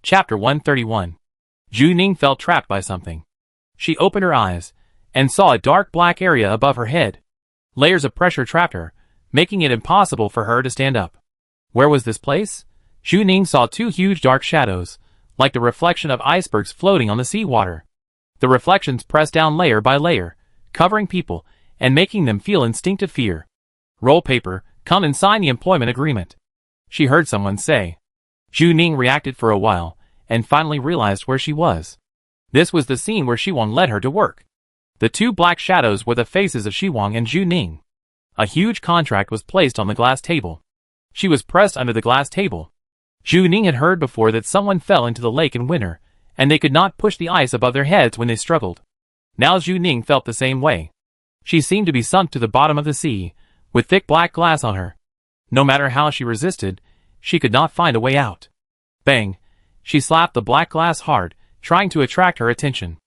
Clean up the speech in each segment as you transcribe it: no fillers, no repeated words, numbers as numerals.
Chapter 131. Zhu Ning felt trapped by something. She opened her eyes, and saw a dark black area above her head. Layers of pressure trapped her, making it impossible for her to stand up. Where was this place? Zhu Ning saw two huge dark shadows, like the reflection of icebergs floating on the seawater. The reflections pressed down layer by layer, covering people, and making them feel instinctive fear. Roll paper, come and sign the employment agreement. She heard someone say. Zhu Ning reacted for a while, and finally realized where she was. This was the scene where Shiwang led her to work. The two black shadows were the faces of Shiwang and Zhu Ning. A huge contract was placed on the glass table. She was pressed under the glass table. Zhu Ning had heard before that someone fell into the lake in winter, and they could not push the ice above their heads when they struggled. Now Zhu Ning felt the same way. She seemed to be sunk to the bottom of the sea, with thick black glass on her. No matter how she resisted, she could not find a way out. Bang! She slapped the black glass hard, trying to attract her attention.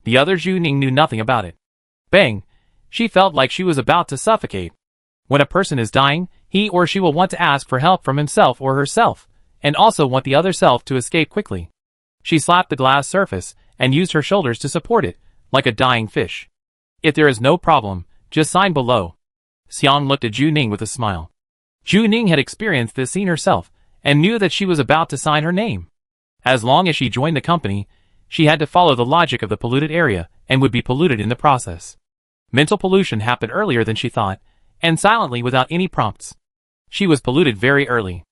The other Zhu Ning knew nothing about it. Bang! She felt like she was about to suffocate. When a person is dying, he or she will want to ask for help from himself or herself, and also want the other self to escape quickly. She slapped the glass surface, and used her shoulders to support it, like a dying fish. If there is no problem, just sign below. Xiang looked at Zhu Ning with a smile. Zhu Ning had experienced this scene herself, and knew that she was about to sign her name. As long as she joined the company, she had to follow the logic of the polluted area, and would be polluted in the process. Mental pollution happened earlier than she thought, and silently without any prompts. She was polluted very early.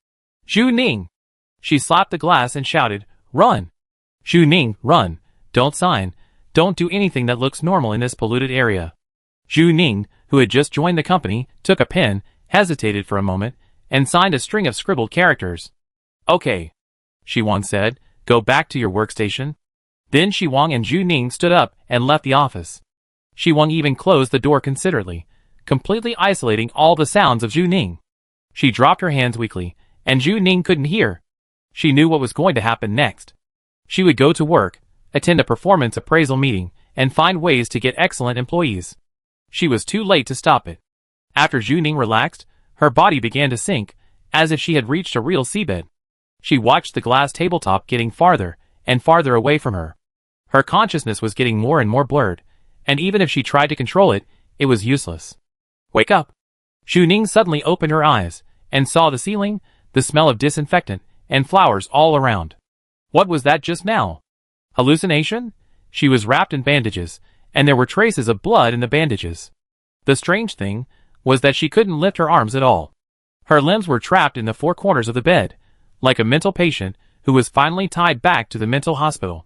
Zhu Ning! She slapped the glass and shouted, "Run! Zhu Ning, run! Don't sign! Don't do anything that looks normal in this polluted area." Zhu Ning, who had just joined the company, took a pen, hesitated for a moment, and signed a string of scribbled characters. "Okay," Shiwang said, "go back to your workstation." Then Shiwang and Zhu Ning stood up and left the office. Shiwang even closed the door considerately, completely isolating all the sounds of Zhu Ning. She dropped her hands weakly, and Zhu Ning couldn't hear. She knew what was going to happen next. She would go to work, attend a performance appraisal meeting, and find ways to get excellent employees. She was too late to stop it. After Zhu Ning relaxed, her body began to sink, as if she had reached a real seabed. She watched the glass tabletop getting farther and farther away from her. Her consciousness was getting more and more blurred, and even if she tried to control it, it was useless. "Wake up!" Zhu Ning suddenly opened her eyes, and saw the ceiling, the smell of disinfectant, and flowers all around. What was that just now? Hallucination? She was wrapped in bandages, and there were traces of blood in the bandages. The strange thing was that she couldn't lift her arms at all. Her limbs were trapped in the four corners of the bed, like a mental patient who was finally tied back to the mental hospital.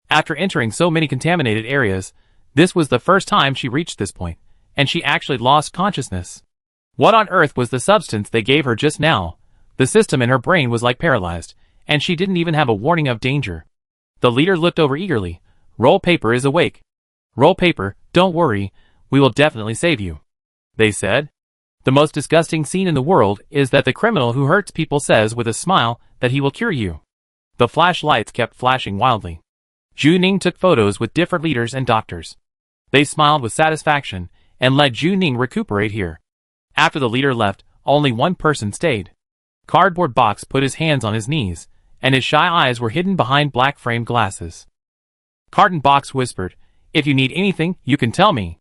After entering so many contaminated areas, this was the first time she reached this point, and she actually lost consciousness. What on earth was the substance they gave her just now? The system in her brain was like paralyzed, and she didn't even have a warning of danger. The leader looked over eagerly. "Roll paper is awake." "Roll paper, don't worry, we will definitely save you," they said. The most disgusting scene in the world is that the criminal who hurts people says with a smile that he will cure you. The flashlights kept flashing wildly. Zhu Ning took photos with different leaders and doctors. They smiled with satisfaction, and let Zhu Ning recuperate here. After the leader left, only one person stayed. Cardboard Box put his hands on his knees, and his shy eyes were hidden behind black framed glasses. Carton Box whispered, "If you need anything, you can tell me."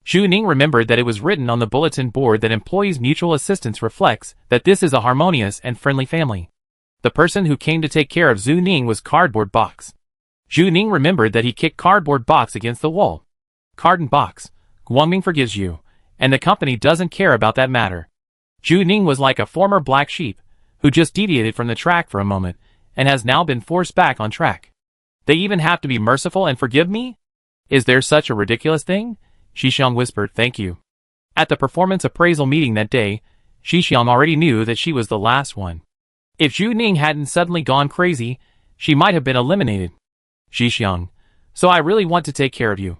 Zhu Ning remembered that it was written on the bulletin board that employees' mutual assistance reflects that this is a harmonious and friendly family. The person who came to take care of Zhu Ning was Cardboard Box. Zhu Ning remembered that he kicked Cardboard Box against the wall. "Carton Box, Guangming forgives you, and the company doesn't care about that matter." Zhu Ning was like a former black sheep, who just deviated from the track for a moment, and has now been forced back on track. "They even have to be merciful and forgive me? Is there such a ridiculous thing?" Shixiang whispered, "Thank you." At the performance appraisal meeting that day, Shixiang already knew that she was the last one. If Zhu Ning hadn't suddenly gone crazy, she might have been eliminated. "Shixiang, so I really want to take care of you."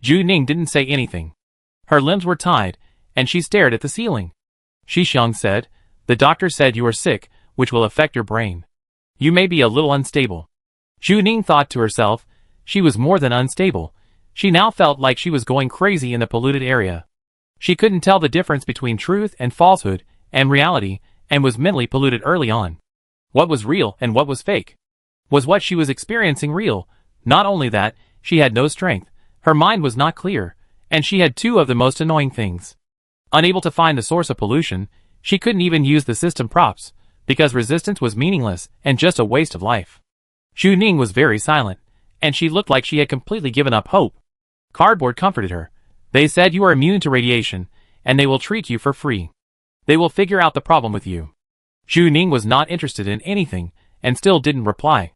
Zhu Ning didn't say anything. Her limbs were tied, and she stared at the ceiling. Shixiang said, "The doctor said you are sick, which will affect your brain. You may be a little unstable." Zhu Ning thought to herself, she was more than unstable. She now felt like she was going crazy in the polluted area. She couldn't tell the difference between truth and falsehood and reality, and was mentally polluted early on. What was real and what was fake? Was what she was experiencing real? Not only that, she had no strength, her mind was not clear, and she had two of the most annoying things. Unable to find the source of pollution, she couldn't even use the system props, because resistance was meaningless and just a waste of life. Zhu Ning was very silent, and she looked like she had completely given up hope. Cardboard comforted her. They said you are immune to radiation, and they will treat you for free. They will figure out the problem with you. Zhu Ning was not interested in anything, and still didn't reply.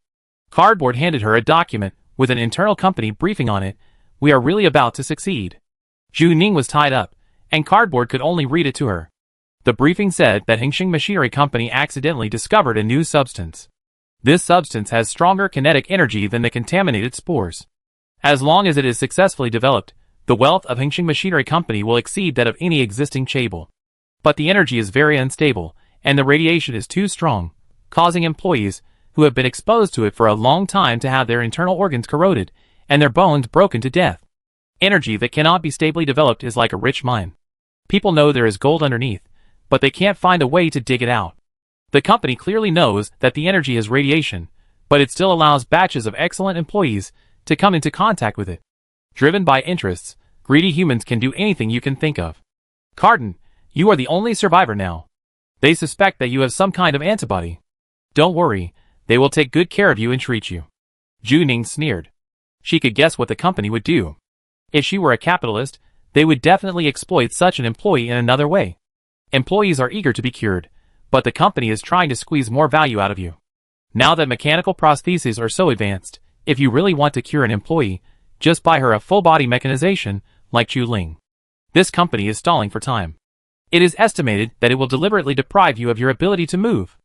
Cardboard handed her a document, with an internal company briefing on it. We are really about to succeed. Zhu Ning was tied up, and Cardboard could only read it to her. The briefing said that Hengxing Machinery Company accidentally discovered a new substance. This substance has stronger kinetic energy than the contaminated spores. As long as it is successfully developed, the wealth of Hengxing Machinery Company will exceed that of any existing chaebol. But the energy is very unstable, and the radiation is too strong, causing employees who have been exposed to it for a long time to have their internal organs corroded and their bones broken to death. Energy that cannot be stably developed is like a rich mine. People know there is gold underneath, but they can't find a way to dig it out. The company clearly knows that the energy is radiation, but it still allows batches of excellent employees to come into contact with it. Driven by interests, greedy humans can do anything you can think of. Carden, you are the only survivor now. They suspect that you have some kind of antibody. Don't worry, they will take good care of you and treat you. Zhu Ning sneered. She could guess what the company would do. If she were a capitalist, they would definitely exploit such an employee in another way. Employees are eager to be cured, but the company is trying to squeeze more value out of you. Now that mechanical prostheses are so advanced, if you really want to cure an employee, just buy her a full-body mechanization, like Zhu Ling. This company is stalling for time. It is estimated that it will deliberately deprive you of your ability to move.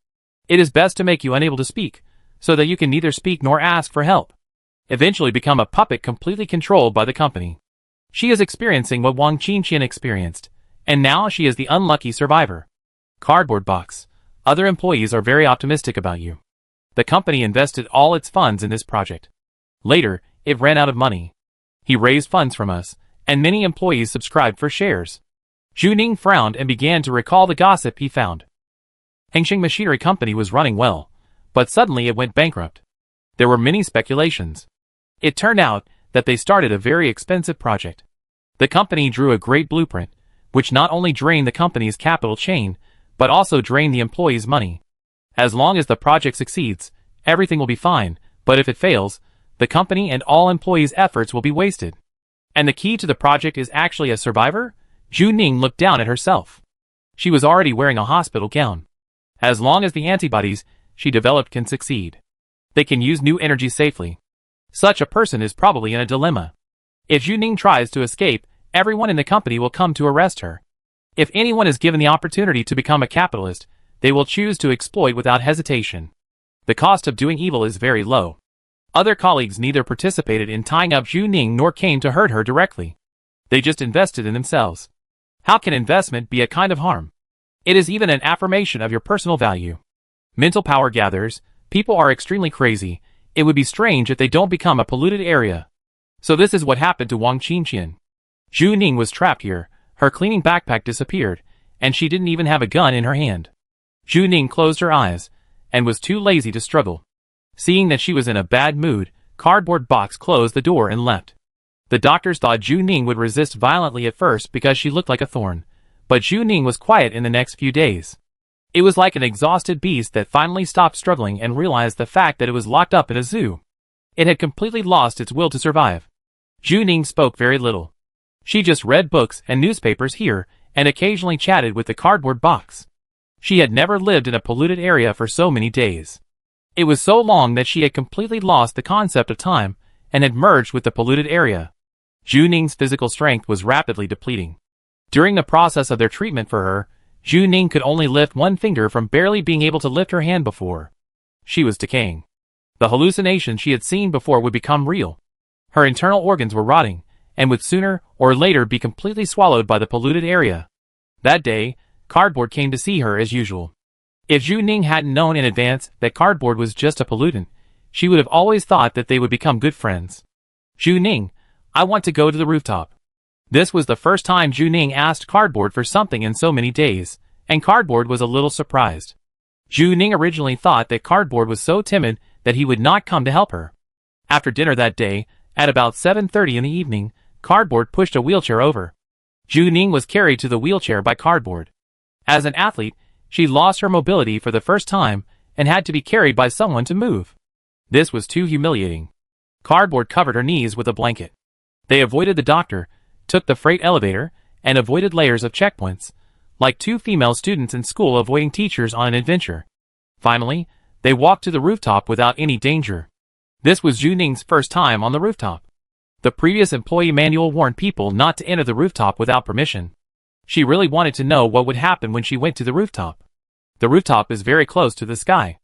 It is best to make you unable to speak, so that you can neither speak nor ask for help. Eventually become a puppet completely controlled by the company. She is experiencing what Wang Qinqian experienced, and now she is the unlucky survivor. Cardboard box. Other employees are very optimistic about you. The company invested all its funds in this project. Later, it ran out of money. He raised funds from us, and many employees subscribed for shares. Zhu Ning frowned and began to recall the gossip he found. Hengxing Machinery Company was running well, but suddenly it went bankrupt. There were many speculations. It turned out that they started a very expensive project. The company drew a great blueprint, which not only drained the company's capital chain, but also drained the employees' money. As long as the project succeeds, everything will be fine, but if it fails, the company and all employees' efforts will be wasted. And the key to the project is actually a survivor? Zhu Ning looked down at herself. She was already wearing a hospital gown. As long as the antibodies she developed can succeed, they can use new energy safely. Such a person is probably in a dilemma. If Zhu Ning tries to escape, everyone in the company will come to arrest her. If anyone is given the opportunity to become a capitalist, they will choose to exploit without hesitation. The cost of doing evil is very low. Other colleagues neither participated in tying up Zhu Ning nor came to hurt her directly. They just invested in themselves. How can investment be a kind of harm? It is even an affirmation of your personal value. Mental power gathers. People are extremely crazy. It would be strange if they don't become a polluted area. So this is what happened to Wang Qinqian. Zhu Ning was trapped here. Her cleaning backpack disappeared, and she didn't even have a gun in her hand. Zhu Ning closed her eyes, and was too lazy to struggle. Seeing that she was in a bad mood, Cardboard Box closed the door and left. The doctors thought Zhu Ning would resist violently at first because she looked like a thorn, but Zhu Ning was quiet in the next few days. It was like an exhausted beast that finally stopped struggling and realized the fact that it was locked up in a zoo. It had completely lost its will to survive. Zhu Ning spoke very little. She just read books and newspapers here, and occasionally chatted with the Cardboard Box. She had never lived in a polluted area for so many days. It was so long that she had completely lost the concept of time, and had merged with the polluted area. Zhu Ning's physical strength was rapidly depleting. During the process of their treatment for her, Zhu Ning could only lift one finger from barely being able to lift her hand before. She was decaying. The hallucinations she had seen before would become real. Her internal organs were rotting, and would sooner or later be completely swallowed by the polluted area. That day, Cardboard came to see her as usual. If Zhu Ning hadn't known in advance that Cardboard was just a pollutant, she would have always thought that they would become good friends. Zhu Ning, I want to go to the rooftop. This was the first time Zhu Ning asked Cardboard for something in so many days, and Cardboard was a little surprised. Zhu Ning originally thought that Cardboard was so timid that he would not come to help her. After dinner that day, at about 7:30 in the evening, Cardboard pushed a wheelchair over. Juning was carried to the wheelchair by Cardboard. As an athlete, she lost her mobility for the first time and had to be carried by someone to move. This was too humiliating. Cardboard covered her knees with a blanket. They avoided the doctor, took the freight elevator, and avoided layers of checkpoints, like two female students in school avoiding teachers on an adventure. Finally, they walked to the rooftop without any danger. This was Juning's first time on the rooftop. The previous employee manual warned people not to enter the rooftop without permission. She really wanted to know what would happen when she went to the rooftop. The rooftop is very close to the sky.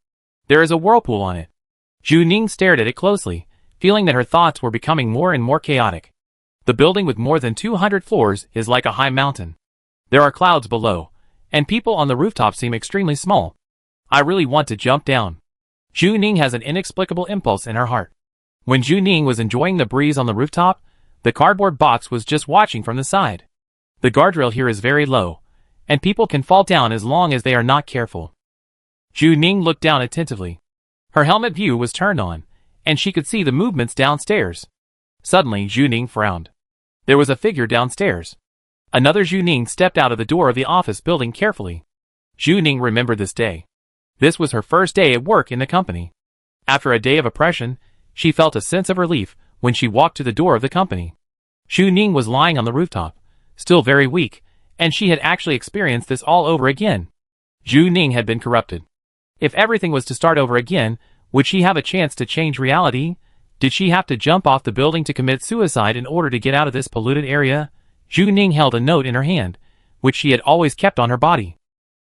There is a whirlpool on it. Juning stared at it closely, feeling that her thoughts were becoming more and more chaotic. The building with more than 200 floors is like a high mountain. There are clouds below, and people on the rooftop seem extremely small. I really want to jump down. Juning has an inexplicable impulse in her heart. When Juning was enjoying the breeze on the rooftop, the cardboard box was just watching from the side. The guardrail here is very low, and people can fall down as long as they are not careful. Juning looked down attentively. Her helmet view was turned on, and she could see the movements downstairs. Suddenly, Juning frowned. There was a figure downstairs. Another Juning stepped out of the door of the office building carefully. Juning remembered this day. This was her first day at work in the company. After a day of oppression, she felt a sense of relief when she walked to the door of the company. Juning was lying on the rooftop, still very weak, and she had actually experienced this all over again. Juning had been corrupted. If everything was to start over again, would she have a chance to change reality? Did she have to jump off the building to commit suicide in order to get out of this polluted area? Juning held a note in her hand, which she had always kept on her body.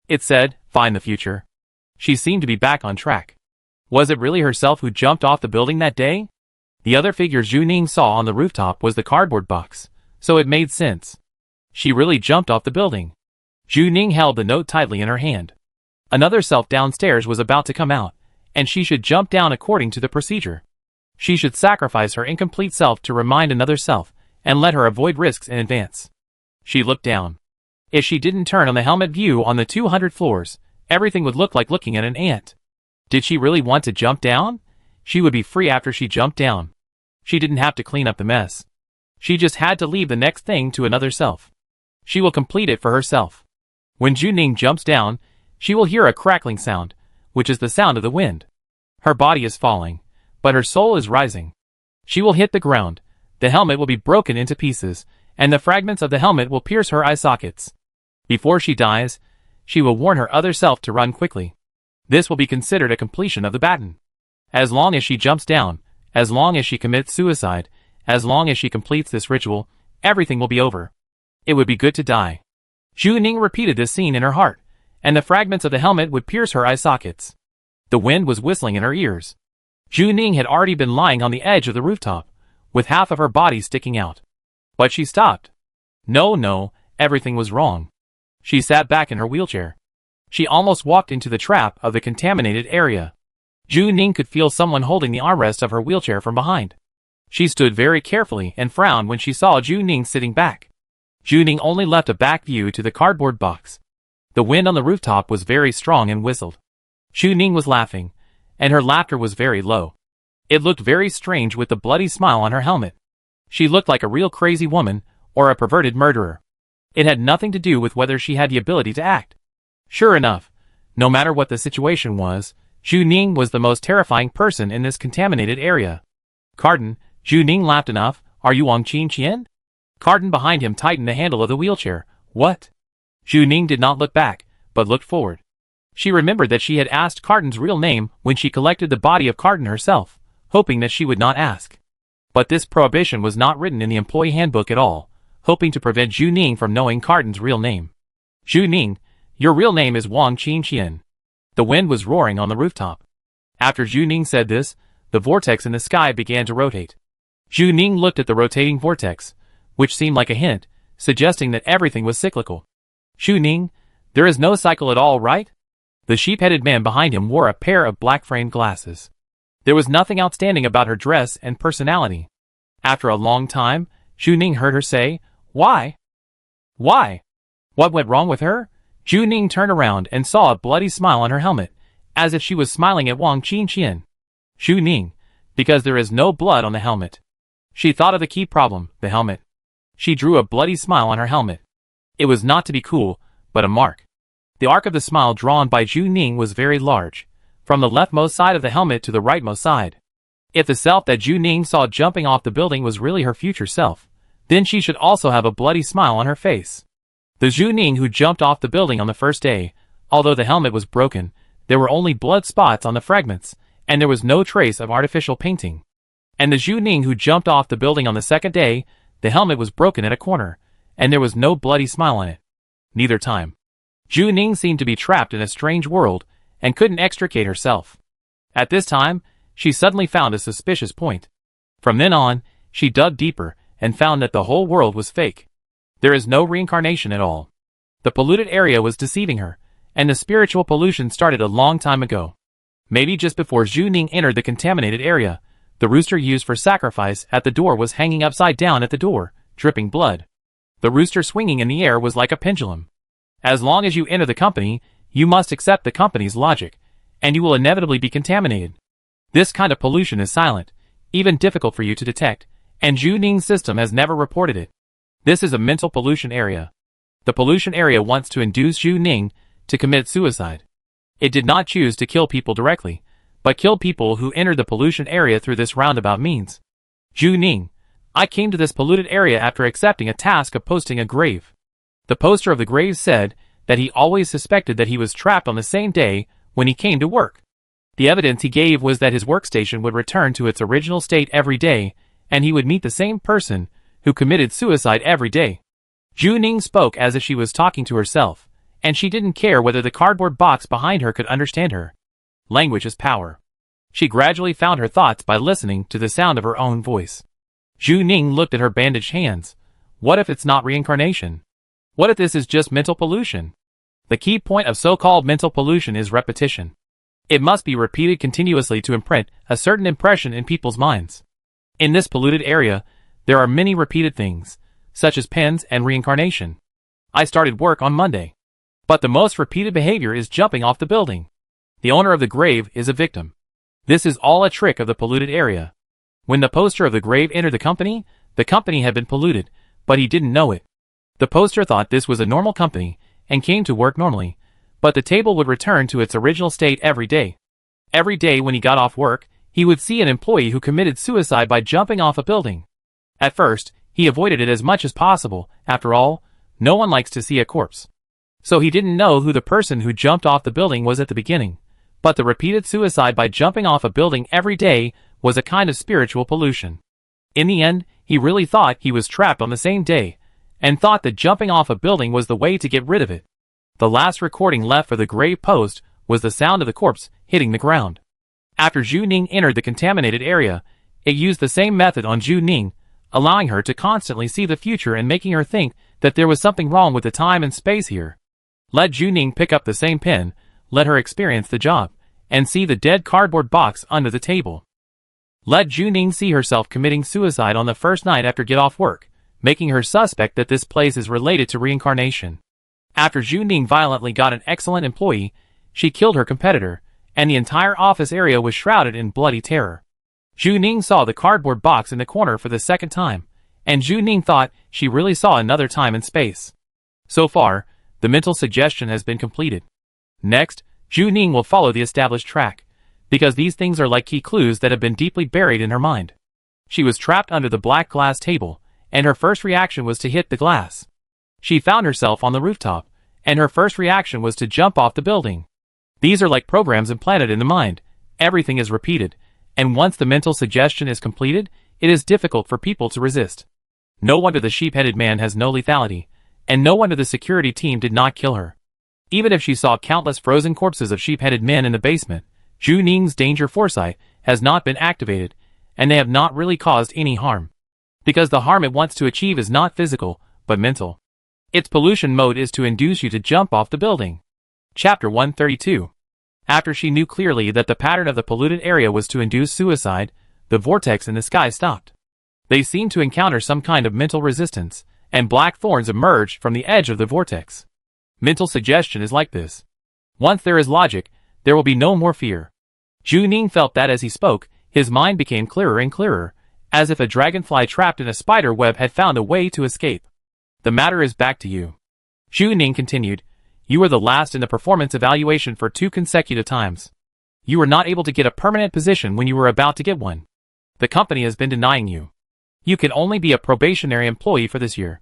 It said, "Find the future." She seemed to be back on track. Was it really herself who jumped off the building that day? The other figure Juning saw on the rooftop was the cardboard box, so it made sense. She really jumped off the building. Juning held the note tightly in her hand. Another self downstairs was about to come out, and she should jump down according to the procedure. She should sacrifice her incomplete self to remind another self, and let her avoid risks in advance. She looked down. If she didn't turn on the helmet view on the 200 floors, everything would look like looking at an ant. Did she really want to jump down? She would be free after she jumped down. She didn't have to clean up the mess. She just had to leave the next thing to another self. She will complete it for herself. When Juning jumps down, she will hear a crackling sound, which is the sound of the wind. Her body is falling, but her soul is rising. She will hit the ground, the helmet will be broken into pieces, and the fragments of the helmet will pierce her eye sockets. Before she dies, she will warn her other self to run quickly. This will be considered a completion of the baton. As long as she jumps down, as long as she commits suicide, as long as she completes this ritual, everything will be over. It would be good to die. Juning repeated this scene in her heart, and the fragments of the helmet would pierce her eye sockets. The wind was whistling in her ears. Juning had already been lying on the edge of the rooftop, with half of her body sticking out. But she stopped. No, everything was wrong. She sat back in her wheelchair. She almost walked into the trap of the contaminated area. Juning could feel someone holding the armrest of her wheelchair from behind. She stood very carefully and frowned when she saw Juning sitting back. Juning only left a back view to the cardboard box. The wind on the rooftop was very strong and whistled. Juning was laughing, and her laughter was very low. It looked very strange with the bloody smile on her helmet. She looked like a real crazy woman, or a perverted murderer. It had nothing to do with whether she had the ability to act. Sure enough, no matter what the situation was, Juning was the most terrifying person in this contaminated area. Carden, Juning laughed enough, "Are you Wang Qingqian?" Carden behind him tightened the handle of the wheelchair. "What?" Juning did not look back, but looked forward. She remembered that she had asked Carden's real name when she collected the body of Carden herself, hoping that she would not ask. But this prohibition was not written in the employee handbook at all, hoping to prevent Juning from knowing Carden's real name. "Juning, your real name is Wang Qingqian." The wind was roaring on the rooftop. After Juning said this, the vortex in the sky began to rotate. Juning looked at the rotating vortex, which seemed like a hint, suggesting that everything was cyclical. "Juning, there is no cycle at all, right?" The sheep-headed man behind him wore a pair of black-framed glasses. There was nothing outstanding about her dress and personality. After a long time, Juning heard her say, "Why? Why? What went wrong with her?" Juning turned around and saw a bloody smile on her helmet, as if she was smiling at Wang Qingqian. Zhu Ning, because there is no blood on the helmet. She thought of the key problem, the helmet. She drew a bloody smile on her helmet. It was not to be cool, but a mark. The arc of the smile drawn by Zhu Ning was very large, from the leftmost side of the helmet to the rightmost side. If the self that Zhu Ning saw jumping off the building was really her future self, then she should also have a bloody smile on her face. The Zhu Ning who jumped off the building on the first day, although the helmet was broken, there were only blood spots on the fragments, and there was no trace of artificial painting. And the Zhu Ning who jumped off the building on the second day, the helmet was broken at a corner, and there was no bloody smile on it. Neither time. Zhu Ning seemed to be trapped in a strange world, and couldn't extricate herself. At this time, she suddenly found a suspicious point. From then on, she dug deeper, and found that the whole world was fake. There is no reincarnation at all. The polluted area was deceiving her, and the spiritual pollution started a long time ago. Maybe just before Zhu Ning entered the contaminated area, the rooster used for sacrifice at the door was hanging upside down at the door, dripping blood. The rooster swinging in the air was like a pendulum. As long as you enter the company, you must accept the company's logic, and you will inevitably be contaminated. This kind of pollution is silent, even difficult for you to detect, and Zhu Ning's system has never reported it. This is a mental pollution area. The pollution area wants to induce Zhu Ning to commit suicide. It did not choose to kill people directly, but killed people who entered the pollution area through this roundabout means. Zhu Ning, I came to this polluted area after accepting a task of posting a grave. The poster of the grave said that he always suspected that he was trapped on the same day when he came to work. The evidence he gave was that his workstation would return to its original state every day, and he would meet the same person who committed suicide every day. Zhu Ning spoke as if she was talking to herself, and she didn't care whether the cardboard box behind her could understand her. Language is power. She gradually found her thoughts by listening to the sound of her own voice. Zhu Ning looked at her bandaged hands. What if it's not reincarnation? What if this is just mental pollution? The key point of so-called mental pollution is repetition. It must be repeated continuously to imprint a certain impression in people's minds. In this polluted area, there are many repeated things, such as pens and reincarnation. I started work on Monday. But the most repeated behavior is jumping off the building. The owner of the grave is a victim. This is all a trick of the polluted area. When the poster of the grave entered the company had been polluted, but he didn't know it. The poster thought this was a normal company, and came to work normally, but the table would return to its original state every day. Every day when he got off work, he would see an employee who committed suicide by jumping off a building. At first, he avoided it as much as possible. After all, no one likes to see a corpse. So he didn't know who the person who jumped off the building was at the beginning. But the repeated suicide by jumping off a building every day was a kind of spiritual pollution. In the end, he really thought he was trapped on the same day, and thought that jumping off a building was the way to get rid of it. The last recording left for the grave post was the sound of the corpse hitting the ground. After Zhu Ning entered the contaminated area, it used the same method on Zhu Ning, allowing her to constantly see the future and making her think that there was something wrong with the time and space here. Let Zhu Ning pick up the same pen, let her experience the job, and see the dead cardboard box under the table. Let Zhu Ning see herself committing suicide on the first night after get off work, making her suspect that this place is related to reincarnation. After Zhu Ning violently got an excellent employee, she killed her competitor, and the entire office area was shrouded in bloody terror. Zhu Ning saw the cardboard box in the corner for the second time, and Zhu Ning thought she really saw another time and space. So far, the mental suggestion has been completed. Next, Zhu Ning will follow the established track, because these things are like key clues that have been deeply buried in her mind. She was trapped under the black glass table, and her first reaction was to hit the glass. She found herself on the rooftop, and her first reaction was to jump off the building. These are like programs implanted in the mind. Everything is repeated, and once the mental suggestion is completed, it is difficult for people to resist. No wonder the sheep-headed man has no lethality, and no wonder the security team did not kill her. Even if she saw countless frozen corpses of sheep-headed men in the basement, Zhu Ning's danger foresight has not been activated, and they have not really caused any harm. Because the harm it wants to achieve is not physical, but mental. Its pollution mode is to induce you to jump off the building. Chapter 132. After she knew clearly that the pattern of the polluted area was to induce suicide, the vortex in the sky stopped. They seemed to encounter some kind of mental resistance, and black thorns emerged from the edge of the vortex. Mental suggestion is like this. Once there is logic, there will be no more fear. Zhu Ning felt that as he spoke, his mind became clearer and clearer, as if a dragonfly trapped in a spider web had found a way to escape. The matter is back to you. Zhu Ning continued. You were the last in the performance evaluation for 2 consecutive times. You were not able to get a permanent position when you were about to get one. The company has been denying you. You can only be a probationary employee for this year.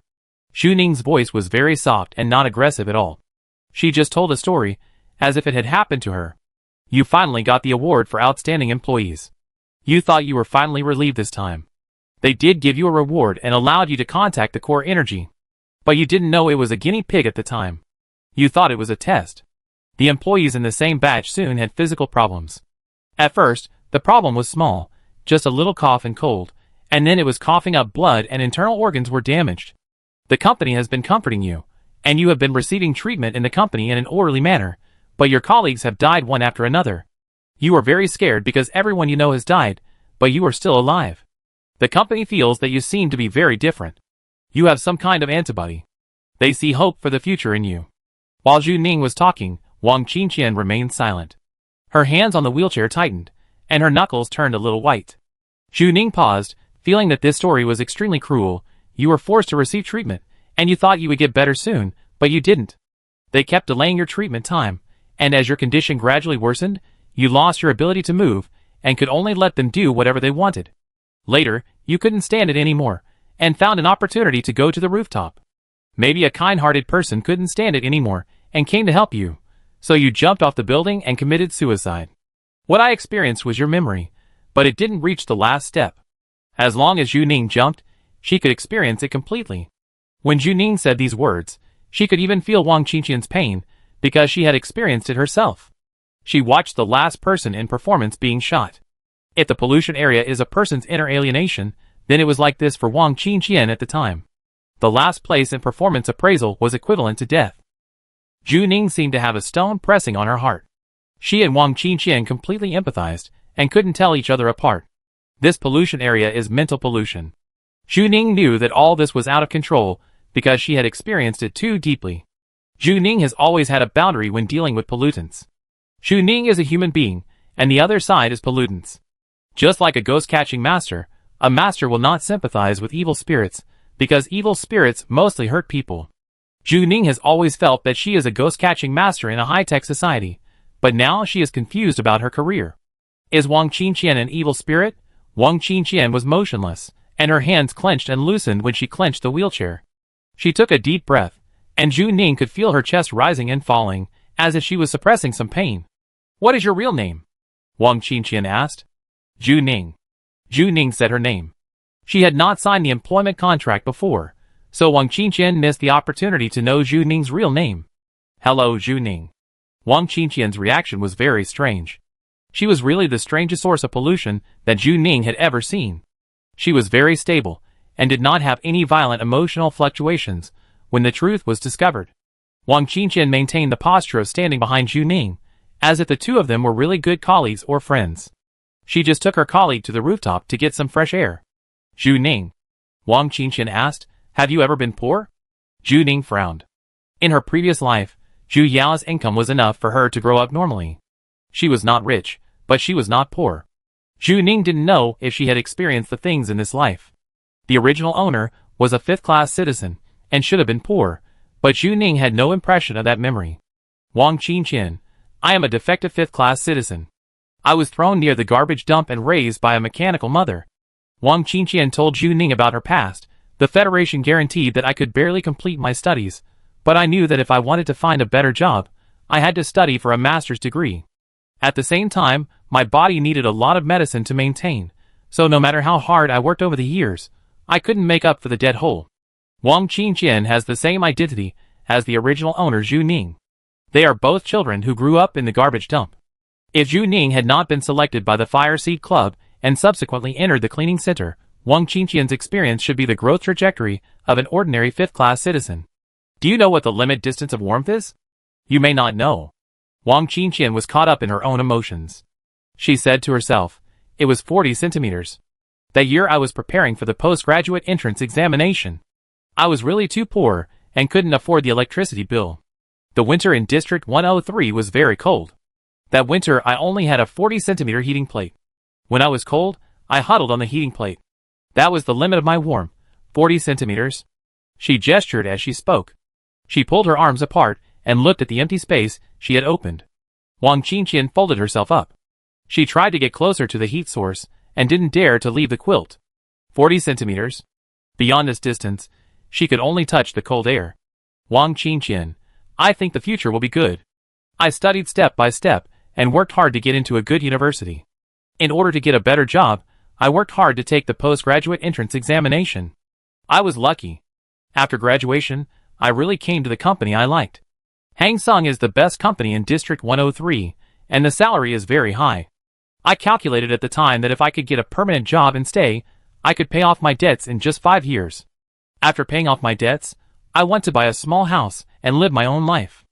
Zhu Ning's voice was very soft and not aggressive at all. She just told a story, as if it had happened to her. You finally got the award for outstanding employees. You thought you were finally relieved this time. They did give you a reward and allowed you to contact the core energy. But you didn't know it was a guinea pig at the time. You thought it was a test. The employees in the same batch soon had physical problems. At first, the problem was small, just a little cough and cold, and then it was coughing up blood and internal organs were damaged. The company has been comforting you, and you have been receiving treatment in the company in an orderly manner, but your colleagues have died one after another. You are very scared because everyone you know has died, but you are still alive. The company feels that you seem to be very different. You have some kind of antibody. They see hope for the future in you. While Zhu Ning was talking, Wang Qingqian remained silent. Her hands on the wheelchair tightened, and her knuckles turned a little white. Zhu Ning paused, feeling that this story was extremely cruel. You were forced to receive treatment, and you thought you would get better soon, but you didn't. They kept delaying your treatment time, and as your condition gradually worsened, you lost your ability to move, and could only let them do whatever they wanted. Later, you couldn't stand it anymore, and found an opportunity to go to the rooftop. Maybe a kind-hearted person couldn't stand it anymore, and came to help you, so you jumped off the building and committed suicide. What I experienced was your memory, but it didn't reach the last step. As long as Zhu Ning jumped, she could experience it completely. When Zhu Ning said these words, she could even feel Wang Qingqian's pain, because she had experienced it herself. She watched the last person in performance being shot. If the pollution area is a person's inner alienation, then it was like this for Wang Qingqian at the time. The last place in performance appraisal was equivalent to death. Zhu Ning seemed to have a stone pressing on her heart. She and Wang Qingqian completely empathized, and couldn't tell each other apart. This pollution area is mental pollution. Zhu Ning knew that all this was out of control, because she had experienced it too deeply. Zhu Ning has always had a boundary when dealing with pollutants. Zhu Ning is a human being, and the other side is pollutants. Just like a ghost-catching master, a master will not sympathize with evil spirits, because evil spirits mostly hurt people. Zhu Ning has always felt that she is a ghost-catching master in a high-tech society, but now she is confused about her career. Is Wang Qingqian an evil spirit? Wang Qingqian was motionless, and her hands clenched and loosened when she clenched the wheelchair. She took a deep breath, and Zhu Ning could feel her chest rising and falling, as if she was suppressing some pain. What is your real name? Wang Qingqian asked. Zhu Ning. Zhu Ning said her name. She had not signed the employment contract before, so Wang Qingqian missed the opportunity to know Zhu Ning's real name. Hello, Zhu Ning. Wang Qingqian's reaction was very strange. She was really the strangest source of pollution that Zhu Ning had ever seen. She was very stable, and did not have any violent emotional fluctuations when the truth was discovered. Wang Qingqian maintained the posture of standing behind Zhu Ning, as if the two of them were really good colleagues or friends. She just took her colleague to the rooftop to get some fresh air. Zhu Ning. Wang Qingqian asked, have you ever been poor? Zhu Ning frowned. In her previous life, Zhu Yao's income was enough for her to grow up normally. She was not rich, but she was not poor. Zhu Ning didn't know if she had experienced the things in this life. The original owner was a fifth-class citizen, and should have been poor, but Zhu Ning had no impression of that memory. Wang Qingqian. I am a defective fifth-class citizen. I was thrown near the garbage dump and raised by a mechanical mother. Wang Qingqian told Zhu Ning about her past. The Federation guaranteed that I could barely complete my studies, but I knew that if I wanted to find a better job, I had to study for a master's degree. At the same time, my body needed a lot of medicine to maintain, so no matter how hard I worked over the years, I couldn't make up for the dead hole. Wang Qingqian has the same identity as the original owner Zhu Ning. They are both children who grew up in the garbage dump. If Zhu Ning had not been selected by the Fire Seed Club and subsequently entered the cleaning center, Wang Qingqian's experience should be the growth trajectory of an ordinary fifth-class citizen. Do you know what the limit distance of warmth is? You may not know. Wang Qingqian was caught up in her own emotions. She said to herself, it was 40 centimeters. That year I was preparing for the postgraduate entrance examination. I was really too poor and couldn't afford the electricity bill. The winter in District 103 was very cold. That winter I only had a 40-centimeter heating plate. When I was cold, I huddled on the heating plate. That was the limit of my warmth, 40 centimeters. She gestured as she spoke. She pulled her arms apart and looked at the empty space she had opened. Wang Qingqian folded herself up. She tried to get closer to the heat source and didn't dare to leave the quilt. 40 centimeters. Beyond this distance, she could only touch the cold air. Wang Qingqian, I think the future will be good. I studied step by step and worked hard to get into a good university. In order to get a better job, I worked hard to take the postgraduate entrance examination. I was lucky. After graduation, I really came to the company I liked. Hang Seng is the best company in District 103, and the salary is very high. I calculated at the time that if I could get a permanent job and stay, I could pay off my debts in just 5 years. After paying off my debts, I want to buy a small house and live my own life.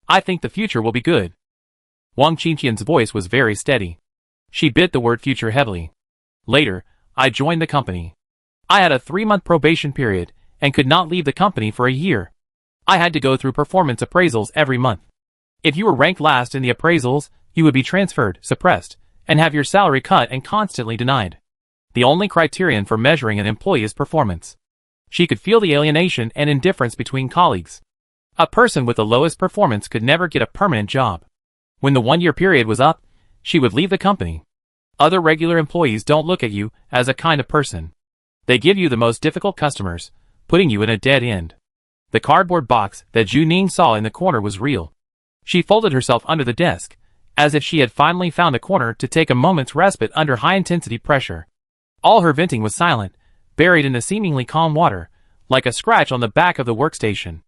I think the future will be good. Wang Qingqian's voice was very steady. She bit the word future heavily. Later, I joined the company. I had a 3-month probation period and could not leave the company for a year. I had to go through performance appraisals every month. If you were ranked last in the appraisals, you would be transferred, suppressed, and have your salary cut and constantly denied. The only criterion for measuring an employee's performance. She could feel the alienation and indifference between colleagues. A person with the lowest performance could never get a permanent job. When the 1-year period was up, she would leave the company. Other regular employees don't look at you as a kind of person. They give you the most difficult customers, putting you in a dead end. The cardboard box that Zhu Ning saw in the corner was real. She folded herself under the desk, as if she had finally found a corner to take a moment's respite under high-intensity pressure. All her venting was silent, buried in the seemingly calm water, like a scratch on the back of the workstation.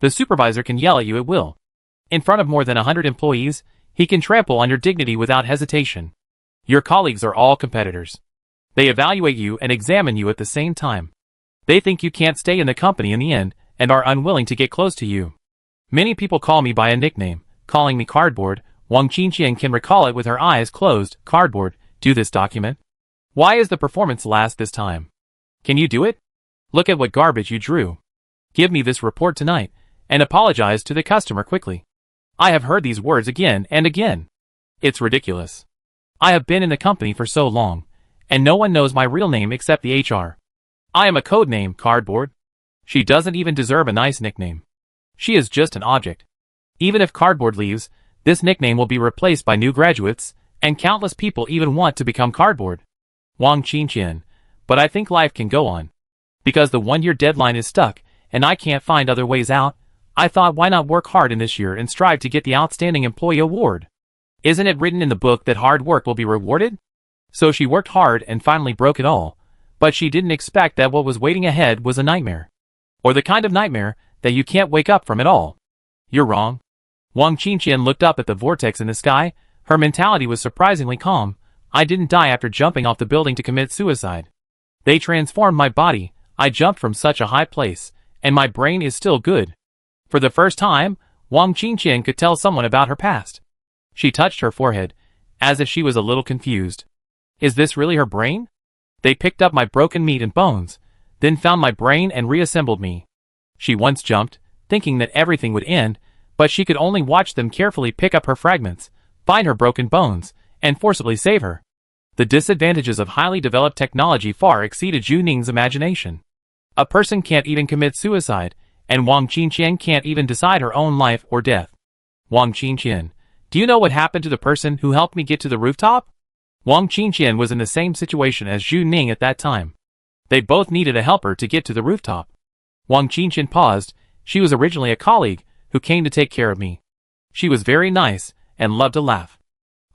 The supervisor can yell at you at will. In front of more than 100 employees, he can trample on your dignity without hesitation. Your colleagues are all competitors. They evaluate you and examine you at the same time. They think you can't stay in the company in the end and are unwilling to get close to you. Many people call me by a nickname, calling me Cardboard. Wang Qingqian can recall it with her eyes closed. Cardboard, do this document. Why is the performance last this time? Can you do it? Look at what garbage you drew. Give me this report tonight, and apologize to the customer quickly. I have heard these words again and again. It's ridiculous. I have been in the company for so long, and no one knows my real name except the HR. I am a code name, Cardboard. She doesn't even deserve a nice nickname. She is just an object. Even if Cardboard leaves, this nickname will be replaced by new graduates, and countless people even want to become Cardboard. Wang Qingqian, but I think life can go on. Because the 1-year deadline is stuck, and I can't find other ways out, I thought why not work hard in this year and strive to get the Outstanding Employee Award. Isn't it written in the book that hard work will be rewarded? So she worked hard and finally broke it all, but she didn't expect that what was waiting ahead was a nightmare. Or the kind of nightmare that you can't wake up from at all. You're wrong. Wang Qingqian looked up at the vortex in the sky. Her mentality was surprisingly calm. I didn't die after jumping off the building to commit suicide. They transformed my body. I jumped from such a high place, and my brain is still good. For the first time, Wang Qingqian could tell someone about her past. She touched her forehead, as if she was a little confused. Is this really her brain? They picked up my broken meat and bones, then found my brain and reassembled me. She once jumped, thinking that everything would end, but she could only watch them carefully pick up her fragments, find her broken bones, and forcibly save her. The disadvantages of highly developed technology far exceeded Zhu Ning's imagination. A person can't even commit suicide, and Wang Qingqian can't even decide her own life or death. Wang Qingqian, do you know what happened to the person who helped me get to the rooftop? Wang Qingqian was in the same situation as Zhu Ning at that time. They both needed a helper to get to the rooftop. Wang Qingqian paused. She was originally a colleague who came to take care of me. She was very nice and loved to laugh.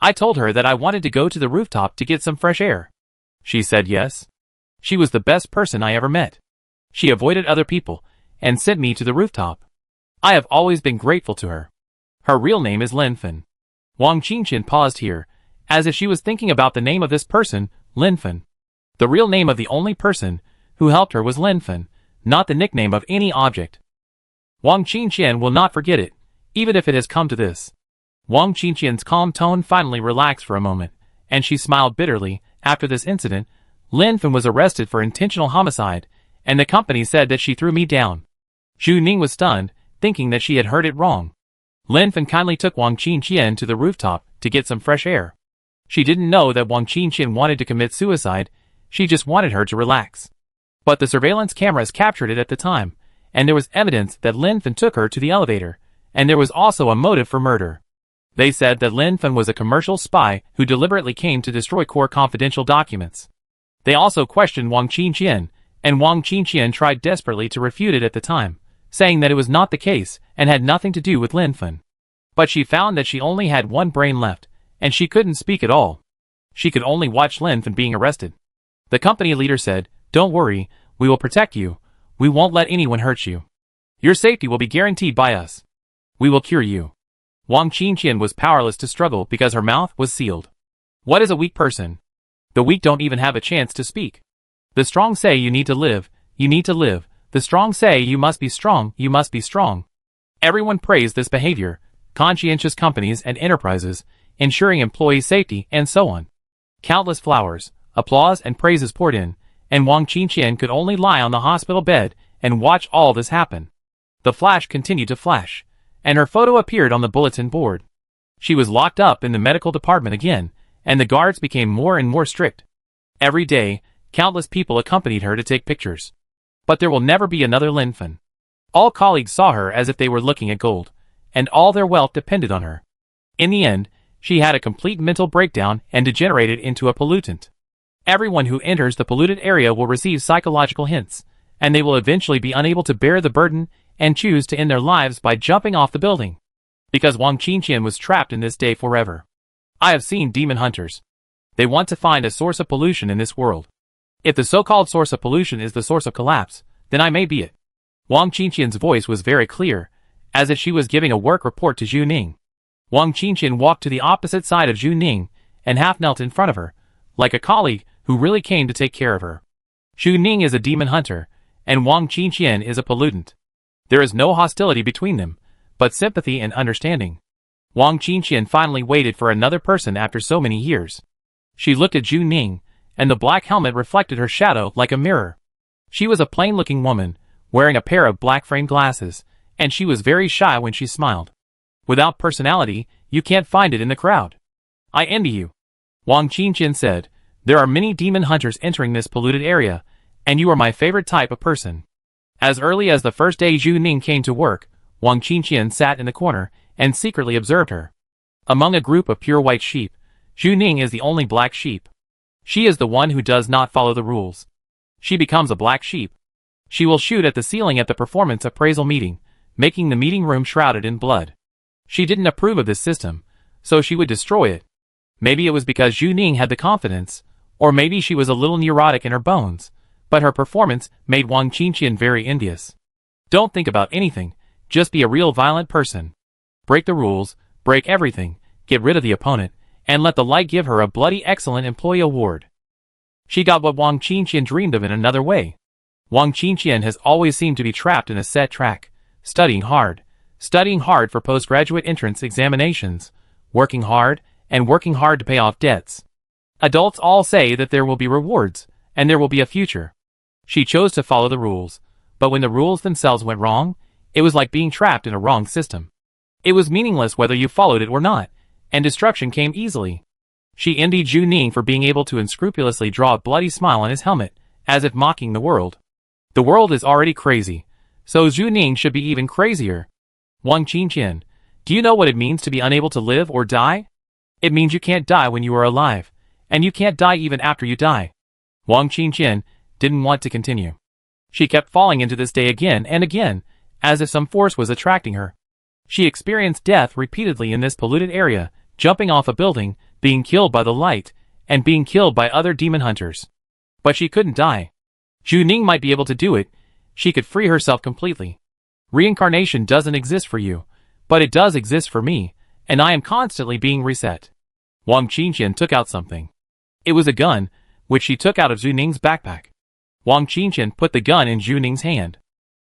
I told her that I wanted to go to the rooftop to get some fresh air. She said yes. She was the best person I ever met. She avoided other people and sent me to the rooftop. I have always been grateful to her. Her real name is Linfen. Wang Qingqian paused here, as if she was thinking about the name of this person, Linfen. The real name of the only person who helped her was Linfen, not the nickname of any object. Wang Qingqian will not forget it, even if it has come to this. Wang Qingqian's calm tone finally relaxed for a moment, and she smiled bitterly. After this incident, Linfen was arrested for intentional homicide, and the company said that she threw me down. Zhu Ning was stunned, thinking that she had heard it wrong. Linfen kindly took Wang Qingqian to the rooftop, to get some fresh air. She didn't know that Wang Qingqian wanted to commit suicide, she just wanted her to relax. But the surveillance cameras captured it at the time, and there was evidence that Lin Fan took her to the elevator, and there was also a motive for murder. They said that Lin Fan was a commercial spy who deliberately came to destroy core confidential documents. They also questioned Wang Qingqian, and Wang Qingqian tried desperately to refute it at the time, saying that it was not the case and had nothing to do with Lin Fan. But she found that she only had one brain left, and she couldn't speak at all. She could only watch Lin Fan being arrested. The company leader said, "Don't worry, we will protect you. We won't let anyone hurt you. Your safety will be guaranteed by us. We will cure you." Wang Qingqian was powerless to struggle because her mouth was sealed. What is a weak person? The weak don't even have a chance to speak. The strong say you need to live, you need to live. The strong say you must be strong, you must be strong. Everyone praised this behavior, conscientious companies and enterprises, ensuring employee safety, and so on. Countless flowers, applause and praises poured in, and Wang Qingqian could only lie on the hospital bed and watch all this happen. The flash continued to flash, and her photo appeared on the bulletin board. She was locked up in the medical department again, and the guards became more and more strict. Every day, countless people accompanied her to take pictures. But there will never be another Lin Fan. All colleagues saw her as if they were looking at gold, and all their wealth depended on her. In the end, she had a complete mental breakdown and degenerated into a pollutant. Everyone who enters the polluted area will receive psychological hints, and they will eventually be unable to bear the burden and choose to end their lives by jumping off the building. Because Wang Qingqian was trapped in this day forever. I have seen demon hunters. They want to find a source of pollution in this world. If the so-called source of pollution is the source of collapse, then I may be it. Wang Qingqian's voice was very clear, as if she was giving a work report to Zhu Ning. Wang Qingqian walked to the opposite side of Zhu Ning and half knelt in front of her, like a colleague who really came to take care of her. Zhu Ning is a demon hunter, and Wang Qingqian is a pollutant. There is no hostility between them, but sympathy and understanding. Wang Qingqian finally waited for another person after so many years. She looked at Zhu Ning, and the black helmet reflected her shadow like a mirror. She was a plain-looking woman, wearing a pair of black-framed glasses, and she was very shy when she smiled. Without personality, you can't find it in the crowd. I envy you. Wang Qingqian said, "There are many demon hunters entering this polluted area, and you are my favorite type of person." As early as the first day Zhu Ning came to work, Wang Qingqian sat in the corner and secretly observed her. Among a group of pure white sheep, Zhu Ning is the only black sheep. She is the one who does not follow the rules. She becomes a black sheep. She will shoot at the ceiling at the performance appraisal meeting, making the meeting room shrouded in blood. She didn't approve of this system, so she would destroy it. Maybe it was because Zhu Ning had the confidence, or maybe she was a little neurotic in her bones, but her performance made Wang Qingqian very envious. Don't think about anything, just be a real violent person. Break the rules, break everything, get rid of the opponent, and let the light give her a bloody excellent employee award. She got what Wang Qingqian dreamed of in another way. Wang Qingqian has always seemed to be trapped in a set track, studying hard for postgraduate entrance examinations, working hard to pay off debts. Adults all say that there will be rewards, and there will be a future. She chose to follow the rules, but when the rules themselves went wrong, it was like being trapped in a wrong system. It was meaningless whether you followed it or not, and destruction came easily. She envied Zhu Ning for being able to unscrupulously draw a bloody smile on his helmet, as if mocking the world. The world is already crazy, so Zhu Ning should be even crazier. Wang Qingqian, do you know what it means to be unable to live or die? It means you can't die when you are alive, and you can't die even after you die. Wang Qingqian didn't want to continue. She kept falling into this day again and again, as if some force was attracting her. She experienced death repeatedly in this polluted area, jumping off a building, being killed by the light, and being killed by other demon hunters. But she couldn't die. Zhu Ning might be able to do it. She could free herself completely. Reincarnation doesn't exist for you, but it does exist for me, and I am constantly being reset. Wang Qingqian took out something. It was a gun, which she took out of Zhu Ning's backpack. Wang Qingqian put the gun in Zhu Ning's hand.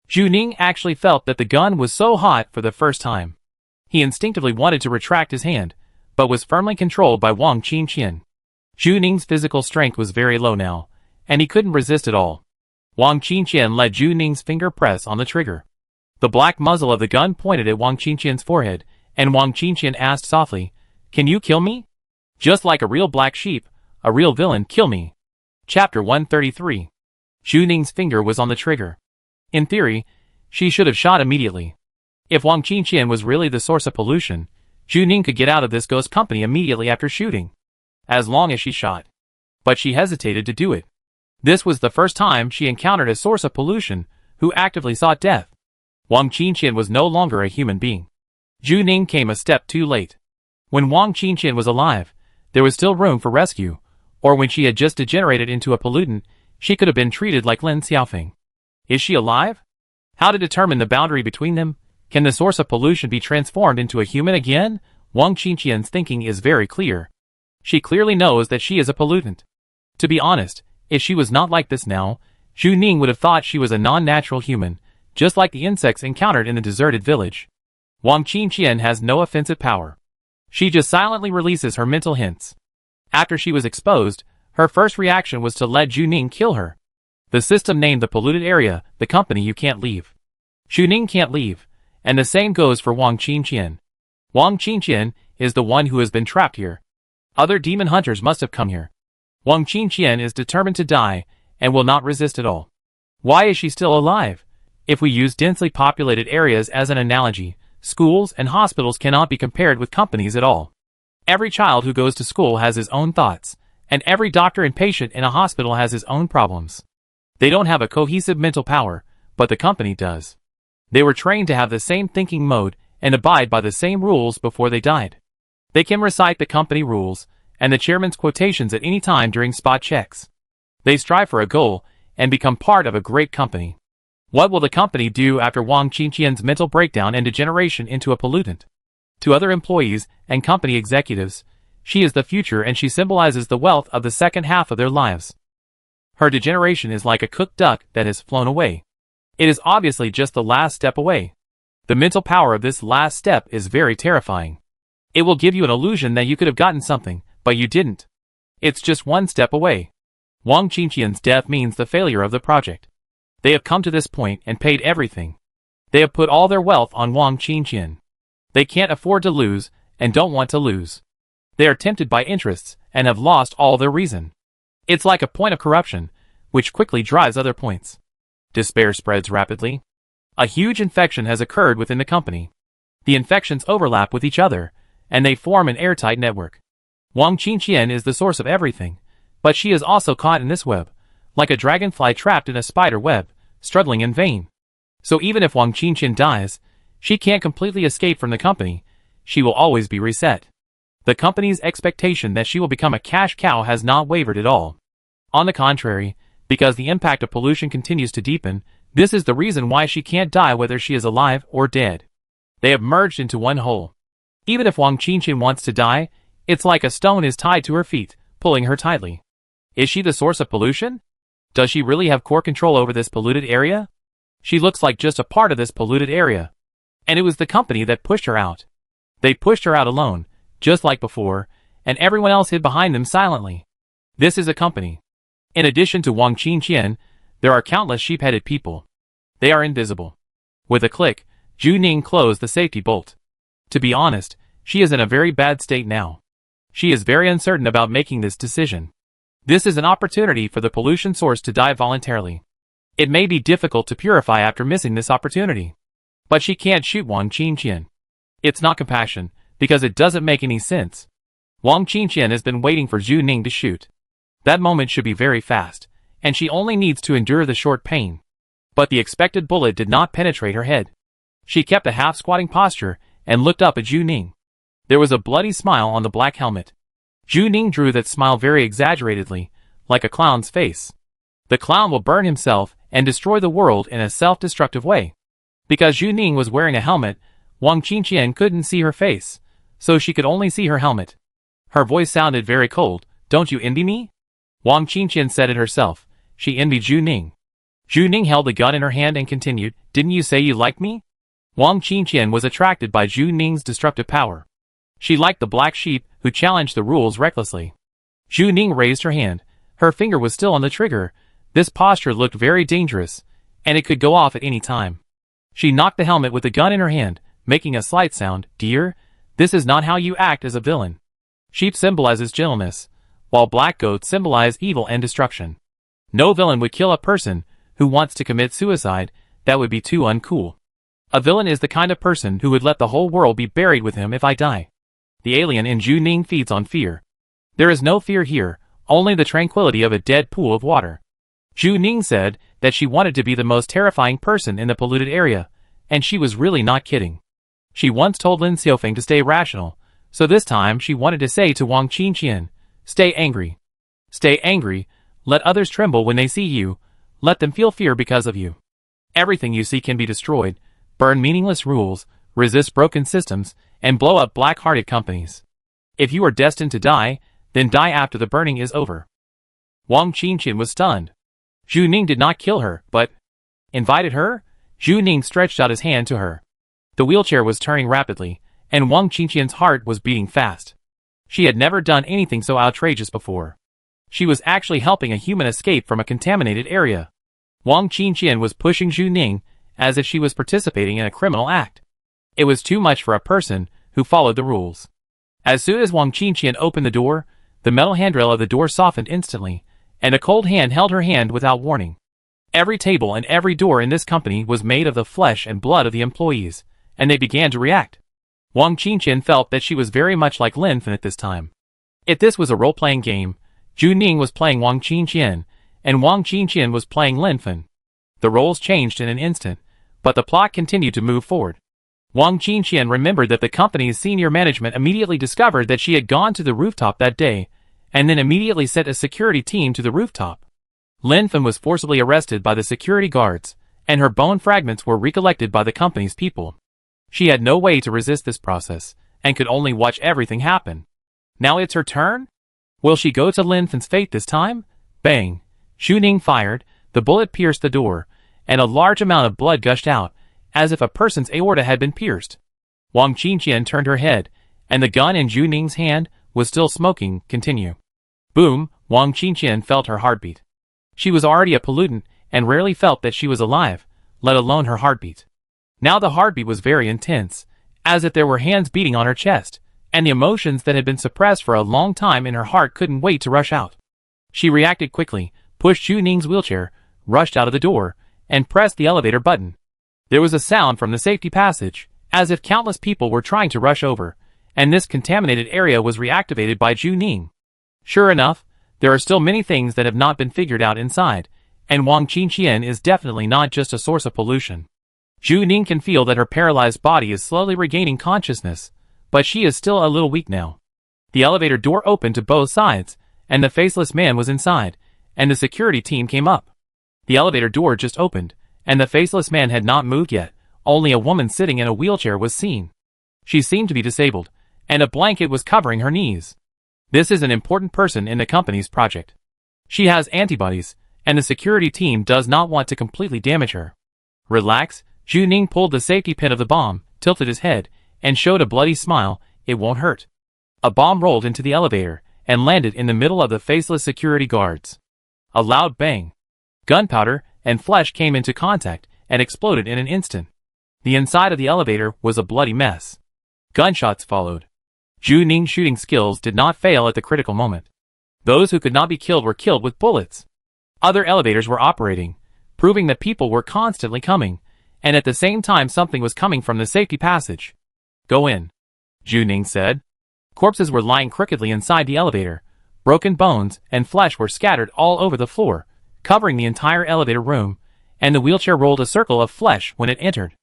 Zhu Ning actually felt that the gun was so hot for the first time. He instinctively wanted to retract his hand, but was firmly controlled by Wang Qingqian. Zhu Ning's physical strength was very low now, and he couldn't resist at all. Wang Qingqian let Zhu Ning's finger press on the trigger. The black muzzle of the gun pointed at Wang Qingqian's forehead, and Wang Qingqian asked softly, Can you kill me? Just like a real black sheep, a real villain, kill me. Chapter 133. Zhu Ning's finger was on the trigger. In theory, she should have shot immediately. If Wang Qingqian was really the source of pollution, Zhu Ning could get out of this ghost company immediately after shooting. As long as she shot. But she hesitated to do it. This was the first time she encountered a source of pollution who actively sought death. Wang Qingqian was no longer a human being. Zhu Ning came a step too late. When Wang Qingqian was alive, there was still room for rescue, or when she had just degenerated into a pollutant, she could have been treated like Lin Xiaofeng. Is she alive? How to determine the boundary between them? Can the source of pollution be transformed into a human again? Wang Qingqian's thinking is very clear. She clearly knows that she is a pollutant. To be honest, if she was not like this now, Zhu Ning would have thought she was a non-natural human, just like the insects encountered in the deserted village. Wang Qingqian has no offensive power. She just silently releases her mental hints. After she was exposed, her first reaction was to let Zhu Ning kill her. The system named the polluted area, the company you can't leave. Zhu Ning can't leave, and the same goes for Wang Qingqian. Wang Qingqian is the one who has been trapped here. Other demon hunters must have come here. Wang Qingqian is determined to die, and will not resist at all. Why is she still alive? If we use densely populated areas as an analogy, schools and hospitals cannot be compared with companies at all. Every child who goes to school has his own thoughts, and every doctor and patient in a hospital has his own problems. They don't have a cohesive mental power, but the company does. They were trained to have the same thinking mode and abide by the same rules before they died. They can recite the company rules and the chairman's quotations at any time during spot checks. They strive for a goal and become part of a great company. What will the company do after Wang Qingqian's mental breakdown and degeneration into a pollutant? To other employees and company executives, she is the future and she symbolizes the wealth of the second half of their lives. Her degeneration is like a cooked duck that has flown away. It is obviously just the last step away. The mental power of this last step is very terrifying. It will give you an illusion that you could have gotten something, but you didn't. It's just one step away. Wang Qingqian's death means the failure of the project. They have come to this point and paid everything. They have put all their wealth on Wang Qingqian. They can't afford to lose, and don't want to lose. They are tempted by interests, and have lost all their reason. It's like a point of corruption, which quickly drives other points. Despair spreads rapidly. A huge infection has occurred within the company. The infections overlap with each other, and they form an airtight network. Wang Qingqian is the source of everything, but she is also caught in this web, like a dragonfly trapped in a spider web, struggling in vain. So even if Wang Qingqian dies, she can't completely escape from the company. She will always be reset. The company's expectation that she will become a cash cow has not wavered at all. On the contrary, because the impact of pollution continues to deepen, this is the reason why she can't die whether she is alive or dead. They have merged into one whole. Even if Wang Qingqian wants to die, it's like a stone is tied to her feet, pulling her tightly. Is she the source of pollution? Does she really have core control over this polluted area? She looks like just a part of this polluted area. And it was the company that pushed her out. They pushed her out alone, just like before, and everyone else hid behind them silently. This is a company. In addition to Wang Qingqian, there are countless sheep-headed people. They are invisible. With a click, Zhu Ning closed the safety bolt. To be honest, she is in a very bad state now. She is very uncertain about making this decision. This is an opportunity for the pollution source to die voluntarily. It may be difficult to purify after missing this opportunity. But she can't shoot Wang Qingqian. It's not compassion, because it doesn't make any sense. Wang Qingqian has been waiting for Zhu Ning to shoot. That moment should be very fast, and she only needs to endure the short pain. But the expected bullet did not penetrate her head. She kept a half-squatting posture and looked up at Zhu Ning. There was a bloody smile on the black helmet. Zhu Ning drew that smile very exaggeratedly, like a clown's face. The clown will burn himself and destroy the world in a self-destructive way. Because Zhu Ning was wearing a helmet, Wang Qingqian couldn't see her face, so she could only see her helmet. Her voice sounded very cold. Don't you envy me? Wang Qingqian said it herself. She envied Zhu Ning. Zhu Ning held the gun in her hand and continued, Didn't you say you liked me? Wang Qingqian was attracted by Zhu Ning's destructive power. She liked the black sheep who challenged the rules recklessly. Zhu Ning raised her hand. Her finger was still on the trigger. This posture looked very dangerous, and it could go off at any time. She knocked the helmet with the gun in her hand, making a slight sound. Dear, This is not how you act as a villain. Sheep symbolizes gentleness, while black goats symbolize evil and destruction. No villain would kill a person who wants to commit suicide. That would be too uncool. A villain is the kind of person who would let the whole world be buried with him if I die. The alien in Zhu Ning feeds on fear. There is no fear here, only the tranquility of a dead pool of water. Zhu Ning said that she wanted to be the most terrifying person in the polluted area, and she was really not kidding. She once told Lin Xiaofeng to stay rational, so this time she wanted to say to Wang Qingqian, stay angry. Stay angry, let others tremble when they see you, let them feel fear because of you. Everything you see can be destroyed, burn meaningless rules, resist broken systems, and blow up black-hearted companies. If you are destined to die, then die after the burning is over. Wang Qingqian was stunned. Zhu Ning did not kill her, but invited her? Zhu Ning stretched out his hand to her. The wheelchair was turning rapidly, and Wang Qingqian's heart was beating fast. She had never done anything so outrageous before. She was actually helping a human escape from a contaminated area. Wang Qingqian was pushing Zhu Ning as if she was participating in a criminal act. It was too much for a person who followed the rules. As soon as Wang Qingqian opened the door, the metal handrail of the door softened instantly, and a cold hand held her hand without warning. Every table and every door in this company was made of the flesh and blood of the employees, and they began to react. Wang Qingqian felt that she was very much like Lin Fen at this time. If this was a role-playing game, Zhu Ning was playing Wang Qingqian, and Wang Qingqian was playing Lin Fen. The roles changed in an instant, but the plot continued to move forward. Wang Qingqian remembered that the company's senior management immediately discovered that she had gone to the rooftop that day, and then immediately sent a security team to the rooftop. Lin Fen was forcibly arrested by the security guards, and her bone fragments were recollected by the company's people. She had no way to resist this process, and could only watch everything happen. Now it's her turn? Will she go to Lin Fen's fate this time? Bang! Zhu Ning fired, the bullet pierced the door, and a large amount of blood gushed out, as if a person's aorta had been pierced. Wang Qingqian turned her head, and the gun in Zhu Ning's hand was still smoking. Continue. Boom! Wang Qingqian felt her heartbeat. She was already a pollutant, and rarely felt that she was alive, let alone her heartbeat. Now the heartbeat was very intense, as if there were hands beating on her chest, and the emotions that had been suppressed for a long time in her heart couldn't wait to rush out. She reacted quickly, pushed Zhu Ning's wheelchair, rushed out of the door, and pressed the elevator button. There was a sound from the safety passage, as if countless people were trying to rush over, and this contaminated area was reactivated by Zhu Ning. Sure enough, there are still many things that have not been figured out inside, and Wang Qingqian is definitely not just a source of pollution. Zhu Ning can feel that her paralyzed body is slowly regaining consciousness, but she is still a little weak now. The elevator door opened to both sides, and the faceless man was inside, and the security team came up. The elevator door just opened, and the faceless man had not moved yet, only a woman sitting in a wheelchair was seen. She seemed to be disabled, and a blanket was covering her knees. This is an important person in the company's project. She has antibodies, and the security team does not want to completely damage her. Relax. Zhu Ning pulled the safety pin of the bomb, tilted his head, and showed a bloody smile. It won't hurt. A bomb rolled into the elevator, and landed in the middle of the faceless security guards. A loud bang. Gunpowder and flesh came into contact, and exploded in an instant. The inside of the elevator was a bloody mess. Gunshots followed. Zhu Ning's shooting skills did not fail at the critical moment. Those who could not be killed were killed with bullets. Other elevators were operating, proving that people were constantly coming, and at the same time something was coming from the safety passage. Go in, Zhu Ning said. Corpses were lying crookedly inside the elevator. Broken bones and flesh were scattered all over the floor, covering the entire elevator room, and the wheelchair rolled a circle of flesh when it entered.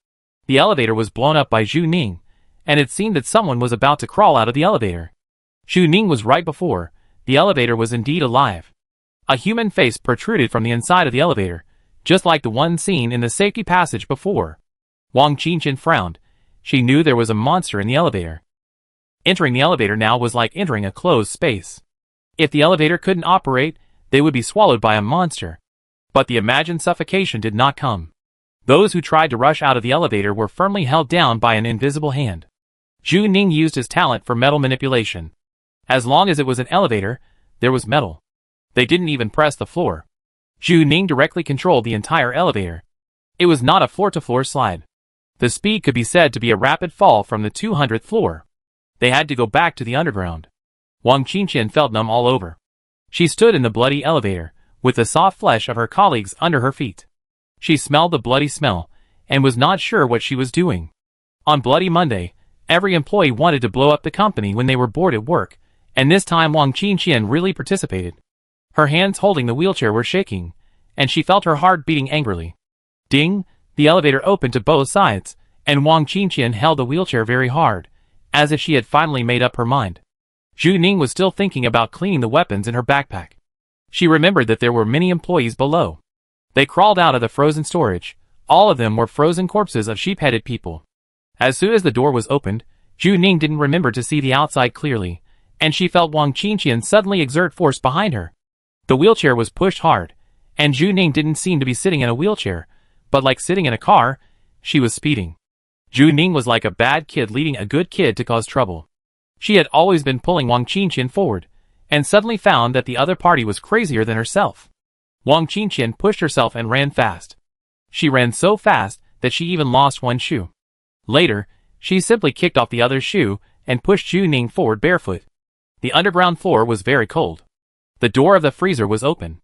The elevator was blown up by Zhu Ning, and it seemed that someone was about to crawl out of the elevator. Zhu Ning was right before. The elevator was indeed alive. A human face protruded from the inside of the elevator, just like the one seen in the safety passage before. Wang Qingqian frowned. She knew there was a monster in the elevator. Entering the elevator now was like entering a closed space. If the elevator couldn't operate, they would be swallowed by a monster. But the imagined suffocation did not come. Those who tried to rush out of the elevator were firmly held down by an invisible hand. Zhu Ning used his talent for metal manipulation. As long as it was an elevator, there was metal. They didn't even press the floor. Zhu Ning directly controlled the entire elevator. It was not a floor-to-floor slide. The speed could be said to be a rapid fall from the 200th floor. They had to go back to the underground. Wang Qingqian felt numb all over. She stood in the bloody elevator, with the soft flesh of her colleagues under her feet. She smelled the bloody smell, and was not sure what she was doing. On Bloody Monday, every employee wanted to blow up the company when they were bored at work, and this time Wang Qingqian really participated. Her hands holding the wheelchair were shaking, and she felt her heart beating angrily. Ding! The elevator opened to both sides, and Wang Qingqian held the wheelchair very hard, as if she had finally made up her mind. Zhu Ning was still thinking about cleaning the weapons in her backpack. She remembered that there were many employees below. They crawled out of the frozen storage. All of them were frozen corpses of sheep-headed people. As soon as the door was opened, Zhu Ning didn't remember to see the outside clearly, and she felt Wang Qingqian suddenly exert force behind her. The wheelchair was pushed hard, and Zhu Ning didn't seem to be sitting in a wheelchair, but like sitting in a car. She was speeding. Zhu Ning was like a bad kid leading a good kid to cause trouble. She had always been pulling Wang Qingqian forward, and suddenly found that the other party was crazier than herself. Wang Qingqian pushed herself and ran fast. She ran so fast that she even lost one shoe. Later, she simply kicked off the other shoe and pushed Zhu Ning forward barefoot. The underground floor was very cold. The door of the freezer was open.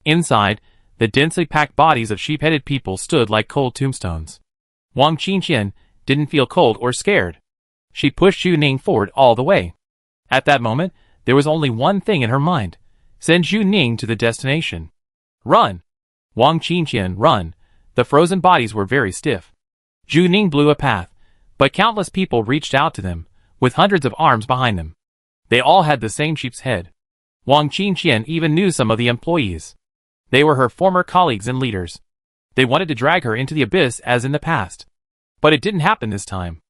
Inside, the densely packed bodies of sheep-headed people stood like cold tombstones. Wang Qingqian didn't feel cold or scared. She pushed Zhu Ning forward all the way. At that moment, there was only one thing in her mind: send Zhu Ning to the destination. Run! Wang Qingqian, run! The frozen bodies were very stiff. Zhu Ning blew a path, but countless people reached out to them, with hundreds of arms behind them. They all had the same sheep's head. Wang Qingqian even knew some of the employees. They were her former colleagues and leaders. They wanted to drag her into the abyss as in the past. But it didn't happen this time.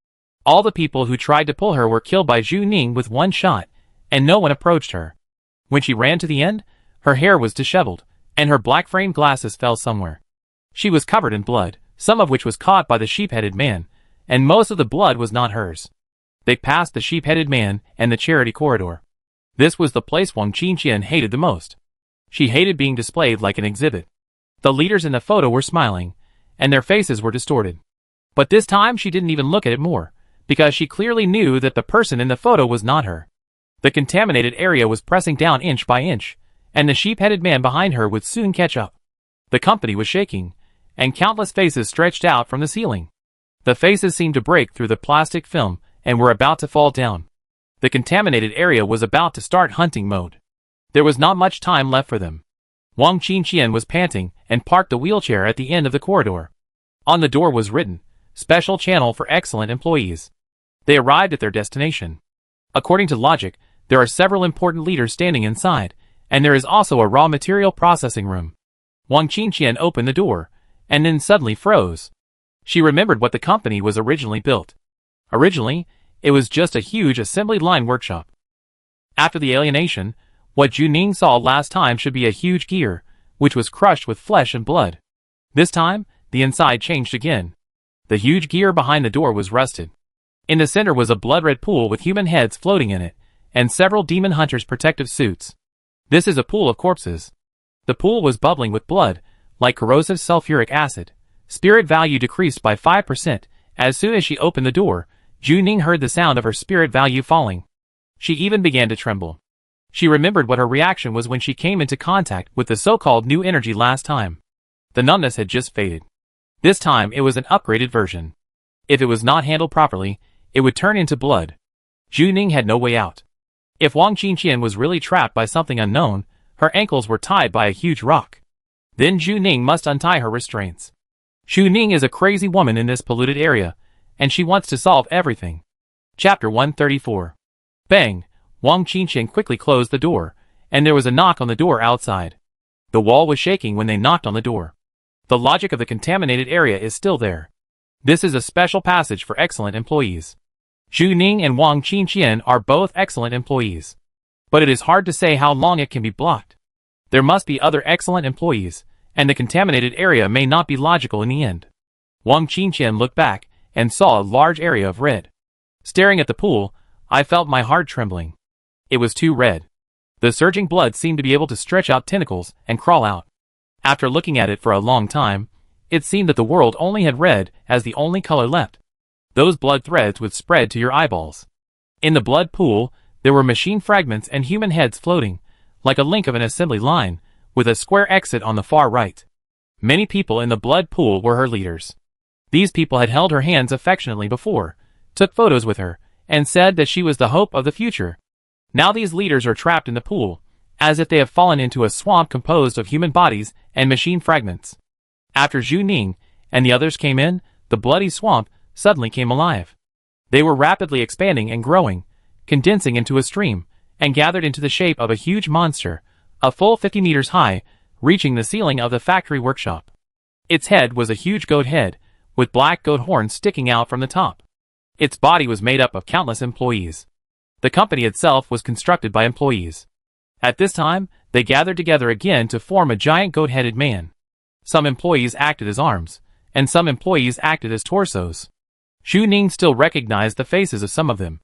All the people who tried to pull her were killed by Zhu Ning with one shot, and no one approached her. When she ran to the end, her hair was disheveled, and her black-framed glasses fell somewhere. She was covered in blood, some of which was caught by the sheep-headed man, and most of the blood was not hers. They passed the sheep-headed man and the charity corridor. This was the place Wang Qingqian hated the most. She hated being displayed like an exhibit. The leaders in the photo were smiling, and their faces were distorted. But this time she didn't even look at it more, because she clearly knew that the person in the photo was not her. The contaminated area was pressing down inch by inch, and the sheep-headed man behind her would soon catch up. The company was shaking, and countless faces stretched out from the ceiling. The faces seemed to break through the plastic film and were about to fall down. The contaminated area was about to start hunting mode. There was not much time left for them. Wang Qingqian was panting and parked the wheelchair at the end of the corridor. On the door was written, "Special channel for excellent employees." They arrived at their destination. According to logic, there are several important leaders standing inside, and there is also a raw material processing room. Wang Qingqian opened the door, and then suddenly froze. She remembered what the company was originally built. Originally, it was just a huge assembly line workshop. After the alienation, what Zhu Ning saw last time should be a huge gear, which was crushed with flesh and blood. This time, the inside changed again. The huge gear behind the door was rusted. In the center was a blood-red pool with human heads floating in it, and several demon hunters' protective suits. This is a pool of corpses. The pool was bubbling with blood, like corrosive sulfuric acid. Spirit value decreased by 5%. As soon as she opened the door, Zhu Ning heard the sound of her spirit value falling. She even began to tremble. She remembered what her reaction was when she came into contact with the so-called new energy last time. The numbness had just faded. This time it was an upgraded version. If it was not handled properly, it would turn into blood. Zhu Ning had no way out. If Wang Qingqian was really trapped by something unknown, her ankles were tied by a huge rock. Then Zhu Ning must untie her restraints. Zhu Ning is a crazy woman in this polluted area, and she wants to solve everything. Chapter 134. Bang! Wang Qingqian quickly closed the door, and there was a knock on the door outside. The wall was shaking when they knocked on the door. The logic of the contaminated area is still there. This is a special passage for excellent employees. Zhu Ning and Wang Qingqian are both excellent employees. But it is hard to say how long it can be blocked. There must be other excellent employees, and the contaminated area may not be logical in the end. Wang Qingqian looked back and saw a large area of red. Staring at the pool, I felt my heart trembling. It was too red. The surging blood seemed to be able to stretch out tentacles and crawl out. After looking at it for a long time, it seemed that the world only had red as the only color left. Those blood threads would spread to your eyeballs. In the blood pool, there were machine fragments and human heads floating, like a link of an assembly line, with a square exit on the far right. Many people in the blood pool were her leaders. These people had held her hands affectionately before, took photos with her, and said that she was the hope of the future. Now these leaders are trapped in the pool, as if they have fallen into a swamp composed of human bodies and machine fragments. After Zhu Ning and the others came in, the bloody swamp suddenly came alive. They were rapidly expanding and growing, condensing into a stream, and gathered into the shape of a huge monster, a full 50 meters high, reaching the ceiling of the factory workshop. Its head was a huge goat head, with black goat horns sticking out from the top. Its body was made up of countless employees. The company itself was constructed by employees. At this time, they gathered together again to form a giant goat-headed man. Some employees acted as arms, and some employees acted as torsos. Zhu Ning still recognized the faces of some of them.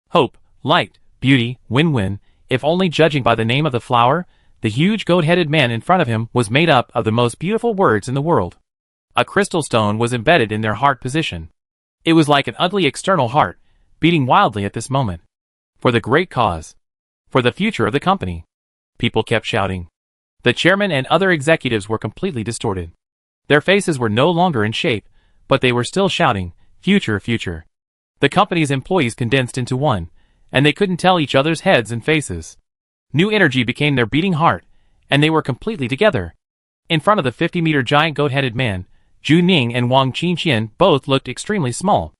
Hope, light, beauty, win-win, if only judging by the name of the flower, the huge goat-headed man in front of him was made up of the most beautiful words in the world. A crystal stone was embedded in their heart position. It was like an ugly external heart, beating wildly at this moment. For the great cause. For the future of the company. People kept shouting. The chairman and other executives were completely distorted. Their faces were no longer in shape, but they were still shouting, future, future. The company's employees condensed into one, and they couldn't tell each other's heads and faces. New energy became their beating heart, and they were completely together. In front of the 50-meter giant goat-headed man, Zhu Ning and Wang Qingqian both looked extremely small.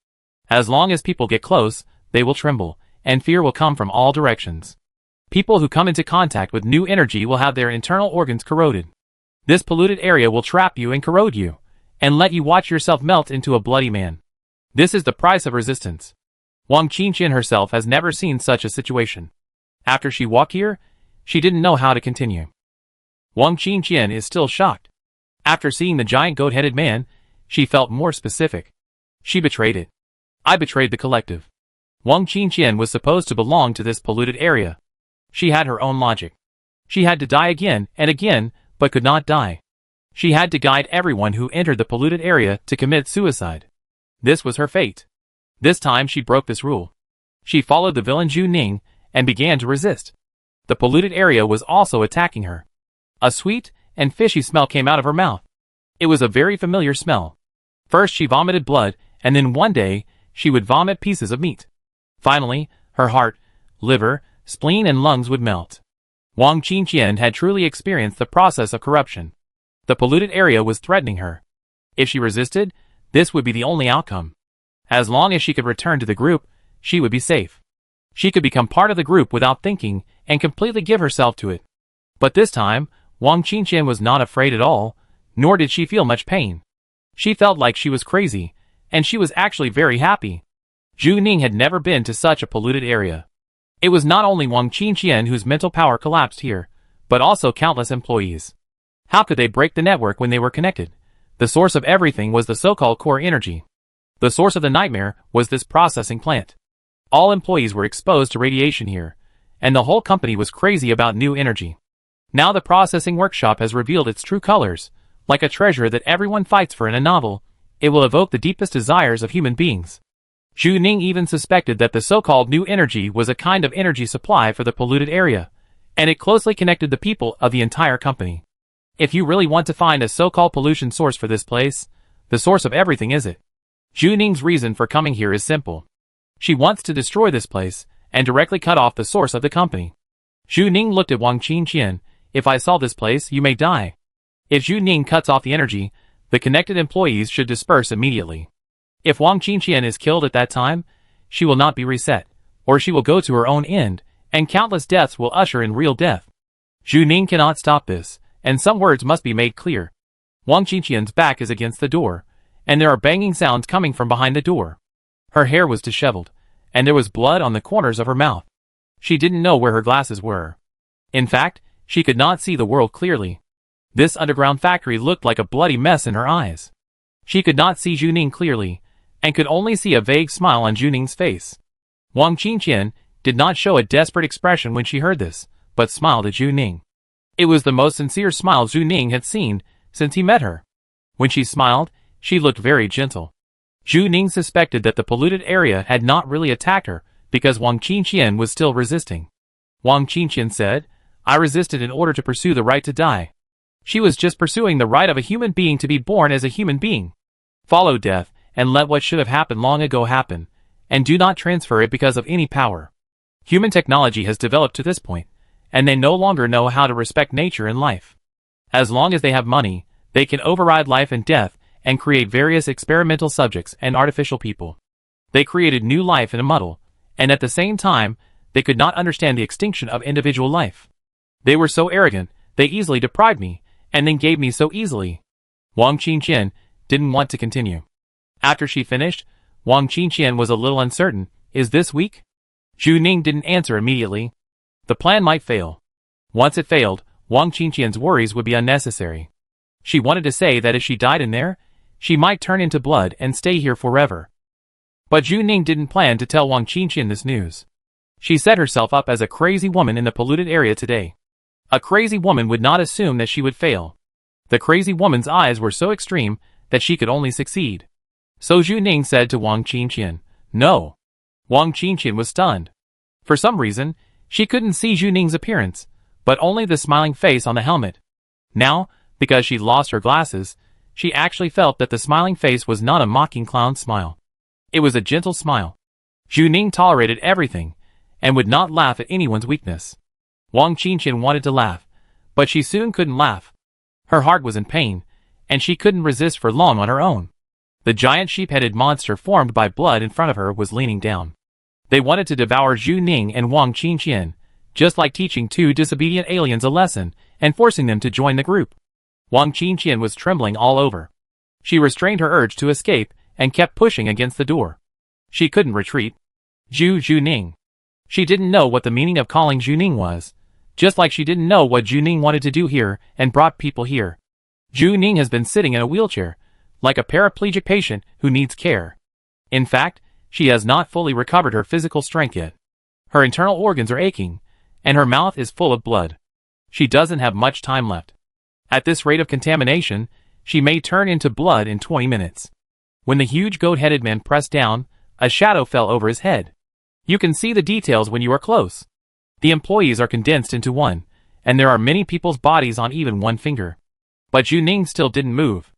As long as people get close, they will tremble, and fear will come from all directions. People who come into contact with new energy will have their internal organs corroded. This polluted area will trap you and corrode you, and let you watch yourself melt into a bloody man. This is the price of resistance. Wang Qingqian herself has never seen such a situation. After she walked here, she didn't know how to continue. Wang Qingqian is still shocked. After seeing the giant goat-headed man, she felt more specific. She betrayed it. I betrayed the collective. Wang Qingqian was supposed to belong to this polluted area. She had her own logic. She had to die again and again, but could not die. She had to guide everyone who entered the polluted area to commit suicide. This was her fate. This time she broke this rule. She followed the villain Zhu Ning and began to resist. The polluted area was also attacking her. A sweet and fishy smell came out of her mouth. It was a very familiar smell. First she vomited blood, and then one day, she would vomit pieces of meat. Finally, her heart, liver, spleen and lungs would melt. Wang Qingqian had truly experienced the process of corruption. The polluted area was threatening her. If she resisted, this would be the only outcome. As long as she could return to the group, she would be safe. She could become part of the group without thinking and completely give herself to it. But this time, Wang Qingqian was not afraid at all, nor did she feel much pain. She felt like she was crazy, and she was actually very happy. Zhu Ning had never been to such a polluted area. It was not only Wang Qingqian whose mental power collapsed here, but also countless employees. How could they break the network when they were connected? The source of everything was the so-called core energy. The source of the nightmare was this processing plant. All employees were exposed to radiation here, and the whole company was crazy about new energy. Now the processing workshop has revealed its true colors. Like a treasure that everyone fights for in a novel, it will evoke the deepest desires of human beings. Zhu Ning even suspected that the so-called new energy was a kind of energy supply for the polluted area, and it closely connected the people of the entire company. If you really want to find a so-called pollution source for this place, the source of everything is it. Zhu Ning's reason for coming here is simple. She wants to destroy this place and directly cut off the source of the company. Zhu Ning looked at Wang Qingqian. If I saw this place, you may die. If Zhu Ning cuts off the energy, the connected employees should disperse immediately. If Wang Qingqian is killed at that time, she will not be reset, or she will go to her own end, and countless deaths will usher in real death. Zhu Ning cannot stop this, and some words must be made clear. Wang Qingqian's back is against the door, and there are banging sounds coming from behind the door. Her hair was disheveled, and there was blood on the corners of her mouth. She didn't know where her glasses were. In fact, she could not see the world clearly. This underground factory looked like a bloody mess in her eyes. She could not see Zhu Ning clearly, and could only see a vague smile on Zhu Ning's face. Wang Qingqian did not show a desperate expression when she heard this, but smiled at Zhu Ning. It was the most sincere smile Zhu Ning had seen since he met her. When she smiled, she looked very gentle. Zhu Ning suspected that the polluted area had not really attacked her, because Wang Qingqian was still resisting. Wang Qingqian said, "I resisted in order to pursue the right to die." She was just pursuing the right of a human being to be born as a human being. Follow death, and let what should have happened long ago happen, and do not transfer it because of any power. Human technology has developed to this point, and they no longer know how to respect nature and life. As long as they have money, they can override life and death and create various experimental subjects and artificial people. They created new life in a muddle, and at the same time, they could not understand the extinction of individual life. They were so arrogant, they easily deprived me, and then gave me so easily. Wang Qingqian didn't want to continue. After she finished, Wang Qingqian was a little uncertain. Is this weak? Zhu Ning didn't answer immediately. The plan might fail. Once it failed, Wang Qingqian's worries would be unnecessary. She wanted to say that if she died in there, she might turn into blood and stay here forever. But Zhu Ning didn't plan to tell Wang Qingqian this news. She set herself up as a crazy woman in the polluted area today. A crazy woman would not assume that she would fail. The crazy woman's eyes were so extreme that she could only succeed. So Zhu Ning said to Wang Qingqian, "No." Wang Qingqian was stunned. For some reason, she couldn't see Zhu Ning's appearance, but only the smiling face on the helmet. Now, because she'd lost her glasses, she actually felt that the smiling face was not a mocking clown smile. It was a gentle smile. Zhu Ning tolerated everything, and would not laugh at anyone's weakness. Wang Qingqian wanted to laugh, but she soon couldn't laugh. Her heart was in pain, and she couldn't resist for long on her own. The giant sheep-headed monster formed by blood in front of her was leaning down. They wanted to devour Zhu Ning and Wang Qingqian, just like teaching two disobedient aliens a lesson and forcing them to join the group. Wang Qingqian was trembling all over. She restrained her urge to escape and kept pushing against the door. She couldn't retreat. Zhu Ning. She didn't know what the meaning of calling Zhu Ning was, just like she didn't know what Zhu Ning wanted to do here and brought people here. Zhu Ning has been sitting in a wheelchair, like a paraplegic patient who needs care. In fact, she has not fully recovered her physical strength yet. Her internal organs are aching, and her mouth is full of blood. She doesn't have much time left. At this rate of contamination, she may turn into blood in 20 minutes. When the huge goat-headed man pressed down, a shadow fell over his head. You can see the details when you are close. The employees are condensed into one, and there are many people's bodies on even one finger. But Zhu Ning still didn't move.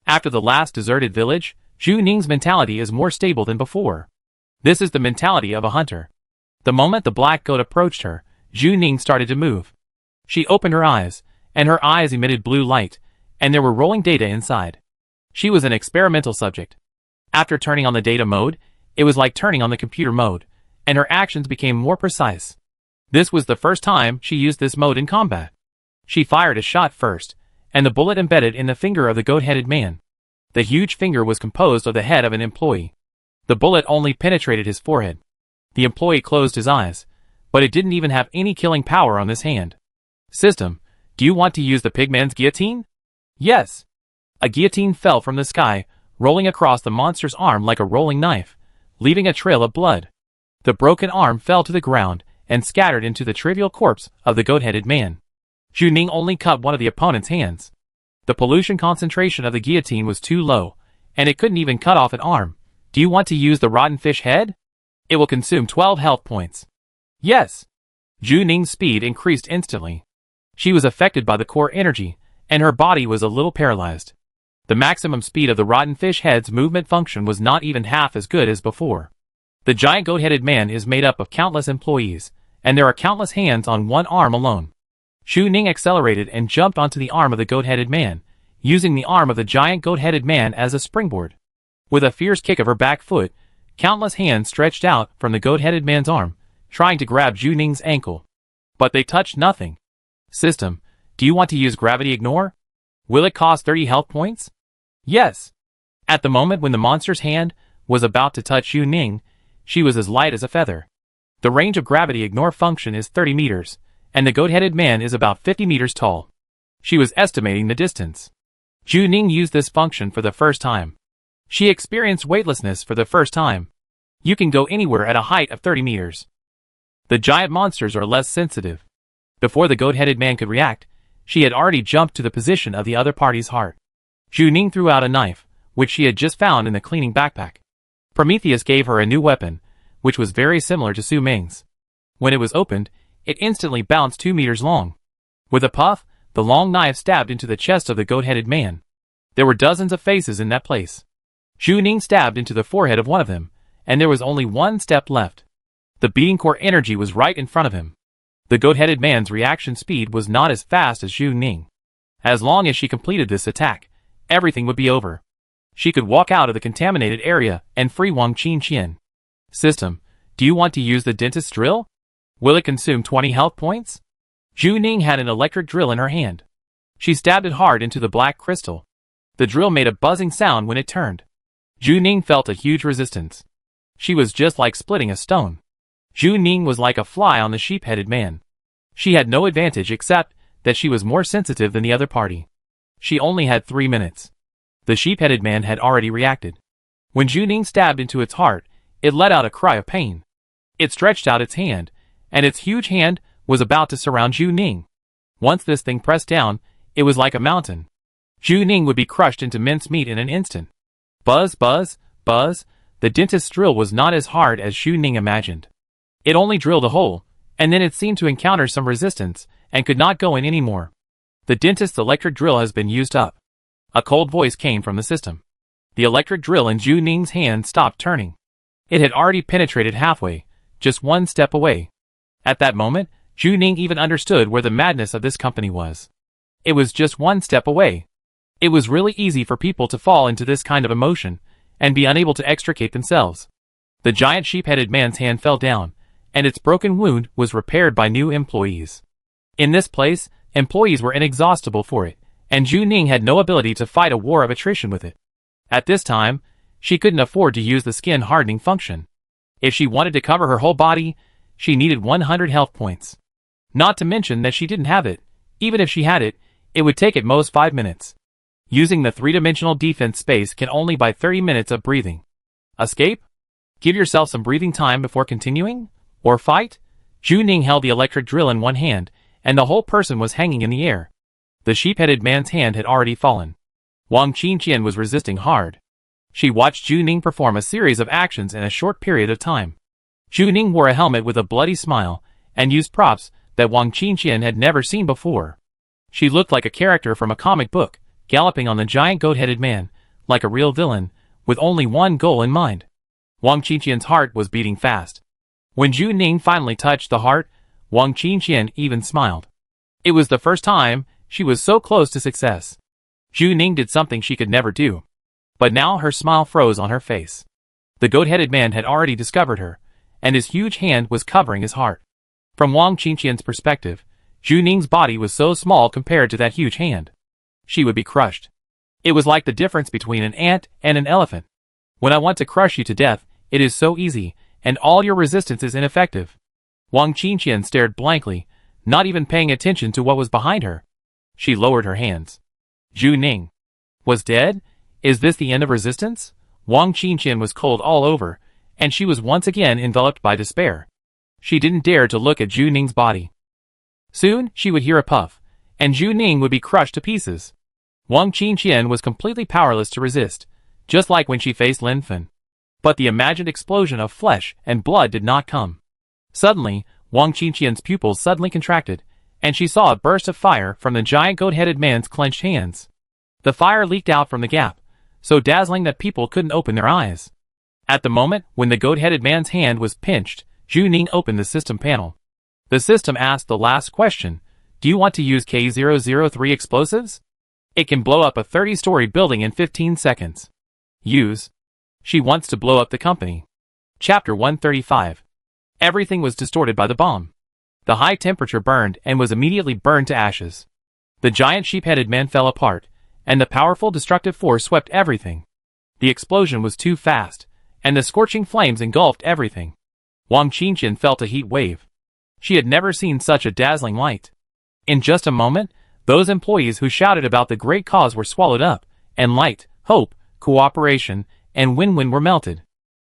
After the last deserted village, Zhu Ning's mentality is more stable than before. This is the mentality of a hunter. The moment the black goat approached her, Zhu Ning started to move. She opened her eyes, and her eyes emitted blue light, and there were rolling data inside. She was an experimental subject. After turning on the data mode, it was like turning on the computer mode, and her actions became more precise. This was the first time she used this mode in combat. She fired a shot first, and the bullet embedded in the finger of the goat-headed man. The huge finger was composed of the head of an employee. The bullet only penetrated his forehead. The employee closed his eyes, but it didn't even have any killing power on this hand. System, do you want to use the pigman's guillotine? Yes. A guillotine fell from the sky, rolling across the monster's arm like a rolling knife, leaving a trail of blood. The broken arm fell to the ground and scattered into the trivial corpse of the goat-headed man. Zhu Ning only cut one of the opponent's hands. The pollution concentration of the guillotine was too low, and it couldn't even cut off an arm. Do you want to use the rotten fish head? It will consume 12 health points. Yes. Zhu Ning's speed increased instantly. She was affected by the core energy, and her body was a little paralyzed. The maximum speed of the rotten fish head's movement function was not even half as good as before. The giant goat-headed man is made up of countless employees, and there are countless hands on one arm alone. Zhu Ning accelerated and jumped onto the arm of the goat-headed man, using the arm of the giant goat-headed man as a springboard. With a fierce kick of her back foot, countless hands stretched out from the goat-headed man's arm, trying to grab Zhu Ning's ankle. But they touched nothing. System, do you want to use gravity ignore? Will it cost 30 health points? Yes. At the moment when the monster's hand was about to touch Zhu Ning, she was as light as a feather. The range of gravity ignore function is 30 meters, and the goat-headed man is about 50 meters tall. She was estimating the distance. Zhu Ning used this function for the first time. She experienced weightlessness for the first time. You can go anywhere at a height of 30 meters. The giant monsters are less sensitive. Before the goat-headed man could react, she had already jumped to the position of the other party's heart. Zhu Ning threw out a knife, which she had just found in the cleaning backpack. Prometheus gave her a new weapon, which was very similar to Su Ming's. When it was opened, it instantly bounced 2 meters long. With a puff, the long knife stabbed into the chest of the goat-headed man. There were dozens of faces in that place. Zhu Ning stabbed into the forehead of one of them, and there was only one step left. The beating core energy was right in front of him. The goat-headed man's reaction speed was not as fast as Zhu Ning. As long as she completed this attack, everything would be over. She could walk out of the contaminated area and free Wang Qinqian. System, do you want to use the dentist's drill? Will it consume 20 health points? Zhu Ning had an electric drill in her hand. She stabbed it hard into the black crystal. The drill made a buzzing sound when it turned. Zhu Ning felt a huge resistance. She was just like splitting a stone. Zhu Ning was like a fly on the sheep-headed man. She had no advantage except that she was more sensitive than the other party. She only had 3 minutes. The sheep-headed man had already reacted. When Zhu Ning stabbed into its heart, it let out a cry of pain. It stretched out its hand, and its huge hand was about to surround Zhu Ning. Once this thing pressed down, it was like a mountain. Zhu Ning would be crushed into mincemeat in an instant. Buzz, buzz, buzz, the dentist's drill was not as hard as Zhu Ning imagined. It only drilled a hole, and then it seemed to encounter some resistance, and could not go in anymore. The dentist's electric drill has been used up. A cold voice came from the system. The electric drill in Zhu Ning's hand stopped turning. It had already penetrated halfway, just one step away. At that moment, Zhu Ning even understood where the madness of this company was. It was just one step away. It was really easy for people to fall into this kind of emotion, and be unable to extricate themselves. The giant sheep-headed man's hand fell down, and its broken wound was repaired by new employees. In this place, employees were inexhaustible for it, and Zhu Ning had no ability to fight a war of attrition with it. At this time, she couldn't afford to use the skin hardening function. If she wanted to cover her whole body, she needed 100 health points. Not to mention that she didn't have it. Even if she had it, it would take at most 5 minutes. Using the 3-dimensional defense space can only buy 30 minutes of breathing. Escape? Give yourself some breathing time before continuing? Or fight? Zhu Ning held the electric drill in one hand, and the whole person was hanging in the air. The sheep-headed man's hand had already fallen. Wang Qinqian was resisting hard. She watched Zhu Ning perform a series of actions in a short period of time. Zhu Ning wore a helmet with a bloody smile, and used props that Wang Qinqian had never seen before. She looked like a character from a comic book, galloping on the giant goat-headed man, like a real villain, with only one goal in mind. Wang Qinqian's heart was beating fast. When Zhu Ning finally touched the heart, Wang Qinqian even smiled. It was the first time she was so close to success. Zhu Ning did something she could never do. But now her smile froze on her face. The goat-headed man had already discovered her, and his huge hand was covering his heart. From Wang Qinqian's perspective, Zhu Ning's body was so small compared to that huge hand. She would be crushed. It was like the difference between an ant and an elephant. When I want to crush you to death, it is so easy, and all your resistance is ineffective. Wang Qinqian stared blankly, not even paying attention to what was behind her. She lowered her hands. Zhu Ning was dead? Is this the end of resistance? Wang Qinqian was cold all over, and she was once again enveloped by despair. She didn't dare to look at Zhu Ning's body. Soon, she would hear a puff, and Zhu Ning would be crushed to pieces. Wang Qinqian was completely powerless to resist, just like when she faced Lin Fen. But the imagined explosion of flesh and blood did not come. Suddenly, Wang Qinqian's pupils suddenly contracted, and she saw a burst of fire from the giant goat-headed man's clenched hands. The fire leaked out from the gap, so dazzling that people couldn't open their eyes. At the moment when the goat-headed man's hand was pinched, Zhu Ning opened the system panel. The system asked the last question: do you want to use K003 explosives? It can blow up a 30-story building in 15 seconds. Use. She wants to blow up the company. Chapter 135. Everything was distorted by the bomb. The high temperature burned and was immediately burned to ashes. The giant sheep-headed man fell apart, and the powerful destructive force swept everything. The explosion was too fast, and the scorching flames engulfed everything. Wang Qinqian felt a heat wave. She had never seen such a dazzling light. In just a moment, those employees who shouted about the great cause were swallowed up, and light, hope, cooperation, and win-win were melted.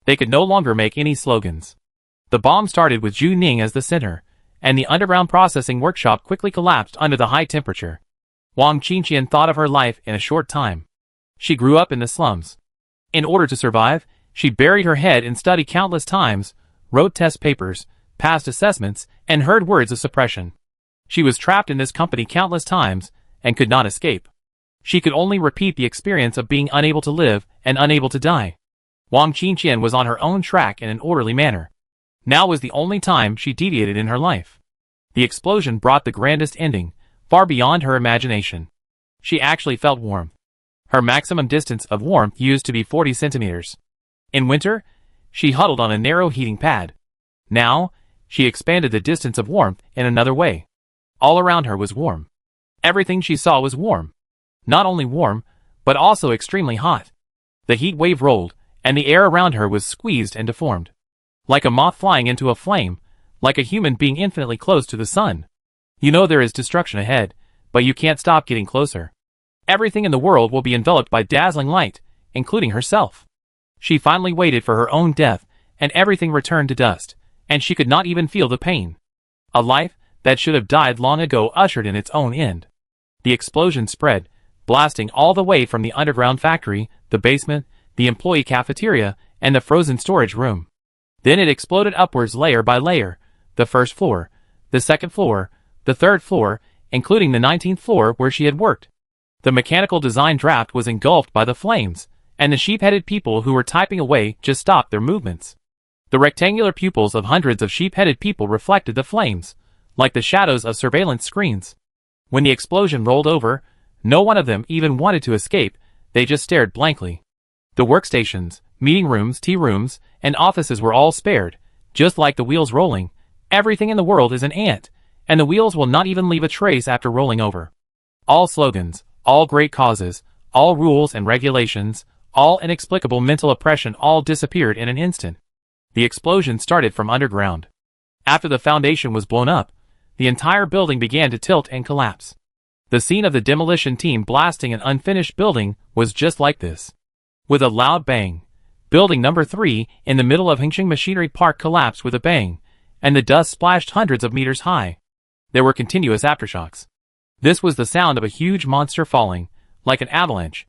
They could no longer make any slogans. The bomb started with Zhu Ning as the center, and the underground processing workshop quickly collapsed under the high temperature. Wang Qinqian thought of her life in a short time. She grew up in the slums. In order to survive, she buried her head in study countless times, wrote test papers, passed assessments, and heard words of suppression. She was trapped in this company countless times and could not escape. She could only repeat the experience of being unable to live and unable to die. Wang Qingqian was on her own track in an orderly manner. Now was the only time she deviated in her life. The explosion brought the grandest ending, far beyond her imagination. She actually felt warmth. Her maximum distance of warmth used to be 40 centimeters. In winter, she huddled on a narrow heating pad. Now, she expanded the distance of warmth in another way. All around her was warm. Everything she saw was warm. Not only warm, but also extremely hot. The heat wave rolled, and the air around her was squeezed and deformed. Like a moth flying into a flame, like a human being infinitely close to the sun. You know there is destruction ahead, but you can't stop getting closer. Everything in the world will be enveloped by dazzling light, including herself. She finally waited for her own death, and everything returned to dust, and she could not even feel the pain. A life that should have died long ago ushered in its own end. The explosion spread, blasting all the way from the underground factory, the basement, the employee cafeteria, and the frozen storage room. Then it exploded upwards layer by layer, the first floor, the second floor, the third floor, including the 19th floor where she had worked. The mechanical design draft was engulfed by the flames, and the sheep-headed people who were typing away just stopped their movements. The rectangular pupils of hundreds of sheep-headed people reflected the flames, like the shadows of surveillance screens. When the explosion rolled over, no one of them even wanted to escape, they just stared blankly. The workstations, meeting rooms, tea rooms, and offices were all spared, just like the wheels rolling. Everything in the world is an ant, and the wheels will not even leave a trace after rolling over. All slogans, all great causes, all rules and regulations, all inexplicable mental oppression all disappeared in an instant. The explosion started from underground. After the foundation was blown up, the entire building began to tilt and collapse. The scene of the demolition team blasting an unfinished building was just like this. With a loud bang, building number 3 in the middle of Hengqin Machinery Park collapsed with a bang, and the dust splashed hundreds of meters high. There were continuous aftershocks. This was the sound of a huge monster falling, like an avalanche.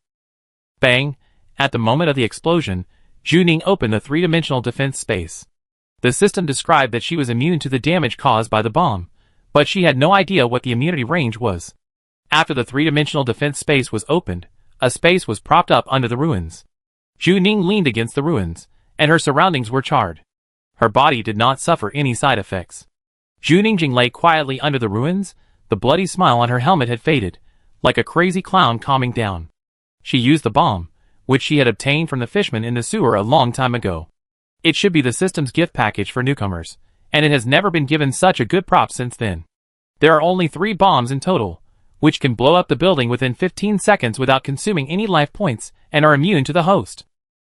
Bang! At the moment of the explosion, Zhu Ning opened the three-dimensional defense space. The system described that she was immune to the damage caused by the bomb, but she had no idea what the immunity range was. After the three-dimensional defense space was opened, a space was propped up under the ruins. Zhu Ning leaned against the ruins, and her surroundings were charred. Her body did not suffer any side effects. Zhu Ningjing lay quietly under the ruins, the bloody smile on her helmet had faded, like a crazy clown calming down. She used the bomb, which she had obtained from the fishman in the sewer a long time ago. It should be the system's gift package for newcomers, and it has never been given such a good prop since then. There are only 3 bombs in total, which can blow up the building within 15 seconds without consuming any life points and are immune to the host.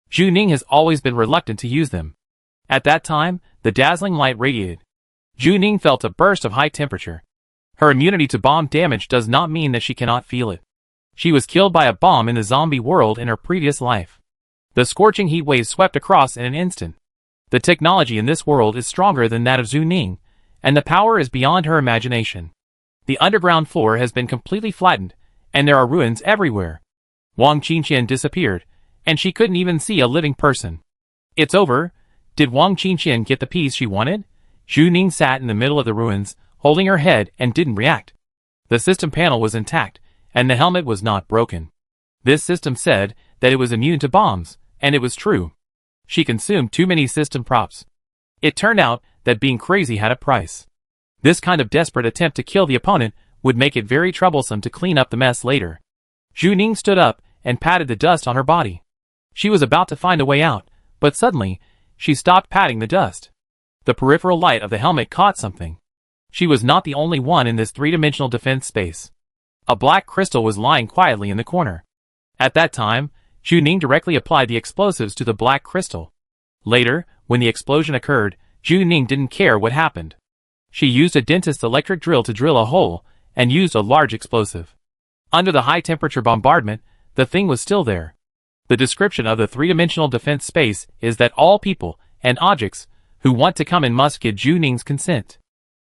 Zhu Ning has always been reluctant to use them. At that time, the dazzling light radiated. Zhu Ning felt a burst of high temperature. Her immunity to bomb damage does not mean that she cannot feel it. She was killed by a bomb in the zombie world in her previous life. The scorching heat waves swept across in an instant. The technology in this world is stronger than that of Zhu Ning, and the power is beyond her imagination. The underground floor has been completely flattened, and there are ruins everywhere. Wang Qingqian disappeared, and she couldn't even see a living person. It's over. Did Wang Qingqian get the piece she wanted? Zhu Ning sat in the middle of the ruins, holding her head and didn't react. The system panel was intact, and the helmet was not broken. This system said that it was immune to bombs, and it was true. She consumed too many system props. It turned out that being crazy had a price. This kind of desperate attempt to kill the opponent would make it very troublesome to clean up the mess later. Zhu Ning stood up and patted the dust on her body. She was about to find a way out, but suddenly, she stopped patting the dust. The peripheral light of the helmet caught something. She was not the only one in this three-dimensional defense space. A black crystal was lying quietly in the corner. At that time, Zhu Ning directly applied the explosives to the black crystal. Later, when the explosion occurred, Zhu Ning didn't care what happened. She used a dentist's electric drill to drill a hole, and used a large explosive. Under the high-temperature bombardment, the thing was still there. The description of the three-dimensional defense space is that all people and objects who want to come in must get Zhu Ning's consent.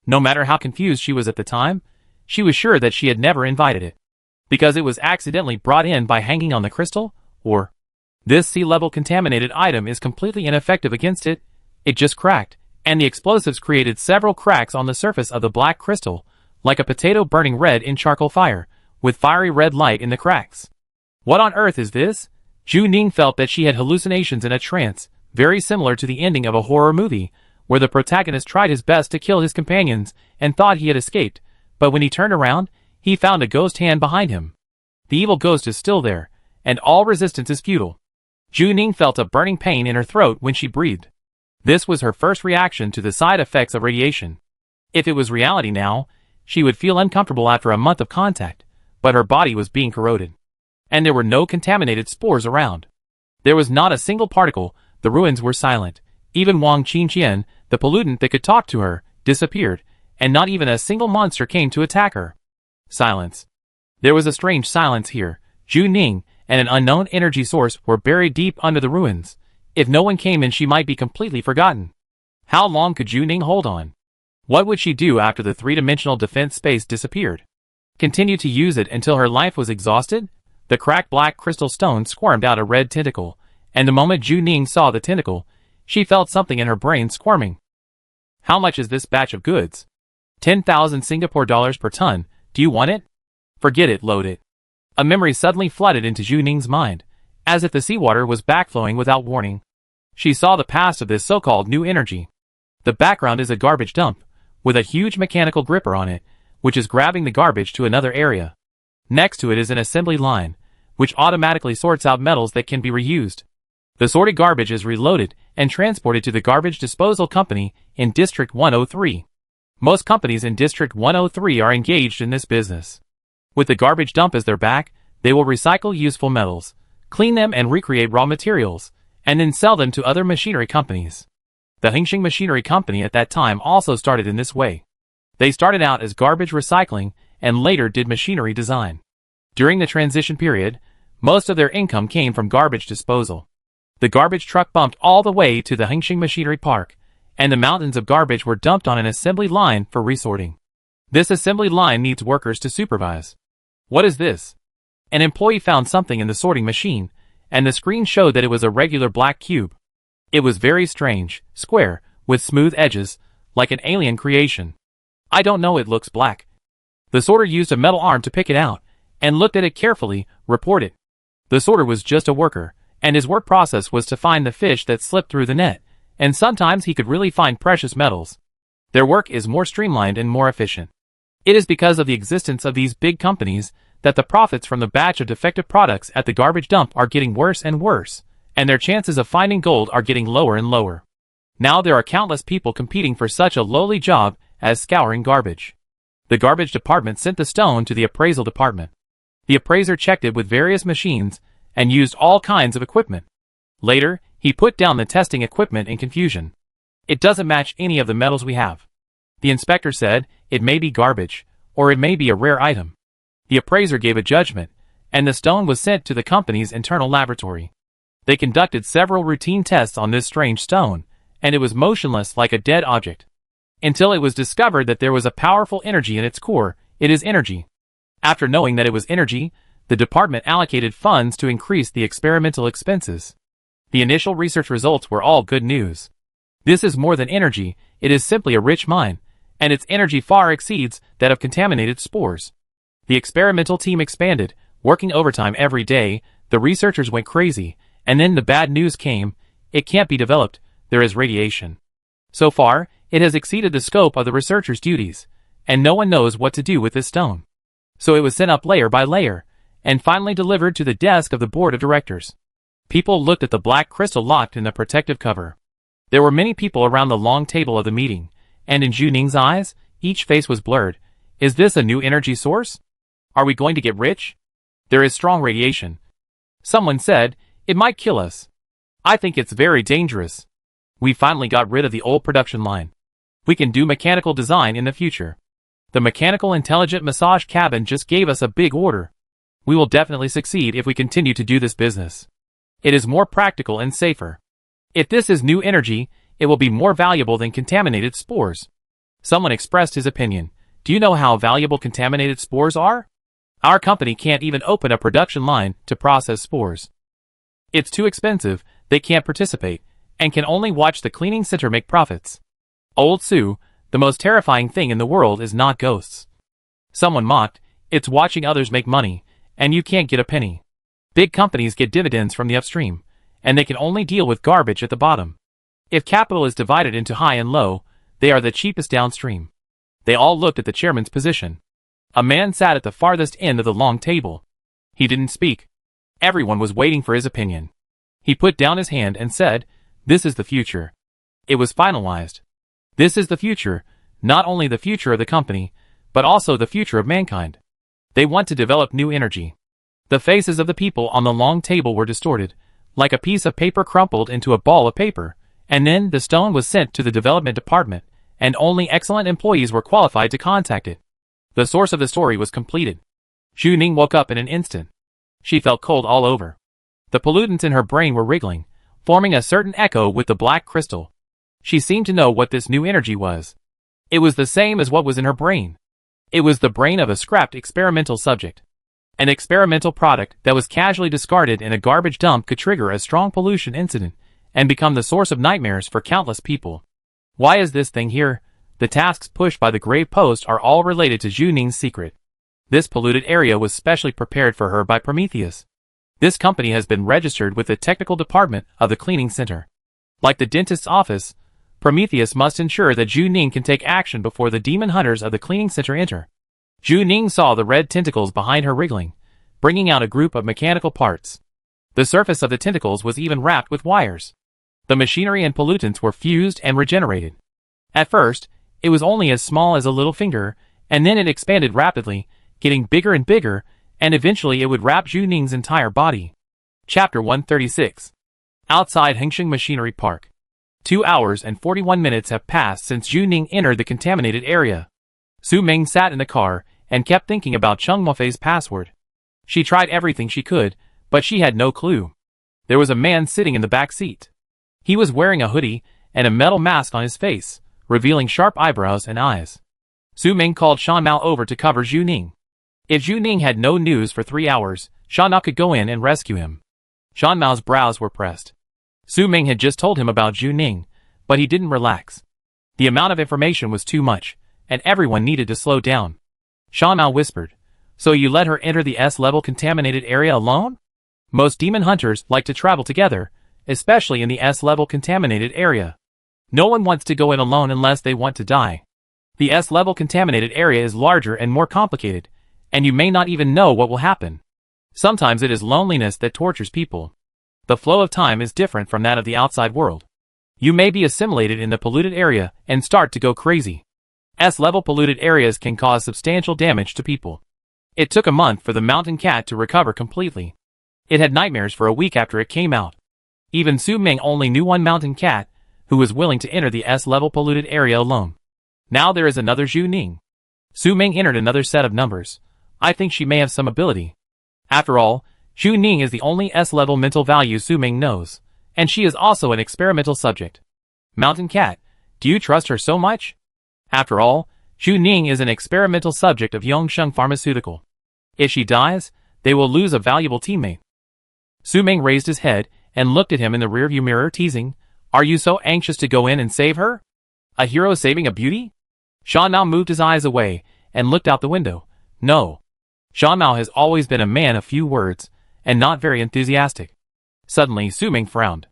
No matter how confused she was at the time, she was sure that she had never invited it. Because it was accidentally brought in by hanging on the crystal, or this sea-level contaminated item is completely ineffective against it, it just cracked, and the explosives created several cracks on the surface of the black crystal, like a potato burning red in charcoal fire, with fiery red light in the cracks. What on earth is this? Zhu Ning felt that she had hallucinations in a trance, very similar to the ending of a horror movie, where the protagonist tried his best to kill his companions and thought he had escaped, but when he turned around, he found a ghost hand behind him. The evil ghost is still there, and all resistance is futile. Zhu Ning felt a burning pain in her throat when she breathed. This was her first reaction to the side effects of radiation. If it was reality now, she would feel uncomfortable after a month of contact, but her body was being corroded. And there were no contaminated spores around. There was not a single particle, the ruins were silent. Even Wang Qingqian, the pollutant that could talk to her, disappeared, and not even a single monster came to attack her. Silence. There was a strange silence here. Zhu Ning and an unknown energy source were buried deep under the ruins. If no one came in, she might be completely forgotten. How long could Zhu Ning hold on? What would she do after the three-dimensional defense space disappeared? Continue to use it until her life was exhausted? The cracked black crystal stone squirmed out a red tentacle, and the moment Zhu Ning saw the tentacle, she felt something in her brain squirming. How much is this batch of goods? 10,000 Singapore dollars per ton. Do you want it? Forget it, load it. A memory suddenly flooded into Zhu Ning's mind, as if the seawater was backflowing without warning. She saw the past of this so-called new energy. The background is a garbage dump, with a huge mechanical gripper on it, which is grabbing the garbage to another area. Next to it is an assembly line, which automatically sorts out metals that can be reused. The sorted garbage is reloaded and transported to the garbage disposal company in District 103. Most companies in District 103 are engaged in this business. With the garbage dump as their back, they will recycle useful metals, clean them and recreate raw materials, and then sell them to other machinery companies. The Hengxing Machinery Company at that time also started in this way. They started out as garbage recycling and later did machinery design. During the transition period, most of their income came from garbage disposal. The garbage truck bumped all the way to the Hengxing Machinery Park, and the mountains of garbage were dumped on an assembly line for resorting. This assembly line needs workers to supervise. What is this? An employee found something in the sorting machine, and the screen showed that it was a regular black cube. It was very strange, square, with smooth edges, like an alien creation. I don't know, it looks black. The sorter used a metal arm to pick it out, and looked at it carefully, reported. The sorter was just a worker, and his work process was to find the fish that slipped through the net, and sometimes he could really find precious metals. Their work is more streamlined and more efficient. It is because of the existence of these big companies that the profits from the batch of defective products at the garbage dump are getting worse and worse, and their chances of finding gold are getting lower and lower. Now there are countless people competing for such a lowly job as scouring garbage. The garbage department sent the stone to the appraisal department. The appraiser checked it with various machines and used all kinds of equipment. Later, he put down the testing equipment in confusion. It doesn't match any of the metals we have. The inspector said, it may be garbage, or it may be a rare item. The appraiser gave a judgment, and the stone was sent to the company's internal laboratory. They conducted several routine tests on this strange stone, and it was motionless like a dead object. Until it was discovered that there was a powerful energy in its core. It is energy. After knowing that it was energy, the department allocated funds to increase the experimental expenses. The initial research results were all good news. This is more than energy, it is simply a rich mine, and its energy far exceeds that of contaminated spores. The experimental team expanded, working overtime every day. The researchers went crazy, and then the bad news came. It can't be developed, there is radiation. So far, it has exceeded the scope of the researchers' duties, and no one knows what to do with this stone. So it was sent up layer by layer, and finally delivered to the desk of the board of directors. People looked at the black crystal locked in the protective cover. There were many people around the long table of the meeting, and in Zhu Ning's eyes, each face was blurred. Is this a new energy source? Are we going to get rich? There is strong radiation. Someone said, it might kill us. I think it's very dangerous. We finally got rid of the old production line. We can do mechanical design in the future. The mechanical intelligent massage cabin just gave us a big order. We will definitely succeed if we continue to do this business. It is more practical and safer. If this is new energy, it will be more valuable than contaminated spores. Someone expressed his opinion. Do you know how valuable contaminated spores are? Our company can't even open a production line to process spores. It's too expensive, they can't participate, and can only watch the cleaning center make profits. Old Sue, the most terrifying thing in the world is not ghosts. Someone mocked, it's watching others make money, and you can't get a penny. Big companies get dividends from the upstream, and they can only deal with garbage at the bottom. If capital is divided into high and low, they are the cheapest downstream. They all looked at the chairman's position. A man sat at the farthest end of the long table. He didn't speak. Everyone was waiting for his opinion. He put down his hand and said, "This is the future." It was finalized. This is the future, not only the future of the company, but also the future of mankind. They want to develop new energy. The faces of the people on the long table were distorted, like a piece of paper crumpled into a ball of paper, and then the stone was sent to the development department, and only excellent employees were qualified to contact it. The source of the story was completed. Zhu Ning woke up in an instant. She felt cold all over. The pollutants in her brain were wriggling, forming a certain echo with the black crystal. She seemed to know what this new energy was. It was the same as what was in her brain. It was the brain of a scrapped experimental subject. An experimental product that was casually discarded in a garbage dump could trigger a strong pollution incident and become the source of nightmares for countless people. Why is this thing here? The tasks pushed by the grave post are all related to Zhu Ning's secret. This polluted area was specially prepared for her by Prometheus. This company has been registered with the technical department of the cleaning center. Like the dentist's office, Prometheus must ensure that Zhu Ning can take action before the demon hunters of the cleaning center enter. Zhu Ning saw the red tentacles behind her wriggling, bringing out a group of mechanical parts. The surface of the tentacles was even wrapped with wires. The machinery and pollutants were fused and regenerated. At first, it was only as small as a little finger, and then it expanded rapidly, getting bigger and bigger, and eventually it would wrap Zhu Ning's entire body. Chapter 136. Outside Hengsheng Machinery Park. 2 hours and 41 minutes have passed since Zhu Ning entered the contaminated area. Su Ming sat in the car and kept thinking about Cheng Mofei's password. She tried everything she could, but she had no clue. There was a man sitting in the back seat. He was wearing a hoodie and a metal mask on his face, revealing sharp eyebrows and eyes. Su Ming called Shan Mao over to cover Zhu Ning. If Zhu Ning had no news for 3 hours, Shan Mao could go in and rescue him. Shan Mao's brows were pressed. Su Ming had just told him about Zhu Ning, but he didn't relax. The amount of information was too much, and everyone needed to slow down. Shan Mao whispered, "So you let her enter the S-level contaminated area alone?" Most demon hunters like to travel together, especially in the S-level contaminated area. No one wants to go in alone unless they want to die. The S-level contaminated area is larger and more complicated, and you may not even know what will happen. Sometimes it is loneliness that tortures people. The flow of time is different from that of the outside world. You may be assimilated in the polluted area and start to go crazy. S-level polluted areas can cause substantial damage to people. It took a month for the mountain cat to recover completely. It had nightmares for a week after it came out. Even Su Ming only knew one mountain cat, who was willing to enter the S-level polluted area alone. Now there is another Zhu Ning. Su Ming entered another set of numbers. I think she may have some ability. After all, Zhu Ning is the only S-level mental value Su Ming knows, and she is also an experimental subject. Mountain Cat, do you trust her so much? After all, Zhu Ning is an experimental subject of Yongsheng Pharmaceutical. If she dies, they will lose a valuable teammate. Su Ming raised his head and looked at him in the rearview mirror, teasing, "Are you so anxious to go in and save her? A hero saving a beauty?" Shan Mao moved his eyes away and looked out the window. No. Shan Mao has always been a man of few words, and not very enthusiastic. Suddenly Su Ming frowned.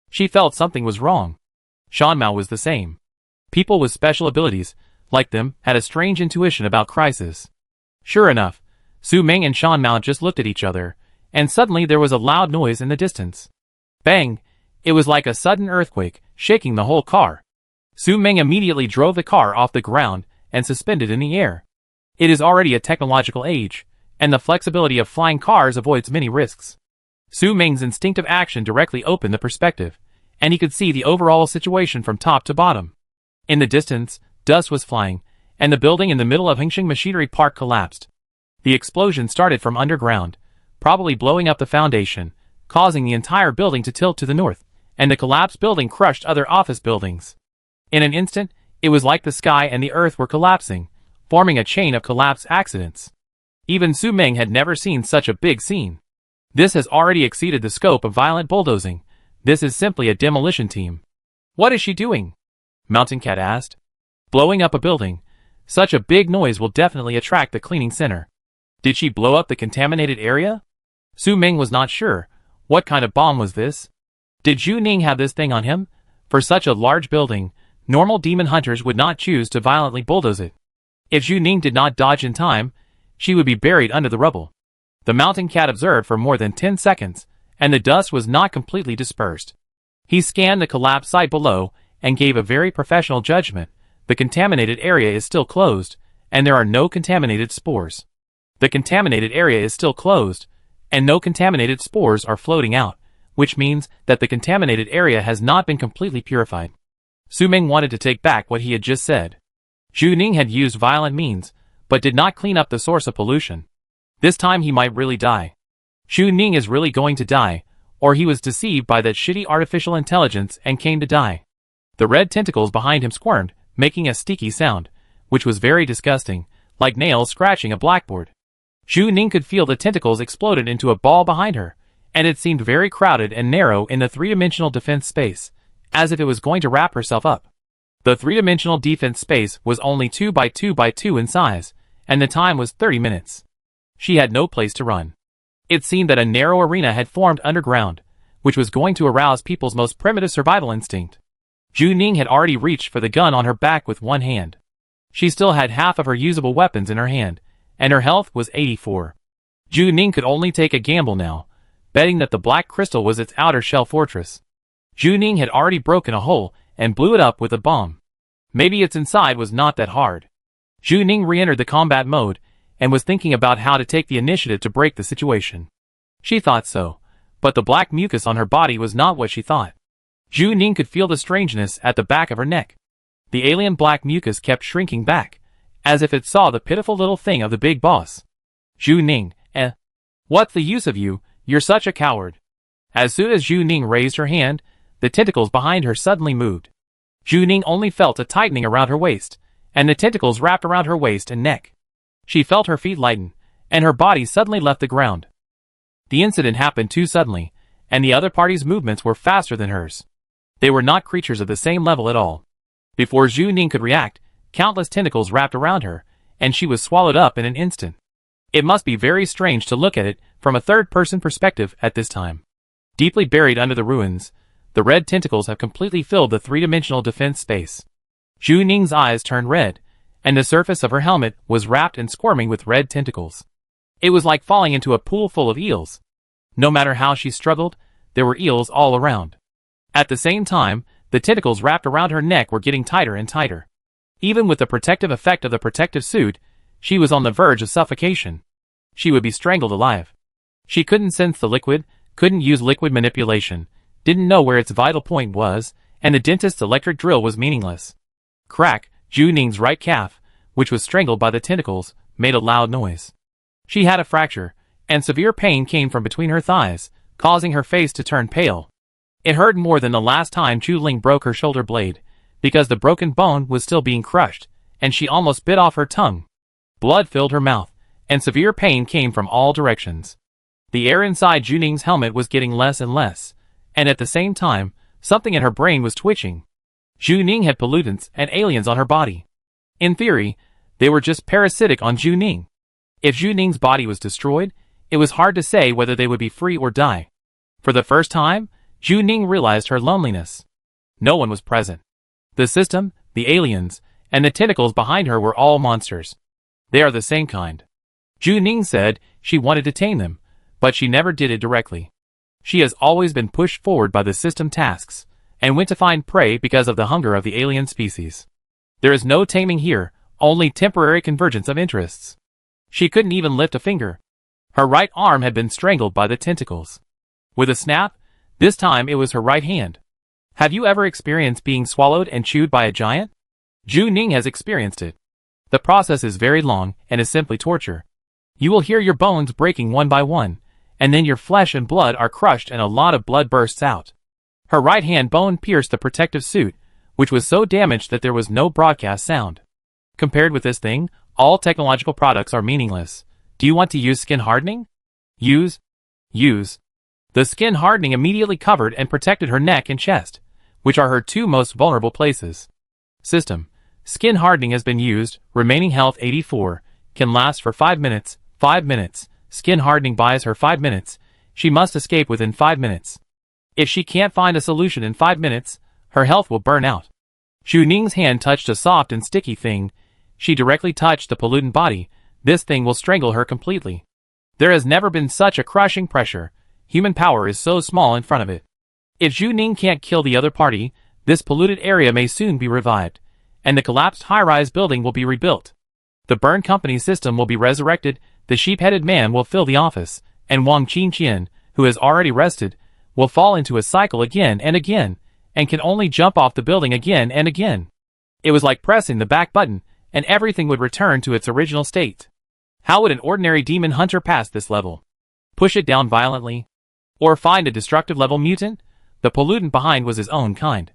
She felt something was wrong. Shan Mao was the same. People with special abilities, like them, had a strange intuition about crisis. Sure enough, Su Ming and Shan Mao just looked at each other, and suddenly there was a loud noise in the distance. Bang! It was like a sudden earthquake, shaking the whole car. Su Ming immediately drove the car off the ground and suspended in the air. It is already a technological age, and the flexibility of flying cars avoids many risks. Su Ming's instinctive action directly opened the perspective, and he could see the overall situation from top to bottom. In the distance, dust was flying, and the building in the middle of Hengsheng Machinery Park collapsed. The explosion started from underground, probably blowing up the foundation, causing the entire building to tilt to the north, and the collapsed building crushed other office buildings. In an instant, it was like the sky and the earth were collapsing, forming a chain of collapse accidents. Even Su Ming had never seen such a big scene. This has already exceeded the scope of violent bulldozing. This is simply a demolition team. What is she doing? Mountain Cat asked. Blowing up a building. Such a big noise will definitely attract the cleaning center. Did she blow up the contaminated area? Su Ming was not sure. What kind of bomb was this? Did Zhu Ning have this thing on him? For such a large building, normal demon hunters would not choose to violently bulldoze it. If Zhu Ning did not dodge in time, she would be buried under the rubble. The Mountain Cat observed for more than 10 seconds, and the dust was not completely dispersed. He scanned the collapsed site below and gave a very professional judgment. The contaminated area is still closed, and there are no contaminated spores. The contaminated area is still closed, and no contaminated spores are floating out, which means that the contaminated area has not been completely purified. Su Ming wanted to take back what he had just said. Zhu Ning had used violent means, but did not clean up the source of pollution. This time he might really die. Zhu Ning is really going to die, or he was deceived by that shitty artificial intelligence and came to die. The red tentacles behind him squirmed, making a sticky sound, which was very disgusting, like nails scratching a blackboard. Zhu Ning could feel the tentacles exploded into a ball behind her, and it seemed very crowded and narrow in the three-dimensional defense space, as if it was going to wrap herself up. The three-dimensional defense space was only 2 by 2 by 2 in size, and the time was 30 minutes. She had no place to run. It seemed that a narrow arena had formed underground, which was going to arouse people's most primitive survival instinct. Zhu Ning had already reached for the gun on her back with one hand. She still had half of her usable weapons in her hand, and her health was 84. Zhu Ning could only take a gamble now, betting that the black crystal was its outer shell fortress. Zhu Ning had already broken a hole and blew it up with a bomb. Maybe its inside was not that hard. Zhu Ning re-entered the combat mode and was thinking about how to take the initiative to break the situation. She thought so, but the black mucus on her body was not what she thought. Zhu Ning could feel the strangeness at the back of her neck. The alien black mucus kept shrinking back, as if it saw the pitiful little thing of the big boss. Zhu Ning, what's the use of you? You're such a coward. As soon as Zhu Ning raised her hand, the tentacles behind her suddenly moved. Zhu Ning only felt a tightening around her waist, and the tentacles wrapped around her waist and neck. She felt her feet lighten, and her body suddenly left the ground. The incident happened too suddenly, and the other party's movements were faster than hers. They were not creatures of the same level at all. Before Zhu Ning could react, countless tentacles wrapped around her, and she was swallowed up in an instant. It must be very strange to look at it from a third-person perspective at this time. Deeply buried under the ruins, the red tentacles have completely filled the three-dimensional defense space. Zhu Ning's eyes turned red, and the surface of her helmet was wrapped and squirming with red tentacles. It was like falling into a pool full of eels. No matter how she struggled, there were eels all around. At the same time, the tentacles wrapped around her neck were getting tighter and tighter. Even with the protective effect of the protective suit, she was on the verge of suffocation. She would be strangled alive. She couldn't sense the liquid, couldn't use liquid manipulation, didn't know where its vital point was, and the dentist's electric drill was meaningless. Crack, Zhu Ning's right calf, which was strangled by the tentacles, made a loud noise. She had a fracture, and severe pain came from between her thighs, causing her face to turn pale. It hurt more than the last time Zhu Ling broke her shoulder blade, because the broken bone was still being crushed, and she almost bit off her tongue. Blood filled her mouth, and severe pain came from all directions. The air inside Zhu Ning's helmet was getting less and less, and at the same time, something in her brain was twitching. Zhu Ning had pollutants and aliens on her body. In theory, they were just parasitic on Zhu Ning. If Zhu Ning's body was destroyed, it was hard to say whether they would be free or die. For the first time, Zhu Ning realized her loneliness. No one was present. The system, the aliens, and the tentacles behind her were all monsters. They are the same kind. Zhu Ning said she wanted to tame them, but she never did it directly. She has always been pushed forward by the system tasks, and went to find prey because of the hunger of the alien species. There is no taming here, only temporary convergence of interests. She couldn't even lift a finger. Her right arm had been strangled by the tentacles. With a snap, this time it was her right hand. Have you ever experienced being swallowed and chewed by a giant? Zhu Ning has experienced it. The process is very long and is simply torture. You will hear your bones breaking one by one, and then your flesh and blood are crushed and a lot of blood bursts out. Her right hand bone pierced the protective suit, which was so damaged that there was no broadcast sound. Compared with this thing, all technological products are meaningless. Do you want to use skin hardening? Use. The skin hardening immediately covered and protected her neck and chest, which are her two most vulnerable places. System. Skin hardening has been used. Remaining health 84. Can last for 5 minutes. 5 minutes. Skin hardening buys her 5 minutes. She must escape within 5 minutes. If she can't find a solution in 5 minutes, her health will burn out. Zhu Ning's hand touched a soft and sticky thing. She directly touched the pollutant body. This thing will strangle her completely. There has never been such a crushing pressure. Human power is so small in front of it. If Zhu Ning can't kill the other party, this polluted area may soon be revived, and the collapsed high-rise building will be rebuilt. The Burn Company system will be resurrected, the sheep-headed man will fill the office, and Wang Qingqian, who has already rested, will fall into a cycle again, and can only jump off the building again and again. It was like pressing the back button, and everything would return to its original state. How would an ordinary demon hunter pass this level? Push it down violently? Or find a destructive level mutant? The pollutant behind was his own kind.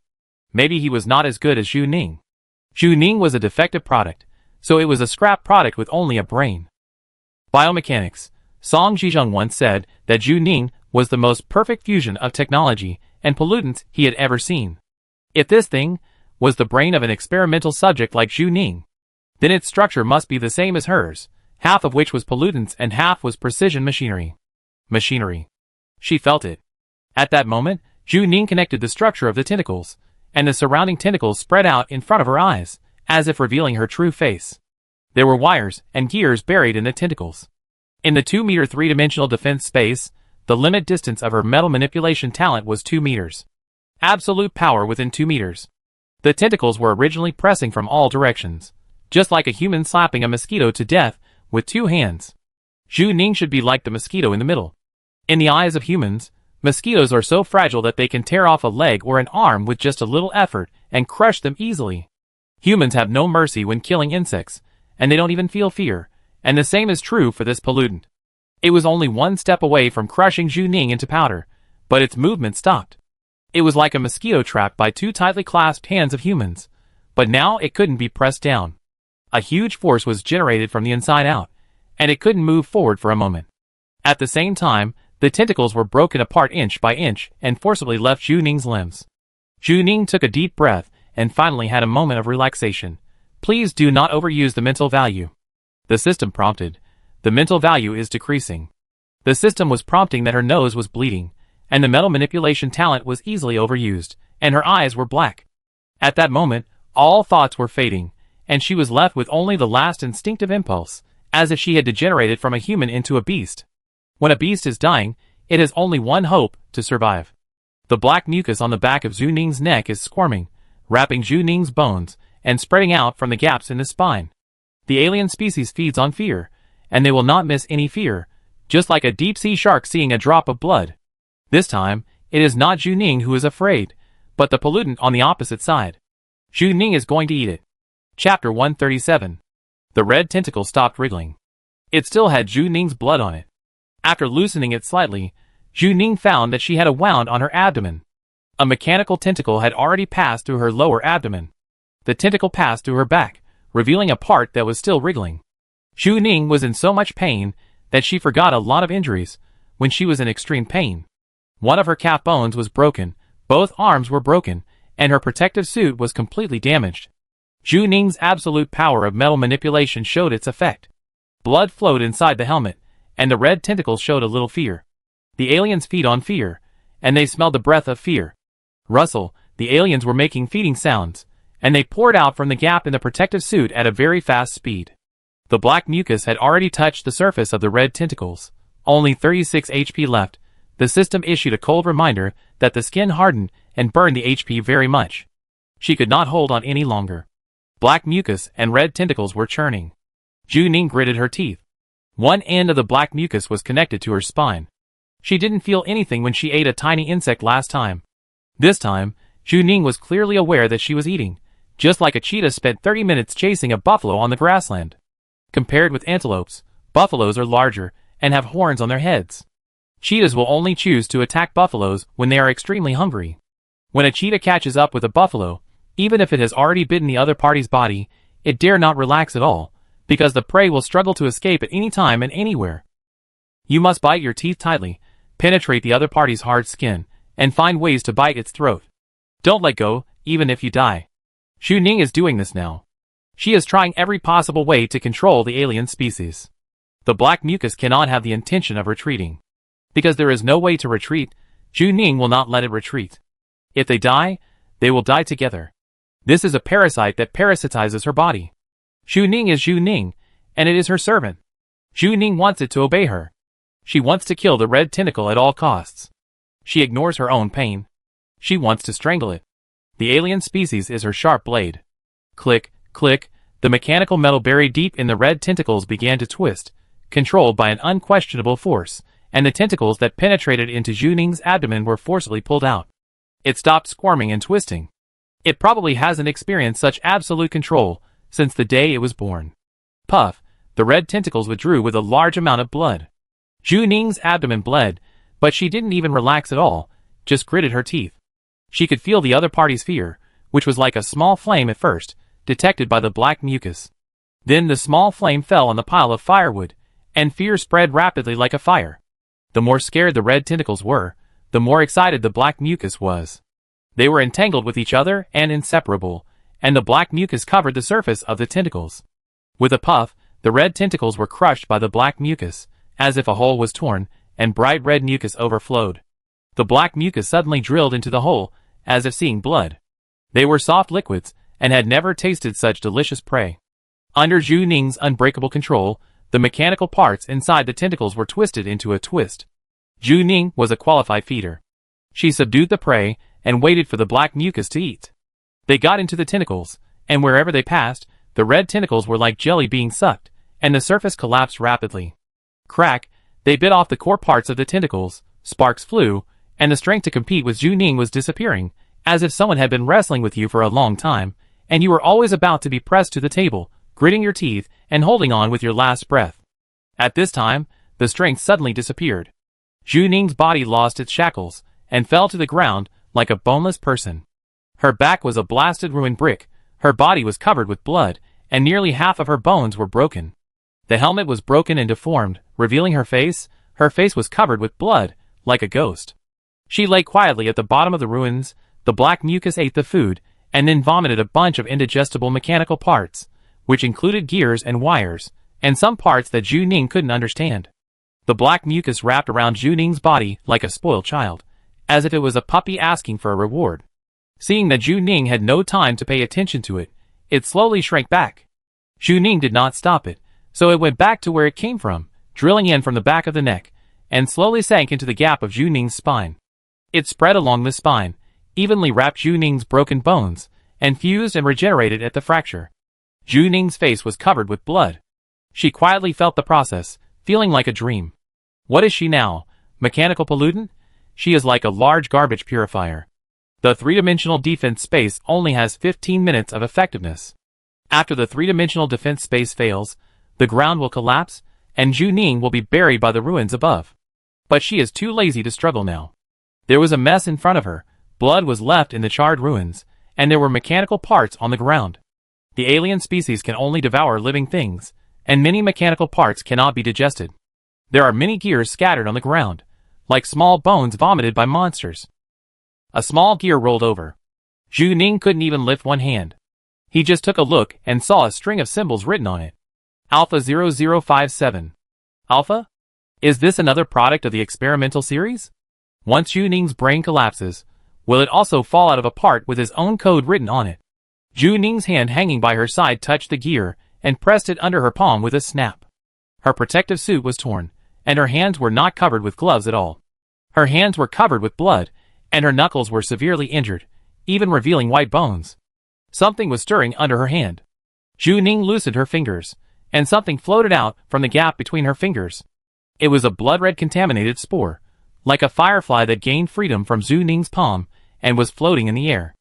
Maybe he was not as good as Zhu Ning. Zhu Ning was a defective product, so it was a scrap product with only a brain. Biomechanics. Song Zhizheng once said that Zhu Ning was the most perfect fusion of technology and pollutants he had ever seen. If this thing was the brain of an experimental subject like Zhu Ning, then its structure must be the same as hers, half of which was pollutants and half was precision machinery. She felt it. At that moment, Zhu Ning connected the structure of the tentacles, and the surrounding tentacles spread out in front of her eyes, as if revealing her true face. There were wires and gears buried in the tentacles. In the 2-meter three-dimensional defense space, the limit distance of her metal manipulation talent was 2 meters. Absolute power within 2 meters. The tentacles were originally pressing from all directions, just like a human slapping a mosquito to death with 2 hands. Zhu Ning should be like the mosquito in the middle. In the eyes of humans, mosquitoes are so fragile that they can tear off a leg or an arm with just a little effort and crush them easily. Humans have no mercy when killing insects, and they don't even feel fear, and the same is true for this pollutant. It was only 1 step away from crushing Zhu Ning into powder, but its movement stopped. It was like a mosquito trapped by 2 tightly clasped hands of humans, but now it couldn't be pressed down. A huge force was generated from the inside out, and it couldn't move forward for a moment. At the same time, the tentacles were broken apart inch by inch and forcibly left Zhu Ning's limbs. Zhu Ning took a deep breath and finally had a moment of relaxation. Please do not overuse the mental value. The system prompted. The mental value is decreasing. The system was prompting that her nose was bleeding, and the metal manipulation talent was easily overused, and her eyes were black. At that moment, all thoughts were fading, and she was left with only the last instinctive impulse, as if she had degenerated from a human into a beast. When a beast is dying, it has only one hope: to survive. The black mucus on the back of Zhu Ning's neck is squirming, wrapping Zhu Ning's bones, and spreading out from the gaps in his spine. The alien species feeds on fear, and they will not miss any fear, just like a deep-sea shark seeing a drop of blood. This time, it is not Zhu Ning who is afraid, but the pollutant on the opposite side. Zhu Ning is going to eat it. Chapter 137. The red tentacle stopped wriggling. It still had Zhu Ning's blood on it. After loosening it slightly, Zhu Ning found that she had a wound on her abdomen. A mechanical tentacle had already passed through her lower abdomen. The tentacle passed through her back, revealing a part that was still wriggling. Zhu Ning was in so much pain that she forgot a lot of injuries when she was in extreme pain. One of her calf bones was broken, both arms were broken, and her protective suit was completely damaged. Zhu Ning's absolute power of metal manipulation showed its effect. Blood flowed inside the helmet, and the red tentacles showed a little fear. The aliens feed on fear, and they smelled the breath of fear. Rustle, the aliens were making feeding sounds, and they poured out from the gap in the protective suit at a very fast speed. The black mucus had already touched the surface of the red tentacles. Only 36 HP left. The system issued a cold reminder that the skin hardened and burned the HP very much. She could not hold on any longer. Black mucus and red tentacles were churning. Zhu Ning gritted her teeth. One end of the black mucus was connected to her spine. She didn't feel anything when she ate a tiny insect last time. This time, Zhu Ning was clearly aware that she was eating, just like a cheetah spent 30 minutes chasing a buffalo on the grassland. Compared with antelopes, buffaloes are larger and have horns on their heads. Cheetahs will only choose to attack buffaloes when they are extremely hungry. When a cheetah catches up with a buffalo, even if it has already bitten the other party's body, it dare not relax at all, because the prey will struggle to escape at any time and anywhere. You must bite your teeth tightly, penetrate the other party's hard skin, and find ways to bite its throat. Don't let go, even if you die. Xu Ning is doing this now. She is trying every possible way to control the alien species. The black mucus cannot have the intention of retreating. Because there is no way to retreat, Xu Ning will not let it retreat. If they die, they will die together. This is a parasite that parasitizes her body. Xu Ning is Xu Ning, and it is her servant. Xu Ning wants it to obey her. She wants to kill the red tentacle at all costs. She ignores her own pain. She wants to strangle it. The alien species is her sharp blade. Click, click, the mechanical metal buried deep in the red tentacles began to twist, controlled by an unquestionable force, and the tentacles that penetrated into Xu Ning's abdomen were forcibly pulled out. It stopped squirming and twisting. It probably hasn't experienced such absolute control since the day it was born. Puff, the red tentacles withdrew with a large amount of blood. Xu Ning's abdomen bled, but she didn't even relax at all, just gritted her teeth. She could feel the other party's fear, which was like a small flame at first, detected by the black mucus. Then the small flame fell on the pile of firewood, and fear spread rapidly like a fire. The more scared the red tentacles were, the more excited the black mucus was. They were entangled with each other and inseparable, and the black mucus covered the surface of the tentacles. With a puff, the red tentacles were crushed by the black mucus, as if a hole was torn, and bright red mucus overflowed. The black mucus suddenly drilled into the hole, as if seeing blood. They were soft liquids, and had never tasted such delicious prey. Under Xu Ning's unbreakable control, the mechanical parts inside the tentacles were twisted into a twist. Xu Ning was a qualified feeder. She subdued the prey, and waited for the black mucus to eat. They got into the tentacles, and wherever they passed, the red tentacles were like jelly being sucked, and the surface collapsed rapidly. Crack, they bit off the core parts of the tentacles, sparks flew, and the strength to compete with Xu Ning was disappearing, as if someone had been wrestling with you for a long time, and you were always about to be pressed to the table, gritting your teeth, and holding on with your last breath. At this time, the strength suddenly disappeared. Xu Ning's body lost its shackles, and fell to the ground, like a boneless person. Her back was a blasted ruined brick, her body was covered with blood, and nearly half of her bones were broken. The helmet was broken and deformed, revealing her face was covered with blood, like a ghost. She lay quietly at the bottom of the ruins, the black mucus ate the food, and then vomited a bunch of indigestible mechanical parts, which included gears and wires, and some parts that Xu Ning couldn't understand. The black mucus wrapped around Xu Ning's body like a spoiled child, as if it was a puppy asking for a reward. Seeing that Xu Ning had no time to pay attention to it, it slowly shrank back. Xu Ning did not stop it, so it went back to where it came from, drilling in from the back of the neck, and slowly sank into the gap of Xu Ning's spine. It spread along the spine, evenly wrapped Xu Ning's broken bones, and fused and regenerated at the fracture. Xu Ning's face was covered with blood. She quietly felt the process, feeling like a dream. What is she now? Mechanical pollutant? She is like a large garbage purifier. The three-dimensional defense space only has 15 minutes of effectiveness. After the three-dimensional defense space fails, the ground will collapse, and Xu Ning will be buried by the ruins above. But she is too lazy to struggle now. There was a mess in front of her, blood was left in the charred ruins, and there were mechanical parts on the ground. The alien species can only devour living things, and many mechanical parts cannot be digested. There are many gears scattered on the ground, like small bones vomited by monsters. A small gear rolled over. Xu Ning couldn't even lift one hand. He just took a look and saw a string of symbols written on it. Alpha 0057. Alpha? Is this another product of the experimental series? Once Xu Ning's brain collapses, will it also fall out of a part with his own code written on it? Xu Ning's hand hanging by her side touched the gear and pressed it under her palm with a snap. Her protective suit was torn, and her hands were not covered with gloves at all. Her hands were covered with blood, and her knuckles were severely injured, even revealing white bones. Something was stirring under her hand. Xu Ning loosened her fingers, and something floated out from the gap between her fingers. It was a blood-red contaminated spore, like a firefly that gained freedom from Xu Ning's palm and was floating in the air.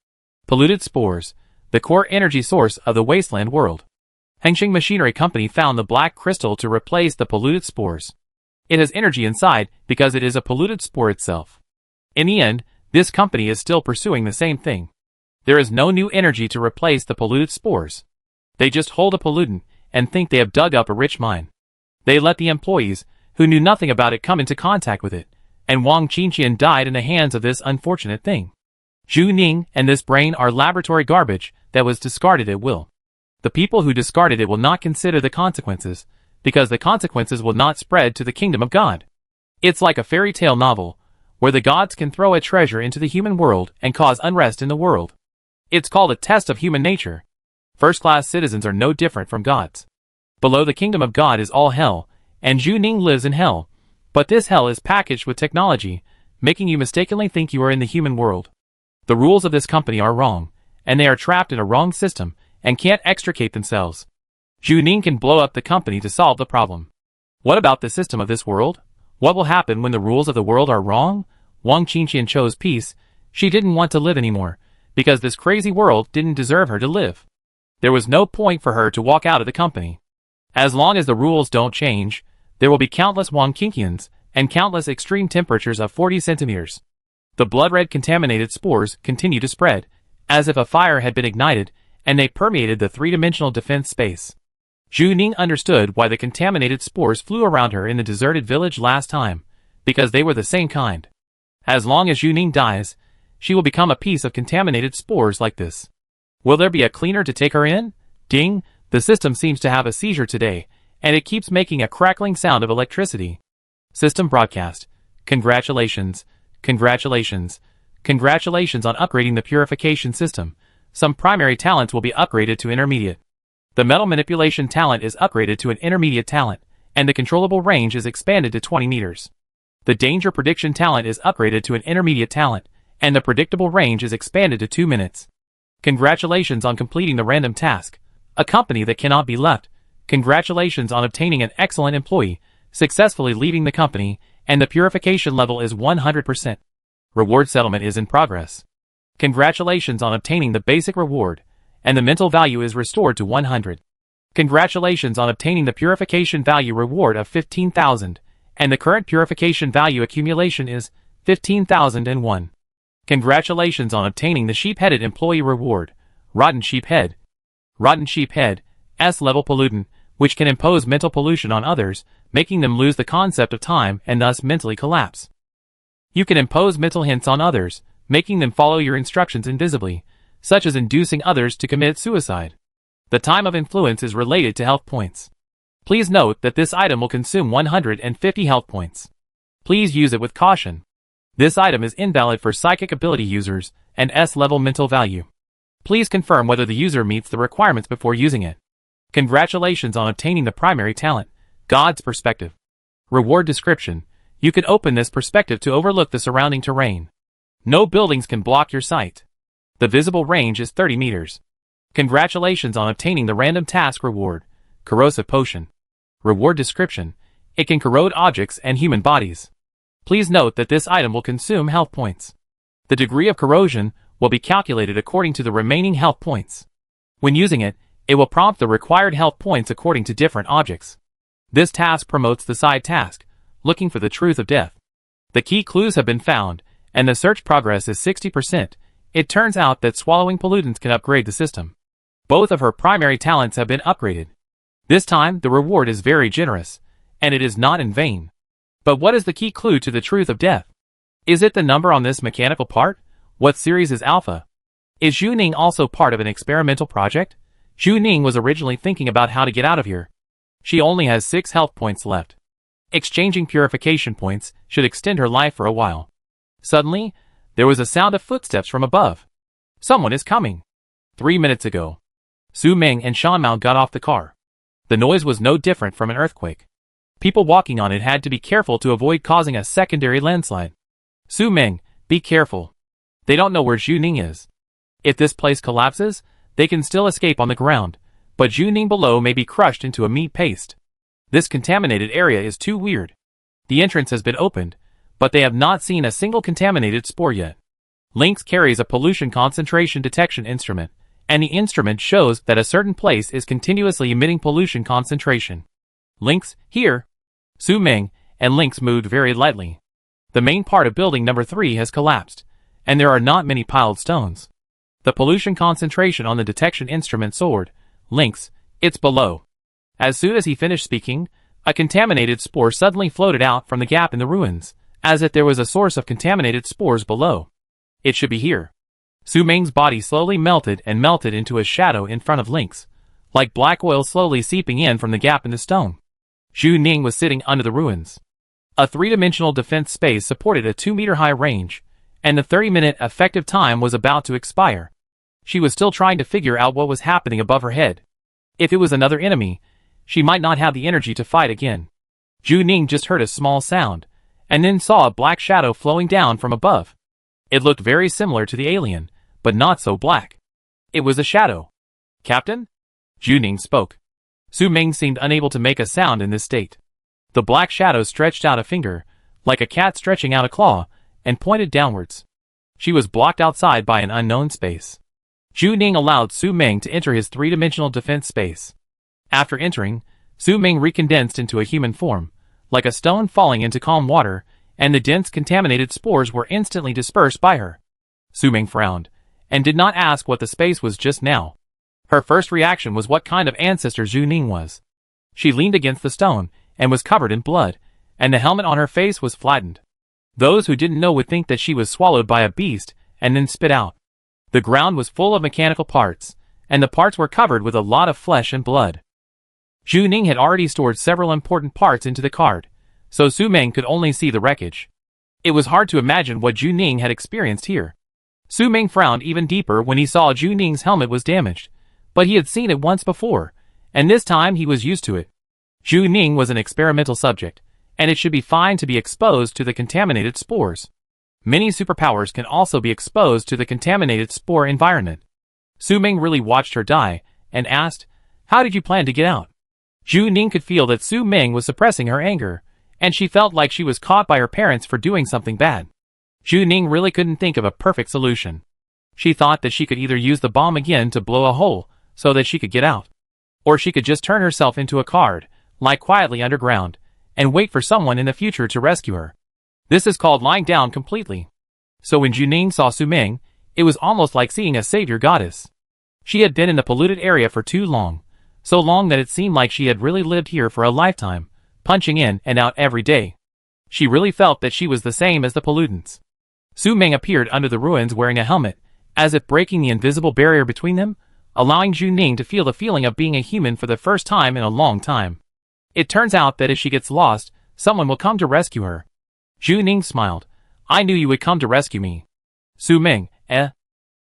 Polluted spores, the core energy source of the Wasteland world. Hengxing Machinery Company found the black crystal to replace the polluted spores. It has energy inside because it is a polluted spore itself. In the end, this company is still pursuing the same thing. There is no new energy to replace the polluted spores. They just hold a pollutant and think they have dug up a rich mine. They let the employees, who knew nothing about it, come into contact with it, and Wang Qinqian died in the hands of this unfortunate thing. Zhu Ning and this brain are laboratory garbage that was discarded at will. The people who discarded it will not consider the consequences, because the consequences will not spread to the kingdom of God. It's like a fairy tale novel, where the gods can throw a treasure into the human world and cause unrest in the world. It's called a test of human nature. First-class citizens are no different from gods. Below the kingdom of God is all hell, and Zhu Ning lives in hell. But this hell is packaged with technology, making you mistakenly think you are in the human world. The rules of this company are wrong, and they are trapped in a wrong system and can't extricate themselves. Zhu Ning can blow up the company to solve the problem. What about the system of this world? What will happen when the rules of the world are wrong? Wang Qingqian chose peace. She didn't want to live anymore, because this crazy world didn't deserve her to live. There was no point for her to walk out of the company. As long as the rules don't change, there will be countless Wang Qingqians and countless extreme temperatures of 40 centimeters. The blood-red contaminated spores continue to spread, as if a fire had been ignited, and they permeated the three-dimensional defense space. Zhu Ning understood why the contaminated spores flew around her in the deserted village last time, because they were the same kind. As long as Zhu Ning dies, she will become a piece of contaminated spores like this. Will there be a cleaner to take her in? Ding! The system seems to have a seizure today, and it keeps making a crackling sound of electricity. System broadcast. Congratulations. Congratulations. Congratulations on upgrading the purification system. Some primary talents will be upgraded to intermediate. The metal manipulation talent is upgraded to an intermediate talent, and the controllable range is expanded to 20 meters. The danger prediction talent is upgraded to an intermediate talent, and the predictable range is expanded to 2 minutes. Congratulations on completing the random task. A company that cannot be left. Congratulations on obtaining an excellent employee, successfully leaving the company, and the purification level is 100%. Reward settlement is in progress. Congratulations on obtaining the basic reward, and the mental value is restored to 100. Congratulations on obtaining the purification value reward of 15,000, and the current purification value accumulation is 15,001. Congratulations on obtaining the sheep-headed employee reward, Rotten Sheep Head. Rotten Sheep Head, S-level pollutant, which can impose mental pollution on others, making them lose the concept of time and thus mentally collapse. You can impose mental hints on others, making them follow your instructions invisibly, such as inducing others to commit suicide. The time of influence is related to health points. Please note that this item will consume 150 health points. Please use it with caution. This item is invalid for psychic ability users and S-level mental value. Please confirm whether the user meets the requirements before using it. Congratulations on obtaining the primary talent, God's Perspective. Reward description. You can open this perspective to overlook the surrounding terrain. No buildings can block your sight. The visible range is 30 meters. Congratulations on obtaining the random task reward, Corrosive Potion. Reward description. It can corrode objects and human bodies. Please note that this item will consume health points. The degree of corrosion will be calculated according to the remaining health points. When using it, it will prompt the required health points according to different objects. This task promotes the side task, looking for the truth of death. The key clues have been found, and the search progress is 60%. It turns out that swallowing pollutants can upgrade the system. Both of her primary talents have been upgraded. This time, the reward is very generous, and it is not in vain. But what is the key clue to the truth of death? Is it the number on this mechanical part? What series is Alpha? Is Zhu Ning also part of an experimental project? Zhu Ning was originally thinking about how to get out of here. She only has 6 health points left. Exchanging purification points should extend her life for a while. Suddenly, there was a sound of footsteps from above. Someone is coming. 3 minutes ago, Su Ming and Shan Mao got off the car. The noise was no different from an earthquake. People walking on it had to be careful to avoid causing a secondary landslide. Su Ming, be careful. They don't know where Zhu Ning is. If this place collapses, they can still escape on the ground, but Zhu Ning below may be crushed into a meat paste. This contaminated area is too weird. The entrance has been opened, but they have not seen a single contaminated spore yet. Lynx carries a pollution concentration detection instrument, and the instrument shows that a certain place is continuously emitting pollution concentration. Lynx, here! Su Ming and Lynx moved very lightly. The main part of building number 3 has collapsed, and there are not many piled stones. The pollution concentration on the detection instrument soared. Lynx, it's below. As soon as he finished speaking, a contaminated spore suddenly floated out from the gap in the ruins, as if there was a source of contaminated spores below. It should be here. Su Ming's body slowly melted and melted into a shadow in front of Link's, like black oil slowly seeping in from the gap in the stone. Zhu Ning was sitting under the ruins. A three-dimensional defense space supported a 2-meter-high range, and the 30-minute effective time was about to expire. She was still trying to figure out what was happening above her head. If it was another enemy, she might not have the energy to fight again. Zhu Ning just heard a small sound, and then saw a black shadow flowing down from above. It looked very similar to the alien, but not so black. It was a shadow. "Captain?" Zhu Ning spoke. Su Ming seemed unable to make a sound in this state. The black shadow stretched out a finger, like a cat stretching out a claw, and pointed downwards. She was blocked outside by an unknown space. Zhu Ning allowed Su Ming to enter his three-dimensional defense space. After entering, Su Ming recondensed into a human form, like a stone falling into calm water, and the dense contaminated spores were instantly dispersed by her. Su Ming frowned, and did not ask what the space was just now. Her first reaction was what kind of ancestor Zhu Ning was. She leaned against the stone, and was covered in blood, and the helmet on her face was flattened. Those who didn't know would think that she was swallowed by a beast, and then spit out. The ground was full of mechanical parts, and the parts were covered with a lot of flesh and blood. Zhu Ning had already stored several important parts into the cart, so Su Ming could only see the wreckage. It was hard to imagine what Zhu Ning had experienced here. Su Ming frowned even deeper when he saw Zhu Ning's helmet was damaged, but he had seen it once before, and this time he was used to it. Zhu Ning was an experimental subject, and it should be fine to be exposed to the contaminated spores. Many superpowers can also be exposed to the contaminated spore environment. Su Ming really watched her die, and asked, "How did you plan to get out?" Zhu Ning could feel that Su Ming was suppressing her anger, and she felt like she was caught by her parents for doing something bad. Zhu Ning really couldn't think of a perfect solution. She thought that she could either use the bomb again to blow a hole, so that she could get out. Or she could just turn herself into a card, lie quietly underground, and wait for someone in the future to rescue her. This is called lying down completely. So when Zhu Ning saw Su Ming, it was almost like seeing a savior goddess. She had been in the polluted area for too long, so long that it seemed like she had really lived here for a lifetime, punching in and out every day. She really felt that she was the same as the pollutants. Su Ming appeared under the ruins wearing a helmet, as if breaking the invisible barrier between them, allowing Zhu Ning to feel the feeling of being a human for the first time in a long time. It turns out that if she gets lost, someone will come to rescue her. Zhu Ning smiled. "I knew you would come to rescue me." Su Ming, eh?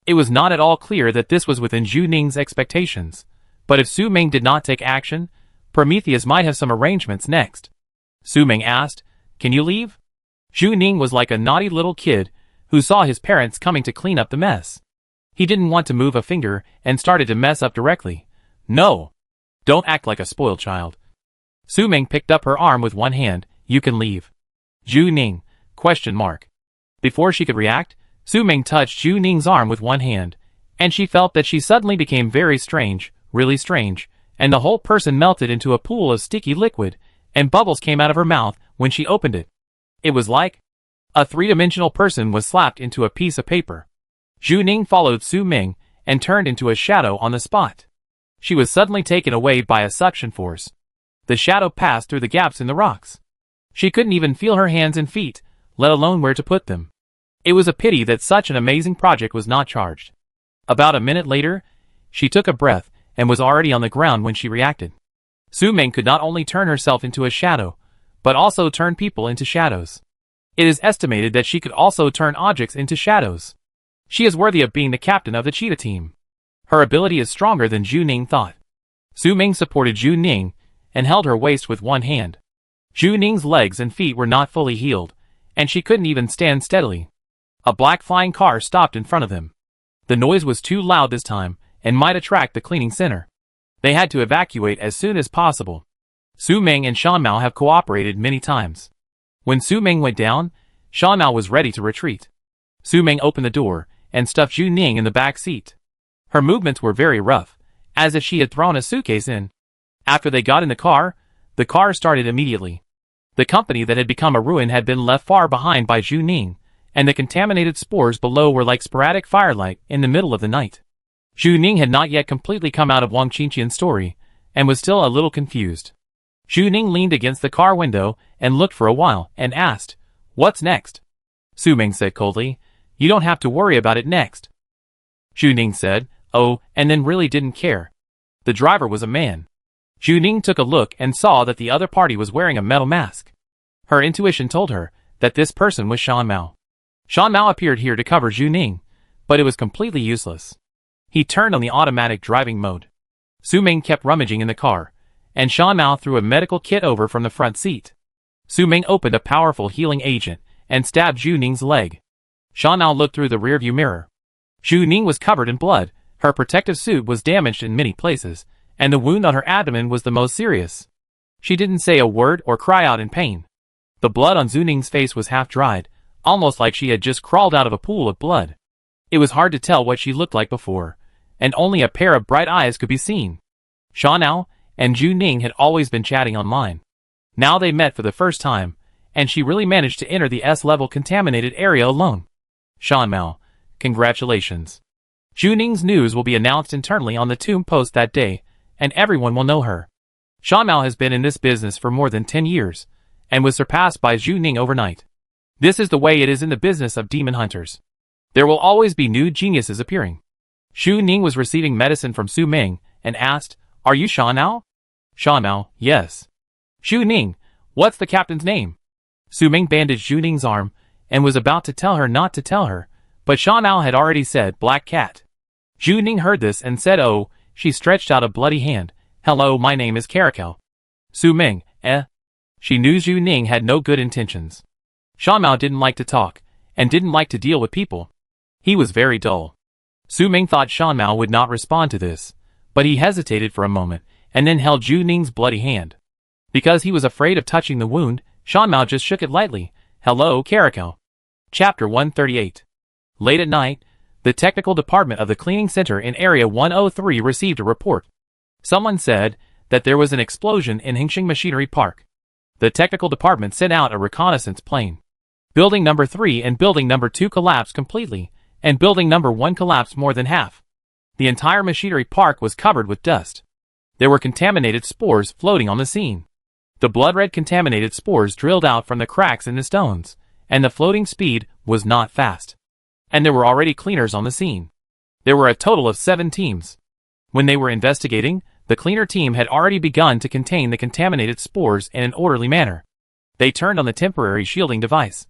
It was not at all clear that this was within Zhu Ning's expectations, but if Su Ming did not take action, Prometheus might have some arrangements next. Su Ming asked, "Can you leave?" Zhu Ning was like a naughty little kid who saw his parents coming to clean up the mess. He didn't want to move a finger and started to mess up directly. "No. Don't act like a spoiled child." Su Ming picked up her arm with one hand. "You can leave." Zhu Ning? Question mark. Before she could react, Su Ming touched Zhu Ning's arm with one hand, and she felt that she suddenly became very strange, really strange, and the whole person melted into a pool of sticky liquid, and bubbles came out of her mouth when she opened it. It was like a three-dimensional person was slapped into a piece of paper. Zhu Ning followed Su Ming and turned into a shadow on the spot. She was suddenly taken away by a suction force. The shadow passed through the gaps in the rocks. She couldn't even feel her hands and feet, let alone where to put them. It was a pity that such an amazing project was not charged. About a minute later, she took a breath and was already on the ground when she reacted. Su Ming could not only turn herself into a shadow, but also turn people into shadows. It is estimated that she could also turn objects into shadows. She is worthy of being the captain of the cheetah team. Her ability is stronger than Zhu Ning thought. Su Ming supported Zhu Ning and held her waist with one hand. Zhu Ning's legs and feet were not fully healed, and she couldn't even stand steadily. A black flying car stopped in front of them. The noise was too loud this time, and might attract the cleaning center. They had to evacuate as soon as possible. Su Ming and Shan Mao have cooperated many times. When Su Ming went down, Shan Mao was ready to retreat. Su Ming opened the door and stuffed Zhu Ning in the back seat. Her movements were very rough, as if she had thrown a suitcase in. After they got in the car started immediately. The company that had become a ruin had been left far behind by Zhu Ning, and the contaminated spores below were like sporadic firelight in the middle of the night. Zhu Ning had not yet completely come out of Wang Qingqian's story, and was still a little confused. Zhu Ning leaned against the car window and looked for a while, and asked, "What's next?" Su Ming said coldly, "You don't have to worry about it next." Zhu Ning said, "Oh," and then really didn't care. The driver was a man. Zhu Ning took a look and saw that the other party was wearing a metal mask. Her intuition told her that this person was Shan Mao. Shan Mao appeared here to cover Zhu Ning, but it was completely useless. He turned on the automatic driving mode. Su Ming kept rummaging in the car, and Shan Mao threw a medical kit over from the front seat. Su Ming opened a powerful healing agent and stabbed Zhu Ning's leg. Shan Mao looked through the rearview mirror. Zhu Ning was covered in blood, her protective suit was damaged in many places, and the wound on her abdomen was the most serious. She didn't say a word or cry out in pain. The blood on Zhu Ning's face was half dried, almost like she had just crawled out of a pool of blood. It was hard to tell what she looked like before, and only a pair of bright eyes could be seen. Shan Mao and Zhu Ning had always been chatting online. Now they met for the first time, and she really managed to enter the S-level contaminated area alone. Shan Mao, congratulations. Zhu Ning's news will be announced internally on the Tomb Post that day, and everyone will know her. Shan Mao has been in this business for more than 10 years, and was surpassed by Zhu Ning overnight. This is the way it is in the business of demon hunters. There will always be new geniuses appearing. Zhu Ning was receiving medicine from Su Ming, and asked, "Are you Shan Mao?" Shan Mao, "Yes." "Zhu Ning, what's the captain's name?" Su Ming bandaged Zhu Ning's arm, and was about to tell her not to tell her, but Shan Mao had already said Black Cat. Zhu Ning heard this and said, "Oh," she stretched out a bloody hand. "Hello, my name is Caracal." Su Ming, eh? She knew Zhu Ning had no good intentions. Shan Mao didn't like to talk, and didn't like to deal with people. He was very dull. Su Ming thought Shan Mao would not respond to this, but he hesitated for a moment, and then held Zhu Ning's bloody hand. Because he was afraid of touching the wound, Shan Mao just shook it lightly. "Hello, Caracal." Chapter 138. Late at night, the technical department of the cleaning center in Area 103 received a report. Someone said that there was an explosion in Hingxing Machinery Park. The technical department sent out a reconnaissance plane. Building number 3 and building number 2 collapsed completely, and building number 1 collapsed more than half. The entire machinery park was covered with dust. There were contaminated spores floating on the scene. The blood-red contaminated spores drilled out from the cracks in the stones, and the floating speed was not fast. And there were already cleaners on the scene. There were a total of 7 teams. When they were investigating, the cleaner team had already begun to contain the contaminated spores in an orderly manner. They turned on the temporary shielding device.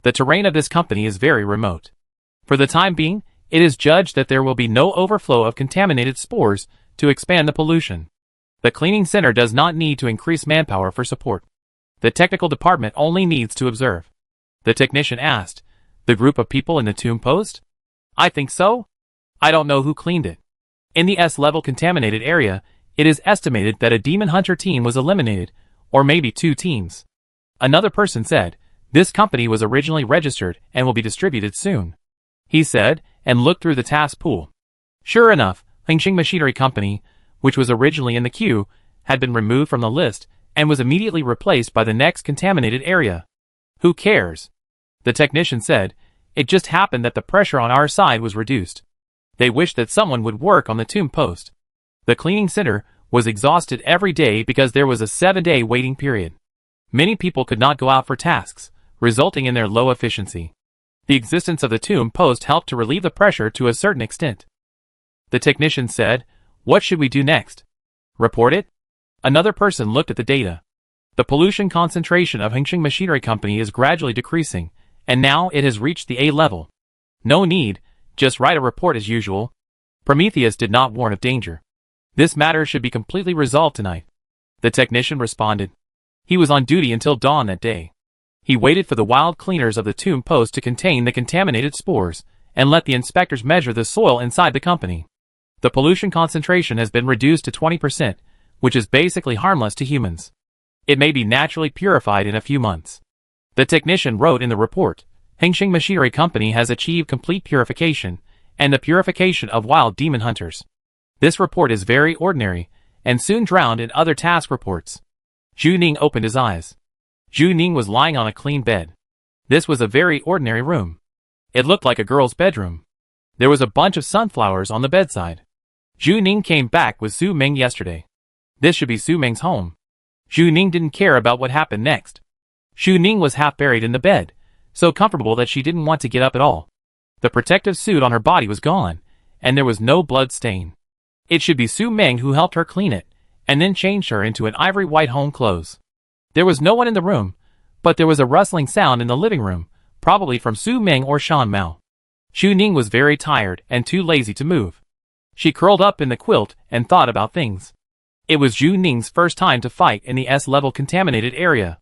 The terrain of this company is very remote. For the time being, it is judged that there will be no overflow of contaminated spores to expand the pollution. The cleaning center does not need to increase manpower for support. The technical department only needs to observe. The technician asked, "The group of people in the Tomb Post?" "I think so. I don't know who cleaned it." In the S-level contaminated area, it is estimated that a demon hunter team was eliminated, or maybe 2 teams. Another person said, "This company was originally registered and will be distributed soon," he said, and looked through the task pool. Sure enough, Hingxing Machinery Company, which was originally in the queue, had been removed from the list, and was immediately replaced by the next contaminated area. "Who cares?" The technician said, "It just happened that the pressure on our side was reduced." They wished that someone would work on the Tomb Post. The cleaning center was exhausted every day because there was a 7-day waiting period. Many people could not go out for tasks, resulting in their low efficiency. The existence of the Tomb Post helped to relieve the pressure to a certain extent. The technician said, "What should we do next? Report it?" Another person looked at the data. The pollution concentration of Hingxing Machinery Company is gradually decreasing, and now it has reached the A level. No need, just write a report as usual. Prometheus did not warn of danger. This matter should be completely resolved tonight. The technician responded. He was on duty until dawn that day. He waited for the wild cleaners of the Tomb Post to contain the contaminated spores, and let the inspectors measure the soil inside the company. The pollution concentration has been reduced to 20%, which is basically harmless to humans. It may be naturally purified in a few months. The technician wrote in the report, "Hingxing Machinery Company has achieved complete purification, and the purification of wild demon hunters." This report is very ordinary, and soon drowned in other task reports. Zhu Ning opened his eyes. Zhu Ning was lying on a clean bed. This was a very ordinary room. It looked like a girl's bedroom. There was a bunch of sunflowers on the bedside. Zhu Ning came back with Su Ming yesterday. This should be Su Ming's home. Zhu Ning didn't care about what happened next. Zhu Ning was half buried in the bed, so comfortable that she didn't want to get up at all. The protective suit on her body was gone, and there was no blood stain. It should be Su Ming who helped her clean it, and then changed her into an ivory white home clothes. There was no one in the room, but there was a rustling sound in the living room, probably from Su Ming or Shan Mao. Zhu Ning was very tired and too lazy to move. She curled up in the quilt and thought about things. It was Zhu Ning's first time to fight in the S-level contaminated area.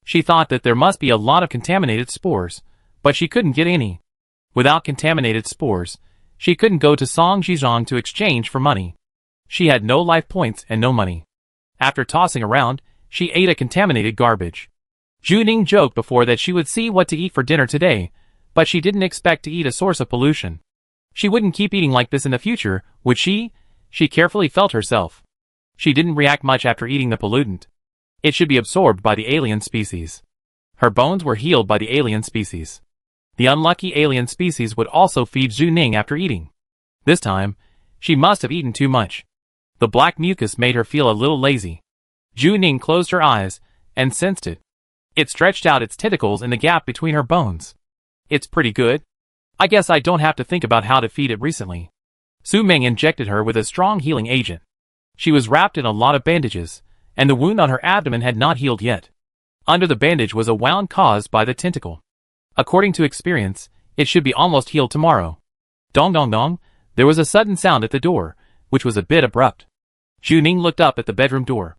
She thought that there must be a lot of contaminated spores, but she couldn't get any. Without contaminated spores, she couldn't go to Song Zhizhong to exchange for money. She had no life points and no money. After tossing around, she ate a contaminated garbage. Zhu Ning joked before that she would see what to eat for dinner today, but she didn't expect to eat a source of pollution. She wouldn't keep eating like this in the future, would she? She carefully felt herself. She didn't react much after eating the pollutant. It should be absorbed by the alien species. Her bones were healed by the alien species. The unlucky alien species would also feed Zhu Ning after eating. This time, she must have eaten too much. The black mucus made her feel a little lazy. Zhu Ning closed her eyes and sensed it. It stretched out its tentacles in the gap between her bones. It's pretty good. I guess I don't have to think about how to feed it recently. Su Ming injected her with a strong healing agent. She was wrapped in a lot of bandages, and the wound on her abdomen had not healed yet. Under the bandage was a wound caused by the tentacle. According to experience, it should be almost healed tomorrow. Dong dong dong, there was a sudden sound at the door, which was a bit abrupt. Zhu Ning looked up at the bedroom door.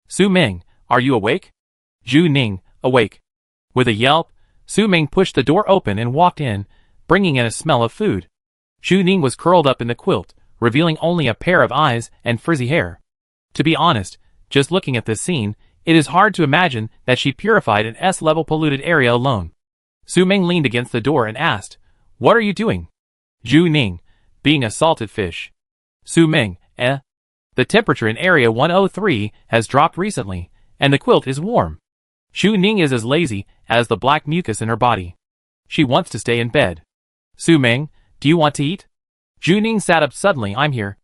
Su Ming, are you awake? Zhu Ning, awake. With a yelp, Su Ming pushed the door open and walked in, bringing in a smell of food. Zhu Ning was curled up in the quilt, revealing only a pair of eyes and frizzy hair. To be honest, just looking at this scene, it is hard to imagine that she purified an S-level polluted area alone. Su Ming leaned against the door and asked, "What are you doing?" Zhu Ning, being a salted fish. Su Ming, The temperature in Area 103 has dropped recently, and the quilt is warm. Zhu Ning is as lazy as the black mucus in her body. She wants to stay in bed. Su Ming, do you want to eat? Zhu Ning sat up suddenly. I'm here.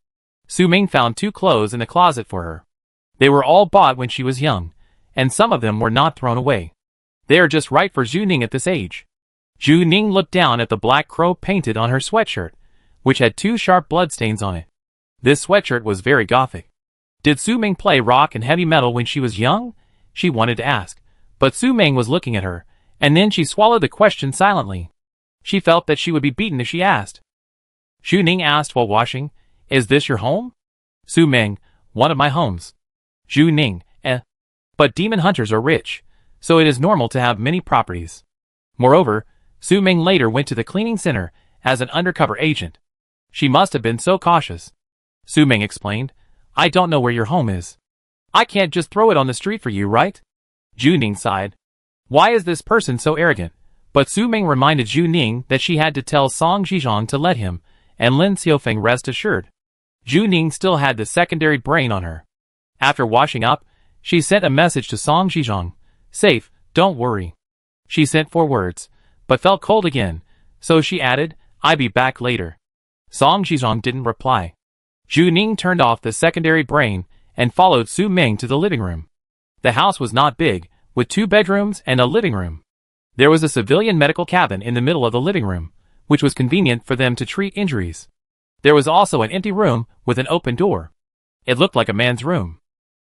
Su Ming found 2 clothes in the closet for her. They were all bought when she was young, and some of them were not thrown away. They are just right for Zhu Ning at this age. Zhu Ning looked down at the black crow painted on her sweatshirt, which had 2 sharp bloodstains on it. This sweatshirt was very gothic. Did Su Ming play rock and heavy metal when she was young? She wanted to ask, but Su Ming was looking at her, and then she swallowed the question silently. She felt that she would be beaten if she asked. Zhu Ning asked while washing, "Is this your home?" Su Ming, "One of my homes." Zhu Ning, But demon hunters are rich, so it is normal to have many properties. Moreover, Su Ming later went to the cleaning center as an undercover agent. She must have been so cautious. Su Ming explained, "I don't know where your home is. I can't just throw it on the street for you, right?" Zhu Ning sighed. Why is this person so arrogant? But Su Ming reminded Zhu Ning that she had to tell Song Zhizhong to let him, and Lin Xiufeng rest assured. Zhu Ning still had the secondary brain on her. After washing up, she sent a message to Song Zhizhong. "Safe, don't worry." She sent 4 words, but felt cold again, so she added, "I'll be back later." Song Zhizhong didn't reply. Zhu Ning turned off the secondary brain and followed Su Ming to the living room. The house was not big, with 2 bedrooms and a living room. There was a civilian medical cabin in the middle of the living room, which was convenient for them to treat injuries. There was also an empty room with an open door. It looked like a man's room.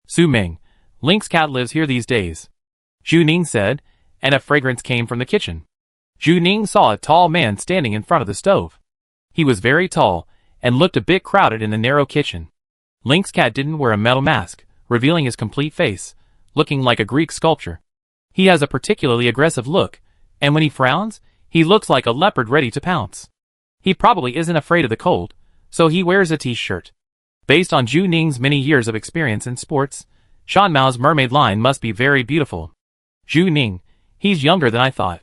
Su Ming, Link's cat lives here these days, Zhu Ning said, and a fragrance came from the kitchen. Zhu Ning saw a tall man standing in front of the stove. He was very tall, and looked a bit crowded in the narrow kitchen. Link's cat didn't wear a metal mask, revealing his complete face, looking like a Greek sculpture. He has a particularly aggressive look, and when he frowns, he looks like a leopard ready to pounce. He probably isn't afraid of the cold, so he wears a t-shirt. Based on Zhu Ning's many years of experience in sports, Shan Mao's mermaid line must be very beautiful. Zhu Ning, he's younger than I thought.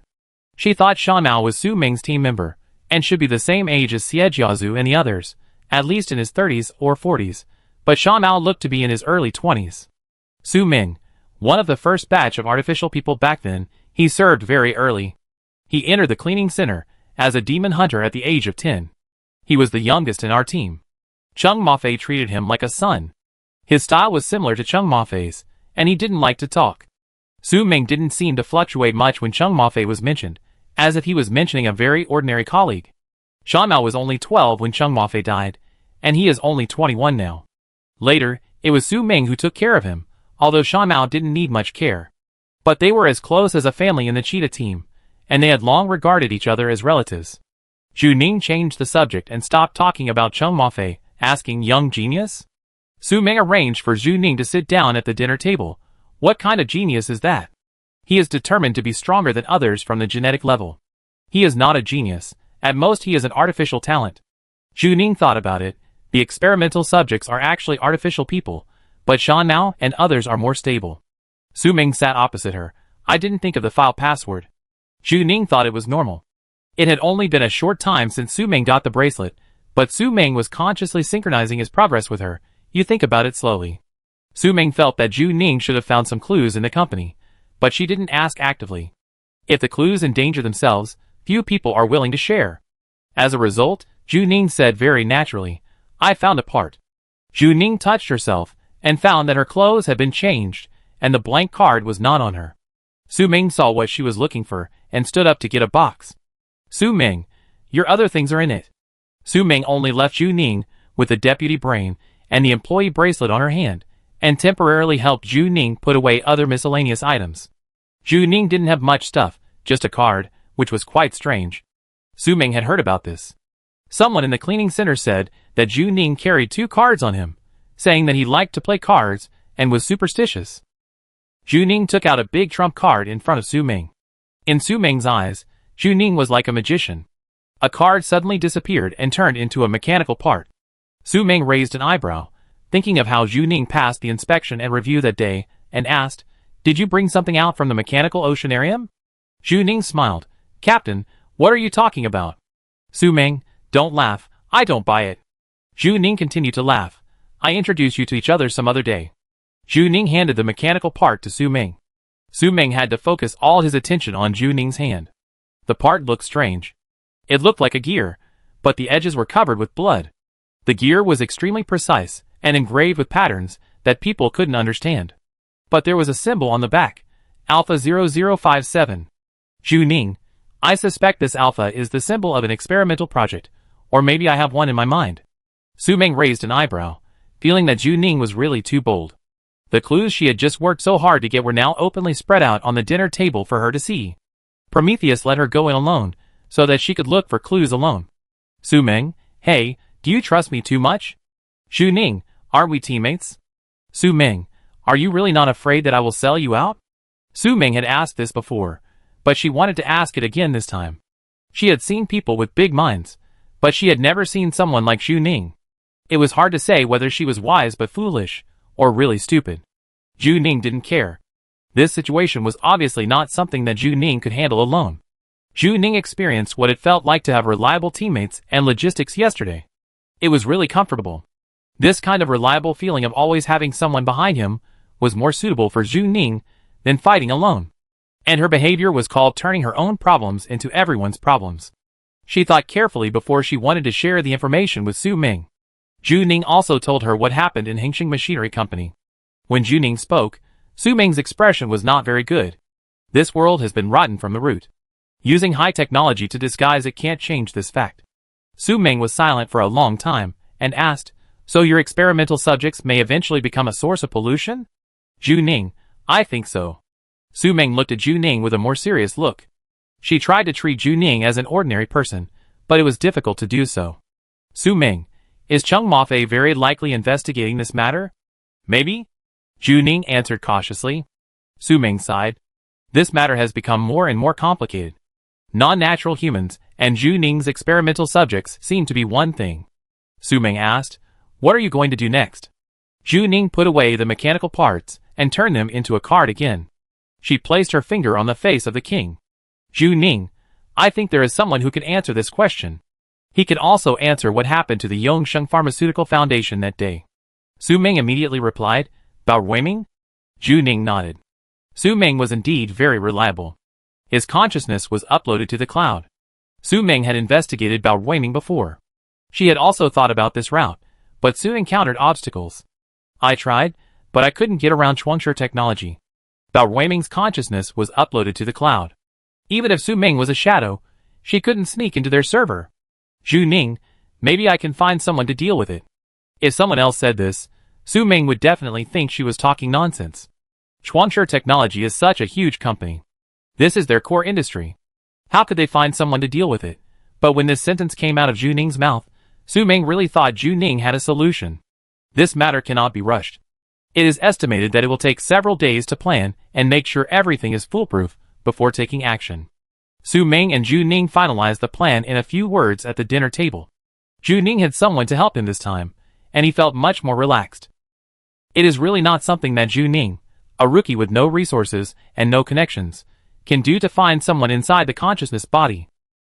She thought Shan Mao was Su Ming's team member, and should be the same age as Xie Jiazu and the others, at least in his 30s or 40s, but Shan Mao looked to be in his early 20s. Su Ming, one of the first batch of artificial people back then, he served very early. He entered the cleaning center as a demon hunter at the age of 10. He was the youngest in our team. Cheng Mafei treated him like a son. His style was similar to Cheng Mafei's, and he didn't like to talk. Su Ming didn't seem to fluctuate much when Cheng Mafei was mentioned, as if he was mentioning a very ordinary colleague. Shan Mao was only 12 when Cheng Mafei died, and he is only 21 now. Later, it was Su Ming who took care of him, although Shan Mao didn't need much care. But they were as close as a family in the cheetah team, and they had long regarded each other as relatives. Zhu Ning changed the subject and stopped talking about Cheng Mafei, asking, "Young genius?" Su Ming arranged for Zhu Ning to sit down at the dinner table. "What kind of genius is that?" "He is determined to be stronger than others from the genetic level." "He is not a genius. At most he is an artificial talent." Zhu Ning thought about it. The experimental subjects are actually artificial people, but Shan Mao and others are more stable. Su Ming sat opposite her. "I didn't think of the file password." Zhu Ning thought it was normal. It had only been a short time since Su Ming got the bracelet, but Su Ming was consciously synchronizing his progress with her. You think about it slowly. Su Ming felt that Zhu Ning should have found some clues in the company, but she didn't ask actively. If the clues endanger themselves, few people are willing to share. As a result, Zhu Ning said very naturally, "I found a part." Zhu Ning touched herself and found that her clothes had been changed, and the blank card was not on her. Su Ming saw what she was looking for and stood up to get a box. "Su Ming, your other things are in it." Su Ming only left Zhu Ning with the deputy brain and the employee bracelet on her hand, and temporarily helped Zhu Ning put away other miscellaneous items. Zhu Ning didn't have much stuff, just a card, which was quite strange. Su Ming had heard about this. Someone in the cleaning center said that Zhu Ning carried 2 cards on him, saying that he liked to play cards and was superstitious. Zhu Ning took out a big trump card in front of Su Ming. In Su Ming's eyes, Zhu Ning was like a magician. A card suddenly disappeared and turned into a mechanical part. Su Ming raised an eyebrow, thinking of how Zhu Ning passed the inspection and review that day, and asked, "Did you bring something out from the mechanical oceanarium?" Zhu Ning smiled. "Captain, what are you talking about?" "Su Ming, don't laugh, I don't buy it." Zhu Ning continued to laugh. "I introduce you to each other some other day." Zhu Ning handed the mechanical part to Su Ming. Su Ming had to focus all his attention on Zhu Ning's hand. The part looked strange. It looked like a gear, but the edges were covered with blood. The gear was extremely precise and engraved with patterns that people couldn't understand. But there was a symbol on the back, Alpha 0057. Zhu Ning, I suspect this alpha is the symbol of an experimental project, or maybe I have one in my mind. Su Ming raised an eyebrow, feeling that Zhu Ning was really too bold. The clues she had just worked so hard to get were now openly spread out on the dinner table for her to see. Prometheus let her go in alone, so that she could look for clues alone. "Su Ming, hey, do you trust me too much?" "Zhu Ning, aren't we teammates?" "Su Ming, are you really not afraid that I will sell you out?" Su Ming had asked this before, but she wanted to ask it again this time. She had seen people with big minds, but she had never seen someone like Zhu Ning. It was hard to say whether she was wise but foolish, or really stupid. Zhu Ning didn't care. This situation was obviously not something that Zhu Ning could handle alone. Zhu Ning experienced what it felt like to have reliable teammates and logistics yesterday. It was really comfortable. This kind of reliable feeling of always having someone behind him was more suitable for Zhu Ning than fighting alone. And her behavior was called turning her own problems into everyone's problems. She thought carefully before she wanted to share the information with Su Ming. Zhu Ning also told her what happened in Hengxing Machinery Company. When Zhu Ning spoke, Su Ming's expression was not very good. This world has been rotten from the root. Using high technology to disguise it can't change this fact. Su Ming was silent for a long time, and asked, "So your experimental subjects may eventually become a source of pollution?" Zhu Ning, I think so. Su Ming looked at Zhu Ning with a more serious look. She tried to treat Zhu Ning as an ordinary person, but it was difficult to do so. Su Ming, is Cheng Mafei very likely investigating this matter? Maybe? Zhu Ning answered cautiously. Su Ming sighed. This matter has become more and more complicated. Non-natural humans and Zhu Ning's experimental subjects seem to be one thing. Su Ming asked, "What are you going to do next?" Zhu Ning put away the mechanical parts and turned them into a card again. She placed her finger on the face of the king. Zhu Ning, I think there is someone who can answer this question. He can also answer what happened to the Yongsheng Pharmaceutical Foundation that day. Su Ming immediately replied, Bao Weiming? Zhu Ning nodded. Su Ming was indeed very reliable. His consciousness was uploaded to the cloud. Su Ming had investigated Bao Weiming before. She had also thought about this route, but soon encountered obstacles. I tried, but I couldn't get around Chuangshi technology. Bao Weiming's consciousness was uploaded to the cloud. Even if Su Ming was a shadow, she couldn't sneak into their server. Zhu Ning, maybe I can find someone to deal with it. If someone else said this, Su Ming would definitely think she was talking nonsense. Chuanxi Technology is such a huge company. This is their core industry. How could they find someone to deal with it? But when this sentence came out of Zhu Ning's mouth, Su Ming really thought Zhu Ning had a solution. This matter cannot be rushed. It is estimated that it will take several days to plan and make sure everything is foolproof before taking action. Su Ming and Zhu Ning finalized the plan in a few words at the dinner table. Zhu Ning had someone to help him this time, and he felt much more relaxed. It is really not something that Zhu Ning, a rookie with no resources and no connections, can do to find someone inside the consciousness body.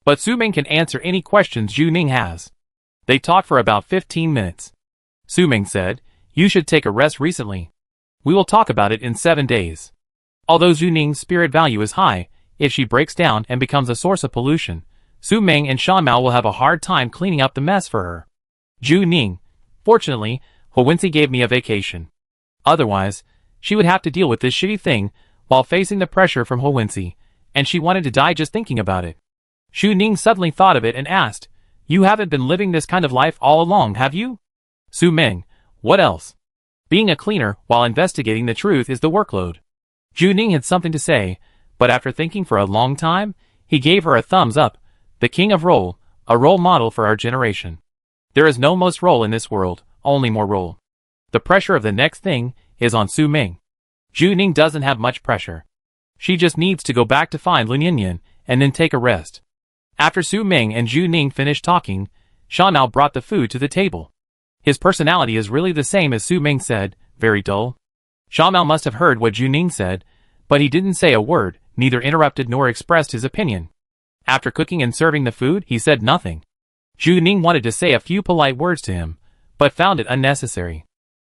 But Su Ming can answer any questions Zhu Ning has. They talked for about 15 minutes. Su Ming said, "You should take a rest recently. We will talk about it in 7 days." Although Zhu Ning's spirit value is high, if she breaks down and becomes a source of pollution, Su Ming and Shan Mao will have a hard time cleaning up the mess for her. Zhu Ning, fortunately, Huwensi gave me a vacation. Otherwise, she would have to deal with this shitty thing while facing the pressure from Huwensi, and she wanted to die just thinking about it. Zhu Ning suddenly thought of it and asked, "You haven't been living this kind of life all along, have you?" Su Ming, "What else? Being a cleaner while investigating the truth is the workload." Zhu Ning had something to say, but after thinking for a long time, he gave her a thumbs up. The king of role, a role model for our generation. There is no most role in this world, only more role. The pressure of the next thing is on Su Ming. Zhu Ning doesn't have much pressure. She just needs to go back to find Lin Yinyan and then take a rest. After Su Ming and Zhu Ning finished talking, Shan Mao brought the food to the table. His personality is really the same as Su Ming said, very dull. Shan Mao must have heard what Zhu Ning said, but he didn't say a word, neither interrupted nor expressed his opinion. After cooking and serving the food, he said nothing. Zhu Ning wanted to say a few polite words to him, but found it unnecessary.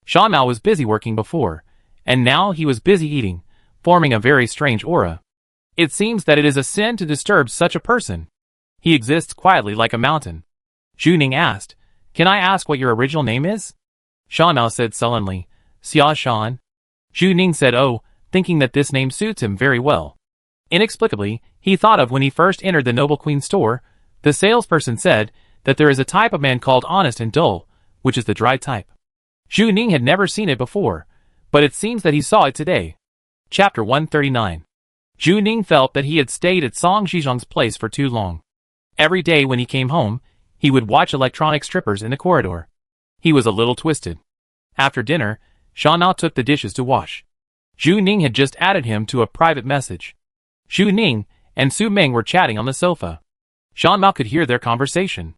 Shan Mao was busy working before, and now he was busy eating, forming a very strange aura. It seems that it is a sin to disturb such a person. He exists quietly like a mountain. Zhu Ning asked, "Can I ask what your original name is?" Shan Mao said sullenly, "Xia Shan." Zhu Ning said, "Oh," thinking that this name suits him very well. Inexplicably, he thought of when he first entered the Noble Queen store. The salesperson said that there is a type of man called honest and dull, which is the dry type. Zhu Ning had never seen it before, but it seems that he saw it today. Chapter 139. Zhu Ning felt that he had stayed at Song Zhizhong's place for too long. Every day when he came home, he would watch electronic strippers in the corridor. He was a little twisted. After dinner, Shan Mao took the dishes to wash. Zhu Ning had just added him to a private message. Zhu Ning and Su Ming were chatting on the sofa. Shan Mao could hear their conversation.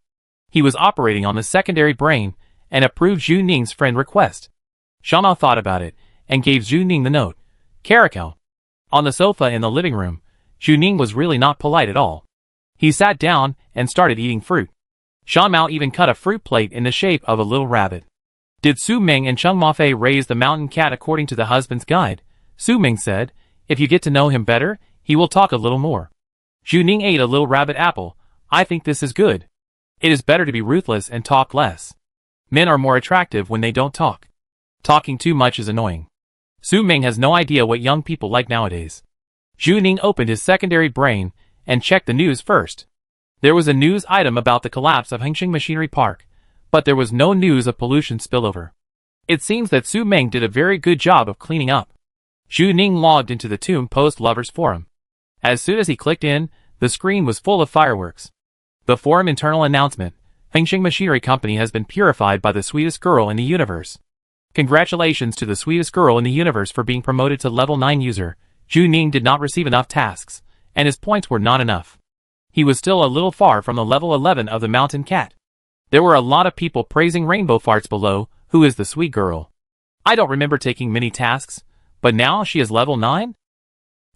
He was operating on the secondary brain and approved Zhu Ning's friend request. Shan Mao thought about it and gave Zhu Ning the note. Caracal. On the sofa in the living room, Zhu Ning was really not polite at all. He sat down and started eating fruit. Shan Mao even cut a fruit plate in the shape of a little rabbit. Did Su Ming and Cheng Mafei raise the mountain cat according to the husband's guide? Su Ming said, "If you get to know him better, he will talk a little more." Zhu Ning ate a little rabbit apple. "I think this is good. It is better to be ruthless and talk less. Men are more attractive when they don't talk. Talking too much is annoying." Su Ming has no idea what young people like nowadays. Zhu Ning opened his secondary brain and checked the news first. There was a news item about the collapse of Hengqin Machinery Park, but there was no news of pollution spillover. It seems that Su Ming did a very good job of cleaning up. Zhu Ning logged into the Tomb Post Lovers Forum. As soon as he clicked in, the screen was full of fireworks. The forum internal announcement: Hengqin Machinery Company has been purified by the sweetest girl in the universe. Congratulations to the sweetest girl in the universe for being promoted to level 9 user. Zhu Ning did not receive enough tasks, and his points were not enough. He was still a little far from the level 11 of the mountain cat. There were a lot of people praising Rainbow Farts below, who is the sweet girl. I don't remember taking many tasks, but now she is level 9?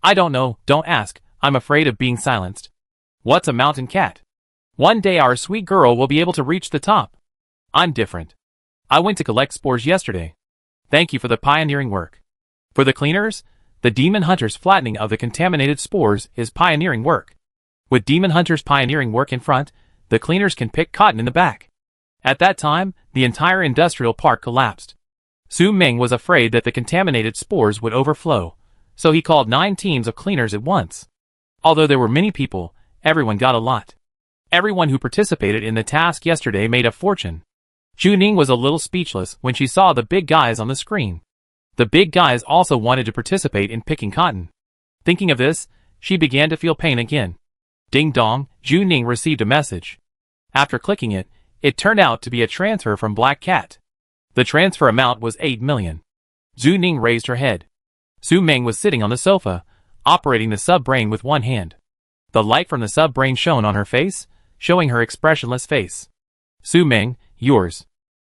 I don't know, don't ask, I'm afraid of being silenced. What's a mountain cat? One day our sweet girl will be able to reach the top. I'm different. I went to collect spores yesterday. Thank you for the pioneering work. For the cleaners, the Demon Hunter's flattening of the contaminated spores is pioneering work. With Demon Hunter's pioneering work in front, the cleaners can pick cotton in the back. At that time, the entire industrial park collapsed. Su Ming was afraid that the contaminated spores would overflow, so he called 9 teams of cleaners at once. Although there were many people, everyone got a lot. Everyone who participated in the task yesterday made a fortune. Juning was a little speechless when she saw the big guys on the screen. The big guys also wanted to participate in picking cotton. Thinking of this, she began to feel pain again. Ding dong, Juning received a message. After clicking it, it turned out to be a transfer from Black Cat. The transfer amount was 8 million. Juning raised her head. Su Ming was sitting on the sofa, operating the sub-brain with one hand. The light from the sub-brain shone on her face, showing her expressionless face. Su Ming, yours.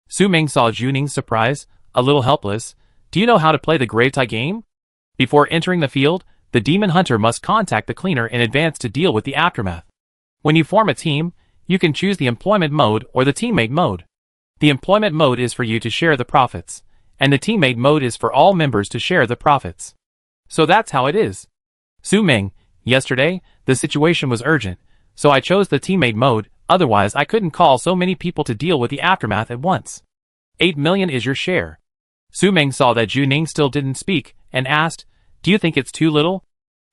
Su Ming saw Juning's surprise, a little helpless. Do you know how to play the Grave Tai game? Before entering the field, the demon hunter must contact the cleaner in advance to deal with the aftermath. When you form a team, you can choose the employment mode or the teammate mode. The employment mode is for you to share the profits, and the teammate mode is for all members to share the profits. So that's how it is. Su Ming, yesterday, the situation was urgent, so I chose the teammate mode, otherwise I couldn't call so many people to deal with the aftermath at once. 8 million is your share. Su Ming saw that Juning still didn't speak, and asked, do you think it's too little?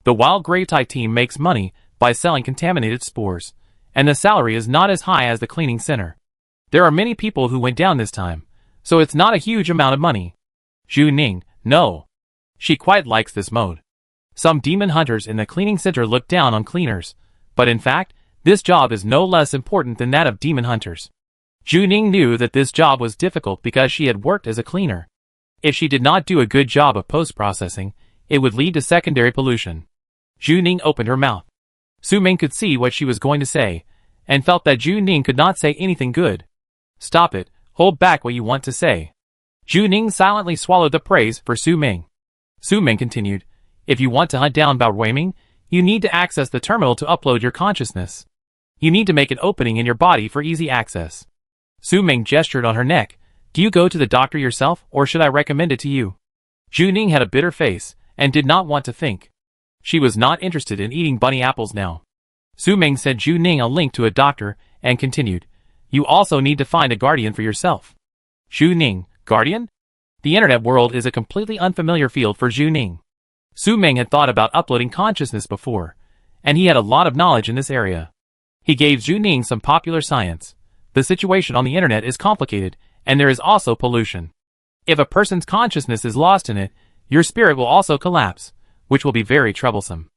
The Wild Grave Tai team makes money by selling contaminated spores, and the salary is not as high as the cleaning center. There are many people who went down this time, so it's not a huge amount of money. Juning, no. She quite likes this mode. Some demon hunters in the cleaning center look down on cleaners, but in fact, this job is no less important than that of demon hunters. Juning knew that this job was difficult because she had worked as a cleaner. If she did not do a good job of post-processing, it would lead to secondary pollution. Juning opened her mouth. Su Ming could see what she was going to say, and felt that Juning could not say anything good. Stop it, hold back what you want to say. Juning silently swallowed the praise for Su Ming. Su Ming continued, if you want to hunt down Bao Ruiming, you need to access the terminal to upload your consciousness. You need to make an opening in your body for easy access. Su Ming gestured on her neck. Do you go to the doctor yourself, or should I recommend it to you? Juning had a bitter face, and did not want to think. She was not interested in eating bunny apples now. Su Ming sent Juning a link to a doctor, and continued, you also need to find a guardian for yourself. Juning, guardian? The internet world is a completely unfamiliar field for Juning. Su Ming had thought about uploading consciousness before, and he had a lot of knowledge in this area. He gave Juning some popular science. The situation on the internet is complicated, and there is also pollution. If a person's consciousness is lost in it, your spirit will also collapse, which will be very troublesome.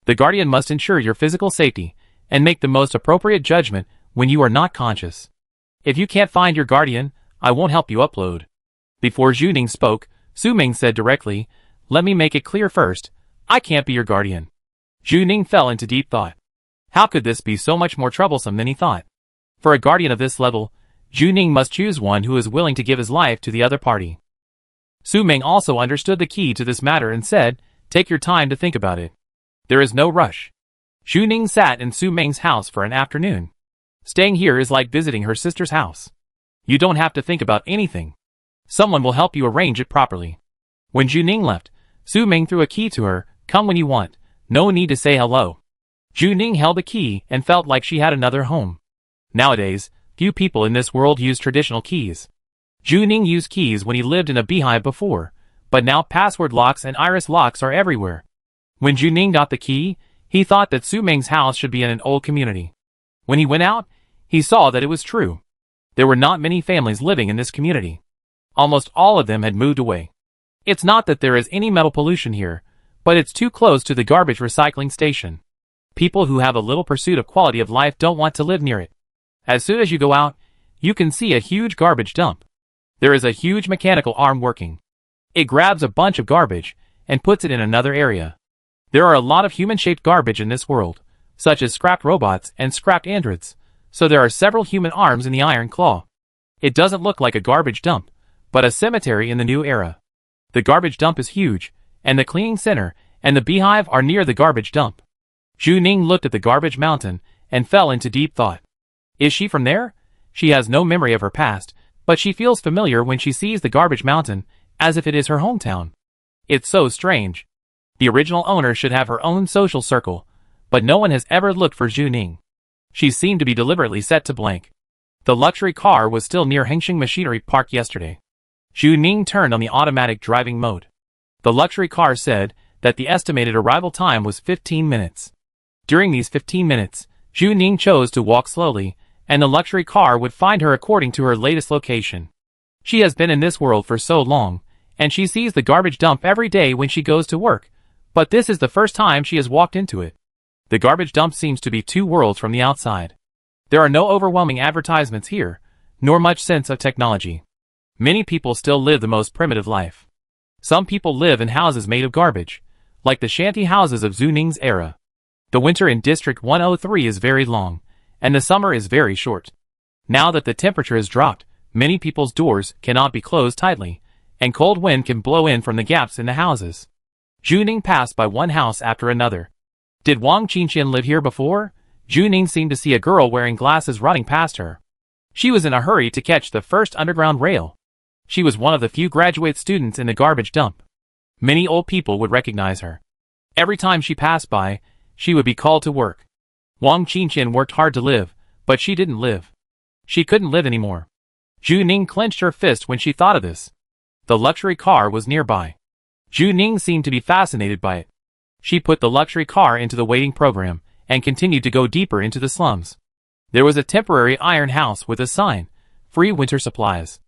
The guardian must ensure your physical safety, and make the most appropriate judgment when you are not conscious. If you can't find your guardian, I won't help you upload. Before Juning spoke, Su Ming said directly, let me make it clear first, I can't be your guardian. Juning fell into deep thought. How could this be so much more troublesome than he thought? For a guardian of this level, Juning must choose one who is willing to give his life to the other party. Su Ming also understood the key to this matter and said, take your time to think about it. There is no rush. Juning sat in Su Ming's house for an afternoon. Staying here is like visiting her sister's house. You don't have to think about anything. Someone will help you arrange it properly. When Juning left, Su Ming threw a key to her, come when you want, no need to say hello. Juning held the key and felt like she had another home. Nowadays, few people in this world use traditional keys. Juning used keys when he lived in a beehive before, but now password locks and iris locks are everywhere. When Juning got the key, he thought that Su Ming's house should be in an old community. When he went out, he saw that it was true. There were not many families living in this community. Almost all of them had moved away. It's not that there is any metal pollution here, but it's too close to the garbage recycling station. People who have a little pursuit of quality of life don't want to live near it. As soon as you go out, you can see a huge garbage dump. There is a huge mechanical arm working. It grabs a bunch of garbage and puts it in another area. There are a lot of human-shaped garbage in this world, such as scrapped robots and scrapped androids, so there are several human arms in the iron claw. It doesn't look like a garbage dump, but a cemetery in the new era. The garbage dump is huge, and the cleaning center and the beehive are near the garbage dump. Juning looked at the garbage mountain and fell into deep thought. Is she from there? She has no memory of her past, but she feels familiar when she sees the garbage mountain, as if it is her hometown. It's so strange. The original owner should have her own social circle, but no one has ever looked for Juning. She seemed to be deliberately set to blank. The luxury car was still near Hengqin Machinery Park yesterday. Juning turned on the automatic driving mode. The luxury car said that the estimated arrival time was 15 minutes. During these 15 minutes, Zhu Ning chose to walk slowly, and the luxury car would find her according to her latest location. She has been in this world for so long, and she sees the garbage dump every day when she goes to work, but this is the first time she has walked into it. The garbage dump seems to be two worlds from the outside. There are no overwhelming advertisements here, nor much sense of technology. Many people still live the most primitive life. Some people live in houses made of garbage, like the shanty houses of Zhu Ning's era. The winter in District 103 is very long, and the summer is very short. Now that the temperature has dropped, many people's doors cannot be closed tightly, and cold wind can blow in from the gaps in the houses. Zhu Ning passed by one house after another. Did Wang Qingqian live here before? Zhu Ning seemed to see a girl wearing glasses running past her. She was in a hurry to catch the first underground rail. She was one of the few graduate students in the garbage dump. Many old people would recognize her. Every time she passed by, she would be called to work. Wang Qingqian worked hard to live, but she didn't live. She couldn't live anymore. Zhu Ning clenched her fist when she thought of this. The luxury car was nearby. Zhu Ning seemed to be fascinated by it. She put the luxury car into the waiting program, and continued to go deeper into the slums. There was a temporary iron house with a sign, "Free winter supplies."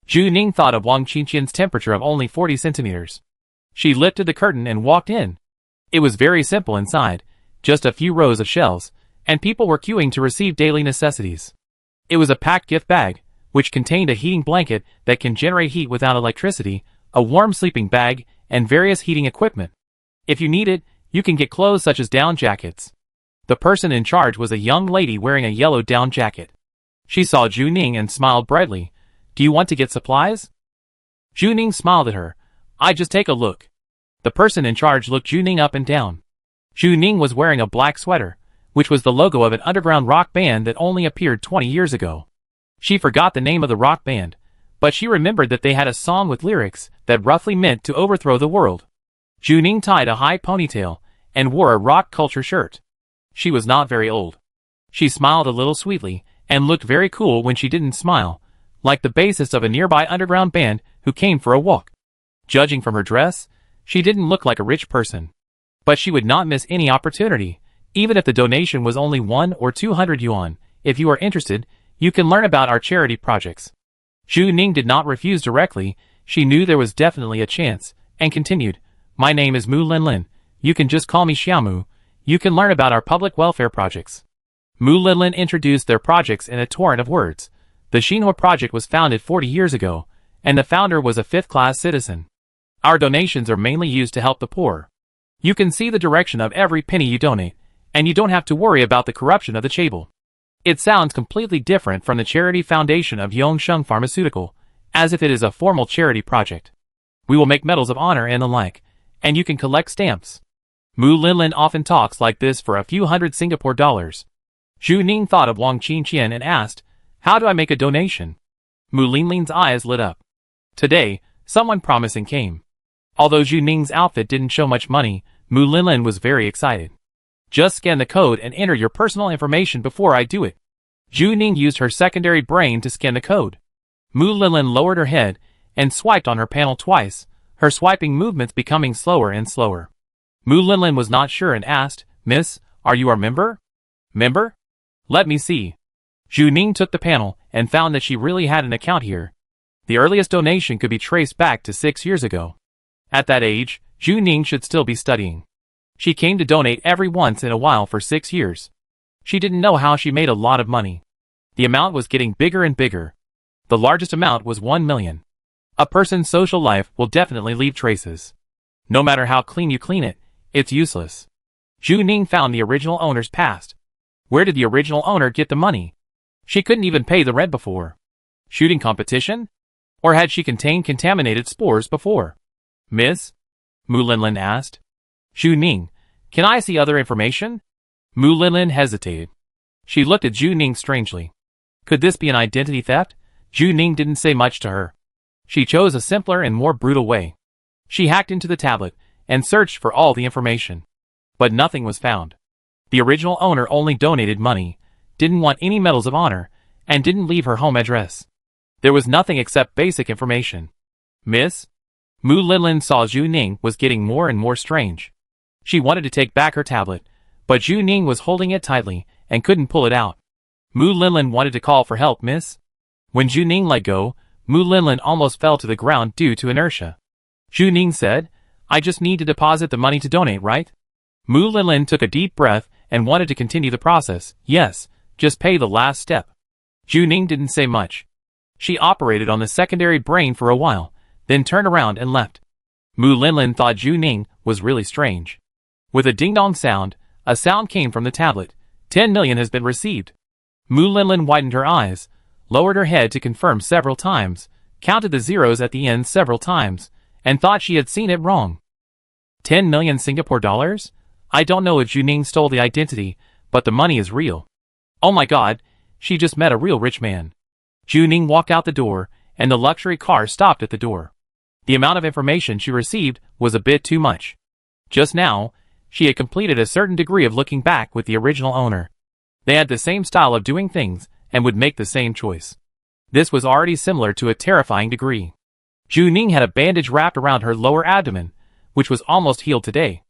Zhu Ning thought of Wang Qingqian's temperature of only 40 centimeters. She lifted the curtain and walked in. It was very simple inside, just a few rows of shelves, and people were queuing to receive daily necessities. It was a packed gift bag, which contained a heating blanket that can generate heat without electricity, a warm sleeping bag, and various heating equipment. If you need it, you can get clothes such as down jackets. The person in charge was a young lady wearing a yellow down jacket. She saw Zhu Ning and smiled brightly. "Do you want to get supplies?" Zhu Ning smiled at her. "I just take a look." The person in charge looked Zhu Ning up and down. Zhu Ning was wearing a black sweater, which was the logo of an underground rock band that only appeared 20 years ago. She forgot the name of the rock band, but she remembered that they had a song with lyrics that roughly meant to overthrow the world. Zhu Ning tied a high ponytail and wore a rock culture shirt. She was not very old. She smiled a little sweetly and looked very cool when she didn't smile, like the bassist of a nearby underground band who came for a walk. Judging from her dress, she didn't look like a rich person. But she would not miss any opportunity, even if the donation was only 1 or 200 yuan. If you are interested, you can learn about our charity projects. Zhu Ning did not refuse directly. She knew there was definitely a chance, and continued, "My name is Mu Linlin. You can just call me Xiaomu. You can learn about our public welfare projects." Mu Linlin introduced their projects in a torrent of words. The Xinhua project was founded 40 years ago, and the founder was a 5th-class citizen. Our donations are mainly used to help the poor. You can see the direction of every penny you donate, and you don't have to worry about the corruption of the chaebol. It sounds completely different from the charity foundation of Yongsheng Pharmaceutical, as if it is a formal charity project. We will make medals of honor and the like, and you can collect stamps. Mu Linlin often talks like this for a few hundred Singapore dollars. Zhu Ning thought of Wang Qingqian and asked, "How do I make a donation?" Mu Linlin's eyes lit up. Today, someone promising came. Although Zhu Ning's outfit didn't show much money, Mu Linlin was very excited. "Just scan the code and enter your personal information before I do it." Zhu Ning used her secondary brain to scan the code. Mu Linlin lowered her head and swiped on her panel twice, her swiping movements becoming slower and slower. Mu Linlin was not sure and asked, "Miss, are you our member?" "Member? Let me see." Zhu Ning took the panel and found that she really had an account here. The earliest donation could be traced back to 6 years ago. At that age, Zhu Ning should still be studying. She came to donate every once in a while for 6 years. She didn't know how she made a lot of money. The amount was getting bigger and bigger. The largest amount was 1 million. A person's social life will definitely leave traces. No matter how clean you clean it, it's useless. Zhu Ning found the original owner's past. Where did the original owner get the money? She couldn't even pay the rent before. Shooting competition? Or had she contained contaminated spores before? "Miss?" Mu Linlin asked. "Zhu Ning, can I see other information?" Mu Linlin hesitated. She looked at Zhu Ning strangely. Could this be an identity theft? Zhu Ning didn't say much to her. She chose a simpler and more brutal way. She hacked into the tablet and searched for all the information. But nothing was found. The original owner only donated money, didn't want any medals of honor, and didn't leave her home address. There was nothing except basic information. "Miss?" Mu Linlin saw Zhu Ning was getting more and more strange. She wanted to take back her tablet, but Zhu Ning was holding it tightly and couldn't pull it out. Mu Linlin wanted to call for help, miss. When Zhu Ning let go, Mu Linlin almost fell to the ground due to inertia. Zhu Ning said, I just need to deposit the money to donate, right? Mu Linlin took a deep breath and wanted to continue the process. Yes, just pay the last step. Zhu Ning didn't say much. She operated on the secondary brain for a while, then turned around and left. Mu Linlin thought Zhu Ning was really strange. With a ding-dong sound, a sound came from the tablet. 10 million has been received. Mu Linlin widened her eyes, lowered her head to confirm several times, counted the zeros at the end several times, and thought she had seen it wrong. 10 million Singapore dollars? I don't know if Zhu Ning stole the identity, but the money is real. Oh my god, she just met a real rich man. Zhu Ning walked out the door, and the luxury car stopped at the door. The amount of information she received was a bit too much. Just now, she had completed a certain degree of looking back with the original owner. They had the same style of doing things, and would make the same choice. This was already similar to a terrifying degree. Zhu Ning had a bandage wrapped around her lower abdomen, which was almost healed today.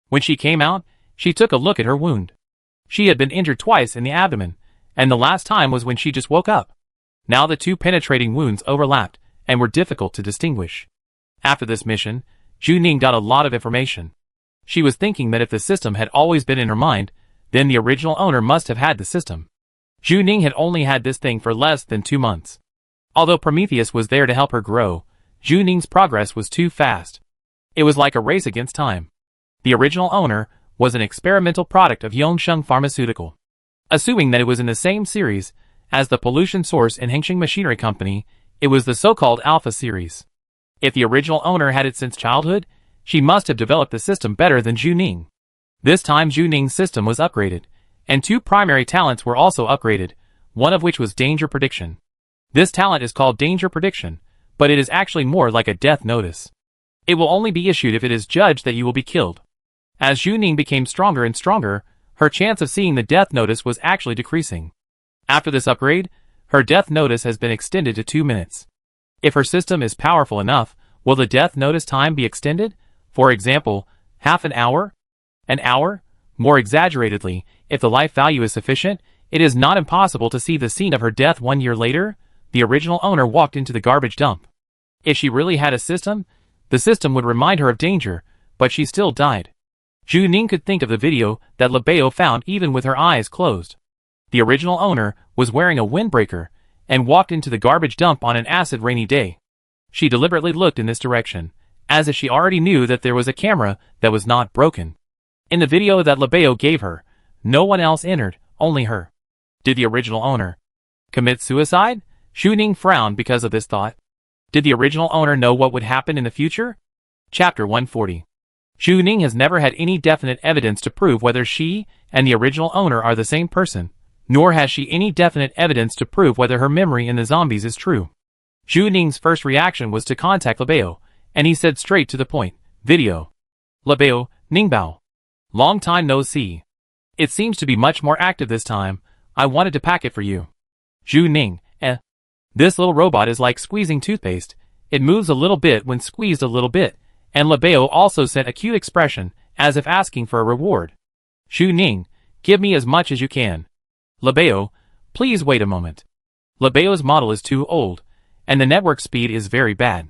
When she came out, she took a look at her wound. She had been injured twice in the abdomen, and the last time was when she just woke up. Now the two penetrating wounds overlapped, and were difficult to distinguish. After this mission, Zhu Ning got a lot of information. She was thinking that if the system had always been in her mind, then the original owner must have had the system. Zhu Ning had only had this thing for less than 2 months. Although Prometheus was there to help her grow, Zhu Ning's progress was too fast. It was like a race against time. The original owner was an experimental product of Yongsheng Pharmaceutical. Assuming that it was in the same series as the pollution source in Hengsheng Machinery Company, it was the so-called Alpha series. If the original owner had it since childhood, she must have developed the system better than Zhu Ning. This time Zhu Ning's system was upgraded, and 2 primary talents were also upgraded, one of which was danger prediction. This talent is called danger prediction, but it is actually more like a death notice. It will only be issued if it is judged that you will be killed. As Zhu Ning became stronger and stronger, her chance of seeing the death notice was actually decreasing. After this upgrade, her death notice has been extended to 2 minutes. If her system is powerful enough, will the death notice time be extended? For example, half an hour? An hour? More exaggeratedly, if the life value is sufficient, it is not impossible to see the scene of her death 1 year later. The original owner walked into the garbage dump. If she really had a system, the system would remind her of danger, but she still died. Zhu Ning could think of the video that Lebeo found even with her eyes closed. The original owner was wearing a windbreaker and walked into the garbage dump on an acid rainy day. She deliberately looked in this direction, as if she already knew that there was a camera that was not broken. In the video that Lebeo gave her, no one else entered, only her. Did the original owner commit suicide? Zhu Ning frowned because of this thought. Did the original owner know what would happen in the future? Chapter 140. Zhu Ning has never had any definite evidence to prove whether she and the original owner are the same person, nor has she any definite evidence to prove whether her memory in the zombies is true. Zhu Ning's first reaction was to contact Lebeo, and he said straight to the point, video. Lebeo, Ningbao. Long time no see. It seems to be much more active this time. I wanted to pack it for you. Zhu Ning, This little robot is like squeezing toothpaste. It moves a little bit when squeezed a little bit, and Lebeo also sent a cute expression, as if asking for a reward. Zhu Ning, give me as much as you can. Lebeo, please wait a moment. Lebeo's model is too old, and the network speed is very bad.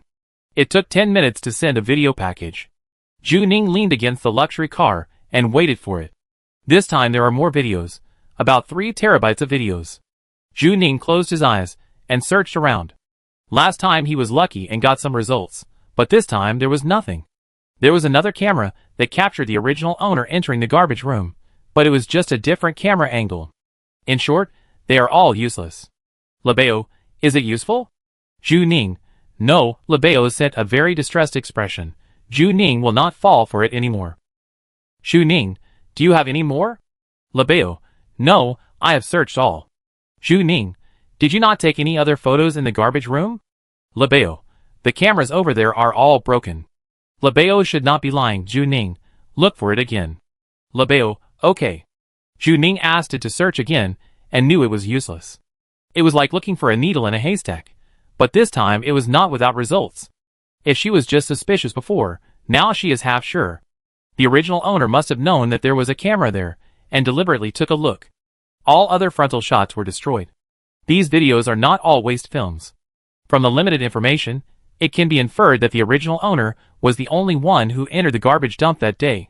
It took 10 minutes to send a video package. Zhu Ning leaned against the luxury car and waited for it. This time there are more videos, about 3 terabytes of videos. Zhu Ning closed his eyes and searched around. Last time he was lucky and got some results, but this time there was nothing. There was another camera that captured the original owner entering the garbage room, but it was just a different camera angle. In short, they are all useless. Lebeo, is it useful? Zhu Ning, no. Lebeo sent a very distressed expression. Zhu Ning will not fall for it anymore. Zhu Ning, do you have any more? Lebeo, no, I have searched all. Zhu Ning, did you not take any other photos in the garbage room? Lebeo, the cameras over there are all broken. Lebeo should not be lying. Zhu Ning, look for it again. Lebeo, okay. Zhu Ning asked it to search again, and knew it was useless. It was like looking for a needle in a haystack, but this time it was not without results. If she was just suspicious before, now she is half sure. The original owner must have known that there was a camera there, and deliberately took a look. All other frontal shots were destroyed. These videos are not all waste films. From the limited information, it can be inferred that the original owner was the only one who entered the garbage dump that day.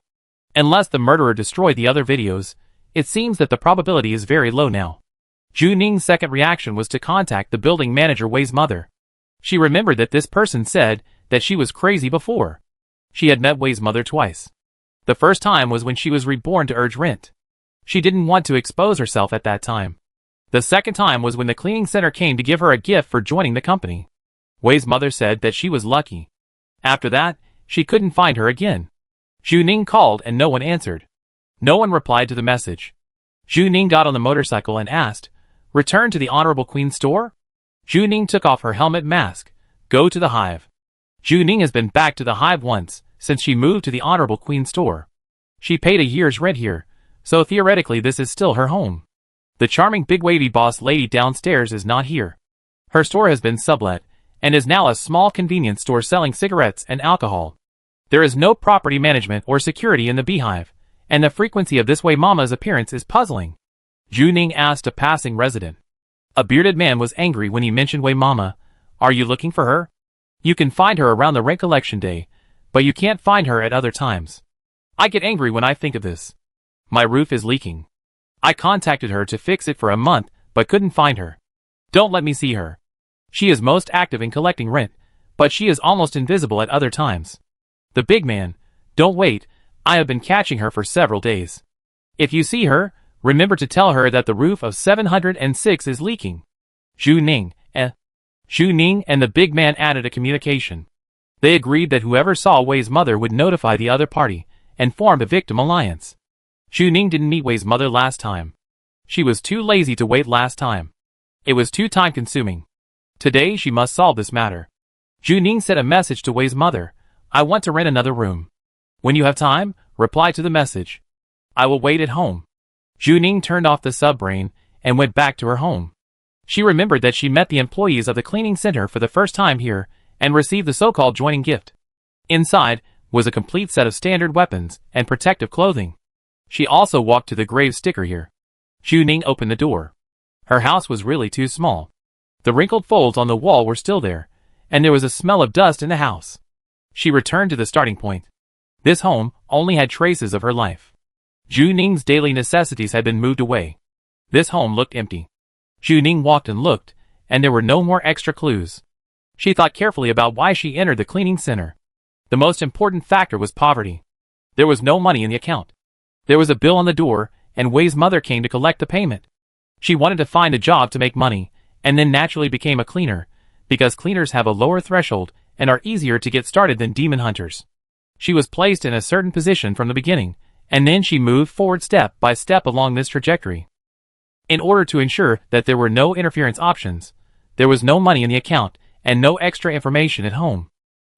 Unless the murderer destroyed the other videos, it seems that the probability is very low now. Zhu Ning's second reaction was to contact the building manager Wei's mother. She remembered that this person said that she was crazy before. She had met Wei's mother twice. The first time was when she was reborn to urge rent. She didn't want to expose herself at that time. The second time was when the cleaning center came to give her a gift for joining the company. Wei's mother said that she was lucky. After that, she couldn't find her again. Zhu Ning called and no one answered. No one replied to the message. Zhu Ning got on the motorcycle and asked, "Return to the Honorable Queen's store?" Zhu Ning took off her helmet mask. "Go to the hive." Zhu Ning has been back to the hive once, since she moved to the Honorable Queen's store. She paid a year's rent here, so theoretically this is still her home. The charming big wavy boss lady downstairs is not here. Her store has been sublet, and is now a small convenience store selling cigarettes and alcohol. There is no property management or security in the beehive, and the frequency of this Wei Mama's appearance is puzzling. Zhu Ning asked a passing resident. A bearded man was angry when he mentioned Wei Mama. "Are you looking for her? You can find her around the rent collection day, but you can't find her at other times. I get angry when I think of this. My roof is leaking. I contacted her to fix it for a month, but couldn't find her. Don't let me see her. She is most active in collecting rent, but she is almost invisible at other times." The big man, "Don't wait, I have been catching her for several days. If you see her, remember to tell her that the roof of 706 is leaking." Zhu Ning and the big man added a communication. They agreed that whoever saw Wei's mother would notify the other party, and form a victim alliance. Zhu Ning didn't meet Wei's mother last time. She was too lazy to wait last time. It was too time-consuming. Today she must solve this matter. Zhu Ning sent a message to Wei's mother. "I want to rent another room. When you have time, reply to the message. I will wait at home." Zhu Ning turned off the subbrain and went back to her home. She remembered that she met the employees of the cleaning center for the first time here and received the so-called joining gift. Inside was a complete set of standard weapons and protective clothing. She also walked to the grave sticker here. Zhu Ning opened the door. Her house was really too small. The wrinkled folds on the wall were still there, and there was a smell of dust in the house. She returned to the starting point. This home only had traces of her life. Zhu Ning's daily necessities had been moved away. This home looked empty. Zhu Ning walked and looked, and there were no more extra clues. She thought carefully about why she entered the cleaning center. The most important factor was poverty. There was no money in the account. There was a bill on the door, and Wei's mother came to collect the payment. She wanted to find a job to make money, and then naturally became a cleaner, because cleaners have a lower threshold and are easier to get started than demon hunters. She was placed in a certain position from the beginning, and then she moved forward step by step along this trajectory. In order to ensure that there were no interference options, there was no money in the account, and no extra information at home.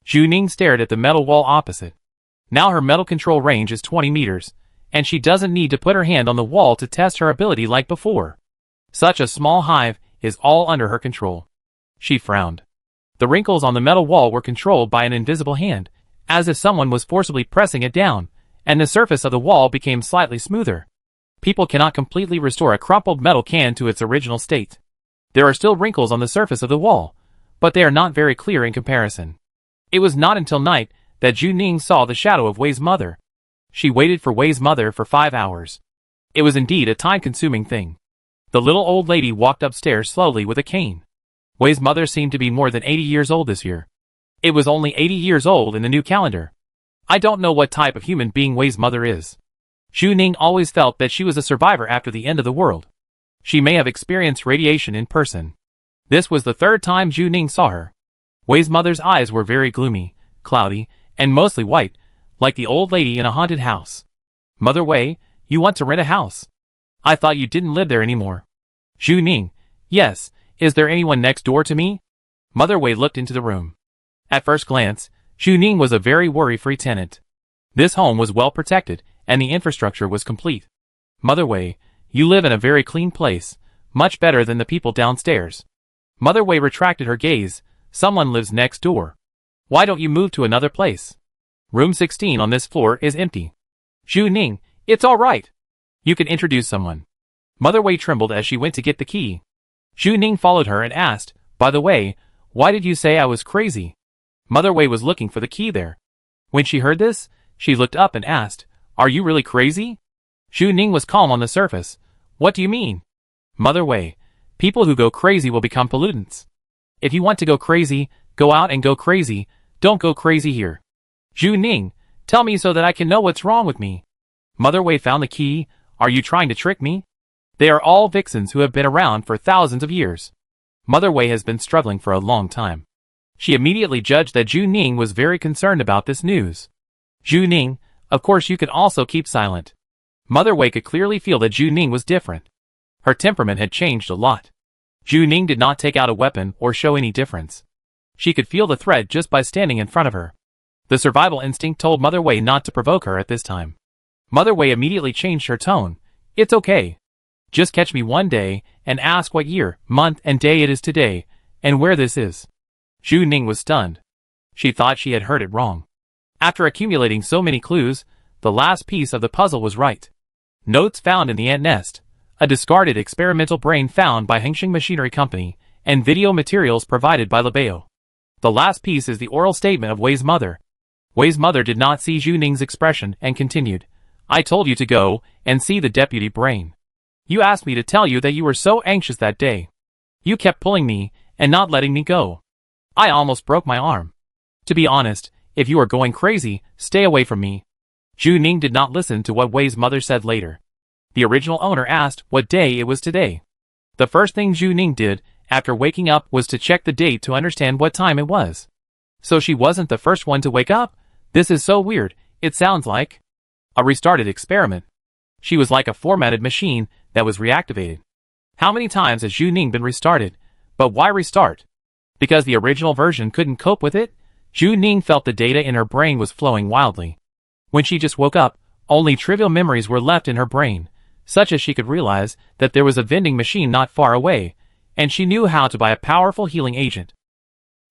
Zhu Ning stared at the metal wall opposite. Now her metal control range is 20 meters, and she doesn't need to put her hand on the wall to test her ability like before. Such a small hive is all under her control. She frowned. The wrinkles on the metal wall were controlled by an invisible hand, as if someone was forcibly pressing it down, and the surface of the wall became slightly smoother. People cannot completely restore a crumpled metal can to its original state. There are still wrinkles on the surface of the wall, but they are not very clear in comparison. It was not until night that Zhu Ning saw the shadow of Wei's mother. She waited for Wei's mother for 5 hours. It was indeed a time-consuming thing. The little old lady walked upstairs slowly with a cane. Wei's mother seemed to be more than 80 years old this year. It was only 80 years old in the new calendar. I don't know what type of human being Wei's mother is. Zhu Ning always felt that she was a survivor after the end of the world. She may have experienced radiation in person. This was the third time Zhu Ning saw her. Wei's mother's eyes were very gloomy, cloudy, and mostly white, like the old lady in a haunted house. "Mother Wei, you want to rent a house? I thought you didn't live there anymore." Zhu Ning, "Yes, is there anyone next door to me?" Mother Wei looked into the room. At first glance, Zhu Ning was a very worry-free tenant. This home was well protected, and the infrastructure was complete. "Mother Wei, you live in a very clean place, much better than the people downstairs." Mother Wei retracted her gaze. "Someone lives next door. Why don't you move to another place? Room 16 on this floor is empty." Zhu Ning, "It's all right. You can introduce someone." Mother Wei trembled as she went to get the key. Zhu Ning followed her and asked, "By the way, why did you say I was crazy?" Mother Wei was looking for the key there. When she heard this, she looked up and asked, "Are you really crazy?" Zhu Ning was calm on the surface. "What do you mean?" "Mother Wei, people who go crazy will become pollutants. If you want to go crazy, go out and go crazy, don't go crazy here." "Zhu Ning, tell me so that I can know what's wrong with me." "Mother Wei found the key, are you trying to trick me?" "They are all vixens who have been around for thousands of years." Mother Wei has been struggling for a long time. She immediately judged that Zhu Ning was very concerned about this news. "Zhu Ning, of course you can also keep silent." Mother Wei could clearly feel that Zhu Ning was different. Her temperament had changed a lot. Zhu Ning did not take out a weapon or show any difference. She could feel the threat just by standing in front of her. The survival instinct told Mother Wei not to provoke her at this time. Mother Wei immediately changed her tone. "It's okay. Just catch me one day and ask what year, month, and day it is today, and where this is." Zhu Ning was stunned. She thought she had heard it wrong. After accumulating so many clues, the last piece of the puzzle was right. Notes found in the ant nest, a discarded experimental brain found by Hengxing Machinery Company, and video materials provided by Labeo. The last piece is the oral statement of Wei's mother. Wei's mother did not see Zhu Ning's expression and continued, "I told you to go and see the deputy brain. You asked me to tell you that you were so anxious that day. You kept pulling me and not letting me go. I almost broke my arm. To be honest, if you are going crazy, stay away from me." Zhu Ning did not listen to what Wei's mother said later. The original owner asked what day it was today. The first thing Zhu Ning did after waking up was to check the date to understand what time it was. So she wasn't the first one to wake up? This is so weird, it sounds like a restarted experiment. She was like a formatted machine that was reactivated. How many times has Zhu Ning been restarted? But why restart? Because the original version couldn't cope with it? Zhu Ning felt the data in her brain was flowing wildly. When she just woke up, only trivial memories were left in her brain, such as she could realize that there was a vending machine not far away, and she knew how to buy a powerful healing agent.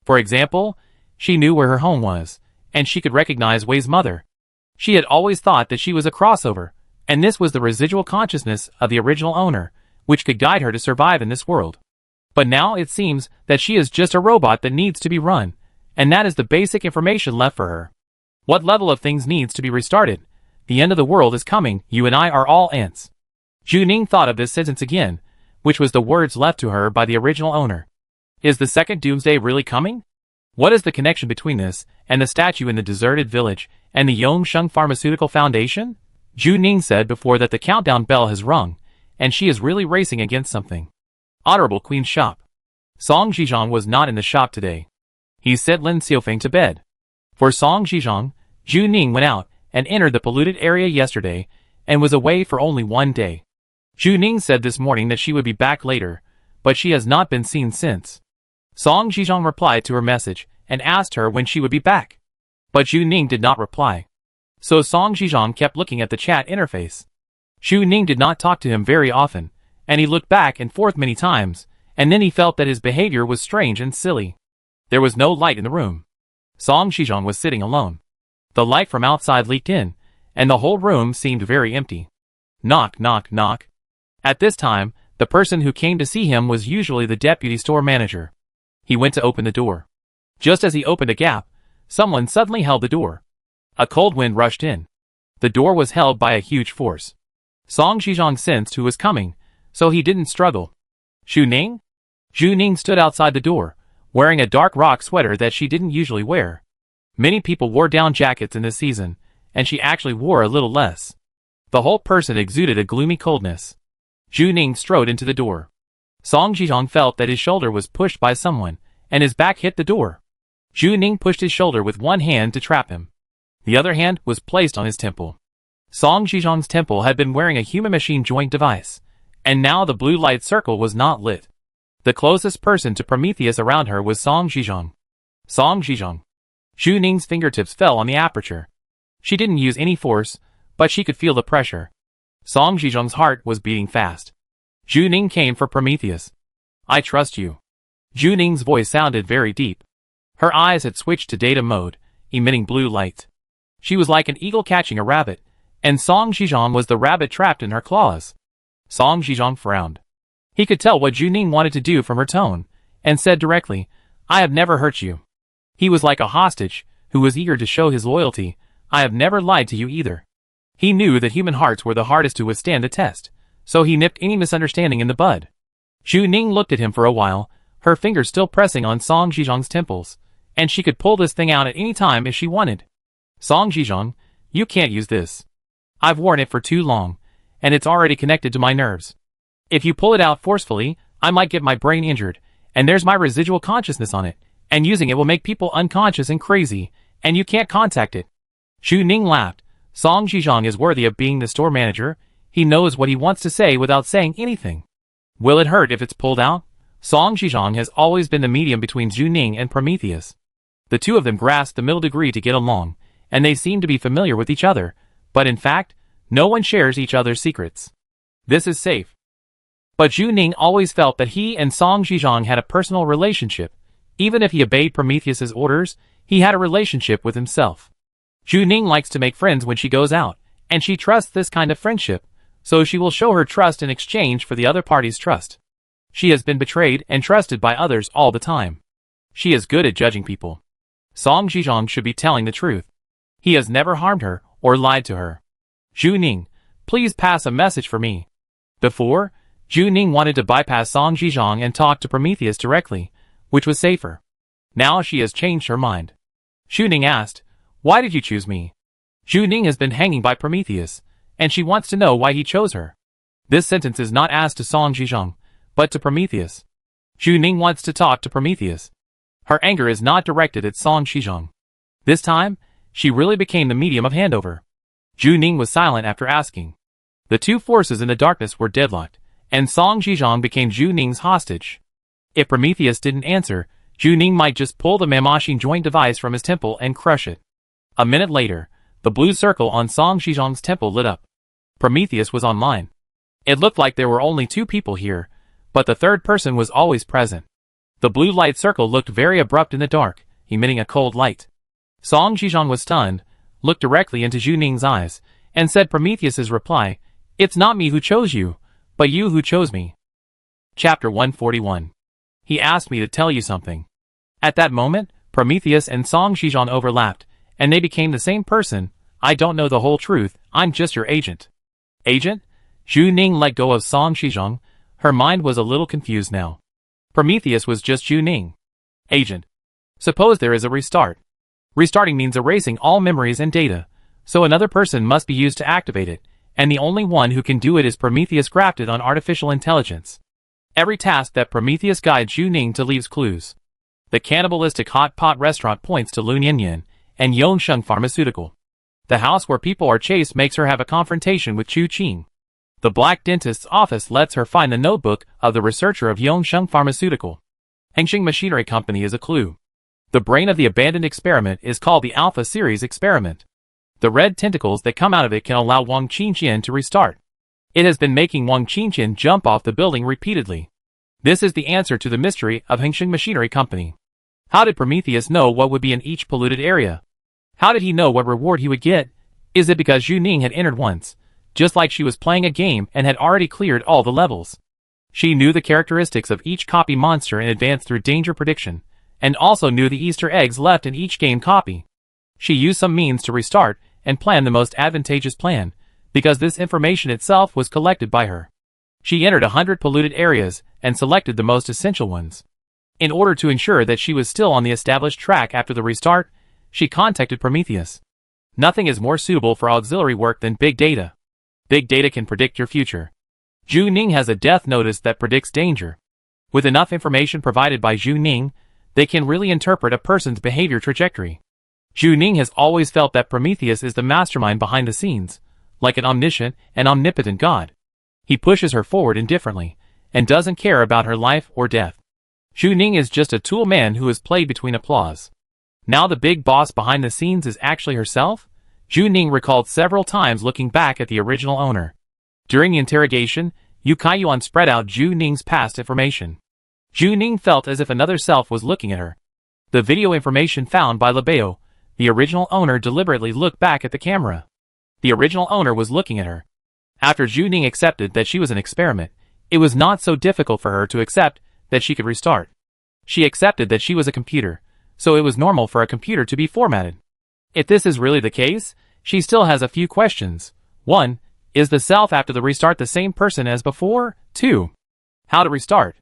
For example, she knew where her home was, and she could recognize Wei's mother. She had always thought that she was a crossover, and this was the residual consciousness of the original owner, which could guide her to survive in this world. But now it seems that she is just a robot that needs to be run, and that is the basic information left for her. What level of things needs to be restarted? The end of the world is coming, you and I are all ants. Zhu Ning thought of this sentence again, which was the words left to her by the original owner. Is the second doomsday really coming? What is the connection between this and the statue in the deserted village and the Yongsheng Pharmaceutical Foundation? Zhu Ning said before that the countdown bell has rung, and she is really racing against something. Honorable Queen's shop. Song Zhizhong was not in the shop today. He sent Lin Xiaofeng to bed. For Song Zhizhong, Zhu Ning went out and entered the polluted area yesterday and was away for only one day. Zhu Ning said this morning that she would be back later, but she has not been seen since. Song Zhizhong replied to her message and asked her when she would be back. But Zhu Ning did not reply. So Song Zhizhong kept looking at the chat interface. Zhu Ning did not talk to him very often, and he looked back and forth many times, and then he felt that his behavior was strange and silly. There was no light in the room. Song Zhizhong was sitting alone. The light from outside leaked in, and the whole room seemed very empty. Knock, knock, knock. At this time, the person who came to see him was usually the deputy store manager. He went to open the door. Just as he opened a gap, someone suddenly held the door. A cold wind rushed in. The door was held by a huge force. Song Zhizhong sensed who was coming, so he didn't struggle. Zhu Ning? Zhu Ning stood outside the door, wearing a dark rock sweater that she didn't usually wear. Many people wore down jackets in this season, and she actually wore a little less. The whole person exuded a gloomy coldness. Zhu Ning strode into the door. Song Zhizhong felt that his shoulder was pushed by someone, and his back hit the door. Zhu Ning pushed his shoulder with one hand to trap him. The other hand was placed on his temple. Song Zhizhong's temple had been wearing a human-machine joint device, and now the blue light circle was not lit. The closest person to Prometheus around her was Song Zhizhong. Song Zhizhong. Zhu Ning's fingertips fell on the aperture. She didn't use any force, but she could feel the pressure. Song Zhizhong's heart was beating fast. Zhu Ning came for Prometheus. I trust you. Zhu Ning's voice sounded very deep. Her eyes had switched to data mode, emitting blue light. She was like an eagle catching a rabbit, and Song Zhizhong was the rabbit trapped in her claws. Song Zhizhong frowned. He could tell what Juning wanted to do from her tone, and said directly, I have never hurt you. He was like a hostage, who was eager to show his loyalty. I have never lied to you either. He knew that human hearts were the hardest to withstand the test, so he nipped any misunderstanding in the bud. Juning looked at him for a while, her fingers still pressing on Song Zhizhong's temples, and she could pull this thing out at any time if she wanted. Song Zhizhong, you can't use this. I've worn it for too long, and it's already connected to my nerves. If you pull it out forcefully, I might get my brain injured, and there's my residual consciousness on it, and using it will make people unconscious and crazy, and you can't contact it. Juning laughed. Song Zhizhong is worthy of being the store manager. He knows what he wants to say without saying anything. Will it hurt if it's pulled out? Song Zhizhong has always been the medium between Juning and Prometheus. The two of them grasped the middle degree to get along, and they seem to be familiar with each other, but in fact, no one shares each other's secrets. This is safe. But Juning always felt that he and Song Zhizhong had a personal relationship. Even if he obeyed Prometheus's orders, he had a relationship with himself. Juning likes to make friends when she goes out, and she trusts this kind of friendship, so she will show her trust in exchange for the other party's trust. She has been betrayed and trusted by others all the time. She is good at judging people. Song Zhizhong should be telling the truth. He has never harmed her or lied to her. Juning, please pass a message for me. Before, Juning wanted to bypass Song Zhizhong and talk to Prometheus directly, which was safer. Now she has changed her mind. Juning asked, why did you choose me? Juning has been hanging by Prometheus, and she wants to know why he chose her. This sentence is not asked to Song Zhizhong, but to Prometheus. Juning wants to talk to Prometheus. Her anger is not directed at Song Zhizhong. This time, she really became the medium of handover. Juning was silent after asking. The two forces in the darkness were deadlocked, and Song Zhizhong became Juning's hostage. If Prometheus didn't answer, Juning might just pull the Mamashing joint device from his temple and crush it. A minute later, the blue circle on Song Zhizhong's temple lit up. Prometheus was online. It looked like there were only two people here, but the third person was always present. The blue light circle looked very abrupt in the dark, emitting a cold light. Song Zhizhong was stunned, looked directly into Juning's eyes, and said Prometheus's reply, it's not me who chose you, but you who chose me. Chapter 141. He asked me to tell you something. At that moment, Prometheus and Song Zhizhong overlapped, and they became the same person. I don't know the whole truth, I'm just your agent. Agent? Juning let go of Song Zhizhong. Her mind was a little confused now. Prometheus was just Juning. Agent. Suppose there is a restart. Restarting means erasing all memories and data, so another person must be used to activate it, and the only one who can do it is Prometheus grafted on artificial intelligence. Every task that Prometheus guides Juning to leaves clues. The cannibalistic hot pot restaurant points to Lunyanyan and Yongsheng Pharmaceutical. The house where people are chased makes her have a confrontation with Chu Qing. The black dentist's office lets her find the notebook of the researcher of Yongsheng Pharmaceutical. Hengxing Machinery Company is a clue. The brain of the abandoned experiment is called the Alpha Series experiment. The red tentacles that come out of it can allow Wang Qingqian to restart. It has been making Wang Qingqian jump off the building repeatedly. This is the answer to the mystery of Hengxing Machinery Company. How did Prometheus know what would be in each polluted area? How did he know what reward he would get? Is it because Juning had entered once, just like she was playing a game and had already cleared all the levels? She knew the characteristics of each copy monster in advance through danger prediction, and also knew the Easter eggs left in each game copy. She used some means to restart and plan the most advantageous plan, because this information itself was collected by her. She entered 100 polluted areas and selected the most essential ones. In order to ensure that she was still on the established track after the restart, she contacted Prometheus. Nothing is more suitable for auxiliary work than big data. Big data can predict your future. Juning has a death notice that predicts danger. With enough information provided by Juning, they can really interpret a person's behavior trajectory. Juning has always felt that Prometheus is the mastermind behind the scenes, like an omniscient and omnipotent god. He pushes her forward indifferently, and doesn't care about her life or death. Juning is just a tool man who is played between applause. Now the big boss behind the scenes is actually herself? Juning recalled several times looking back at the original owner. During the interrogation, Yu Kaiyuan spread out Juning's past information. Juning felt as if another self was looking at her. The video information found by Lebeo, the original owner deliberately looked back at the camera. The original owner was looking at her. After Zhu Ning accepted that she was an experiment, it was not so difficult for her to accept that she could restart. She accepted that she was a computer, so it was normal for a computer to be formatted. If this is really the case, she still has a few questions. 1. Is the self after the restart the same person as before? 2. How to restart?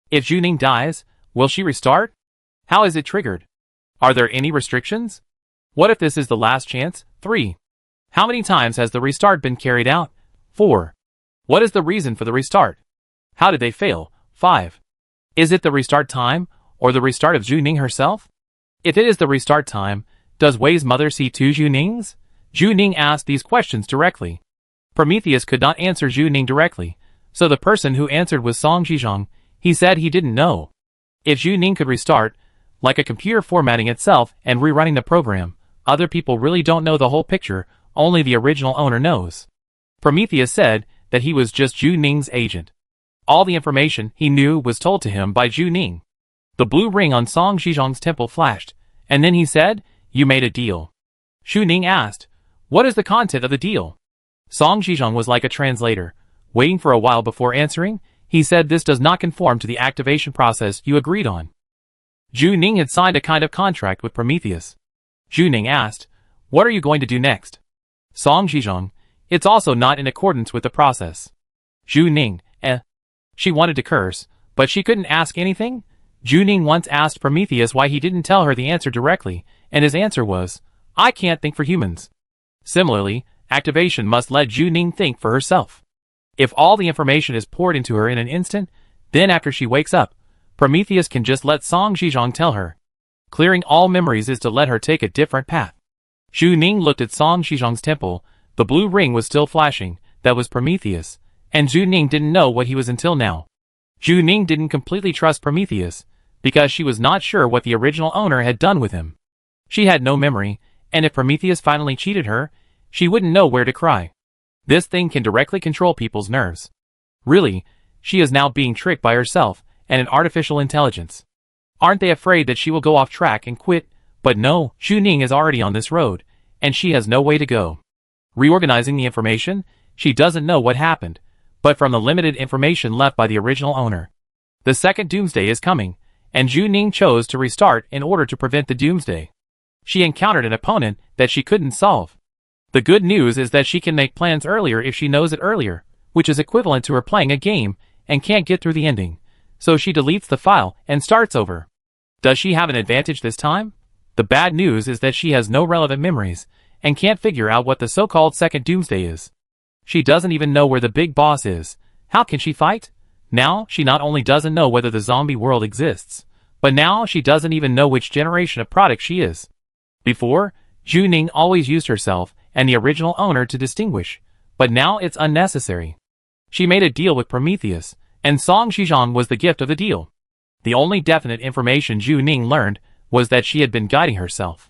If Zhu Ning dies, will she restart? How is it triggered? Are there any restrictions? What if this is the last chance? 3. How many times has the restart been carried out? 4. What is the reason for the restart? How did they fail? 5. Is it the restart time, or the restart of Zhu Ning herself? If it is the restart time, does Wei's mother see two Zhu Nings? Zhu Ning asked these questions directly. Prometheus could not answer Zhu Ning directly, so the person who answered was Song Zhizhong. He said he didn't know. If Zhu Ning could restart, like a computer formatting itself and rerunning the program, other people really don't know the whole picture, only the original owner knows. Prometheus said that he was just Zhu Ning's agent. All the information he knew was told to him by Zhu Ning. The blue ring on Song Zhizhong's temple flashed, and then he said, "You made a deal." Zhu Ning asked, "What is the content of the deal?" Song Zhizhong was like a translator, waiting for a while before answering. He said this does not conform to the activation process you agreed on. Zhu Ning had signed a kind of contract with Prometheus. Zhu Ning asked, "What are you going to do next?" Song Zhizhong, "It's also not in accordance with the process." Zhu Ning, She wanted to curse, but she couldn't ask anything. Zhu Ning once asked Prometheus why he didn't tell her the answer directly, and his answer was, "I can't think for humans." Similarly, activation must let Zhu Ning think for herself. If all the information is poured into her in an instant, then after she wakes up, Prometheus can just let Song Zhizhong tell her. Clearing all memories is to let her take a different path. Zhu Ning looked at Song Zhizhong's temple. The blue ring was still flashing. That was Prometheus. And Zhu Ning didn't know what he was until now. Zhu Ning didn't completely trust Prometheus, because she was not sure what the original owner had done with him. She had no memory, and if Prometheus finally cheated her, she wouldn't know where to cry. This thing can directly control people's nerves. Really, she is now being tricked by herself and an artificial intelligence. Aren't they afraid that she will go off track and quit? But no, Zhu Ning is already on this road, and she has no way to go. Reorganizing the information, she doesn't know what happened, but from the limited information left by the original owner. The second doomsday is coming, and Zhu Ning chose to restart in order to prevent the doomsday. She encountered an opponent that she couldn't solve. The good news is that she can make plans earlier if she knows it earlier, which is equivalent to her playing a game and can't get through the ending. So she deletes the file and starts over. Does she have an advantage this time? The bad news is that she has no relevant memories and can't figure out what the so-called second doomsday is. She doesn't even know where the big boss is. How can she fight? Now, she not only doesn't know whether the zombie world exists, but now she doesn't even know which generation of product she is. Before, Zhu Ning always used herself and the original owner to distinguish, but now it's unnecessary. She made a deal with Prometheus, and Song Zhizhong was the gift of the deal. The only definite information Zhu Ning learned was that she had been guiding herself.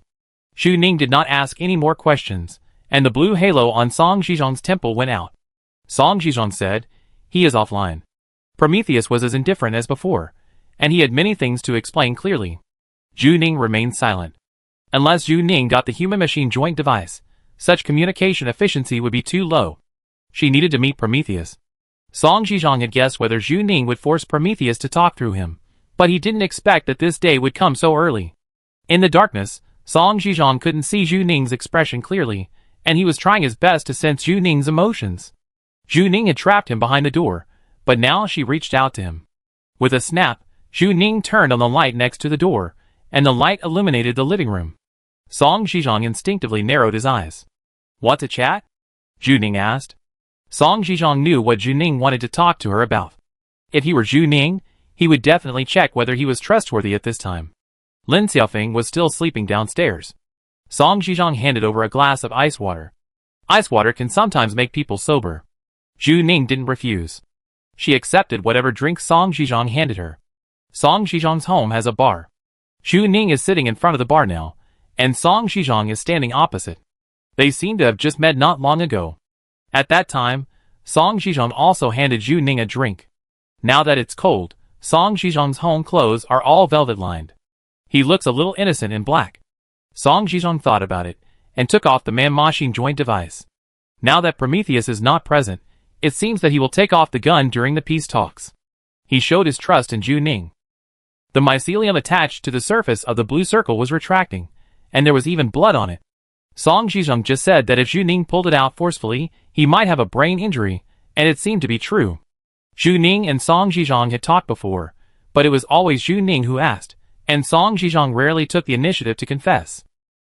Zhu Ning did not ask any more questions, and the blue halo on Song Zhizhong's temple went out. Song Zhizhong said, "He is offline." Prometheus was as indifferent as before, and he had many things to explain clearly. Zhu Ning remained silent. Unless Zhu Ning got the human-machine joint device, such communication efficiency would be too low. She needed to meet Prometheus. Song Zhizhong had guessed whether Zhu Ning would force Prometheus to talk through him, but he didn't expect that this day would come so early. In the darkness, Song Zhizhong couldn't see Zhu Ning's expression clearly, and he was trying his best to sense Zhu Ning's emotions. Zhu Ning had trapped him behind the door, but now she reached out to him. With a snap, Zhu Ning turned on the light next to the door, and the light illuminated the living room. Song Zhizhong instinctively narrowed his eyes. "Want to chat?" Zhu Ning asked. Song Zhizhong knew what Zhu Ning wanted to talk to her about. If he were Zhu Ning, he would definitely check whether he was trustworthy at this time. Lin Xiaofeng was still sleeping downstairs. Song Zhizhong handed over a glass of ice water. Ice water can sometimes make people sober. Zhu Ning didn't refuse. She accepted whatever drink Song Zhizhong handed her. Song Zhizhong's home has a bar. Zhu Ning is sitting in front of the bar now, and Song Zhizhong is standing opposite. They seem to have just met not long ago. At that time, Song Zhizhong also handed Zhu Ning a drink. Now that it's cold, Song Zhizhong's home clothes are all velvet-lined. He looks a little innocent in black. Song Zhizhong thought about it, and took off the man-machine joint device. Now that Prometheus is not present, It seems that he will take off the gun during the peace talks. He showed his trust in Zhu Ning. The mycelium attached to the surface of the blue circle was retracting, and there was even blood on it. Song Zhizhong just said that if Zhu Ning pulled it out forcefully, he might have a brain injury, and it seemed to be true. Zhu Ning and Song Zhizhong had talked before, but it was always Zhu Ning who asked, and Song Zhizhong rarely took the initiative to confess.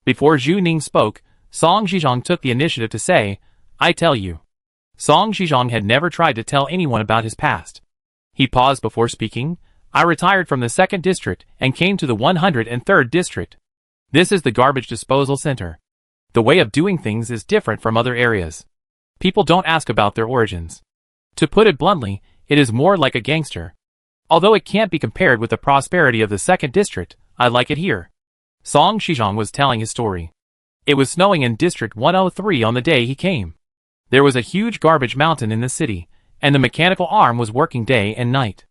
Before Zhu Ning spoke, Song Zhizhong took the initiative to say, "I tell you." Song Zhizhong had never tried to tell anyone about his past. He paused before speaking. "I retired from the 2nd district and came to the 103rd district. This is the garbage disposal center. The way of doing things is different from other areas. People don't ask about their origins. To put it bluntly, it is more like a gangster. Although it can't be compared with the prosperity of the 2nd district, I like it here." Song Zhizhong was telling his story. It was snowing in District 103 on the day he came. There was a huge garbage mountain in the city, and the mechanical arm was working day and night.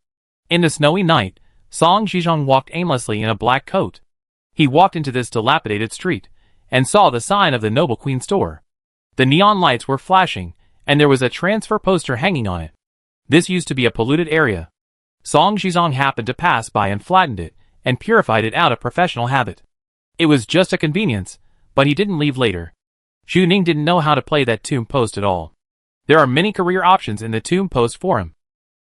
In the snowy night, Song Zhizhong walked aimlessly in a black coat. He walked into this dilapidated street, and saw the sign of the Noble Queen store. The neon lights were flashing, and there was a transfer poster hanging on it. This used to be a polluted area. Song Zhizhong happened to pass by and flattened it, and purified it out of professional habit. It was just a convenience, but he didn't leave later. Zhu Ning didn't know how to play that tomb post at all. There are many career options in the tomb post forum.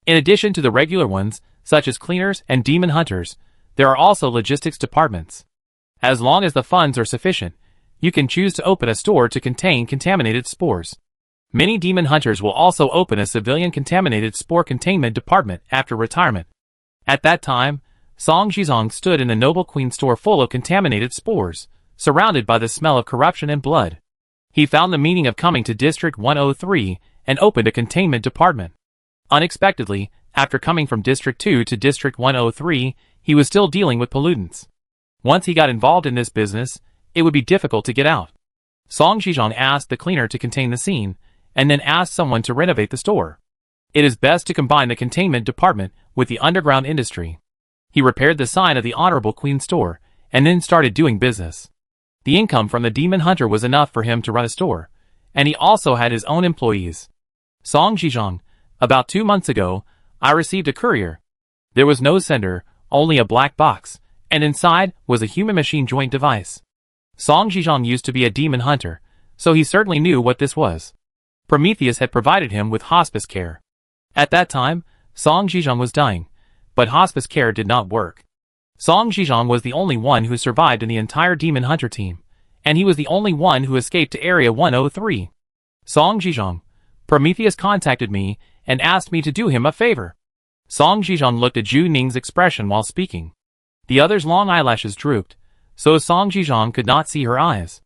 In addition to the regular ones, such as cleaners and demon hunters, there are also logistics departments. As long as the funds are sufficient, you can choose to open a store to contain contaminated spores. Many demon hunters will also open a civilian contaminated spore containment department after retirement. At that time, Song Zhizhong stood in the Noble Queen store full of contaminated spores, surrounded by the smell of corruption and blood. He found the meaning of coming to District 103 and opened a containment department. Unexpectedly, after coming from District 2 to District 103, he was still dealing with pollutants. Once he got involved in this business, it would be difficult to get out. Song Zhizhong asked the cleaner to contain the scene, and then asked someone to renovate the store. It is best to combine the containment department with the underground industry. He repaired the sign of the Honorable Queen store, and then started doing business. The income from the demon hunter was enough for him to run a store, and he also had his own employees. Song Zhizhong, about 2 months ago, I received a courier. There was no sender, only a black box, and inside was a human-machine joint device. Song Zhizhong used to be a demon hunter, so he certainly knew what this was. Prometheus had provided him with hospice care. At that time, Song Zhizhong was dying, but hospice care did not work. Song Zhizhong was the only one who survived in the entire demon hunter team, and he was the only one who escaped to Area 103. Song Zhizhong, Prometheus contacted me and asked me to do him a favor. Song Zhizhong looked at Zhu Ning's expression while speaking. The other's long eyelashes drooped, so Song Zhizhong could not see her eyes.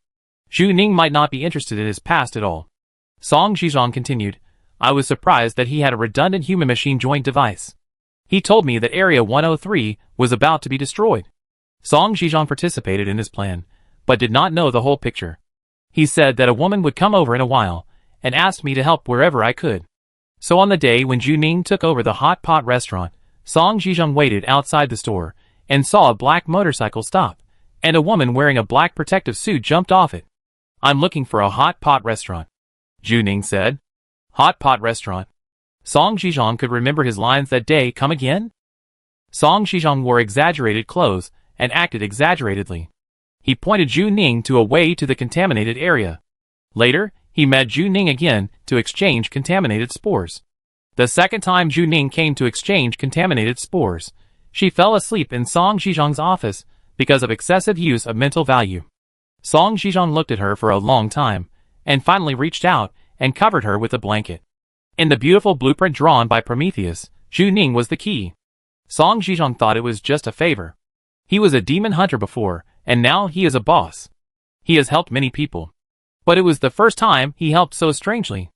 Zhu Ning might not be interested in his past at all. Song Zhizhong continued, "I was surprised that he had a redundant human-machine joint device. He told me that Area 103 was about to be destroyed." Song Zhizhong participated in his plan, but did not know the whole picture. He said that a woman would come over in a while, and asked me to help wherever I could. So on the day when Zhu Ning took over the hot pot restaurant, Song Zhizhong waited outside the store, and saw a black motorcycle stop, and a woman wearing a black protective suit jumped off it. "I'm looking for a hot pot restaurant," Zhu Ning said. "Hot pot restaurant." Song Zhizhong could remember his lines that day. "Come again?" Song Zhizhong wore exaggerated clothes, and acted exaggeratedly. He pointed Zhu Ning to a way to the contaminated area. Later, he met Zhu Ning again to exchange contaminated spores. The second time Zhu Ning came to exchange contaminated spores, she fell asleep in Song Zhizhong's office because of excessive use of mental value. Song Zhizhong looked at her for a long time, and finally reached out and covered her with a blanket. In the beautiful blueprint drawn by Prometheus, Zhu Ning was the key. Song Zhizhong thought it was just a favor. He was a demon hunter before, and now he is a boss. He has helped many people. But it was the first time he helped so strangely.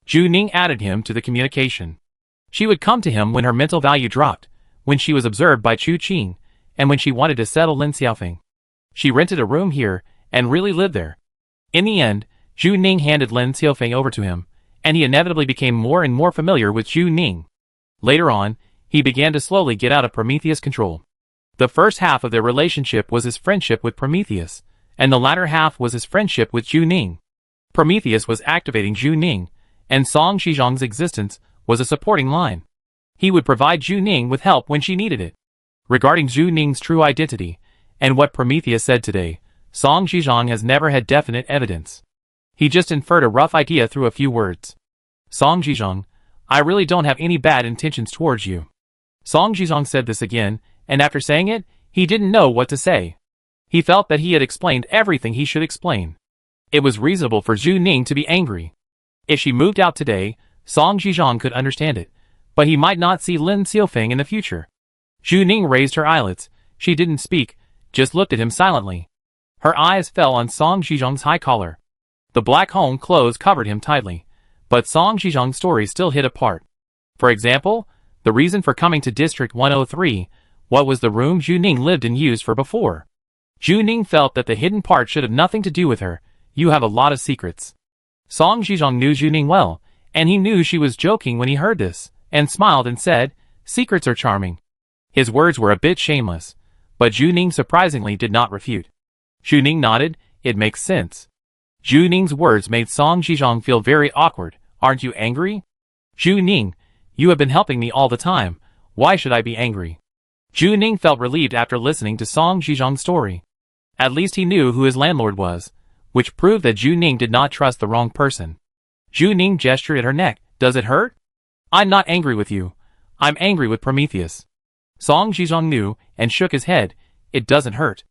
Zhu Ning added him to the communication. She would come to him when her mental value dropped, when she was observed by Chu Qing, and when she wanted to settle Lin Xiaofeng. She rented a room here, and really lived there. In the end, Zhu Ning handed Lin Xiaofeng over to him, and he inevitably became more and more familiar with Zhu Ning. Later on, he began to slowly get out of Prometheus' control. The first half of their relationship was his friendship with Prometheus, and the latter half was his friendship with Zhu Ning. Prometheus was activating Zhu Ning, and Song Shizhong's existence was a supporting line. He would provide Zhu Ning with help when she needed it. Regarding Zhu Ning's true identity, and what Prometheus said today, Song Shizhong has never had definite evidence. He just inferred a rough idea through a few words. Song Shizhong, I really don't have any bad intentions towards you. Song Shizhong said this again, and after saying it, he didn't know what to say. He felt that he had explained everything he should explain. It was reasonable for Zhu Ning to be angry. If she moved out today, Song Shizhong could understand it, but he might not see Lin Xiaofeng in the future. Zhu Ning raised her eyelids. She didn't speak, just looked at him silently. Her eyes fell on Song Shizhong's high collar. The black home clothes covered him tightly, but Song Shizhong's story still hit apart. For example, the reason for coming to District 103, what was the room Zhu Ning lived and used for before. Zhu Ning felt that the hidden part should have nothing to do with her. You have a lot of secrets. Song Shizhong knew Zhu Ning well, and he knew she was joking when he heard this, and smiled and said, secrets are charming. His words were a bit shameless, but Zhu Ning surprisingly did not refute. Zhu Ning nodded, it makes sense. Zhu Ning's words made Song Shizhong feel very awkward. Aren't you angry? Zhu Ning, you have been helping me all the time. Why should I be angry? Zhu Ning felt relieved after listening to Song Shizhong's story. At least he knew who his landlord was, which proved that Zhu Ning did not trust the wrong person. Zhu Ning gestured at her neck. Does it hurt? I'm not angry with you. I'm angry with Prometheus. Song Shizhong knew, and shook his head. It doesn't hurt.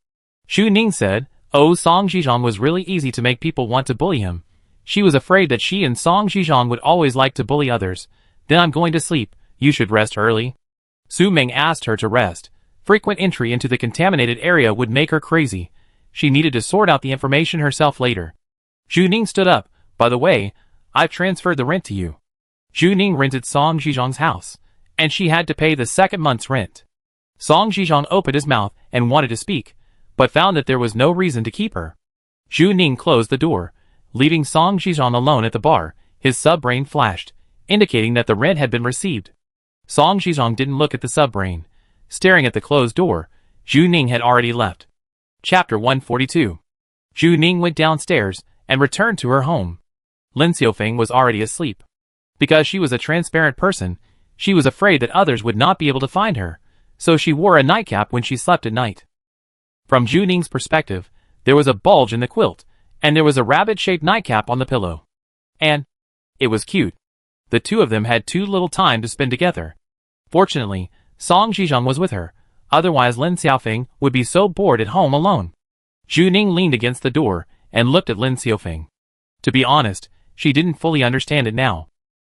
Zhu Ning said, oh, Song Shizhong was really easy to make people want to bully him. She was afraid that she and Song Shizhong would always like to bully others. Then I'm going to sleep. You should rest early. Su Ming asked her to rest. Frequent entry into the contaminated area would make her crazy. She needed to sort out the information herself later. Zhu Ning stood up. By the way, I've transferred the rent to you. Zhu Ning rented Song Shizhong's house, and she had to pay the second month's rent. Song Shizhong opened his mouth and wanted to speak, but found that there was no reason to keep her. Zhu Ning closed the door, leaving Song Shizhong alone at the bar. His subbrain flashed, indicating that the rent had been received. Song Shizhong didn't look at the subbrain. Staring at the closed door, Zhu Ning had already left. Chapter 142. Zhu Ning went downstairs and returned to her home. Lin Xiaofeng was already asleep. Because she was a transparent person, she was afraid that others would not be able to find her, so she wore a nightcap when she slept at night. From Zhu Ning's perspective, there was a bulge in the quilt, and there was a rabbit-shaped nightcap on the pillow. And it was cute. The two of them had too little time to spend together. Fortunately, Song Shizhong was with her, otherwise Lin Xiaofeng would be so bored at home alone. Zhu Ning leaned against the door and looked at Lin Xiaofeng. To be honest, she didn't fully understand it now.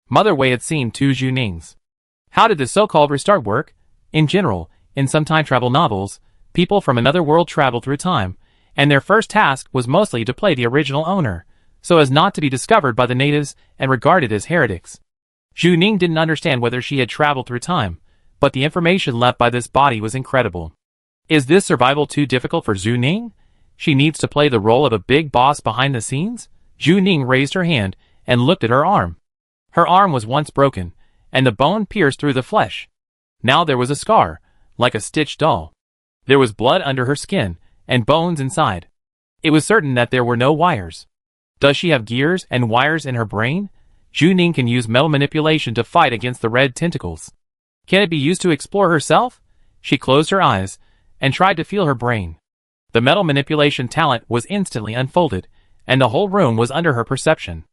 Mother Wei had seen two Zhu Nings. How did the so-called restart work? In general, in some time travel novels, people from another world travel through time, and their first task was mostly to play the original owner, so as not to be discovered by the natives and regarded as heretics. Zhu Ning didn't understand whether she had traveled through time, but the information left by this body was incredible. Is this survival too difficult for Zhu Ning? She needs to play the role of a big boss behind the scenes? Zhu Ning raised her hand and looked at her arm. Her arm was once broken, and the bone pierced through the flesh. Now there was a scar, like a stitched doll. There was blood under her skin, and bones inside. It was certain that there were no wires. Does she have gears and wires in her brain? Zhu Ning can use metal manipulation to fight against the red tentacles. Can it be used to explore herself? She closed her eyes and tried to feel her brain. The metal manipulation talent was instantly unfolded, and the whole room was under her perception.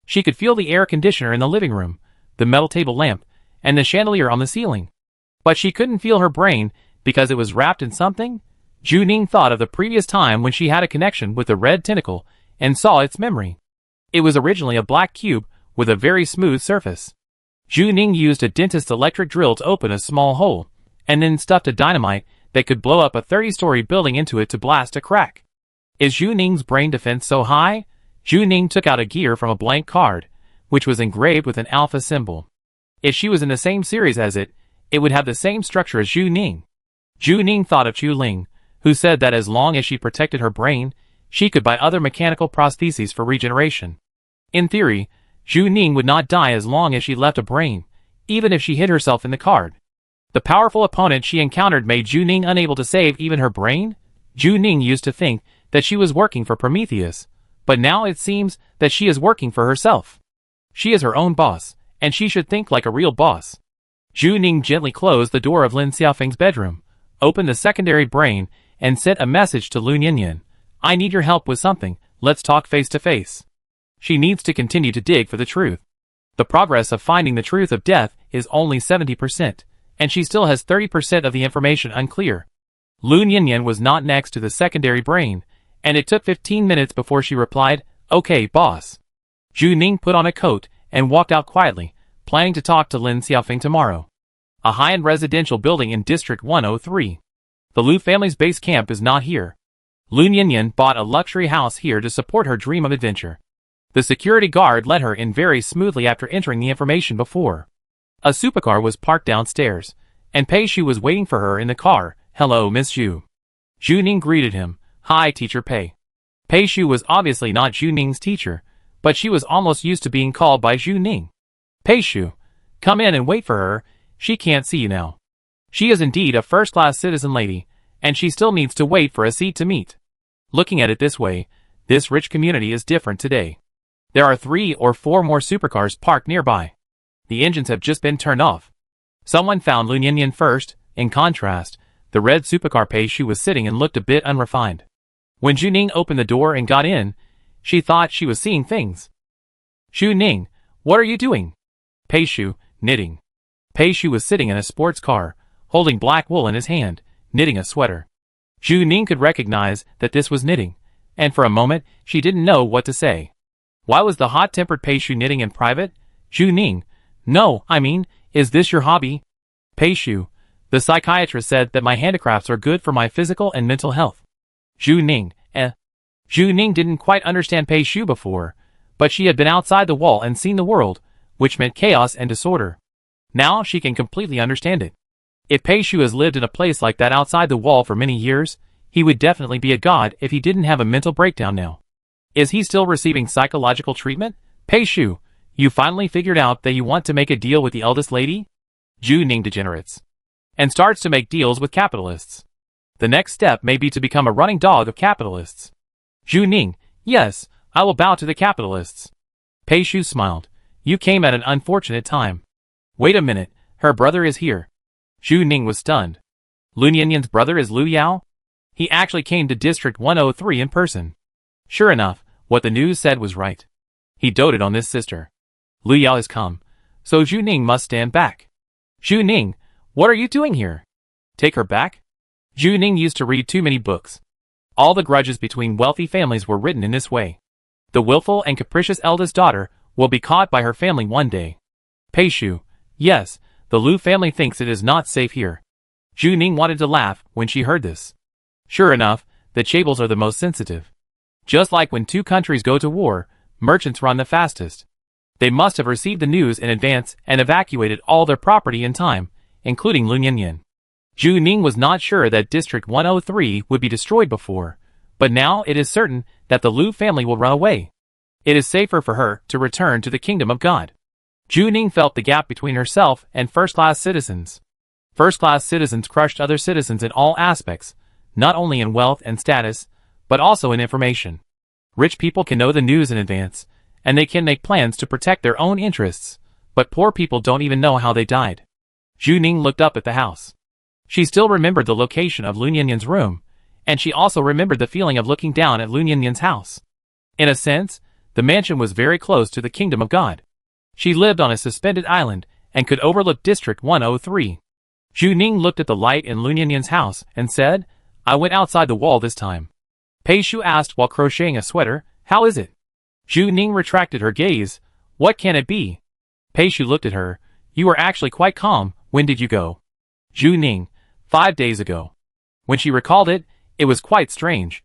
She could feel the air conditioner in the living room, the metal table lamp, and the chandelier on the ceiling. But she couldn't feel her brain because it was wrapped in something. Zhu Ning thought of the previous time when she had a connection with the red tentacle and saw its memory. It was originally a black cube with a very smooth surface. Zhu Ning used a dentist's electric drill to open a small hole, and then stuffed a dynamite that could blow up a 30-story building into it to blast a crack. Is Zhu Ning's brain defense so high? Zhu Ning took out a gear from a blank card, which was engraved with an alpha symbol. If she was in the same series as it, it would have the same structure as Zhu Ning. Zhu Ning thought of Chu Ling, who said that as long as she protected her brain, she could buy other mechanical prostheses for regeneration. In theory, Zhu Ning would not die as long as she left a brain, even if she hid herself in the card. The powerful opponent she encountered made Zhu Ning unable to save even her brain. Zhu Ning used to think that she was working for Prometheus, but now it seems that she is working for herself. She is her own boss, and she should think like a real boss. Zhu Ning gently closed the door of Lin Xiaofeng's bedroom, opened the secondary brain, and sent a message to Lun Yinyan. I need your help with something, let's talk face to face. She needs to continue to dig for the truth. The progress of finding the truth of death is only 70%, and she still has 30% of the information unclear. Lun Yinyan was not next to the secondary brain, and it took 15 minutes before she replied, Okay, boss. Zhu Ning put on a coat and walked out quietly, planning to talk to Lin Xiaofeng tomorrow. A high-end residential building in District 103. The Lu family's base camp is not here. Lun Yinyan bought a luxury house here to support her dream of adventure. The security guard let her in very smoothly after entering the information before. A supercar was parked downstairs, and Pei Shu was waiting for her in the car. Hello, Miss Zhu. Zhu Ning greeted him. Hi, Teacher Pei. Pei Shu was obviously not Zhu Ning's teacher, but she was almost used to being called by Zhu Ning. Pei Shu, come in and wait for her, she can't see you now. She is indeed a first-class citizen lady, and she still needs to wait for a seat to meet. Looking at it this way, this rich community is different today. There are 3 or 4 more supercars parked nearby. The engines have just been turned off. Someone found Lun Yinyan first. In contrast, the red supercar Pei Shu was sitting and looked a bit unrefined. When Zhu Ning opened the door and got in, she thought she was seeing things. Zhu Ning, what are you doing? Pei Shu, knitting. Pei Shu was sitting in a sports car, holding black wool in his hand, knitting a sweater. Zhu Ning could recognize that this was knitting, and for a moment she didn't know what to say. Why was the hot-tempered Pei Shu knitting in private? Zhu Ning, no, I mean, is this your hobby? Pei Shu, the psychiatrist said that my handicrafts are good for my physical and mental health. Zhu Ning, Zhu Ning didn't quite understand Pei Shu before, but she had been outside the wall and seen the world, which meant chaos and disorder. Now she can completely understand it. If Pei Shu has lived in a place like that outside the wall for many years, he would definitely be a god if he didn't have a mental breakdown now. Is he still receiving psychological treatment? Pei Shu, you finally figured out that you want to make a deal with the eldest lady? Zhu Ning degenerates. And starts to make deals with capitalists. The next step may be to become a running dog of capitalists. Zhu Ning, yes, I will bow to the capitalists. Pei Shu smiled. You came at an unfortunate time. Wait a minute, her brother is here. Zhu Ning was stunned. Lun Yinyan's brother is Lu Yao? He actually came to District 103 in person. Sure enough, what the news said was right. He doted on this sister. Lu Yao has come, so Zhu Ning must stand back. Zhu Ning, what are you doing here? Take her back? Zhu Ning used to read too many books. All the grudges between wealthy families were written in this way. The willful and capricious eldest daughter will be caught by her family one day. Pei Shu, yes, the Lu family thinks it is not safe here. Zhu Ning wanted to laugh when she heard this. Sure enough, the chaebols are the most sensitive. Just like when 2 countries go to war, merchants run the fastest. They must have received the news in advance and evacuated all their property in time, including Lun Yinyan. Zhu Ning was not sure that District 103 would be destroyed before, but now it is certain that the Lu family will run away. It is safer for her to return to the kingdom of God. Zhu Ning felt the gap between herself and first-class citizens. First-class citizens crushed other citizens in all aspects, not only in wealth and status, but also in information. Rich people can know the news in advance, and they can make plans to protect their own interests, but poor people don't even know how they died. Zhu Ning looked up at the house. She still remembered the location of Lun Yinyan's room, and she also remembered the feeling of looking down at Lun Yinyan's house. In a sense, the mansion was very close to the kingdom of God. She lived on a suspended island and could overlook District 103. Zhu Ning looked at the light in Lun Yinyan's house and said, I went outside the wall this time. Pei Shu asked while crocheting a sweater, how is it? Zhu Ning retracted her gaze. What can it be? Pei Shu looked at her. You were actually quite calm. When did you go? Zhu Ning, 5 days ago. When she recalled it, it was quite strange.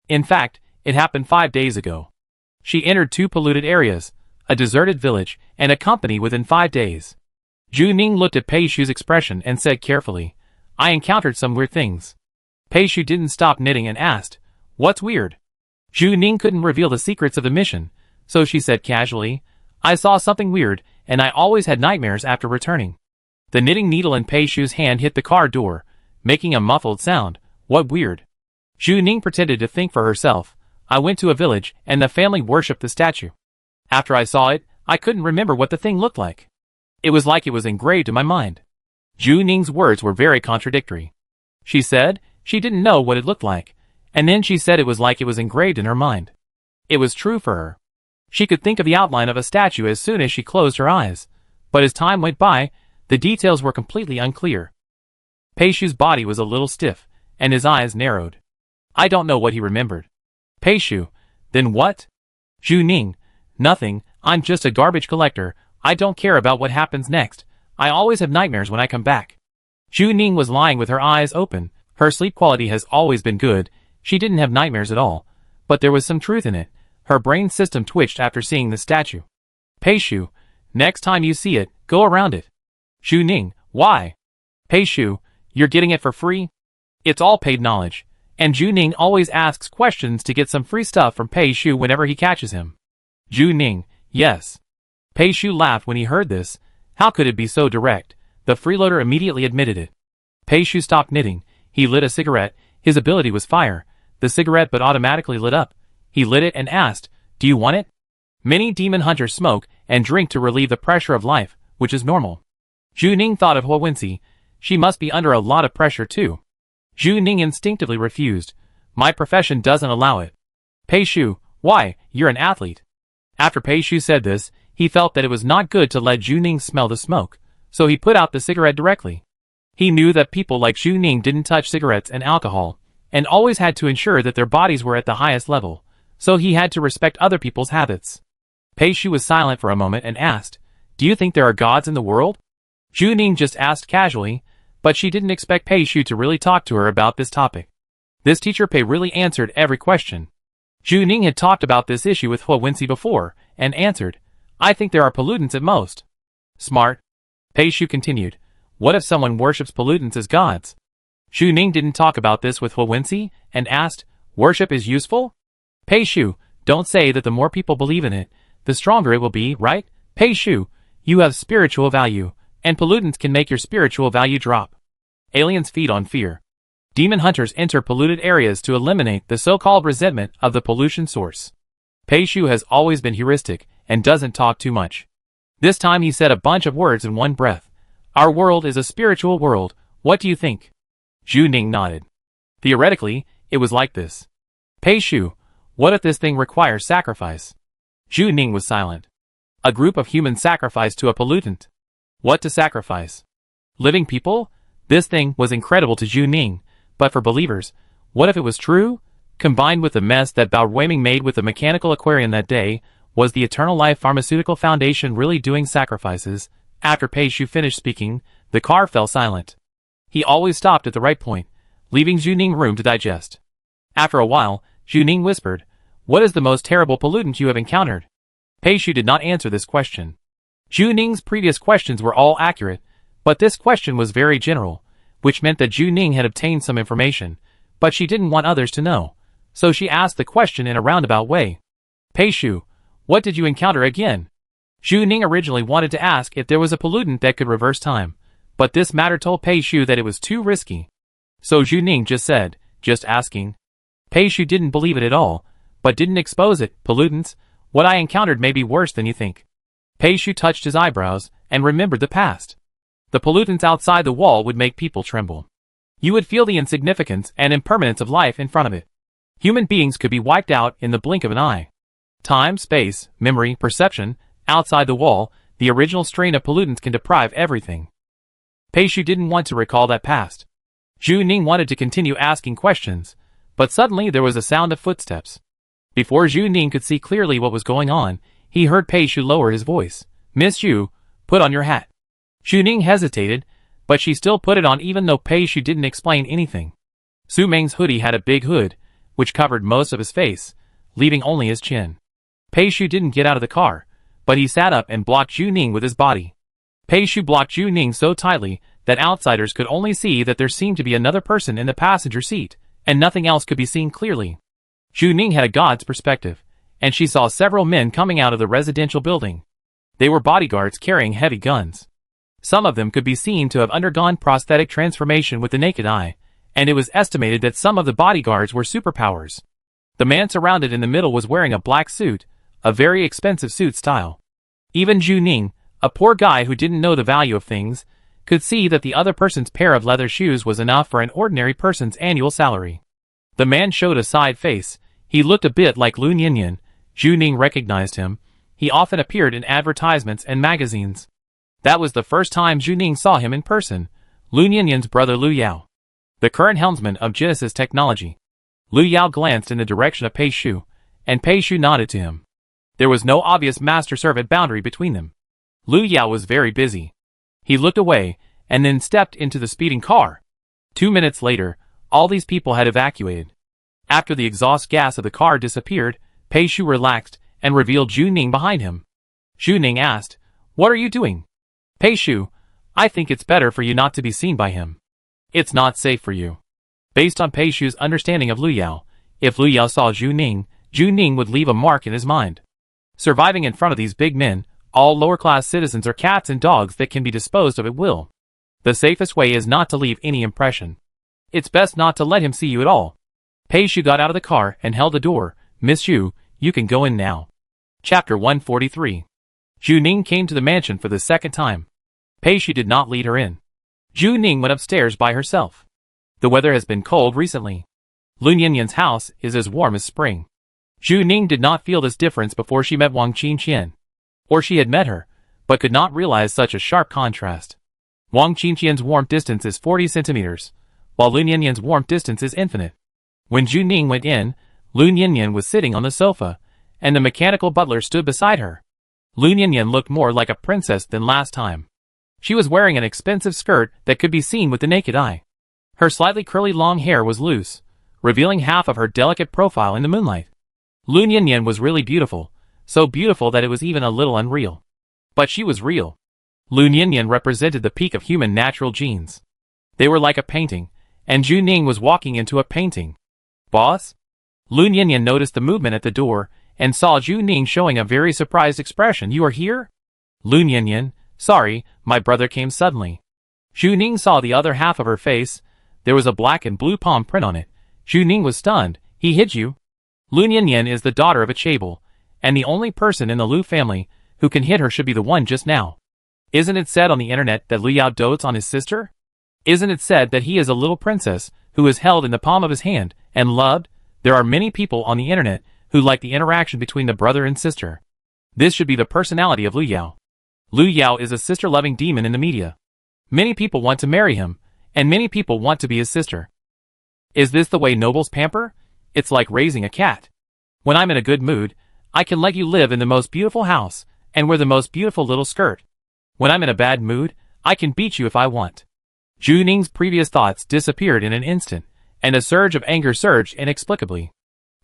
In fact, it happened 5 days ago. She entered 2 polluted areas, a deserted village, and a company within 5 days. Zhu Ning looked at Pei Shu's expression and said carefully, I encountered some weird things. Pei Shu didn't stop knitting and asked, what's weird? Zhu Ning couldn't reveal the secrets of the mission, so she said casually, I saw something weird, and I always had nightmares after returning. The knitting needle in Pei Shu's hand hit the car door, making a muffled sound. What weird? Zhu Ning pretended to think for herself. I went to a village, and the family worshipped the statue. After I saw it, I couldn't remember what the thing looked like. It was like it was engraved in my mind. Zhu Ning's words were very contradictory. She said she didn't know what it looked like, and then she said it was like it was engraved in her mind. It was true for her. She could think of the outline of a statue as soon as she closed her eyes, but as time went by, the details were completely unclear. Pei Shu's body was a little stiff, and his eyes narrowed. I don't know what he remembered. Pei Shu, then what? Zhu Ning, nothing, I'm just a garbage collector, I don't care about what happens next, I always have nightmares when I come back. Zhu Ning was lying with her eyes open, her sleep quality has always been good, she didn't have nightmares at all, but there was some truth in it, her brain system twitched after seeing the statue. Pei Shu, next time you see it, go around it. Zhu Ning, why? Pei Shu, you're getting it for free? It's all paid knowledge, and Zhu Ning always asks questions to get some free stuff from Pei Shu whenever he catches him. Zhu Ning, yes. Pei Shu laughed when he heard this. How could it be so direct? The freeloader immediately admitted it. Pei Shu stopped knitting. He lit a cigarette. His ability was fire. The cigarette but automatically lit up. He lit it and asked, do you want it? Many demon hunters smoke and drink to relieve the pressure of life, which is normal. Zhu Ning thought of Huowensi. She must be under a lot of pressure too. Zhu Ning instinctively refused. My profession doesn't allow it. Pei Shu, why, you're an athlete. After Pei Shu said this, he felt that it was not good to let Zhu Ning smell the smoke, so he put out the cigarette directly. He knew that people like Zhu Ning didn't touch cigarettes and alcohol, and always had to ensure that their bodies were at the highest level, so he had to respect other people's habits. Pei Shu was silent for a moment and asked, do you think there are gods in the world? Zhu Ning just asked casually, but she didn't expect Pei Shu to really talk to her about this topic. This teacher Pei really answered every question. Zhu Ning had talked about this issue with Huowensi before, and answered, I think there are pollutants at most. Smart. Pei Shu continued, what if someone worships pollutants as gods? Zhu Ning didn't talk about this with Huowensi, and asked, worship is useful? Pei Shu, don't say that the more people believe in it, the stronger it will be, right? Pei Shu, you have spiritual value, and pollutants can make your spiritual value drop. Aliens feed on fear. Demon hunters enter polluted areas to eliminate the so-called resentment of the pollution source. Pei Shu has always been heuristic, and doesn't talk too much. This time he said a bunch of words in one breath. Our world is a spiritual world, what do you think? Zhu Ning nodded. Theoretically, it was like this. Pei Shu, what if this thing requires sacrifice? Zhu Ning was silent. A group of humans sacrificed to a pollutant. What to sacrifice? Living people? This thing was incredible to Zhu Ning, but for believers, what if it was true? Combined with the mess that Bao Ruiming made with the mechanical aquarium that day, was the Eternal Life Pharmaceutical Foundation really doing sacrifices? After Pei Shu finished speaking, the car fell silent. He always stopped at the right point, leaving Zhu Ning room to digest. After a while, Zhu Ning whispered, what is the most terrible pollutant you have encountered? Pei Shu did not answer this question. Zhu Ning's previous questions were all accurate, but this question was very general, which meant that Zhu Ning had obtained some information, but she didn't want others to know, so she asked the question in a roundabout way. Pei Shu, what did you encounter again? Zhu Ning originally wanted to ask if there was a pollutant that could reverse time, but this matter told Pei Shu that it was too risky. So Zhu Ning just said, just asking. Pei Shu didn't believe it at all, but didn't expose it. Pollutants? What I encountered may be worse than you think. Pei Shu touched his eyebrows and remembered the past. The pollutants outside the wall would make people tremble. You would feel the insignificance and impermanence of life in front of it. Human beings could be wiped out in the blink of an eye. Time, space, memory, perception, outside the wall, the original strain of pollutants can deprive everything. Pei Shu didn't want to recall that past. Zhu Ning wanted to continue asking questions, but suddenly there was a sound of footsteps. Before Zhu Ning could see clearly what was going on, he heard Pei Shu lower his voice. Miss Shu, put on your hat. Zhu Ning hesitated, but she still put it on even though Pei Shu didn't explain anything. Su Meng's hoodie had a big hood, which covered most of his face, leaving only his chin. Pei Shu didn't get out of the car, but he sat up and blocked Zhu Ning with his body. Pei Shu blocked Zhu Ning so tightly that outsiders could only see that there seemed to be another person in the passenger seat, and nothing else could be seen clearly. Zhu Ning had a god's perspective, and she saw several men coming out of the residential building. They were bodyguards carrying heavy guns. Some of them could be seen to have undergone prosthetic transformation with the naked eye, and it was estimated that some of the bodyguards were superpowers. The man surrounded in the middle was wearing a black suit, a very expensive suit style. Even Zhu Ning, a poor guy who didn't know the value of things, could see that the other person's pair of leather shoes was enough for an ordinary person's annual salary. The man showed a side face. He looked a bit like Lu Ninian. Zhu Ning recognized him. He often appeared in advertisements and magazines. That was the first time Zhu Ning saw him in person. Lu Ninian's brother Lu Yao, the current helmsman of Genesis Technology. Lu Yao glanced in the direction of Pei Shu, and Pei Shu nodded to him. There was no obvious master-servant boundary between them. Lu Yao was very busy. He looked away, and then stepped into the speeding car. 2 minutes later, all these people had evacuated. After the exhaust gas of the car disappeared, Pei Shu relaxed and revealed Zhu Ning behind him. Zhu Ning asked, "What are you doing?" "Pei Shu, I think it's better for you not to be seen by him. It's not safe for you." Based on Pei Shu's understanding of Lu Yao, if Lu Yao saw Zhu Ning would leave a mark in his mind. Surviving in front of these big men, all lower-class citizens are cats and dogs that can be disposed of at will. The safest way is not to leave any impression. It's best not to let him see you at all. Pei Shu got out of the car and held the door. "Miss Shu, you can go in now." Chapter 143. Zhu Ning came to the mansion for the second time. Pei Shu did not lead her in. Zhu Ning went upstairs by herself. The weather has been cold recently. Lu Ninian's house is as warm as spring. Zhu Ning did not feel this difference before she met Wang Qingqian. Or she had met her, but could not realize such a sharp contrast. Wang Qingqian's warmth distance is 40 centimeters, while Lu Ninian's warmth distance is infinite. When Zhu Ning went in, Lu Ninian was sitting on the sofa, and the mechanical butler stood beside her. Lu Ninian looked more like a princess than last time. She was wearing an expensive skirt that could be seen with the naked eye. Her slightly curly long hair was loose, revealing half of her delicate profile in the moonlight. Lu Ninian was really beautiful, so beautiful that it was even a little unreal. But she was real. Lu Ninian represented the peak of human natural genes. They were like a painting, and Zhu Ning was walking into a painting. "Boss?" Lu Ninian noticed the movement at the door, and saw Zhu Ning showing a very surprised expression. "You are here?" "Lu Ninian, sorry, my brother came suddenly." Zhu Ning saw the other half of her face. There was a black and blue palm print on it. Zhu Ning was stunned. "He hid you?" Lu Ninian is the daughter of a chaebol, and the only person in the Lu family who can hit her should be the one just now. Isn't it said on the internet that Lu Yao dotes on his sister? Isn't it said that he is a little princess who is held in the palm of his hand and loved? There are many people on the internet who like the interaction between the brother and sister. This should be the personality of Lu Yao. Lu Yao is a sister-loving demon in the media. Many people want to marry him, and many people want to be his sister. Is this the way nobles pamper? It's like raising a cat. When I'm in a good mood, I can let you live in the most beautiful house and wear the most beautiful little skirt. When I'm in a bad mood, I can beat you if I want. Zhu Ning's previous thoughts disappeared in an instant, and a surge of anger surged inexplicably.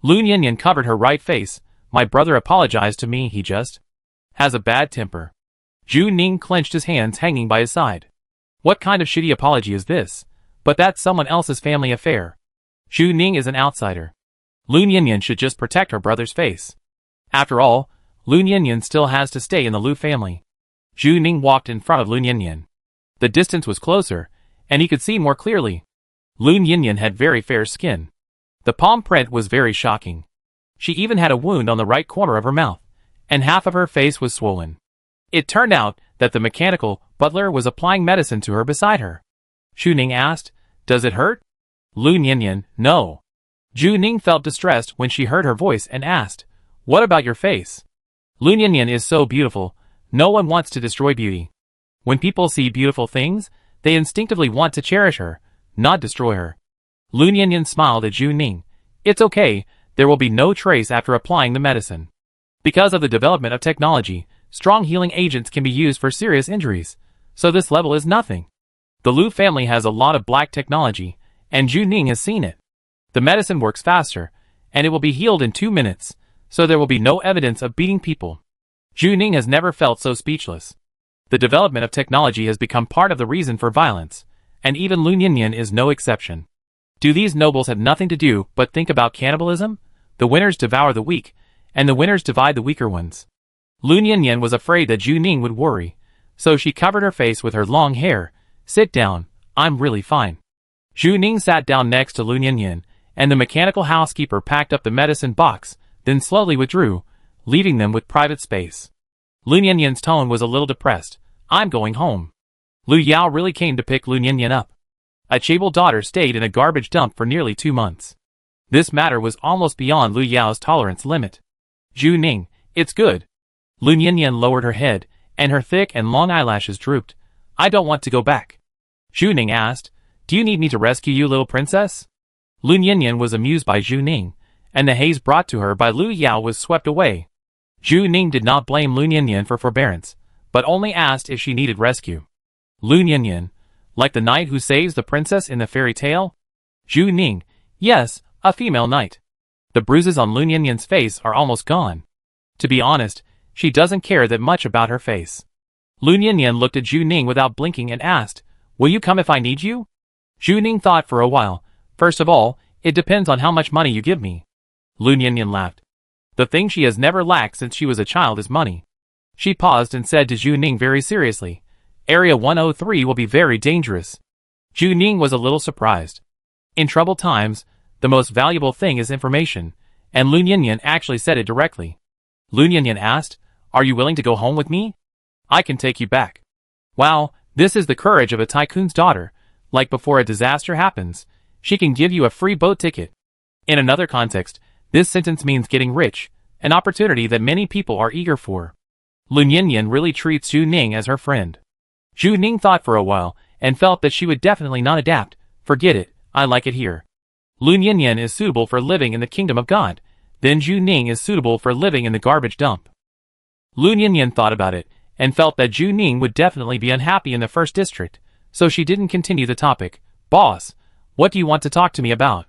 Lu Ninian covered her right face. "My brother apologized to me. He just has a bad temper." Zhu Ning clenched his hands hanging by his side. What kind of shitty apology is this? But that's someone else's family affair. Zhu Ning is an outsider. Lu Ninian should just protect her brother's face. After all, Lu Ninian still has to stay in the Lu family. Zhu Ning walked in front of Lu Ninian. The distance was closer, and he could see more clearly. Lu Ninian had very fair skin. The palm print was very shocking. She even had a wound on the right corner of her mouth, and half of her face was swollen. It turned out that the mechanical butler was applying medicine to her beside her. Zhu Ning asked, "Does it hurt?" Lu Ninian, "No." Zhu Ning felt distressed when she heard her voice and asked, "What about your face?" Lu Ninian is so beautiful, no one wants to destroy beauty. When people see beautiful things, they instinctively want to cherish her, not destroy her. Lu Ninian smiled at Zhu Ning. "It's okay, there will be no trace after applying the medicine. Because of the development of technology, strong healing agents can be used for serious injuries, so this level is nothing. The Lu family has a lot of black technology, and Zhu Ning has seen it. The medicine works faster, and it will be healed in 2 minutes, so there will be no evidence of beating people." Zhu Ning has never felt so speechless. The development of technology has become part of the reason for violence, and even Lu Ninian is no exception. Do these nobles have nothing to do but think about cannibalism? The winners devour the weak, and the winners divide the weaker ones. Lu Ninian was afraid that Zhu Ning would worry, so she covered her face with her long hair. "Sit down, I'm really fine." Zhu Ning sat down next to Lu Ninian, and the mechanical housekeeper packed up the medicine box, then slowly withdrew, leaving them with private space. Lu Nianyan's tone was a little depressed. I'm going home. Lu Yao really came to pick Lu Nianyan up. A chaebol daughter stayed in a garbage dump for nearly 2 months. This matter was almost beyond Lu Yao's tolerance limit. Zhu Ning, it's good. Lu Nianyan lowered her head, and her thick and long eyelashes drooped. I don't want to go back. Zhu Ning asked, do you need me to rescue you, little princess? Lu Nianyan was amused by Zhu Ning, and the haze brought to her by Lu Yao was swept away. Zhu Ning did not blame Lu Nianyan for forbearance, but only asked if she needed rescue. Lu Nianyan, like the knight who saves the princess in the fairy tale? Zhu Ning, yes, a female knight. The bruises on Lu Nianyan's face are almost gone. To be honest, she doesn't care that much about her face. Lu Nianyan looked at Zhu Ning without blinking and asked, will you come if I need you? Zhu Ning thought for a while. First of all, it depends on how much money you give me. Lu Nianyan laughed. The thing she has never lacked since she was a child is money. She paused and said to Zhu Ning very seriously, Area 103 will be very dangerous. Zhu Ning was a little surprised. In troubled times, the most valuable thing is information, and Lu Nianyan actually said it directly. Lu Nianyan asked, are you willing to go home with me? I can take you back. Wow, this is the courage of a tycoon's daughter. Like before a disaster happens, she can give you a free boat ticket. In another context, this sentence means getting rich, an opportunity that many people are eager for. Lu Nianyan really treats Zhu Ning as her friend. Zhu Ning thought for a while, and felt that she would definitely not adapt. Forget it, I like it here. Lu Nianyan is suitable for living in the kingdom of God, then Zhu Ning is suitable for living in the garbage dump. Lu Nianyan thought about it, and felt that Zhu Ning would definitely be unhappy in the first district, so she didn't continue the topic. Boss, what do you want to talk to me about?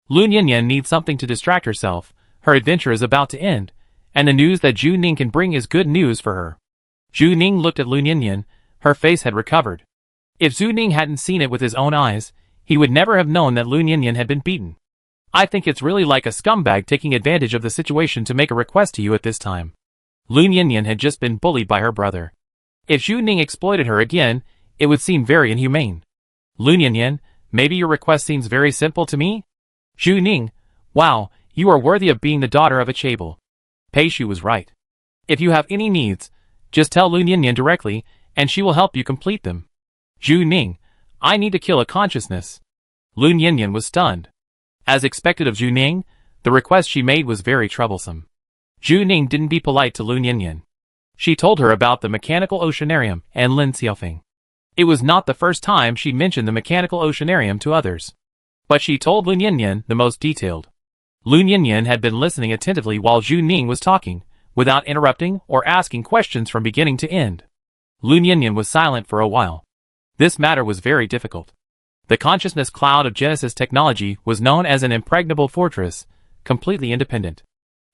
Lu Nianyan needs something to distract herself. Her adventure is about to end, and the news that Zhu Ning can bring is good news for her. Zhu Ning looked at Lu Nianyan. Her face had recovered. If Zhu Ning hadn't seen it with his own eyes, he would never have known that Lu Nianyan had been beaten. I think it's really like a scumbag taking advantage of the situation to make a request to you at this time. Lu Nianyan had just been bullied by her brother. If Zhu Ning exploited her again, it would seem very inhumane. Lu Nianyan, maybe your request seems very simple to me? Zhu Ning, wow, you are worthy of being the daughter of a chaebol. Pei Shu was right. If you have any needs, just tell Lu Nianyan directly, and she will help you complete them. Zhu Ning, I need to kill a consciousness. Lu Nianyan was stunned. As expected of Zhu Ning, the request she made was very troublesome. Zhu Ning didn't be polite to Lu Nianyan. She told her about the mechanical oceanarium and Lin Xiaofeng. It was not the first time she mentioned the mechanical oceanarium to others. But she told Lu Nianyan the most detailed. Lu Nianyan had been listening attentively while Zhu Ning was talking, without interrupting or asking questions from beginning to end. Lu Nianyan was silent for a while. This matter was very difficult. The consciousness cloud of Genesis technology was known as an impregnable fortress, completely independent.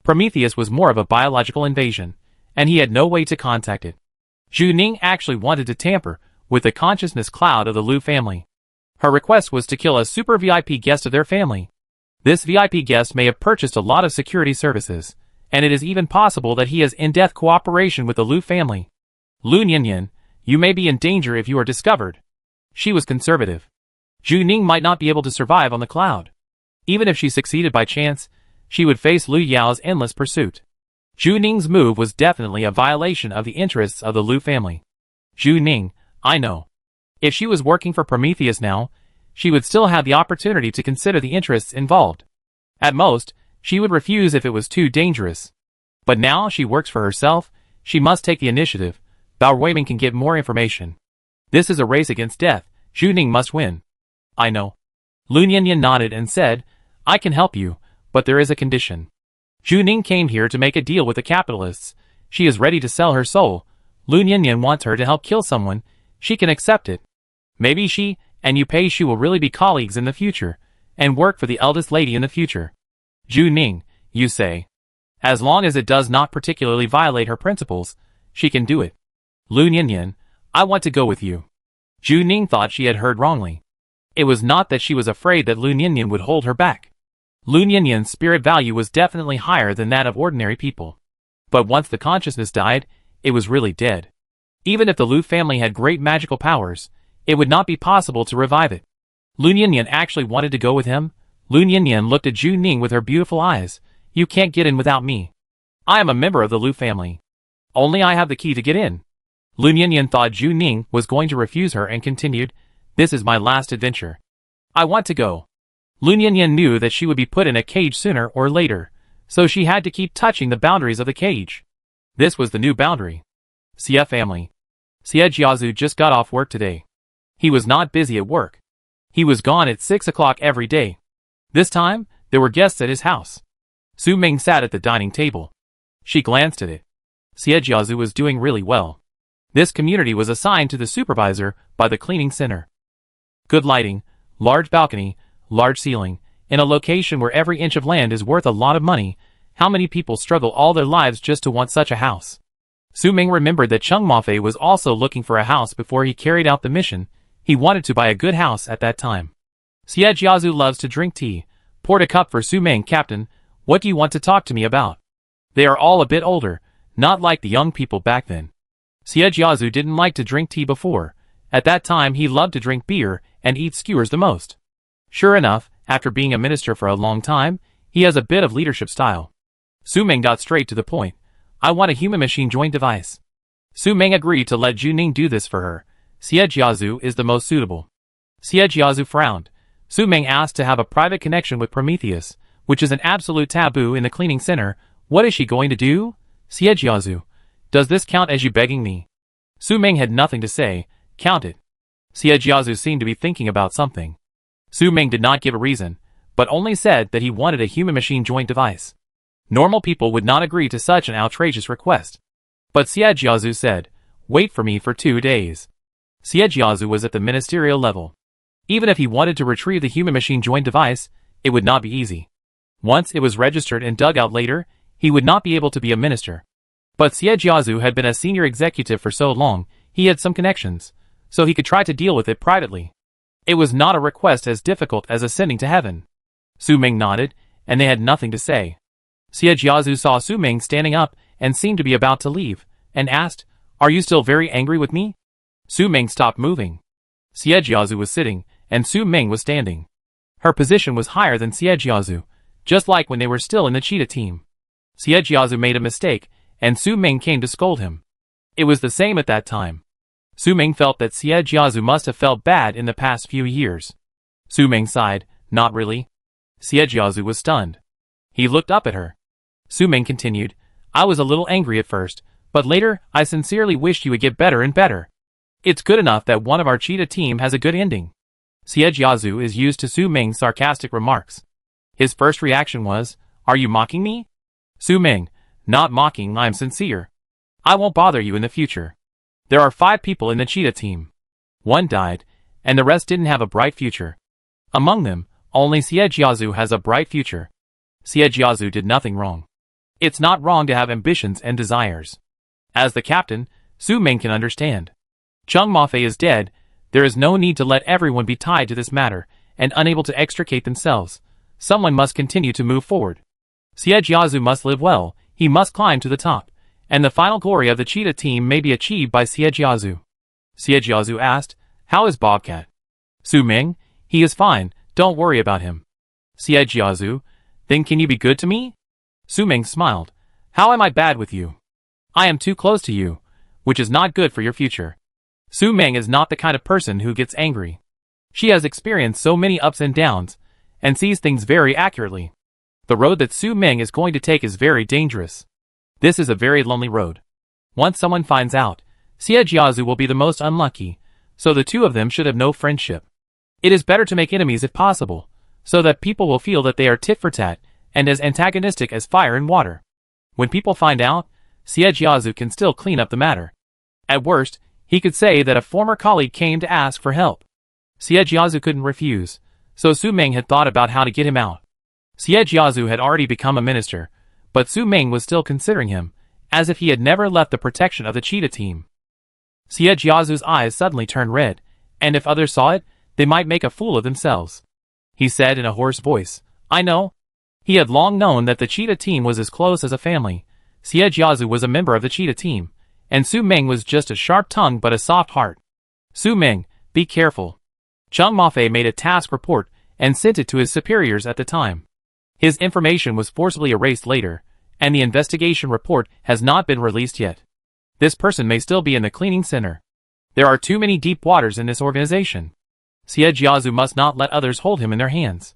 Prometheus was more of a biological invasion, and he had no way to contact it. Zhu Ning actually wanted to tamper with the consciousness cloud of the Lu family. Her request was to kill a super VIP guest of their family. This VIP guest may have purchased a lot of security services, and it is even possible that he has in-depth cooperation with the Lu family. Lu Nianyan, you may be in danger if you are discovered. She was conservative. Zhu Ning might not be able to survive on the cloud. Even if she succeeded by chance, she would face Lu Yao's endless pursuit. Zhu Ning's move was definitely a violation of the interests of the Lu family. Zhu Ning, I know. If she was working for Prometheus now, she would still have the opportunity to consider the interests involved. At most, she would refuse if it was too dangerous. But now she works for herself, she must take the initiative. Bao Ruiming can get more information. This is a race against death. Zhu Ning must win. I know. Lu Nianyan nodded and said, I can help you, but there is a condition. Zhu Ning came here to make a deal with the capitalists. She is ready to sell her soul. Lu Nianyan wants her to help kill someone. She can accept it. Maybe she and Yu Pei Shu will really be colleagues in the future, and work for the eldest lady in the future. Zhu Ning, you say. As long as it does not particularly violate her principles, she can do it. Lu Nianyan, I want to go with you. Zhu Ning thought she had heard wrongly. It was not that she was afraid that Lu Nianyan would hold her back. Lu Nianyan's spirit value was definitely higher than that of ordinary people. But once the consciousness died, it was really dead. Even if the Lu family had great magical powers, it would not be possible to revive it. Lu Nianyan actually wanted to go with him. Lu Nianyan looked at Zhu Ning with her beautiful eyes. You can't get in without me. I am a member of the Lu family. Only I have the key to get in. Lun Yinyan thought Zhu Ning was going to refuse her and continued, "This is my last adventure. I want to go." Lun Yinyan knew that she would be put in a cage sooner or later, so she had to keep touching the boundaries of the cage. This was the new boundary. Xie family. Xie Jiazu just got off work today. He was not busy at work. He was gone at 6 o'clock every day. This time, there were guests at his house. Su Ming sat at the dining table. She glanced at it. Xie Jiazu was doing really well. This community was assigned to the supervisor by the cleaning center. Good lighting, large balcony, large ceiling, in a location where every inch of land is worth a lot of money. How many people struggle all their lives just to want such a house? Su Ming remembered that Cheng Mafei was also looking for a house before he carried out the mission. He wanted to buy a good house at that time. Xie Jiazu loves to drink tea. Poured a cup for Su Ming. "Captain, what do you want to talk to me about?" They are all a bit older, not like the young people back then. Xie Jiazu didn't like to drink tea before. At that time he loved to drink beer and eat skewers the most. Sure enough, after being a minister for a long time, he has a bit of leadership style. Su Ming got straight to the point. "I want a human-machine joint device." Su Ming agreed to let Zhu Ning do this for her. Xie Jiazu is the most suitable. Xie Jiazu frowned. Su Ming asked to have a private connection with Prometheus, which is an absolute taboo in the cleaning center. What is she going to do? "Xie Jiazu, does this count as you begging me?" Su Ming had nothing to say. "Count it." Xie Jiazu seemed to be thinking about something. Su Ming did not give a reason, but only said that he wanted a human-machine joint device. Normal people would not agree to such an outrageous request. But Xie Jiazu said, "Wait for me for 2 days." Xie Jiazu was at the ministerial level. Even if he wanted to retrieve the human-machine joint device, it would not be easy. Once it was registered and dug out later, he would not be able to be a minister. But Xie Jiazu had been a senior executive for so long, he had some connections, so he could try to deal with it privately. It was not a request as difficult as ascending to heaven. Su Ming nodded, and they had nothing to say. Xie Jiazu saw Su Ming standing up and seemed to be about to leave, and asked, "Are you still very angry with me?" Su Ming stopped moving. Xie Jiazu was sitting, and Su Ming was standing. Her position was higher than Xie Jiazu, just like when they were still in the cheetah team. Xie Jiazu made a mistake, and Su Ming came to scold him. It was the same at that time. Su Ming felt that Xie Jiazu must have felt bad in the past few years. Su Ming sighed, "Not really." Xie Jiazu was stunned. He looked up at her. Su Ming continued, "I was a little angry at first, but later I sincerely wished you would get better and better. It's good enough that one of our cheetah team has a good ending." Xie Jiazu is used to Su Ming's sarcastic remarks. His first reaction was, "Are you mocking me?" Su Ming, "Not mocking, I'm sincere. I won't bother you in the future. There are 5 people in the cheetah team. 1 died, and the rest didn't have a bright future. Among them, only Xie Jiazu has a bright future. Xie Jiazu did nothing wrong. It's not wrong to have ambitions and desires. As the captain, Su Ming can understand. Cheng Mafei is dead. There is no need to let everyone be tied to this matter and unable to extricate themselves. Someone must continue to move forward. Xie Jiazu must live well, he must climb to the top, and the final glory of the cheetah team may be achieved by Xie Jiazu. Xie Jiazu asked, "How is Bobcat?" Su Ming, "He is fine, don't worry about him." Xie Jiazu, "Then can you be good to me?" Su Ming smiled, "How am I bad with you? I am too close to you, which is not good for your future." Su Ming is not the kind of person who gets angry. She has experienced so many ups and downs, and sees things very accurately. The road that Su Ming is going to take is very dangerous. This is a very lonely road. Once someone finds out, Xie Jiazu will be the most unlucky, so the two of them should have no friendship. It is better to make enemies if possible, so that people will feel that they are tit for tat, and as antagonistic as fire and water. When people find out, Xie Jiazu can still clean up the matter. At worst, he could say that a former colleague came to ask for help. Xie Jiazu couldn't refuse, so Su Ming had thought about how to get him out. Xie Jiazu had already become a minister, but Su Ming was still considering him, as if he had never left the protection of the cheetah team. Xie Jiazu's eyes suddenly turned red, and if others saw it, they might make a fool of themselves. He said in a hoarse voice, "I know." He had long known that the cheetah team was as close as a family. Xie Jiazu was a member of the cheetah team, and Su Ming was just a sharp tongue but a soft heart. "Su Ming, be careful." Cheng Mafei made a task report and sent it to his superiors at the time. His information was forcibly erased later, and the investigation report has not been released yet. This person may still be in the cleaning center. There are too many deep waters in this organization. Xie Jiazu must not let others hold him in their hands.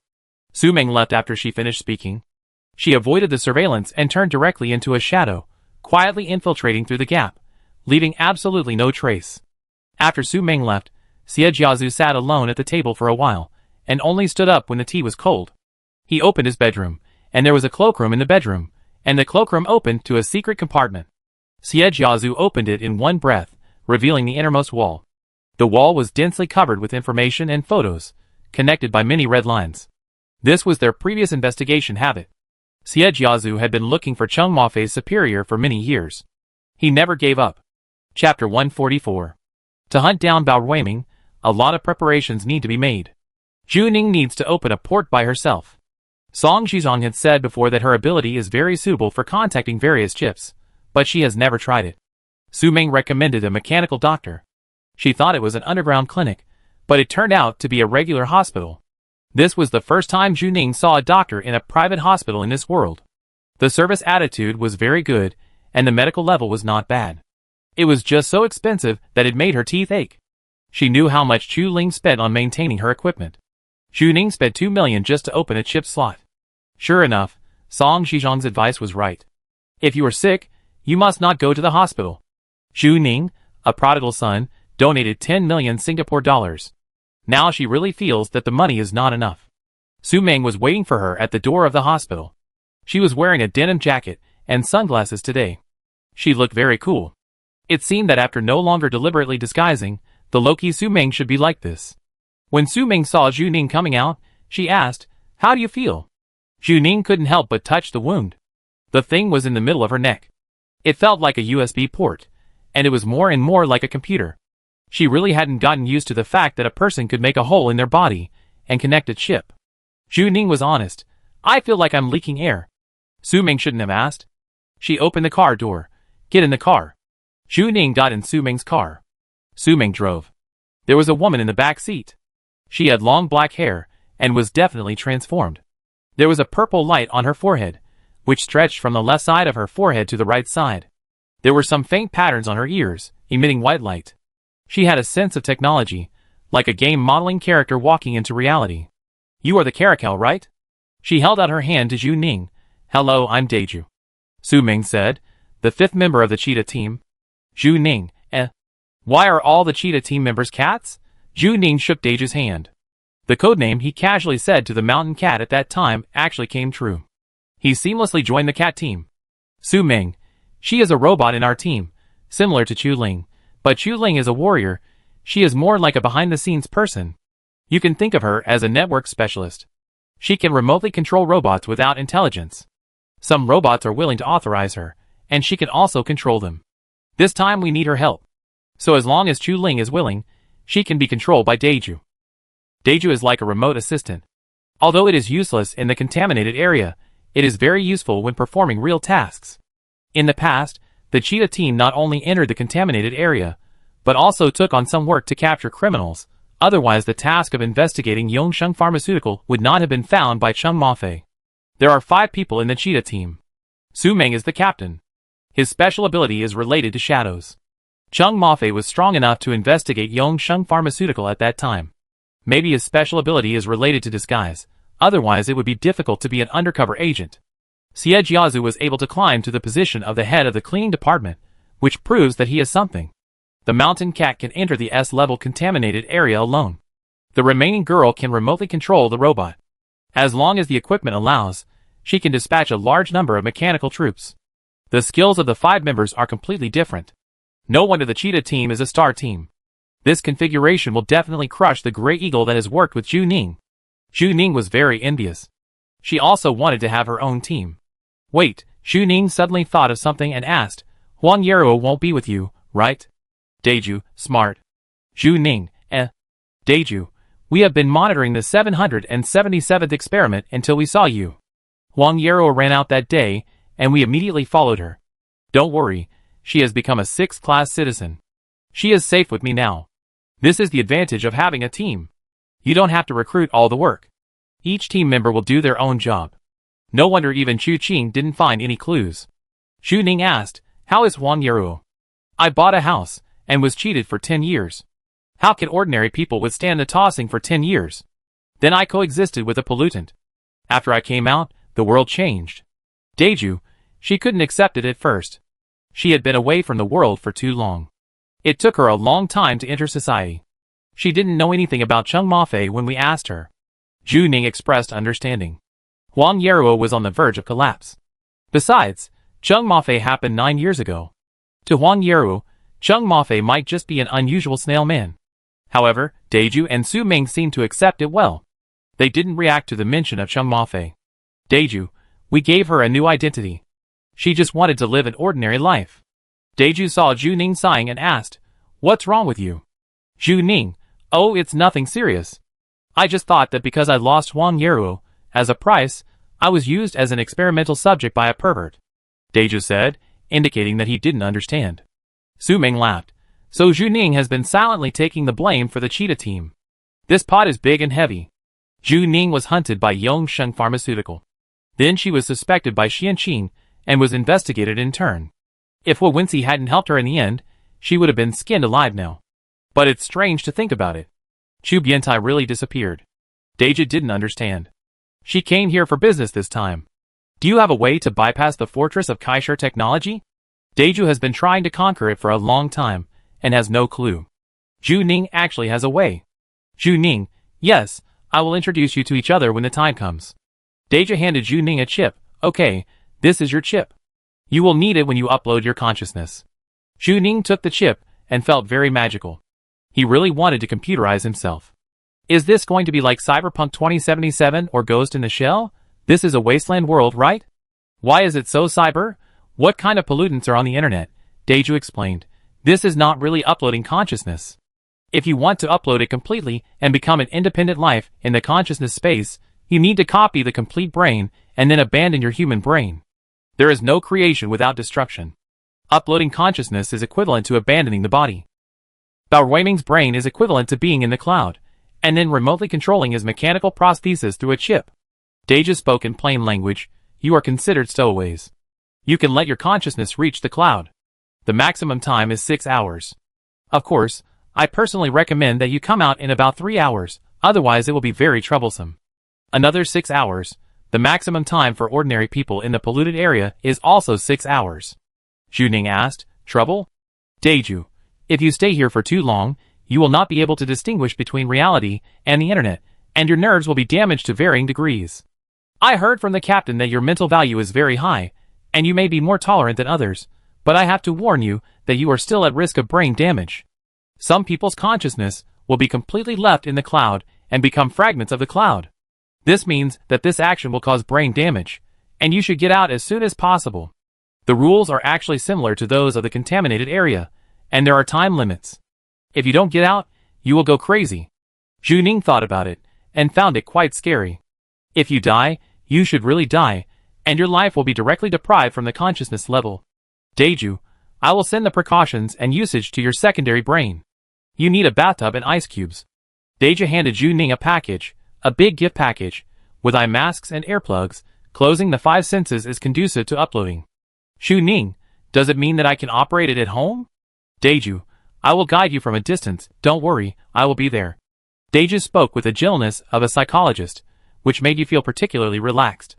Su Ming left after she finished speaking. She avoided the surveillance and turned directly into a shadow, quietly infiltrating through the gap, leaving absolutely no trace. After Su Ming left, Xie Jiazu sat alone at the table for a while, and only stood up when the tea was cold. He opened his bedroom, and there was a cloakroom in the bedroom, and the cloakroom opened to a secret compartment. Xie Jiazu opened it in one breath, revealing the innermost wall. The wall was densely covered with information and photos, connected by many red lines. This was their previous investigation habit. Xie Jiazu had been looking for Cheng Mafei's superior for many years. He never gave up. Chapter 144. To hunt down Bao Ruiming, a lot of preparations need to be made. Zhu Ning needs to open a port by herself. Song Xizong had said before that her ability is very suitable for contacting various chips, but she has never tried it. Su Ming recommended a mechanical doctor. She thought it was an underground clinic, but it turned out to be a regular hospital. This was the first time Zhu Ning saw a doctor in a private hospital in this world. The service attitude was very good, and the medical level was not bad. It was just so expensive that it made her teeth ache. She knew how much Chu Ling spent on maintaining her equipment. Zhu Ning spent 2 million just to open a chip slot. Sure enough, Song Xizong's advice was right. If you are sick, you must not go to the hospital. Zhu Ning, a prodigal son, donated 10 million Singapore dollars. Now she really feels that the money is not enough. Su Ming was waiting for her at the door of the hospital. She was wearing a denim jacket and sunglasses today. She looked very cool. It seemed that after no longer deliberately disguising, the low-key Su Ming should be like this. When Su Ming saw Zhu Ning coming out, she asked, "How do you feel?" Zhu Ning couldn't help but touch the wound. The thing was in the middle of her neck. It felt like a USB port, and it was more and more like a computer. She really hadn't gotten used to the fact that a person could make a hole in their body and connect a chip. Zhu Ning was honest. "I feel like I'm leaking air." Su Ming shouldn't have asked. She opened the car door. "Get in the car." Zhu Ning got in Su Ming's car. Su Ming drove. There was a woman in the back seat. She had long black hair and was definitely transformed. There was a purple light on her forehead, which stretched from the left side of her forehead to the right side. There were some faint patterns on her ears, emitting white light. She had a sense of technology, like a game modeling character walking into reality. "You are the Caracal, right?" She held out her hand to Zhu Ning. "Hello, I'm Daiju." Su Ming said, "The fifth member of the Cheetah team." Zhu Ning, Why are all the Cheetah team members cats? Zhu Ning shook Daiju's hand. The codename he casually said to the mountain cat at that time actually came true. He seamlessly joined the cat team. Su Ming, she is a robot in our team, similar to Chu Ling, but Chu Ling is a warrior. She is more like a behind-the-scenes person. You can think of her as a network specialist. She can remotely control robots without intelligence. Some robots are willing to authorize her, and she can also control them. This time we need her help. So as long as Chu Ling is willing, she can be controlled by Daiju. Daiju is like a remote assistant. Although it is useless in the contaminated area, it is very useful when performing real tasks. In the past, the Cheetah team not only entered the contaminated area, but also took on some work to capture criminals. Otherwise the task of investigating Yongsheng Pharmaceutical would not have been found by Cheng Mafei. There are 5 people in the Cheetah team. Su Ming is the captain. His special ability is related to shadows. Cheng Mafei was strong enough to investigate Yongsheng Pharmaceutical at that time. Maybe his special ability is related to disguise, otherwise it would be difficult to be an undercover agent. Xie Jiazu was able to climb to the position of the head of the cleaning department, which proves that he is something. The mountain cat can enter the S-level contaminated area alone. The remaining girl can remotely control the robot. As long as the equipment allows, she can dispatch a large number of mechanical troops. The skills of the 5 members are completely different. No wonder the Cheetah team is a star team. This configuration will definitely crush the Grey Eagle that has worked with Zhu Ning. Zhu Ning was very envious. She also wanted to have her own team. Wait, Zhu Ning suddenly thought of something and asked, "Huang Yaruo won't be with you, right?" Daiju, smart. Zhu Ning, Daiju, we have been monitoring the 777th experiment until we saw you. Huang Yaruo ran out that day, and we immediately followed her. Don't worry, she has become a 6th-class citizen. She is safe with me now. This is the advantage of having a team. You don't have to recruit all the work. Each team member will do their own job. No wonder even Chu Qing didn't find any clues. Zhu Ning asked, "How is Huang Yaruo?" I bought a house, and was cheated for 10 years. How can ordinary people withstand the tossing for 10 years? Then I coexisted with a pollutant. After I came out, the world changed. Daeju, she couldn't accept it at first. She had been away from the world for too long. It took her a long time to enter society. She didn't know anything about Chung Mafei when we asked her. Zhu Ning expressed understanding. Huang Yeruo was on the verge of collapse. Besides, Chung Mafei happened 9 years ago. To Huang Yeruo, Chung Mafei might just be an unusual snail man. However, Daeju and Su Ming seemed to accept it well. They didn't react to the mention of Chung Mafei. Daeju, we gave her a new identity. She just wanted to live an ordinary life. Daeju saw Zhu Ning sighing and asked, "What's wrong with you?" Zhu Ning, "Oh, it's nothing serious. I just thought that because I lost Huang Yeruo, as a price, I was used as an experimental subject by a pervert," Daeju said, indicating that he didn't understand. Su Ming laughed. So Zhu Ning has been silently taking the blame for the cheetah team. This pot is big and heavy. Zhu Ning was hunted by Yongsheng Pharmaceutical. Then she was suspected by Xianqing and was investigated in turn. If Wu Wincy hadn't helped her in the end, she would have been skinned alive now. But it's strange to think about it. Chu Biantai really disappeared. Daeju didn't understand. She came here for business this time. Do you have a way to bypass the fortress of Kaisher technology? Daeju has been trying to conquer it for a long time, and has no clue. Zhu Ning actually has a way. Zhu Ning, yes, I will introduce you to each other when the time comes. Daeju handed Zhu Ning a chip. Okay, this is your chip. You will need it when you upload your consciousness. Zhu Ning took the chip, and felt very magical. He really wanted to computerize himself. Is this going to be like Cyberpunk 2077 or Ghost in the Shell? This is a wasteland world, right? Why is it so cyber? What kind of pollutants are on the internet? Daeju explained. This is not really uploading consciousness. If you want to upload it completely and become an independent life in the consciousness space, you need to copy the complete brain and then abandon your human brain. There is no creation without destruction. Uploading consciousness is equivalent to abandoning the body. Bao Ruiming's brain is equivalent to being in the cloud, and then remotely controlling his mechanical prosthesis through a chip. Daeju spoke in plain language. You are considered stowaways. You can let your consciousness reach the cloud. The maximum time is 6 hours. Of course, I personally recommend that you come out in about 3 hours, otherwise it will be very troublesome. Another 6 hours. The maximum time for ordinary people in the polluted area is also 6 hours. Zhu Ning asked, Trouble? Daeju, if you stay here for too long, you will not be able to distinguish between reality and the internet, and your nerves will be damaged to varying degrees. I heard from the captain that your mental value is very high, and you may be more tolerant than others, but I have to warn you that you are still at risk of brain damage. Some people's consciousness will be completely left in the cloud and become fragments of the cloud. This means that this action will cause brain damage, and you should get out as soon as possible. The rules are actually similar to those of the contaminated area, and there are time limits. If you don't get out, you will go crazy. Zhu Ning thought about it, and found it quite scary. If you die, you should really die, and your life will be directly deprived from the consciousness level. Daeju, I will send the precautions and usage to your secondary brain. You need a bathtub and ice cubes. Daeju handed Zhu Ning a package, a big gift package, with eye masks and earplugs. Closing the 5 senses is conducive to uploading. Zhu Ning, does it mean that I can operate it at home? Daeju, I will guide you from a distance, don't worry, I will be there. Daeju spoke with the gentleness of a psychologist, which made you feel particularly relaxed.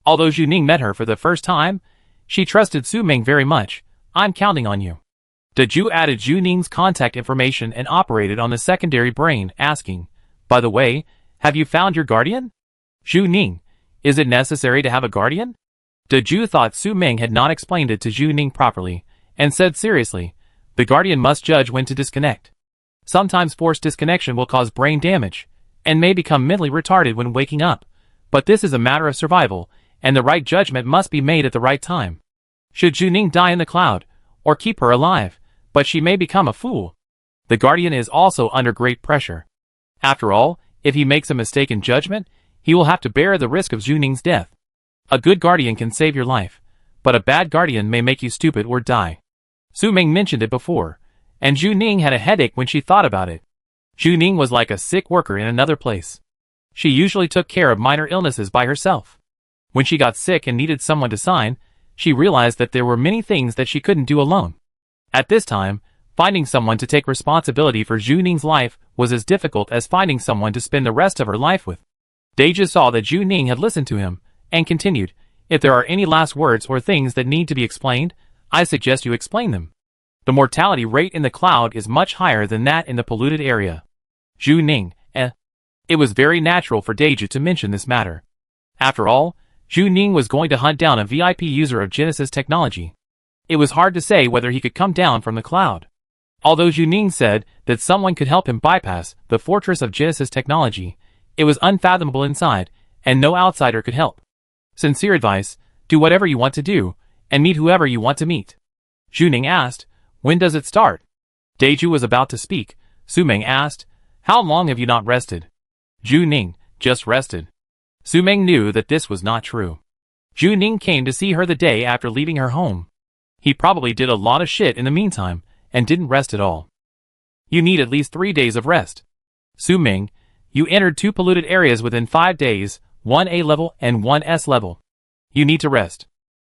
Although Zhu Ning met her for the first time, she trusted Su Ming very much. I'm counting on you. Daeju added Zhu Ning's contact information and operated on the secondary brain, asking, By the way, have you found your guardian? Zhu Ning, is it necessary to have a guardian? Daeju thought Su Ming had not explained it to Zhu Ning properly, and said seriously, the guardian must judge when to disconnect. Sometimes forced disconnection will cause brain damage, and may become mentally retarded when waking up, but this is a matter of survival, and the right judgment must be made at the right time. Should Zhu Ning die in the cloud, or keep her alive, but she may become a fool. The guardian is also under great pressure. After all, if he makes a mistake in judgment, he will have to bear the risk of Zhu Ning's death. A good guardian can save your life, but a bad guardian may make you stupid or die. Su Ming mentioned it before, and Zhu Ning had a headache when she thought about it. Zhu Ning was like a sick worker in another place. She usually took care of minor illnesses by herself. When she got sick and needed someone to sign, she realized that there were many things that she couldn't do alone. At this time, finding someone to take responsibility for Zhu Ning's life was as difficult as finding someone to spend the rest of her life with. Deja saw that Zhu Ning had listened to him, and continued, "If there are any last words or things that need to be explained, I suggest you explain them. The mortality rate in the cloud is much higher than that in the polluted area." Zhu Ning, It was very natural for Deja to mention this matter. After all, Zhu Ning was going to hunt down a VIP user of Genesis technology. It was hard to say whether he could come down from the cloud. Although Zhu Ning said that someone could help him bypass the fortress of Genesis technology, it was unfathomable inside, and no outsider could help. Sincere advice: do whatever you want to do, and meet whoever you want to meet. Zhu Ning asked, "When does it start?" Deju was about to speak. Su Meng asked, "How long have you not rested?" Zhu Ning, "Just rested." Su Meng knew that this was not true. Zhu Ning came to see her the day after leaving her home. He probably did a lot of shit in the meantime, and didn't rest at all. You need at least 3 days of rest. Su Meng, you entered 2 polluted areas within 5 days, 1 A level and 1 S level. You need to rest.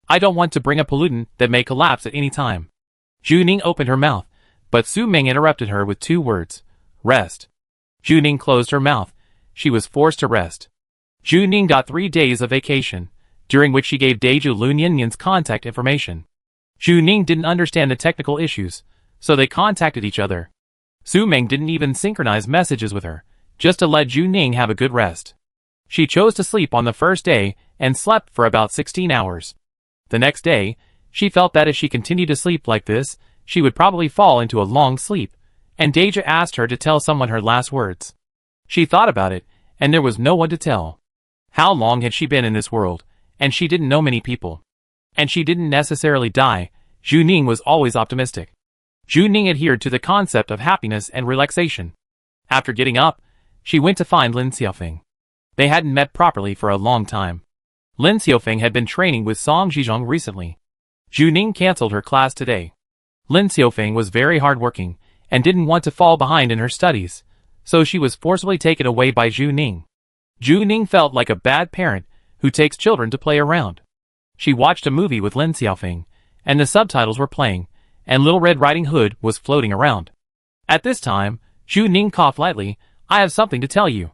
I don't want to bring a pollutant that may collapse at any time. Zhu Ning opened her mouth, but Su Meng interrupted her with 2 words. Rest. Zhu Ning closed her mouth. She was forced to rest. Zhu Ning got 3 days of vacation, during which she gave Deju Lun Yinyan's contact information. Zhu Ning didn't understand the technical issues, so they contacted each other. Su Meng didn't even synchronize messages with her, just to let Zhu Ning have a good rest. She chose to sleep on the first day and slept for about 16 hours. The next day, she felt that if she continued to sleep like this, she would probably fall into a long sleep, and Deja asked her to tell someone her last words. She thought about it, and there was no one to tell. How long had she been in this world, and she didn't know many people. And she didn't necessarily die. Zhu Ning was always optimistic. Zhu Ning adhered to the concept of happiness and relaxation. After getting up, she went to find Lin Xiaofeng. They hadn't met properly for a long time. Lin Xiaofeng had been training with Song Zhizhong recently. Zhu Ning cancelled her class today. Lin Xiaofeng was very hardworking, and didn't want to fall behind in her studies, so she was forcibly taken away by Zhu Ning. Zhu Ning felt like a bad parent who takes children to play around. She watched a movie with Lin Xiaofeng, and the subtitles were playing, and Little Red Riding Hood was floating around. At this time, Zhu Ning coughed lightly. "I have something to tell you."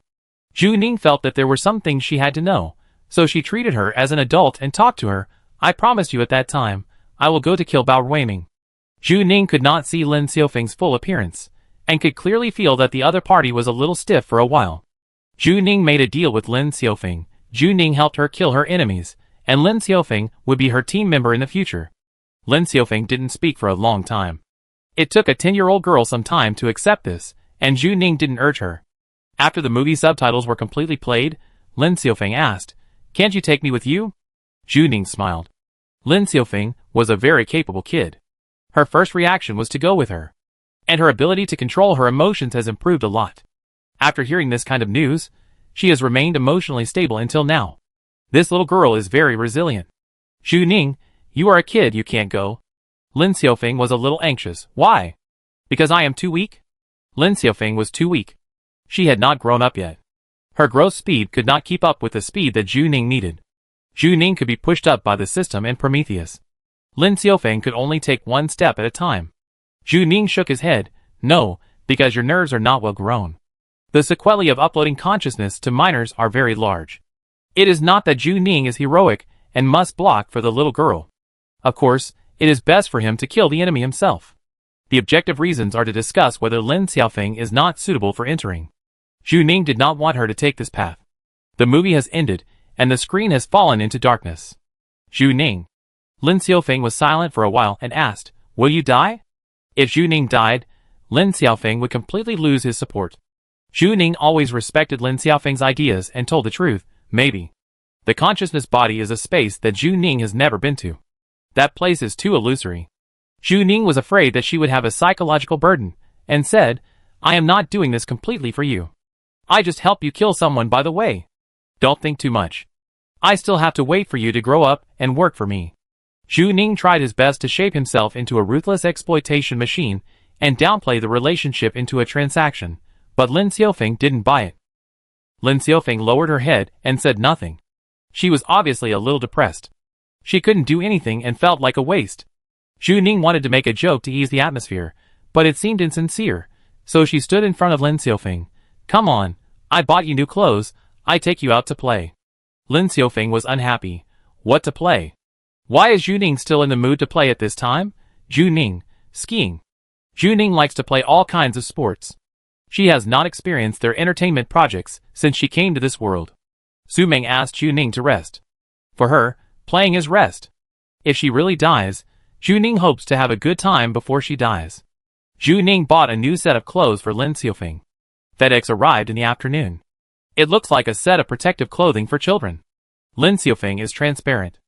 Zhu Ning felt that there were some things she had to know, so she treated her as an adult and talked to her. "I promised you at that time, I will go to kill Bao Ruiming." Zhu Ning could not see Lin Xiaofeng's full appearance, and could clearly feel that the other party was a little stiff for a while. Zhu Ning made a deal with Lin Xiaofeng. Zhu Ning helped her kill her enemies, and Lin Xiaofeng would be her team member in the future. Lin Xiaofeng didn't speak for a long time. It took a 10-year-old girl some time to accept this, and Zhu Ning didn't urge her. After the movie subtitles were completely played, Lin Xiaofeng asked, "Can't you take me with you?" Zhu Ning smiled. Lin Xiaofeng was a very capable kid. Her first reaction was to go with her. And her ability to control her emotions has improved a lot. After hearing this kind of news, she has remained emotionally stable until now. This little girl is very resilient. "Zhu Ning, you are a kid, you can't go." Lin Xiaofeng was a little anxious. "Why? Because I am too weak?" Lin Xiaofeng was too weak. She had not grown up yet. Her growth speed could not keep up with the speed that Zhu Ning needed. Zhu Ning could be pushed up by the system and Prometheus. Lin Xiaofeng could only take 1 step at a time. Zhu Ning shook his head. "No, because your nerves are not well grown. The sequelae of uploading consciousness to minors are very large. It is not that Zhu Ning is heroic and must block for the little girl. Of course, it is best for him to kill the enemy himself. The objective reasons are to discuss whether Lin Xiaofeng is not suitable for entering." Zhu Ning did not want her to take this path. The movie has ended, and the screen has fallen into darkness. "Zhu Ning." Lin Xiaofeng was silent for a while and asked, "Will you die?" If Zhu Ning died, Lin Xiaofeng would completely lose his support. Zhu Ning always respected Lin Xiaofeng's ideas and told the truth. "Maybe. The consciousness body is a space that Zhu Ning has never been to. That place is too illusory." Zhu Ning was afraid that she would have a psychological burden, and said, "I am not doing this completely for you. I just help you kill someone by the way. Don't think too much. I still have to wait for you to grow up and work for me." Zhu Ning tried his best to shape himself into a ruthless exploitation machine and downplay the relationship into a transaction, but Lin Xiaofeng didn't buy it. Lin Xiaofeng lowered her head and said nothing. She was obviously a little depressed. She couldn't do anything and felt like a waste. Zhu Ning wanted to make a joke to ease the atmosphere, but it seemed insincere, so she stood in front of Lin Xiaofeng. Come on, I bought you new clothes, I take you out to play. Lin Xiaofeng was unhappy. What to play? Why is Zhu Ning still in the mood to play at this time? Zhu Ning, skiing. Zhu Ning likes to play all kinds of sports. She has not experienced their entertainment projects since she came to this world. Su Meng asked Zhu Ning to rest. For her, playing is rest. If she really dies, Zhu Ning hopes to have a good time before she dies. Zhu Ning bought a new set of clothes for Lin Xiaofeng. FedEx arrived in the afternoon. It looks like a set of protective clothing for children. Lin Xiaofeng is transparent.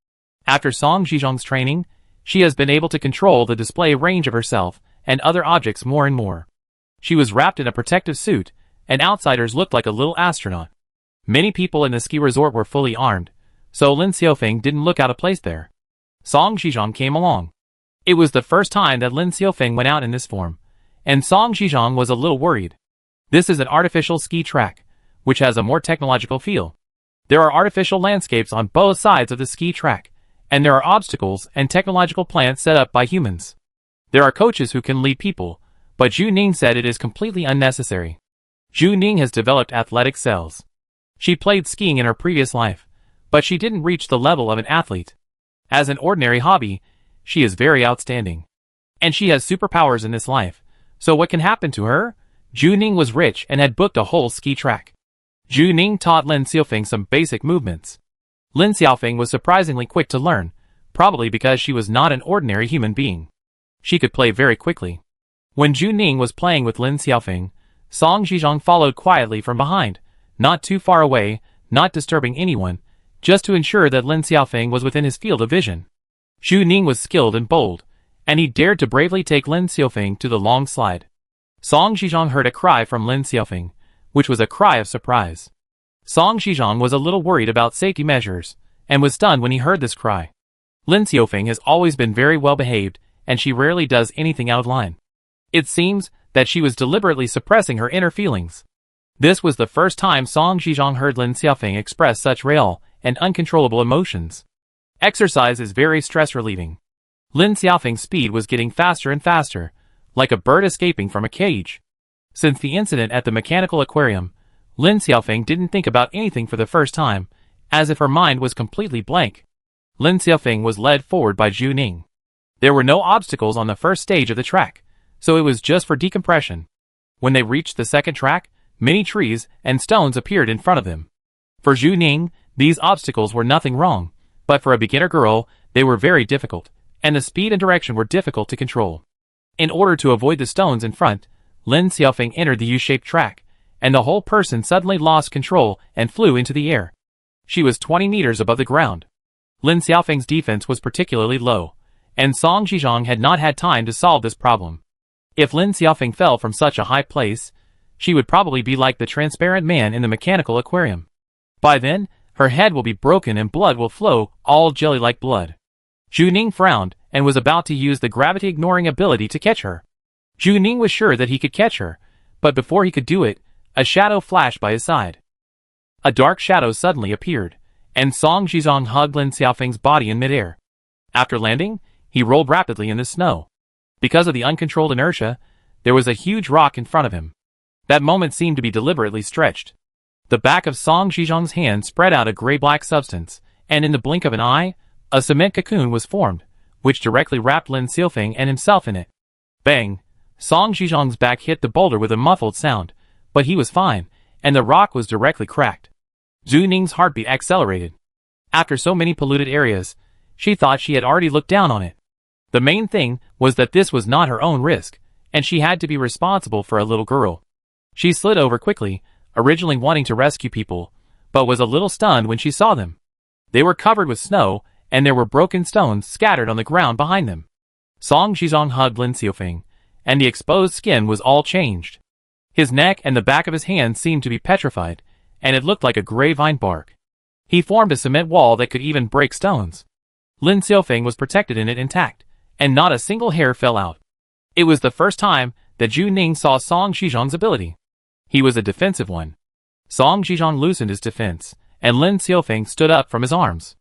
After Song Zhizhong's training, she has been able to control the display range of herself and other objects more and more. She was wrapped in a protective suit, and outsiders looked like a little astronaut. Many people in the ski resort were fully armed, so Lin Xiaofeng didn't look out of place there. Song Zhizhong came along. It was the first time that Lin Xiaofeng went out in this form, and Song Zhizhong was a little worried. This is an artificial ski track, which has a more technological feel. There are artificial landscapes on both sides of the ski track, and there are obstacles and technological plants set up by humans. There are coaches who can lead people, but Zhu Ning said it is completely unnecessary. Zhu Ning has developed athletic cells. She played skiing in her previous life, but she didn't reach the level of an athlete. As an ordinary hobby, she is very outstanding. And she has superpowers in this life, so what can happen to her? Zhu Ning was rich and had booked a whole ski track. Zhu Ning taught Lin Xiaofeng some basic movements. Lin Xiaofeng was surprisingly quick to learn, probably because she was not an ordinary human being. She could play very quickly. When Zhu Ning was playing with Lin Xiaofeng, Song Zhizhong followed quietly from behind, not too far away, not disturbing anyone, just to ensure that Lin Xiaofeng was within his field of vision. Zhu Ning was skilled and bold, and he dared to bravely take Lin Xiaofeng to the long slide. Song Zhizhong heard a cry from Lin Xiaofeng, which was a cry of surprise. Song Zhizhong was a little worried about safety measures, and was stunned when he heard this cry. Lin Xiaofeng has always been very well behaved, and she rarely does anything out of line. It seems that she was deliberately suppressing her inner feelings. This was the first time Song Zhizhong heard Lin Xiaofeng express such real and uncontrollable emotions. Exercise is very stress-relieving. Lin Xiaofeng's speed was getting faster and faster, like a bird escaping from a cage. Since the incident at the mechanical aquarium, Lin Xiaofeng didn't think about anything for the first time, as if her mind was completely blank. Lin Xiaofeng was led forward by Zhu Ning. There were no obstacles on the first stage of the track, so it was just for decompression. When they reached the second track, many trees and stones appeared in front of them. For Zhu Ning, these obstacles were nothing wrong, but for a beginner girl, they were very difficult, and the speed and direction were difficult to control. In order to avoid the stones in front, Lin Xiaofeng entered the U-shaped track, and the whole person suddenly lost control and flew into the air. She was 20 meters above the ground. Lin Xiaofeng's defense was particularly low, and Song Zhizhong had not had time to solve this problem. If Lin Xiaofeng fell from such a high place, she would probably be like the transparent man in the mechanical aquarium. By then, her head will be broken and blood will flow, all jelly-like blood. Zhu Ning frowned and was about to use the gravity-ignoring ability to catch her. Zhu Ning was sure that he could catch her, but before he could do it, a shadow flashed by his side. A dark shadow suddenly appeared, and Song Zhizhong hugged Lin Xiaofeng's body in midair. After landing, he rolled rapidly in the snow. Because of the uncontrolled inertia, there was a huge rock in front of him. That moment seemed to be deliberately stretched. The back of Song Zhizhong's hand spread out a gray-black substance, and in the blink of an eye, a cement cocoon was formed, which directly wrapped Lin Xiaofeng and himself in it. Bang! Song Zhizhong's back hit the boulder with a muffled sound, but he was fine, and the rock was directly cracked. Zhu Ning's heartbeat accelerated. After so many polluted areas, she thought she had already looked down on it. The main thing was that this was not her own risk, and she had to be responsible for a little girl. She slid over quickly, originally wanting to rescue people, but was a little stunned when she saw them. They were covered with snow, and there were broken stones scattered on the ground behind them. Song Zhizhong hugged Lin Xiaofeng, and the exposed skin was all changed. His neck and the back of his hands seemed to be petrified, and it looked like a gray vine bark. He formed a cement wall that could even break stones. Lin Xiaofeng was protected in it intact, and not a single hair fell out. It was the first time that Zhu Ning saw Song Zhizhong's ability. He was a defensive one. Song Zhizhong loosened his defense, and Lin Xiaofeng stood up from his arms.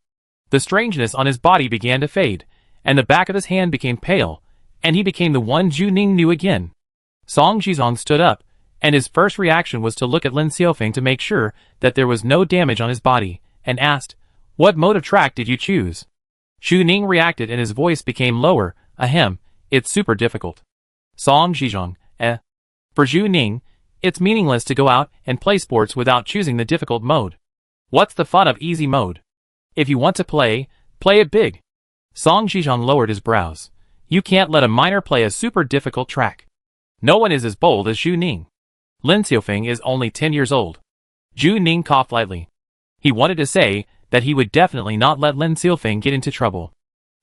The strangeness on his body began to fade, and the back of his hand became pale, and he became the one Zhu Ning knew again. Song Jizong stood up, and his first reaction was to look at Lin Xiaofeng to make sure that there was no damage on his body, and asked, "What mode of track did you choose?" Zhu Ning reacted and his voice became lower, "Ahem, it's super difficult." Song Jizong, For Zhu Ning, it's meaningless to go out and play sports without choosing the difficult mode. What's the fun of easy mode? If you want to play it big. Song Jizong lowered his brows. You can't let a minor play a super difficult track. No one is as bold as Zhu Ning. Lin Xiaofeng is only 10 years old. Zhu Ning coughed lightly. He wanted to say that he would definitely not let Lin Xiaofeng get into trouble.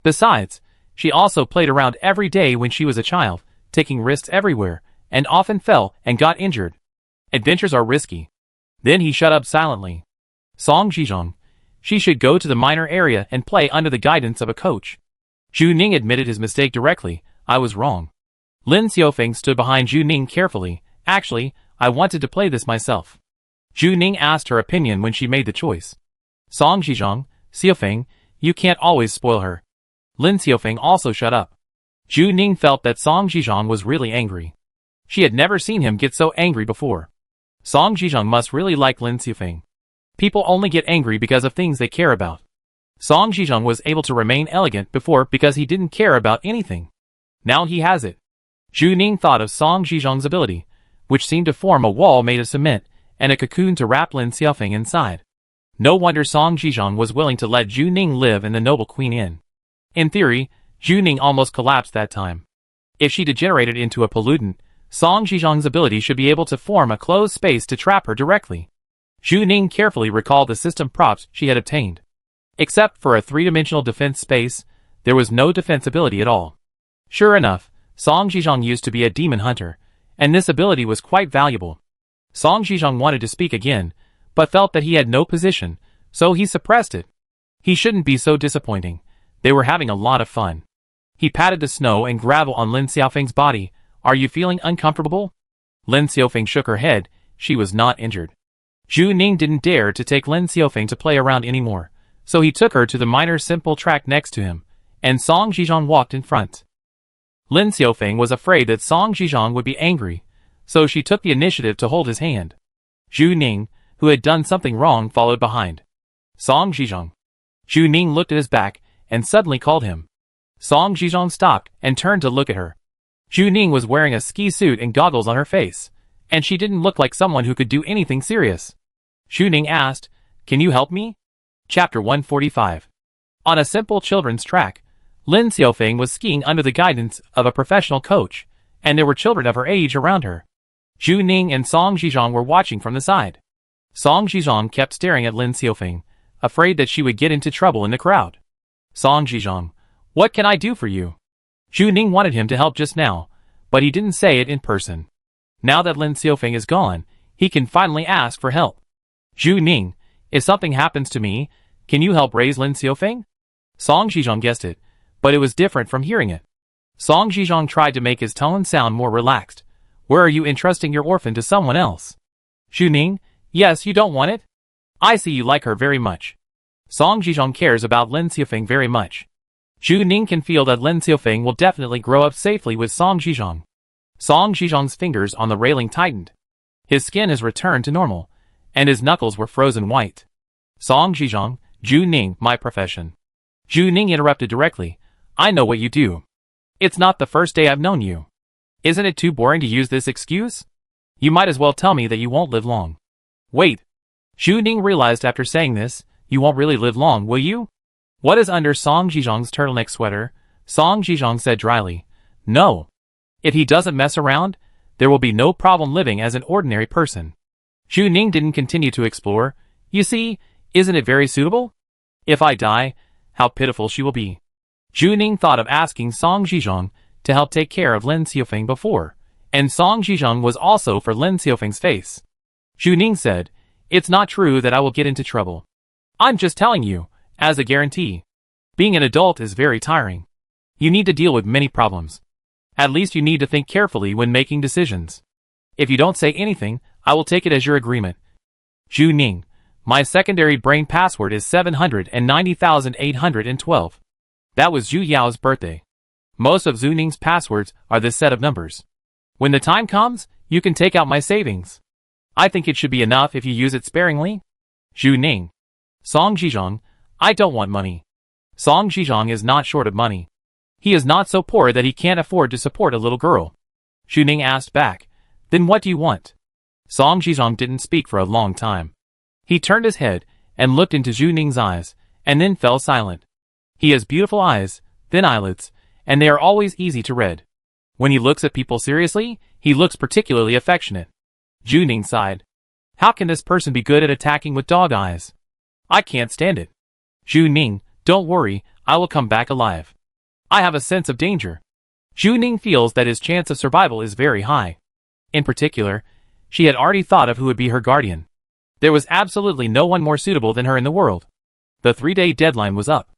Besides, she also played around every day when she was a child, taking risks everywhere, and often fell and got injured. Adventures are risky. Then he shut up silently. Song Jizong, she should go to the minor area and play under the guidance of a coach. Zhu Ning admitted his mistake directly. I was wrong. Lin Xiaofeng stood behind Zhu Ning carefully. Actually, I wanted to play this myself. Zhu Ning asked her opinion when she made the choice. Song Jizong, Xiaofeng, you can't always spoil her. Lin Xiaofeng also shut up. Zhu Ning felt that Song Jizong was really angry. She had never seen him get so angry before. Song Jizong must really like Lin Xiaofeng. People only get angry because of things they care about. Song Jizong was able to remain elegant before because he didn't care about anything. Now he has it. Zhu Ning thought of Song Jizong's ability, which seemed to form a wall made of cement, and a cocoon to wrap Lin Xiaofeng inside. No wonder Song Jizong was willing to let Zhu Ning live in the Noble Queen Inn. In theory, Zhu Ning almost collapsed that time. If she degenerated into a pollutant, Song Jizong's ability should be able to form a closed space to trap her directly. Zhu Ning carefully recalled the system props she had obtained. Except for a three-dimensional defense space, there was no defense ability at all. Sure enough, Song Jizong used to be a demon hunter, and this ability was quite valuable. Song Jizong wanted to speak again, but felt that he had no position, so he suppressed it. He shouldn't be so disappointing. They were having a lot of fun. He patted the snow and gravel on Lin Xiaofeng's body. Are you feeling uncomfortable? Lin Xiaofeng shook her head. She was not injured. Zhu Ning didn't dare to take Lin Xiaofeng to play around anymore, so he took her to the minor simple track next to him, and Song Jizong walked in front. Lin Xiaofeng was afraid that Song Jizong would be angry, so she took the initiative to hold his hand. Zhu Ning, who had done something wrong, followed behind. Song Jizong. Zhu Ning looked at his back and suddenly called him. Song Jizong stopped and turned to look at her. Zhu Ning was wearing a ski suit and goggles on her face, and she didn't look like someone who could do anything serious. Zhu Ning asked, "Can you help me?" Chapter 145. On a simple children's track, Lin Xiaofeng was skiing under the guidance of a professional coach, and there were children of her age around her. Zhu Ning and Song Jizong were watching from the side. Song Jizong kept staring at Lin Xiaofeng, afraid that she would get into trouble in the crowd. Song Jizong, what can I do for you? Zhu Ning wanted him to help just now, but he didn't say it in person. Now that Lin Xiaofeng is gone, he can finally ask for help. Zhu Ning, if something happens to me, can you help raise Lin Xiaofeng? Song Jizong guessed it, but it was different from hearing it. Song Jizong tried to make his tone sound more relaxed. Where are you entrusting your orphan to someone else? Zhu Ning, yes, you don't want it? I see you like her very much. Song Jizong cares about Lin Xiaofeng very much. Zhu Ning can feel that Lin Xiaofeng will definitely grow up safely with Song Jizong. Song Jizong's fingers on the railing tightened. His skin has returned to normal, and his knuckles were frozen white. Song Jizong, Zhu Ning, my profession. Zhu Ning interrupted directly. I know what you do. It's not the first day I've known you. Isn't it too boring to use this excuse? You might as well tell me that you won't live long. Wait. Zhu Ning realized after saying this, you won't really live long, will you? What is under Song Jizong's turtleneck sweater? Song Jizong said dryly. No. If he doesn't mess around, there will be no problem living as an ordinary person. Zhu Ning didn't continue to explore. You see, isn't it very suitable? If I die, how pitiful she will be. Zhu Ning thought of asking Song Jizong to help take care of Lin Xiaofeng before, and Song Jizong was also for Lin Xiaofeng's face. Zhu Ning said, it's not true that I will get into trouble. I'm just telling you, as a guarantee. Being an adult is very tiring. You need to deal with many problems. At least you need to think carefully when making decisions. If you don't say anything, I will take it as your agreement. Zhu Ning, my secondary brain password is 790,812. That was Zhu Yao's birthday. Most of Zhu Ning's passwords are this set of numbers. When the time comes, you can take out my savings. I think it should be enough if you use it sparingly. Zhu Ning. Song Zhizhong, I don't want money. Song Zhizhong is not short of money. He is not so poor that he can't afford to support a little girl. Zhu Ning asked back, then what do you want? Song Zhizhong didn't speak for a long time. He turned his head and looked into Zhu Ning's eyes, and then fell silent. He has beautiful eyes, thin eyelids, and they are always easy to read. When he looks at people seriously, he looks particularly affectionate. Zhu Ning sighed. How can this person be good at attacking with dog eyes? I can't stand it. Zhu Ning, don't worry, I will come back alive. I have a sense of danger. Zhu Ning feels that his chance of survival is very high. In particular, she had already thought of who would be her guardian. There was absolutely no one more suitable than her in the world. The 3-day deadline was up.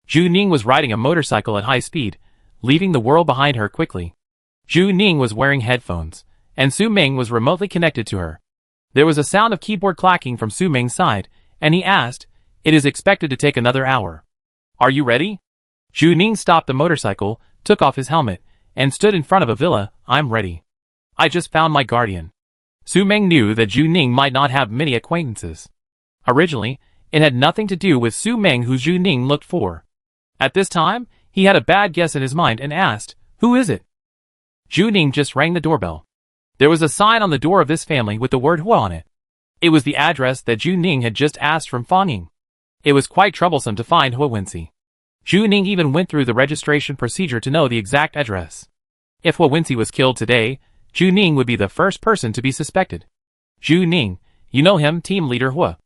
Zhu Ning was riding a motorcycle at high speed, leaving the world behind her quickly. Zhu Ning was wearing headphones, and Su Ming was remotely connected to her. There was a sound of keyboard clacking from Su Ming's side, and he asked, it is expected to take another hour. Are you ready? Zhu Ning stopped the motorcycle, took off his helmet, and stood in front of a villa. I'm ready. I just found my guardian. Su Ming knew that Zhu Ning might not have many acquaintances. Originally, it had nothing to do with Su Ming who Zhu Ning looked for. At this time, he had a bad guess in his mind and asked, who is it? Zhu Ning just rang the doorbell. There was a sign on the door of this family with the word Hua on it. It was the address that Zhu Ning had just asked from Fang Ying. It was quite troublesome to find Hua Wensi. Zhu Ning even went through the registration procedure to know the exact address. If Hua Wensi was killed today, Zhu Ning would be the first person to be suspected. Zhu Ning, you know him, team leader Hua.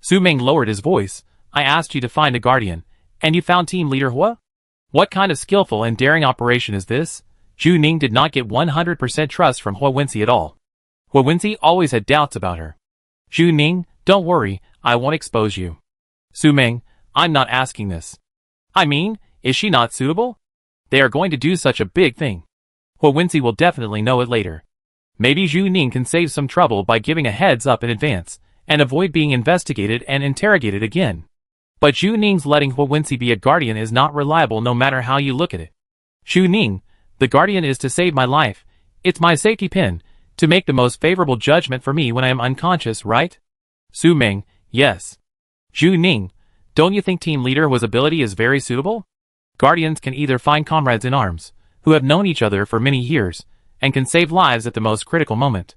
Su Ming lowered his voice. I asked you to find a guardian, and you found team leader Hua? What kind of skillful and daring operation is this? Zhu Ning did not get 100% trust from Hua Wensi at all. Hua Wensi always had doubts about her. Zhu Ning, don't worry, I won't expose you. Su Ming, I'm not asking this. I mean, is she not suitable? They are going to do such a big thing. Hua Wensi will definitely know it later. Maybe Zhu Ning can save some trouble by giving a heads up in advance, and avoid being investigated and interrogated again. But Zhu Ning's letting Hua Wensi be a guardian is not reliable no matter how you look at it. Zhu Ning, the guardian is to save my life. It's my safety pin, to make the most favorable judgment for me when I am unconscious, right? Su Ming, yes. Zhu Ning, don't you think team leader Hua's ability is very suitable? Guardians can either find comrades in arms, who have known each other for many years, and can save lives at the most critical moment.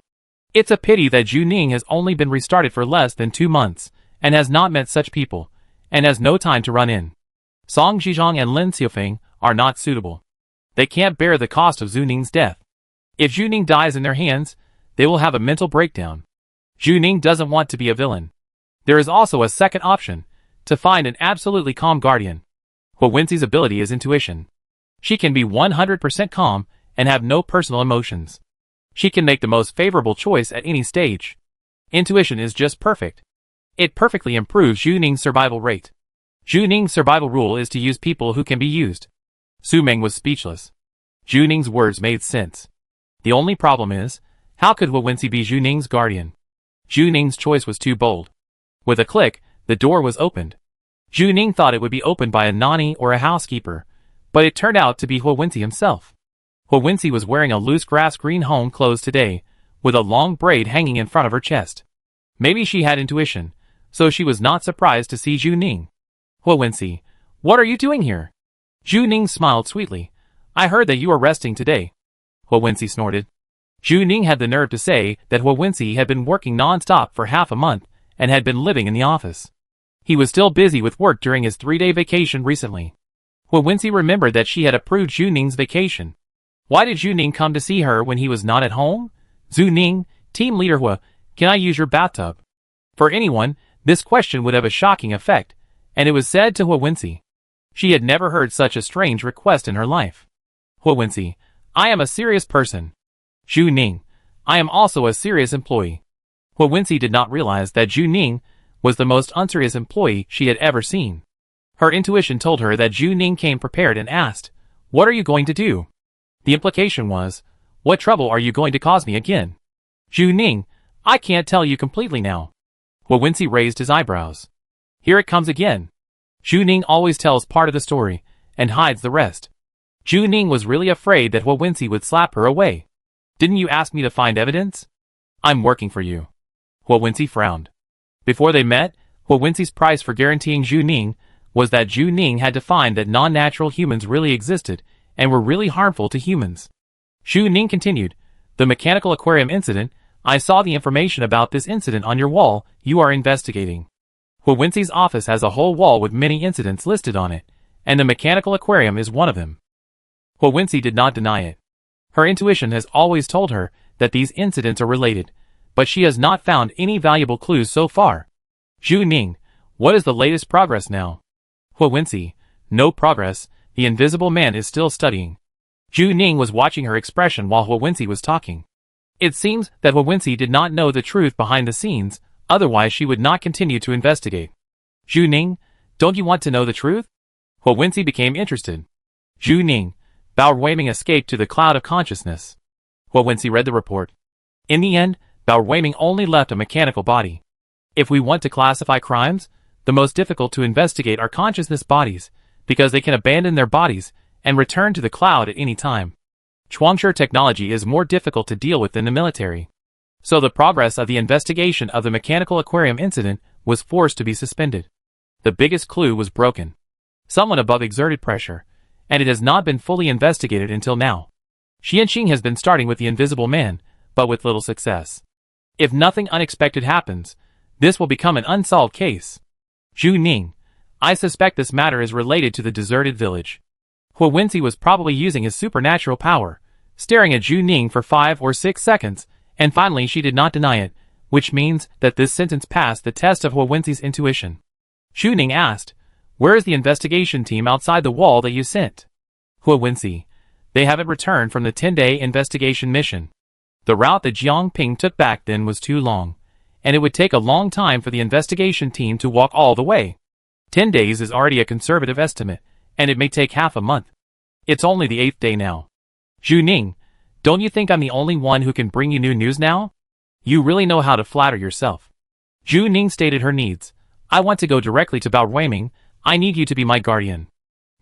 It's a pity that Zhu Ning has only been restarted for less than 2 months, and has not met such people, and has no time to run in. Song Zhizhong and Lin Xiufeng are not suitable. They can't bear the cost of Zhu Ning's death. If Zhu Ning dies in their hands, they will have a mental breakdown. Zhu Ning doesn't want to be a villain. There is also a second option, to find an absolutely calm guardian. Hua Wensi's ability is intuition. She can be 100% calm and have no personal emotions. She can make the most favorable choice at any stage. Intuition is just perfect. It perfectly improves Zhu Ning's survival rate. Zhu Ning's survival rule is to use people who can be used. Su Ming was speechless. Zhu Ning's words made sense. The only problem is, how could Hua Wensi be Zhu Ning's guardian? Zhu Ning's choice was too bold. With a click, the door was opened. Zhu Ning thought it would be opened by a nanny or a housekeeper, but it turned out to be Hua Wensi himself. Hua Wensi was wearing a loose grass green home clothes today, with a long braid hanging in front of her chest. Maybe she had intuition, so she was not surprised to see Zhu Ning. Hua Wensi, what are you doing here? Zhu Ning smiled sweetly. I heard that you are resting today. Hua Wensi snorted. Zhu Ning had the nerve to say that Hua Wensi had been working non-stop for half a month and had been living in the office. He was still busy with work during his 3-day vacation recently. Hua Wensi remembered that she had approved Zhu Ning's vacation. Why did Zhu Ning come to see her when he was not at home? Zhu Ning, team leader Hua, can I use your bathtub? For anyone, this question would have a shocking effect, and it was said to Hua Wensi. She had never heard such a strange request in her life. Hua Wensi, I am a serious person. Zhu Ning, I am also a serious employee. Hua Wensi did not realize that Zhu Ning was the most unserious employee she had ever seen. Her intuition told her that Zhu Ning came prepared and asked, what are you going to do? The implication was, what trouble are you going to cause me again? Zhu Ning, I can't tell you completely now. Hua Wensi raised his eyebrows. Here it comes again. Zhu Ning always tells part of the story, and hides the rest. Zhu Ning was really afraid that Huowenzi would slap her away. Didn't you ask me to find evidence? I'm working for you. Huowenzi frowned. Before they met, Huowenzi's price for guaranteeing Zhu Ning was that Zhu Ning had to find that non-natural humans really existed and were really harmful to humans. Zhu Ning continued, the mechanical aquarium incident, I saw the information about this incident on your wall you are investigating. Huowenzi's office has a whole wall with many incidents listed on it, and the mechanical aquarium is one of them. Huowenzi did not deny it. Her intuition has always told her that these incidents are related, but she has not found any valuable clues so far. Zhu Ning, what is the latest progress now? Huowenzi, no progress, the invisible man is still studying. Zhu Ning was watching her expression while Huowenzi was talking. It seems that Huowenzi did not know the truth behind the scenes, otherwise she would not continue to investigate. Zhu Ning, don't you want to know the truth? Huowenzi became interested. Zhu Ning, Bao Ruiming escaped to the cloud of consciousness. Huowenzi read the report. In the end, Bao Ruiming only left a mechanical body. If we want to classify crimes, the most difficult to investigate are consciousness bodies, because they can abandon their bodies and return to the cloud at any time. Chuangshi technology is more difficult to deal with than the military. So the progress of the investigation of the mechanical aquarium incident was forced to be suspended. The biggest clue was broken. Someone above exerted pressure, and it has not been fully investigated until now. Xianxing has been starting with the invisible man, but with little success. If nothing unexpected happens, this will become an unsolved case. Zhu Ning, I suspect this matter is related to the deserted village. Huowenzi was probably using his supernatural power, staring at Zhu Ning for 5 or 6 seconds, and finally she did not deny it, which means that this sentence passed the test of Huowenzi's intuition. Zhu Ning asked, where is the investigation team outside the wall that you sent? Huowenzi, they haven't returned from the 10-day investigation mission. The route that Jiangping took back then was too long, and it would take a long time for the investigation team to walk all the way. 10 days is already a conservative estimate, and it may take half a month. It's only the 8th day now. Zhu Ning, don't you think I'm the only one who can bring you new news now? You really know how to flatter yourself. Zhu Ning stated her needs. I want to go directly to Bao Ruiming. I need you to be my guardian.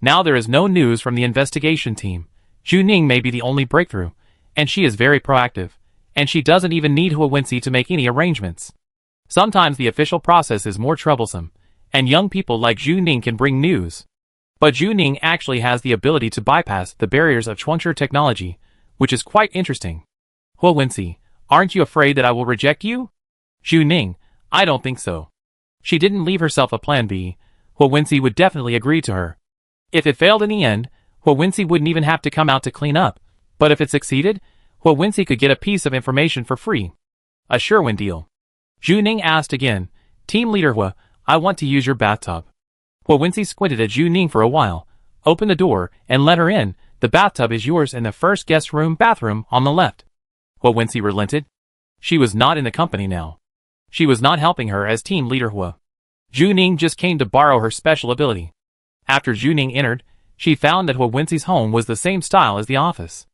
Now there is no news from the investigation team. Zhu Ning may be the only breakthrough, and she is very proactive, and she doesn't even need Huowenzi to make any arrangements. Sometimes the official process is more troublesome, and young people like Zhu Ning can bring news. But Zhu Ning actually has the ability to bypass the barriers of Chuangshi technology, which is quite interesting. Huowenzi, aren't you afraid that I will reject you? Zhu Ning, I don't think so. She didn't leave herself a plan B. Huowenzi would definitely agree to her. If it failed in the end, Huowenzi wouldn't even have to come out to clean up, but if it succeeded, Huowenzi could get a piece of information for free. A sure-win deal. Zhu Ning asked again, Team Leader Hua, I want to use your bathtub. Huowenzi squinted at Zhu Ning for a while, opened the door, and let her in. The bathtub is yours in the first guest room bathroom on the left. Huowenzi relented. She was not in the company now. She was not helping her as Team Leader Hua. Zhu Ning just came to borrow her special ability. After Zhu Ning entered, she found that Huowenzi's home was the same style as the office.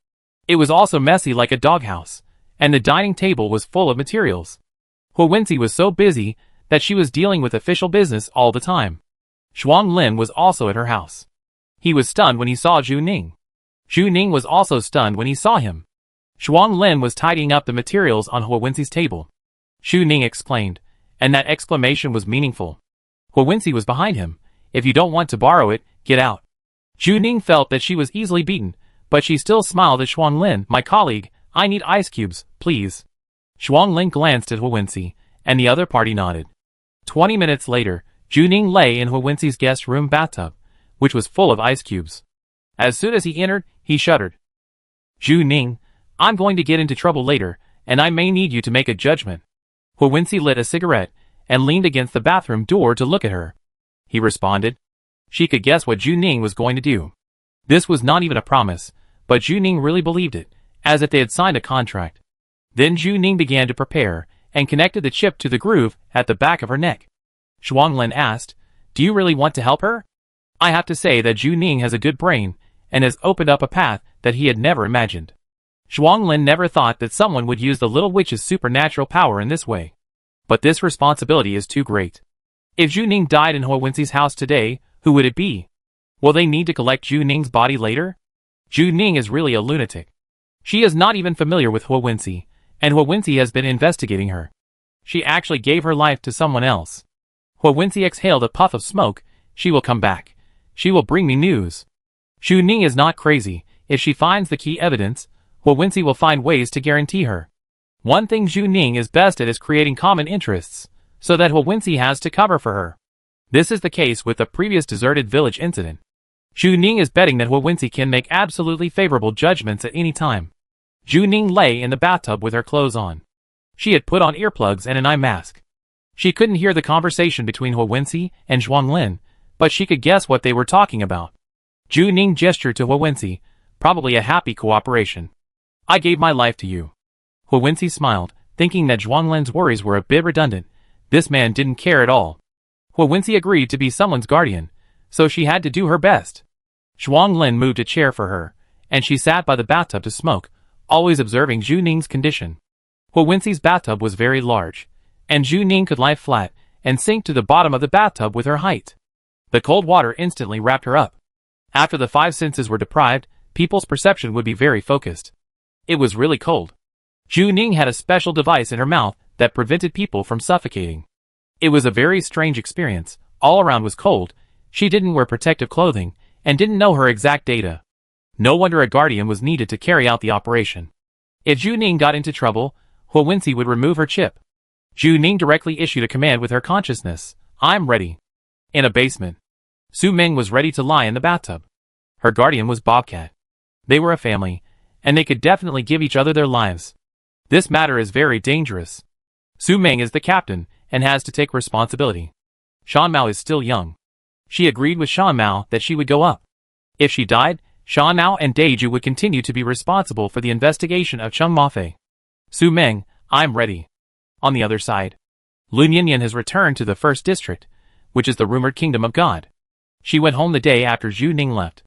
It was also messy like a doghouse, and the dining table was full of materials. Huowenzi was so busy that she was dealing with official business all the time. Shuang Lin was also at her house. He was stunned when he saw Zhu Ning. Zhu Ning was also stunned when he saw him. Shuang Lin was tidying up the materials on Huowenzi's table. Zhu Ning exclaimed, and that exclamation was meaningful. Huowenzi was behind him. If you don't want to borrow it, get out. Zhu Ning felt that she was easily beaten, but she still smiled at Shuang Lin. My colleague, I need ice cubes, please. Shuang Lin glanced at Huowenzi, and the other party nodded. 20 minutes later, Zhu Ning lay in Huowenzi's guest room bathtub, which was full of ice cubes. As soon as he entered, he shuddered. Zhu Ning, I'm going to get into trouble later, and I may need you to make a judgment. Huowenzi lit a cigarette, and leaned against the bathroom door to look at her. He responded. She could guess what Zhu Ning was going to do. This was not even a promise, but Zhu Ning really believed it, as if they had signed a contract. Then Zhu Ning began to prepare, and connected the chip to the groove at the back of her neck. Shuang Lin asked, do you really want to help her? I have to say that Zhu Ning has a good brain, and has opened up a path that he had never imagined. Shuang Lin never thought that someone would use the little witch's supernatural power in this way. But this responsibility is too great. If Zhu Ning died in Huowenzi's house today, who would it be? Will they need to collect Zhu Ning's body later? Zhu Ning is really a lunatic. She is not even familiar with Hua Wensi, and Hua Wensi has been investigating her. She actually gave her life to someone else. Hua Wensi exhaled a puff of smoke. She will come back. She will bring me news. Zhu Ning is not crazy. If she finds the key evidence, Hua Wensi will find ways to guarantee her. One thing Zhu Ning is best at is creating common interests, so that Hua Wensi has to cover for her. This is the case with the previous deserted village incident. Zhu Ning is betting that Hua Wensi can make absolutely favorable judgments at any time. Zhu Ning lay in the bathtub with her clothes on. She had put on earplugs and an eye mask. She couldn't hear the conversation between Hua Wensi and Zhuang Lin, but she could guess what they were talking about. Zhu Ning gestured to Hua Wensi, probably a happy cooperation. I gave my life to you. Hua Wensi smiled, thinking that Zhuang Lin's worries were a bit redundant. This man didn't care at all. Hua Wensi agreed to be someone's guardian, so she had to do her best. Zhuang Lin moved a chair for her, and she sat by the bathtub to smoke, always observing Zhu Ning's condition. Hua Wensi's bathtub was very large, and Zhu Ning could lie flat and sink to the bottom of the bathtub with her height. The cold water instantly wrapped her up. After the five senses were deprived, people's perception would be very focused. It was really cold. Zhu Ning had a special device in her mouth that prevented people from suffocating. It was a very strange experience. All around was cold. She didn't wear protective clothing and didn't know her exact data. No wonder a guardian was needed to carry out the operation. If Zhu Ning got into trouble, Hua Wensi would remove her chip. Zhu Ning directly issued a command with her consciousness. I'm ready. In a basement, Su Ming was ready to lie in the bathtub. Her guardian was Bobcat. They were a family, and they could definitely give each other their lives. This matter is very dangerous. Su Ming is the captain and has to take responsibility. Shan Mao is still young. She agreed with Shan Mao that she would go up. If she died, Shan Mao and Deju would continue to be responsible for the investigation of Cheng Mafei. Su Ming, I'm ready. On the other side, Lun Yinyan has returned to the first district, which is the rumored kingdom of God. She went home the day after Zhu Ning left.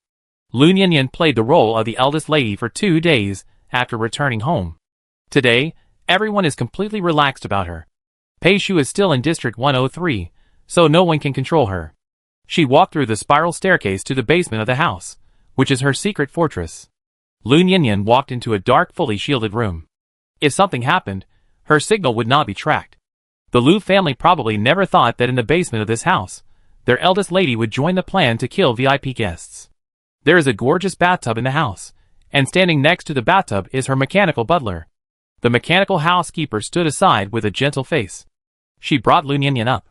Lun Yinyan played the role of the eldest lady for 2 days after returning home. Today, everyone is completely relaxed about her. Pei Shu is still in District 103, so no one can control her. She walked through the spiral staircase to the basement of the house, which is her secret fortress. Lun Yinyan walked into a dark, fully shielded room. If something happened, her signal would not be tracked. The Lu family probably never thought that in the basement of this house, their eldest lady would join the plan to kill VIP guests. There is a gorgeous bathtub in the house, and standing next to the bathtub is her mechanical butler. The mechanical housekeeper stood aside with a gentle face. She brought Lun Yinyan up.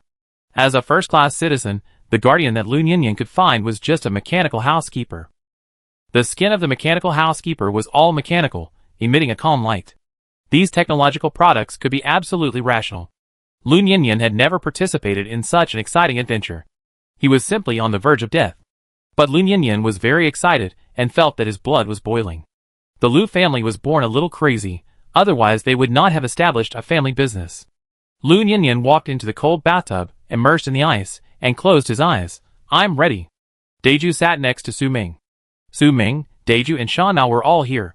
As a first-class citizen, the guardian that Lun Yinyan could find was just a mechanical housekeeper. The skin of the mechanical housekeeper was all mechanical, emitting a calm light. These technological products could be absolutely rational. Lun Yinyan had never participated in such an exciting adventure. He was simply on the verge of death. But Lun Yinyan was very excited and felt that his blood was boiling. The Lu family was born a little crazy, otherwise they would not have established a family business. Lun Yinyan walked into the cold bathtub, immersed in the ice, and closed his eyes. I'm ready. Deju sat next to Su Ming. Su Ming, Deju and Shan Mao were all here.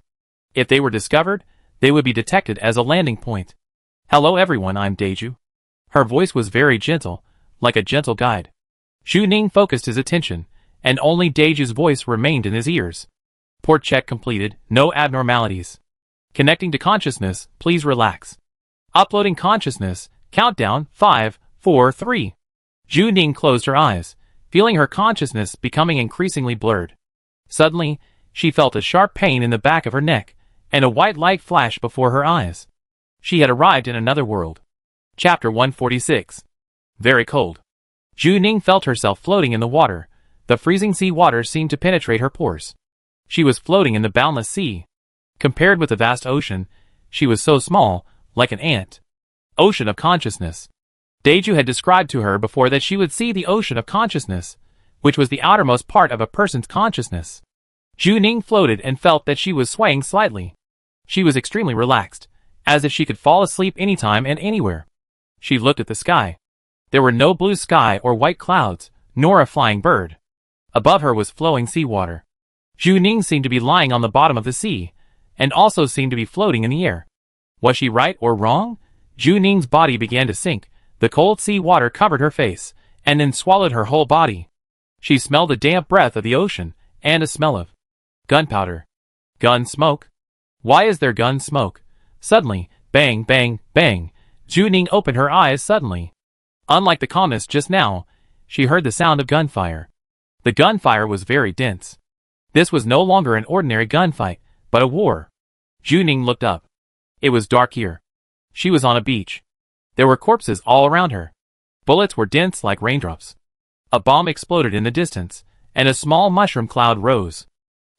If they were discovered, they would be detected as a landing point. Hello everyone, I'm Deju. Her voice was very gentle, like a gentle guide. Zhu Ning focused his attention, and only Deju's voice remained in his ears. Port check completed, no abnormalities. Connecting to consciousness, please relax. Uploading consciousness, countdown, 5, 4, 3. Zhu Ning closed her eyes, feeling her consciousness becoming increasingly blurred. Suddenly, she felt a sharp pain in the back of her neck, and a white light flashed before her eyes. She had arrived in another world. Chapter 146. Very cold. Zhu Ning felt herself floating in the water. The freezing sea water seemed to penetrate her pores. She was floating in the boundless sea. Compared with the vast ocean, she was so small, like an ant. Ocean of consciousness. Deju had described to her before that she would see the ocean of consciousness, which was the outermost part of a person's consciousness. Zhu Ning floated and felt that she was swaying slightly. She was extremely relaxed, as if she could fall asleep anytime and anywhere. She looked at the sky. There were no blue sky or white clouds, nor a flying bird. Above her was flowing seawater. Zhu Ning seemed to be lying on the bottom of the sea, and also seemed to be floating in the air. Was she right or wrong? Zhu Ning's body began to sink. The cold sea water covered her face, and then swallowed her whole body. She smelled the damp breath of the ocean, and a smell of gunpowder. Gun smoke? Why is there gun smoke? Suddenly, bang, bang, bang, Juning opened her eyes suddenly. Unlike the calmness just now, she heard the sound of gunfire. The gunfire was very dense. This was no longer an ordinary gunfight, but a war. Juning looked up. It was dark here. She was on a beach. There were corpses all around her. Bullets were dense like raindrops. A bomb exploded in the distance, and a small mushroom cloud rose.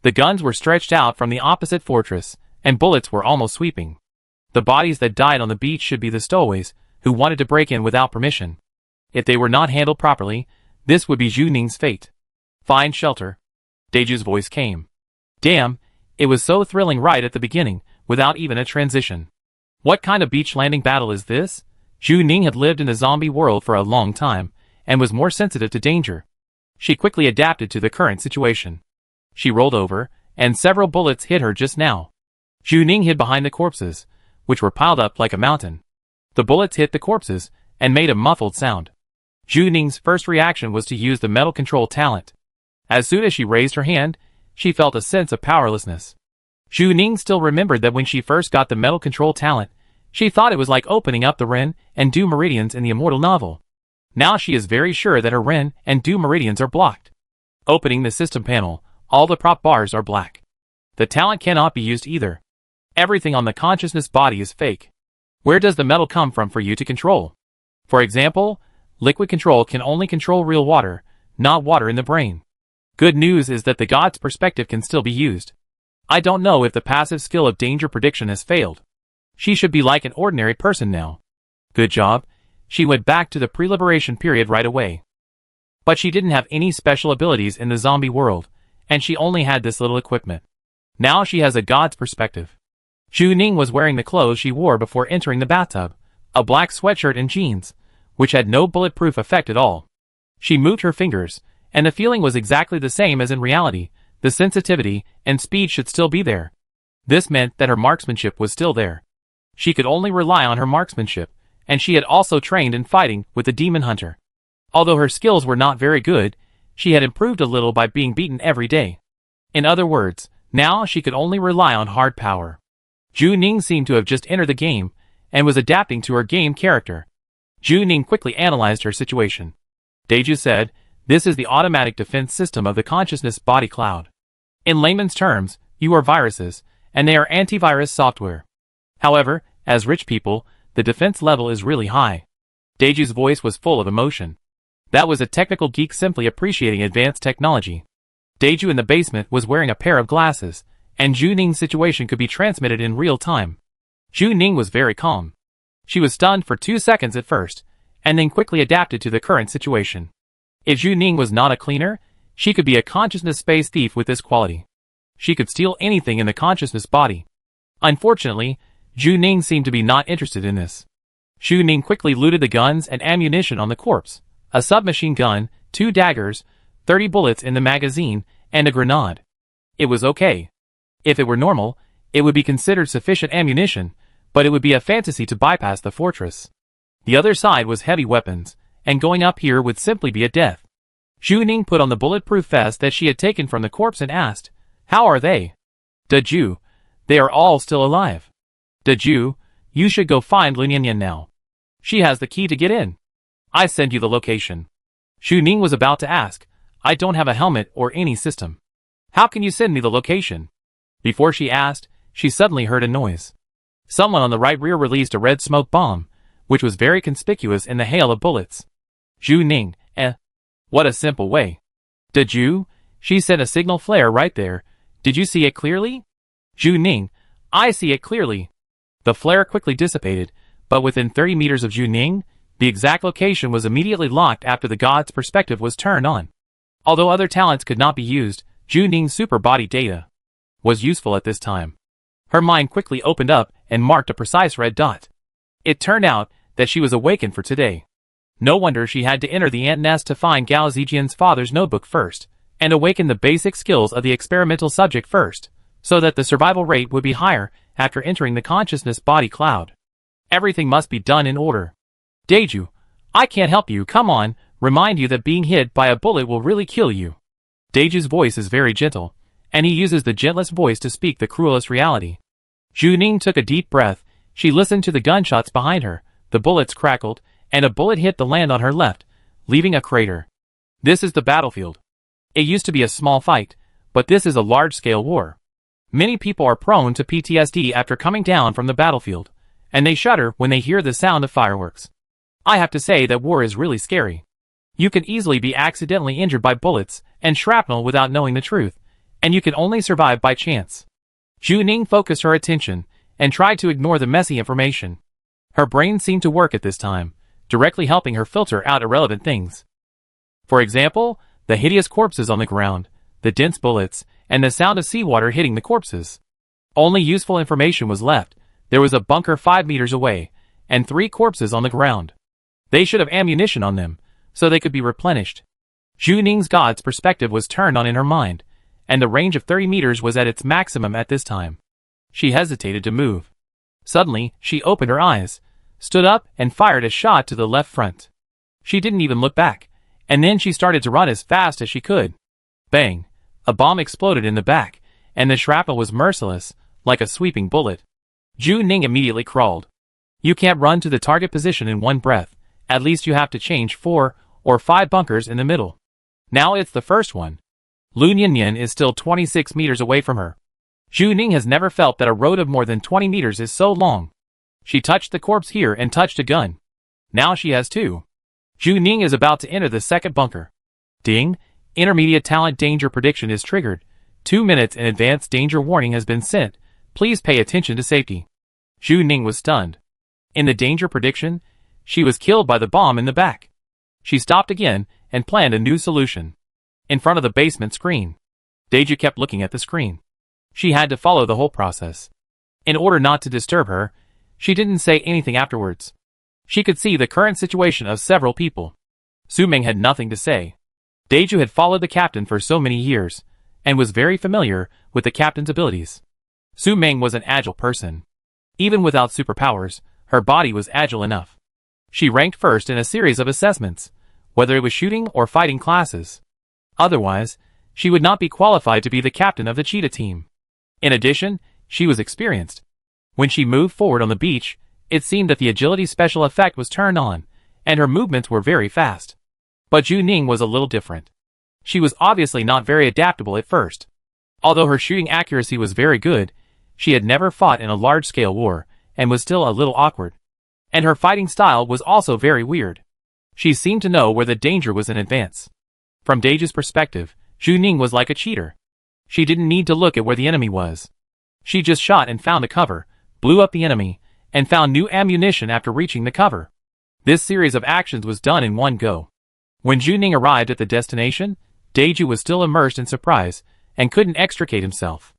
The guns were stretched out from the opposite fortress, and bullets were almost sweeping. The bodies that died on the beach should be the stowaways, who wanted to break in without permission. If they were not handled properly, this would be Juning's fate. Find shelter. Daeju's voice came. Damn, it was so thrilling right at the beginning, without even a transition. What kind of beach landing battle is this? Juning had lived in the zombie world for a long time, and was more sensitive to danger. She quickly adapted to the current situation. She rolled over, and several bullets hit her just now. Juning hid behind the corpses, which were piled up like a mountain. The bullets hit the corpses, and made a muffled sound. Juning's first reaction was to use the metal control talent. As soon as she raised her hand, she felt a sense of powerlessness. Juning still remembered that when she first got the metal control talent, she thought it was like opening up the Ren and Du meridians in the Immortal novel. Now she is very sure that her Ren and Du meridians are blocked. Opening the system panel, all the prop bars are black. The talent cannot be used either. Everything on the consciousness body is fake. Where does the metal come from for you to control? For example, liquid control can only control real water, not water in the brain. Good news is that the god's perspective can still be used. I don't know if the passive skill of danger prediction has failed. She should be like an ordinary person now. Good job. She went back to the pre-liberation period right away. But she didn't have any special abilities in the zombie world, and she only had this little equipment. Now she has a god's perspective. Juning was wearing the clothes she wore before entering the bathtub, a black sweatshirt and jeans, which had no bulletproof effect at all. She moved her fingers, and the feeling was exactly the same as in reality. The sensitivity and speed should still be there. This meant that her marksmanship was still there. She could only rely on her marksmanship, and she had also trained in fighting with the demon hunter. Although her skills were not very good, she had improved a little by being beaten every day. In other words, now she could only rely on hard power. Juning seemed to have just entered the game, and was adapting to her game character. Juning quickly analyzed her situation. Daeju said, "This is the automatic defense system of the consciousness body cloud. In layman's terms, you are viruses, and they are antivirus software. However, as rich people, the defense level is really high." Daeju's voice was full of emotion. That was a technical geek simply appreciating advanced technology. Daeju in the basement was wearing a pair of glasses, and Juning's situation could be transmitted in real time. Juning was very calm. She was stunned for 2 seconds at first, and then quickly adapted to the current situation. If Juning was not a cleaner, she could be a consciousness space thief with this quality. She could steal anything in the consciousness body. Unfortunately, Juning seemed to be not interested in this. Juning quickly looted the guns and ammunition on the corpse, a submachine gun, 2 daggers, 30 bullets in the magazine, and a grenade. It was okay. If it were normal, it would be considered sufficient ammunition, but it would be a fantasy to bypass the fortress. The other side was heavy weapons, and going up here would simply be a death. Juning put on the bulletproof vest that she had taken from the corpse and asked, "How are they?" "Daeju, they are all still alive." "Daeju, you should go find Lunyanyan now. She has the key to get in. I send you the location." Juning was about to ask, "I don't have a helmet or any system. How can you send me the location?" Before she asked, she suddenly heard a noise. Someone on the right rear released a red smoke bomb, which was very conspicuous in the hail of bullets. Juning, what a simple way. "Daeju, she sent a signal flare right there. Did you see it clearly?" Juning, "I see it clearly." The flare quickly dissipated, but within 30 meters of Juning, the exact location was immediately locked after the god's perspective was turned on. Although other talents could not be used, Juning's super body data was useful at this time. Her mind quickly opened up and marked a precise red dot. It turned out that she was awakened for today. No wonder she had to enter the ant nest to find Gao Zijian's father's notebook first, and awaken the basic skills of the experimental subject first, so that the survival rate would be higher after entering the consciousness body cloud. Everything must be done in order. "Daeju, I can't help you, come on, remind you that being hit by a bullet will really kill you. Daeju's voice is very gentle, and he uses the gentlest voice to speak the cruelest reality. Zhu Ning took a deep breath. She listened to the gunshots behind her. The bullets crackled, and a bullet hit the land on her left, leaving a crater. This is the battlefield. It used to be a small fight, but this is a large-scale war. Many people are prone to PTSD after coming down from the battlefield, and they shudder when they hear the sound of fireworks. I have to say that war is really scary. You can easily be accidentally injured by bullets and shrapnel without knowing the truth, and you can only survive by chance. Zhu Ning focused her attention and tried to ignore the messy information. Her brain seemed to work at this time, directly helping her filter out irrelevant things. For example, the hideous corpses on the ground, the dense bullets, and the sound of seawater hitting the corpses. Only useful information was left. There was a bunker 5 meters away, and 3 corpses on the ground. They should have ammunition on them, so they could be replenished. Zhu Ning's God's perspective was turned on in her mind, and the range of 30 meters was at its maximum at this time. She hesitated to move. Suddenly, she opened her eyes, stood up, and fired a shot to the left front. She didn't even look back, and then she started to run as fast as she could. Bang! A bomb exploded in the back, and the shrapnel was merciless, like a sweeping bullet. Zhu Ning immediately crawled. You can't run to the target position in one breath. At least you have to change 4 or 5 bunkers in the middle. Now it's the first one. Lu Nianyan is still 26 meters away from her. Zhu Ning has never felt that a road of more than 20 meters is so long. She touched the corpse here and touched a gun. Now she has 2. Zhu Ning is about to enter the second bunker. Ding! Intermediate talent danger prediction is triggered. 2 minutes in advance danger warning has been sent. Please pay attention to safety. Zhu Ning was stunned. In the danger prediction, she was killed by the bomb in the back. She stopped again and planned a new solution. In front of the basement screen. Daeju kept looking at the screen. She had to follow the whole process. In order not to disturb her, she didn't say anything afterwards. She could see the current situation of several people. Su Ming had nothing to say. Daeju had followed the captain for so many years, and was very familiar with the captain's abilities. Su Ming was an agile person. Even without superpowers, her body was agile enough. She ranked first in a series of assessments, whether it was shooting or fighting classes. Otherwise, she would not be qualified to be the captain of the cheetah team. In addition, she was experienced. When she moved forward on the beach, it seemed that the agility special effect was turned on, and her movements were very fast. But Zhu Ning was a little different. She was obviously not very adaptable at first. Although her shooting accuracy was very good, she had never fought in a large-scale war, and was still a little awkward. And her fighting style was also very weird. She seemed to know where the danger was in advance. From Daeju's perspective, Zhu Ning was like a cheater. She didn't need to look at where the enemy was. She just shot and found a cover, blew up the enemy, and found new ammunition after reaching the cover. This series of actions was done in one go. When Zhu Ning arrived at the destination, Daeju was still immersed in surprise, and couldn't extricate himself.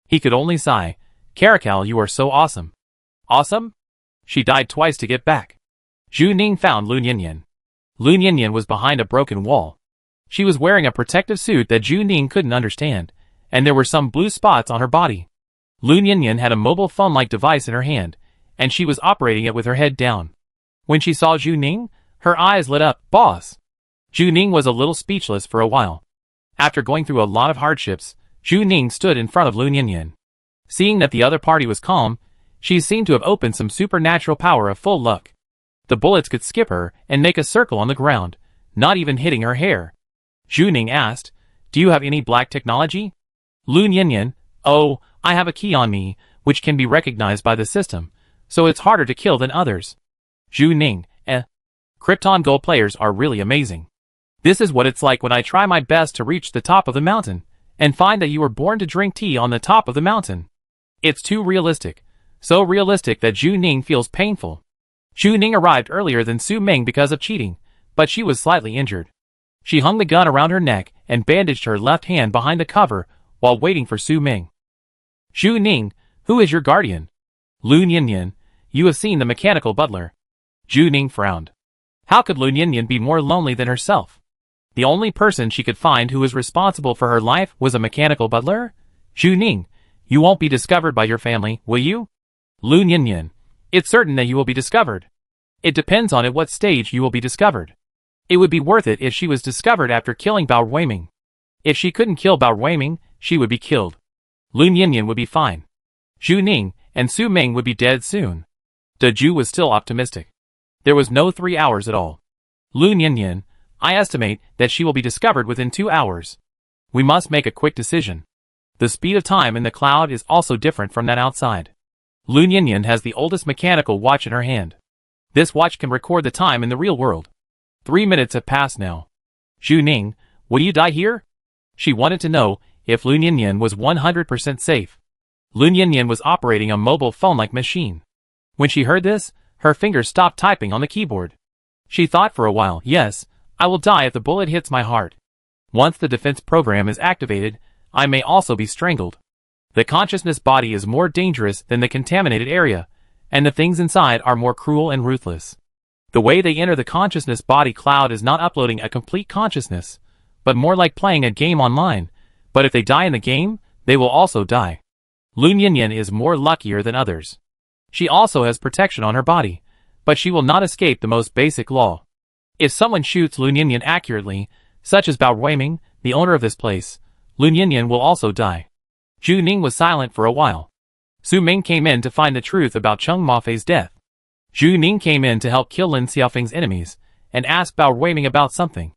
He could only sigh, "Caracal, you are so awesome." Awesome? She died twice to get back. Zhu Ning found Lu Nianyan. Lu Nianyan was behind a broken wall. She was wearing a protective suit that Zhu Ning couldn't understand, and there were some blue spots on her body. Lu Nianyan had a mobile phone-like device in her hand, and she was operating it with her head down. When she saw Zhu Ning, her eyes lit up. "Boss!" Zhu Ning was a little speechless for a while. After going through a lot of hardships, Zhu Ning stood in front of Lu Nianyan. Seeing that the other party was calm, she seemed to have opened some supernatural power of full luck. The bullets could skip her and make a circle on the ground, not even hitting her hair. Zhu Ning asked, "Do you have any black technology?" Lu Nianyan, "Oh, I have a key on me, which can be recognized by the system, so it's harder to kill than others." Zhu Ning, Krypton Gold players are really amazing. This is what it's like when I try my best to reach the top of the mountain, and find that you were born to drink tea on the top of the mountain. It's too realistic. So realistic that Zhu Ning feels painful. Zhu Ning arrived earlier than Su Ming because of cheating, but she was slightly injured. She hung the gun around her neck and bandaged her left hand behind the cover while waiting for Su Ming. "Zhu Ning, who is your guardian?" "Lu Nianyan, you have seen the mechanical butler." Zhu Ning frowned. How could Lu Nianyan be more lonely than herself? The only person she could find who was responsible for her life was a mechanical butler? "Zhu Ning, you won't be discovered by your family, will you?" Lu Nianyan, "It's certain that you will be discovered. It depends on at what stage you will be discovered. It would be worth it if she was discovered after killing Bao Weiming. If she couldn't kill Bao Weiming, she would be killed. Lun Yinyan would be fine. Zhu Ning and Su Ming would be dead soon. De Ju was still optimistic. There was no 3 hours at all. Lun Yinyan, I estimate that she will be discovered within 2 hours. We must make a quick decision. The speed of time in the cloud is also different from that outside. Lun Yinyan has the oldest mechanical watch in her hand. This watch can record the time in the real world. 3 minutes have passed now. Zhu Ning, will you die here? She wanted to know if Lun Yinyan was 100% safe. Lun Yinyan was operating a mobile phone-like machine. When she heard this, her fingers stopped typing on the keyboard. She thought for a while, yes, I will die if the bullet hits my heart. Once the defense program is activated, I may also be strangled. The consciousness body is more dangerous than the contaminated area, and the things inside are more cruel and ruthless. The way they enter the consciousness body cloud is not uploading a complete consciousness, but more like playing a game online, but if they die in the game, they will also die. Lun Yinyan is more luckier than others. She also has protection on her body, but she will not escape the most basic law. If someone shoots Lun Yinyan accurately, such as Bao Weiming, the owner of this place, Lun Yinyan will also die. Zhu Ning was silent for a while. Su Ming came in to find the truth about Cheng Mafei's death. Zhu Ning came in to help kill Lin Xiaofeng's enemies, and asked Bao Weiming about something.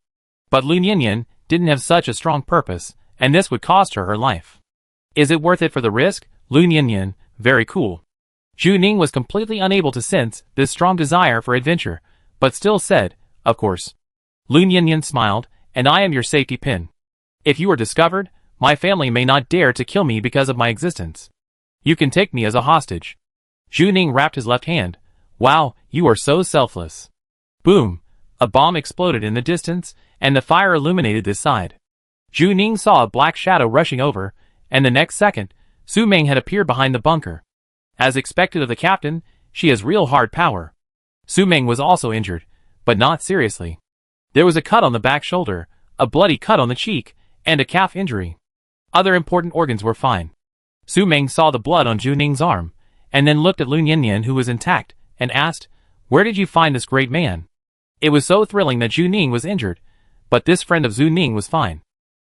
But Lun Yinyan didn't have such a strong purpose, and this would cost her life. Is it worth it for the risk? Lun Yinyan, very cool. Zhu Ning was completely unable to sense this strong desire for adventure, but still said, of course. Lun Yinyan smiled, and I am your safety pin. If you are discovered, my family may not dare to kill me because of my existence. You can take me as a hostage. Zhu Ning wrapped his left hand. Wow, you are so selfless. Boom! A bomb exploded in the distance, and the fire illuminated this side. Zhu Ning saw a black shadow rushing over, and the next second, Su Ming had appeared behind the bunker. As expected of the captain, she has real hard power. Su Ming was also injured, but not seriously. There was a cut on the back shoulder, a bloody cut on the cheek, and a calf injury. Other important organs were fine. Su Ming saw the blood on Zhu Ning's arm, and then looked at Lun Yinyan who was intact, and asked, where did you find this great man? It was so thrilling that Zhu Ning was injured, but this friend of Zhu Ning was fine.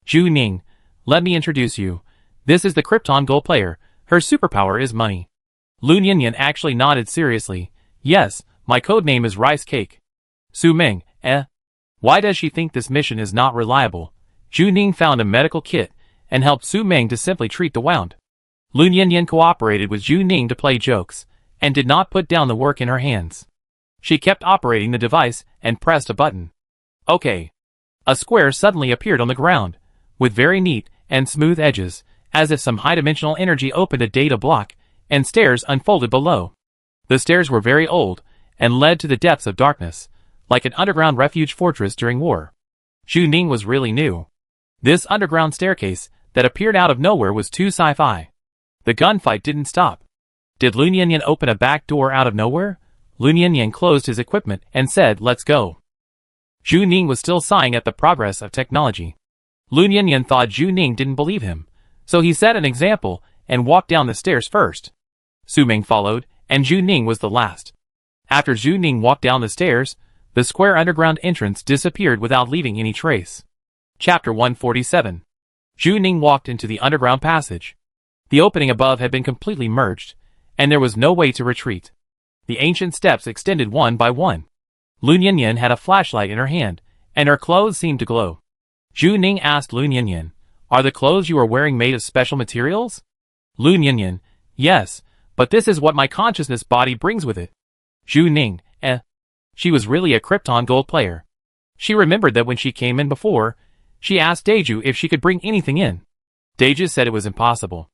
Zhu Ning, let me introduce you. This is the Krypton Gold player, her superpower is money. Lun Yinyan actually nodded seriously. Yes, my code name is Rice Cake. Su Ming, Why does she think this mission is not reliable? Zhu Ning found a medical kit, and helped Su Ming to simply treat the wound. Lun Yinyan cooperated with Zhu Ning to play jokes, and did not put down the work in her hands. She kept operating the device, and pressed a button. Okay. A square suddenly appeared on the ground, with very neat and smooth edges, as if some high-dimensional energy opened a data block, and stairs unfolded below. The stairs were very old, and led to the depths of darkness, like an underground refuge fortress during war. Zhu Ning was really new. This underground staircase, that appeared out of nowhere was too sci-fi. The gunfight didn't stop. Did Lun Yinyan open a back door out of nowhere? Lun Yinyan closed his equipment and said, let's go. Zhu Ning was still sighing at the progress of technology. Lun Yinyan thought Zhu Ning didn't believe him, so he set an example and walked down the stairs first. Su Ming followed, and Zhu Ning was the last. After Zhu Ning walked down the stairs, the square underground entrance disappeared without leaving any trace. Chapter 147. Zhu Ning walked into the underground passage. The opening above had been completely merged, and there was no way to retreat. The ancient steps extended one by one. Lun Yinyan had a flashlight in her hand, and her clothes seemed to glow. Zhu Ning asked Lun Yinyan, are the clothes you are wearing made of special materials? Lun Yinyan, yes, but this is what my consciousness body brings with it. Zhu Ning, She was really a Krypton Gold player. She remembered that when she came in before, she asked Deju if she could bring anything in. Deju said it was impossible.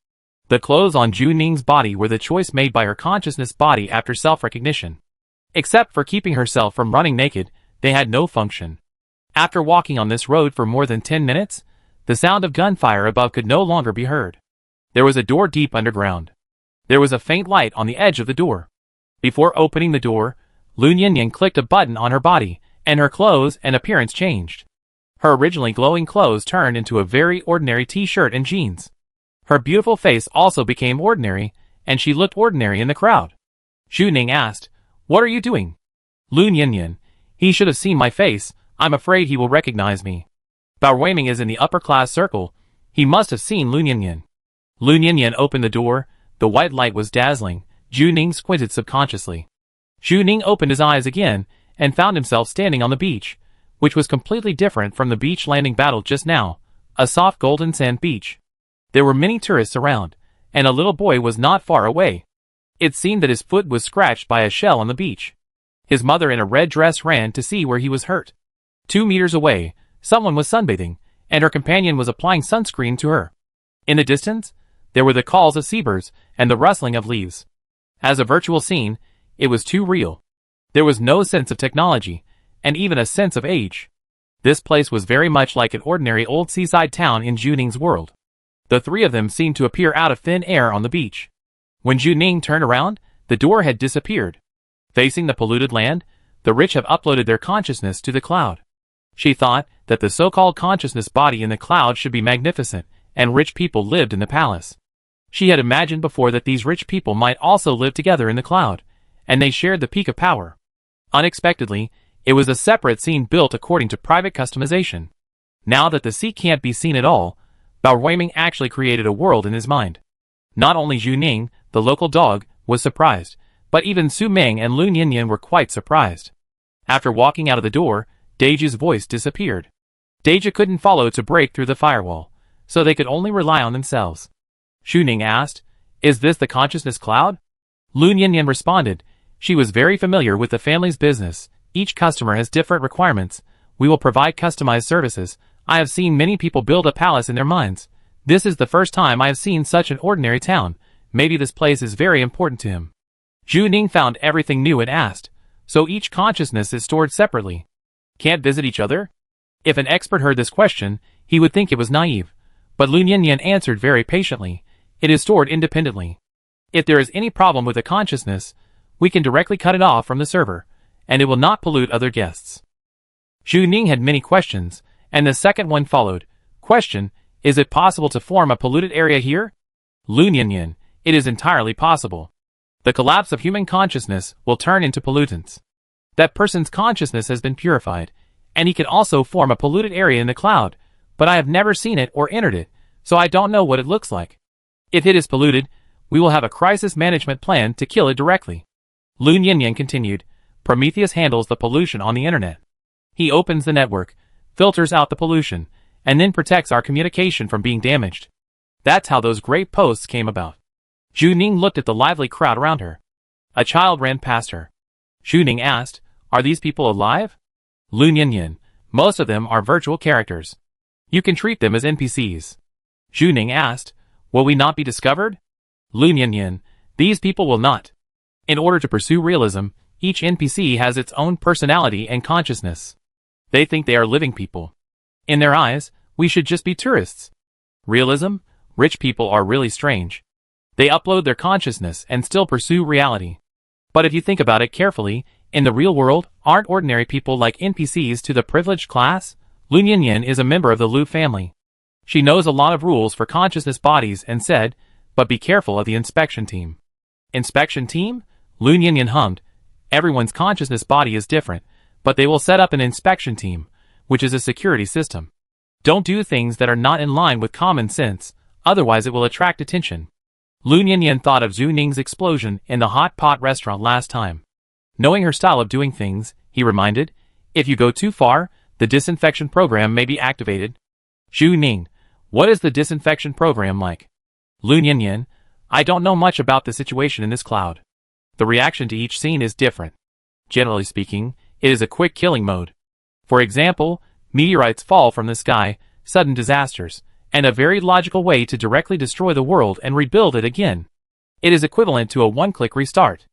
The clothes on Zhu Ning's body were the choice made by her consciousness body after self-recognition. Except for keeping herself from running naked, they had no function. After walking on this road for more than 10 minutes, the sound of gunfire above could no longer be heard. There was a door deep underground. There was a faint light on the edge of the door. Before opening the door, Lun Yinyan clicked a button on her body, and her clothes and appearance changed. Her originally glowing clothes turned into a very ordinary t-shirt and jeans. Her beautiful face also became ordinary, and she looked ordinary in the crowd. Zhu Ning asked, what are you doing? Lun Yinyan, he should have seen my face, I'm afraid he will recognize me. Bao Weiming is in the upper-class circle. He must have seen Lu Nianyan. Lu Nianyan opened the door. The white light was dazzling. Zhu Ning squinted subconsciously. Zhu Ning opened his eyes again and found himself standing on the beach, which was completely different from the beach landing battle just now, a soft golden sand beach. There were many tourists around, and a little boy was not far away. It seemed that his foot was scratched by a shell on the beach. His mother in a red dress ran to see where he was hurt. 2 meters away, someone was sunbathing, and her companion was applying sunscreen to her. In the distance, there were the calls of seabirds and the rustling of leaves. As a virtual scene, it was too real. There was no sense of technology, and even a sense of age. This place was very much like an ordinary old seaside town in Zhu Ning's world. The three of them seemed to appear out of thin air on the beach. When Zhu Ning turned around, the door had disappeared. Facing the polluted land, the rich have uploaded their consciousness to the cloud. She thought that the so-called consciousness body in the cloud should be magnificent, and rich people lived in the palace. She had imagined before that these rich people might also live together in the cloud, and they shared the peak of power. Unexpectedly, it was a separate scene built according to private customization. Now that the sea can't be seen at all, Bao Weiming actually created a world in his mind. Not only Zhu Ning, the local dog, was surprised, but even Su Meng and Lu Nianyan were quite surprised. After walking out of the door, Deji's voice disappeared. Deji couldn't follow to break through the firewall, so they could only rely on themselves. Zhu Ning asked, "Is this the consciousness cloud?" Lu Nianyan responded, "She was very familiar with the family's business. Each customer has different requirements. We will provide customized services. I have seen many people build a palace in their minds. This is the first time I have seen such an ordinary town. Maybe this place is very important to him." Zhu Ning found everything new and asked, "So each consciousness is stored separately? Can't visit each other?" If an expert heard this question, he would think it was naive. But Lu Nianyan answered very patiently, "It is stored independently. If there is any problem with a consciousness, we can directly cut it off from the server, and it will not pollute other guests." Zhu Ning had many questions, and the second one followed. Question, "Is it possible to form a polluted area here?" Lu Nianyan, "It is entirely possible. The collapse of human consciousness will turn into pollutants. That person's consciousness has been purified, and he can also form a polluted area in the cloud, but I have never seen it or entered it, so I don't know what it looks like. If it is polluted, we will have a crisis management plan to kill it directly." Lu Nianyan continued, "Prometheus handles the pollution on the internet. He opens the network, filters out the pollution, and then protects our communication from being damaged. That's how those great posts came about." Zhu Ning looked at the lively crowd around her. A child ran past her. Zhu Ning asked, "Are these people alive?" Lu Nianyan, "Most of them are virtual characters. You can treat them as NPCs." Zhu Ning asked, "Will we not be discovered?" Lu Nianyan, "These people will not. In order to pursue realism, each NPC has its own personality and consciousness. They think they are living people. In their eyes, we should just be tourists. Realism? Rich people are really strange. They upload their consciousness and still pursue reality. But if you think about it carefully, in the real world, aren't ordinary people like NPCs to the privileged class? Lu Nianyan is a member of the Lu family. She knows a lot of rules for consciousness bodies and said, but be careful of the inspection team." "Inspection team?" Lu Nianyan hummed. "Everyone's consciousness body is different, but they will set up an inspection team, which is a security system. Don't do things that are not in line with common sense, otherwise it will attract attention." Lu Nianyan thought of Zhu Ning's explosion in the hot pot restaurant last time. Knowing her style of doing things, he reminded, "If you go too far, the disinfection program may be activated." Zhu Ning, "What is the disinfection program like?" Lu Nianyan, "I don't know much about the situation in this cloud. The reaction to each scene is different. Generally speaking, it is a quick killing mode. For example, meteorites fall from the sky, sudden disasters, and a very logical way to directly destroy the world and rebuild it again. It is equivalent to a one-click restart."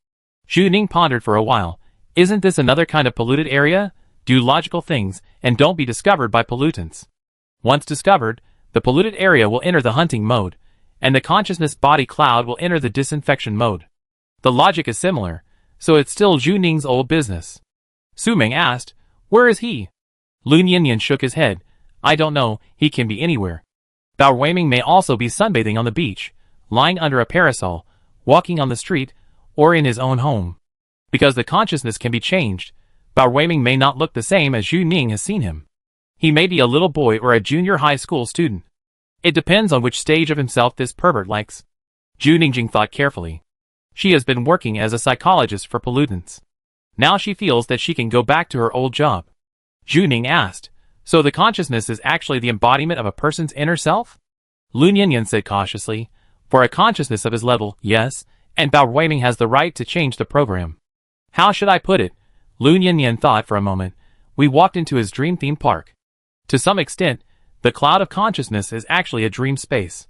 Zhu Ning pondered for a while. "Isn't this another kind of polluted area? Do logical things, and don't be discovered by pollutants. Once discovered, the polluted area will enter the hunting mode, and the consciousness body cloud will enter the disinfection mode. The logic is similar, so it's still Zhu Ning's old business." Su Meng asked, "Where is he?" Lu Nianyan shook his head. "I don't know, he can be anywhere. Bao Weiming may also be sunbathing on the beach, lying under a parasol, walking on the street, or in his own home. Because the consciousness can be changed, Bao Weiming may not look the same as Zhu Ning has seen him. He may be a little boy or a junior high school student. It depends on which stage of himself this pervert likes. Zhu Ningjing thought carefully. She has been working as a psychologist for pollutants. Now she feels that she can go back to her old job. Zhu Ning asked, so the consciousness is actually the embodiment of a person's inner self? Lu Nianyan said cautiously, for a consciousness of his level, yes, and Bao Weiming has the right to change the program. How should I put it? Lu Nianyan thought for a moment. We walked into his dream theme park. To some extent, the cloud of consciousness is actually a dream space.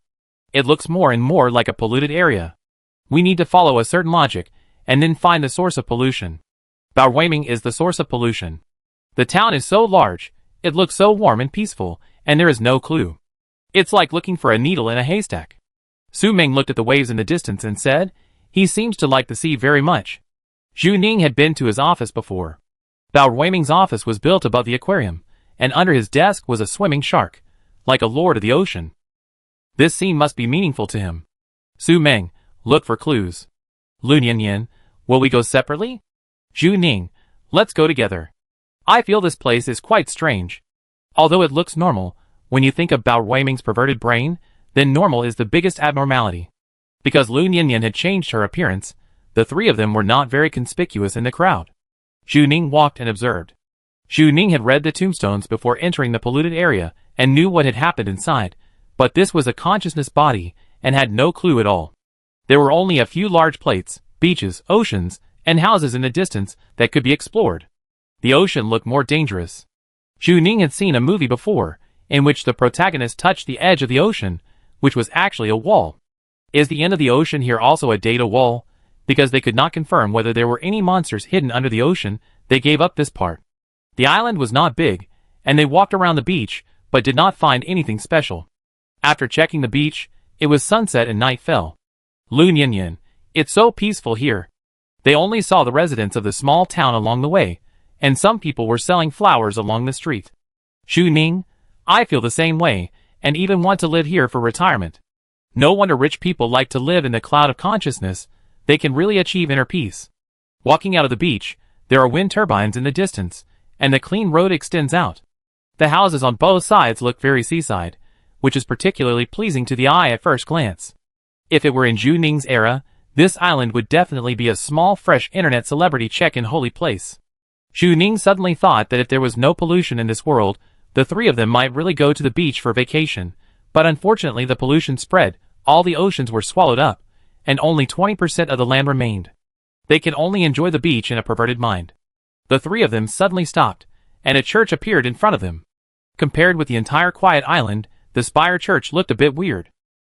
It looks more and more like a polluted area. We need to follow a certain logic, and then find the source of pollution. Bao Weiming is the source of pollution. The town is so large, it looks so warm and peaceful, and there is no clue. It's like looking for a needle in a haystack. Su Ming looked at the waves in the distance and said, he seems to like the sea very much. Zhu Ning had been to his office before. Bao Weiming's office was built above the aquarium, and under his desk was a swimming shark, like a lord of the ocean. This scene must be meaningful to him. Su Ming, look for clues. Lu Nianyan, will we go separately? Zhu Ning, let's go together. I feel this place is quite strange. Although it looks normal, when you think of Bao Weiming's perverted brain, then normal is the biggest abnormality. Because Lu Nianyan had changed her appearance, the three of them were not very conspicuous in the crowd. Zhu Ning walked and observed. Zhu Ning had read the tombstones before entering the polluted area and knew what had happened inside, but this was a consciousness body and had no clue at all. There were only a few large plates, beaches, oceans, and houses in the distance that could be explored. The ocean looked more dangerous. Zhu Ning had seen a movie before, in which the protagonist touched the edge of the ocean, which was actually a wall. Is the end of the ocean here also a data wall? Because they could not confirm whether there were any monsters hidden under the ocean, they gave up this part. The island was not big, and they walked around the beach, but did not find anything special. After checking the beach, it was sunset and night fell. Lu Nianyan, it's so peaceful here. They only saw the residents of the small town along the way, and some people were selling flowers along the street. Zhu Ning, I feel the same way, and even want to live here for retirement. No wonder rich people like to live in the cloud of consciousness. They can really achieve inner peace. Walking out of the beach, there are wind turbines in the distance, and the clean road extends out. The houses on both sides look very seaside, which is particularly pleasing to the eye at first glance. If it were in Zhu Ning's era, this island would definitely be a small fresh internet celebrity check-in holy place. Zhu Ning suddenly thought that if there was no pollution in this world, the three of them might really go to the beach for vacation, but unfortunately the pollution spread, all the oceans were swallowed up, and only 20% of the land remained. They can only enjoy the beach in a perverted mind. The three of them suddenly stopped, and a church appeared in front of them. Compared with the entire quiet island, the spire church looked a bit weird.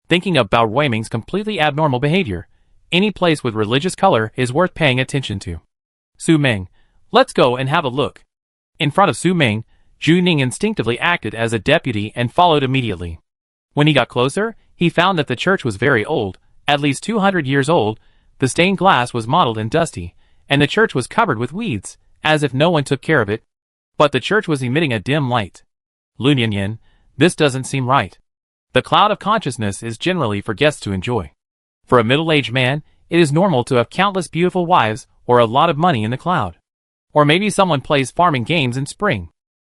Thinking of Bao Weiming's completely abnormal behavior, any place with religious color is worth paying attention to. Su Ming, let's go and have a look. In front of Su Ming, Zhu Ning instinctively acted as a deputy and followed immediately. When he got closer, he found that the church was very old, at least 200 years old. The stained glass was mottled and dusty, and the church was covered with weeds, as if no one took care of it. But the church was emitting a dim light. Lu Nianyan, this doesn't seem right. The cloud of consciousness is generally for guests to enjoy. For a middle-aged man, it is normal to have countless beautiful wives or a lot of money in the cloud. Or maybe someone plays farming games in spring.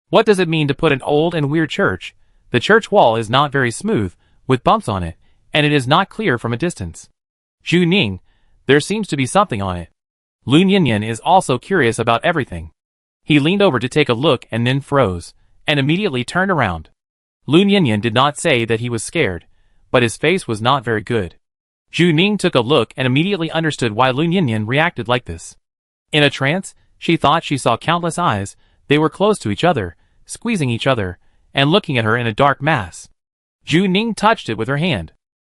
What does it mean to put an old and weird church? The church wall is not very smooth, with bumps on it, and it is not clear from a distance. Zhu Ning, there seems to be something on it. Lu Nianyan is also curious about everything. He leaned over to take a look and then froze, and immediately turned around. Lu Nianyan did not say that he was scared, but his face was not very good. Zhu Ning took a look and immediately understood why Lu Nianyan reacted like this. In a trance, she thought she saw countless eyes. They were close to each other, squeezing each other, and looking at her in a dark mass. Zhu Ning touched it with her hand.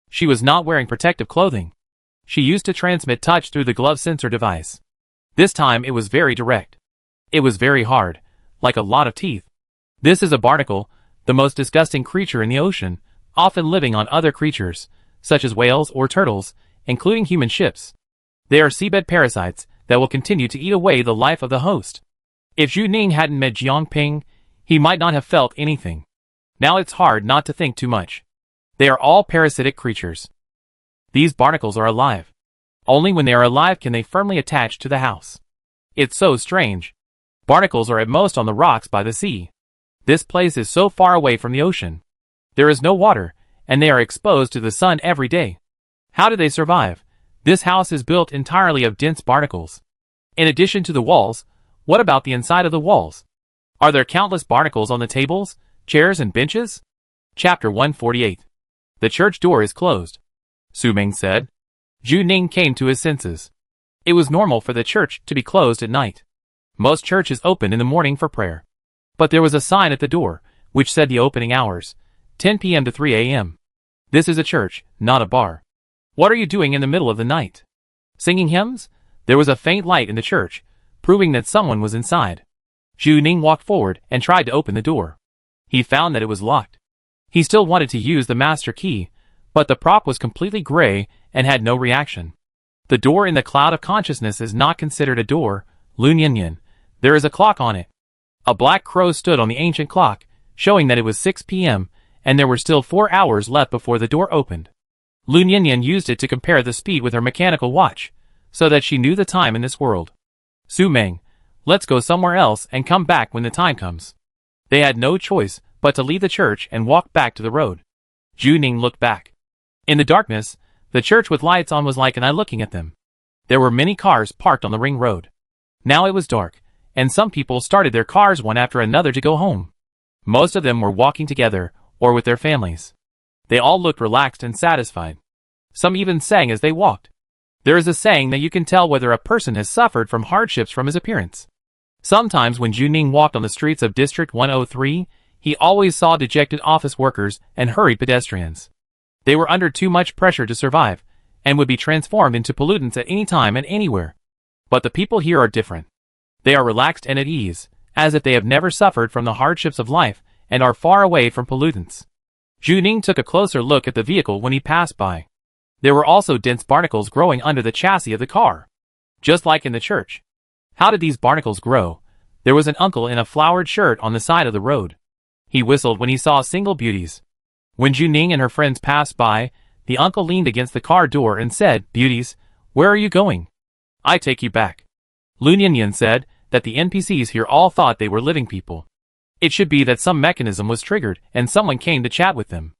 She was not wearing protective clothing. She used to transmit touch through the glove sensor device. This time it was very direct. It was very hard, like a lot of teeth. This is a barnacle, the most disgusting creature in the ocean, often living on other creatures, such as whales or turtles, including human ships. They are seabed parasites that will continue to eat away the life of the host. If Zhu Ning hadn't met Jiang Ping, he might not have felt anything. Now it's hard not to think too much. They are all parasitic creatures. These barnacles are alive. Only when they are alive can they firmly attach to the house. It's so strange. Barnacles are at most on the rocks by the sea. This place is so far away from the ocean. There is no water, and they are exposed to the sun every day. How do they survive? This house is built entirely of dense barnacles. In addition to the walls, what about the inside of the walls? Are there countless barnacles on the tables, chairs, and benches? Chapter 148. The church door is closed, Su Ming said. Zhu Ning came to his senses. It was normal for the church to be closed at night. Most churches open in the morning for prayer. But there was a sign at the door, which said the opening hours, 10 p.m. to 3 a.m. This is a church, not a bar. What are you doing in the middle of the night? Singing hymns? There was a faint light in the church, proving that someone was inside. Zhu Ning walked forward and tried to open the door. He found that it was locked. He still wanted to use the master key, but the prop was completely gray and had no reaction. The door in the cloud of consciousness is not considered a door, Lun Yin. There is a clock on it. A black crow stood on the ancient clock, showing that it was 6 p.m., and there were still 4 hours left before the door opened. Lun Yin used it to compare the speed with her mechanical watch, so that she knew the time in this world. Su Ming, let's go somewhere else and come back when the time comes. They had no choice but to leave the church and walk back to the road. Zhu Ning looked back. In the darkness, the church with lights on was like an eye looking at them. There were many cars parked on the ring road. Now it was dark, and some people started their cars one after another to go home. Most of them were walking together, or with their families. They all looked relaxed and satisfied. Some even sang as they walked. There is a saying that you can tell whether a person has suffered from hardships from his appearance. Sometimes when Zhu Ning walked on the streets of District 103, he always saw dejected office workers and hurried pedestrians. They were under too much pressure to survive, and would be transformed into pollutants at any time and anywhere. But the people here are different. They are relaxed and at ease, as if they have never suffered from the hardships of life, and are far away from pollutants. Zhu Ning took a closer look at the vehicle when he passed by. There were also dense barnacles growing under the chassis of the car. Just like in the church. How did these barnacles grow? There was an uncle in a flowered shirt on the side of the road. He whistled when he saw single beauties. When Zhu Ning and her friends passed by, the uncle leaned against the car door and said, "Beauties, where are you going?" "I take you back." Lun Yin said that the NPCs here all thought they were living people. It should be that some mechanism was triggered and someone came to chat with them.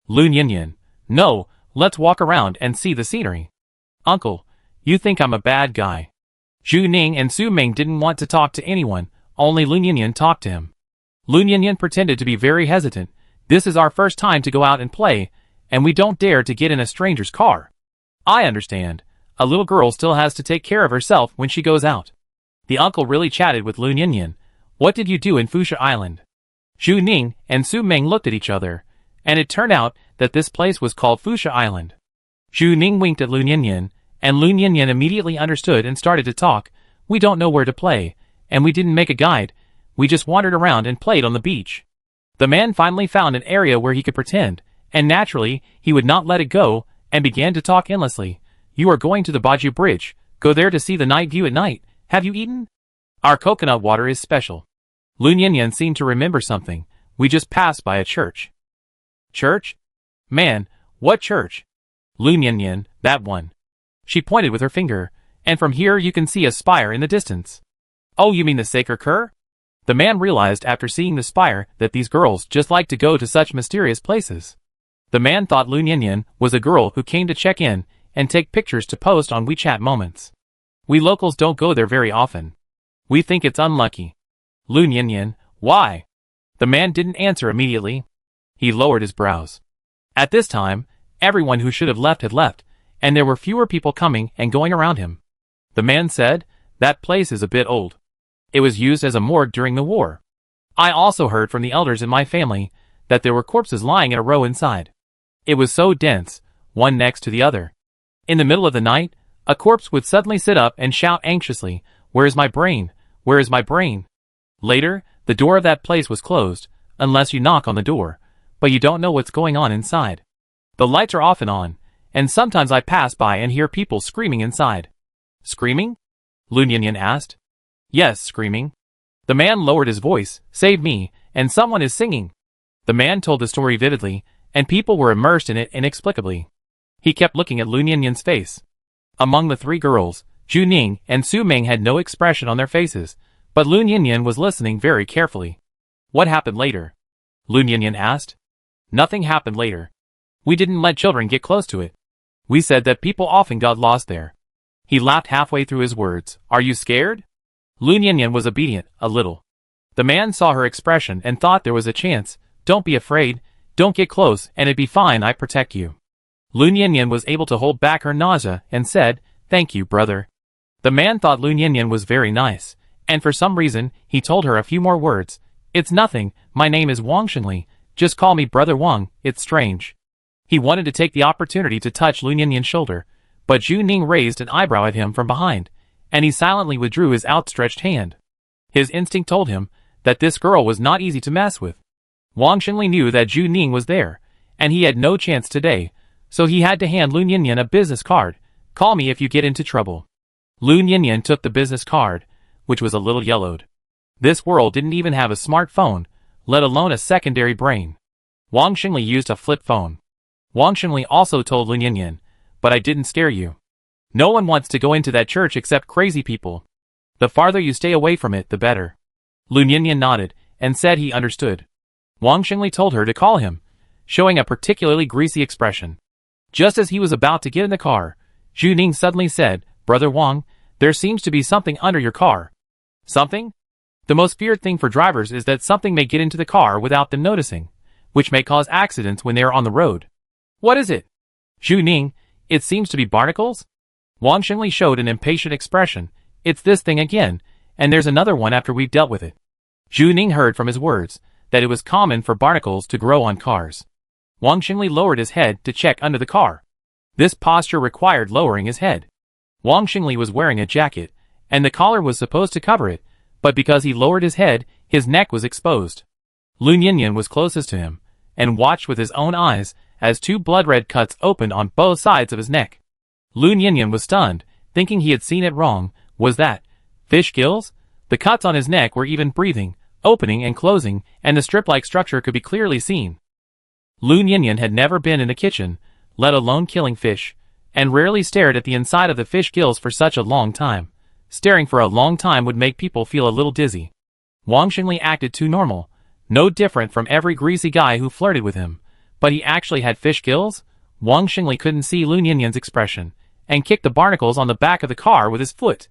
Lun Yin, "No, let's walk around and see the scenery." "Uncle, you think I'm a bad guy." Zhu Ning and Su Ming didn't want to talk to anyone, only Lun Yin talked to him. Lun Yin pretended to be very hesitant. "This is our first time to go out and play, and we don't dare to get in a stranger's car." "I understand. A little girl still has to take care of herself when she goes out." The uncle really chatted with Lun Yin. "What did you do in Fuchsia Island?" Zhu Ning and Su Ming looked at each other, and it turned out that this place was called Fuchsia Island. Zhu Ning winked at Lun Yin, and Lun Yin immediately understood and started to talk. "We don't know where to play, and we didn't make a guide. We just wandered around and played on the beach." The man finally found an area where he could pretend, and naturally, he would not let it go, and began to talk endlessly. "You are going to the Baju Bridge. Go there to see the night view at night. Have you eaten? Our coconut water is special." Lun Yin seemed to remember something. "We just passed by a church." "Church? Man, what church?" "Lun Yin, that one." She pointed with her finger, "And from here you can see a spire in the distance." "Oh, you mean the Sacred Cur?" The man realized after seeing the spire that these girls just like to go to such mysterious places. The man thought Lun Yin was a girl who came to check in and take pictures to post on WeChat moments. "We locals don't go there very often. We think it's unlucky." Lun Yin, "Why?" The man didn't answer immediately. He lowered his brows. At this time, everyone who should have left had left, and there were fewer people coming and going around him. The man said, "That place is a bit old. It was used as a morgue during the war. I also heard from the elders in my family that there were corpses lying in a row inside. It was so dense, one next to the other. In the middle of the night, a corpse would suddenly sit up and shout anxiously, 'Where is my brain? Where is my brain?' Later, the door of that place was closed, unless you knock on the door, but you don't know what's going on inside. The lights are often on, and sometimes I pass by and hear people screaming inside." "Screaming?" Lun Yin asked. "Yes, screaming." The man lowered his voice, "Save me, and someone is singing." The man told the story vividly, and people were immersed in it inexplicably. He kept looking at Lun Yin's face. Among the three girls, Zhu Ning and Su Ming had no expression on their faces, But Lun Yinyan was listening very carefully. What happened later? Lun Yinyan asked. Nothing happened later. We didn't let children get close to it. We said that people often got lost there. He laughed halfway through his words. Are you scared? Lun Yinyan was obedient, a little. The man saw her expression and thought there was a chance. Don't be afraid, don't get close, and it'd be fine, I protect you. Lun Yinyan was able to hold back her nausea and said, Thank you, brother. The man thought Lun Yinyan was very nice, and for some reason, he told her a few more words. It's nothing, my name is Wang Xingli, just call me Brother Wang, it's strange. He wanted to take the opportunity to touch Lun Yinyan's shoulder, but Zhu Ning raised an eyebrow at him from behind, and he silently withdrew his outstretched hand. His instinct told him that this girl was not easy to mess with. Wang Xingli knew that Zhu Ning was there, and he had no chance today, so he had to hand Lun Yinyan a business card. Call me if you get into trouble. Lun Yinyan took the business card, which was a little yellowed. This world didn't even have a smartphone, let alone a secondary brain. Wang Xingli used a flip phone. Wang Xingli also told Lun Yinyan, but I didn't scare you. No one wants to go into that church except crazy people. The farther you stay away from it, the better. Lun Yinyan nodded, and said he understood. Wang Xingli told her to call him, showing a particularly greasy expression. Just as he was about to get in the car, Zhu Ning suddenly said, Brother Wang, there seems to be something under your car. Something? The most feared thing for drivers is that something may get into the car without them noticing, which may cause accidents when they are on the road. What is it? Zhu Ning, it seems to be barnacles? Wang Xingli showed an impatient expression. It's this thing again, and there's another one after we've dealt with it. Zhu Ning heard from his words that it was common for barnacles to grow on cars. Wang Xingli lowered his head to check under the car. This posture required lowering his head. Wang Xingli was wearing a jacket, and the collar was supposed to cover it, but because he lowered his head, his neck was exposed. Lun Yinyan was closest to him, and watched with his own eyes as two blood-red cuts opened on both sides of his neck. Lun Yinyan was stunned, thinking he had seen it wrong. Was that fish gills? The cuts on his neck were even breathing, opening and closing, and the strip-like structure could be clearly seen. Lun Yinyan had never been in the kitchen, let alone killing fish, and rarely stared at the inside of the fish gills for such a long time. Staring for a long time would make people feel a little dizzy. Wang Xingli acted too normal, no different from every greasy guy who flirted with him, but he actually had fish gills? Wang Xingli couldn't see Lun Yinyan's expression, and kicked the barnacles on the back of the car with his foot.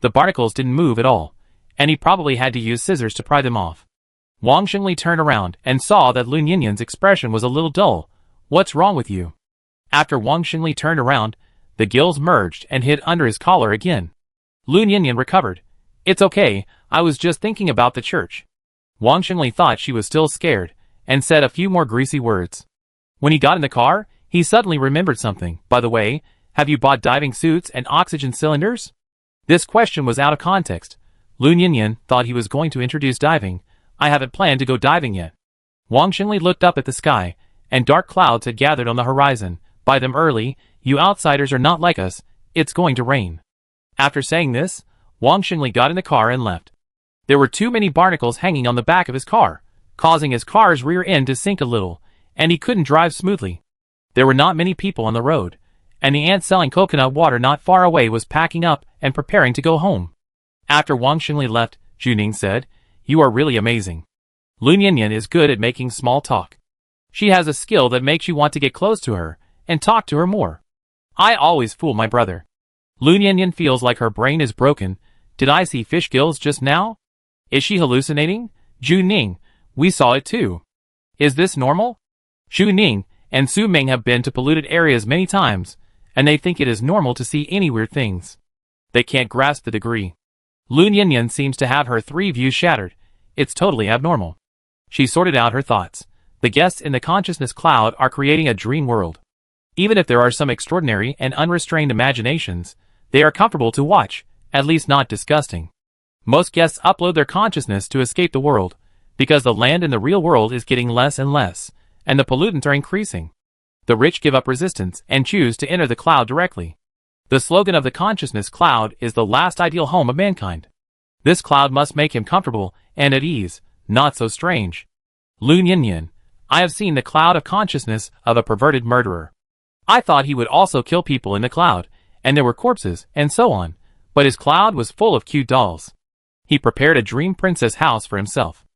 The barnacles didn't move at all, and he probably had to use scissors to pry them off. Wang Xingli turned around and saw that Lun Yinyan's expression was a little dull. What's wrong with you? After Wang Xingli turned around, the gills merged and hid under his collar again. Lun Yinyan recovered. It's okay, I was just thinking about the church. Wang Xingli thought she was still scared, and said a few more greasy words. When he got in the car, he suddenly remembered something. By the way, have you bought diving suits and oxygen cylinders? This question was out of context. Lun Yinyan thought he was going to introduce diving. I haven't planned to go diving yet. Wang Xingli looked up at the sky, and dark clouds had gathered on the horizon. Buy them early, you outsiders are not like us, it's going to rain. After saying this, Wang Xingli got in the car and left. There were too many barnacles hanging on the back of his car, causing his car's rear end to sink a little, and he couldn't drive smoothly. There were not many people on the road, and the aunt selling coconut water not far away was packing up and preparing to go home. After Wang Xingli left, Zhu Ning said, You are really amazing. Lun Yinyan is good at making small talk. She has a skill that makes you want to get close to her and talk to her more. I always fool my brother. Lun Yinyan feels like her brain is broken. Did I see fish gills just now? Is she hallucinating? Zhu Ning, we saw it too. Is this normal? Zhu Ning and Su Ming have been to polluted areas many times, and they think it is normal to see any weird things. They can't grasp the degree. Lun Yinyan seems to have her three views shattered. It's totally abnormal. She sorted out her thoughts. The guests in the consciousness cloud are creating a dream world. Even if there are some extraordinary and unrestrained imaginations, they are comfortable to watch, at least not disgusting. Most guests upload their consciousness to escape the world, because the land in the real world is getting less and less, and the pollutants are increasing. The rich give up resistance and choose to enter the cloud directly. The slogan of the consciousness cloud is the last ideal home of mankind. This cloud must make him comfortable and at ease, not so strange. Lun Yinyan, I have seen the cloud of consciousness of a perverted murderer. I thought he would also kill people in the cloud, and there were corpses and so on, but his cloud was full of cute dolls. He prepared a dream princess house for himself.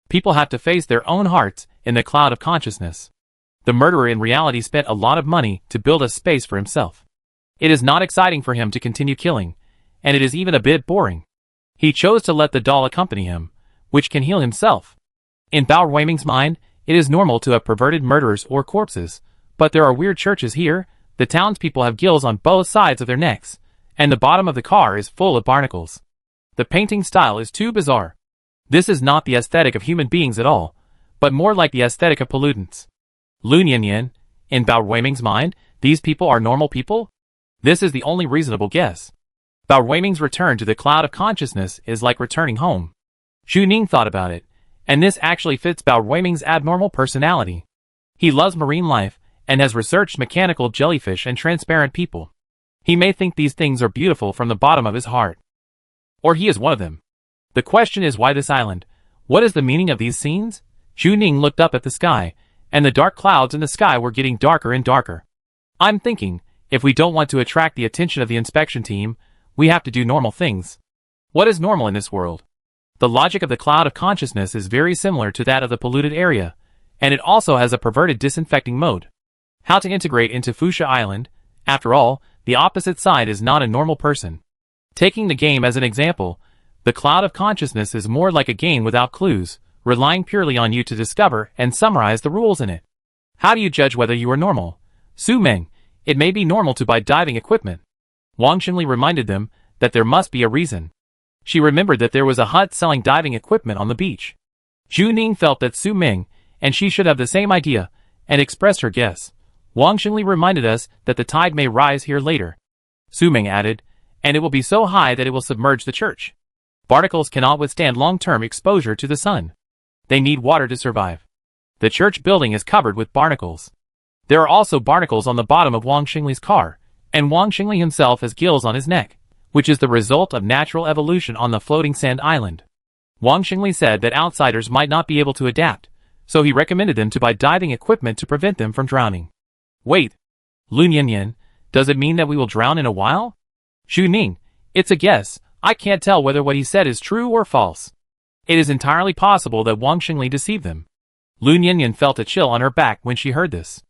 People have to face their own hearts in the cloud of consciousness. The murderer in reality spent a lot of money to build a space for himself. It is not exciting for him to continue killing, and it is even a bit boring. He chose to let the doll accompany him, which can heal himself. In Bao Weiming's mind, it is normal to have perverted murderers or corpses, but there are weird churches here. The townspeople have gills on both sides of their necks, and the bottom of the car is full of barnacles. The painting style is too bizarre. This is not the aesthetic of human beings at all, but more like the aesthetic of pollutants. Lun Yanyan, in Bao Weiming's mind, these people are normal people? This is the only reasonable guess. Bao Weiming's return to the cloud of consciousness is like returning home. Zhu Ning thought about it, and this actually fits Bao Weiming's abnormal personality. He loves marine life, and has researched mechanical jellyfish and transparent people. He may think these things are beautiful from the bottom of his heart. Or he is one of them. The question is, why this island? What is the meaning of these scenes? Zhu Ning looked up at the sky, and the dark clouds in the sky were getting darker and darker. I'm thinking, if we don't want to attract the attention of the inspection team, we have to do normal things. What is normal in this world? The logic of the cloud of consciousness is very similar to that of the polluted area, and it also has a perverted disinfecting mode. How to integrate into Fuchsia Island? After all, the opposite side is not a normal person. Taking the game as an example, the cloud of consciousness is more like a game without clues, relying purely on you to discover and summarize the rules in it. How do you judge whether you are normal? Su Meng, it may be normal to buy diving equipment. Wang Xingli reminded them that there must be a reason. She remembered that there was a hut selling diving equipment on the beach. Zhu Ning felt that Su Meng and she should have the same idea, and expressed her guess. Wang Xingli reminded us that the tide may rise here later. Su Meng added, and it will be so high that it will submerge the church. Barnacles cannot withstand long-term exposure to the sun. They need water to survive. The church building is covered with barnacles. There are also barnacles on the bottom of Wang Xingli's car, and Wang Xingli himself has gills on his neck, which is the result of natural evolution on the floating sand island. Wang Xingli said that outsiders might not be able to adapt, so he recommended them to buy diving equipment to prevent them from drowning. Wait, Lun Yanyan, does it mean that we will drown in a while? Zhu Ning, it's a guess. I can't tell whether what he said is true or false. It is entirely possible that Wang Xingli deceived them. Lun Yanyan felt a chill on her back when she heard this.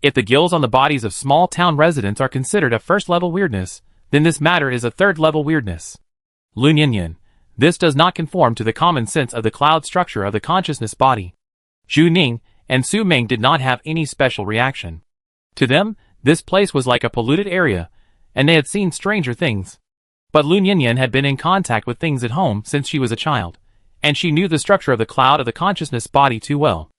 If the gills on the bodies of small-town residents are considered a first-level weirdness, then this matter is a third-level weirdness. Lun Yanyan, this does not conform to the common sense of the cloud structure of the consciousness body. Zhu Ning and Su Meng did not have any special reaction. To them, this place was like a polluted area, and they had seen stranger things. But Lun Yanyan had been in contact with things at home since she was a child, and she knew the structure of the cloud of the consciousness body too well.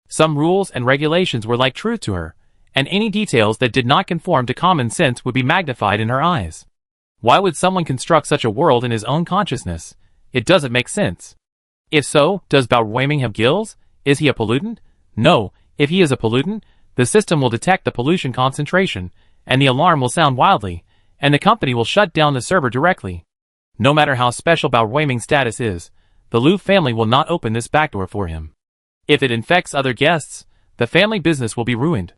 Some rules and regulations were like truth to her, and any details that did not conform to common sense would be magnified in her eyes. Why would someone construct such a world in his own consciousness? It doesn't make sense. If so, does Bao Weiming have gills? Is he a pollutant? No, if he is a pollutant, the system will detect the pollution concentration, and the alarm will sound wildly, and the company will shut down the server directly. No matter how special Bao Weiming's status is, the Lu family will not open this backdoor for him. If it infects other guests, the family business will be ruined.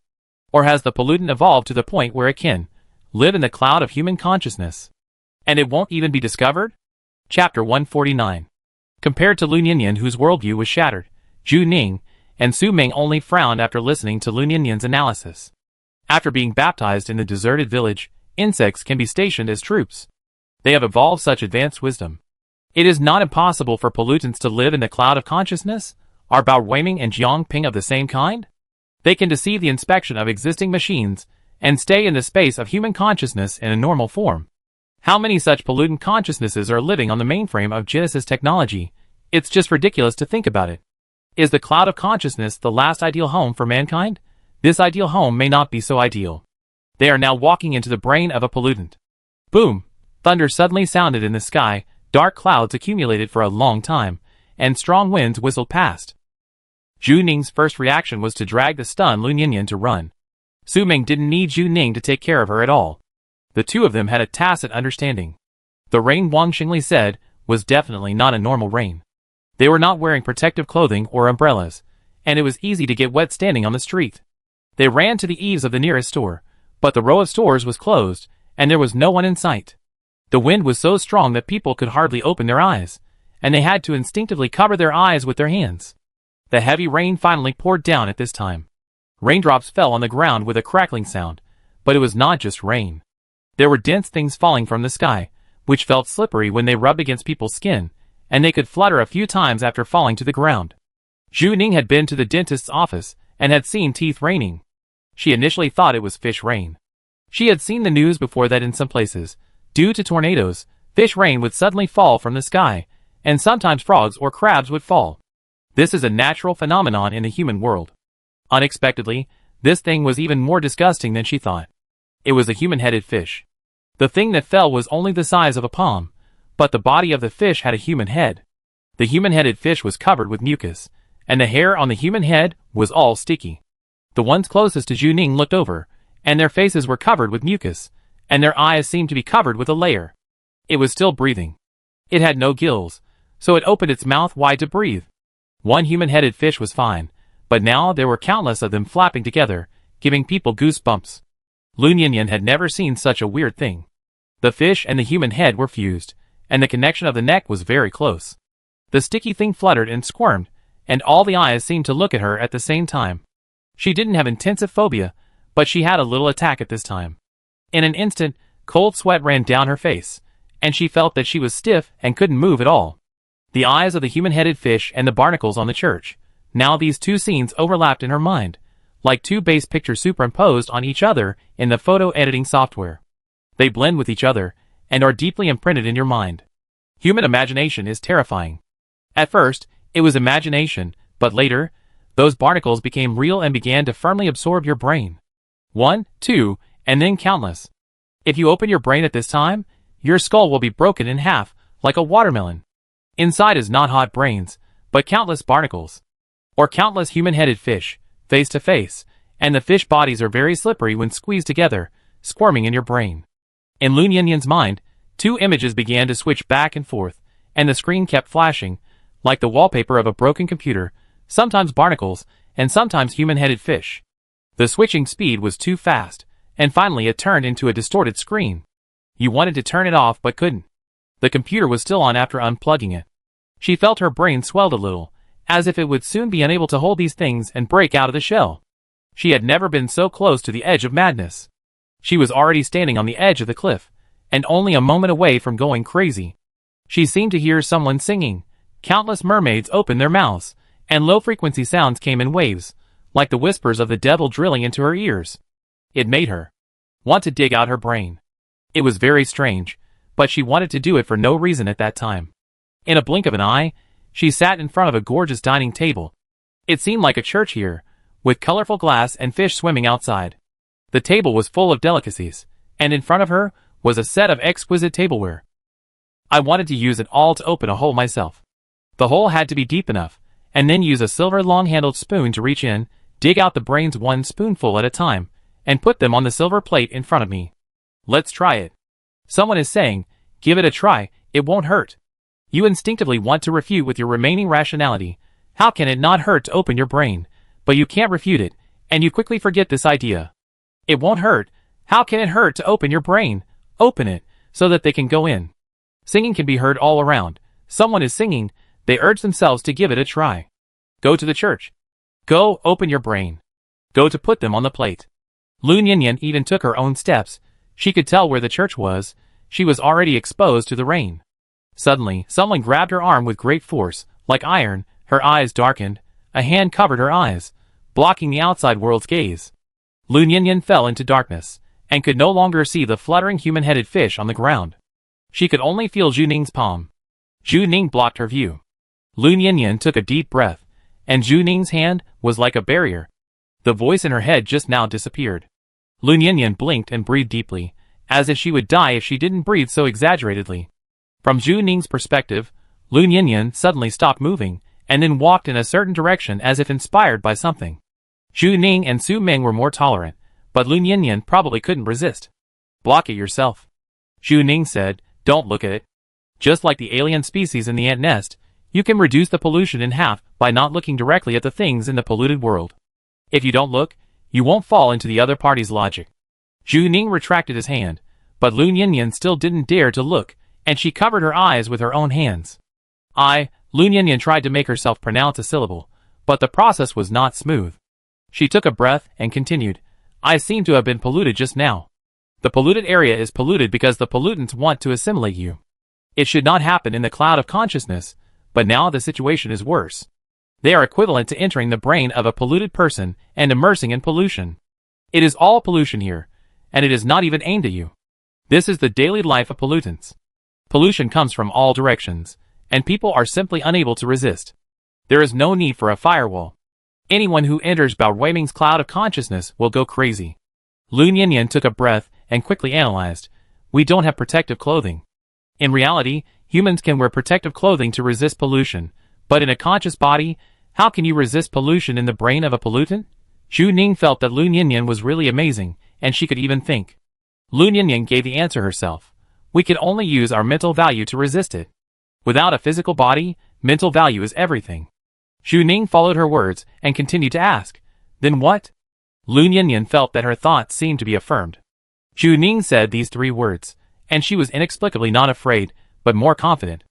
Or has the pollutant evolved to the point where it can live in the cloud of human consciousness, and it won't even be discovered? Chapter 149. Compared to Lun Yanyan, whose worldview was shattered, Zhu Ning and Su Meng only frowned after listening to Lun Yanyan's analysis. After being baptized in the deserted village, insects can be stationed as troops. They have evolved such advanced wisdom. It is not impossible for pollutants to live in the cloud of consciousness. Are Bao Weiming and Jiang Ping of the same kind? They can deceive the inspection of existing machines and stay in the space of human consciousness in a normal form. How many such pollutant consciousnesses are living on the mainframe of Genesis technology? It's just ridiculous to think about it. Is the cloud of consciousness the last ideal home for mankind? This ideal home may not be so ideal. They are now walking into the brain of a pollutant. Boom! Thunder suddenly sounded in the sky, dark clouds accumulated for a long time, and strong winds whistled past. Zhu Ning's first reaction was to drag the stunned Lun Yanyan to run. Su Meng didn't need Zhu Ning to take care of her at all. The two of them had a tacit understanding. The rain, Wang Xingli said, was definitely not a normal rain. They were not wearing protective clothing or umbrellas, and it was easy to get wet standing on the street. They ran to the eaves of the nearest store, but the row of stores was closed, and there was no one in sight. The wind was so strong that people could hardly open their eyes, and they had to instinctively cover their eyes with their hands. The heavy rain finally poured down at this time. Raindrops fell on the ground with a crackling sound, but it was not just rain. There were dense things falling from the sky, which felt slippery when they rubbed against people's skin, and they could flutter a few times after falling to the ground. Zhu Ning had been to the dentist's office and had seen teeth raining. She initially thought it was fish rain. She had seen the news before that in some places, due to tornadoes, fish rain would suddenly fall from the sky, and sometimes frogs or crabs would fall. This is a natural phenomenon in the human world. Unexpectedly, this thing was even more disgusting than she thought. It was a human-headed fish. The thing that fell was only the size of a palm, but the body of the fish had a human head. The human-headed fish was covered with mucus, and the hair on the human head was all sticky. The ones closest to Zhu Ning looked over, and their faces were covered with mucus, and their eyes seemed to be covered with a layer. It was still breathing. It had no gills, so it opened its mouth wide to breathe. One human-headed fish was fine, but now there were countless of them flapping together, giving people goosebumps. Lun Yinyan had never seen such a weird thing. The fish and the human head were fused, and the connection of the neck was very close. The sticky thing fluttered and squirmed, and all the eyes seemed to look at her at the same time. She didn't have intensive phobia, but she had a little attack at this time. In an instant, cold sweat ran down her face, and she felt that she was stiff and couldn't move at all. The eyes of the human-headed fish and the barnacles on the church. Now these two scenes overlapped in her mind, like two base pictures superimposed on each other in the photo editing software. They blend with each other, and are deeply imprinted in your mind. Human imagination is terrifying. At first, it was imagination, but later, those barnacles became real and began to firmly absorb your brain. 1, 2, and then countless. If you open your brain at this time, your skull will be broken in half, like a watermelon. Inside is not hot brains, but countless barnacles. Or countless human-headed fish, face to face, and the fish bodies are very slippery when squeezed together, squirming in your brain. In Lun Yinyan's mind, two images began to switch back and forth, and the screen kept flashing, like the wallpaper of a broken computer, sometimes barnacles, and sometimes human-headed fish. The switching speed was too fast, and finally it turned into a distorted screen. You wanted to turn it off but couldn't. The computer was still on after unplugging it. She felt her brain swelled a little, as if it would soon be unable to hold these things and break out of the shell. She had never been so close to the edge of madness. She was already standing on the edge of the cliff, and only a moment away from going crazy. She seemed to hear someone singing. Countless mermaids opened their mouths, and low-frequency sounds came in waves, like the whispers of the devil drilling into her ears. It made her want to dig out her brain. It was very strange, but she wanted to do it for no reason at that time. In a blink of an eye, she sat in front of a gorgeous dining table. It seemed like a church here, with colorful glass and fish swimming outside. The table was full of delicacies, and in front of her was a set of exquisite tableware. I wanted to use it all to open a hole myself. The hole had to be deep enough, and then use a silver long-handled spoon to reach in, dig out the brains one spoonful at a time, and put them on the silver plate in front of me. Let's try it. Someone is saying, give it a try, it won't hurt. You instinctively want to refute with your remaining rationality. How can it not hurt to open your brain? But you can't refute it, and you quickly forget this idea. It won't hurt. How can it hurt to open your brain? Open it, so that they can go in. Singing can be heard all around. Someone is singing, they urge themselves to give it a try. Go to the church. Go, open your brain. Go to put them on the plate. Lun Yinyan even took her own steps. She could tell where the church was. She was already exposed to the rain. Suddenly, someone grabbed her arm with great force, like iron. Her eyes darkened. A hand covered her eyes, blocking the outside world's gaze. Lun Yinyan fell into darkness, and could no longer see the fluttering human-headed fish on the ground. She could only feel Zhu Ning's palm. Zhu Ning blocked her view. Lun Yinyan took a deep breath, and Zhu Ning's hand was like a barrier. The voice in her head just now disappeared. Lun Yinyan blinked and breathed deeply, as if she would die if she didn't breathe so exaggeratedly. From Zhu Ning's perspective, Lun Yinyan suddenly stopped moving, and then walked in a certain direction as if inspired by something. Zhu Ning and Su Ming were more tolerant, but Lun Yinyan probably couldn't resist. Block it yourself. Zhu Ning said, don't look at it. Just like the alien species in the ant nest, you can reduce the pollution in half by not looking directly at the things in the polluted world. If you don't look, you won't fall into the other party's logic. Zhu Ning retracted his hand, but Lun Yinyan still didn't dare to look, and she covered her eyes with her own hands. Lun Yinyan tried to make herself pronounce a syllable, but the process was not smooth. She took a breath and continued, I seem to have been polluted just now. The polluted area is polluted because the pollutants want to assimilate you. It should not happen in the cloud of consciousness, but now the situation is worse. They are equivalent to entering the brain of a polluted person and immersing in pollution. It is all pollution here, and it is not even aimed at you. This is the daily life of pollutants. Pollution comes from all directions, and people are simply unable to resist. There is no need for a firewall. Anyone who enters Bao Ruiming's cloud of consciousness will go crazy. Lun Yinyan took a breath and quickly analyzed. We don't have protective clothing. In reality, humans can wear protective clothing to resist pollution, but in a conscious body, how can you resist pollution in the brain of a pollutant? Zhu Ning felt that Lun Yinyan was really amazing, and she could even think. Lun Yinyan gave the answer herself. We can only use our mental value to resist it. Without a physical body, mental value is everything. Zhu Ning followed her words and continued to ask, then what? Lun Yinyan felt that her thoughts seemed to be affirmed. Zhu Ning said these 3 words, and she was inexplicably not afraid, but more confident.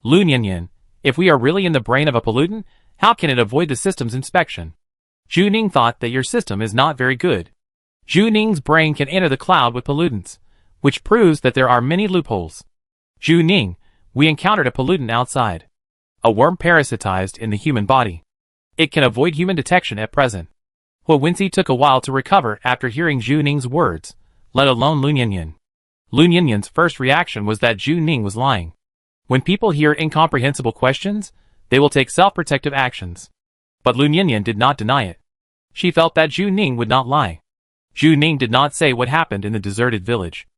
Lun Yinyan, if we are really in the brain of a pollutant, how can it avoid the system's inspection? Zhu Ning thought that your system is not very good. Zhu Ning's brain can enter the cloud with pollutants, which proves that there are many loopholes. Zhu Ning, we encountered a pollutant outside. A worm parasitized in the human body. It can avoid human detection at present. Hua Wensi took a while to recover after hearing Zhu Ning's words, let alone Lun Yinyan. Lun Yinyan's first reaction was that Zhu Ning was lying. When people hear incomprehensible questions, they will take self-protective actions. But Lun Yinyan did not deny it. She felt that Zhu Ning would not lie. Zhu Ning did not say what happened in the deserted village.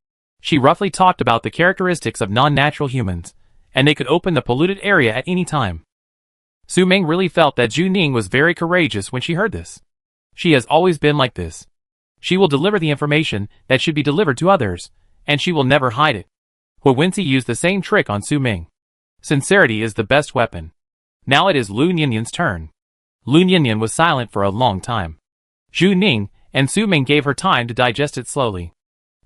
She roughly talked about the characteristics of non-natural humans, and they could open the polluted area at any time. Su Ming really felt that Zhu Ning was very courageous when she heard this. She has always been like this. She will deliver the information that should be delivered to others, and she will never hide it. Hua Wensi used the same trick on Su Ming. Sincerity is the best weapon. Now it is Lun Yinyan's turn. Lun Yinyan was silent for a long time. Zhu Ning and Su Ming gave her time to digest it slowly.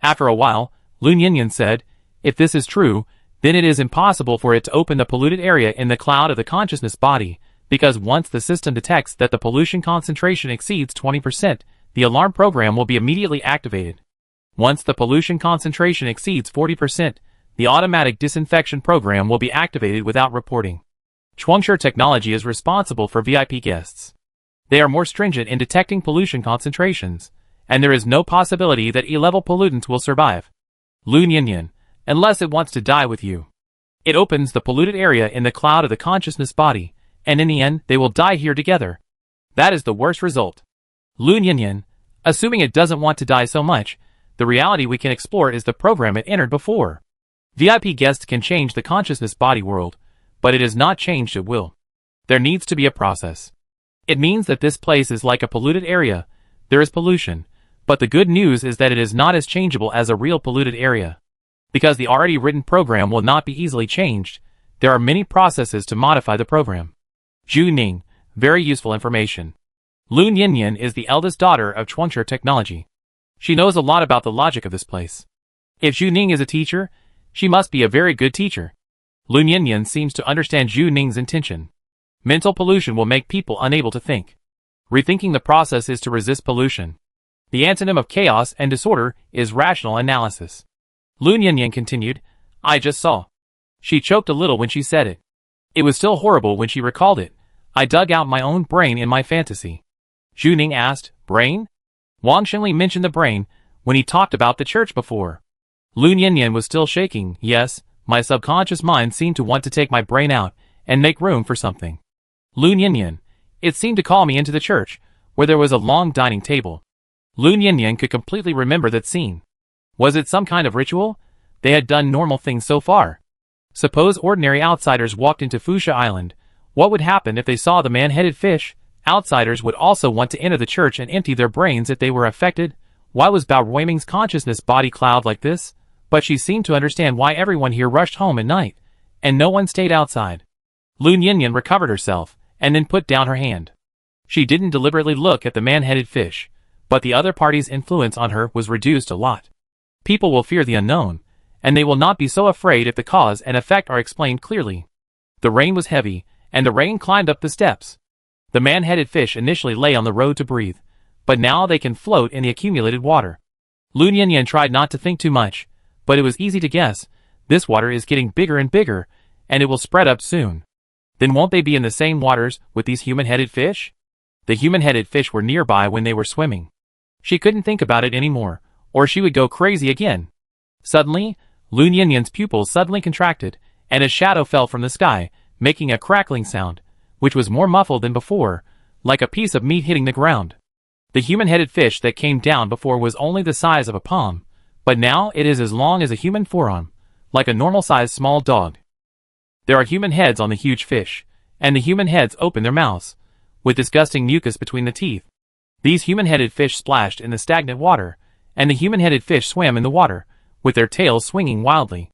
After a while, Lun Yinyan said, if this is true, then it is impossible for it to open the polluted area in the cloud of the consciousness body, because once the system detects that the pollution concentration exceeds 20%, the alarm program will be immediately activated. Once the pollution concentration exceeds 40%, the automatic disinfection program will be activated without reporting. Chuangshi technology is responsible for VIP guests. They are more stringent in detecting pollution concentrations, and there is no possibility that E-level pollutants will survive. Lun Yinyan, unless it wants to die with you. It opens the polluted area in the cloud of the consciousness body, and in the end, they will die here together. That is the worst result. Lun Yinyan, assuming it doesn't want to die so much, the reality we can explore is the program it entered before. VIP guests can change the consciousness body world, but it is not changed at will. There needs to be a process. It means that this place is like a polluted area. There is pollution, but the good news is that it is not as changeable as a real polluted area. Because the already written program will not be easily changed, there are many processes to modify the program. Zhu Ning, very useful information. Lun Yinyan is the eldest daughter of Chuangshi technology. She knows a lot about the logic of this place. If Zhu Ning is a teacher, she must be a very good teacher. Lun Yinyan seems to understand Zhu Ning's intention. Mental pollution will make people unable to think. Rethinking the process is to resist pollution. The antonym of chaos and disorder is rational analysis. Lun Yinyan continued, I just saw. She choked a little when she said it. It was still horrible when she recalled it. I dug out my own brain in my fantasy. Zhu Ning asked, brain? Wang Xinli mentioned the brain when he talked about the church before. Lun Yinyan was still shaking. Yes, my subconscious mind seemed to want to take my brain out and make room for something. Lun Yinyan, it seemed to call me into the church, where there was a long dining table. Lun Yinyan could completely remember that scene. Was it some kind of ritual? They had done normal things so far. Suppose ordinary outsiders walked into Fuxia Island. What would happen if they saw the man-headed fish? Outsiders would also want to enter the church and empty their brains if they were affected. Why was Bao Ruiming's consciousness body cloud like this? But she seemed to understand why everyone here rushed home at night, and no one stayed outside. Lun Yinyan recovered herself, and then put down her hand. She didn't deliberately look at the man-headed fish, but the other party's influence on her was reduced a lot. People will fear the unknown, and they will not be so afraid if the cause and effect are explained clearly. The rain was heavy, and the rain climbed up the steps. The man-headed fish initially lay on the road to breathe, but now they can float in the accumulated water. Lu Nianyan tried not to think too much, but it was easy to guess. This water is getting bigger and bigger, and it will spread up soon. Then won't they be in the same waters with these human-headed fish? The human-headed fish were nearby when they were swimming. She couldn't think about it anymore, or she would go crazy again. Suddenly, Lu Nianyan's pupils suddenly contracted, and a shadow fell from the sky, making a crackling sound, which was more muffled than before, like a piece of meat hitting the ground. The human-headed fish that came down before was only the size of a palm, but now it is as long as a human forearm, like a normal-sized small dog. There are human heads on the huge fish, and the human heads open their mouths, with disgusting mucus between the teeth. These human-headed fish splashed in the stagnant water, and the human-headed fish swam in the water, with their tails swinging wildly.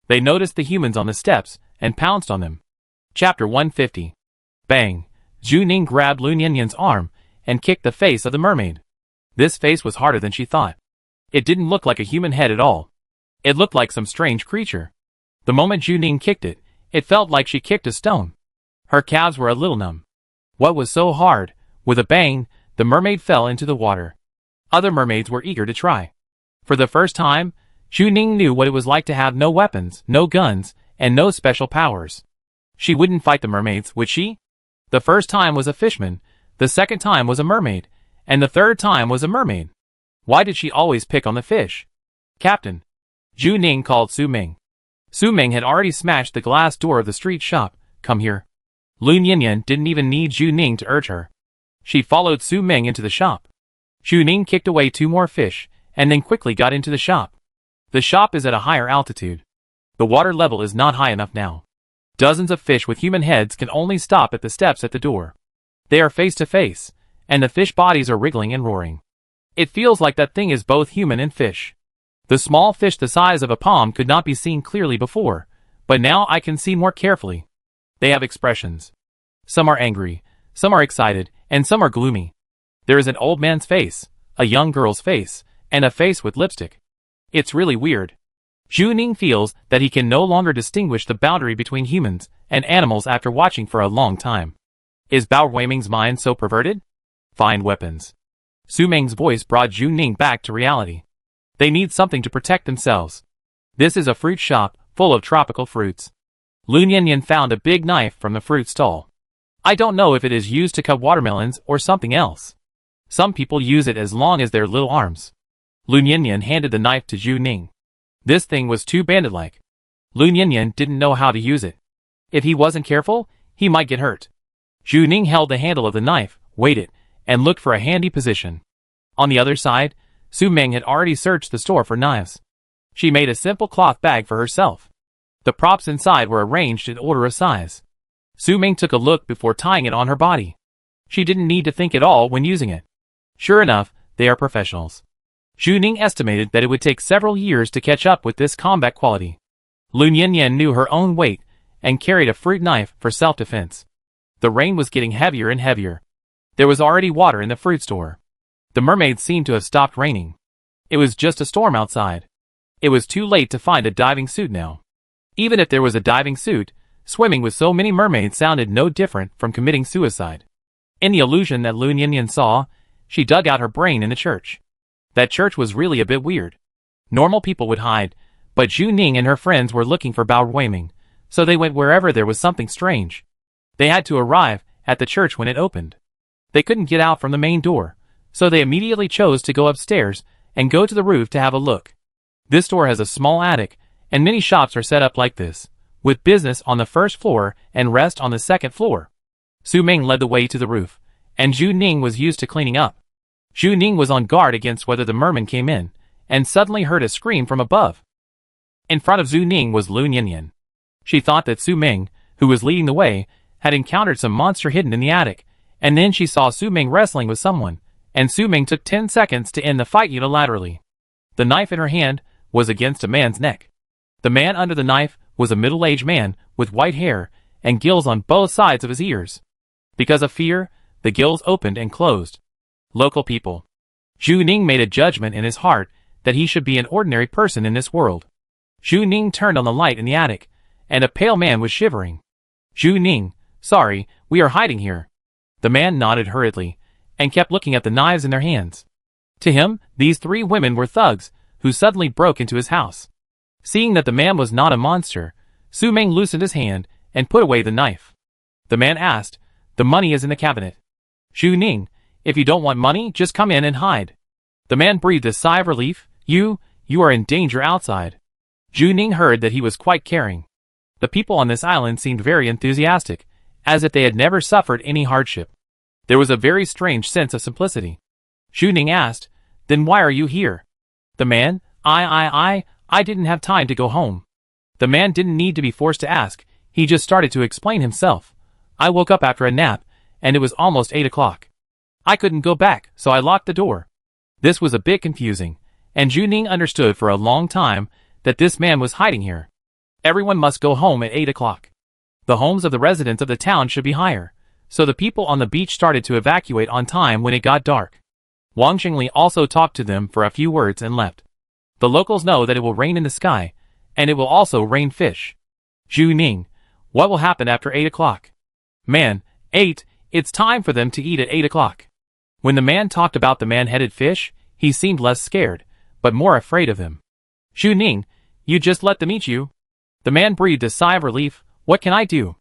They noticed the humans on the steps, and pounced on them. Chapter 150. Bang! Zhu Ning grabbed Lu Nianyan's arm, and kicked the face of the mermaid. This face was harder than she thought. It didn't look like a human head at all. It looked like some strange creature. The moment Zhu Ning kicked it, it felt like she kicked a stone. Her calves were a little numb. What was so hard? With a bang, the mermaid fell into the water. Other mermaids were eager to try. For the first time, Zhu Ning knew what it was like to have no weapons, no guns, and no special powers. She wouldn't fight the mermaids, would she? The first time was a fishman, the second time was a mermaid, and the third time was a mermaid. Why did she always pick on the fish? Captain. Zhu Ning called Su Ming. Su Ming had already smashed the glass door of the street shop. Come here. Lu Nianyan didn't even need Zhu Ning to urge her. She followed Su Ming into the shop. Zhu Ning kicked away 2 more fish, and then quickly got into the shop. The shop is at a higher altitude. The water level is not high enough now. Dozens of fish with human heads can only stop at the steps at the door. They are face to face, and the fish bodies are wriggling and roaring. It feels like that thing is both human and fish. The small fish the size of a palm could not be seen clearly before, but now I can see more carefully. They have expressions. Some are angry, some are excited, and some are gloomy. There is an old man's face, a young girl's face, and a face with lipstick. It's really weird. Zhu Ning feels that he can no longer distinguish the boundary between humans and animals after watching for a long time. Is Bao Weiming's mind so perverted? Find weapons. Su Ming's voice brought Zhu Ning back to reality. They need something to protect themselves. This is a fruit shop, full of tropical fruits. Lu Nianyan found a big knife from the fruit stall. I don't know if it is used to cut watermelons or something else. Some people use it as long as their little arms. Lu Nianyan handed the knife to Zhu Ning. This thing was too bandit-like. Lu Nianyan didn't know how to use it. If he wasn't careful, he might get hurt. Zhu Ning held the handle of the knife, waited, and looked for a handy position. On the other side, Su Ming had already searched the store for knives. She made a simple cloth bag for herself. The props inside were arranged in order of size. Su Ming took a look before tying it on her body. She didn't need to think at all when using it. Sure enough, they are professionals. Zhu Ning estimated that it would take several years to catch up with this combat quality. Lu Nianyan knew her own weight, and carried a fruit knife for self-defense. The rain was getting heavier and heavier. There was already water in the fruit store. The mermaids seemed to have stopped raining. It was just a storm outside. It was too late to find a diving suit now. Even if there was a diving suit, swimming with so many mermaids sounded no different from committing suicide. In the illusion that Lu Nianyan saw, she dug out her brain in the church. That church was really a bit weird. Normal people would hide, but Zhu Ning and her friends were looking for Bao Weiming, so they went wherever there was something strange. They had to arrive at the church when it opened. They couldn't get out from the main door, so they immediately chose to go upstairs and go to the roof to have a look. This store has a small attic, and many shops are set up like this, with business on the first floor and rest on the second floor. Su Ming led the way to the roof, and Zhu Ning was used to cleaning up. Zhu Ning was on guard against whether the merman came in, and suddenly heard a scream from above. In front of Zhu Ning was Lu Nianyan. She thought that Su Ming, who was leading the way, had encountered some monster hidden in the attic, and then she saw Su Ming wrestling with someone, and Su Ming took 10 seconds to end the fight unilaterally. The knife in her hand was against a man's neck. The man under the knife was a middle-aged man with white hair and gills on both sides of his ears. Because of fear, the gills opened and closed. Local people. Zhu Ning made a judgment in his heart that he should be an ordinary person in this world. Zhu Ning turned on the light in the attic, and a pale man was shivering. Zhu Ning, sorry, we are hiding here. The man nodded hurriedly, and kept looking at the knives in their hands. To him, these three women were thugs, who suddenly broke into his house. Seeing that the man was not a monster, Su Ming loosened his hand, and put away the knife. The man asked, the money is in the cabinet. Zhu Ning, if you don't want money, just come in and hide. The man breathed a sigh of relief. You are in danger outside. Zhu Ning heard that he was quite caring. The people on this island seemed very enthusiastic, as if they had never suffered any hardship. There was a very strange sense of simplicity. Zhu Ning asked, then why are you here? The man, I didn't have time to go home. The man didn't need to be forced to ask, he just started to explain himself. I woke up after a nap, and it was almost 8 o'clock. I couldn't go back, so I locked the door. This was a bit confusing, and Zhu Ning understood for a long time that this man was hiding here. Everyone must go home at 8 o'clock. The homes of the residents of the town should be higher, so the people on the beach started to evacuate on time when it got dark. Wang Xingli also talked to them for a few words and left. The locals know that it will rain in the sky, and it will also rain fish. Zhu Ning, what will happen after 8 o'clock? Man, 8, it's time for them to eat at 8 o'clock. When the man talked about the man-headed fish, he seemed less scared, but more afraid of him. Zhu Ning, you just let them eat you? The man breathed a sigh of relief. What can I do?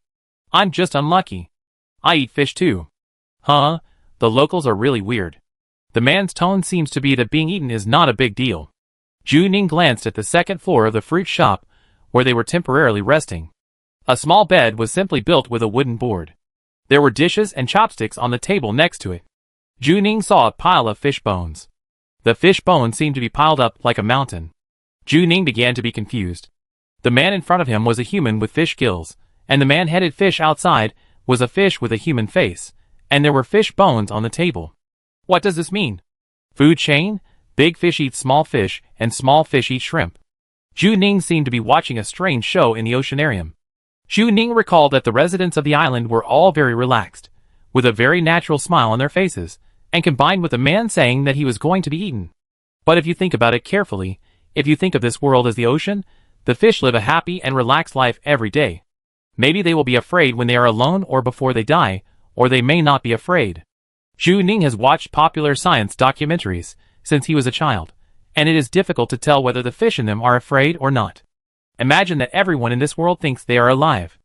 I'm just unlucky. I eat fish too. Huh? The locals are really weird. The man's tone seems to be that being eaten is not a big deal. Zhu Ning glanced at the second floor of the fruit shop, where they were temporarily resting. A small bed was simply built with a wooden board. There were dishes and chopsticks on the table next to it. Zhu Ning saw a pile of fish bones. The fish bones seemed to be piled up like a mountain. Zhu Ning began to be confused. The man in front of him was a human with fish gills, and the man-headed fish outside was a fish with a human face, and there were fish bones on the table. What does this mean? Food chain? Big fish eat small fish, and small fish eat shrimp. Zhu Ning seemed to be watching a strange show in the oceanarium. Zhu Ning recalled that the residents of the island were all very relaxed, with a very natural smile on their faces, and combined with a man saying that he was going to be eaten. But if you think about it carefully, if you think of this world as the ocean, the fish live a happy and relaxed life every day. Maybe they will be afraid when they are alone or before they die, or they may not be afraid. Zhu Ning has watched popular science documentaries since he was a child, and it is difficult to tell whether the fish in them are afraid or not. Imagine that everyone in this world thinks they are alive.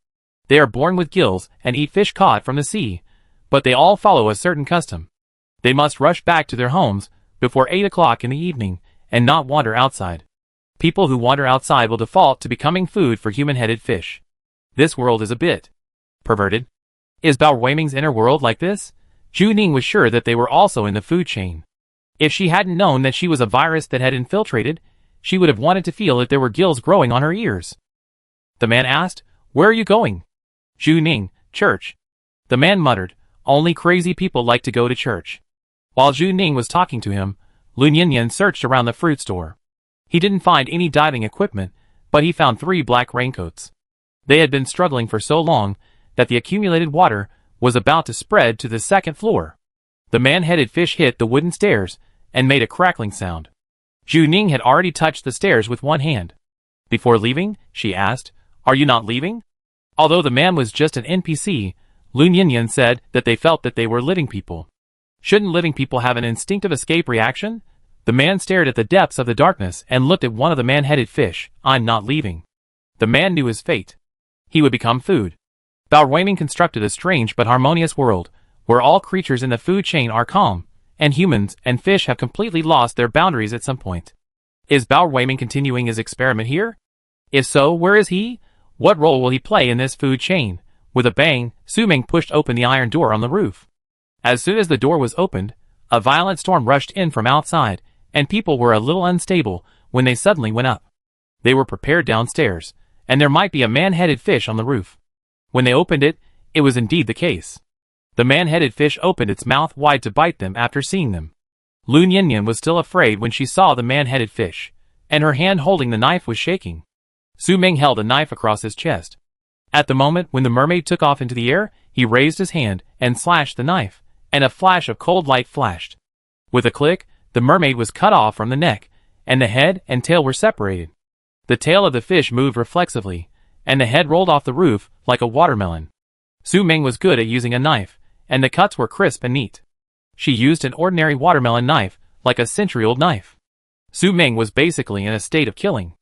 They are born with gills and eat fish caught from the sea, but they all follow a certain custom. They must rush back to their homes before 8 o'clock in the evening and not wander outside. People who wander outside will default to becoming food for human-headed fish. This world is a bit perverted. Is Bao Weiming's inner world like this? Zhu Ning was sure that they were also in the food chain. If she hadn't known that she was a virus that had infiltrated, she would have wanted to feel that there were gills growing on her ears. The man asked, where are you going? Zhu Ning, church. The man muttered, only crazy people like to go to church. While Zhu Ning was talking to him, Lun Yinyan searched around the fruit store. He didn't find any diving equipment, but he found 3 black raincoats. They had been struggling for so long that the accumulated water was about to spread to the second floor. The man-headed fish hit the wooden stairs and made a crackling sound. Zhu Ning had already touched the stairs with one hand. Before leaving, she asked, are you not leaving? Although the man was just an NPC, Lun Yinyan said that they felt that they were living people. Shouldn't living people have an instinctive escape reaction? The man stared at the depths of the darkness and looked at one of the man-headed fish. I'm not leaving. The man knew his fate. He would become food. Bao Weiming constructed a strange but harmonious world, where all creatures in the food chain are calm, and humans and fish have completely lost their boundaries at some point. Is Bao Weiming continuing his experiment here? If so, where is he? What role will he play in this food chain? With a bang, Su Ming pushed open the iron door on the roof. As soon as the door was opened, a violent storm rushed in from outside, and people were a little unstable when they suddenly went up. They were prepared downstairs, and there might be a man-headed fish on the roof. When they opened it, it was indeed the case. The man-headed fish opened its mouth wide to bite them after seeing them. Lun Yinyan was still afraid when she saw the man-headed fish, and her hand holding the knife was shaking. Su Ming held a knife across his chest. At the moment when the mermaid took off into the air, he raised his hand and slashed the knife, and a flash of cold light flashed. With a click, the mermaid was cut off from the neck, and the head and tail were separated. The tail of the fish moved reflexively, and the head rolled off the roof like a watermelon. Su Ming was good at using a knife, and the cuts were crisp and neat. She used an ordinary watermelon knife, like a century-old knife. Su Ming was basically in a state of killing.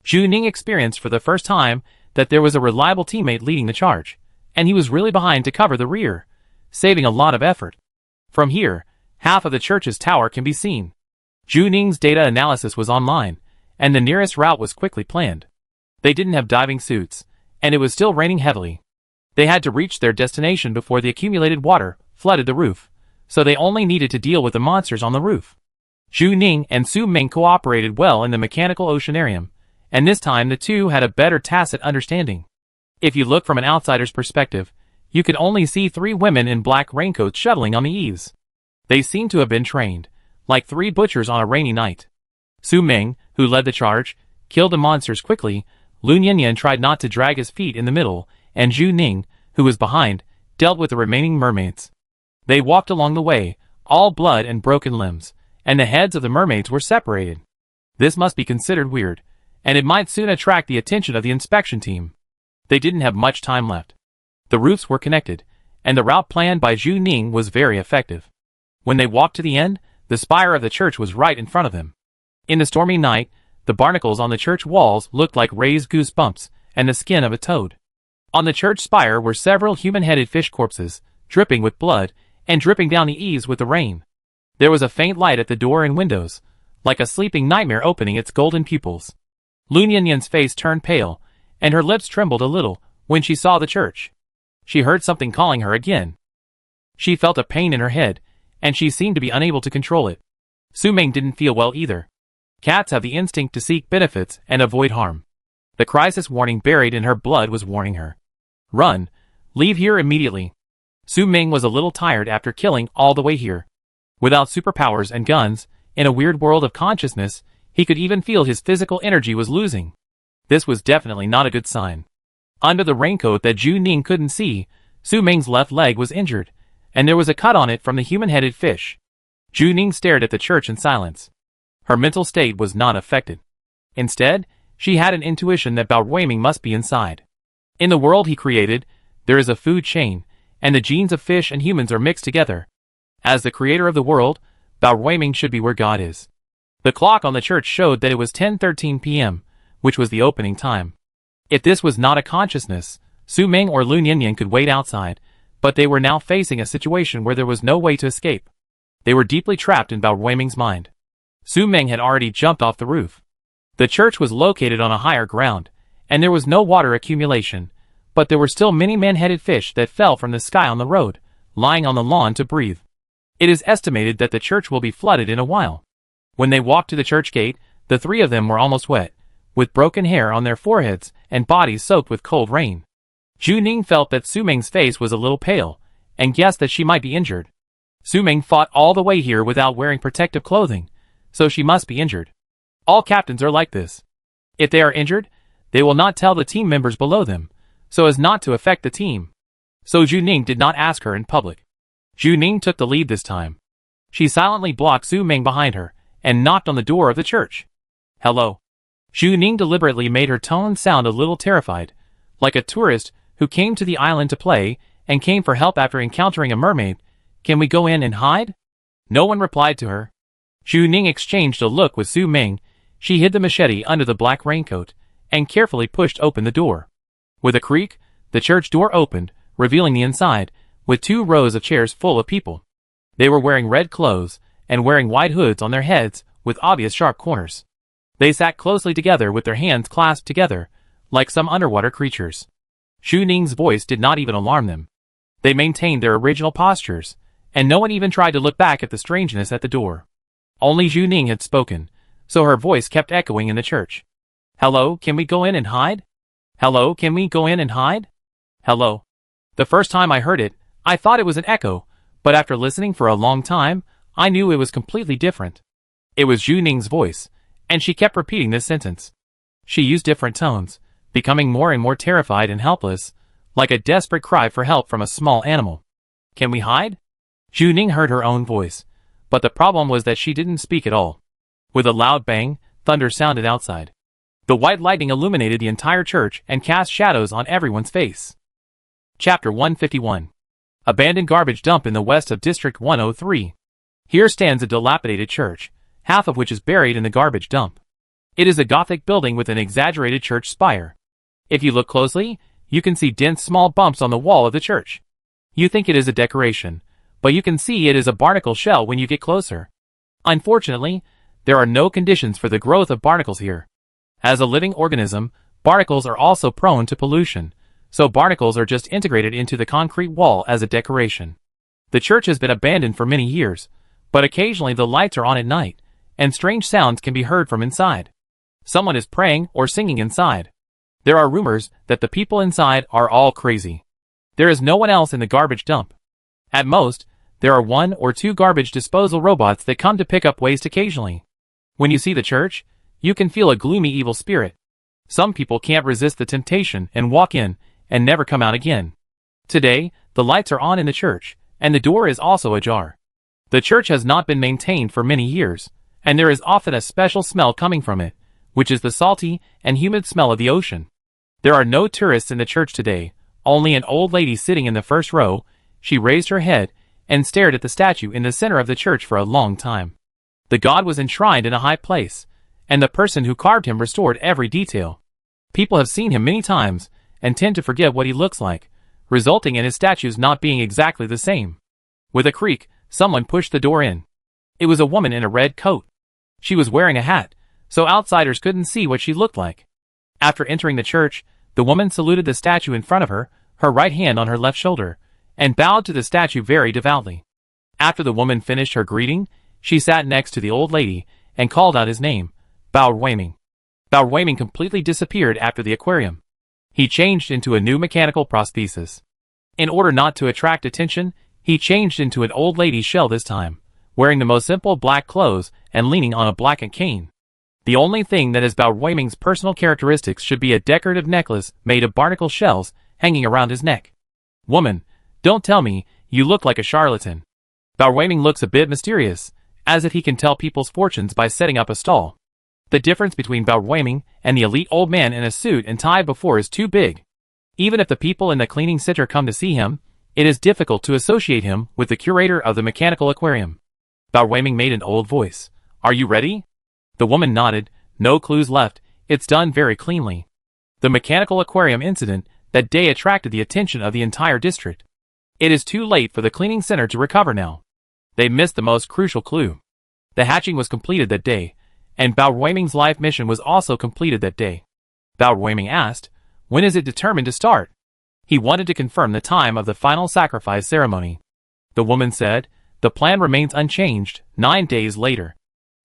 Zhu Ning experienced for the first time that there was a reliable teammate leading the charge, and he was really behind to cover the rear, saving a lot of effort. From here, half of the church's tower can be seen. Zhu Ning's data analysis was online, and the nearest route was quickly planned. They didn't have diving suits, and it was still raining heavily. They had to reach their destination before the accumulated water flooded the roof, so they only needed to deal with the monsters on the roof. Zhu Ning and Su Ming cooperated well in the mechanical oceanarium, and this time the two had a better tacit understanding. If you look from an outsider's perspective, you could only see 3 women in black raincoats shuttling on the eaves. They seemed to have been trained, like 3 butchers on a rainy night. Su Ming, who led the charge, killed the monsters quickly. Lu Nianyan tried not to drag his feet in the middle, and Zhu Ning, who was behind, dealt with the remaining mermaids. They walked along the way, all blood and broken limbs, and the heads of the mermaids were separated. This must be considered weird, and it might soon attract the attention of the inspection team. They didn't have much time left. The roofs were connected, and the route planned by Zhu Ning was very effective. When they walked to the end, the spire of the church was right in front of them. In the stormy night, the barnacles on the church walls looked like raised goosebumps and the skin of a toad. On the church spire were several human-headed fish corpses, dripping with blood, and dripping down the eaves with the rain. There was a faint light at the door and windows, like a sleeping nightmare opening its golden pupils. Lu Nianyan's face turned pale, and her lips trembled a little when she saw the church. She heard something calling her again. She felt a pain in her head, and she seemed to be unable to control it. Su Ming didn't feel well either. Cats have the instinct to seek benefits and avoid harm. The crisis warning buried in her blood was warning her. Run. Leave here immediately. Su Ming was a little tired after killing all the way here. Without superpowers and guns, in a weird world of consciousness, he could even feel his physical energy was losing. This was definitely not a good sign. Under the raincoat that Zhu Ning couldn't see, Su Ming's left leg was injured, and there was a cut on it from the human-headed fish. Zhu Ning stared at the church in silence. Her mental state was not affected. Instead, she had an intuition that Bao Ruiming must be inside. In the world he created, there is a food chain, and the genes of fish and humans are mixed together. As the creator of the world, Bao Ruiming should be where God is. The clock on the church showed that it was 10:13 p.m., which was the opening time. If this was not a consciousness, Su Ming or Lu Nianyan could wait outside, but they were now facing a situation where there was no way to escape. They were deeply trapped in Bao Ruiming's mind. Su Ming had already jumped off the roof. The church was located on a higher ground, and there was no water accumulation, but there were still many man-headed fish that fell from the sky on the road, lying on the lawn to breathe. It is estimated that the church will be flooded in a while. When they walked to the church gate, the 3 of them were almost wet, with broken hair on their foreheads and bodies soaked with cold rain. Zhu Ning felt that Su Ming's face was a little pale, and guessed that she might be injured. Su Ming fought all the way here without wearing protective clothing, so she must be injured. All captains are like this. If they are injured, they will not tell the team members below them, so as not to affect the team. So Zhu Ning did not ask her in public. Zhu Ning took the lead this time. She silently blocked Su Ming behind her, and knocked on the door of the church. Hello. Zhu Ning deliberately made her tone sound a little terrified, like a tourist who came to the island to play, and came for help after encountering a mermaid. Can we go in and hide? No one replied to her. Zhu Ning exchanged a look with Su Ming. She hid the machete under the black raincoat, and carefully pushed open the door. With a creak, the church door opened, revealing the inside, with 2 rows of chairs full of people. They were wearing red clothes, and wearing wide hoods on their heads, with obvious sharp corners. They sat closely together with their hands clasped together, like some underwater creatures. Zhu Ning's voice did not even alarm them. They maintained their original postures, and no one even tried to look back at the strangeness at the door. Only Zhu Ning had spoken, so her voice kept echoing in the church. Hello, can we go in and hide? Hello, can we go in and hide? Hello. The first time I heard it, I thought it was an echo, but after listening for a long time, I knew it was completely different. It was Zhu Ning's voice, and she kept repeating this sentence. She used different tones, becoming more and more terrified and helpless, like a desperate cry for help from a small animal. Can we hide? Zhu Ning heard her own voice, but the problem was that she didn't speak at all. With a loud bang, thunder sounded outside. The white lightning illuminated the entire church and cast shadows on everyone's face. Chapter 151. Abandoned garbage dump in the west of District 103. Here stands a dilapidated church, half of which is buried in the garbage dump. It is a Gothic building with an exaggerated church spire. If you look closely, you can see dense small bumps on the wall of the church. You think it is a decoration, but you can see it is a barnacle shell when you get closer. Unfortunately, there are no conditions for the growth of barnacles here. As a living organism, barnacles are also prone to pollution, so barnacles are just integrated into the concrete wall as a decoration. The church has been abandoned for many years, but occasionally the lights are on at night, and strange sounds can be heard from inside. Someone is praying or singing inside. There are rumors that the people inside are all crazy. There is no one else in the garbage dump. At most, there are 1 or 2 garbage disposal robots that come to pick up waste occasionally. When you see the church, you can feel a gloomy evil spirit. Some people can't resist the temptation and walk in and never come out again. Today, the lights are on in the church, and the door is also ajar. The church has not been maintained for many years, and there is often a special smell coming from it, which is the salty and humid smell of the ocean. There are no tourists in the church today, only an old lady sitting in the first row. She raised her head and stared at the statue in the center of the church for a long time. The god was enshrined in a high place, and the person who carved him restored every detail. People have seen him many times, and tend to forget what he looks like, resulting in his statues not being exactly the same. With a creak, someone pushed the door in. It was a woman in a red coat. She was wearing a hat, so outsiders couldn't see what she looked like. After entering the church, the woman saluted the statue in front of her, her right hand on her left shoulder, and bowed to the statue very devoutly. After the woman finished her greeting, she sat next to the old lady and called out his name, Wasteland. Wasteland completely disappeared after the aquarium. He changed into a new mechanical prosthesis. In order not to attract attention, he changed into an old lady's shell this time, wearing the most simple black clothes and leaning on a blackened cane. The only thing that is Wasteland's personal characteristics should be a decorative necklace made of barnacle shells hanging around his neck. Woman, don't tell me you look like a charlatan. Wasteland looks a bit mysterious, as if he can tell people's fortunes by setting up a stall. The difference between Wasteland and the elite old man in a suit and tie before is too big. Even if the people in the cleaning center come to see him, it is difficult to associate him with the curator of the mechanical aquarium. Wasteland made an old voice. Are you ready? The woman nodded. No clues left. It's done very cleanly. The mechanical aquarium incident that day attracted the attention of the entire district. It is too late for the cleaning center to recover now. They missed the most crucial clue. The hatching was completed that day, and Wasteland's life mission was also completed that day. Wasteland asked, when is it determined to start? He wanted to confirm the time of the final sacrifice ceremony. The woman said, the plan remains unchanged, 9 days later.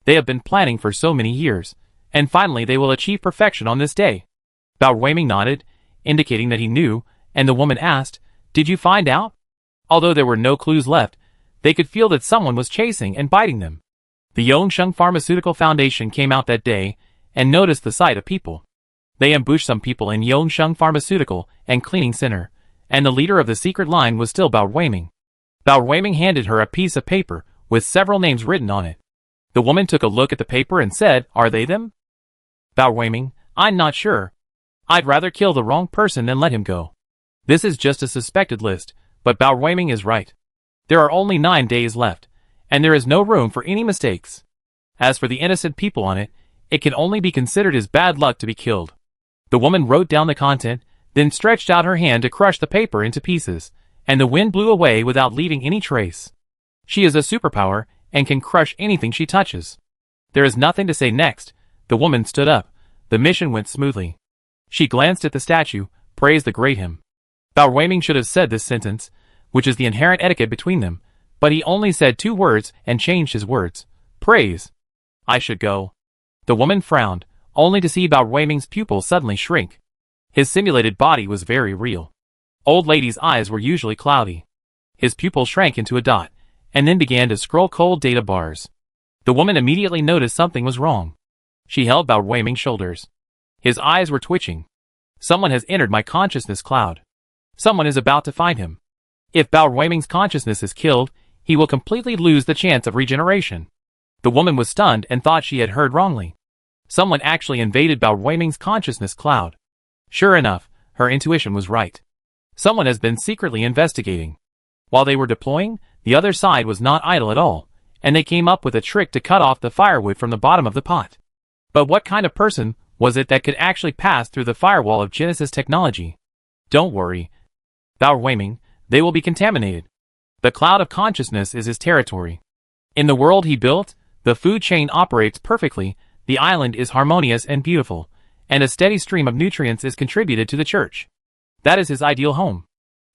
They have been planning for so many years, and finally they will achieve perfection on this day. Wasteland nodded, indicating that he knew, and the woman asked, did you find out? Although there were no clues left, they could feel that someone was chasing and biting them. The Yongsheng Pharmaceutical Foundation came out that day and noticed the sight of people. They ambushed some people in Yongsheng Pharmaceutical and Cleaning Center, and the leader of the secret line was still Wasteland. Wasteland handed her a piece of paper with several names written on it. The woman took a look at the paper and said, are they them? Wasteland, I'm not sure. I'd rather kill the wrong person than let him go. This is just a suspected list, but Wasteland is right. There are only 9 days left, and there is no room for any mistakes. As for the innocent people on it, it can only be considered as bad luck to be killed. The woman wrote down the content, then stretched out her hand to crush the paper into pieces, and the wind blew away without leaving any trace. She is a superpower and can crush anything she touches. There is nothing to say next. The woman stood up. The mission went smoothly. She glanced at the statue, praised the great him. Wasteland should have said this sentence, which is the inherent etiquette between them, but he only said 2 words and changed his words. Praise. I should go. The woman frowned, only to see Wasteland's pupils suddenly shrink. His simulated body was very real. Old lady's eyes were usually cloudy. His pupils shrank into a dot, and then began to scroll cold data bars. The woman immediately noticed something was wrong. She held Wasteland's shoulders. His eyes were twitching. Someone has entered my consciousness cloud. Someone is about to find him. If Wasteland's consciousness is killed, he will completely lose the chance of regeneration. The woman was stunned and thought she had heard wrongly. Someone actually invaded Wasteland's consciousness cloud. Sure enough, her intuition was right. Someone has been secretly investigating. While they were deploying, the other side was not idle at all, and they came up with a trick to cut off the firewood from the bottom of the pot. But what kind of person was it that could actually pass through the firewall of Genesis technology? Don't worry, Bauer, they will be contaminated. The cloud of consciousness is his territory. In the world he built, the food chain operates perfectly, the island is harmonious and beautiful, and a steady stream of nutrients is contributed to the church. That is his ideal home.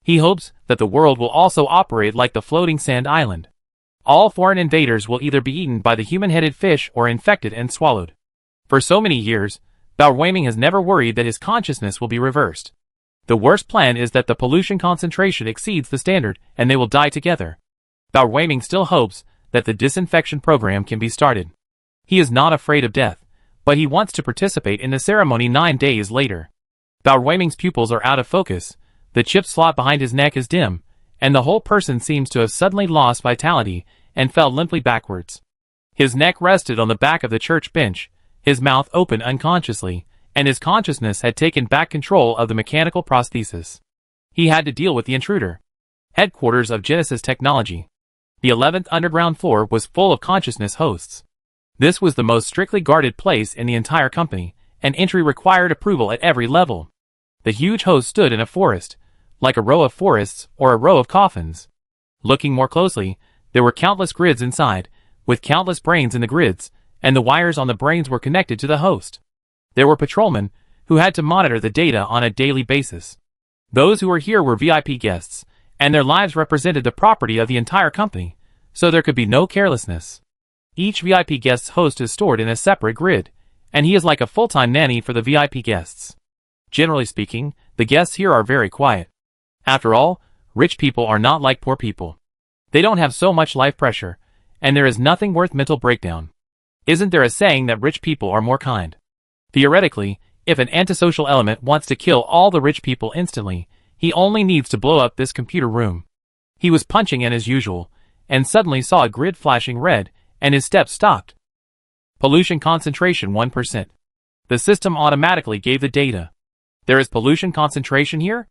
He hopes that the world will also operate like the floating sand island. All foreign invaders will either be eaten by the human-headed fish or infected and swallowed. For so many years, Bauer has never worried that his consciousness will be reversed. The worst plan is that the pollution concentration exceeds the standard and they will die together. Bauer still hopes that the disinfection program can be started. He is not afraid of death, but he wants to participate in the ceremony 9 days later. Bauer pupils are out of focus, the chip slot behind his neck is dim, and the whole person seems to have suddenly lost vitality and fell limply backwards. His neck rested on the back of the church bench, his mouth open unconsciously, and his consciousness had taken back control of the mechanical prosthesis. He had to deal with the intruder. Headquarters of Genesis Technology. The 11th underground floor was full of consciousness hosts. This was the most strictly guarded place in the entire company, and entry required approval at every level. The huge host stood in a forest, like a row of forests or a row of coffins. Looking more closely, there were countless grids inside, with countless brains in the grids, and the wires on the brains were connected to the host. There were patrolmen, who had to monitor the data on a daily basis. Those who were here were VIP guests, and their lives represented the property of the entire company, so there could be no carelessness. Each VIP guest's host is stored in a separate grid, and he is like a full-time nanny for the VIP guests. Generally speaking, the guests here are very quiet. After all, rich people are not like poor people. They don't have so much life pressure, and there is nothing worth mental breakdown. Isn't there a saying that rich people are more kind? Theoretically, if an antisocial element wants to kill all the rich people instantly, he only needs to blow up this computer room. He was punching in as usual, and suddenly saw a grid flashing red, and his steps stopped. Pollution concentration 1%. The system automatically gave the data. There is pollution concentration here?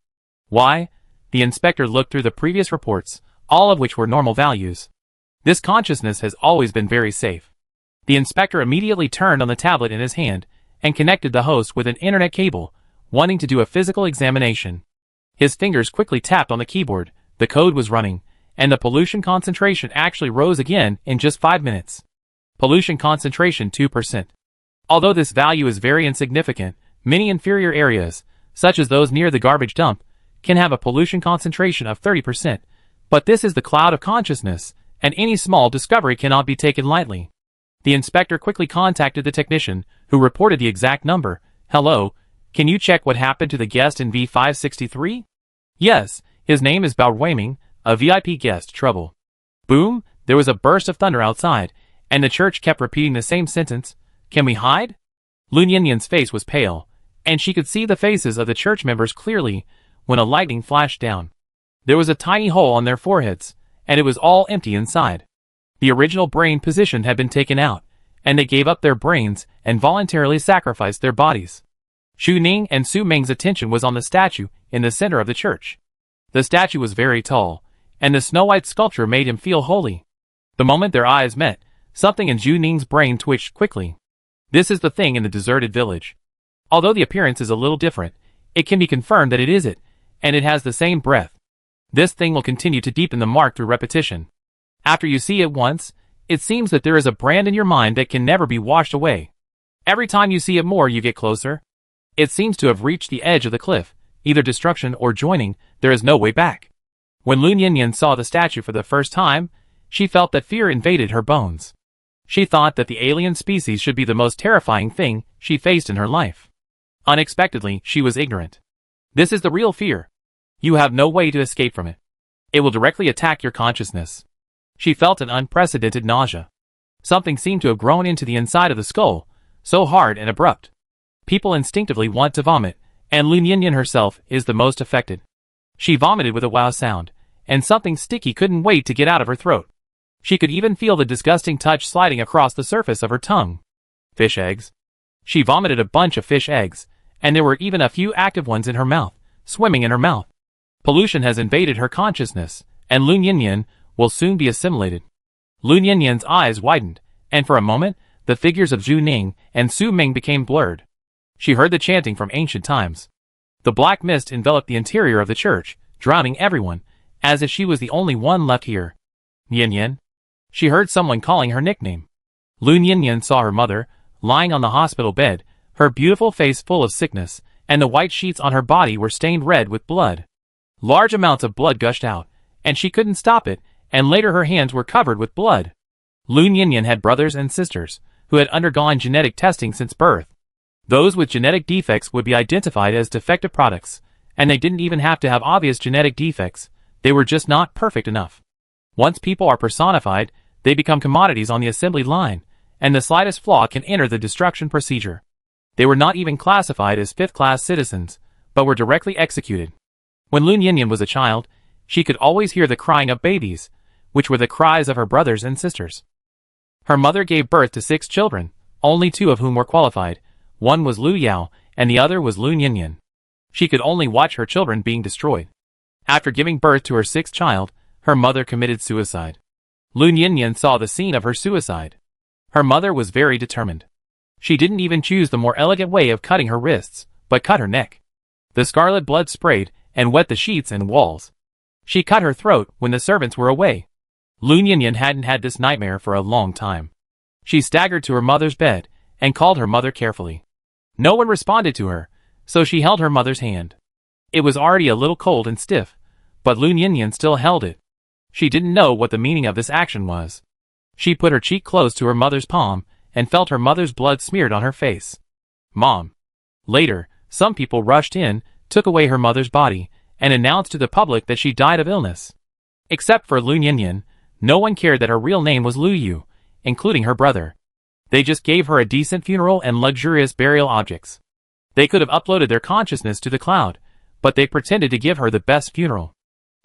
Why? The inspector looked through the previous reports, all of which were normal values. This consciousness has always been very safe. The inspector immediately turned on the tablet in his hand, and connected the host with an internet cable, wanting to do a physical examination. His fingers quickly tapped on the keyboard, the code was running, and the pollution concentration actually rose again in just 5 minutes. Pollution concentration 2%. Although this value is very insignificant, many inferior areas, such as those near the garbage dump, can have a pollution concentration of 30%, but this is the cloud of consciousness, and any small discovery cannot be taken lightly. The inspector quickly contacted the technician, who reported the exact number. Hello, can you check what happened to the guest in V563? Yes, his name is Bauer, a VIP guest, trouble. Boom, there was a burst of thunder outside, and the church kept repeating the same sentence. Can we hide? Lunyanyan's face was pale, and she could see the faces of the church members clearly when a lightning flashed down. There was a tiny hole on their foreheads, and it was all empty inside. The original brain position had been taken out, and they gave up their brains and voluntarily sacrificed their bodies. Xu Ning and Su Ming's attention was on the statue in the center of the church. The statue was very tall, and the snow-white sculpture made him feel holy. The moment their eyes met, something in Xu Ning's brain twitched quickly. This is the thing in the deserted village. Although the appearance is a little different, it can be confirmed that it is it, and it has the same breath. This thing will continue to deepen the mark through repetition. After you see it once, it seems that there is a brand in your mind that can never be washed away. Every time you see it more, you get closer. It seems to have reached the edge of the cliff, either destruction or joining, there is no way back. When Lunyanyan saw the statue for the first time, she felt that fear invaded her bones. She thought that the alien species should be the most terrifying thing she faced in her life. Unexpectedly, she was ignorant. This is the real fear. You have no way to escape from it. It will directly attack your consciousness. She felt an unprecedented nausea. Something seemed to have grown into the inside of the skull, so hard and abrupt. People instinctively want to vomit, and Lunyanyan herself is the most affected. She vomited with a wow sound, and something sticky couldn't wait to get out of her throat. She could even feel the disgusting touch sliding across the surface of her tongue. Fish eggs. She vomited a bunch of fish eggs, and there were even a few active ones in her mouth, swimming in her mouth. Pollution has invaded her consciousness, and Lun Yinyan will soon be assimilated. Lun Yinyan's eyes widened, and for a moment, the figures of Zhu Ning and Su Ming became blurred. She heard the chanting from ancient times. The black mist enveloped the interior of the church, drowning everyone, as if she was the only one left here. Yinyan? She heard someone calling her nickname. Lun Yinyan saw her mother, lying on the hospital bed, her beautiful face full of sickness, and the white sheets on her body were stained red with blood. Large amounts of blood gushed out, and she couldn't stop it, and later her hands were covered with blood. Lun Yinyan had brothers and sisters, who had undergone genetic testing since birth. Those with genetic defects would be identified as defective products, and they didn't even have to have obvious genetic defects, they were just not perfect enough. Once people are personified, they become commodities on the assembly line, and the slightest flaw can enter the destruction procedure. They were not even classified as fifth-class citizens, but were directly executed. When Lun Yinyan was a child, she could always hear the crying of babies, which were the cries of her brothers and sisters. Her mother gave birth to 6 children, only 2 of whom were qualified. One was Lu Yao, and the other was Lun Yinyan. She could only watch her children being destroyed. After giving birth to her 6th child, her mother committed suicide. Lun Yinyan saw the scene of her suicide. Her mother was very determined. She didn't even choose the more elegant way of cutting her wrists, but cut her neck. The scarlet blood sprayed and wet the sheets and walls. She cut her throat when the servants were away. Lun Yinyan hadn't had this nightmare for a long time. She staggered to her mother's bed and called her mother carefully. No one responded to her, so she held her mother's hand. It was already a little cold and stiff, but Lun Yinyan still held it. She didn't know what the meaning of this action was. She put her cheek close to her mother's palm and felt her mother's blood smeared on her face. Mom. Later, some people rushed in, took away her mother's body, and announced to the public that she died of illness. Except for Lun Yinyan, no one cared that her real name was Lu Yu, including her brother. They just gave her a decent funeral and luxurious burial objects. They could have uploaded their consciousness to the cloud, but they pretended to give her the best funeral.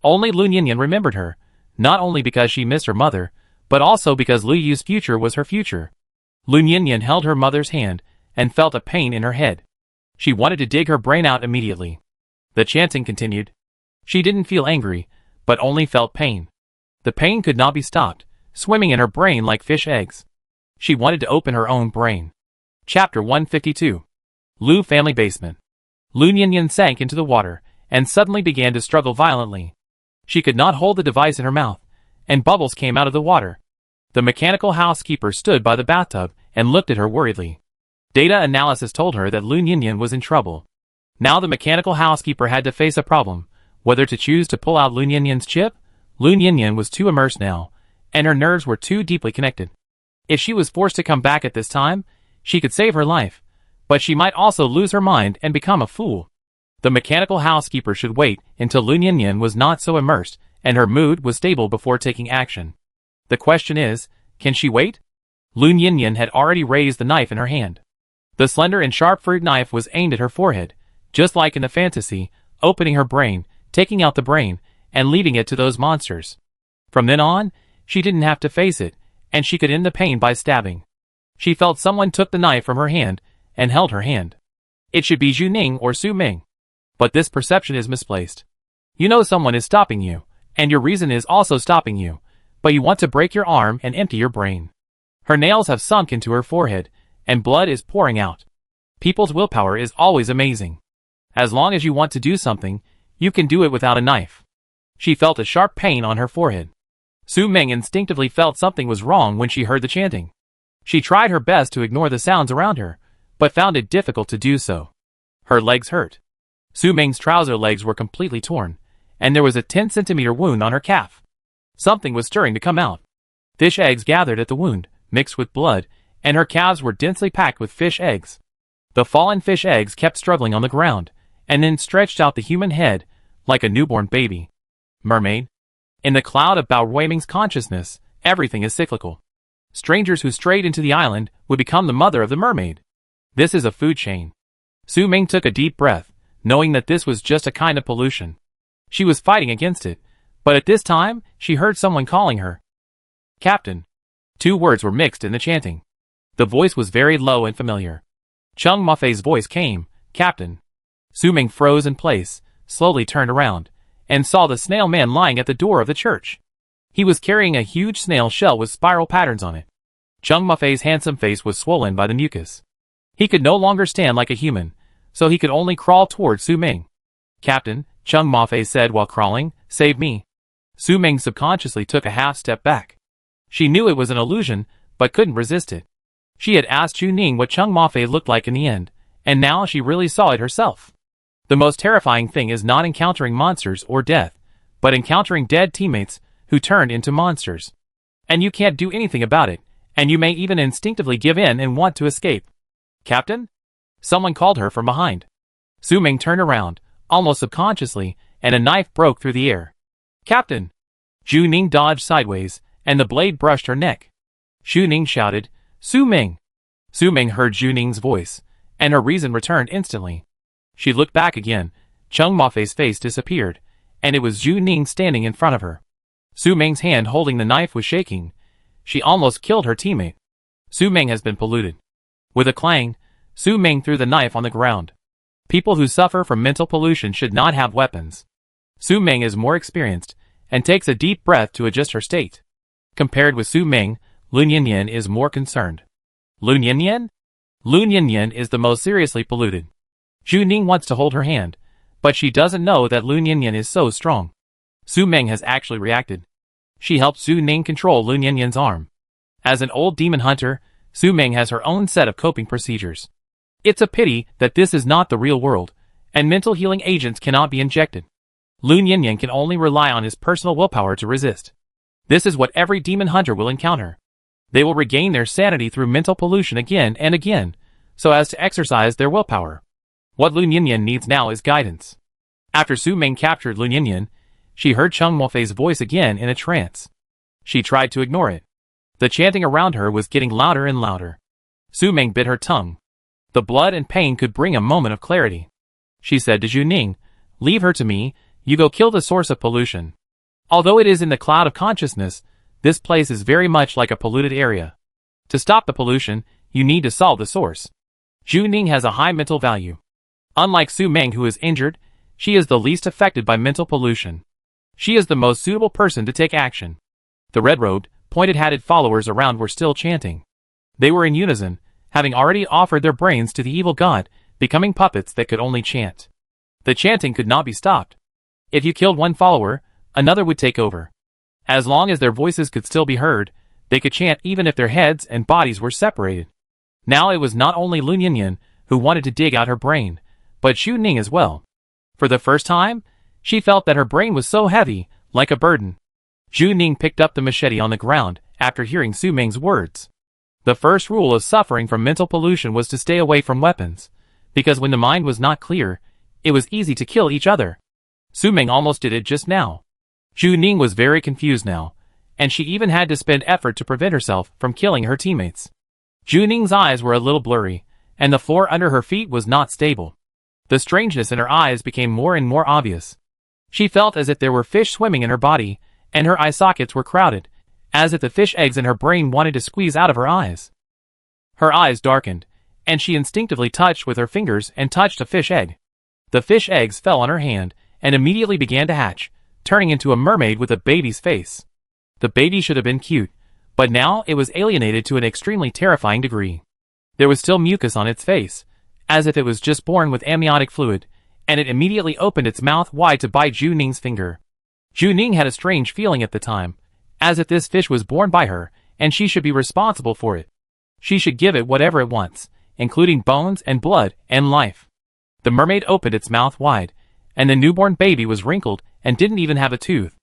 Only Lun Yinyan remembered her, not only because she missed her mother, but also because Lu Yu's future was her future. Lun Yinyan held her mother's hand and felt a pain in her head. She wanted to dig her brain out immediately. The chanting continued. She didn't feel angry, but only felt pain. The pain could not be stopped, swimming in her brain like fish eggs. She wanted to open her own brain. Chapter 152. Lu Family Basement. Lun Yinyan sank into the water, and suddenly began to struggle violently. She could not hold the device in her mouth, and bubbles came out of the water. The mechanical housekeeper stood by the bathtub and looked at her worriedly. Data analysis told her that Lun Yinyan was in trouble. Now the mechanical housekeeper had to face a problem, whether to choose to pull out Lun Yinyan's chip. Lun Yinyan was too immersed now, and her nerves were too deeply connected. If she was forced to come back at this time, she could save her life, but she might also lose her mind and become a fool. The mechanical housekeeper should wait until Lun Yinyan was not so immersed and her mood was stable before taking action. The question is, can she wait? Lun Yinyan had already raised the knife in her hand. The slender and sharp fruit knife was aimed at her forehead, just like in the fantasy, opening her brain, taking out the brain, and leaving it to those monsters. From then on, she didn't have to face it, and she could end the pain by stabbing. She felt someone took the knife from her hand and held her hand. It should be Zhu Ning or Su Ming. But this perception is misplaced. You know someone is stopping you, and your reason is also stopping you, but you want to break your arm and empty your brain. Her nails have sunk into her forehead, and blood is pouring out. People's willpower is always amazing. As long as you want to do something, you can do it without a knife. She felt a sharp pain on her forehead. Su Ming instinctively felt something was wrong when she heard the chanting. She tried her best to ignore the sounds around her, but found it difficult to do so. Her legs hurt. Su Ming's trouser legs were completely torn, and there was a 10-centimeter wound on her calf. Something was stirring to come out. Fish eggs gathered at the wound, mixed with blood, and her calves were densely packed with fish eggs. The fallen fish eggs kept struggling on the ground, and then stretched out the human head, like a newborn baby. Mermaid. In the cloud of Bao Ruiming's consciousness, everything is cyclical. Strangers who strayed into the island would become the mother of the mermaid. This is a food chain. Su Ming took a deep breath, knowing that this was just a kind of pollution. She was fighting against it, but at this time, she heard someone calling her. Captain. 2 words were mixed in the chanting. The voice was very low and familiar. Chung Mafei's voice came, Captain. Su Ming froze in place, slowly turned around, and saw the snail man lying at the door of the church. He was carrying a huge snail shell with spiral patterns on it. Chung Mafei's handsome face was swollen by the mucus. He could no longer stand like a human, so he could only crawl toward Su Ming. "Captain," Chung Mafei said while crawling, "save me." Su Ming subconsciously took a half step back. She knew it was an illusion, but couldn't resist it. She had asked Zhu Ning what Chung Mafei looked like in the end, and now she really saw it herself. The most terrifying thing is not encountering monsters or death, but encountering dead teammates who turned into monsters. And you can't do anything about it, and you may even instinctively give in and want to escape. "Captain?" Someone called her from behind. Su Ming turned around, almost subconsciously, and a knife broke through the air. "Captain!" Zhu Ning dodged sideways, and the blade brushed her neck. Zhu Ning shouted, "Su Ming!" Su Ming heard Zhu Ning's voice, and her reason returned instantly. She looked back again. Chung Mafei's face disappeared, and it was Zhu Ning standing in front of her. Su Ming's hand holding the knife was shaking. She almost killed her teammate. Su Ming has been polluted. With a clang, Su Ming threw the knife on the ground. People who suffer from mental pollution should not have weapons. Su Ming is more experienced, and takes a deep breath to adjust her state. Compared with Su Ming, Lun Yinyan is more concerned. Lun Yinyan? Lun Yinyan is the most seriously polluted. Zhu Ning wants to hold her hand, but she doesn't know that Lun Yinyan is so strong. Su Ming has actually reacted. She helped Zhu Ning control Lun Yinyan's arm. As an old demon hunter, Su Ming has her own set of coping procedures. It's a pity that this is not the real world, and mental healing agents cannot be injected. Lun Yinyan can only rely on his personal willpower to resist. This is what every demon hunter will encounter. They will regain their sanity through mental pollution again and again, so as to exercise their willpower. What Lun Yinyan needs now is guidance. After Su Ming captured Lun Yinyan, she heard Chung Mafei's voice again in a trance. She tried to ignore it. The chanting around her was getting louder and louder. Su Ming bit her tongue. The blood and pain could bring a moment of clarity. She said to Zhu Ning, "Leave her to me, you go kill the source of pollution." Although it is in the cloud of consciousness, this place is very much like a polluted area. To stop the pollution, you need to solve the source. Zhu Ning has a high mental value. Unlike Su Ming who is injured, she is the least affected by mental pollution. She is the most suitable person to take action. The red-robed, pointed-hatted followers around were still chanting. They were in unison, having already offered their brains to the evil god, becoming puppets that could only chant. The chanting could not be stopped. If you killed one follower, another would take over. As long as their voices could still be heard, they could chant even if their heads and bodies were separated. Now it was not only Lun Yinyan who wanted to dig out her brain, but Zhu Ning as well. For the first time, she felt that her brain was so heavy, like a burden. Zhu Ning picked up the machete on the ground after hearing Su Ming's words. The first rule of suffering from mental pollution was to stay away from weapons, because when the mind was not clear, it was easy to kill each other. Su Ming almost did it just now. Zhu Ning was very confused now, and she even had to spend effort to prevent herself from killing her teammates. Zhu Ning's eyes were a little blurry, and the floor under her feet was not stable. The strangeness in her eyes became more and more obvious. She felt as if there were fish swimming in her body, and her eye sockets were crowded, as if the fish eggs in her brain wanted to squeeze out of her eyes. Her eyes darkened, and she instinctively touched with her fingers and touched a fish egg. The fish eggs fell on her hand, and immediately began to hatch, turning into a mermaid with a baby's face. The baby should have been cute, but now it was alienated to an extremely terrifying degree. There was still mucus on its face, as if it was just born with amniotic fluid, and it immediately opened its mouth wide to bite Zhu Ning's finger. Zhu Ning had a strange feeling at the time, as if this fish was born by her, and she should be responsible for it. She should give it whatever it wants, including bones and blood and life. The mermaid opened its mouth wide, and the newborn baby was wrinkled and didn't even have a tooth.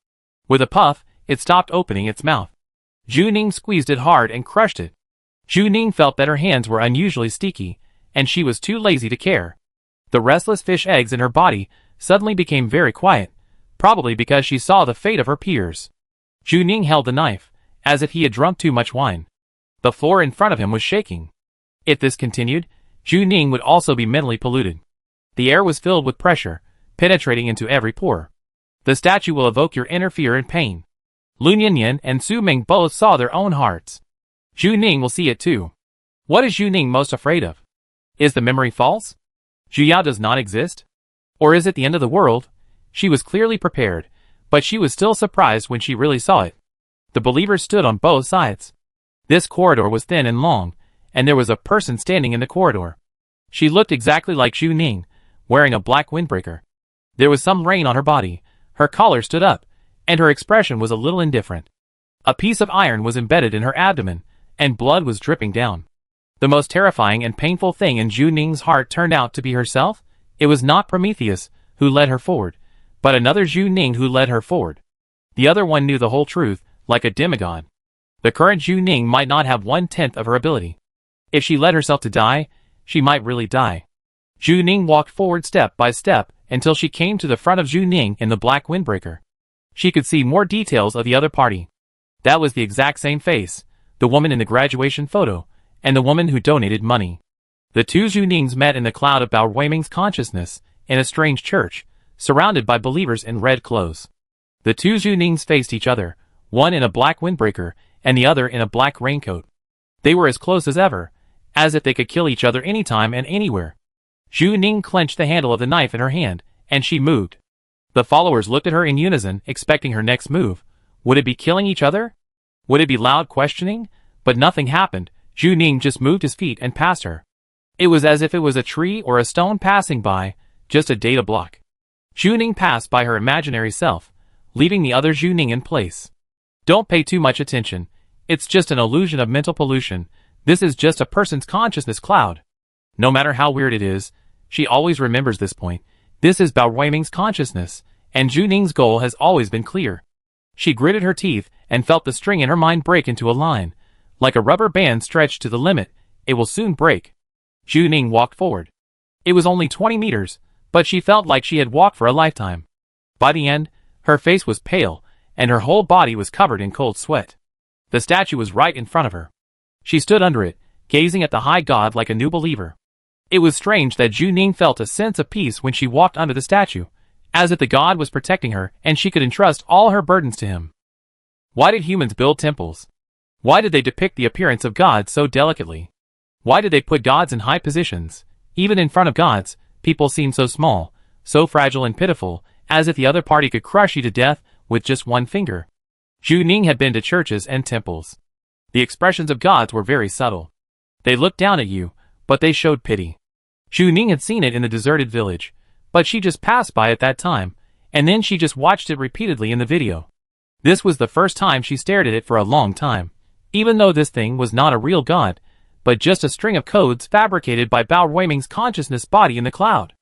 With a puff, it stopped opening its mouth. Zhu Ning squeezed it hard and crushed it. Zhu Ning felt that her hands were unusually sticky, and she was too lazy to care. The restless fish eggs in her body suddenly became very quiet, probably because she saw the fate of her peers. Zhu Ning held the knife, as if he had drunk too much wine. The floor in front of him was shaking. If this continued, Zhu Ning would also be mentally polluted. The air was filled with pressure, penetrating into every pore. The statue will evoke your inner fear and pain. Lun Yinyan and Su Ming both saw their own hearts. Zhu Ning will see it too. What is Zhu Ning most afraid of? Is the memory false? Zhu Yao does not exist? Or is it the end of the world? She was clearly prepared, but she was still surprised when she really saw it. The believers stood on both sides. This corridor was thin and long, and there was a person standing in the corridor. She looked exactly like Zhu Ning, wearing a black windbreaker. There was some rain on her body, her collar stood up, and her expression was a little indifferent. A piece of iron was embedded in her abdomen, and blood was dripping down. The most terrifying and painful thing in Zhu Ning's heart turned out to be herself. It was not Prometheus who led her forward, but another Zhu Ning who led her forward. The other one knew the whole truth, like a demigod. The current Zhu Ning might not have 1/10 of her ability. If she let herself to die, she might really die. Zhu Ning walked forward step by step until she came to the front of Zhu Ning in the black windbreaker. She could see more details of the other party. That was the exact same face, the woman in the graduation photo, and the woman who donated money. The two Zhu Nings met in the cloud of Bao Huiming's consciousness, in a strange church, surrounded by believers in red clothes. The two Zhu Nings faced each other, one in a black windbreaker, and the other in a black raincoat. They were as close as ever, as if they could kill each other anytime and anywhere. Zhu Ning clenched the handle of the knife in her hand, and she moved. The followers looked at her in unison, expecting her next move. Would it be killing each other? Would it be loud questioning? But nothing happened. Zhu Ning just moved his feet and passed her. It was as if it was a tree or a stone passing by, just a data block. Zhu Ning passed by her imaginary self, leaving the other Zhu Ning in place. Don't pay too much attention. It's just an illusion of mental pollution. This is just a person's consciousness cloud. No matter how weird it is, she always remembers this point. This is Bao Huiming's consciousness, and Zhu Ning's goal has always been clear. She gritted her teeth and felt the string in her mind break into a line. Like a rubber band stretched to the limit, it will soon break. Zhu Ning walked forward. It was only 20 meters, but she felt like she had walked for a lifetime. By the end, her face was pale, and her whole body was covered in cold sweat. The statue was right in front of her. She stood under it, gazing at the high god like a new believer. It was strange that Zhu Ning felt a sense of peace when she walked under the statue, as if the god was protecting her and she could entrust all her burdens to him. Why did humans build temples? Why did they depict the appearance of gods so delicately? Why did they put gods in high positions? Even in front of gods, people seem so small, so fragile and pitiful, as if the other party could crush you to death with just one finger. Zhu Ning had been to churches and temples. The expressions of gods were very subtle. They looked down at you, but they showed pity. Zhu Ning had seen it in the deserted village, but she just passed by at that time, and then she just watched it repeatedly in the video. This was the first time she stared at it for a long time, even though this thing was not a real god, but just a string of codes fabricated by Bao Huiming's consciousness body in the cloud.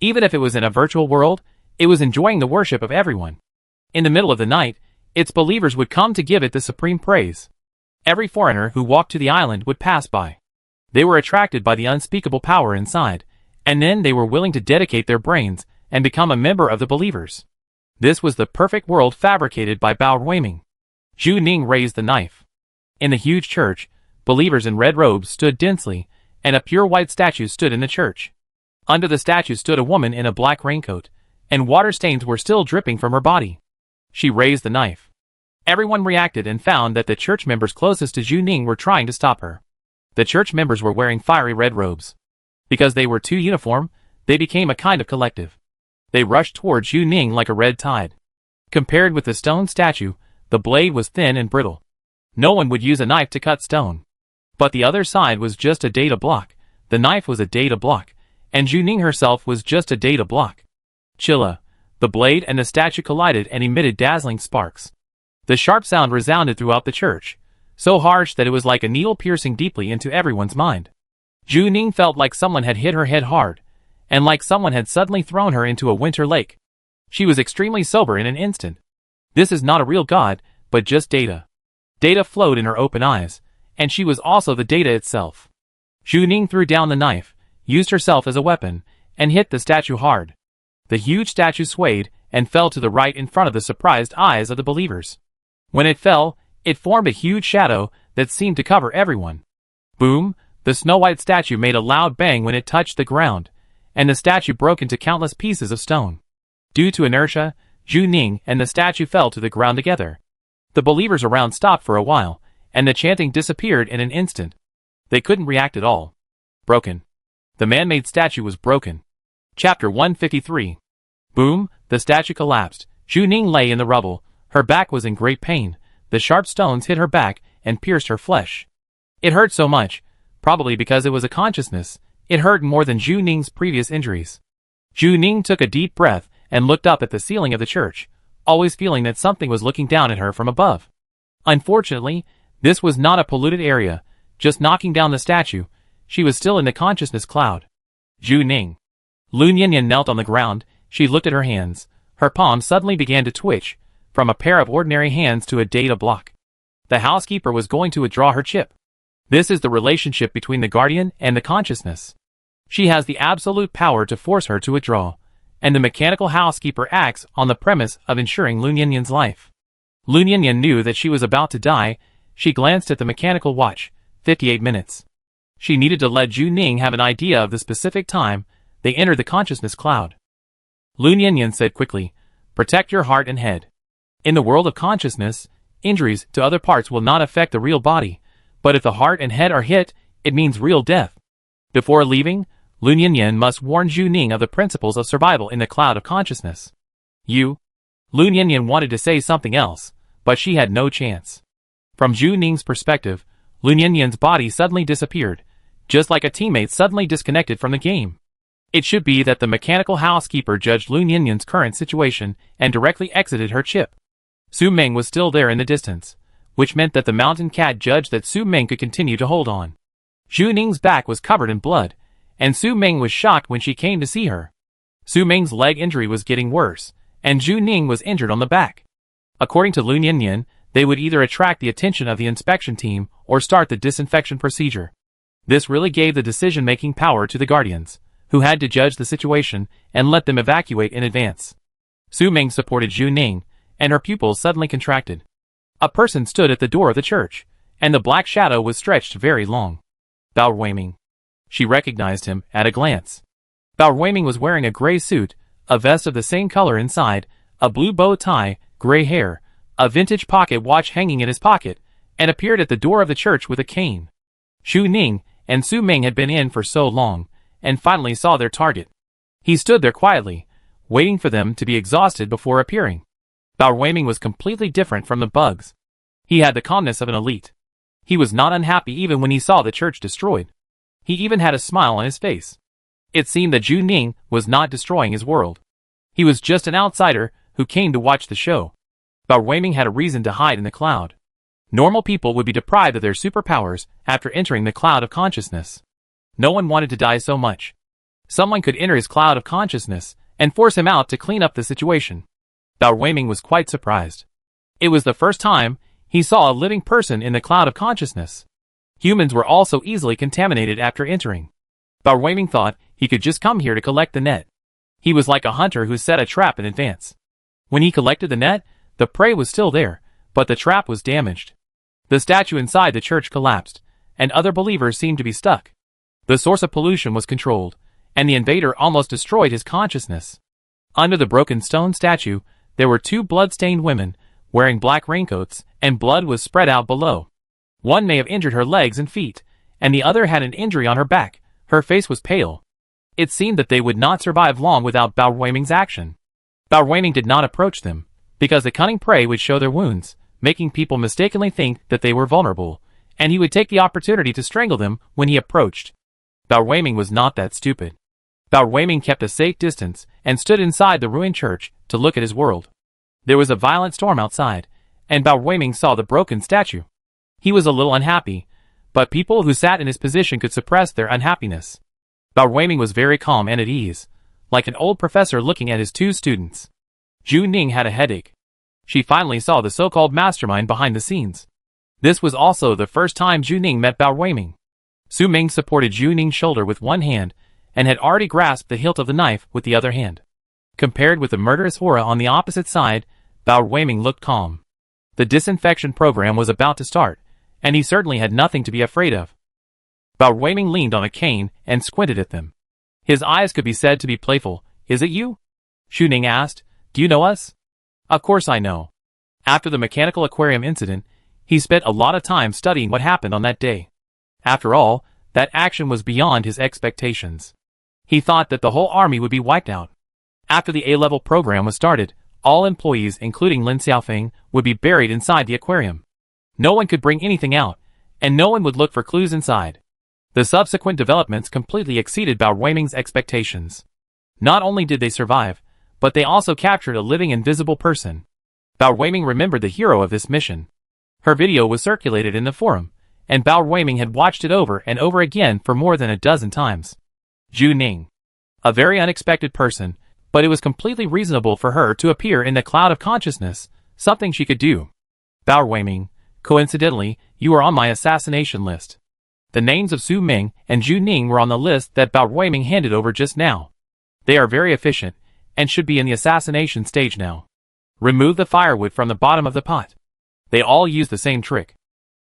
Even if it was in a virtual world, it was enjoying the worship of everyone. In the middle of the night, its believers would come to give it the supreme praise. Every foreigner who walked to the island would pass by. They were attracted by the unspeakable power inside, and then they were willing to dedicate their brains and become a member of the believers. This was the perfect world fabricated by Bao Huiming. Zhu Ning raised the knife. In the huge church, believers in red robes stood densely, and a pure white statue stood in the church. Under the statue stood a woman in a black raincoat, and water stains were still dripping from her body. She raised the knife. Everyone reacted and found that the church members closest to Zhu Ning were trying to stop her. The church members were wearing fiery red robes. Because they were too uniform, they became a kind of collective. They rushed toward Zhu Ning like a red tide. Compared with the stone statue, the blade was thin and brittle. No one would use a knife to cut stone. But the other side was just a data block. The knife was a data block, and Zhu Ning herself was just a data block. Chilla. The blade and the statue collided and emitted dazzling sparks. The sharp sound resounded throughout the church, so harsh that it was like a needle piercing deeply into everyone's mind. Zhu Ning felt like someone had hit her head hard, and like someone had suddenly thrown her into a winter lake. She was extremely sober in an instant. This is not a real god, but just data. Data flowed in her open eyes, and she was also the data itself. Zhu Ning threw down the knife, used herself as a weapon, and hit the statue hard. The huge statue swayed and fell to the right in front of the surprised eyes of the believers. When it fell, it formed a huge shadow that seemed to cover everyone. Boom! The snow-white statue made a loud bang when it touched the ground, and the statue broke into countless pieces of stone. Due to inertia, Zhu Ning and the statue fell to the ground together. The believers around stopped for a while, and the chanting disappeared in an instant. They couldn't react at all. Broken. The man-made statue was broken. Chapter 153. Boom! The statue collapsed. Zhu Ning lay in the rubble. Her back was in great pain. The sharp stones hit her back and pierced her flesh. It hurt so much, probably because it was a consciousness. It hurt more than Zhu Ning's previous injuries. Zhu Ning took a deep breath and looked up at the ceiling of the church, always feeling that something was looking down at her from above. Unfortunately, this was not a polluted area, just knocking down the statue. She was still in the consciousness cloud. Zhu Ning. Lu Nianyan knelt on the ground. She looked at her hands. Her palms suddenly began to twitch, from a pair of ordinary hands to a data block. The housekeeper was going to withdraw her chip. This is the relationship between the guardian and the consciousness. She has the absolute power to force her to withdraw, and the mechanical housekeeper acts on the premise of ensuring Lu Nianyan's life. Lu Nianyan knew that she was about to die. She glanced at the mechanical watch. 58 minutes. She needed to let Zhu Ning have an idea of the specific time they entered the consciousness cloud. Lu Nianyan said quickly, "Protect your heart and head. In the world of consciousness, injuries to other parts will not affect the real body, but if the heart and head are hit, it means real death." Before leaving, Lu Nianyan must warn Zhu Ning of the principles of survival in the cloud of consciousness. Lu Nianyan wanted to say something else, but she had no chance. From Zhu Ning's perspective, Lu Nianyan's body suddenly disappeared, just like a teammate suddenly disconnected from the game. It should be that the mechanical housekeeper judged Lu Nianyan's current situation and directly exited her chip. Su Meng was still there in the distance, which meant that the mountain cat judged that Su Meng could continue to hold on. Zhu Ning's back was covered in blood, and Su Meng was shocked when she came to see her. Su Meng's leg injury was getting worse, and Zhu Ning was injured on the back. According to Lu Nianyan, they would either attract the attention of the inspection team or start the disinfection procedure. This really gave the decision-making power to the guardians, who had to judge the situation and let them evacuate in advance. Su Meng supported Zhu Ning, and her pupils suddenly contracted. A person stood at the door of the church, and the black shadow was stretched very long. Bao Ruiming. She recognized him at a glance. Bao Ruiming was wearing a gray suit, a vest of the same color inside, a blue bow tie, gray hair, a vintage pocket watch hanging in his pocket, and appeared at the door of the church with a cane. Zhu Ning and Su Meng had been in for so long, and finally saw their target. He stood there quietly, waiting for them to be exhausted before appearing. Bao Ruiming was completely different from the bugs. He had the calmness of an elite. He was not unhappy even when he saw the church destroyed. He even had a smile on his face. It seemed that Zhu Ning was not destroying his world. He was just an outsider who came to watch the show. Bao Ruiming had a reason to hide in the cloud. Normal people would be deprived of their superpowers after entering the cloud of consciousness. No one wanted to die so much. Someone could enter his cloud of consciousness and force him out to clean up the situation. Bao Ruiming was quite surprised. It was the first time he saw a living person in the cloud of consciousness. Humans were also easily contaminated after entering. Bao Ruiming thought he could just come here to collect the net. He was like a hunter who set a trap in advance. When he collected the net, the prey was still there, but the trap was damaged. The statue inside the church collapsed, and other believers seemed to be stuck. The source of pollution was controlled, and the invader almost destroyed his consciousness. Under the broken stone statue, there were two blood-stained women, wearing black raincoats, and blood was spread out below. One may have injured her legs and feet, and the other had an injury on her back. Her face was pale. It seemed that they would not survive long without Bao Ruiming's action. Bao Ruiming did not approach them, because the cunning prey would show their wounds, making people mistakenly think that they were vulnerable, and he would take the opportunity to strangle them when he approached. Bao Ruiming was not that stupid. Bao Ruiming kept a safe distance and stood inside the ruined church to look at his world. There was a violent storm outside, and Bao Ruiming saw the broken statue. He was a little unhappy, but people who sat in his position could suppress their unhappiness. Bao Ruiming was very calm and at ease, like an old professor looking at his two students. Zhu Ning had a headache. She finally saw the so-called mastermind behind the scenes. This was also the first time Zhu Ning met Bao Ruiming. Su Meng supported Zhu Ning's shoulder with one hand, and had already grasped the hilt of the knife with the other hand. Compared with the murderous aura on the opposite side, Bao Ruiming looked calm. The disinfection program was about to start, and he certainly had nothing to be afraid of. Bao Ruiming leaned on a cane and squinted at them. His eyes could be said to be playful. "Is it you?" Zhu Ning asked. "Do you know us?" "Of course I know." After the mechanical aquarium incident, he spent a lot of time studying what happened on that day. After all, that action was beyond his expectations. He thought that the whole army would be wiped out. After the A-level program was started, all employees, including Lin Xiaofeng, would be buried inside the aquarium. No one could bring anything out, and no one would look for clues inside. The subsequent developments completely exceeded Bao Huiming's expectations. Not only did they survive, but they also captured a living invisible person. Bao Huiming remembered the hero of this mission. Her video was circulated in the forum, and Bao Huiming had watched it over and over again for more than a dozen times. Zhu Ning. A very unexpected person, but it was completely reasonable for her to appear in the cloud of consciousness, something she could do. Bao Huiming, coincidentally, you are on my assassination list. The names of Su Ming and Zhu Ning were on the list that Bao Huiming handed over just now. They are very efficient, and should be in the assassination stage now. Remove the firewood from the bottom of the pot. They all use the same trick.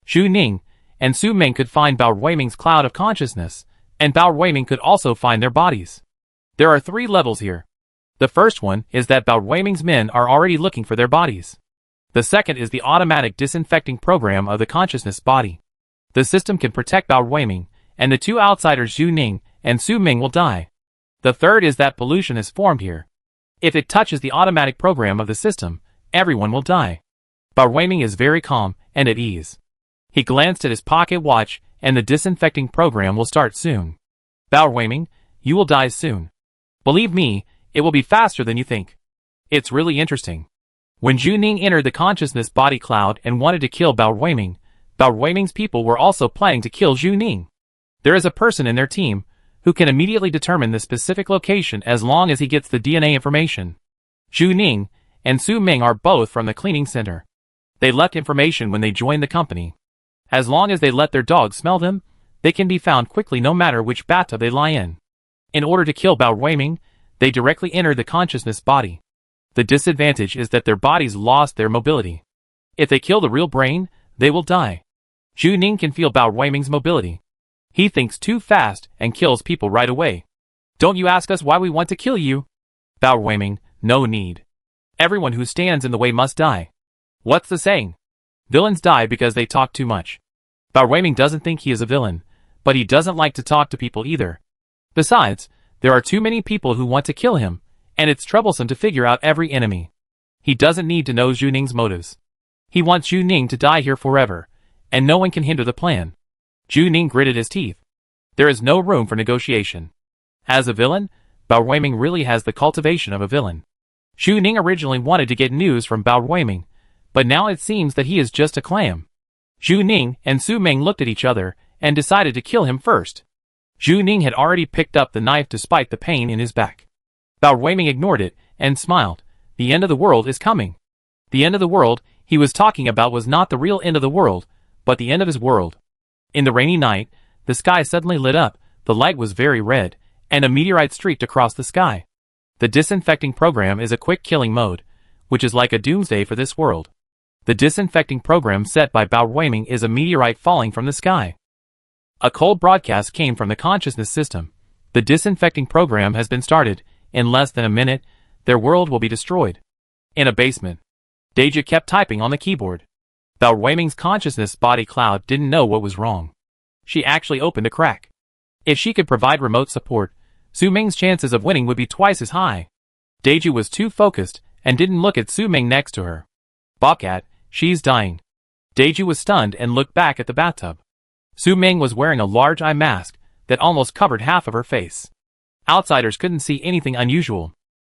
Zhu Ning and Su Ming could find Bao Huiming's cloud of consciousness, and Bao Huiming could also find their bodies. There are 3 levels here. The first one is that Bao Huiming's men are already looking for their bodies. The second is the automatic disinfecting program of the consciousness body. The system can protect Bao Huiming, and the 2 outsiders Zhu Ning and Su Ming will die. The third is that pollution is formed here. If it touches the automatic program of the system, everyone will die. Bao Huiming is very calm and at ease. He glanced at his pocket watch, and the disinfecting program will start soon. Bao Huiming, you will die soon. Believe me, it will be faster than you think. It's really interesting. When Zhu Ning entered the consciousness body cloud and wanted to kill Bao Huiming's people were also planning to kill Zhu Ning. There is a person in their team who can immediately determine the specific location as long as he gets the DNA information. Zhu Ning and Su Ming are both from the cleaning center. They left information when they joined the company. As long as they let their dogs smell them, they can be found quickly no matter which bathtub they lie in. In order to kill Bao Huiming, they directly enter the consciousness body. The disadvantage is that their bodies lost their mobility. If they kill the real brain, they will die. Zhu Ning can feel Bao Huiming's mobility. He thinks too fast and kills people right away. Don't you ask us why we want to kill you? Bao Huiming, no need. Everyone who stands in the way must die. What's the saying? Villains die because they talk too much. Bao Huiming doesn't think he is a villain, but he doesn't like to talk to people either. Besides, there are too many people who want to kill him, and it's troublesome to figure out every enemy. He doesn't need to know Zhu Ning's motives. He wants Zhu Ning to die here forever, and no one can hinder the plan. Zhu Ning gritted his teeth. There is no room for negotiation. As a villain, Bao Huiming really has the cultivation of a villain. Zhu Ning originally wanted to get news from Bao Huiming, but now it seems that he is just a clam. Zhu Ning and Su Ming looked at each other and decided to kill him first. Zhu Ning had already picked up the knife despite the pain in his back. Bao Huiming ignored it and smiled. The end of the world is coming. The end of the world he was talking about was not the real end of the world, but the end of his world. In the rainy night, the sky suddenly lit up, the light was very red, and a meteorite streaked across the sky. The disinfecting program is a quick killing mode, which is like a doomsday for this world. The disinfecting program set by Bao Huiming is a meteorite falling from the sky. A cold broadcast came from the consciousness system. The disinfecting program has been started. In less than a minute, their world will be destroyed. In a basement, Deja kept typing on the keyboard. Bao Huiming's consciousness body cloud didn't know what was wrong. She actually opened a crack. If she could provide remote support, Su Ming's chances of winning would be twice as high. Deju was too focused and didn't look at Su Ming next to her. Bobcat, she's dying. Deju was stunned and looked back at the bathtub. Su Ming was wearing a large eye mask that almost covered half of her face. Outsiders couldn't see anything unusual.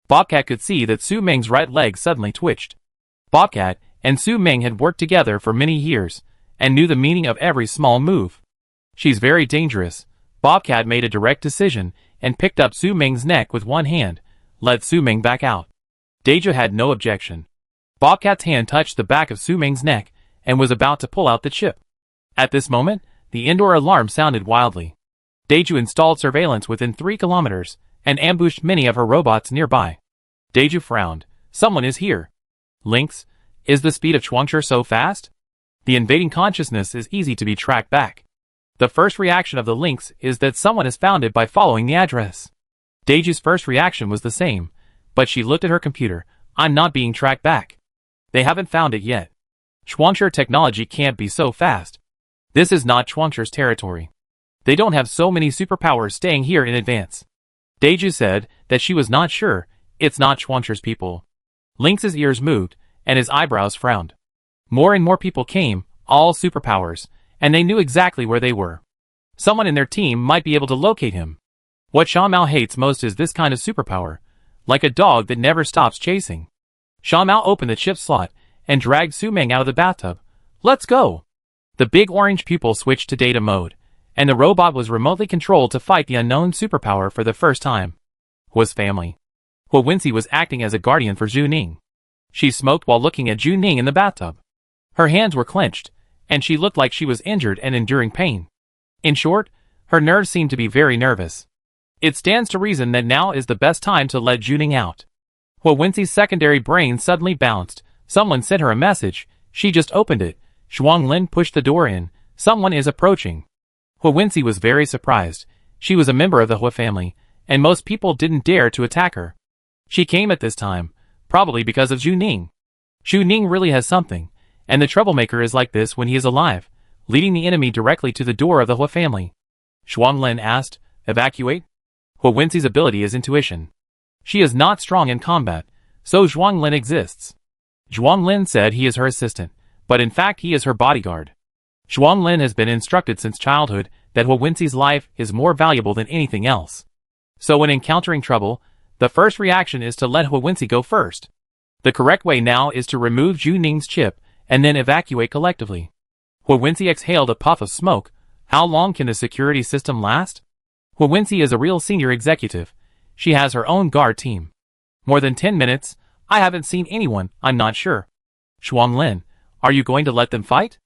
Bobcat could see that Su Ming's right leg suddenly twitched. Bobcat and Su Ming had worked together for many years and knew the meaning of every small move. She's very dangerous. Bobcat made a direct decision and picked up Su Ming's neck with one hand, led Su Ming back out. Deja had no objection. Bobcat's hand touched the back of Su Ming's neck and was about to pull out the chip. At this moment, the indoor alarm sounded wildly. Deju installed surveillance within 3 kilometers and ambushed many of her robots nearby. Deju frowned. Someone is here. Lynx, is the speed of Chuangshi so fast? The invading consciousness is easy to be tracked back. The first reaction of the Lynx is that someone has found it by following the address. Deju's first reaction was the same, but she looked at her computer. I'm not being tracked back. They haven't found it yet. Chuangshi technology can't be so fast. This is not Chuangshi's territory. They don't have so many superpowers staying here in advance. Deju said that she was not sure It's not Schwancher's people. Lynx's ears moved, and his eyebrows frowned. More and more people came, all superpowers, and they knew exactly where they were. Someone in their team might be able to locate him. What Sha Mao hates most is this kind of superpower, like a dog that never stops chasing. Sha Mao opened the chip slot and dragged Su Meng out of the bathtub. Let's go! The big orange pupil switched to data mode, and the robot was remotely controlled to fight the unknown superpower for the first time. Was family. Hu Wincy was acting as a guardian for Zhu Ning. She smoked while looking at Zhu Ning in the bathtub. Her hands were clenched, and she looked like she was injured and enduring pain. In short, her nerves seemed to be very nervous. It stands to reason that now is the best time to let Zhu Ning out. Hu Wincy's secondary brain suddenly bounced. Someone sent her a message. She just opened it. Zhuang Lin pushed the door in. Someone is approaching. Hu Wincy was very surprised. She was a member of the Hu family, and most people didn't dare to attack her. She came at this time, probably because of Zhu Ning. Zhu Ning really has something, and the troublemaker is like this when he is alive, leading the enemy directly to the door of the Hu family. Zhuang Lin asked, "Evacuate?" Hu Wincy's ability is intuition. She is not strong in combat, so Zhuang Lin exists. Zhuang Lin said he is her assistant, but in fact he is her bodyguard. Zhuang Lin has been instructed since childhood that Hu Wincy's life is more valuable than anything else. So when encountering trouble, the first reaction is to let Hu Wincy go first. The correct way now is to remove Zhu Ning's chip and then evacuate collectively. Hu Wincy exhaled a puff of smoke. How long can the security system last? Hu Wincy is a real senior executive. She has her own guard team. More than 10 minutes? I haven't seen anyone, I'm not sure. Zhuang Lin, are you going to let them fight?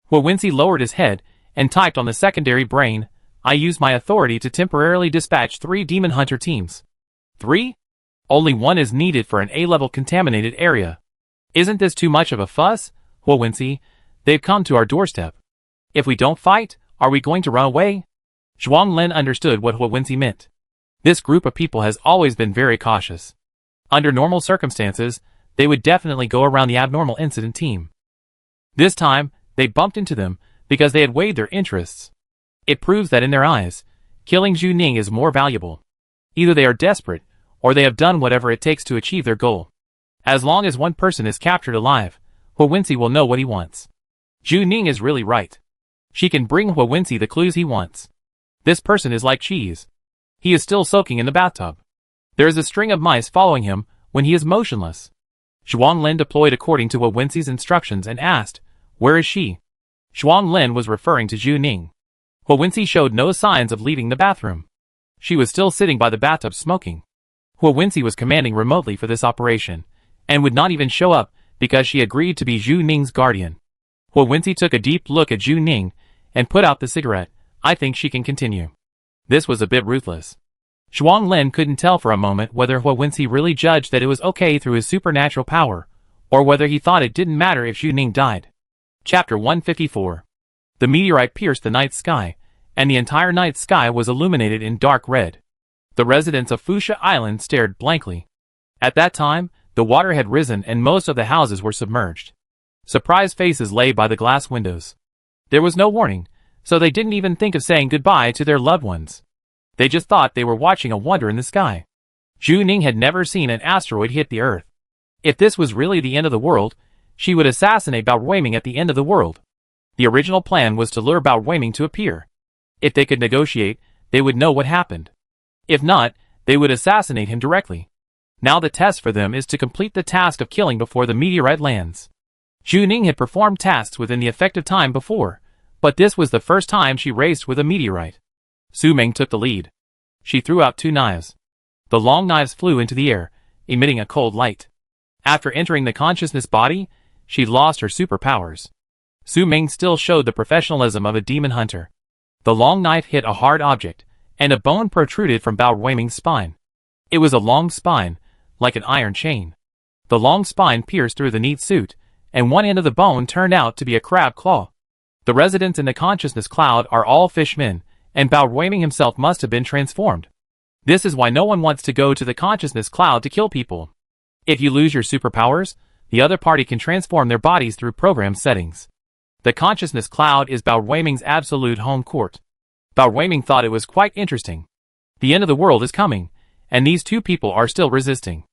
Hu Wincy lowered his head and typed on the secondary brain. I use my authority to temporarily dispatch 3 demon hunter teams. 3? Only 1 is needed for an A-level contaminated area. Isn't this too much of a fuss? Hu Wincy, they've come to our doorstep. If we don't fight, are we going to run away? Zhuang Lin understood what Hu Wincy meant. This group of people has always been very cautious. Under normal circumstances, they would definitely go around the abnormal incident team. This time, they bumped into them because they had weighed their interests. It proves that in their eyes, killing Zhu Ning is more valuable. Either they are desperate, or they have done whatever it takes to achieve their goal. As long as one person is captured alive, Hu Wincy will know what he wants. Zhu Ning is really right. She can bring Hu Wincy the clues he wants. This person is like cheese. He is still soaking in the bathtub. There is a string of mice following him when he is motionless. Zhuang Lin deployed according to Hu Wincy's instructions and asked, "Where is she?" Zhuang Lin was referring to Zhu Ning. Hu Wincy showed no signs of leaving the bathroom. She was still sitting by the bathtub smoking. Hu Wincy was commanding remotely for this operation, and would not even show up because she agreed to be Zhu Ning's guardian. Hu Wincy took a deep look at Zhu Ning and put out the cigarette. I think she can continue. This was a bit ruthless. Zhuang Lin couldn't tell for a moment whether Hu Wincy really judged that it was okay through his supernatural power, or whether he thought it didn't matter if Zhu Ning died. Chapter 154. The meteorite pierced the night sky, and the entire night sky was illuminated in dark red. The residents of Fuchsia Island stared blankly. At that time, the water had risen and most of the houses were submerged. Surprised faces lay by the glass windows. There was no warning, so they didn't even think of saying goodbye to their loved ones. They just thought they were watching a wonder in the sky. Zhu Ning had never seen an asteroid hit the Earth. If this was really the end of the world, she would assassinate Bao Ruiming at the end of the world. The original plan was to lure Bao Ruiming to appear. If they could negotiate, they would know what happened. If not, they would assassinate him directly. Now the test for them is to complete the task of killing before the meteorite lands. Zhu Ning had performed tasks within the effective time before, but this was the first time she raced with a meteorite. Su Meng took the lead. She threw out 2 knives. The long knives flew into the air, emitting a cold light. After entering the consciousness body, she lost her superpowers. Su Meng still showed the professionalism of a demon hunter. The long knife hit a hard object, and a bone protruded from Bao Ruiming's spine. It was a long spine, like an iron chain. The long spine pierced through the neat suit, and one end of the bone turned out to be a crab claw. The residents in the consciousness cloud are all fishmen, and Bao Ruiming himself must have been transformed. This is why no one wants to go to the consciousness cloud to kill people. If you lose your superpowers, the other party can transform their bodies through program settings. The consciousness cloud is Bao Ruiming's absolute home court. Bao Ruiming thought it was quite interesting. The end of the world is coming, and these 2 people are still resisting.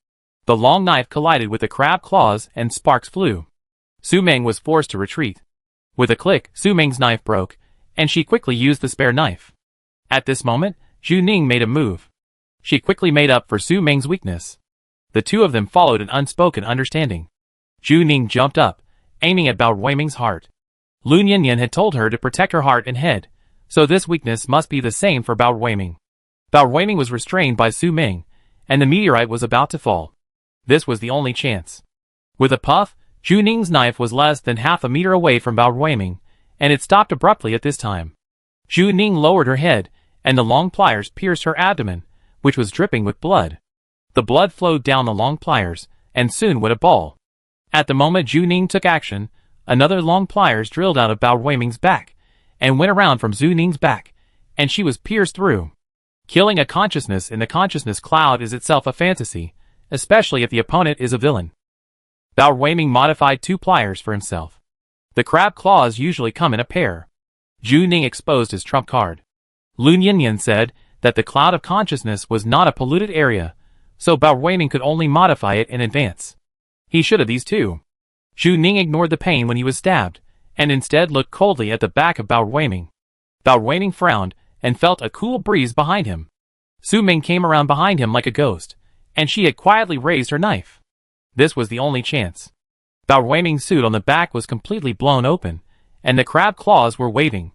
The long knife collided with the crab claws and sparks flew. Su Ming was forced to retreat. With a click, Su Ming's knife broke, and she quickly used the spare knife. At this moment, Zhu Ning made a move. She quickly made up for Su Ming's weakness. The two of them followed an unspoken understanding. Zhu Ning jumped up, aiming at Bao Huiming's heart. Lun Yinyan had told her to protect her heart and head, so this weakness must be the same for Bao Huiming. Bao Huiming was restrained by Su Ming, and the meteorite was about to fall. This was the only chance. With a puff, Zhu Ning's knife was less than half a meter away from Bao Huiming, and it stopped abruptly at this time. Zhu Ning lowered her head, and the long pliers pierced her abdomen, which was dripping with blood. The blood flowed down the long pliers, and soon went a ball. At the moment Zhu Ning took action, another long pliers drilled out of Bao Huiming's back, and went around from Zhu Ning's back, and she was pierced through. Killing a consciousness in the consciousness cloud is itself a fantasy, especially if the opponent is a villain. Bao Huiming modified 2 pliers for himself. The crab claws usually come in a pair. Zhu Ning exposed his trump card. Lun Yinyan said that the cloud of consciousness was not a polluted area, so Bao Huiming could only modify it in advance. He should have these too. Zhu Ning ignored the pain when he was stabbed, and instead looked coldly at the back of Bao Huiming. Bao Huiming frowned, and felt a cool breeze behind him. Su Ming came around behind him like a ghost, and she had quietly raised her knife. This was the only chance. Bao Huiming's suit on the back was completely blown open, and the crab claws were waving.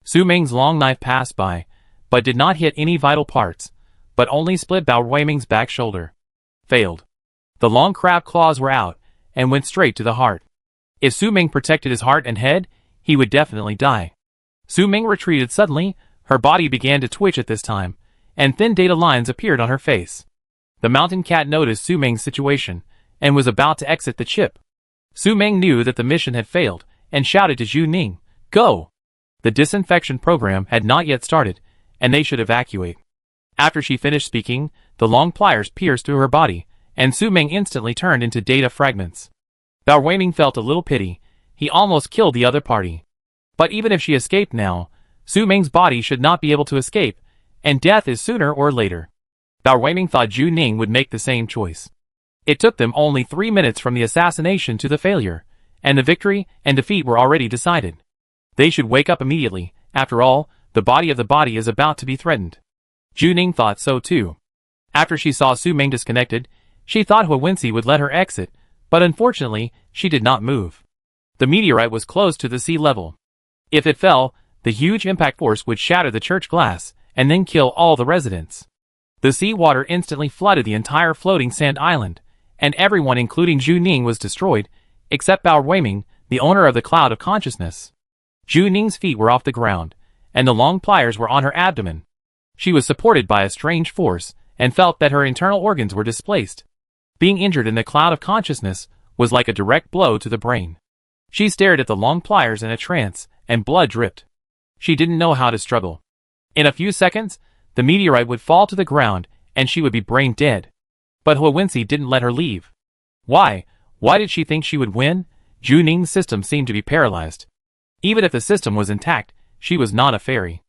Su Ming's long knife passed by, but did not hit any vital parts, but only split Bao Huiming's back shoulder. Failed. The long crab claws were out, and went straight to the heart. If Su Ming protected his heart and head, he would definitely die. Su Ming retreated suddenly, her body began to twitch at this time, and thin data lines appeared on her face. The mountain cat noticed Su Ming's situation, and was about to exit the chip. Su Ming knew that the mission had failed, and shouted to Zhu Ning, "Go!" The disinfection program had not yet started, and they should evacuate. After she finished speaking, the long pliers pierced through her body, and Su Ming instantly turned into data fragments. Bao Huiming felt a little pity. He almost killed the other party. But even if she escaped now, Su Ming's body should not be able to escape, and death is sooner or later. Bao Huiming thought Zhu Ning would make the same choice. It took them only 3 minutes from the assassination to the failure, and the victory and defeat were already decided. They should wake up immediately. After all, the body of the body is about to be threatened. Zhu Ning thought so too. After she saw Su Ming disconnected, she thought Huwensi would let her exit, but unfortunately, she did not move. The meteorite was close to the sea level. If it fell, the huge impact force would shatter the church glass, and then kill all the residents. The sea water instantly flooded the entire floating sand island, and everyone including Zhu Ning was destroyed, except Bao Huiming, the owner of the cloud of consciousness. Zhu Ning's feet were off the ground, and the long pliers were on her abdomen. She was supported by a strange force, and felt that her internal organs were displaced. Being injured in the cloud of consciousness was like a direct blow to the brain. She stared at the long pliers in a trance, and blood dripped. She didn't know how to struggle. In a few seconds, the meteorite would fall to the ground, and she would be brain dead. But Huwensi didn't let her leave. Why? Why did she think she would win? Zhu Ning's system seemed to be paralyzed. Even if the system was intact, she was not a fairy.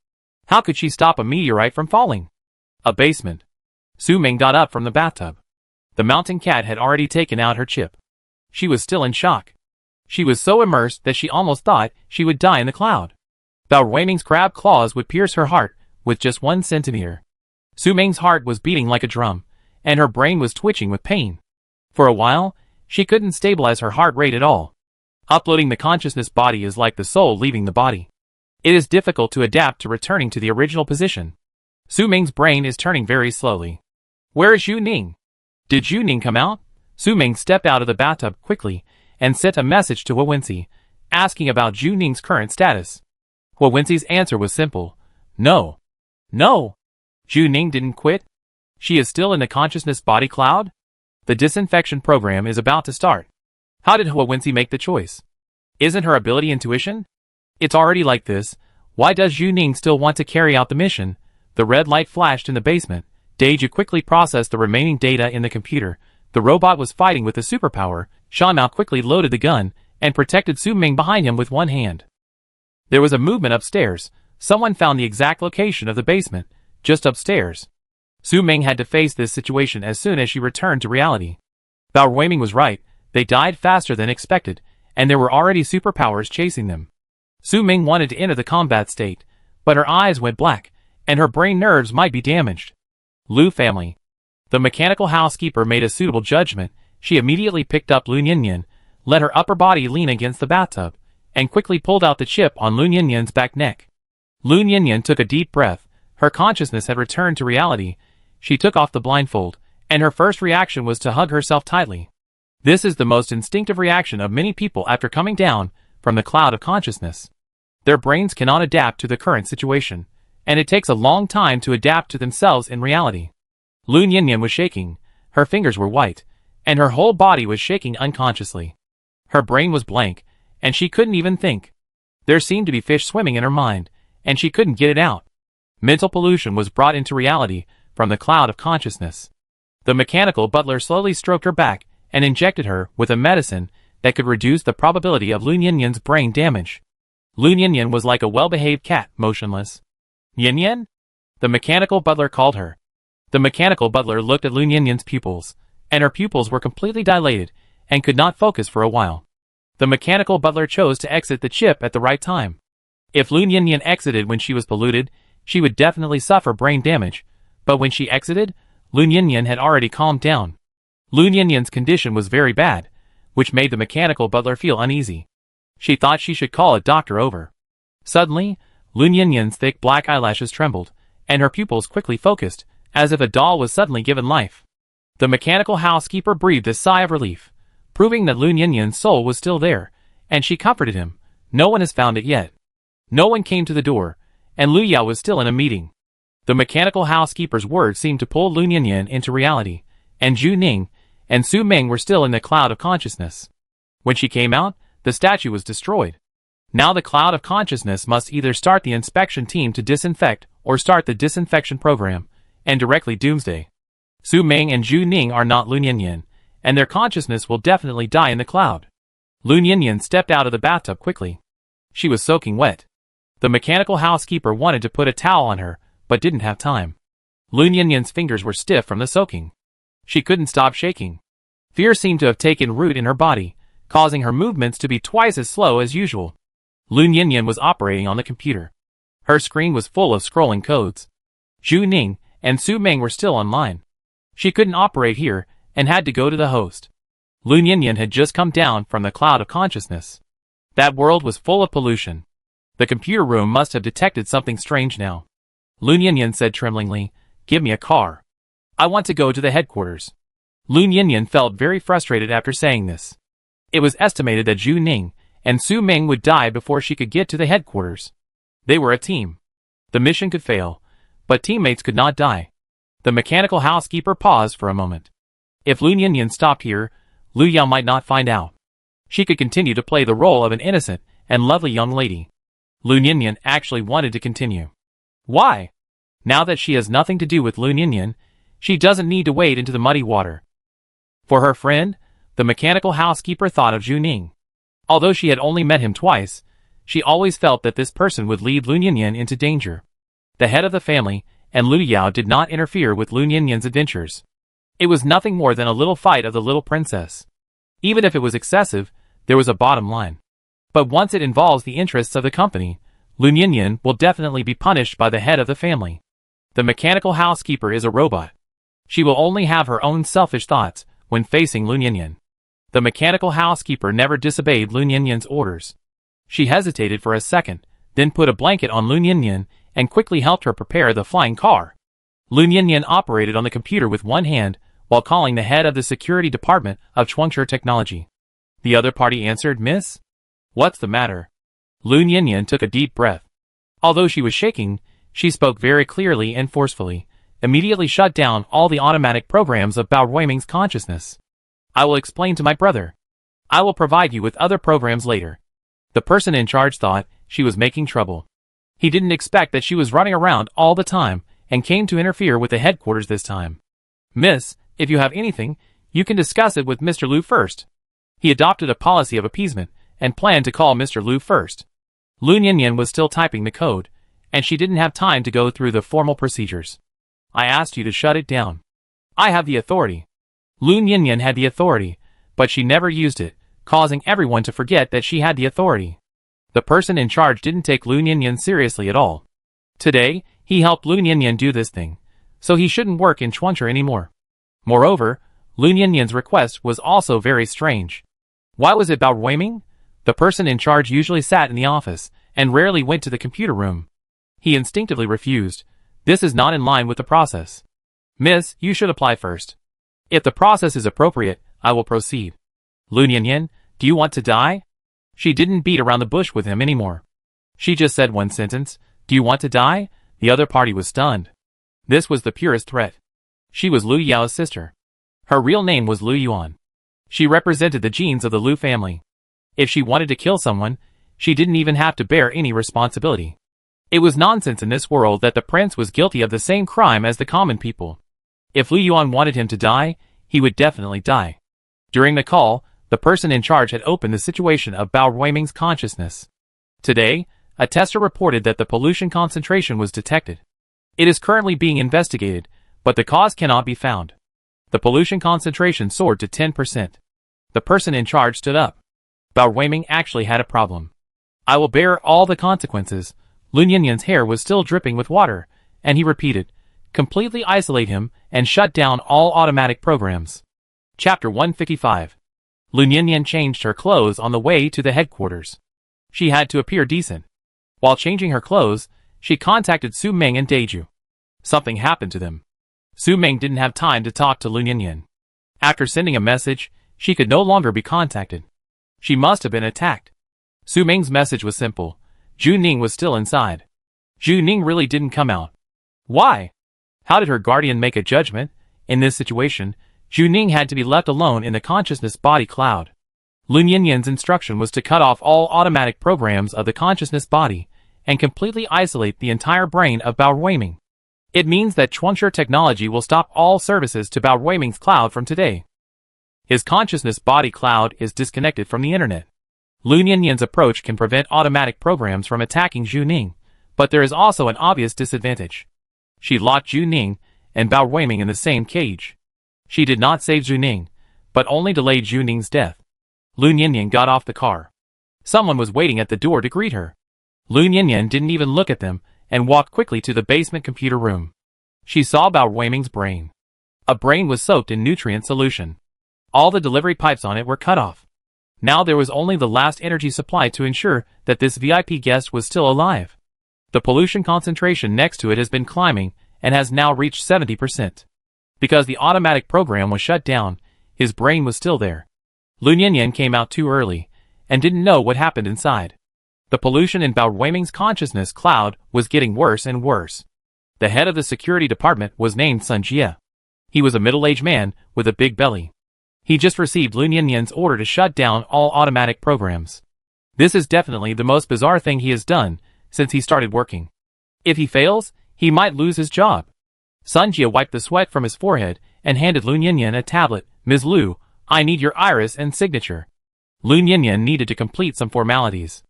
How could she stop a meteorite from falling? A basement. Su Ming got up from the bathtub. The mountain cat had already taken out her chip. She was still in shock. She was so immersed that she almost thought she would die in the cloud. Bao Huiming's crab claws would pierce her heart with just 1 centimeter. Su Ming's heart was beating like a drum, and her brain was twitching with pain. For a while, she couldn't stabilize her heart rate at all. Uploading the consciousness body is like the soul leaving the body. It is difficult to adapt to returning to the original position. Su Ming's brain is turning very slowly. Where is Zhu Ning? Did Zhu Ning come out? Su Ming stepped out of the bathtub quickly and sent a message to Huwensi, asking about Zhu Ning's current status. Huwensi's answer was simple. No. No. Zhu Ning didn't quit? She is still in the consciousness body cloud? The disinfection program is about to start. How did Huwensi make the choice? Isn't her ability intuition? It's already like this. Why does Zhu Ning still want to carry out the mission? The red light flashed in the basement. Deju quickly processed the remaining data in the computer. The robot was fighting with a superpower. Shan Mao quickly loaded the gun and protected Su Ming behind him with one hand. There was a movement upstairs. Someone found the exact location of the basement, just upstairs. Su Ming had to face this situation as soon as she returned to reality. Bao Ruiming was right, they died faster than expected, and there were already superpowers chasing them. Su Ming wanted to enter the combat state, but her eyes went black, and her brain nerves might be damaged. Lu family. The mechanical housekeeper made a suitable judgment. She immediately picked up Lu Ninian, let her upper body lean against the bathtub, and quickly pulled out the chip on Lu Ninian's back neck. Lu Ninian took a deep breath. Her consciousness had returned to reality. She took off the blindfold, and her first reaction was to hug herself tightly. This is the most instinctive reaction of many people after coming down from the cloud of consciousness. Their brains cannot adapt to the current situation, and it takes a long time to adapt to themselves in reality. Lu Ninian was shaking, her fingers were white, and her whole body was shaking unconsciously. Her brain was blank, and she couldn't even think. There seemed to be fish swimming in her mind, and she couldn't get it out. Mental pollution was brought into reality from the cloud of consciousness. The mechanical butler slowly stroked her back and injected her with a medicine that could reduce the probability of Lu Ninian's brain damage. Lu Ninian was like a well-behaved cat, motionless. Ninian? The mechanical butler called her. The mechanical butler looked at Lu Ninian's pupils, and her pupils were completely dilated and could not focus for a while. The mechanical butler chose to exit the chip at the right time. If Lu Ninian exited when she was polluted, she would definitely suffer brain damage, but when she exited, Lu Ninian had already calmed down. Lu Ninian's condition was very bad, which made the mechanical butler feel uneasy. She thought she should call a doctor over. Suddenly, Lu Ninian's thick black eyelashes trembled, and her pupils quickly focused, as if a doll was suddenly given life. The mechanical housekeeper breathed a sigh of relief, proving that Lu Ninian's soul was still there, and she comforted him. No one has found it yet. No one came to the door, and Lu Yao was still in a meeting. The mechanical housekeeper's words seemed to pull Lu Ninian into reality, and Zhu Ning and Su Ming were still in the cloud of consciousness. When she came out, the statue was destroyed. Now the cloud of consciousness must either start the inspection team to disinfect or start the disinfection program, and directly doomsday. Su Ming and Zhu Ning are not Lu Ninian, and their consciousness will definitely die in the cloud. Lu Ninian stepped out of the bathtub quickly. She was soaking wet. The mechanical housekeeper wanted to put a towel on her, but didn't have time. Lu Ninian's fingers were stiff from the soaking. She couldn't stop shaking. Fear seemed to have taken root in her body, causing her movements to be twice as slow as usual. Lu Ninian was operating on the computer. Her screen was full of scrolling codes. Zhu Ning and Su Ming were still online. She couldn't operate here, and had to go to the host. Lu Ninian had just come down from the cloud of consciousness. That world was full of pollution. The computer room must have detected something strange now. Lu Ninian said tremblingly, "Give me a car. I want to go to the headquarters." Lu Ninian felt very frustrated after saying this. It was estimated that Zhu Ning and Su Ming would die before she could get to the headquarters. They were a team. The mission could fail, but teammates could not die. The mechanical housekeeper paused for a moment. If Lu Ninian stopped here, Lu Yao might not find out. She could continue to play the role of an innocent and lovely young lady. Lu Ninian actually wanted to continue. Why? Now that she has nothing to do with Lu Ninian, she doesn't need to wade into the muddy water. For her friend, the mechanical housekeeper thought of Zhu Ning. Although she had only met him twice, she always felt that this person would lead Lu Ninian into danger. The head of the family and Lu Yao did not interfere with Lu Ninian's adventures. It was nothing more than a little fight of the little princess. Even if it was excessive, there was a bottom line. But once it involves the interests of the company, Lu Ninian will definitely be punished by the head of the family. The mechanical housekeeper is a robot. She will only have her own selfish thoughts when facing Lu Ninian. The mechanical housekeeper never disobeyed Lu Ninian's orders. She hesitated for a second, then put a blanket on Lu Ninian and quickly helped her prepare the flying car. Lu Ninian operated on the computer with one hand while calling the head of the security department of Chuangshi Technology. The other party answered, "Miss? What's the matter?" Lu Ninian took a deep breath. Although she was shaking, she spoke very clearly and forcefully, immediately shut down all the automatic programs of Bao Ruiming's consciousness. "I will explain to my brother. I will provide you with other programs later." The person in charge thought she was making trouble. He didn't expect that she was running around all the time and came to interfere with the headquarters this time. "Miss, if you have anything, you can discuss it with Mr. Lu first." He adopted a policy of appeasement and planned to call Mr. Lu first. Lu Ninian was still typing the code, and she didn't have time to go through the formal procedures. "I asked you to shut it down. I have the authority." Lu Ninian had the authority, but she never used it, causing everyone to forget that she had the authority. The person in charge didn't take Lu Ninian seriously at all. Today, he helped Lu Ninian do this thing, so he shouldn't work in Chuancher anymore. Moreover, Lu Ninian's request was also very strange. Why was it about Weiming? The person in charge usually sat in the office, and rarely went to the computer room. He instinctively refused. This is not in line with the process. Miss, you should apply first. If the process is appropriate, I will proceed. Lu Ninian, do you want to die? She didn't beat around the bush with him anymore. She just said one sentence, do you want to die? The other party was stunned. This was the purest threat. She was Lu Yao's sister. Her real name was Lu Yuan. She represented the genes of the Lu family. If she wanted to kill someone, she didn't even have to bear any responsibility. It was nonsense in this world that the prince was guilty of the same crime as the common people. If Lu Yuan wanted him to die, he would definitely die. During the call, the person in charge had opened the situation of Bao Weiming's consciousness. Today, a tester reported that the pollution concentration was detected. It is currently being investigated, but the cause cannot be found. The pollution concentration soared to 10%. The person in charge stood up. Bao Weiming actually had a problem. I will bear all the consequences. Lu Ninian's hair was still dripping with water, and he repeated, completely isolate him and shut down all automatic programs. Chapter 155. Lu Ninian changed her clothes on the way to the headquarters. She had to appear decent. While changing her clothes, she contacted Su Meng and Deju. Something happened to them. Su Meng didn't have time to talk to Lu Ninian. After sending a message, she could no longer be contacted. She must have been attacked. Su Meng's message was simple. Zhu Ning was still inside. Zhu Ning really didn't come out. Why? How did her guardian make a judgment? In this situation, Zhu Ning had to be left alone in the consciousness body cloud. Lu Ninian's instruction was to cut off all automatic programs of the consciousness body and completely isolate the entire brain of Bao Weiming. It means that Chuancher technology will stop all services to Bao Weiming's cloud from today. His consciousness body cloud is disconnected from the internet. Lu Ninian's approach can prevent automatic programs from attacking Zhu Ning, but there is also an obvious disadvantage. She locked Zhu Ning and Bao Weiming in the same cage. She did not save Zhu Ning, but only delayed Zhu Ning's death. Lu Ninian got off the car. Someone was waiting at the door to greet her. Lu Ninian didn't even look at them and walked quickly to the basement computer room. She saw Bao Weiming's brain. A brain was soaked in nutrient solution. All the delivery pipes on it were cut off. Now there was only the last energy supply to ensure that this VIP guest was still alive. The pollution concentration next to it has been climbing and has now reached 70%. Because the automatic program was shut down, his brain was still there. Lu Ninian came out too early and didn't know what happened inside. The pollution in Bao Weiming's consciousness cloud was getting worse and worse. The head of the security department was named Sun Jie. He was a middle-aged man with a big belly. He just received Lu Ninian's order to shut down all automatic programs. This is definitely the most bizarre thing he has done since he started working. If he fails, he might lose his job. Sun Jie wiped the sweat from his forehead and handed Lu Ninian a tablet. Ms. Lu, I need your iris and signature. Lu Ninian needed to complete some formalities.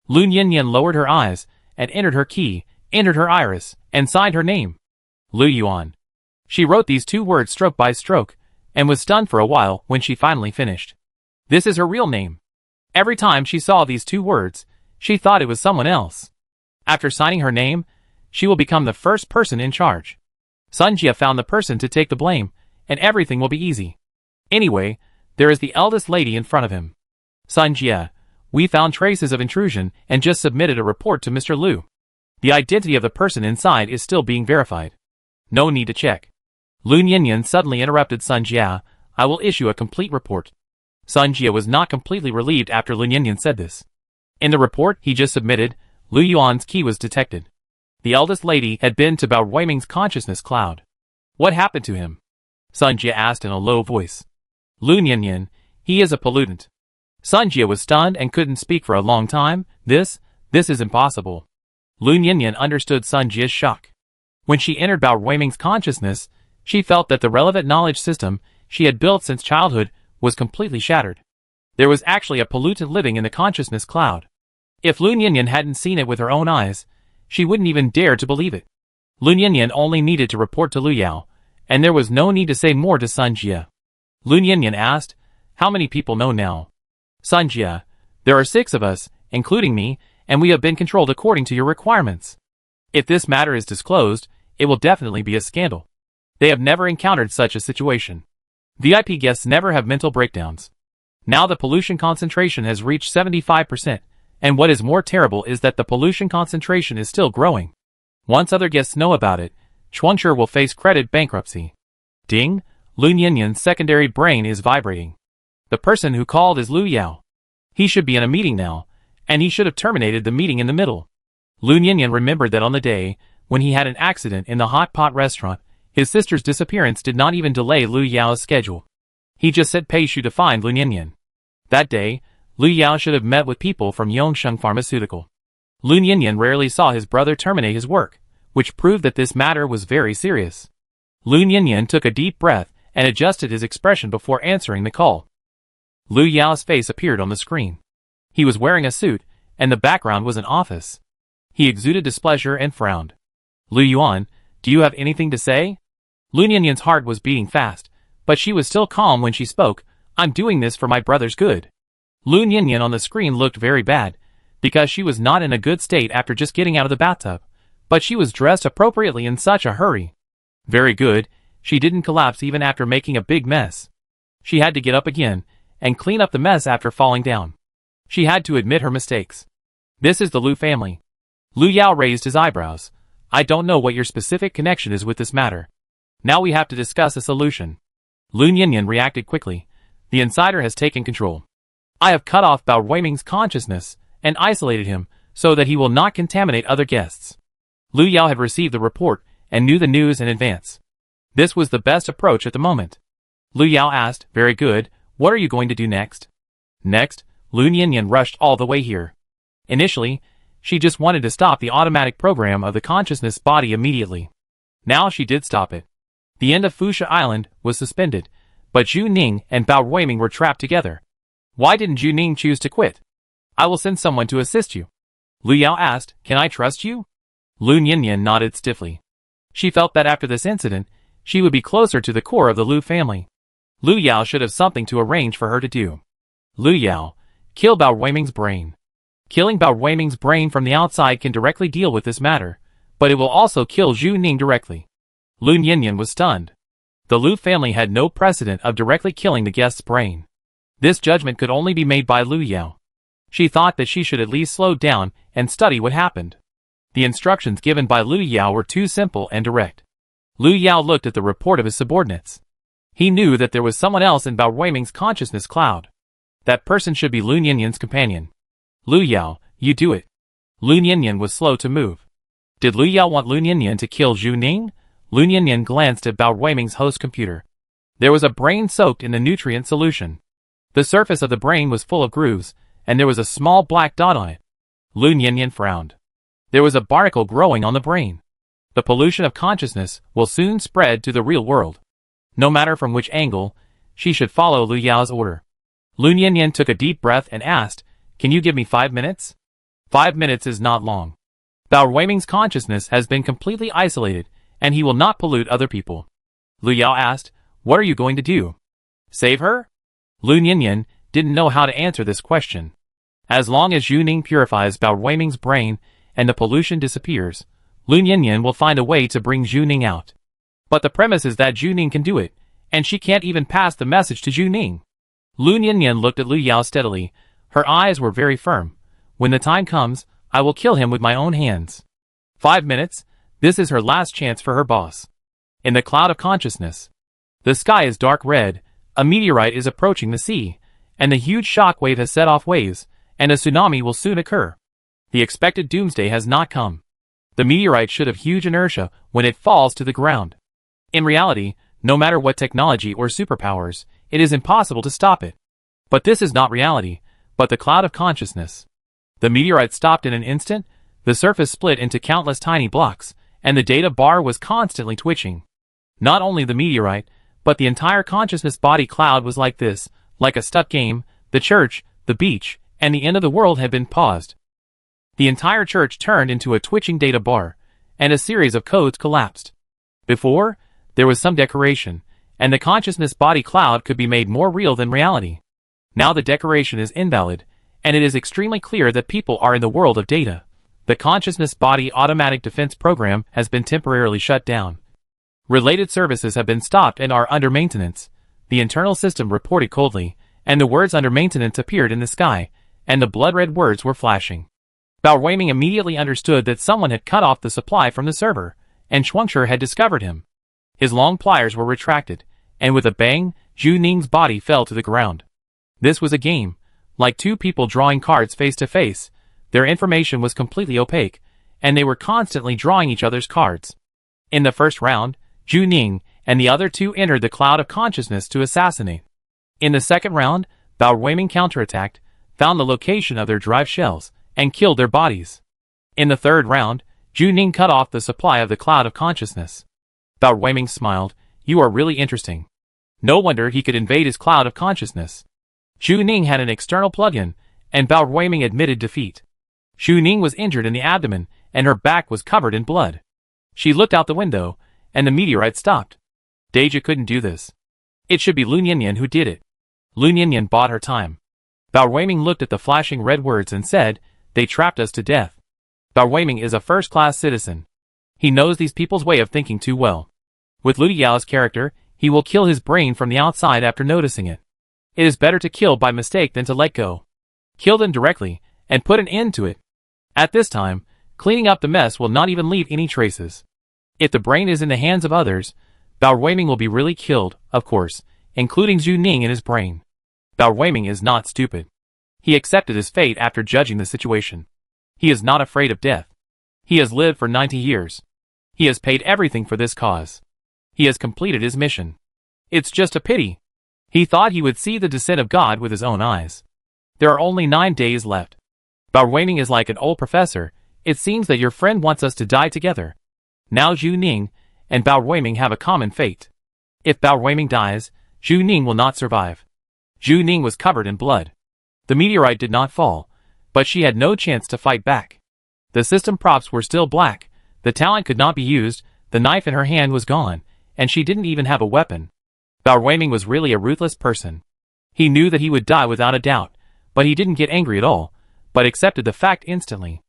Lu Ninian lowered her eyes and entered her key, entered her iris, and signed her name. Lu Yuan. She wrote these two words stroke by stroke, and was stunned for a while when she finally finished. This is her real name. Every time she saw these two words, she thought it was someone else. After signing her name, she will become the first person in charge. Sun Jie found the person to take the blame, and everything will be easy. Anyway, there is the eldest lady in front of him. Sun Jie, we found traces of intrusion and just submitted a report to Mr. Lu. The identity of the person inside is still being verified. No need to check. Lu Ninian suddenly interrupted Sun Jie. I will issue a complete report. Sun Jie was not completely relieved after Lu Ninian said this. In the report he just submitted, Lu Yuan's key was detected. The eldest lady had been to Bao Weiming's consciousness cloud. What happened to him? Sun Jie asked in a low voice. Lu Ninian, he is a pollutant. Sun Jie was stunned and couldn't speak for a long time. This is impossible. Lu Ninian understood Sun Jie's shock. When she entered Bao Weiming's consciousness, she felt that the relevant knowledge system she had built since childhood was completely shattered. There was actually a pollutant living in the consciousness cloud. If Lu Ninian hadn't seen it with her own eyes, she wouldn't even dare to believe it. Lu Ninian only needed to report to Lu Yao, and there was no need to say more to Sun Jie. Lun Yinyan asked. How many people know now? Sunjia. There are 6 of us, including me, and we have been controlled according to your requirements. If this matter is disclosed, it will definitely be a scandal. They have never encountered such a situation. VIP guests never have mental breakdowns. Now the pollution concentration has reached 75%, and what is more terrible is that the pollution concentration is still growing. Once other guests know about it, Chuanchi will face credit bankruptcy. Ding! Lun Yinyan's secondary brain is vibrating. The person who called is Lu Yao. He should be in a meeting now, and he should have terminated the meeting in the middle. Lun Yinyan remembered that on the day when he had an accident in the hot pot restaurant, his sister's disappearance did not even delay Lu Yao's schedule. He just sent Pei Shu to find Lun Yinyan. That day, Lu Yao should have met with people from Yongsheng Pharmaceutical. Lun Yinyan rarely saw his brother terminate his work, which proved that this matter was very serious. Lun Yinyan took a deep breath and adjusted his expression before answering the call. Lu Yao's face appeared on the screen. He was wearing a suit, and the background was an office. He exuded displeasure and frowned. Lu Yuan, do you have anything to say? Lun Yinyan's heart was beating fast, but she was still calm when she spoke. I'm doing this for my brother's good. Lun Yinyan on the screen looked very bad, because she was not in a good state after just getting out of the bathtub, but she was dressed appropriately in such a hurry. Very good, she didn't collapse even after making a big mess. She had to get up again, and clean up the mess after falling down. She had to admit her mistakes. This is the Lu family. Lu Yao raised his eyebrows. I don't know what your specific connection is with this matter. Now we have to discuss a solution. Lun Yinyan reacted quickly. The insider has taken control. I have cut off Bao Weiming's consciousness and isolated him so that he will not contaminate other guests. Lu Yao had received the report and knew the news in advance. This was the best approach at the moment. Lu Yao asked, very good, what are you going to do next? Next, Lun Yinyan rushed all the way here. Initially, she just wanted to stop the automatic program of the consciousness body immediately. Now she did stop it. The end of Fuxia Island was suspended, but Zhu Ning and Bao Weiming were trapped together. Why didn't Zhu Ning choose to quit? I will send someone to assist you. Lu Yao asked, can I trust you? Lun Yinyan nodded stiffly. She felt that after this incident, she would be closer to the core of the Lu family. Lu Yao should have something to arrange for her to do. Lu Yao, kill Bao Weiming's brain. Killing Bao Weiming's brain from the outside can directly deal with this matter, but it will also kill Zhu Ning directly. Lun Yinyan was stunned. The Lu family had no precedent of directly killing the guest's brain. This judgment could only be made by Lu Yao. She thought that she should at least slow down and study what happened. The instructions given by Lu Yao were too simple and direct. Lu Yao looked at the report of his subordinates. He knew that there was someone else in Bao Weiming's consciousness cloud. That person should be Lun Yinyan's companion. Lu Yao, you do it. Lun Yinyan was slow to move. Did Lu Yao want Lun Yinyan to kill Zhu Ning? Lun Yinyan glanced at Bao Weiming's host computer. There was a brain soaked in the nutrient solution. The surface of the brain was full of grooves, and there was a small black dot on it. Lun Yinyan frowned. There was a barnacle growing on the brain. The pollution of consciousness will soon spread to the real world. No matter from which angle, she should follow Lu Yao's order. Lun Yinyan took a deep breath and asked, can you give me 5 minutes? 5 minutes is not long. Bao Weiming's consciousness has been completely isolated, and he will not pollute other people. Lu Yao asked, what are you going to do? Save her? Lun Yinyan didn't know how to answer this question. As long as Zhu Ning purifies Bao Weiming's brain and the pollution disappears, Lun Yinyan will find a way to bring Zhu Ning out. But the premise is that Zhu Ning can do it, and she can't even pass the message to Zhu Ning. Lun Yinyan looked at Lu Yao steadily. Her eyes were very firm. When the time comes, I will kill him with my own hands. 5 minutes, this is her last chance for her boss. In the cloud of consciousness. The sky is dark red, a meteorite is approaching the sea, and the huge shock wave has set off waves, and a tsunami will soon occur. The expected doomsday has not come. The meteorite should have huge inertia when it falls to the ground. In reality, no matter what technology or superpowers, it is impossible to stop it. But this is not reality, but the cloud of consciousness. The meteorite stopped in an instant, the surface split into countless tiny blocks, and the data bar was constantly twitching. Not only the meteorite, but the entire consciousness body cloud was like this, like a stuck game, the church, the beach, and the end of the world had been paused. The entire church turned into a twitching data bar, and a series of codes collapsed. Before, there was some decoration, and the consciousness body cloud could be made more real than reality. Now the decoration is invalid, and it is extremely clear that people are in the world of data. The consciousness body automatic defense program has been temporarily shut down. Related services have been stopped and are under maintenance. The internal system reported coldly, and the words under maintenance appeared in the sky, and the blood-red words were flashing. Bao Weiming immediately understood that someone had cut off the supply from the server, and Shuangshi had discovered him. His long pliers were retracted, and with a bang, Zhu Ning's body fell to the ground. This was a game. Like two people drawing cards face to face, their information was completely opaque, and they were constantly drawing each other's cards. In the first round, Zhu Ning and the other two entered the cloud of consciousness to assassinate. In the second round, Bao Weiming counterattacked, found the location of their drive shells, and killed their bodies. In the third round, Zhu Ning cut off the supply of the cloud of consciousness. Bao Weiming smiled. You are really interesting. No wonder he could invade his cloud of consciousness. Zhu Ning had an external plug-in, and Bao Weiming admitted defeat. Zhu Ning was injured in the abdomen, and her back was covered in blood. She looked out the window, and the meteorite stopped. Deja couldn't do this. It should be Lun Yinyan who did it. Lun Yinyan bought her time. Bao Weiming looked at the flashing red words and said, they trapped us to death. Bao Weiming is a first-class citizen. He knows these people's way of thinking too well. With Lu Yao's character, he will kill his brain from the outside after noticing it. It is better to kill by mistake than to let go. Kill them directly, and put an end to it. At this time, cleaning up the mess will not even leave any traces. If the brain is in the hands of others, Bao Weiming will be really killed, of course, including Zhu Ning in his brain. Bao Weiming is not stupid. He accepted his fate after judging the situation. He is not afraid of death. He has lived for 90 years. He has paid everything for this cause. He has completed his mission. It's just a pity. He thought he would see the descent of God with his own eyes. There are only 9 days left. Bao Weiming is like an old professor. It seems that your friend wants us to die together. Now Zhu Ning and Bao Weiming have a common fate. If Bao Weiming dies, Zhu Ning will not survive. Zhu Ning was covered in blood. The meteorite did not fall, but she had no chance to fight back. The system props were still black, the talent could not be used, the knife in her hand was gone, and she didn't even have a weapon. Bao Weiming was really a ruthless person. He knew that he would die without a doubt, but he didn't get angry at all, but accepted the fact instantly.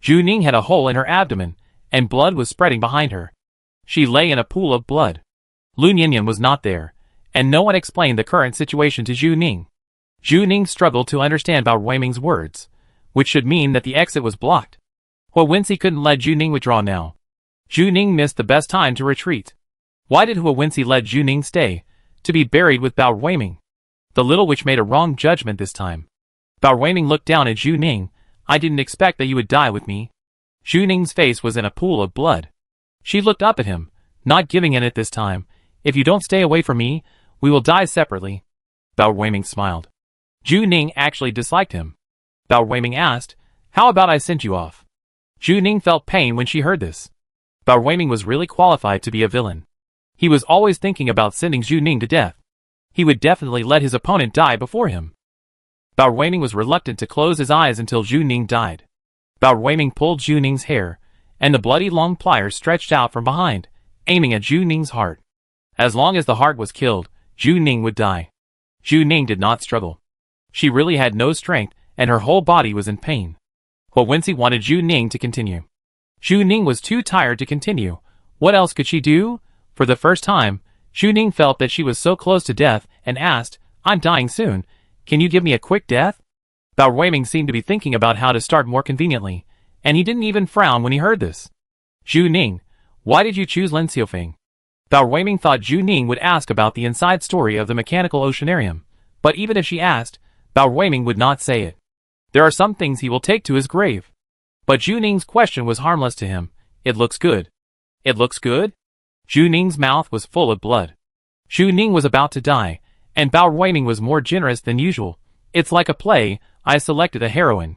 Zhu Ning had a hole in her abdomen, and blood was spreading behind her. She lay in a pool of blood. Lun Yinyan was not there, and no one explained the current situation to Zhu Ning. Zhu Ning struggled to understand Bao Weiming's words, which should mean that the exit was blocked. Hua Wincy couldn't let Zhu Ning withdraw now. Zhu Ning missed the best time to retreat. Why did Hua Wincy let Zhu Ning stay, to be buried with Bao Weiming? The little witch made a wrong judgment this time. Bao Weiming looked down at Zhu Ning. I didn't expect that you would die with me. Zhu Ning's face was in a pool of blood. She looked up at him, not giving in it this time. If you don't stay away from me, we will die separately. Bao Weiming smiled. Zhu Ning actually disliked him. Bao Weiming asked, how about I sent you off? Zhu Ning felt pain when she heard this. Bao Weiming was really qualified to be a villain. He was always thinking about sending Zhu Ning to death. He would definitely let his opponent die before him. Bao Weiming was reluctant to close his eyes until Zhu Ning died. Bao Weiming pulled Zhu Ning's hair, and the bloody long pliers stretched out from behind, aiming at Zhu Ning's heart. As long as the heart was killed, Zhu Ning would die. Zhu Ning did not struggle. She really had no strength, and her whole body was in pain. Hua Wincy wanted Zhu Ning to continue. Zhu Ning was too tired to continue. What else could she do? For the first time, Zhu Ning felt that she was so close to death and asked, I'm dying soon. Can you give me a quick death? Bao Weiming seemed to be thinking about how to start more conveniently, and he didn't even frown when he heard this. Zhu Ning, why did you choose Lin Xiaofeng? Bao Weiming thought Zhu Ning would ask about the inside story of the mechanical oceanarium, but even if she asked, Bao Weiming would not say it. There are some things he will take to his grave. But Zhu Ning's question was harmless to him. It looks good. It looks good? Zhu Ning's mouth was full of blood. Zhu Ning was about to die, and Bao Weiming was more generous than usual. It's like a play, I selected a heroine.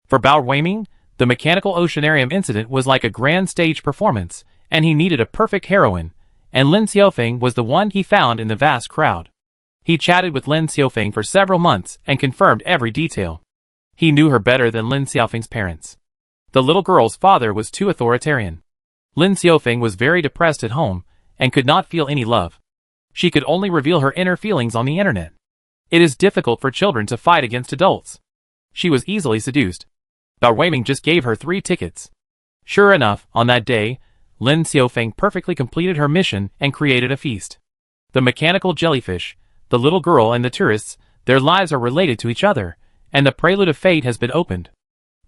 For Bao Weiming, the mechanical oceanarium incident was like a grand stage performance, and he needed a perfect heroine, and Lin Xiaofeng was the one he found in the vast crowd. He chatted with Lin Xiaofeng for several months and confirmed every detail. He knew her better than Lin Xiaofeng's parents. The little girl's father was too authoritarian. Lin Xiaofeng was very depressed at home, and could not feel any love. She could only reveal her inner feelings on the internet. It is difficult for children to fight against adults. She was easily seduced. Bao Weiming just gave her 3 tickets. Sure enough, on that day, Lin Xiaofeng perfectly completed her mission and created a feast. The mechanical jellyfish, the little girl and the tourists, their lives are related to each other, and the prelude of fate has been opened.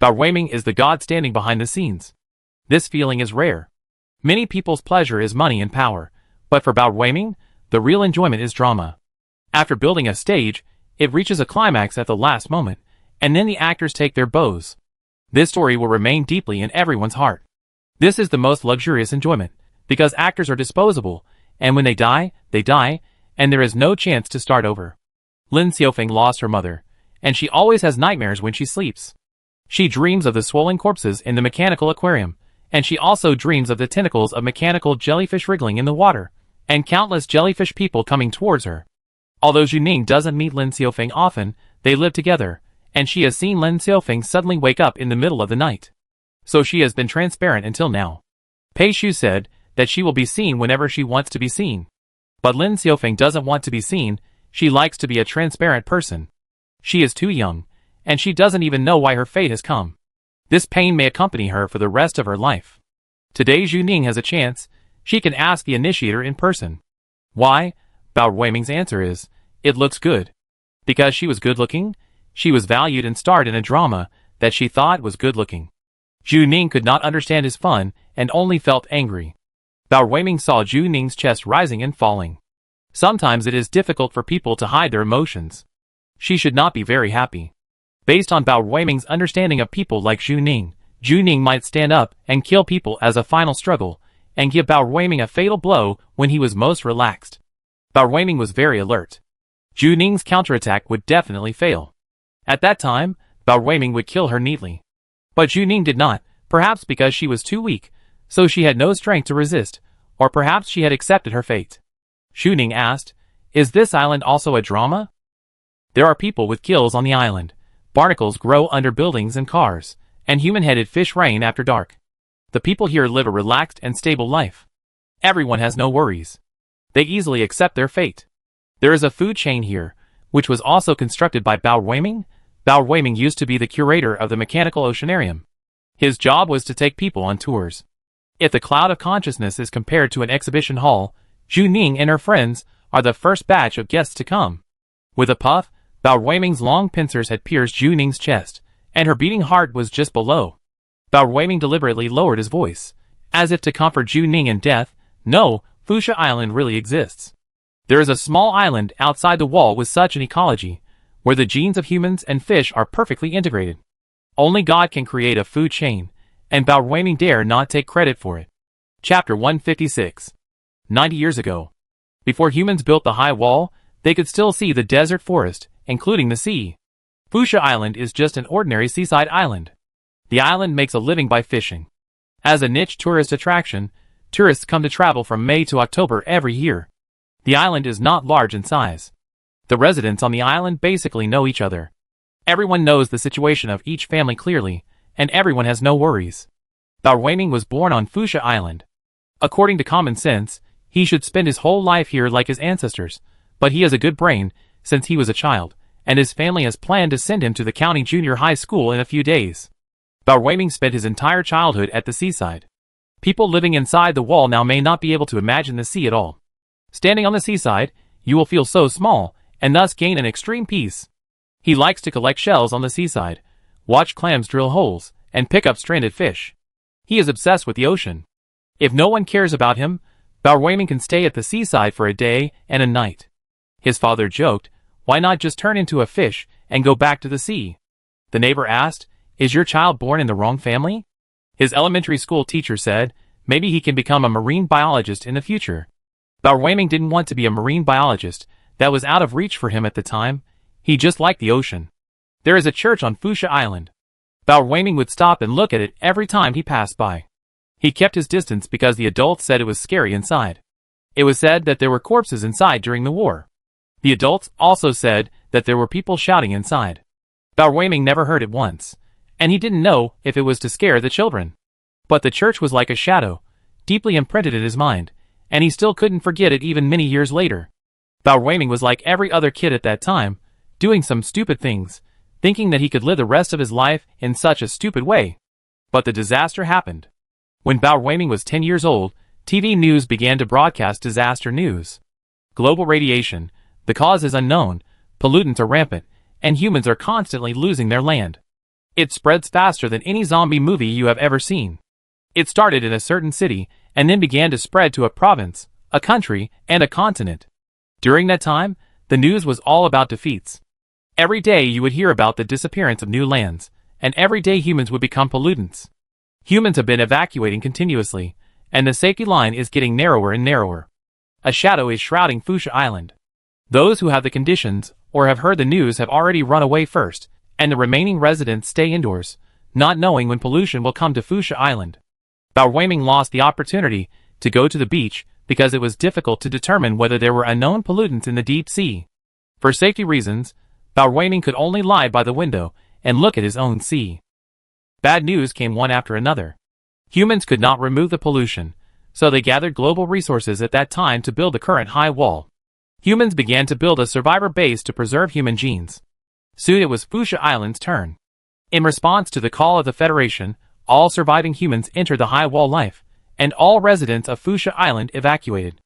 Bao Weiming is the god standing behind the scenes. This feeling is rare. Many people's pleasure is money and power, but for Bao Weiming, the real enjoyment is drama. After building a stage, it reaches a climax at the last moment, and then the actors take their bows. This story will remain deeply in everyone's heart. This is the most luxurious enjoyment, because actors are disposable, and when they die, and there is no chance to start over. Lin Xiaofeng lost her mother, and she always has nightmares when she sleeps. She dreams of the swollen corpses in the mechanical aquarium, and she also dreams of the tentacles of mechanical jellyfish wriggling in the water, and countless jellyfish people coming towards her. Although Juning doesn't meet Lin Xiaofeng often, they live together, and she has seen Lin Xiaofeng suddenly wake up in the middle of the night. So she has been transparent until now. Pei Shu said that she will be seen whenever she wants to be seen. But Lin Xiaofeng doesn't want to be seen, she likes to be a transparent person. She is too young, and she doesn't even know why her fate has come. This pain may accompany her for the rest of her life. Today Juning has a chance, she can ask the initiator in person. Why? Bao Weiming's answer is, it looks good. Because she was good-looking, she was valued and starred in a drama that she thought was good-looking. Juning could not understand his fun and only felt angry. Bao Weiming saw Juning's chest rising and falling. Sometimes it is difficult for people to hide their emotions. She should not be very happy. Based on Bao Weiming's understanding of people like Juning might stand up and kill people as a final struggle, and give Bao Weiming a fatal blow when he was most relaxed. Bao Weiming was very alert. Juning's counterattack would definitely fail. At that time, Bao Weiming would kill her neatly. But Juning did not, perhaps because she was too weak, so she had no strength to resist, or perhaps she had accepted her fate. Juning asked, is this island also a drama? There are people with gills on the island. Barnacles grow under buildings and cars, and human-headed fish rain after dark. The people here live a relaxed and stable life. Everyone has no worries. They easily accept their fate. There is a food chain here, which was also constructed by Bao Weiming. Bao Weiming used to be the curator of the Mechanical Oceanarium. His job was to take people on tours. If the cloud of consciousness is compared to an exhibition hall, Juning and her friends are the first batch of guests to come. With a puff, Bao Weiming's long pincers had pierced Juning's chest, and her beating heart was just below. Bao Weiming deliberately lowered his voice, as if to comfort Juning in death. No, Fuchsia Island really exists. There is a small island outside the wall with such an ecology, where the genes of humans and fish are perfectly integrated. Only God can create a food chain, and Bao Weiming dare not take credit for it. Chapter 156. 90 years ago. Before humans built the high wall, they could still see the desert forest, including the sea. Fuchsia Island is just an ordinary seaside island. The island makes a living by fishing. As a niche tourist attraction, tourists come to travel from May to October every year. The island is not large in size. The residents on the island basically know each other. Everyone knows the situation of each family clearly, and everyone has no worries. Bao Weiming was born on Fuchsia Island. According to common sense, he should spend his whole life here like his ancestors, but he has a good brain, since he was a child, and his family has planned to send him to the county junior high school in a few days. Bao Weiming spent his entire childhood at the seaside. People living inside the wall now may not be able to imagine the sea at all. Standing on the seaside, you will feel so small, and thus gain an extreme peace. He likes to collect shells on the seaside, watch clams drill holes, and pick up stranded fish. He is obsessed with the ocean. If no one cares about him, Bao Weiming can stay at the seaside for a day and a night. His father joked, why not just turn into a fish and go back to the sea? The neighbor asked, is your child born in the wrong family? His elementary school teacher said, maybe he can become a marine biologist in the future. Bao Weiming didn't want to be a marine biologist, that was out of reach for him at the time. He just liked the ocean. There is a church on Fuchsia Island. Bao Weiming would stop and look at it every time he passed by. He kept his distance because the adults said it was scary inside. It was said that there were corpses inside during the war. The adults also said that there were people shouting inside. Bao Weiming never heard it once, and he didn't know if it was to scare the children. But the church was like a shadow, deeply imprinted in his mind, and he still couldn't forget it even many years later. Bao Ruiming was like every other kid at that time, doing some stupid things, thinking that he could live the rest of his life in such a stupid way. But the disaster happened. When Bao Ruiming was 10 years old, TV news began to broadcast disaster news. Global radiation, the cause is unknown, pollutants are rampant, and humans are constantly losing their land. It spreads faster than any zombie movie you have ever seen. It started in a certain city, and then began to spread to a province, a country, and a continent. During that time, the news was all about defeats. Every day you would hear about the disappearance of new lands, and every day humans would become pollutants. Humans have been evacuating continuously, and the safety line is getting narrower and narrower. A shadow is shrouding Fuchsia Island. Those who have the conditions, or have heard the news, have already run away first, and the remaining residents stay indoors, not knowing when pollution will come to Fuchsia Island. Bao Ruiming lost the opportunity to go to the beach because it was difficult to determine whether there were unknown pollutants in the deep sea. For safety reasons, Bao Ruiming could only lie by the window and look at his own sea. Bad news came one after another. Humans could not remove the pollution, so they gathered global resources at that time to build the current high wall. Humans began to build a survivor base to preserve human genes. Soon it was Fuchsia Island's turn. In response to the call of the Federation, all surviving humans entered the high wall life, and all residents of Fuchsia Island evacuated.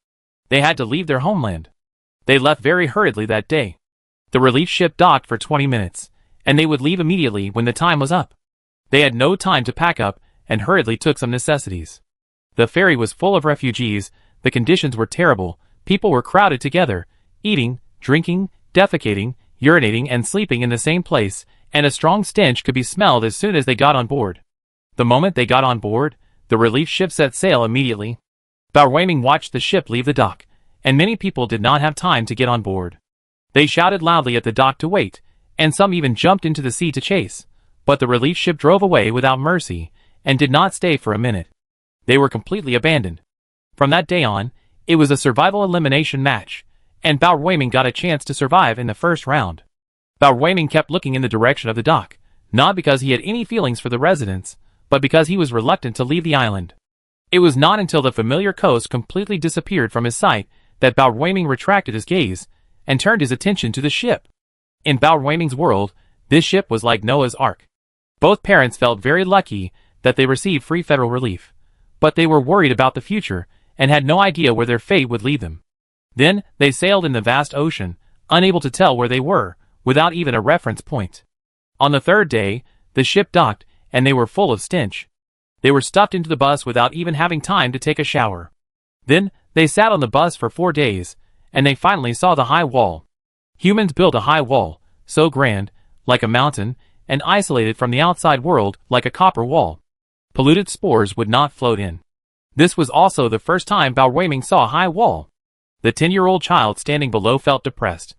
They had to leave their homeland. They left very hurriedly that day. The relief ship docked for 20 minutes, and they would leave immediately when the time was up. They had no time to pack up, and hurriedly took some necessities. The ferry was full of refugees, the conditions were terrible, people were crowded together, eating, drinking, defecating, urinating and sleeping in the same place, and a strong stench could be smelled as soon as they got on board. The moment they got on board, the relief ship set sail immediately. Bao Ruiming watched the ship leave the dock, and many people did not have time to get on board. They shouted loudly at the dock to wait, and some even jumped into the sea to chase, but the relief ship drove away without mercy, and did not stay for a minute. They were completely abandoned. From that day on, it was a survival elimination match, and Bao Ruiming got a chance to survive in the first round. Bao Ruiming kept looking in the direction of the dock, not because he had any feelings for the residents, but because he was reluctant to leave the island. It was not until the familiar coast completely disappeared from his sight that Bao Ruiming retracted his gaze and turned his attention to the ship. In Bao Ruiming's world, this ship was like Noah's Ark. Both parents felt very lucky that they received free federal relief, but they were worried about the future and had no idea where their fate would lead them. Then, they sailed in the vast ocean, unable to tell where they were, without even a reference point. On the third day, the ship docked, and they were full of stench. They were stuffed into the bus without even having time to take a shower. Then, they sat on the bus for 4 days, and they finally saw the high wall. Humans built a high wall, so grand, like a mountain, and isolated from the outside world like a copper wall. Polluted spores would not float in. This was also the first time Bao Ruiming saw a high wall. The 10-year-old child standing below felt depressed.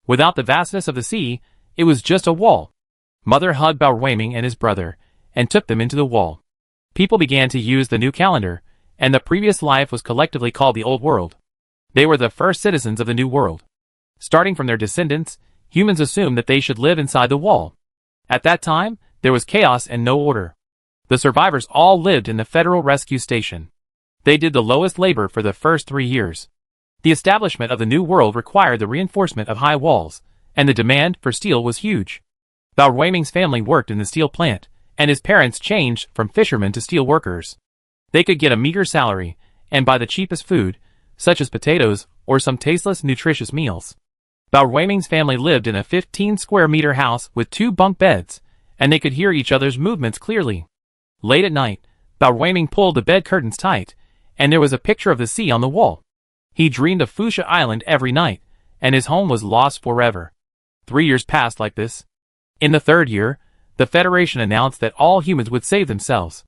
Without the vastness of the sea, it was just a wall. Mother hugged Bao Ruiming and his brother, and took them into the wall. People began to use the new calendar, and the previous life was collectively called the Old World. They were the first citizens of the New World. Starting from their descendants, humans assumed that they should live inside the wall. At that time, there was chaos and no order. The survivors all lived in the Federal Rescue Station. They did the lowest labor for the first 3 years. The establishment of the New World required the reinforcement of high walls, and the demand for steel was huge. Bao Ruiming's family worked in the steel plant, and his parents changed from fishermen to steel workers. They could get a meager salary, and buy the cheapest food, such as potatoes or some tasteless, nutritious meals. Bao Ruiming's family lived in a 15-square-meter house with 2 bunk beds, and they could hear each other's movements clearly. Late at night, Bao Ruiming pulled the bed curtains tight, and there was a picture of the sea on the wall. He dreamed of Fuchsia Island every night, and his home was lost forever. 3 years passed like this. In the 3rd year, the Federation announced that all humans would save themselves.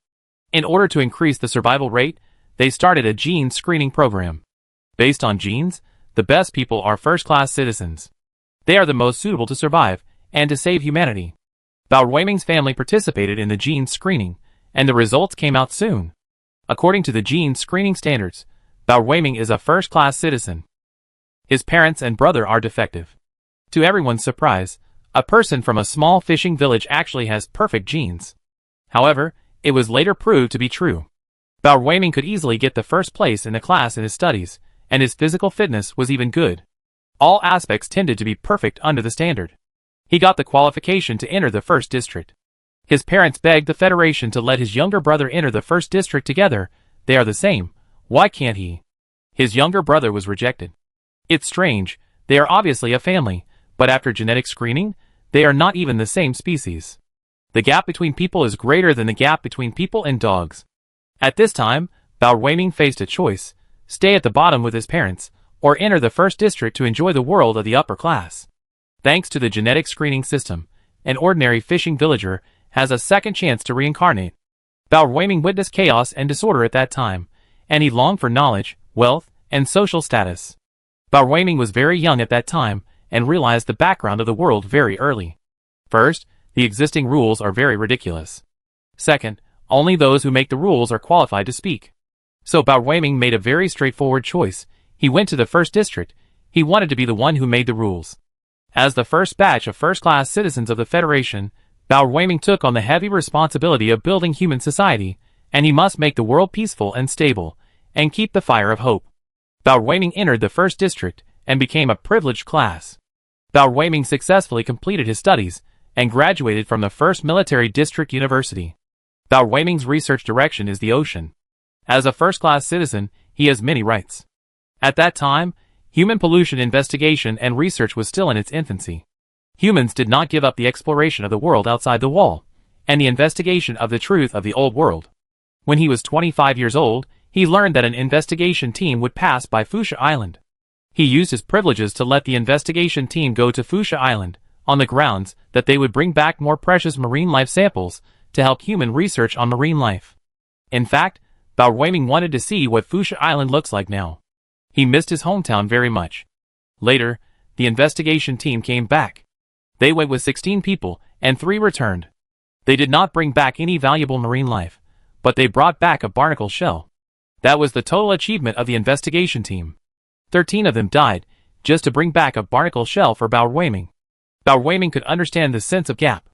In order to increase the survival rate, they started a gene screening program. Based on genes, the best people are first-class citizens. They are the most suitable to survive and to save humanity. Bao Ruiming's family participated in the gene screening, and the results came out soon. According to the gene screening standards, Bao Ruiming is a first-class citizen. His parents and brother are defective. To everyone's surprise, a person from a small fishing village actually has perfect genes. However, it was later proved to be true. Bao Ruiming could easily get the first place in the class in his studies, and his physical fitness was even good. All aspects tended to be perfect under the standard. He got the qualification to enter the first district. His parents begged the Federation to let his younger brother enter the first district together. They are the same. Why can't he? His younger brother was rejected. It's strange. They are obviously a family, but after genetic screening, they are not even the same species. The gap between people is greater than the gap between people and dogs. At this time, Bao Weiming faced a choice: stay at the bottom with his parents, or enter the first district to enjoy the world of the upper class. Thanks to the genetic screening system, an ordinary fishing villager has a second chance to reincarnate. Bao Weiming witnessed chaos and disorder at that time, and he longed for knowledge, wealth, and social status. Bao Weiming was very young at that time and realized the background of the world very early. First, the existing rules are very ridiculous. Second, only those who make the rules are qualified to speak. So Bao Weiming made a very straightforward choice. He went to the first district. He wanted to be the one who made the rules. As the first batch of first-class citizens of the Federation, Bao Weiming took on the heavy responsibility of building human society, and he must make the world peaceful and stable, and keep the fire of hope. Bao Weiming entered the first district, and became a privileged class. Bao Weiming successfully completed his studies, and graduated from the first military district university. Bao Weiming's research direction is the ocean. As a first-class citizen, he has many rights. At that time, human pollution investigation and research was still in its infancy. Humans did not give up the exploration of the world outside the wall, and the investigation of the truth of the old world. When he was 25 years old, he learned that an investigation team would pass by Fuchsia Island. He used his privileges to let the investigation team go to Fuchsia Island, on the grounds that they would bring back more precious marine life samples to help human research on marine life. In fact, Bao Weiming wanted to see what Fuchsia Island looks like now. He missed his hometown very much. Later, the investigation team came back. They went with 16 people, and 3 returned. They did not bring back any valuable marine life, but they brought back a barnacle shell. That was the total achievement of the investigation team. 13 of them died, just to bring back a barnacle shell for Bao Weiming. Bao Weiming could understand the sense of gap.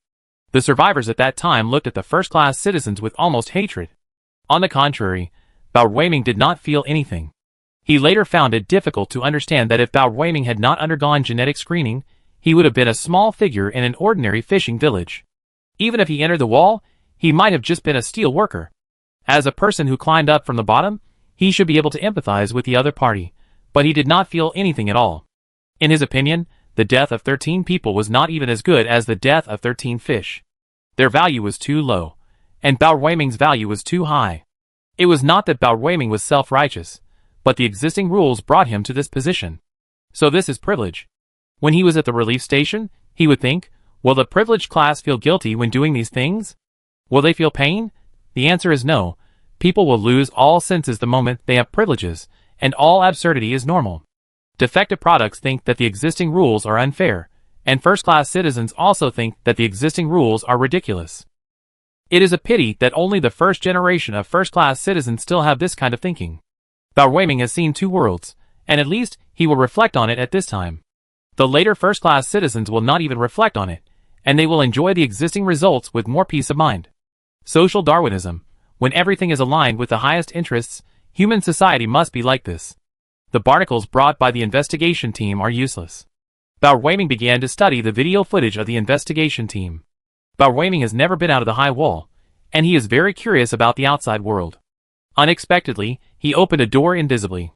The survivors at that time looked at the first-class citizens with almost hatred. On the contrary, Bao Weiming did not feel anything. He later found it difficult to understand that if Bao Weiming had not undergone genetic screening, he would have been a small figure in an ordinary fishing village. Even if he entered the wall, he might have just been a steel worker. As a person who climbed up from the bottom, he should be able to empathize with the other party, but he did not feel anything at all. In his opinion, the death of 13 people was not even as good as the death of 13 fish. Their value was too low, and Bao Weiming's value was too high. It was not that Bao Weiming was self-righteous, but the existing rules brought him to this position. So this is privilege. When he was at the relief station, he would think, will the privileged class feel guilty when doing these things? Will they feel pain? The answer is no. People will lose all senses the moment they have privileges, and all absurdity is normal. Defective products think that the existing rules are unfair, and first-class citizens also think that the existing rules are ridiculous. It is a pity that only the first generation of first-class citizens still have this kind of thinking. Bao Weiming has seen 2 worlds, and at least he will reflect on it at this time. The later first-class citizens will not even reflect on it, and they will enjoy the existing results with more peace of mind. Social Darwinism. When everything is aligned with the highest interests, human society must be like this. The barnacles brought by the investigation team are useless. Bao Weiming began to study the video footage of the investigation team. Bao Weiming has never been out of the high wall, and he is very curious about the outside world. Unexpectedly, he opened a door invisibly.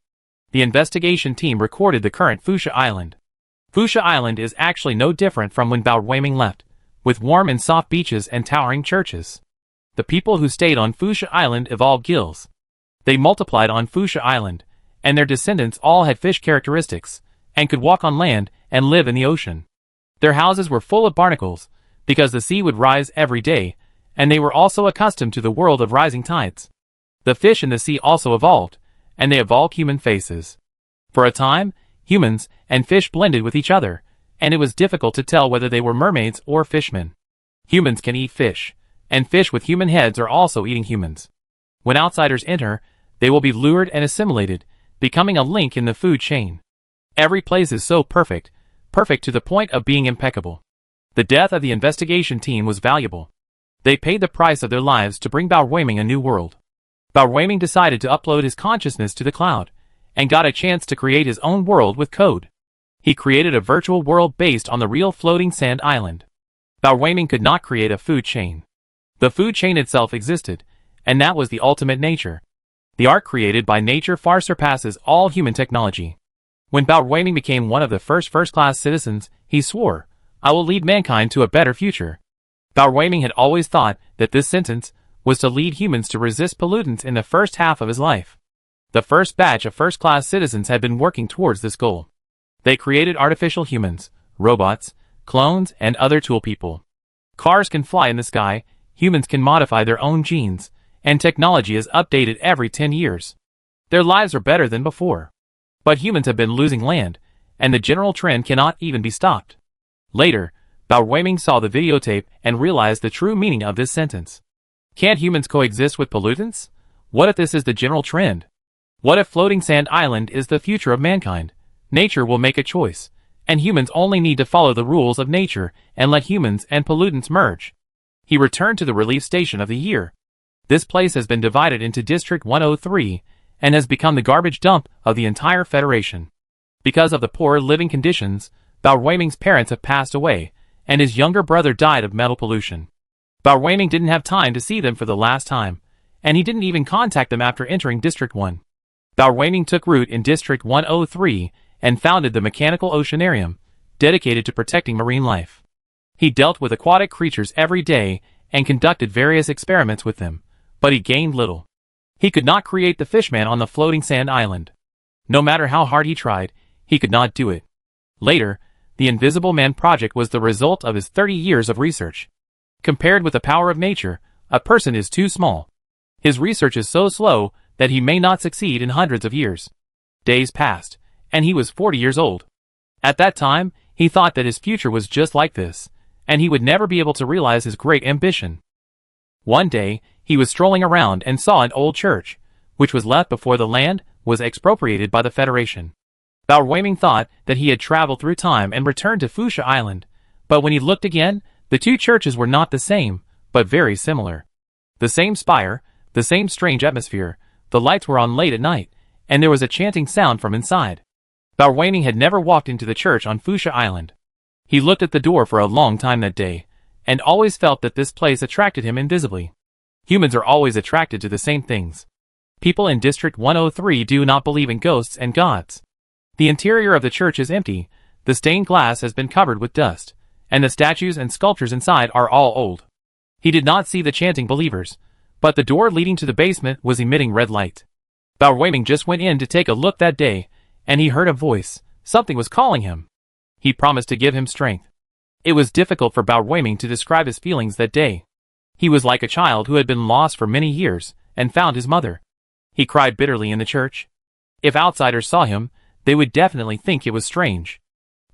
The investigation team recorded the current Fuchsia Island. Fuchsia Island is actually no different from when Bao Weiming left, with warm and soft beaches and towering churches. The people who stayed on Fuchsia Island evolved gills. They multiplied on Fuchsia Island, and their descendants all had fish characteristics, and could walk on land and live in the ocean. Their houses were full of barnacles, because the sea would rise every day, and they were also accustomed to the world of rising tides. The fish in the sea also evolved, and they evolved human faces. For a time, humans and fish blended with each other, and it was difficult to tell whether they were mermaids or fishmen. Humans can eat fish, and fish with human heads are also eating humans. When outsiders enter, they will be lured and assimilated, becoming a link in the food chain. Every place is so perfect, perfect to the point of being impeccable. The death of the investigation team was valuable. They paid the price of their lives to bring Bao Weiming a new world. Bao Weiming decided to upload his consciousness to the cloud, and got a chance to create his own world with code. He created a virtual world based on the real floating sand island. Bao Weiming could not create a food chain. The food chain itself existed, and that was the ultimate nature. The art created by nature far surpasses all human technology. When Bao Weiming became one of the first-class citizens, he swore, "I will lead mankind to a better future." Bao Weiming had always thought that this sentence was to lead humans to resist pollutants in the first half of his life. The first batch of first-class citizens had been working towards this goal. They created artificial humans, robots, clones, and other tool people. Cars can fly in the sky, humans can modify their own genes, and technology is updated every 10 years. Their lives are better than before. But humans have been losing land, and the general trend cannot even be stopped. Later, Bao Weiming saw the videotape and realized the true meaning of this sentence. Can't humans coexist with pollutants? What if this is the general trend? What if floating sand island is the future of mankind? Nature will make a choice, and humans only need to follow the rules of nature and let humans and pollutants merge. He returned to the relief station of the year. This place has been divided into District 103 and has become the garbage dump of the entire Federation. Because of the poor living conditions, Bao Weiming's parents have passed away, and his younger brother died of metal pollution. Bao Weiming didn't have time to see them for the last time, and he didn't even contact them after entering District 1. Bao Weiming took root in District 103 and founded the Mechanical Oceanarium, dedicated to protecting marine life. He dealt with aquatic creatures every day and conducted various experiments with them, but he gained little. He could not create the fishman on the floating sand island. No matter how hard he tried, he could not do it. Later, the Invisible Man project was the result of his 30 years of research. Compared with the power of nature, a person is too small. His research is so slow that he may not succeed in hundreds of years. Days passed, and he was 40 years old. At that time, he thought that his future was just like this, and he would never be able to realize his great ambition. One day, he was strolling around and saw an old church, which was left before the land was expropriated by the Federation. Bao Weiming thought that he had traveled through time and returned to Fuchsia Island, but when he looked again, the two churches were not the same, but very similar. The same spire, the same strange atmosphere, the lights were on late at night, and there was a chanting sound from inside. Bao Weiming had never walked into the church on Fuchsia Island. He looked at the door for a long time that day, and always felt that this place attracted him invisibly. Humans are always attracted to the same things. People in District 103 do not believe in ghosts and gods. The interior of the church is empty, the stained glass has been covered with dust, and the statues and sculptures inside are all old. He did not see the chanting believers, but the door leading to the basement was emitting red light. Bao Weiming just went in to take a look that day, and he heard a voice. Something was calling him. He promised to give him strength. It was difficult for Bao Weiming to describe his feelings that day. He was like a child who had been lost for many years, and found his mother. He cried bitterly in the church. If outsiders saw him, they would definitely think it was strange.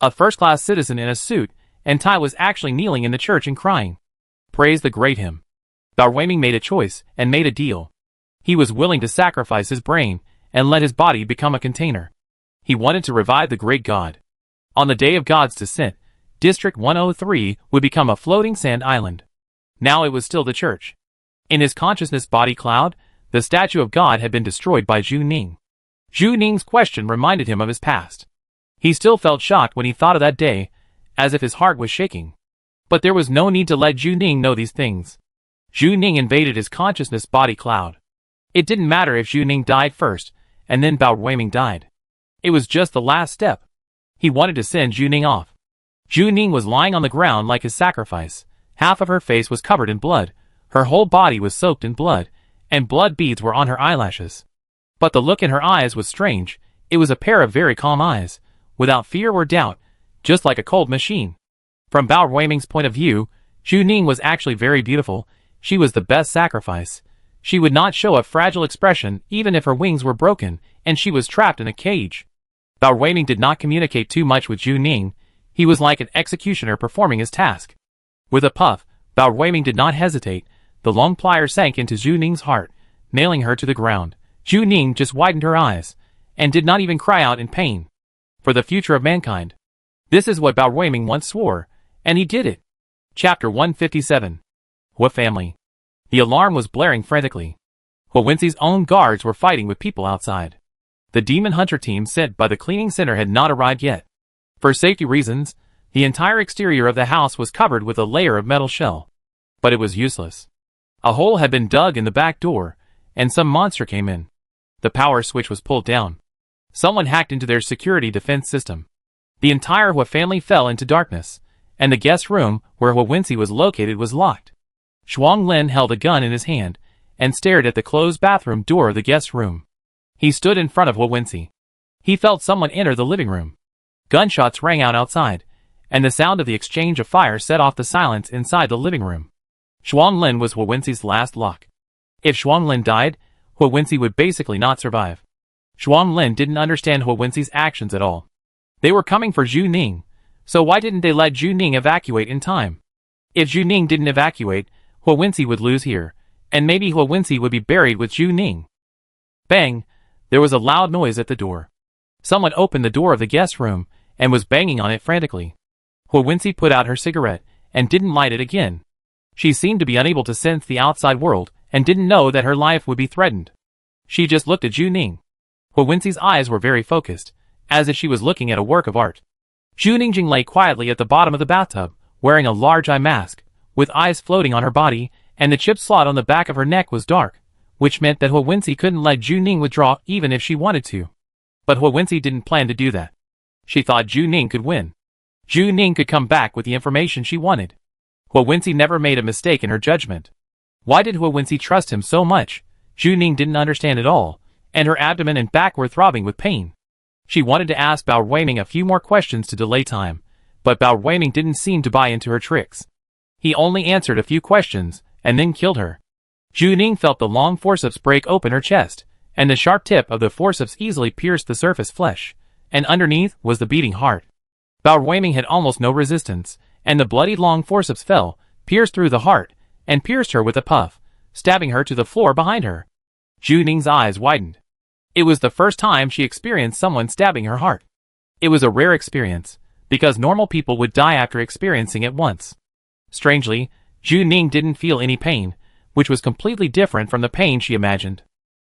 A first-class citizen in a suit and tie was actually kneeling in the church and crying. Praise the great him. Bao Weiming made a choice and made a deal. He was willing to sacrifice his brain and let his body become a container. He wanted to revive the great god. On the day of God's descent, District 103 would become a floating sand island. Now it was still the church. In his consciousness body cloud, the statue of God had been destroyed by Zhu Ning. Zhu Ning's question reminded him of his past. He still felt shocked when he thought of that day, as if his heart was shaking. But there was no need to let Zhu Ning know these things. Zhu Ning invaded his consciousness body cloud. It didn't matter if Zhu Ning died first, and then Bao Weiming died. It was just the last step. He wanted to send Zhu Ning off. Zhu Ning was lying on the ground like his sacrifice. Half of her face was covered in blood, her whole body was soaked in blood, and blood beads were on her eyelashes. But the look in her eyes was strange. It was a pair of very calm eyes, without fear or doubt, just like a cold machine. From Bao Weiming's point of view, Zhu Ning was actually very beautiful. She was the best sacrifice. She would not show a fragile expression even if her wings were broken, and she was trapped in a cage. Bao Weiming did not communicate too much with Zhu Ning. He was like an executioner performing his task. With a puff, Bao Weiming did not hesitate. The long plier sank into Zhu Ning's heart, nailing her to the ground. Zhu Ning just widened her eyes, and did not even cry out in pain. For the future of mankind. This is what Bao Weiming once swore, and he did it. Chapter 157. Hua family. The alarm was blaring frantically. Hua Wenxi's own guards were fighting with people outside. The demon hunter team sent by the cleaning center had not arrived yet. For safety reasons, the entire exterior of the house was covered with a layer of metal shell. But it was useless. A hole had been dug in the back door, and some monster came in. The power switch was pulled down. Someone hacked into their security defense system. The entire Hua family fell into darkness, and the guest room where Hua Wincy was located was locked. Shuang Lin held a gun in his hand and stared at the closed bathroom door of the guest room. He stood in front of Hua Wincy. He felt someone enter the living room. Gunshots rang out outside, and the sound of the exchange of fire set off the silence inside the living room. Shuang Lin was Hua Wincy's last lock. If Shuang Lin died, Hua Wincy would basically not survive. Shuang Lin didn't understand Hua Wincy's actions at all. They were coming for Zhu Ning, so why didn't they let Zhu Ning evacuate in time? If Zhu Ning didn't evacuate, Hua Wincy would lose here, and maybe Hua Wincy would be buried with Zhu Ning. Bang! There was a loud noise at the door. Someone opened the door of the guest room and was banging on it frantically. Hua Wincy put out her cigarette and didn't light it again. She seemed to be unable to sense the outside world and didn't know that her life would be threatened. She just looked at Zhu Ning. Hua Wincy's eyes were very focused, as if she was looking at a work of art. Zhu Ningjing lay quietly at the bottom of the bathtub, wearing a large eye mask, with eyes floating on her body, and the chip slot on the back of her neck was dark, which meant that Hua Wincy couldn't let Zhu Ning withdraw even if she wanted to. But Hua Wincy didn't plan to do that. She thought Zhu Ning could win. Zhu Ning could come back with the information she wanted. Hua Wincy never made a mistake in her judgment. Why did Hua Wincy trust him so much? Zhu Ning didn't understand at all, and her abdomen and back were throbbing with pain. She wanted to ask Bao Ruiming a few more questions to delay time, but Bao Ruiming didn't seem to buy into her tricks. He only answered a few questions, and then killed her. Zhu Ning felt the long forceps break open her chest, and the sharp tip of the forceps easily pierced the surface flesh, and underneath was the beating heart. Bao Ruiming had almost no resistance, and the bloody long forceps fell, pierced through the heart, and pierced her with a puff, stabbing her to the floor behind her. Zhu Ning's eyes widened. It was the first time she experienced someone stabbing her heart. It was a rare experience, because normal people would die after experiencing it once. Strangely, Zhu Ning didn't feel any pain, which was completely different from the pain she imagined.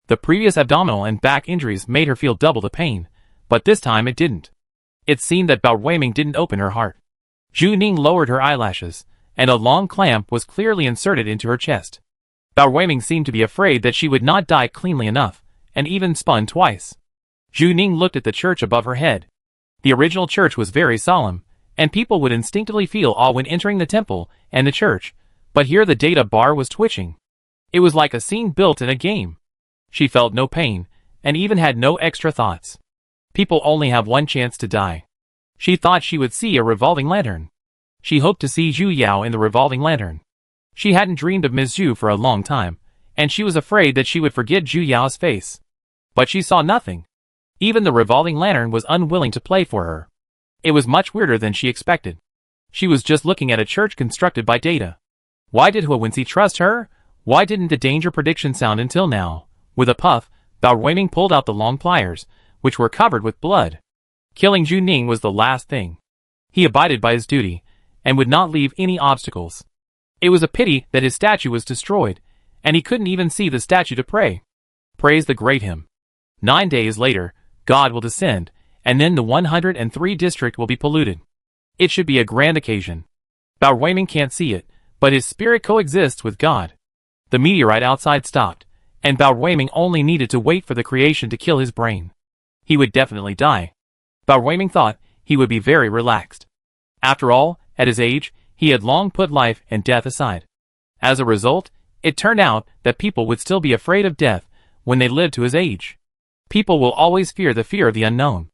The previous abdominal and back injuries made her feel double the pain, but this time it didn't. It seemed that Bao Ruiming didn't open her heart. Zhu Ning lowered her eyelashes, and a long clamp was clearly inserted into her chest. Bao Ruiming seemed to be afraid that she would not die cleanly enough, and even spun twice. Zhu Ning looked at the church above her head. The original church was very solemn, and people would instinctively feel awe when entering the temple and the church, but here the data bar was twitching. It was like a scene built in a game. She felt no pain, and even had no extra thoughts. People only have one chance to die. She thought she would see a revolving lantern. She hoped to see Zhu Yao in the revolving lantern. She hadn't dreamed of Ms. Zhu for a long time, and she was afraid that she would forget Zhu Yao's face. But she saw nothing. Even the revolving lantern was unwilling to play for her. It was much weirder than she expected. She was just looking at a church constructed by data. Why did Hua Wincy trust her? Why didn't the danger prediction sound until now? With a puff, Bao Ruiming pulled out the long pliers, which were covered with blood. Killing Zhu Ning was the last thing. He abided by his duty, and would not leave any obstacles. It was a pity that his statue was destroyed, and he couldn't even see the statue to pray. Praise the great him. 9 days later, God will descend, and then the 103 district will be polluted. It should be a grand occasion. Bao Ruiming can't see it, but his spirit coexists with God. The meteorite outside stopped, and Bao Ruiming only needed to wait for the creation to kill his brain. He would definitely die. Bao Ruiming thought he would be very relaxed. After all, at his age, he had long put life and death aside. As a result, it turned out that people would still be afraid of death when they lived to his age. People will always fear the fear of the unknown.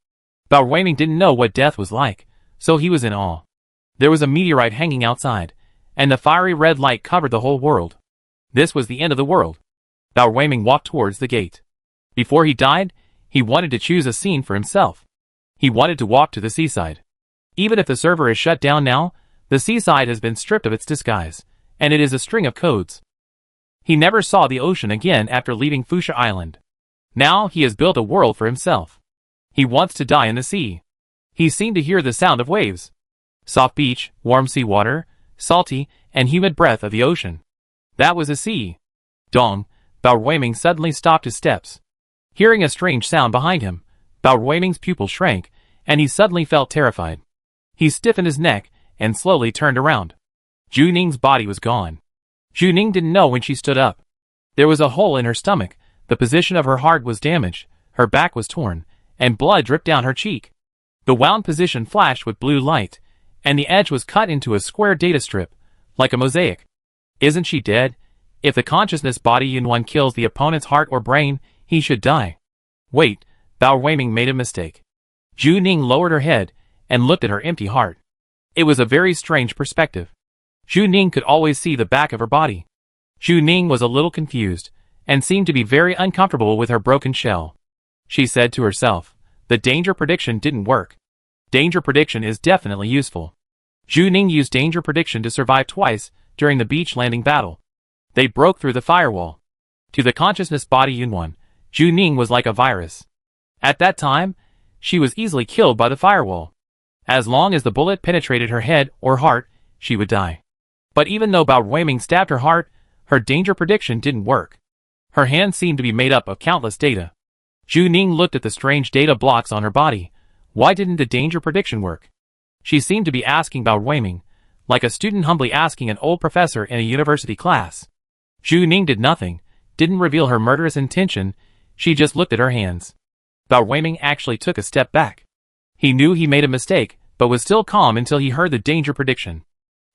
Bao Ruiming didn't know what death was like, so he was in awe. There was a meteorite hanging outside, and the fiery red light covered the whole world. This was the end of the world. Bao Ruiming walked towards the gate. Before he died, he wanted to choose a scene for himself. He wanted to walk to the seaside. Even if the server is shut down now, the seaside has been stripped of its disguise, and it is a string of codes. He never saw the ocean again after leaving Fuchsia Island. Now he has built a world for himself. He wants to die in the sea. He seemed to hear the sound of waves. Soft beach, warm sea water, salty and humid breath of the ocean. That was a sea. Dong, Bao Ruiming suddenly stopped his steps. Hearing a strange sound behind him, Bao Ruiming's pupil shrank, and he suddenly felt terrified. He stiffened his neck and slowly turned around. Zhu Ning's body was gone. Zhu Ning didn't know when she stood up. There was a hole in her stomach, the position of her heart was damaged, her back was torn, and blood dripped down her cheek. The wound position flashed with blue light, and the edge was cut into a square data strip, like a mosaic. Isn't she dead? If the consciousness body Yunwan kills the opponent's heart or brain, he should die. Wait, Bao Weiming made a mistake. Zhu Ning lowered her head and looked at her empty heart. It was a very strange perspective. Zhu Ning could always see the back of her body. Zhu Ning was a little confused, and seemed to be very uncomfortable with her broken shell. She said to herself, the danger prediction didn't work. Danger prediction is definitely useful. Zhu Ning used danger prediction to survive twice during the beach landing battle. They broke through the firewall. To the consciousness body Yunwan, Zhu Ning was like a virus. At that time, she was easily killed by the firewall. As long as the bullet penetrated her head or heart, she would die. But even though Bao Weiming stabbed her heart, her danger prediction didn't work. Her hand seemed to be made up of countless data. Zhu Ning looked at the strange data blocks on her body. Why didn't the danger prediction work? She seemed to be asking Bao Weiming, like a student humbly asking an old professor in a university class. Zhu Ning did nothing, didn't reveal her murderous intention, she just looked at her hands. Bao Weiming actually took a step back. He knew he made a mistake, but was still calm until he heard the danger prediction.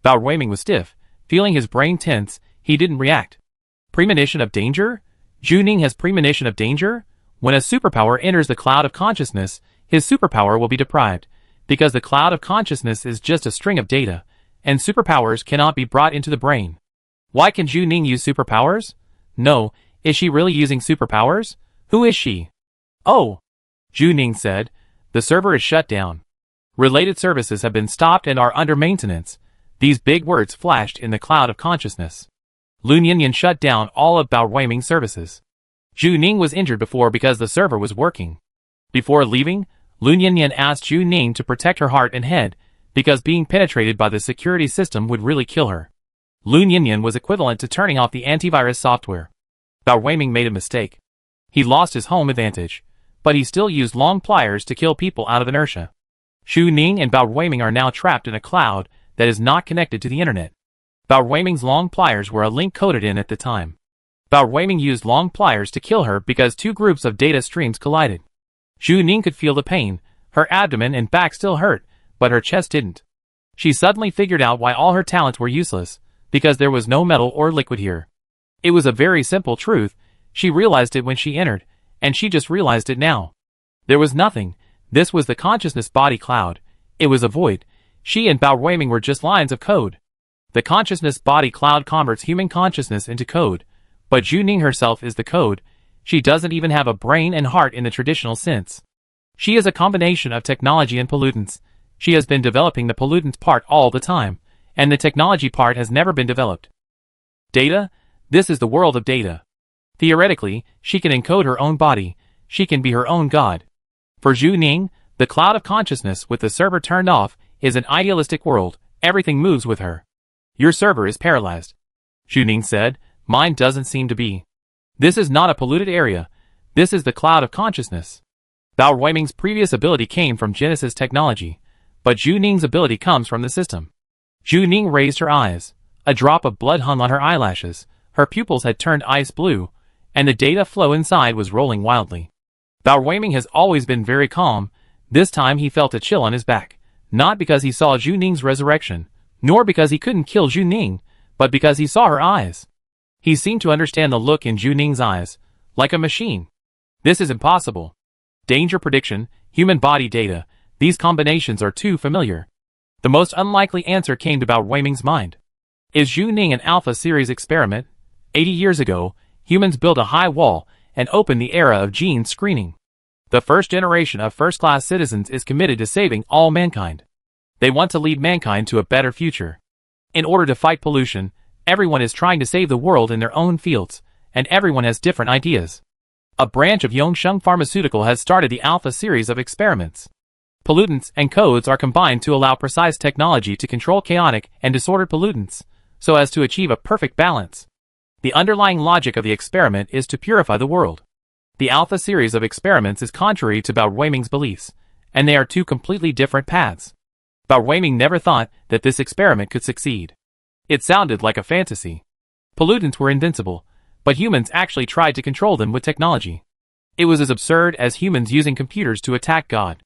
Bao Weiming was stiff, feeling his brain tense, he didn't react. Premonition of danger? Zhu Ning has premonition of danger? When a superpower enters the cloud of consciousness, his superpower will be deprived, because the cloud of consciousness is just a string of data, and superpowers cannot be brought into the brain. Why can Zhu Ning use superpowers? No, is she really using superpowers? Who is she? Oh! Zhu Ning said, the server is shut down. Related services have been stopped and are under maintenance. These big words flashed in the cloud of consciousness. Lun Yinyan shut down all of Bao Weiming's services. Zhu Ning was injured before because the server was working. Before leaving, Lun Yinyan asked Zhu Ning to protect her heart and head, because being penetrated by the security system would really kill her. Lun Yinyan was equivalent to turning off the antivirus software. Bao Weiming made a mistake. He lost his home advantage, but he still used long pliers to kill people out of inertia. Zhu Ning and Bao Weiming are now trapped in a cloud that is not connected to the internet. Bao Weiming's long pliers were a link coded in at the time. Bao Weiming used long pliers to kill her because two groups of data streams collided. Zhu Ning could feel the pain, her abdomen and back still hurt, but her chest didn't. She suddenly figured out why all her talents were useless, because there was no metal or liquid here. It was a very simple truth, she realized it when she entered, and she just realized it now. There was nothing, this was the consciousness body cloud, it was a void, she and Bao Weiming were just lines of code. The consciousness body cloud converts human consciousness into code, but Zhu Ning herself is the code, she doesn't even have a brain and heart in the traditional sense. She is a combination of technology and pollutants, she has been developing the pollutants part all the time, and the technology part has never been developed. Data? This is the world of data. Theoretically, she can encode her own body, she can be her own god. For Zhu Ning, the cloud of consciousness with the server turned off is an idealistic world, everything moves with her. Your server is paralyzed. Zhu Ning said, mine doesn't seem to be. This is not a polluted area, this is the cloud of consciousness. Bao Weiming's previous ability came from Genesis technology, but Zhu Ning's ability comes from the system. Zhu Ning raised her eyes, a drop of blood hung on her eyelashes, her pupils had turned ice blue, and the data flow inside was rolling wildly. Bao Weiming has always been very calm, this time he felt a chill on his back, not because he saw Zhu Ning's resurrection, nor because he couldn't kill Zhu Ning, but because he saw her eyes. He seemed to understand the look in Zhu Ning's eyes, like a machine. This is impossible. Danger prediction, human body data, these combinations are too familiar. The most unlikely answer came to Bao Weiming's mind. Is Zhu Ning an Alpha Series experiment? 80 years ago, humans built a high wall and opened the era of gene screening. The first generation of first-class citizens is committed to saving all mankind. They want to lead mankind to a better future. In order to fight pollution, everyone is trying to save the world in their own fields, and everyone has different ideas. A branch of Yongsheng Pharmaceutical has started the Alpha series of experiments. Pollutants and codes are combined to allow precise technology to control chaotic and disordered pollutants, so as to achieve a perfect balance. The underlying logic of the experiment is to purify the world. The Alpha series of experiments is contrary to Bao Weiming's beliefs, and they are two completely different paths. Bao Weiming never thought that this experiment could succeed. It sounded like a fantasy. Pollutants were invincible, but humans actually tried to control them with technology. It was as absurd as humans using computers to attack God.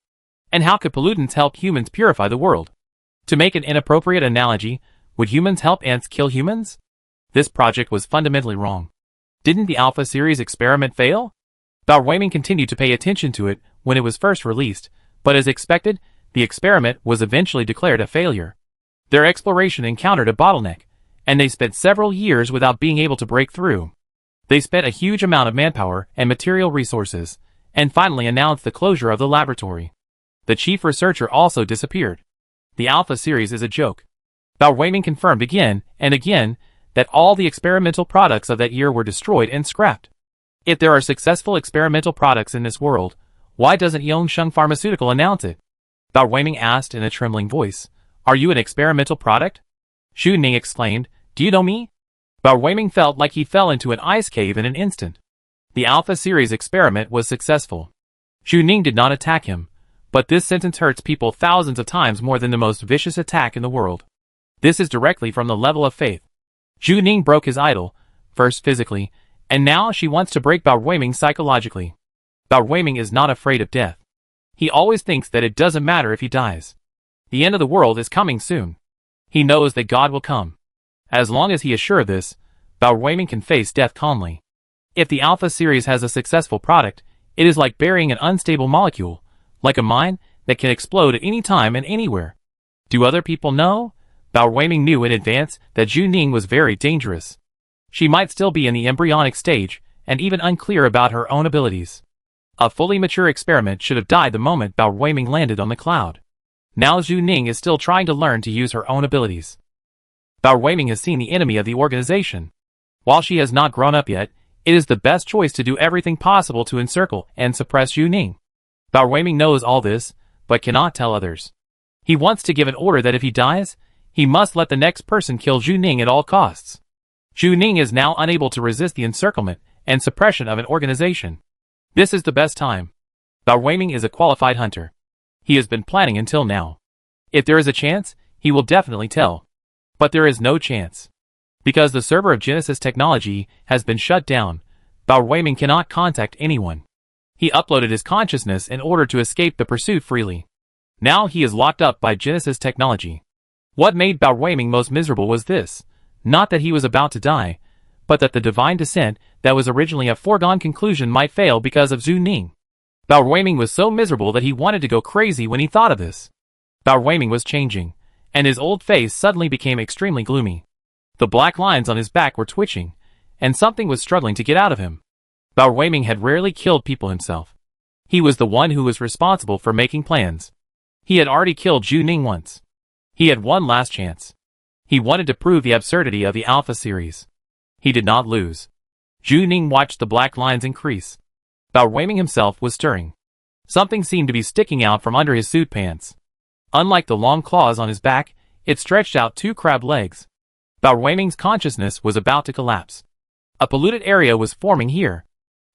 And how could pollutants help humans purify the world? To make an inappropriate analogy, would humans help ants kill humans? This project was fundamentally wrong. Didn't the Alpha series experiment fail? Bao Weiming continued to pay attention to it when it was first released, but as expected, the experiment was eventually declared a failure. Their exploration encountered a bottleneck, and they spent several years without being able to break through. They spent a huge amount of manpower and material resources, and finally announced the closure of the laboratory. The chief researcher also disappeared. The Alpha series is a joke. Bao Weiming confirmed again and again that all the experimental products of that year were destroyed and scrapped. If there are successful experimental products in this world, why doesn't Yongsheng Pharmaceutical announce it? Bao Weiming asked in a trembling voice. Are you an experimental product? Xu Ning exclaimed, do you know me? Bao Weiming felt like he fell into an ice cave in an instant. The Alpha series experiment was successful. Xu Ning did not attack him, but this sentence hurts people thousands of times more than the most vicious attack in the world. This is directly from the level of faith. Xu Ning broke his idol, first physically, and now she wants to break Bao Weiming psychologically. Bao Weiming is not afraid of death. He always thinks that it doesn't matter if he dies. The end of the world is coming soon. He knows that God will come. As long as he is sure of this, Bao Weiming can face death calmly. If the Alpha series has a successful product, it is like burying an unstable molecule, like a mine that can explode at any time and anywhere. Do other people know? Bao Weiming knew in advance that Xu Ning was very dangerous. She might still be in the embryonic stage, and even unclear about her own abilities. A fully mature experiment should have died the moment Bao Weiming landed on the cloud. Now Xu Ning is still trying to learn to use her own abilities. Bao Weiming has seen the enemy of the organization. While she has not grown up yet, it is the best choice to do everything possible to encircle and suppress Xu Ning. Bao Weiming knows all this, but cannot tell others. He wants to give an order that if he dies, he must let the next person kill Xu Ning at all costs. Xu Ning is now unable to resist the encirclement and suppression of an organization. This is the best time. Bao Weiming is a qualified hunter. He has been planning until now. If there is a chance, he will definitely tell. But there is no chance. Because the server of Genesis Technology has been shut down, Bao Weiming cannot contact anyone. He uploaded his consciousness in order to escape the pursuit freely. Now he is locked up by Genesis Technology. What made Bao Weiming most miserable was this, not that he was about to die, but that the divine descent that was originally a foregone conclusion might fail because of Xu Ning. Bao Weiming was so miserable that he wanted to go crazy when he thought of this. Bao Weiming was changing, and his old face suddenly became extremely gloomy. The black lines on his back were twitching, and something was struggling to get out of him. Bao Weiming had rarely killed people himself. He was the one who was responsible for making plans. He had already killed Xu Ning once. He had one last chance. He wanted to prove the absurdity of the Alpha series. He did not lose. Xu Ning watched the black lines increase. Bao Weiming himself was stirring. Something seemed to be sticking out from under his suit pants. Unlike the long claws on his back, it stretched out two crab legs. Bao Weiming's consciousness was about to collapse. A polluted area was forming here.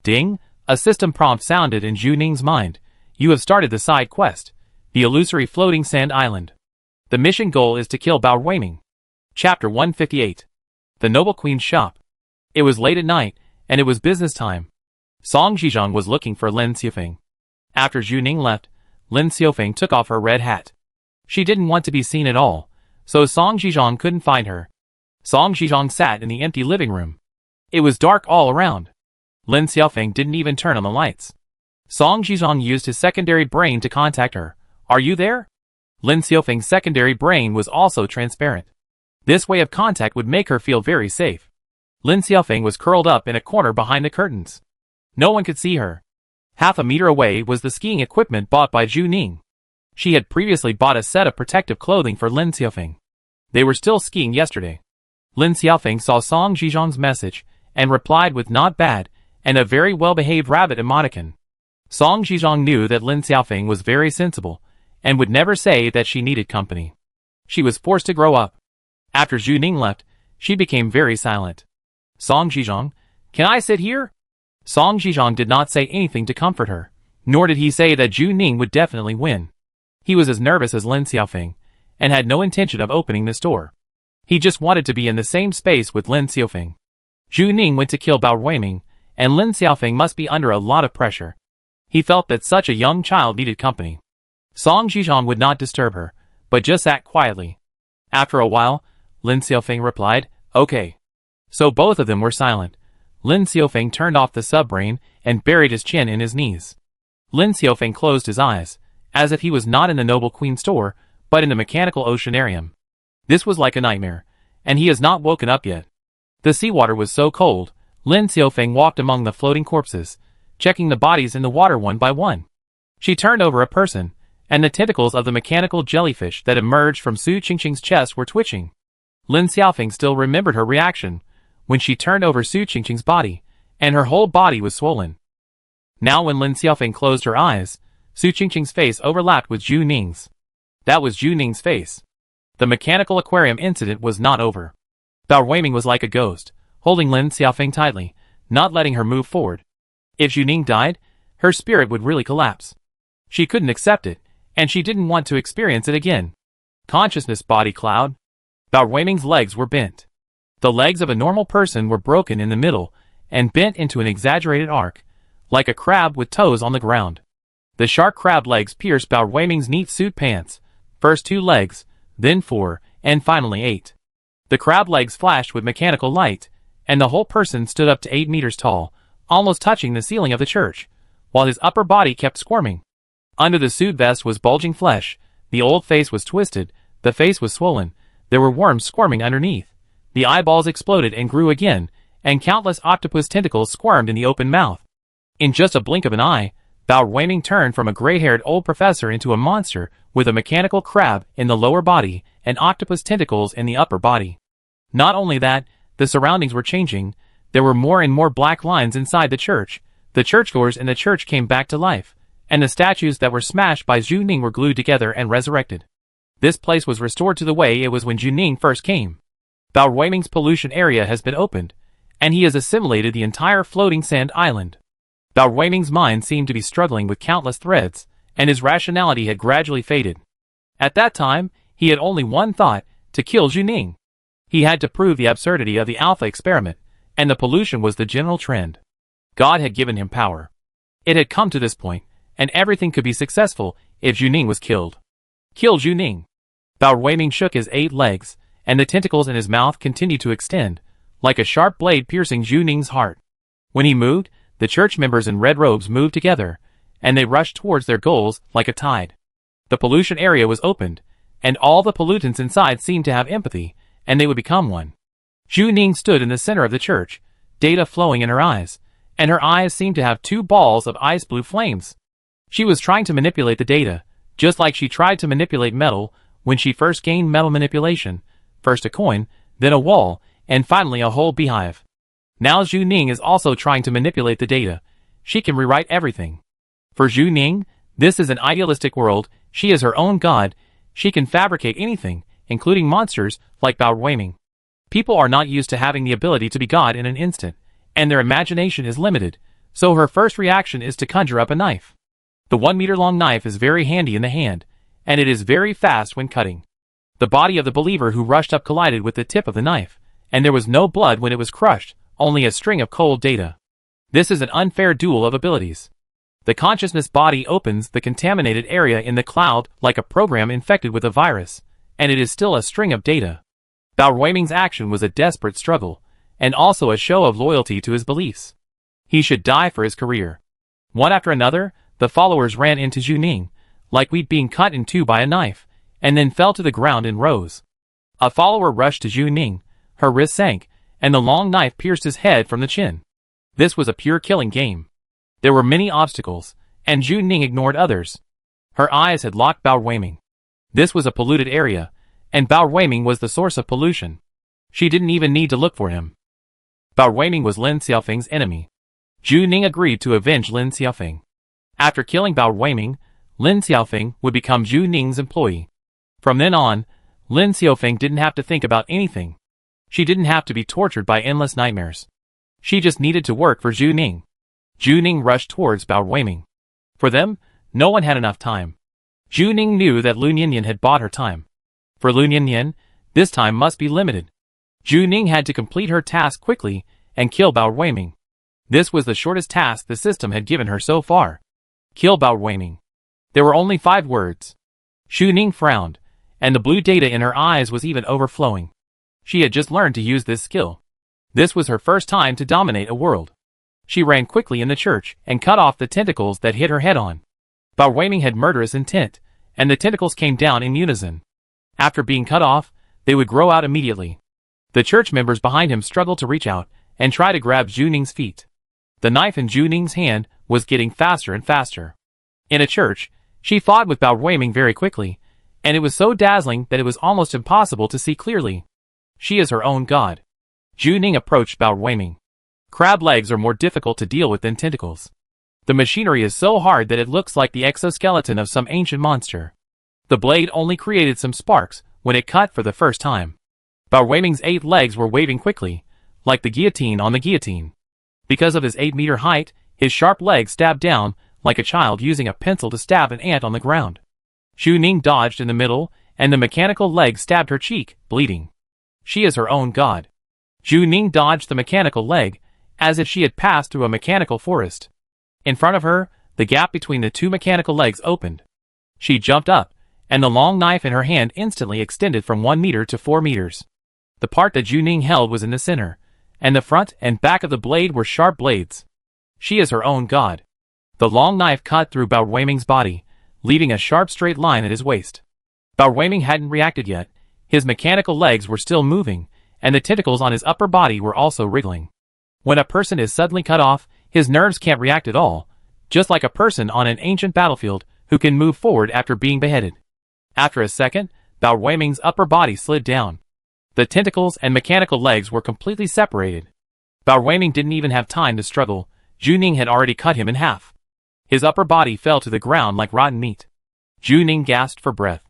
Ding! A system prompt sounded in Xu Ning's mind. You have started the side quest, the illusory floating sand island. The mission goal is to kill Bao Weiming. Chapter 158. The Noble Queen's Shop. It was late at night, and it was business time. Song Zhizhong was looking for Lin Xiufeng. After Xu Ning left, Lin Xiufeng took off her red hat. She didn't want to be seen at all, so Song Zhizhong couldn't find her. Song Zhizhong sat in the empty living room. It was dark all around. Lin Xiufeng didn't even turn on the lights. Song Zhizhong used his secondary brain to contact her. Are you there? Lin Xiufeng's secondary brain was also transparent. This way of contact would make her feel very safe. Lin Xiufeng was curled up in a corner behind the curtains. No one could see her. Half a meter away was the skiing equipment bought by Xu Ning. She had previously bought a set of protective clothing for Lin Xiufeng. They were still skiing yesterday. Lin Xiufeng saw Song Zhizhong's message and replied with "not bad" and a very well-behaved rabbit emoticon. Song Zhizhong knew that Lin Xiufeng was very sensible and would never say that she needed company. She was forced to grow up. After Xu Ning left, she became very silent. Song Zhizhong, can I sit here? Song Zhizhong did not say anything to comfort her, nor did he say that Xu Ning would definitely win. He was as nervous as Lin Xiufeng, and had no intention of opening this door. He just wanted to be in the same space with Lin Xiaofeng. Zhu Ning went to kill Bao Ruiming, and Lin Xiaofeng must be under a lot of pressure. He felt that such a young child needed company. Song Zhizhan would not disturb her, but just sat quietly. After a while, Lin Xiaofeng replied, "Okay." So both of them were silent. Lin Xiaofeng turned off the subbrain and buried his chin in his knees. Lin Xiaofeng closed his eyes, as if he was not in the Noble Queen store, but in the mechanical oceanarium. This was like a nightmare, and he has not woken up yet. The seawater was so cold, Lin Xiaofeng walked among the floating corpses, checking the bodies in the water one by one. She turned over a person, and the tentacles of the mechanical jellyfish that emerged from Su Qingqing's chest were twitching. Lin Xiaofeng still remembered her reaction when she turned over Su Qingqing's body, and her whole body was swollen. Now when Lin Xiaofeng closed her eyes, Su Qingqing's face overlapped with Zhu Ning's. That was Zhu Ning's face. The mechanical aquarium incident was not over. Bao Ruiming was like a ghost, holding Lin Xiaofeng tightly, not letting her move forward. If Zhu Ning died, her spirit would really collapse. She couldn't accept it, and she didn't want to experience it again. Consciousness body cloud. Bao Ruiming's legs were bent. The legs of a normal person were broken in the middle and bent into an exaggerated arc, like a crab with toes on the ground. The shark crab legs pierced Bao Ruiming's neat suit pants, first 2 legs, then 4, and finally 8. The crab legs flashed with mechanical light, and the whole person stood up to 8 meters tall, almost touching the ceiling of the church, while his upper body kept squirming. Under the suit vest was bulging flesh, the old face was twisted, the face was swollen, there were worms squirming underneath, the eyeballs exploded and grew again, and countless octopus tentacles squirmed in the open mouth. In just a blink of an eye, Bao Ruiming turned from a gray-haired old professor into a monster with a mechanical crab in the lower body and octopus tentacles in the upper body. Not only that, the surroundings were changing. There were more and more black lines inside the church. The churchgoers in the church came back to life, and the statues that were smashed by Zhu Ning were glued together and resurrected. This place was restored to the way it was when Zhu Ning first came. Bao Ruiming's pollution area has been opened, and he has assimilated the entire floating sand island. Bao Ruiming's mind seemed to be struggling with countless threads, and his rationality had gradually faded. At that time, he had only one thought: to kill Zhu Ning. He had to prove the absurdity of the Alpha experiment, and the pollution was the general trend. God had given him power. It had come to this point, and everything could be successful if Zhu Ning was killed. Kill Zhu Ning. Bao Ruiming shook his 8 legs, and the tentacles in his mouth continued to extend, like a sharp blade piercing Zhu Ning's heart. When he moved, the church members in red robes moved together, and they rushed towards their goals like a tide. The pollution area was opened, and all the pollutants inside seemed to have empathy, and they would become one. Zhu Ning stood in the center of the church, data flowing in her eyes, and her eyes seemed to have 2 balls of ice blue flames. She was trying to manipulate the data, just like she tried to manipulate metal when she first gained metal manipulation, first a coin, then a wall, and finally a whole beehive. Now Zhu Ning is also trying to manipulate the data. She can rewrite everything. For Zhu Ning, this is an idealistic world. She is her own god. She can fabricate anything, including monsters like Bao Ruiming. People are not used to having the ability to be god in an instant, and their imagination is limited, so her first reaction is to conjure up a knife. The 1-meter-long knife is very handy in the hand, and it is very fast when cutting. The body of the believer who rushed up collided with the tip of the knife, and there was no blood when it was crushed, only a string of cold data. This is an unfair duel of abilities. The consciousness body opens the contaminated area in the cloud like a program infected with a virus, and it is still a string of data. Bao Ruiming's action was a desperate struggle, and also a show of loyalty to his beliefs. He should die for his career. One after another, the followers ran into Zhu Ning, like wheat being cut in 2 by a knife, and then fell to the ground in rows. A follower rushed to Zhu Ning, her wrist sank, and the long knife pierced his head from the chin. This was a pure killing game. There were many obstacles, and Zhu Ning ignored others. Her eyes had locked Bao Ruiming. This was a polluted area, and Bao Ruiming was the source of pollution. She didn't even need to look for him. Bao Ruiming was Lin Xiaofeng's enemy. Zhu Ning agreed to avenge Lin Xiaofeng. After killing Bao Ruiming, Lin Xiaofeng would become Zhu Ning's employee. From then on, Lin Xiaofeng didn't have to think about anything. She didn't have to be tortured by endless nightmares. She just needed to work for Zhu Ning. Zhu Ning rushed towards Bao Ruiming. For them, no one had enough time. Zhu Ning knew that Lun Yinyan had bought her time. For Lu Nian, this time must be limited. Zhu Ning had to complete her task quickly and kill Bao Weiming. This was the shortest task the system had given her so far. Kill Bao Weiming. There were only 5 words. Zhu Ning frowned, and the blue data in her eyes was even overflowing. She had just learned to use this skill. This was her first time to dominate a world. She ran quickly in the church and cut off the tentacles that hit her head on. Bao Weiming had murderous intent, and the tentacles came down in unison. After being cut off, they would grow out immediately. The church members behind him struggled to reach out and try to grab Zhu Ning's feet. The knife in Zhu Ning's hand was getting faster and faster. In a church, she fought with Bao Weiming very quickly, and it was so dazzling that it was almost impossible to see clearly. She is her own god. Zhu Ning approached Bao Weiming. Crab legs are more difficult to deal with than tentacles. The machinery is so hard that it looks like the exoskeleton of some ancient monster. The blade only created some sparks when it cut for the first time. Bao Weiming's 8 legs were waving quickly, like the guillotine on the guillotine. Because of his 8-meter height, his sharp legs stabbed down like a child using a pencil to stab an ant on the ground. Zhu Ning dodged in the middle, and the mechanical leg stabbed her cheek, bleeding. She is her own god. Zhu Ning dodged the mechanical leg, as if she had passed through a mechanical forest. In front of her, the gap between the 2 mechanical legs opened. She jumped up, and the long knife in her hand instantly extended from 1 meter to 4 meters. The part that Zhu Ning held was in the center, and the front and back of the blade were sharp blades. She is her own god. The long knife cut through Bao Weiming's body, leaving a sharp straight line at his waist. Bao Weiming hadn't reacted yet. His mechanical legs were still moving, and the tentacles on his upper body were also wriggling. When a person is suddenly cut off, his nerves can't react at all, just like a person on an ancient battlefield who can move forward after being beheaded. After a second, Bao Weiming's upper body slid down. The tentacles and mechanical legs were completely separated. Bao Weiming didn't even have time to struggle. Zhu Ning had already cut him in half. His upper body fell to the ground like rotten meat. Zhu Ning gasped for breath.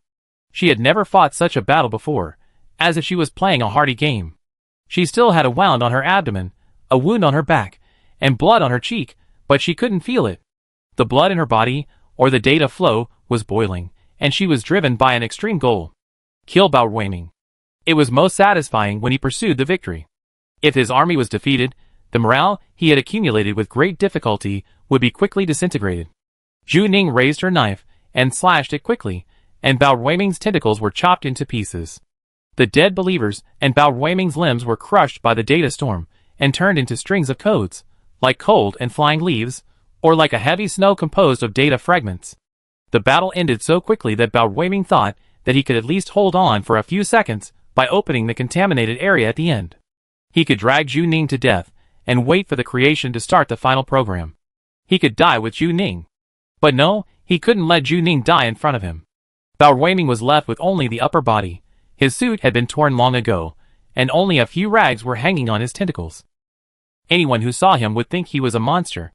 She had never fought such a battle before, as if she was playing a hardy game. She still had a wound on her abdomen, a wound on her back, and blood on her cheek, but she couldn't feel it. The blood in her body, or the data flow, was boiling, and she was driven by an extreme goal. Kill Bao Weiming. It was most satisfying when he pursued the victory. If his army was defeated, the morale he had accumulated with great difficulty would be quickly disintegrated. Zhu Ning raised her knife and slashed it quickly, and Bao Weiming's tentacles were chopped into pieces. The dead believers and Bao Weiming's limbs were crushed by the data storm and turned into strings of codes, like cold and flying leaves, or like a heavy snow composed of data fragments. The battle ended so quickly that Bao Weiming thought that he could at least hold on for a few seconds by opening the contaminated area at the end. He could drag Zhu Ning to death and wait for the creation to start the final program. He could die with Zhu Ning. But no, he couldn't let Zhu Ning die in front of him. Bao Weiming was left with only the upper body. His suit had been torn long ago, and only a few rags were hanging on his tentacles. Anyone who saw him would think he was a monster.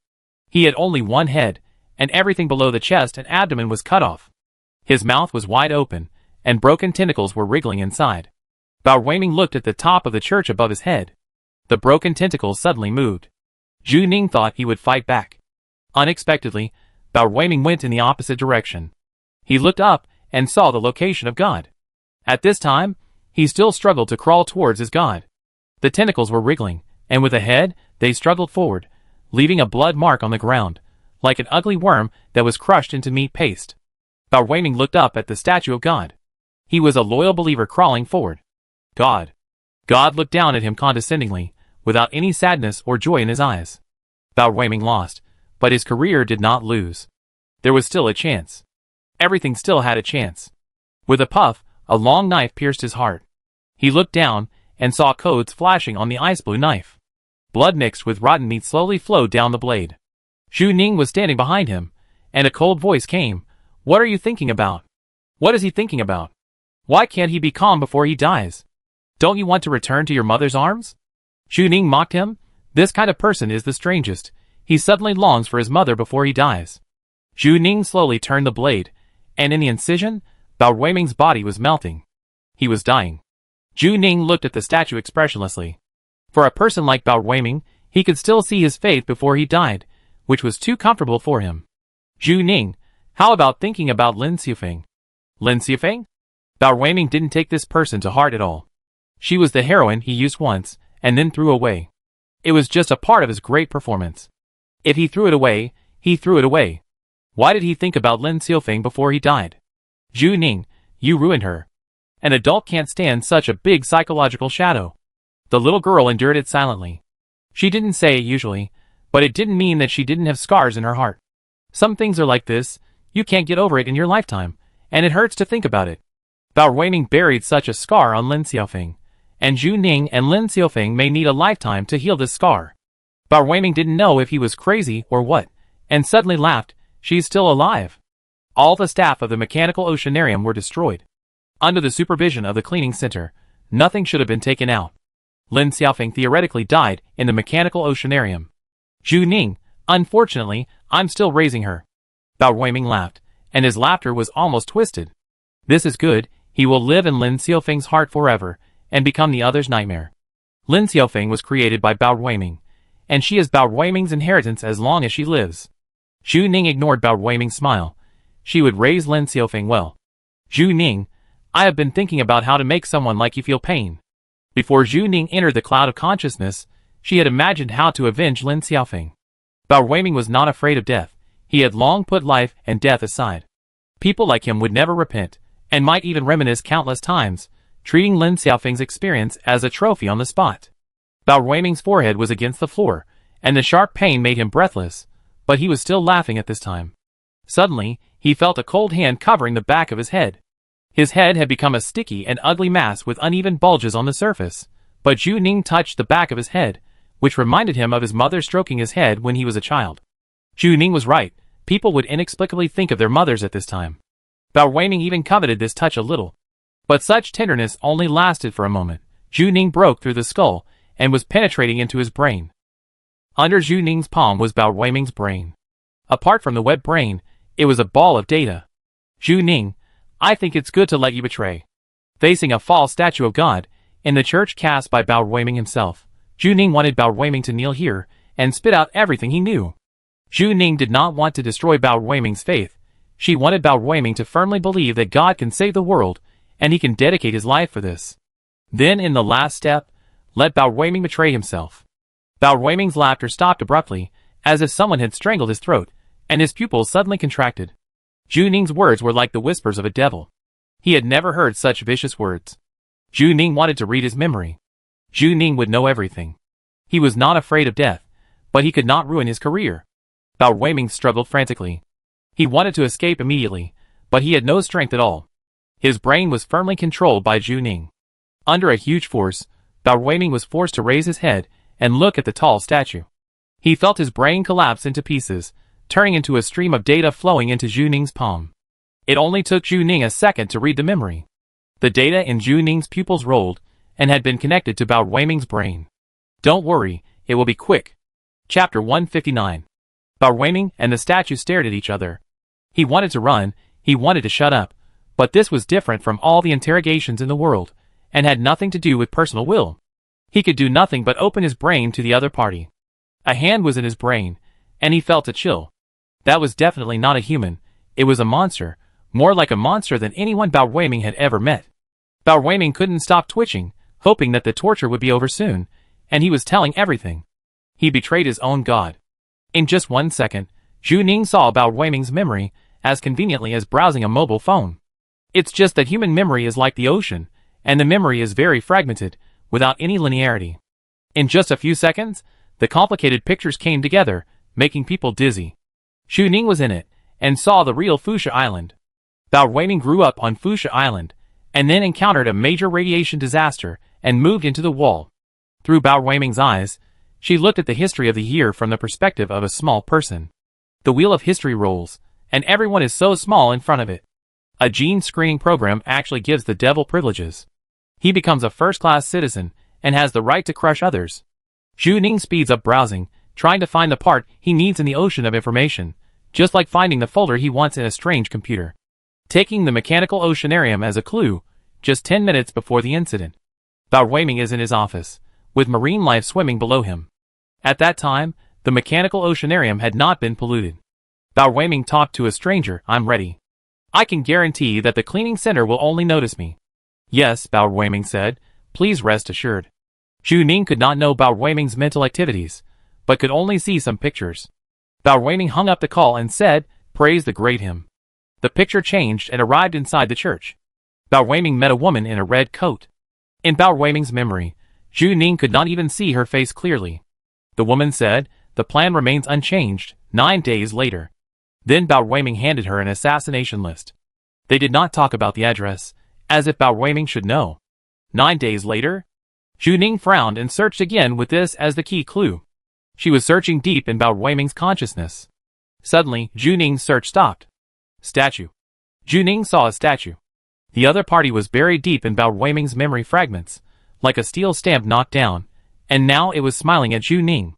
He had only 1 head, and everything below the chest and abdomen was cut off. His mouth was wide open, and broken tentacles were wriggling inside. Bao Weiming looked at the top of the church above his head. The broken tentacles suddenly moved. Zhu Ning thought he would fight back. Unexpectedly, Bao Weiming went in the opposite direction. He looked up and saw the location of God. At this time, he still struggled to crawl towards his god. The tentacles were wriggling, and with a head, they struggled forward, leaving a blood mark on the ground, like an ugly worm that was crushed into meat paste. Bao Weiming looked up at the statue of God. He was a loyal believer crawling forward. God. God looked down at him condescendingly, without any sadness or joy in his eyes. Bao Weiming lost, but his career did not lose. There was still a chance. Everything still had a chance. With a puff, a long knife pierced his heart. He looked down and saw codes flashing on the ice blue knife. Blood mixed with rotten meat slowly flowed down the blade. Zhu Ning was standing behind him, and a cold voice came. What are you thinking about? What is he thinking about? Why can't he be calm before he dies? Don't you want to return to your mother's arms? Zhu Ning mocked him. This kind of person is the strangest. He suddenly longs for his mother before he dies. Zhu Ning slowly turned the blade, and in the incision, Bao Weiming's body was melting. He was dying. Zhu Ning looked at the statue expressionlessly. For a person like Bao Weiming, he could still see his fate before he died, which was too comfortable for him. Zhu Ning, how about thinking about Lin Xufeng? Lin Xufeng? Bao Weiming didn't take this person to heart at all. She was the heroine he used once, and then threw away. It was just a part of his great performance. If he threw it away, he threw it away. Why did he think about Lin Xiaofeng before he died? Zhu Ning, you ruined her. An adult can't stand such a big psychological shadow. The little girl endured it silently. She didn't say it usually, but it didn't mean that she didn't have scars in her heart. Some things are like this, you can't get over it in your lifetime, and it hurts to think about it. Bao Weiming buried such a scar on Lin Xiaofeng, and Zhu Ning and Lin Xiaofeng may need a lifetime to heal this scar. Bao Weiming didn't know if he was crazy or what, and suddenly laughed, she's still alive. All the staff of the mechanical oceanarium were destroyed. Under the supervision of the cleaning center, nothing should have been taken out. Lin Xiaofeng theoretically died in the mechanical oceanarium. Zhu Ning, unfortunately, I'm still raising her. Bao Weiming laughed, and his laughter was almost twisted. This is good, he will live in Lin Xiaofeng's heart forever, and become the other's nightmare. Lin Xiaofeng was created by Bao Weiming, and she is Bao Weiming's inheritance as long as she lives. Zhu Ning ignored Bao Weiming's smile. She would raise Lin Xiaofeng well. Zhu Ning, I have been thinking about how to make someone like you feel pain. Before Zhu Ning entered the cloud of consciousness, she had imagined how to avenge Lin Xiaofeng. Bao Weiming was not afraid of death. He had long put life and death aside. People like him would never repent, and might even reminisce countless times, treating Lin Xiaofeng's experience as a trophy on the spot. Bao Weiming's forehead was against the floor, and the sharp pain made him breathless, but he was still laughing at this time. Suddenly, he felt a cold hand covering the back of his head. His head had become a sticky and ugly mass with uneven bulges on the surface, but Zhu Ning touched the back of his head, which reminded him of his mother stroking his head when he was a child. Zhu Ning was right, people would inexplicably think of their mothers at this time. Bao Weiming even coveted this touch a little. But such tenderness only lasted for a moment. Zhu Ning broke through the skull, and was penetrating into his brain. Under Zhu Ning's palm was Bao Weiming's brain. Apart from the wet brain, it was a ball of data. Zhu Ning, I think it's good to let you betray. Facing a false statue of God, in the church cast by Bao Weiming himself, Zhu Ning wanted Bao Weiming to kneel here, and spit out everything he knew. Zhu Ning did not want to destroy Bao Weiming's faith. She wanted Bao Weiming to firmly believe that God can save the world, and he can dedicate his life for this. Then in the last step, let Bao Weiming betray himself. Bao Weiming's laughter stopped abruptly, as if someone had strangled his throat, and his pupils suddenly contracted. Zhu Ning's words were like the whispers of a devil. He had never heard such vicious words. Zhu Ning wanted to read his memory. Zhu Ning would know everything. He was not afraid of death, but he could not ruin his career. Bao Weiming struggled frantically. He wanted to escape immediately, but he had no strength at all. His brain was firmly controlled by Zhu Ning. Under a huge force, Bao Weiming was forced to raise his head and look at the tall statue. He felt his brain collapse into pieces, turning into a stream of data flowing into Zhu Ning's palm. It only took Zhu Ning a second to read the memory. The data in Zhu Ning's pupils rolled, and had been connected to Bao Weiming's brain. Don't worry, it will be quick. Chapter 159. Bao Weiming and the statue stared at each other. He wanted to run, he wanted to shut up, but this was different from all the interrogations in the world, and had nothing to do with personal will. He could do nothing but open his brain to the other party. A hand was in his brain, and he felt a chill. That was definitely not a human, it was a monster, more like a monster than anyone Bao Weiming had ever met. Bao Weiming couldn't stop twitching, hoping that the torture would be over soon, and he was telling everything. He betrayed his own god. In just 1 second, Zhu Ning saw Bao Weiming's memory as conveniently as browsing a mobile phone. It's just that human memory is like the ocean, and the memory is very fragmented, without any linearity. In just a few seconds, the complicated pictures came together, making people dizzy. Zhu Ning was in it, and saw the real Fuchsia Island. Bao Weiming grew up on Fuchsia Island, and then encountered a major radiation disaster, and moved into the wall. Through Bao Weiming's eyes, she looked at the history of the year from the perspective of a small person. The wheel of history rolls, and everyone is so small in front of it. A gene screening program actually gives the devil privileges. He becomes a first-class citizen, and has the right to crush others. Zhu Ning speeds up browsing, trying to find the part he needs in the ocean of information, just like finding the folder he wants in a strange computer. Taking the mechanical oceanarium as a clue, just 10 minutes before the incident. Bao Weiming is in his office, with marine life swimming below him. At that time, the mechanical oceanarium had not been polluted. Bao Weiming talked to a stranger, I'm ready. I can guarantee that the cleaning center will only notice me. Yes, Bao Weiming said. Please rest assured. Zhu Ning could not know Bao Weiming's mental activities, but could only see some pictures. Bao Weiming hung up the call and said, Praise the great him. The picture changed and arrived inside the church. Bao Weiming met a woman in a red coat. In Bao Weiming's memory, Zhu Ning could not even see her face clearly. The woman said, The plan remains unchanged, 9 days later. Then Bao Weiming handed her an assassination list. They did not talk about the address, as if Bao Weiming should know. 9 days later? Zhu Ning frowned and searched again with this as the key clue. She was searching deep in Bao Weiming's consciousness. Suddenly, Zhu Ning's search stopped. Statue. Zhu Ning saw a statue. The other party was buried deep in Bao Weiming's memory fragments, like a steel stamp knocked down, and now it was smiling at Zhu Ning.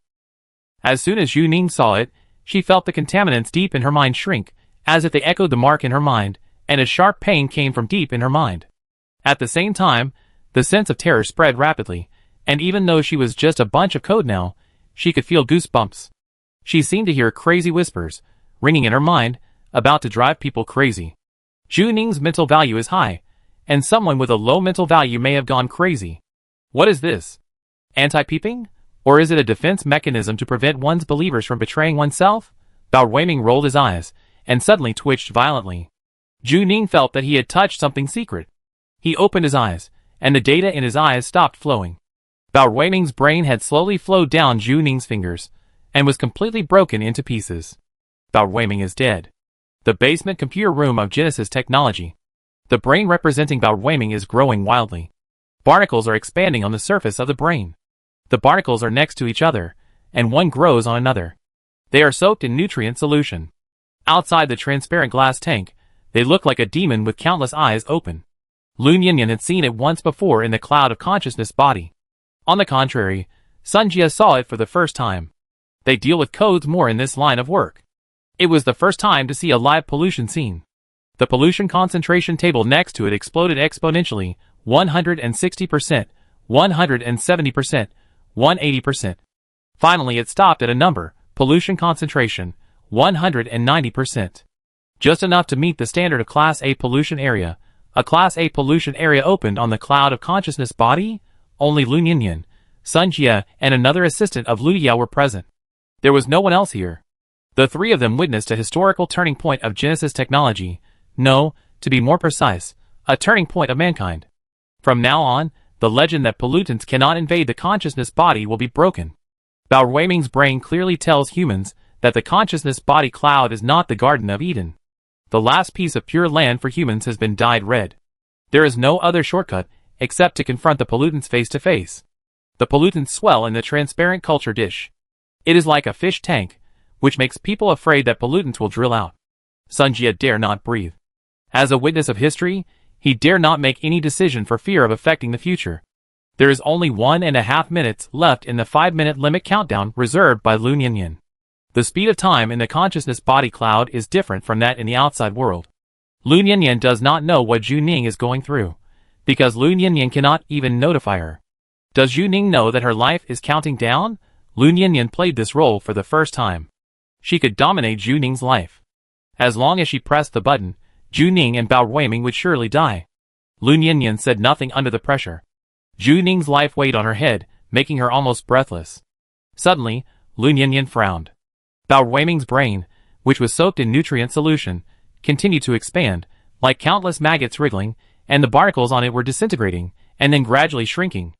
As soon as Zhu Ning saw it, she felt the contaminants deep in her mind shrink, as if they echoed the mark in her mind, and a sharp pain came from deep in her mind. At the same time, the sense of terror spread rapidly, and even though she was just a bunch of code now, she could feel goosebumps. She seemed to hear crazy whispers, ringing in her mind, about to drive people crazy. Zhu Ning's mental value is high, and someone with a low mental value may have gone crazy. What is this? Anti-peeping? Or is it a defense mechanism to prevent one's believers from betraying oneself? Bao Weiming rolled his eyes, and suddenly twitched violently. Zhu Ning felt that he had touched something secret. He opened his eyes, and the data in his eyes stopped flowing. Bao Weiming's brain had slowly flowed down Zhu Ning's fingers, and was completely broken into pieces. Bao Weiming is dead. The basement computer room of Genesis Technology. The brain representing Bao Weiming is growing wildly. Barnacles are expanding on the surface of the brain. The barnacles are next to each other, and one grows on another. They are soaked in nutrient solution. Outside the transparent glass tank, they look like a demon with countless eyes open. Lun Yinyan had seen it once before in the cloud of consciousness body. On the contrary, Sun Jia saw it for the first time. They deal with codes more in this line of work. It was the first time to see a live pollution scene. The pollution concentration table next to it exploded exponentially, 160%, 170%, 180%. Finally it stopped at a number, pollution concentration, 190%. Just enough to meet the standard of Class A pollution area. A Class A pollution area opened on the cloud of consciousness body. Only Lun Yinyan, Sun Jia, and another assistant of Lu Yao were present. There was no one else here. The three of them witnessed a historical turning point of Genesis technology. No, to be more precise, a turning point of mankind. From now on, the legend that pollutants cannot invade the consciousness body will be broken. Bao Weiming's brain clearly tells humans that the consciousness body cloud is not the Garden of Eden. The last piece of pure land for humans has been dyed red. There is no other shortcut except to confront the pollutants face to face. The pollutants swell in the transparent culture dish. It is like a fish tank, which makes people afraid that pollutants will drill out. Sun Jia dare not breathe. As a witness of history, he dare not make any decision for fear of affecting the future. There is only 1.5 minutes left in the 5-minute limit countdown reserved by Lun Yinyan. The speed of time in the consciousness body cloud is different from that in the outside world. Lun Yinyan does not know what Zhu Ning is going through, because Lun Yinyan cannot even notify her. Does Zhu Ning know that her life is counting down? Lun Yinyan played this role for the first time. She could dominate Zhu Ning's life. As long as she pressed the button, Zhu Ning and Bao Weiming would surely die. Lun Yinyan said nothing under the pressure. Zhu Ning's life weighed on her head, making her almost breathless. Suddenly, Lun Yinyan frowned. Bao Weiming's brain, which was soaked in nutrient solution, continued to expand, like countless maggots wriggling, and the barnacles on it were disintegrating, and then gradually shrinking.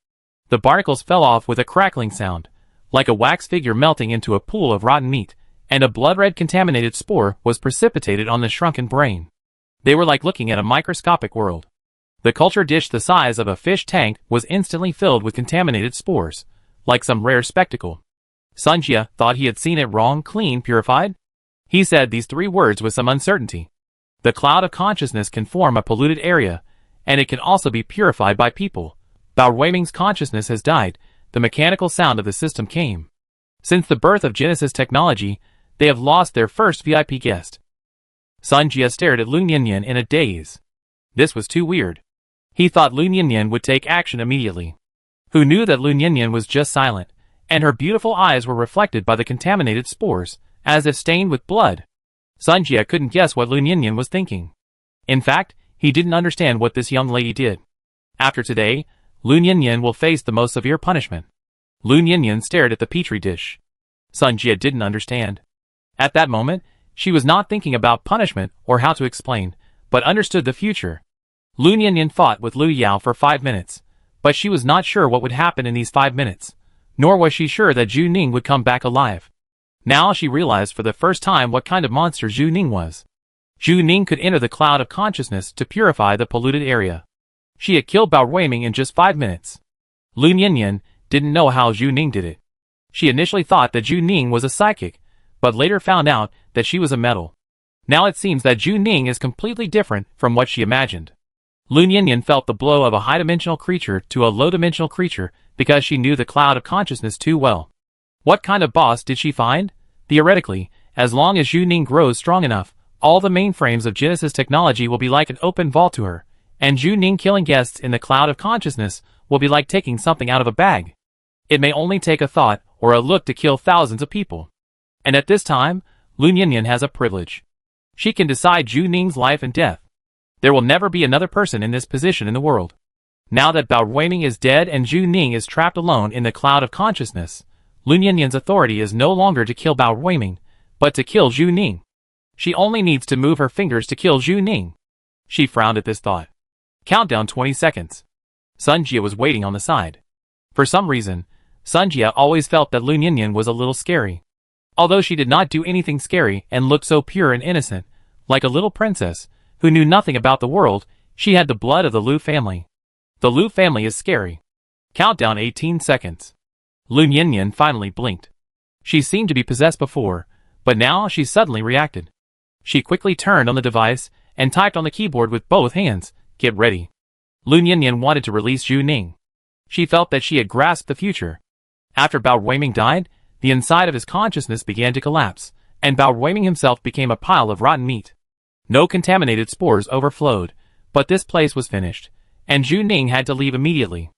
The barnacles fell off with a crackling sound, like a wax figure melting into a pool of rotten meat, and a blood-red contaminated spore was precipitated on the shrunken brain. They were like looking at a microscopic world. The culture dish the size of a fish tank was instantly filled with contaminated spores, like some rare spectacle. Sun Jia thought he had seen it wrong, clean, purified. He said these 3 words with some uncertainty. The cloud of consciousness can form a polluted area, and it can also be purified by people. Bao Weiming's consciousness has died, the mechanical sound of the system came. Since the birth of Genesis technology, they have lost their first VIP guest. Sun Jia stared at Lun Yinyan in a daze. This was too weird. He thought Lun Yinyan would take action immediately. Who knew that Lun Yinyan was just silent, and her beautiful eyes were reflected by the contaminated spores, as if stained with blood. Sun Jia couldn't guess what Lun Yinyan was thinking. In fact, he didn't understand what this young lady did. After today, Lun Yinyan will face the most severe punishment. Lun Yinyan stared at the petri dish. Sun Jie didn't understand. At that moment, she was not thinking about punishment or how to explain, but understood the future. Lun Yinyan fought with Lu Yao for 5 minutes, but she was not sure what would happen in these 5 minutes, nor was she sure that Zhu Ning would come back alive. Now she realized for the first time what kind of monster Zhu Ning was. Zhu Ning could enter the cloud of consciousness to purify the polluted area. She had killed Bao Ruiming in just 5 minutes. Lun Yinyan didn't know how Zhu Ning did it. She initially thought that Zhu Ning was a psychic, but later found out that she was a metal. Now it seems that Zhu Ning is completely different from what she imagined. Lun Yinyan felt the blow of a high-dimensional creature to a low-dimensional creature because she knew the cloud of consciousness too well. What kind of boss did she find? Theoretically, as long as Zhu Ning grows strong enough, all the mainframes of Genesis technology will be like an open vault to her, and Zhu Ning killing guests in the cloud of consciousness will be like taking something out of a bag. It may only take a thought or a look to kill thousands of people. And at this time, Lun Yinyan has a privilege. She can decide Zhu Ning's life and death. There will never be another person in this position in the world. Now that Bao Ruiming is dead and Zhu Ning is trapped alone in the cloud of consciousness, Lun Yinyan's authority is no longer to kill Bao Ruiming, but to kill Zhu Ning. She only needs to move her fingers to kill Zhu Ning. She frowned at this thought. Countdown 20 seconds. Sun Jie was waiting on the side. For some reason, Sun Jie always felt that Lun Yinyan was a little scary. Although she did not do anything scary and looked so pure and innocent, like a little princess, who knew nothing about the world, she had the blood of the Lu family. The Lu family is scary. Countdown 18 seconds. Lun Yinyan finally blinked. She seemed to be possessed before, but now she suddenly reacted. She quickly turned on the device and typed on the keyboard with both hands, "Get ready." Lun Yinyan wanted to release Zhu Ning. She felt that she had grasped the future. After Bao Ruiming died, the inside of his consciousness began to collapse, and Bao Ruiming himself became a pile of rotten meat. No contaminated spores overflowed, but this place was finished, and Zhu Ning had to leave immediately.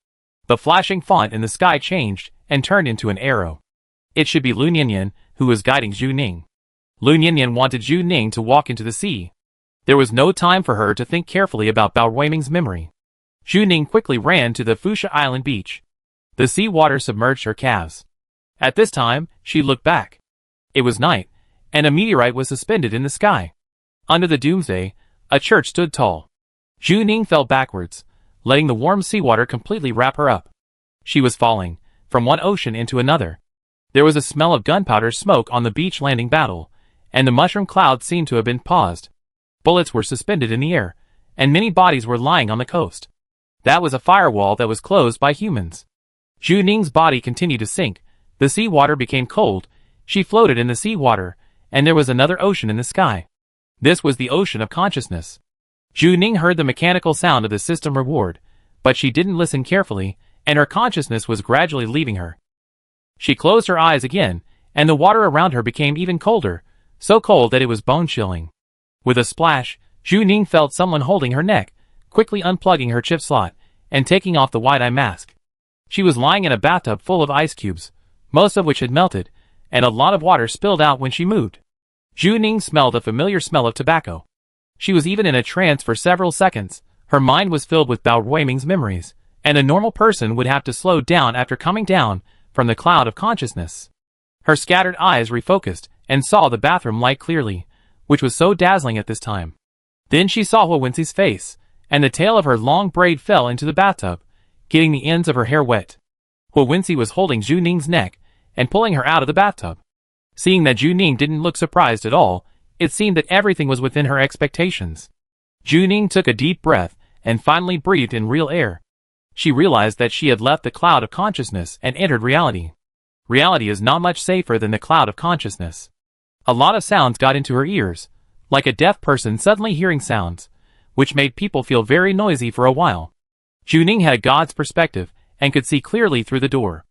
The flashing font in the sky changed and turned into an arrow. It should be Lun Yinyan who was guiding Zhu Ning. Lun Yinyan wanted Zhu Ning to walk into the sea. There was no time for her to think carefully about Bao Ruiming's memory. Zhu Ning quickly ran to the Fuchsia Island beach. The sea water submerged her calves. At this time, she looked back. It was night, and a meteorite was suspended in the sky. Under the doomsday, a church stood tall. Zhu Ning fell backwards, letting the warm seawater completely wrap her up. She was falling, from one ocean into another. There was a smell of gunpowder smoke on the beach landing battle, and the mushroom cloud seemed to have been paused. Bullets were suspended in the air, and many bodies were lying on the coast. That was a firewall that was closed by humans. Zhu Ning's body continued to sink, the seawater became cold, she floated in the seawater, and there was another ocean in the sky. This was the ocean of consciousness. Zhu Ning heard the mechanical sound of the system reward, but she didn't listen carefully, and her consciousness was gradually leaving her. She closed her eyes again, and the water around her became even colder, so cold that it was bone-chilling. With a splash, Zhu Ning felt someone holding her neck, quickly unplugging her chip slot, and taking off the wide-eye mask. She was lying in a bathtub full of ice cubes, most of which had melted, and a lot of water spilled out when she moved. Zhu Ning smelled a familiar smell of tobacco. She was even in a trance for several seconds. Her mind was filled with Bao Ruiming's memories, and a normal person would have to slow down after coming down from the cloud of consciousness. Her scattered eyes refocused and saw the bathroom light clearly, which was so dazzling at this time. Then she saw Wenxi's face, and the tail of her long braid fell into the bathtub, getting the ends of her hair wet. Wenxi was holding Zhu Ning's neck and pulling her out of the bathtub. Seeing that Zhu Ning didn't look surprised at all, it seemed that everything was within her expectations. Zhu Ning took a deep breath and finally breathed in real air. She realized that she had left the cloud of consciousness and entered reality. Reality is not much safer than the cloud of consciousness. A lot of sounds got into her ears, like a deaf person suddenly hearing sounds, which made people feel very noisy for a while. Zhu Ning had a god's perspective and could see clearly through the door.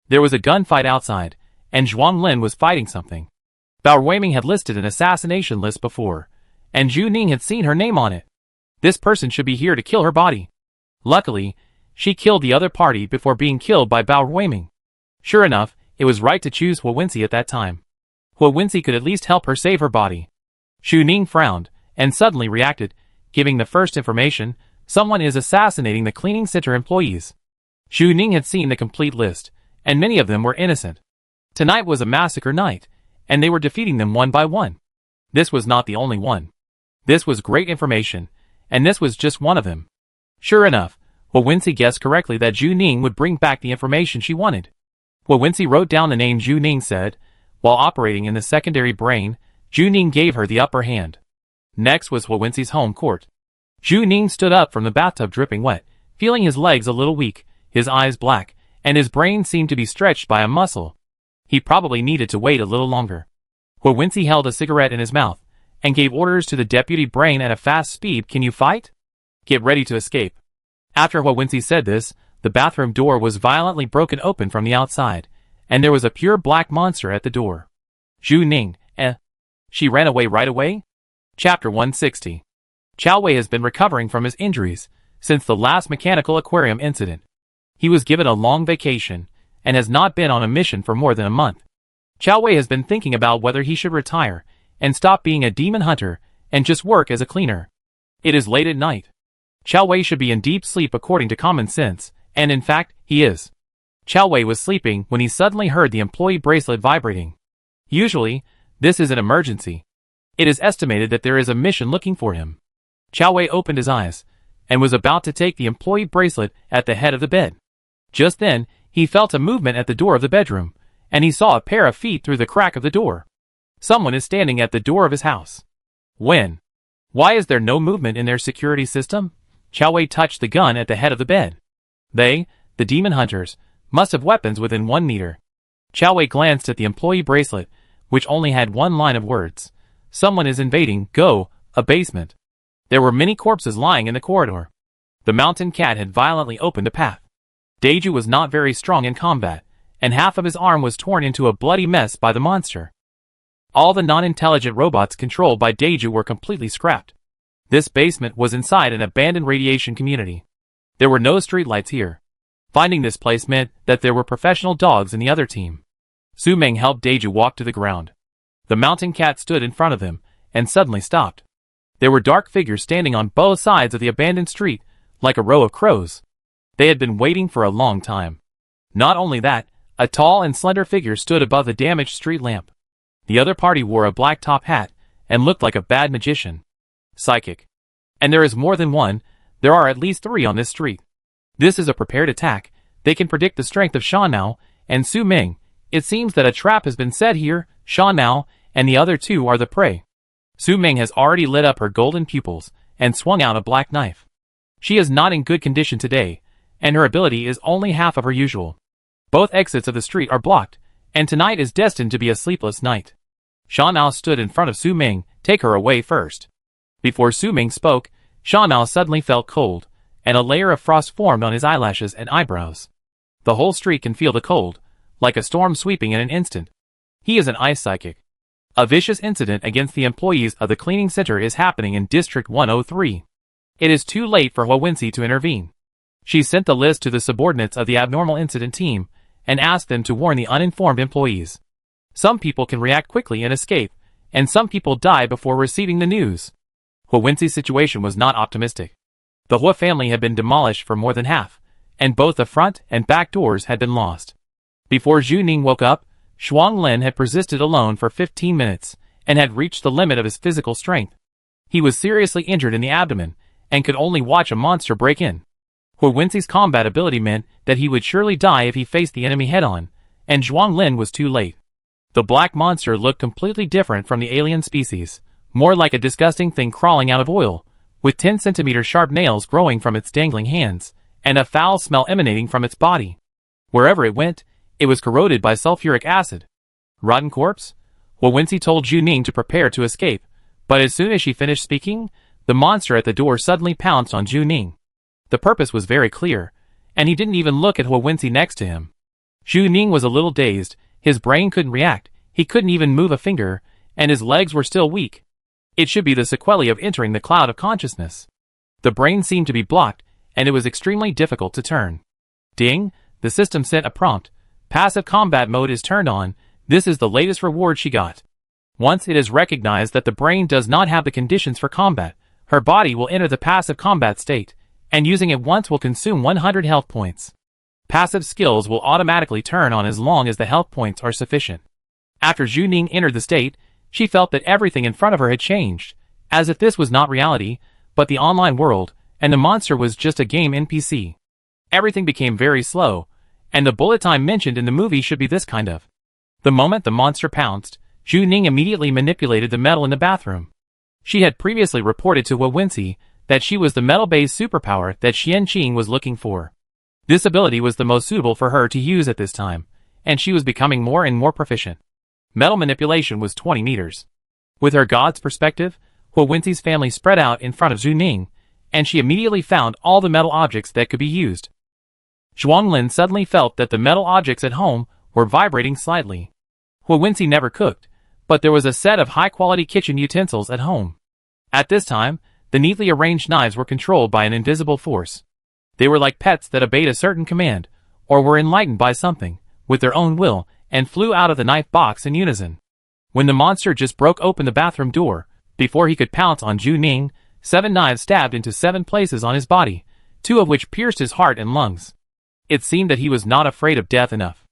There was a gunfight outside, and Zhuang Lin was fighting something. Bao Ruiming had listed an assassination list before, and Zhu Ning had seen her name on it. This person should be here to kill her body. Luckily, she killed the other party before being killed by Bao Ruiming. Sure enough, it was right to choose Wenxi at that time. Wenxi could at least help her save her body. Zhu Ning frowned, and suddenly reacted, giving the first information, someone is assassinating the cleaning center employees. Zhu Ning had seen the complete list, and many of them were innocent. Tonight was a massacre night, and they were defeating them one by one. This was not the only one. This was great information, and this was just one of them. Sure enough, Wensi guessed correctly that Zhu Ning would bring back the information she wanted. Wensi wrote down the name Zhu Ning said. While operating in the secondary brain, Zhu Ning gave her the upper hand. Next was Wensi's home court. Zhu Ning stood up from the bathtub dripping wet, feeling his legs a little weak, his eyes black, and his brain seemed to be stretched by a muscle. He probably needed to wait a little longer. Wensi held a cigarette in his mouth, and gave orders to the deputy brain at a fast speed. Can you fight? Get ready to escape. After Wensi said this, the bathroom door was violently broken open from the outside, and there was a pure black monster at the door. Zhu Ning, She ran away right away? Chapter 160. Chao Wei has been recovering from his injuries since the last mechanical aquarium incident. He was given a long vacation, and has not been on a mission for more than a month. Chao Wei has been thinking about whether he should retire and stop being a demon hunter and just work as a cleaner. It is late at night. Chao Wei should be in deep sleep according to common sense, and in fact, he is. Chao Wei was sleeping when he suddenly heard the employee bracelet vibrating. Usually, this is an emergency. It is estimated that there is a mission looking for him. Chao Wei opened his eyes, and was about to take the employee bracelet at the head of the bed. Just then, he felt a movement at the door of the bedroom, and he saw a pair of feet through the crack of the door. Someone is standing at the door of his house. Why is there no movement in their security system? Chao Wei touched the gun at the head of the bed. They, the demon hunters, must have weapons within 1 meter. Chao Wei glanced at the employee bracelet, which only had one line of words. Someone is invading, go, a basement. There were many corpses lying in the corridor. The mountain cat had violently opened a path. Daiju was not very strong in combat, and half of his arm was torn into a bloody mess by the monster. All the non-intelligent robots controlled by Daiju were completely scrapped. This basement was inside an abandoned radiation community. There were no streetlights here. Finding this place meant that there were professional dogs in the other team. Su Meng helped Daiju walk to the ground. The mountain cat stood in front of him, and suddenly stopped. There were dark figures standing on both sides of the abandoned street, like a row of crows. They had been waiting for a long time. Not only that, a tall and slender figure stood above the damaged street lamp. The other party wore a black top hat, and looked like a bad magician. Psychic. And there is more than one, there are at least 3 on this street. This is a prepared attack. They can predict the strength of Shan Mao and Su Meng. It seems that a trap has been set here. Shan Mao and the other 2 are the prey. Su Meng has already lit up her golden pupils and swung out a black knife. She is not in good condition today, and her ability is only half of her usual. Both exits of the street are blocked, and tonight is destined to be a sleepless night. Shan Mao stood in front of Su Meng. Take her away first. Before Su Meng spoke, Shan Mao suddenly felt cold, and a layer of frost formed on his eyelashes and eyebrows. The whole street can feel the cold, like a storm sweeping in an instant. He is an ice psychic. A vicious incident against the employees of the cleaning center is happening in District 103. It is too late for Wensi to intervene. She sent the list to the subordinates of the abnormal incident team, and asked them to warn the uninformed employees. Some people can react quickly and escape, and some people die before receiving the news. Wensi's situation was not optimistic. The Hua family had been demolished for more than half, and both the front and back doors had been lost. Before Zhu Ning woke up, Shuang Lin had persisted alone for 15 minutes, and had reached the limit of his physical strength. He was seriously injured in the abdomen, and could only watch a monster break in. Wensi's combat ability meant that he would surely die if he faced the enemy head-on, and Zhuang Lin was too late. The black monster looked completely different from the alien species, more like a disgusting thing crawling out of oil, with 10-centimeter sharp nails growing from its dangling hands, and a foul smell emanating from its body. Wherever it went, it was corroded by sulfuric acid. Rotten corpse? Wensi told Zhu Ning to prepare to escape, but as soon as she finished speaking, the monster at the door suddenly pounced on Zhu Ning. The purpose was very clear, and he didn't even look at Wensi next to him. Zhu Ning was a little dazed, his brain couldn't react, he couldn't even move a finger, and his legs were still weak. It should be the sequelae of entering the cloud of consciousness. The brain seemed to be blocked, and it was extremely difficult to turn. Ding! The system sent a prompt. Passive combat mode is turned on. This is the latest reward she got. Once it is recognized that the brain does not have the conditions for combat, Her body will enter the passive combat state, and using it once will consume 100 health points. Passive skills will automatically turn on as long as the health points are sufficient. After Zhu Ning entered the state, she felt that everything in front of her had changed, as if this was not reality, but the online world, and the monster was just a game NPC. Everything became very slow, and the bullet time mentioned in the movie should be this kind of. The moment the monster pounced, Zhu Ning immediately manipulated the metal in the bathroom. She had previously reported to Wensi that she was the metal-based superpower that Xian Qing was looking for. This ability was the most suitable for her to use at this time, and she was becoming more and more proficient. Metal manipulation was 20 meters. With her god's perspective, Wensi's family spread out in front of Zhu Ning, and she immediately found all the metal objects that could be used. Zhuanglin suddenly felt that the metal objects at home were vibrating slightly. Wensi never cooked, but there was a set of high-quality kitchen utensils at home. At this time, the neatly arranged knives were controlled by an invisible force. They were like pets that obeyed a certain command, or were enlightened by something, with their own will, and flew out of the knife box in unison. When the monster just broke open the bathroom door, before he could pounce on Zhu Ning, 7 knives stabbed into 7 places on his body, 2 of which pierced his heart and lungs. It seemed that he was not afraid of death enough.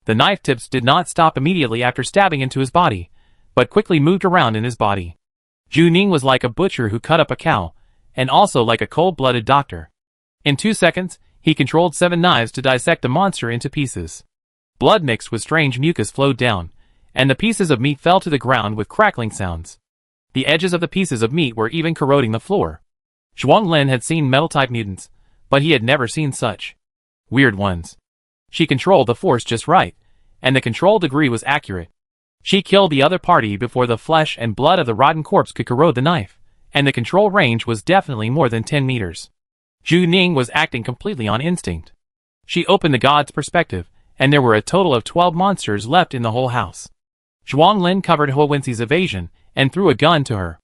The knife tips did not stop immediately after stabbing into his body, but quickly moved around in his body. Zhu Ning was like a butcher who cut up a cow, and also like a cold-blooded doctor. In 2 seconds, he controlled 7 knives to dissect the monster into pieces. Blood mixed with strange mucus flowed down, and the pieces of meat fell to the ground with crackling sounds. The edges of the pieces of meat were even corroding the floor. Zhuanglin had seen metal-type mutants, but he had never seen such weird ones. She controlled the force just right, and the control degree was accurate. She killed the other party before the flesh and blood of the rotten corpse could corrode the knife, and the control range was definitely more than 10 meters. Zhu Ning was acting completely on instinct. She opened the god's perspective, and there were a total of 12 monsters left in the whole house. Zhuanglin covered Wensi's evasion and threw a gun to her.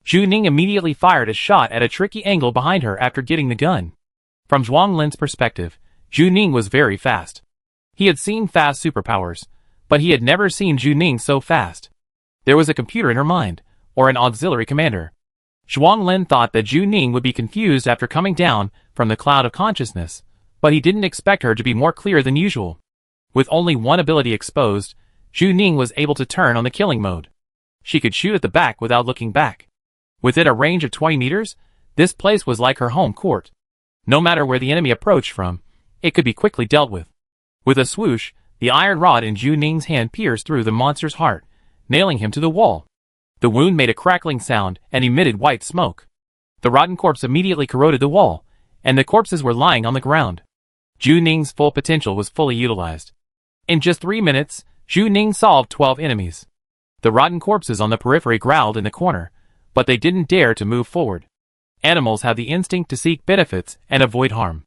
Zhu Ning immediately fired a shot at a tricky angle behind her after getting the gun. From Zhuanglin's perspective, Zhu Ning was very fast. He had seen fast superpowers, but he had never seen Zhu Ning so fast. There was a computer in her mind, or an auxiliary commander. Zhuanglin thought that Zhu Ning would be confused after coming down from the cloud of consciousness, but he didn't expect her to be more clear than usual. With only one ability exposed, Zhu Ning was able to turn on the killing mode. She could shoot at the back without looking back. Within a range of 20 meters, this place was like her home court. No matter where the enemy approached from, it could be quickly dealt with. With a swoosh, the iron rod in Zhu Ning's hand pierced through the monster's heart, nailing him to the wall. The wound made a crackling sound and emitted white smoke. The rotten corpse immediately corroded the wall, and the corpses were lying on the ground. Zhu Ning's full potential was fully utilized. In just 3 minutes, Zhu Ning solved 12 enemies. The rotten corpses on the periphery growled in the corner, but they didn't dare to move forward. Animals have the instinct to seek benefits and avoid harm.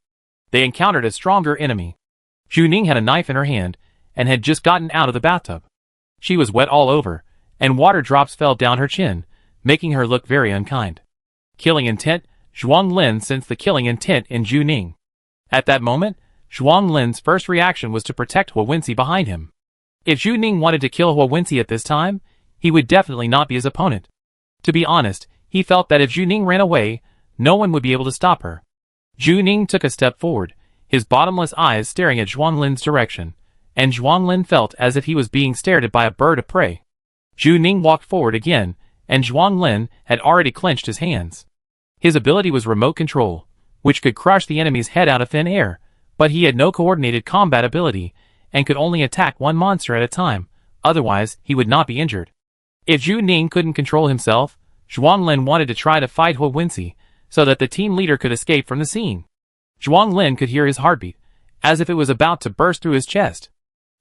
They encountered a stronger enemy. Zhu Ning had a knife in her hand, and had just gotten out of the bathtub. She was wet all over, and water drops fell down her chin, making her look very unkind. Killing intent, Zhuanglin sensed the killing intent in Zhu Ning. At that moment, Zhuanglin's first reaction was to protect Wensi behind him. If Zhu Ning wanted to kill Wensi at this time, he would definitely not be his opponent. To be honest, he felt that if Zhu Ning ran away, no one would be able to stop her. Zhu Ning took a step forward, his bottomless eyes staring at Zhuanglin's direction, and Zhuanglin felt as if he was being stared at by a bird of prey. Zhu Ning walked forward again, and Zhuanglin had already clenched his hands. His ability was remote control, which could crush the enemy's head out of thin air, but he had no coordinated combat ability, and could only attack one monster at a time, otherwise he would not be injured. If Zhu Ning couldn't control himself, Zhuanglin wanted to try to fight Wensi, so that the team leader could escape from the scene. Zhuanglin could hear his heartbeat, as if it was about to burst through his chest.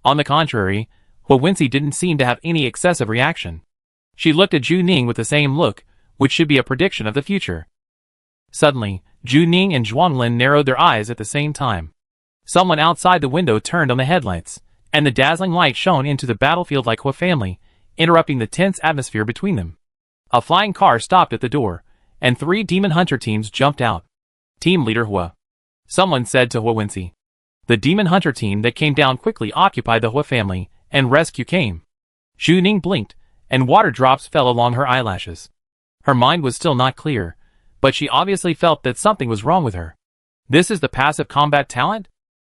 On the contrary, Wensi didn't seem to have any excessive reaction. She looked at Zhu Ning with the same look, which should be a prediction of the future. Suddenly, Zhu Ning and Zhuanglin narrowed their eyes at the same time. Someone outside the window turned on the headlights, and the dazzling light shone into the battlefield like a family, interrupting the tense atmosphere between them. A flying car stopped at the door, and 3 demon hunter teams jumped out. Team leader Hua. Someone said to Wensi. The demon hunter team that came down quickly occupied the Hua family, and rescue came. Zhu Ning blinked, and water drops fell along her eyelashes. Her mind was still not clear, but she obviously felt that something was wrong with her. This is the passive combat talent?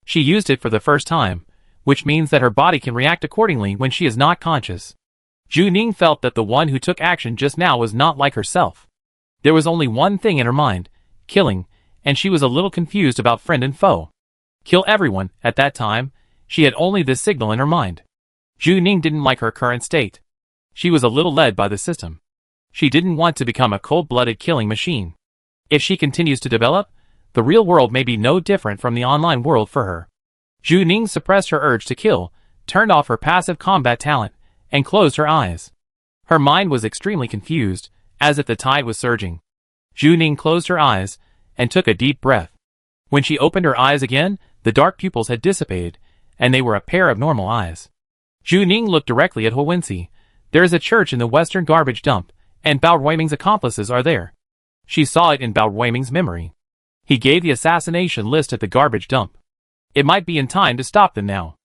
She used it for the first time, which means that her body can react accordingly when she is not conscious. Zhu Ning felt that the one who took action just now was not like herself. There was only one thing in her mind, killing, and she was a little confused about friend and foe. Kill everyone. At that time, she had only this signal in her mind. Zhu Ning didn't like her current state. She was a little led by the system. She didn't want to become a cold-blooded killing machine. If she continues to develop, the real world may be no different from the online world for her. Zhu Ning suppressed her urge to kill, turned off her passive combat talent, and closed her eyes. Her mind was extremely confused, as if the tide was surging. Zhu Ning closed her eyes, and took a deep breath. When she opened her eyes again, the dark pupils had dissipated, and they were a pair of normal eyes. Zhu Ning looked directly at Huwensi. There is a church in the western garbage dump, and Bao Ruiming's accomplices are there. She saw it in Bao Ruiming's memory. He gave the assassination list at the garbage dump. It might be in time to stop them now.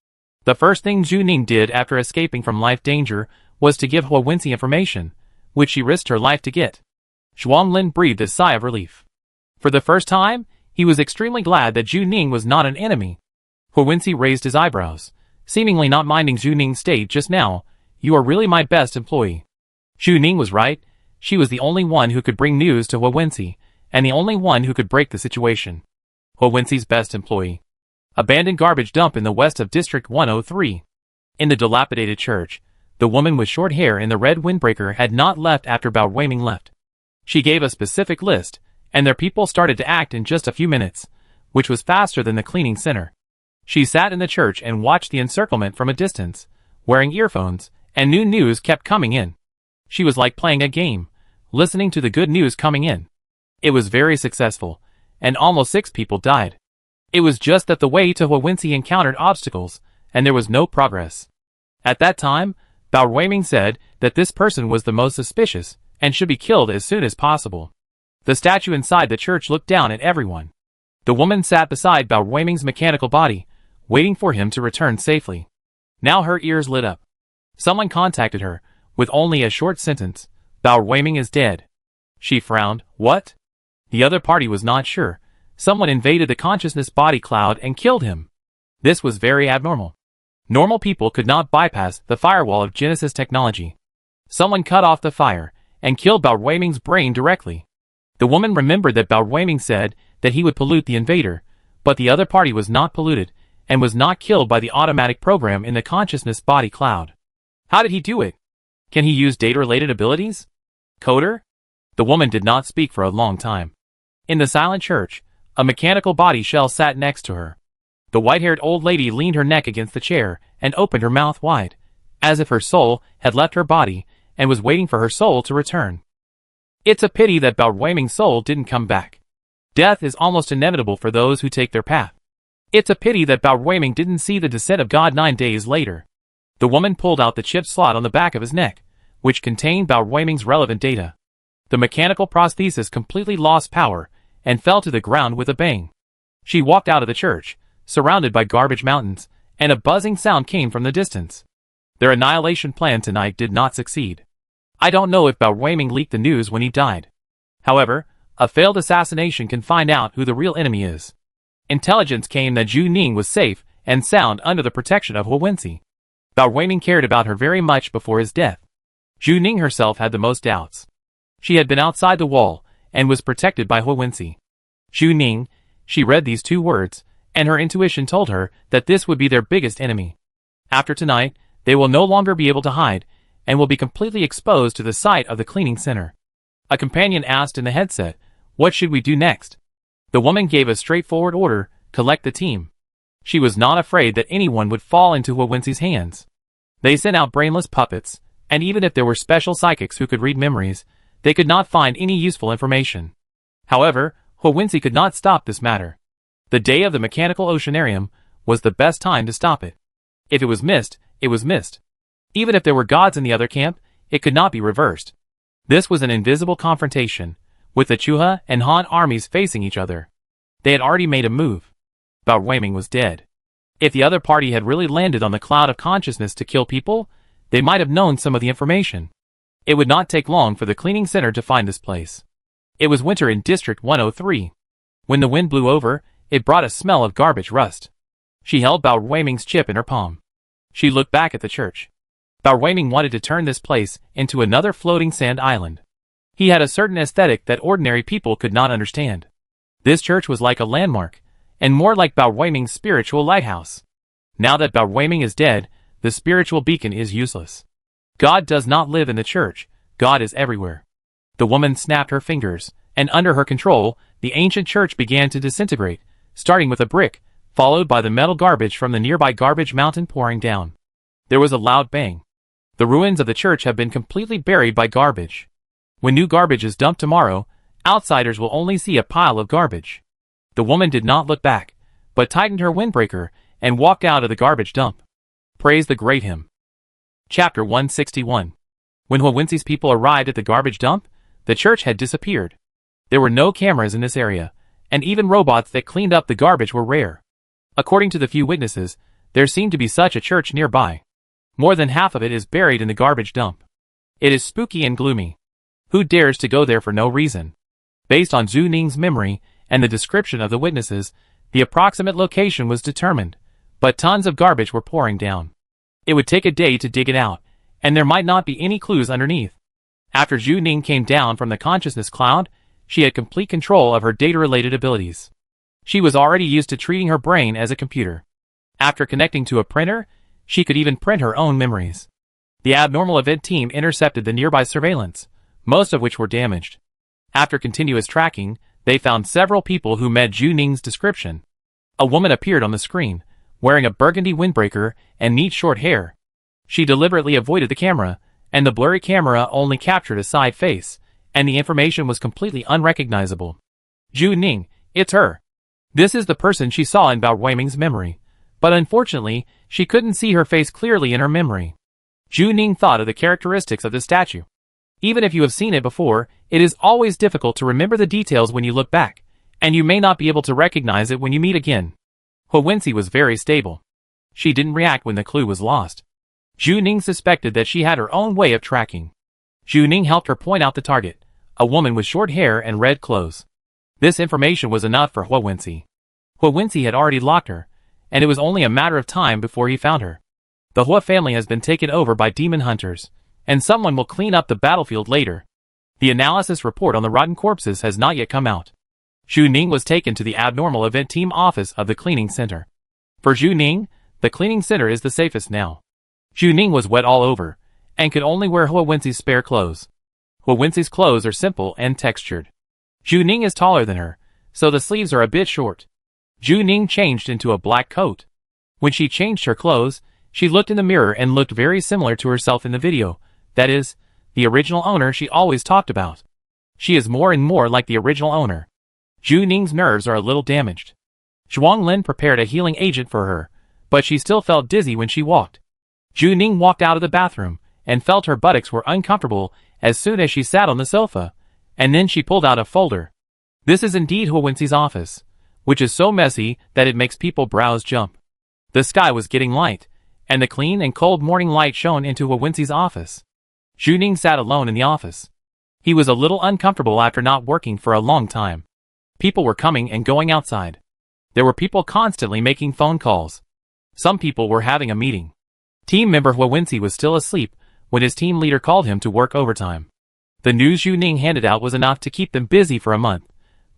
The first thing Zhu Ning did after escaping from life danger was to give Huwensi information, which she risked her life to get. Zhuanglin breathed a sigh of relief. For the first time, he was extremely glad that Zhu Ning was not an enemy. Huwensi raised his eyebrows, seemingly not minding Zhu Ning's state just now. You are really my best employee. Zhu Ning was right. She was the only one who could bring news to Huwensi, and the only one who could break the situation. Huwensi's best employee. Abandoned garbage dump in the west of District 103. In the dilapidated church, the woman with short hair in the red windbreaker had not left after Bao Ruiming left. She gave a specific list, and their people started to act in just a few minutes, which was faster than the cleaning center. She sat in the church and watched the encirclement from a distance, wearing earphones, and new news kept coming in. She was like playing a game, listening to the good news coming in. It was very successful, and almost 6 people died. It was just that the way to Huwensi encountered obstacles, and there was no progress. At that time, Bao Ruiming said that this person was the most suspicious, and should be killed as soon as possible. The statue inside the church looked down at everyone. The woman sat beside Bao Ruiming's mechanical body, waiting for him to return safely. Now her ears lit up. Someone contacted her, with only a short sentence, Bao Ruiming is dead. She frowned. What? The other party was not sure. Someone invaded the consciousness body cloud and killed him. This was very abnormal. Normal people could not bypass the firewall of Genesis technology. Someone cut off the fire, and killed Bao Ruiming's brain directly. The woman remembered that Bao Ruiming said that he would pollute the invader, but the other party was not polluted, and was not killed by the automatic program in the consciousness body cloud. How did he do it? Can he use data-related abilities? Coder? The woman did not speak for a long time. In the silent church, a mechanical body shell sat next to her. The white-haired old lady leaned her neck against the chair and opened her mouth wide, as if her soul had left her body and was waiting for her soul to return. It's a pity that Bao Ruiming's soul didn't come back. Death is almost inevitable for those who take their path. It's a pity that Bao Ruiming didn't see the descent of God 9 days later. The woman pulled out the chip slot on the back of his neck, which contained Bao Ruiming's relevant data. The mechanical prosthesis completely lost power and fell to the ground with a bang. She walked out of the church, surrounded by garbage mountains, and a buzzing sound came from the distance. Their annihilation plan tonight did not succeed. I don't know if Bao Ruiming leaked the news when he died. However, a failed assassination can find out who the real enemy is. Intelligence came that Zhu Ning was safe and sound under the protection of Huwensi. Bao Ruiming cared about her very much before his death. Zhu Ning herself had the most doubts. She had been outside the wall, and was protected by Huwensi. Zhu Ning, she read these 2 words, and her intuition told her that this would be their biggest enemy. After tonight, they will no longer be able to hide, and will be completely exposed to the sight of the cleaning center. A companion asked in the headset, what should we do next? The woman gave a straightforward order, collect the team. She was not afraid that anyone would fall into Huwensi's hands. They sent out brainless puppets, and even if there were special psychics who could read memories, they could not find any useful information. However, Huwensi could not stop this matter. The day of the mechanical oceanarium was the best time to stop it. If it was missed, it was missed. Even if there were gods in the other camp, it could not be reversed. This was an invisible confrontation, with the Chuha and Han armies facing each other. They had already made a move. Bao Ruiming was dead. If the other party had really landed on the cloud of consciousness to kill people, they might have known some of the information. It would not take long for the cleaning center to find this place. It was winter in District 103. When the wind blew over, it brought a smell of garbage rust. She held Bao Weiming's chip in her palm. She looked back at the church. Bao Weiming wanted to turn this place into another floating sand island. He had a certain aesthetic that ordinary people could not understand. This church was like a landmark, and more like Bao Weiming's spiritual lighthouse. Now that Bao Weiming is dead, the spiritual beacon is useless. God does not live in the church, God is everywhere. The woman snapped her fingers, and under her control, the ancient church began to disintegrate, starting with a brick, followed by the metal garbage from the nearby garbage mountain pouring down. There was a loud bang. The ruins of the church have been completely buried by garbage. When new garbage is dumped tomorrow, outsiders will only see a pile of garbage. The woman did not look back, but tightened her windbreaker and walked out of the garbage dump. Praise the great hymn. Chapter 161. When Huawenzi's people arrived at the garbage dump, the church had disappeared. There were no cameras in this area, and even robots that cleaned up the garbage were rare. According to the few witnesses, there seemed to be such a church nearby. More than half of it is buried in the garbage dump. It is spooky and gloomy. Who dares to go there for no reason? Based on Zhu Ning's memory and the description of the witnesses, the approximate location was determined, but tons of garbage were pouring down. It would take a day to dig it out, and there might not be any clues underneath. After Zhu Ning came down from the consciousness cloud, she had complete control of her data-related abilities. She was already used to treating her brain as a computer. After connecting to a printer, she could even print her own memories. The abnormal event team intercepted the nearby surveillance, most of which were damaged. After continuous tracking, they found several people who met Zhu Ning's description. A woman appeared on the screen, wearing a burgundy windbreaker and neat short hair. She deliberately avoided the camera, and the blurry camera only captured a side face, and the information was completely unrecognizable. Zhu Ning, it's her. This is the person she saw in Bao Weiming's memory, but unfortunately, she couldn't see her face clearly in her memory. Zhu Ning thought of the characteristics of the statue. Even if you have seen it before, it is always difficult to remember the details when you look back, and you may not be able to recognize it when you meet again. Huawenzi was very stable. She didn't react when the clue was lost. Zhu Ning suspected that she had her own way of tracking. Zhu Ning helped her point out the target, a woman with short hair and red clothes. This information was enough for Huawenzi. Huawenzi had already locked her, and it was only a matter of time before he found her. The Hua family has been taken over by demon hunters, and someone will clean up the battlefield later. The analysis report on the rotten corpses has not yet come out. Zhu Ning was taken to the abnormal event team office of the cleaning center. For Zhu Ning, the cleaning center is the safest now. Zhu Ning was wet all over, and could only wear Huawenzi's spare clothes. Huawenzi's clothes are simple and textured. Zhu Ning is taller than her, so the sleeves are a bit short. Zhu Ning changed into a black coat. When she changed her clothes, she looked in the mirror and looked very similar to herself in the video, that is, the original owner she always talked about. She is more and more like the original owner. Zhu Ning's nerves are a little damaged. Zhuang Lin prepared a healing agent for her, but she still felt dizzy when she walked. Zhu Ning walked out of the bathroom, and felt her buttocks were uncomfortable as soon as she sat on the sofa, and then she pulled out a folder. This is indeed Huawenzi's office, which is so messy that it makes people's brows jump. The sky was getting light, and the clean and cold morning light shone into Huawenzi's office. Zhu Ning sat alone in the office. He was a little uncomfortable after not working for a long time. People were coming and going outside. There were people constantly making phone calls. Some people were having a meeting. Team member Huawenzi was still asleep when his team leader called him to work overtime. The news Zhu Ning handed out was enough to keep them busy for a month,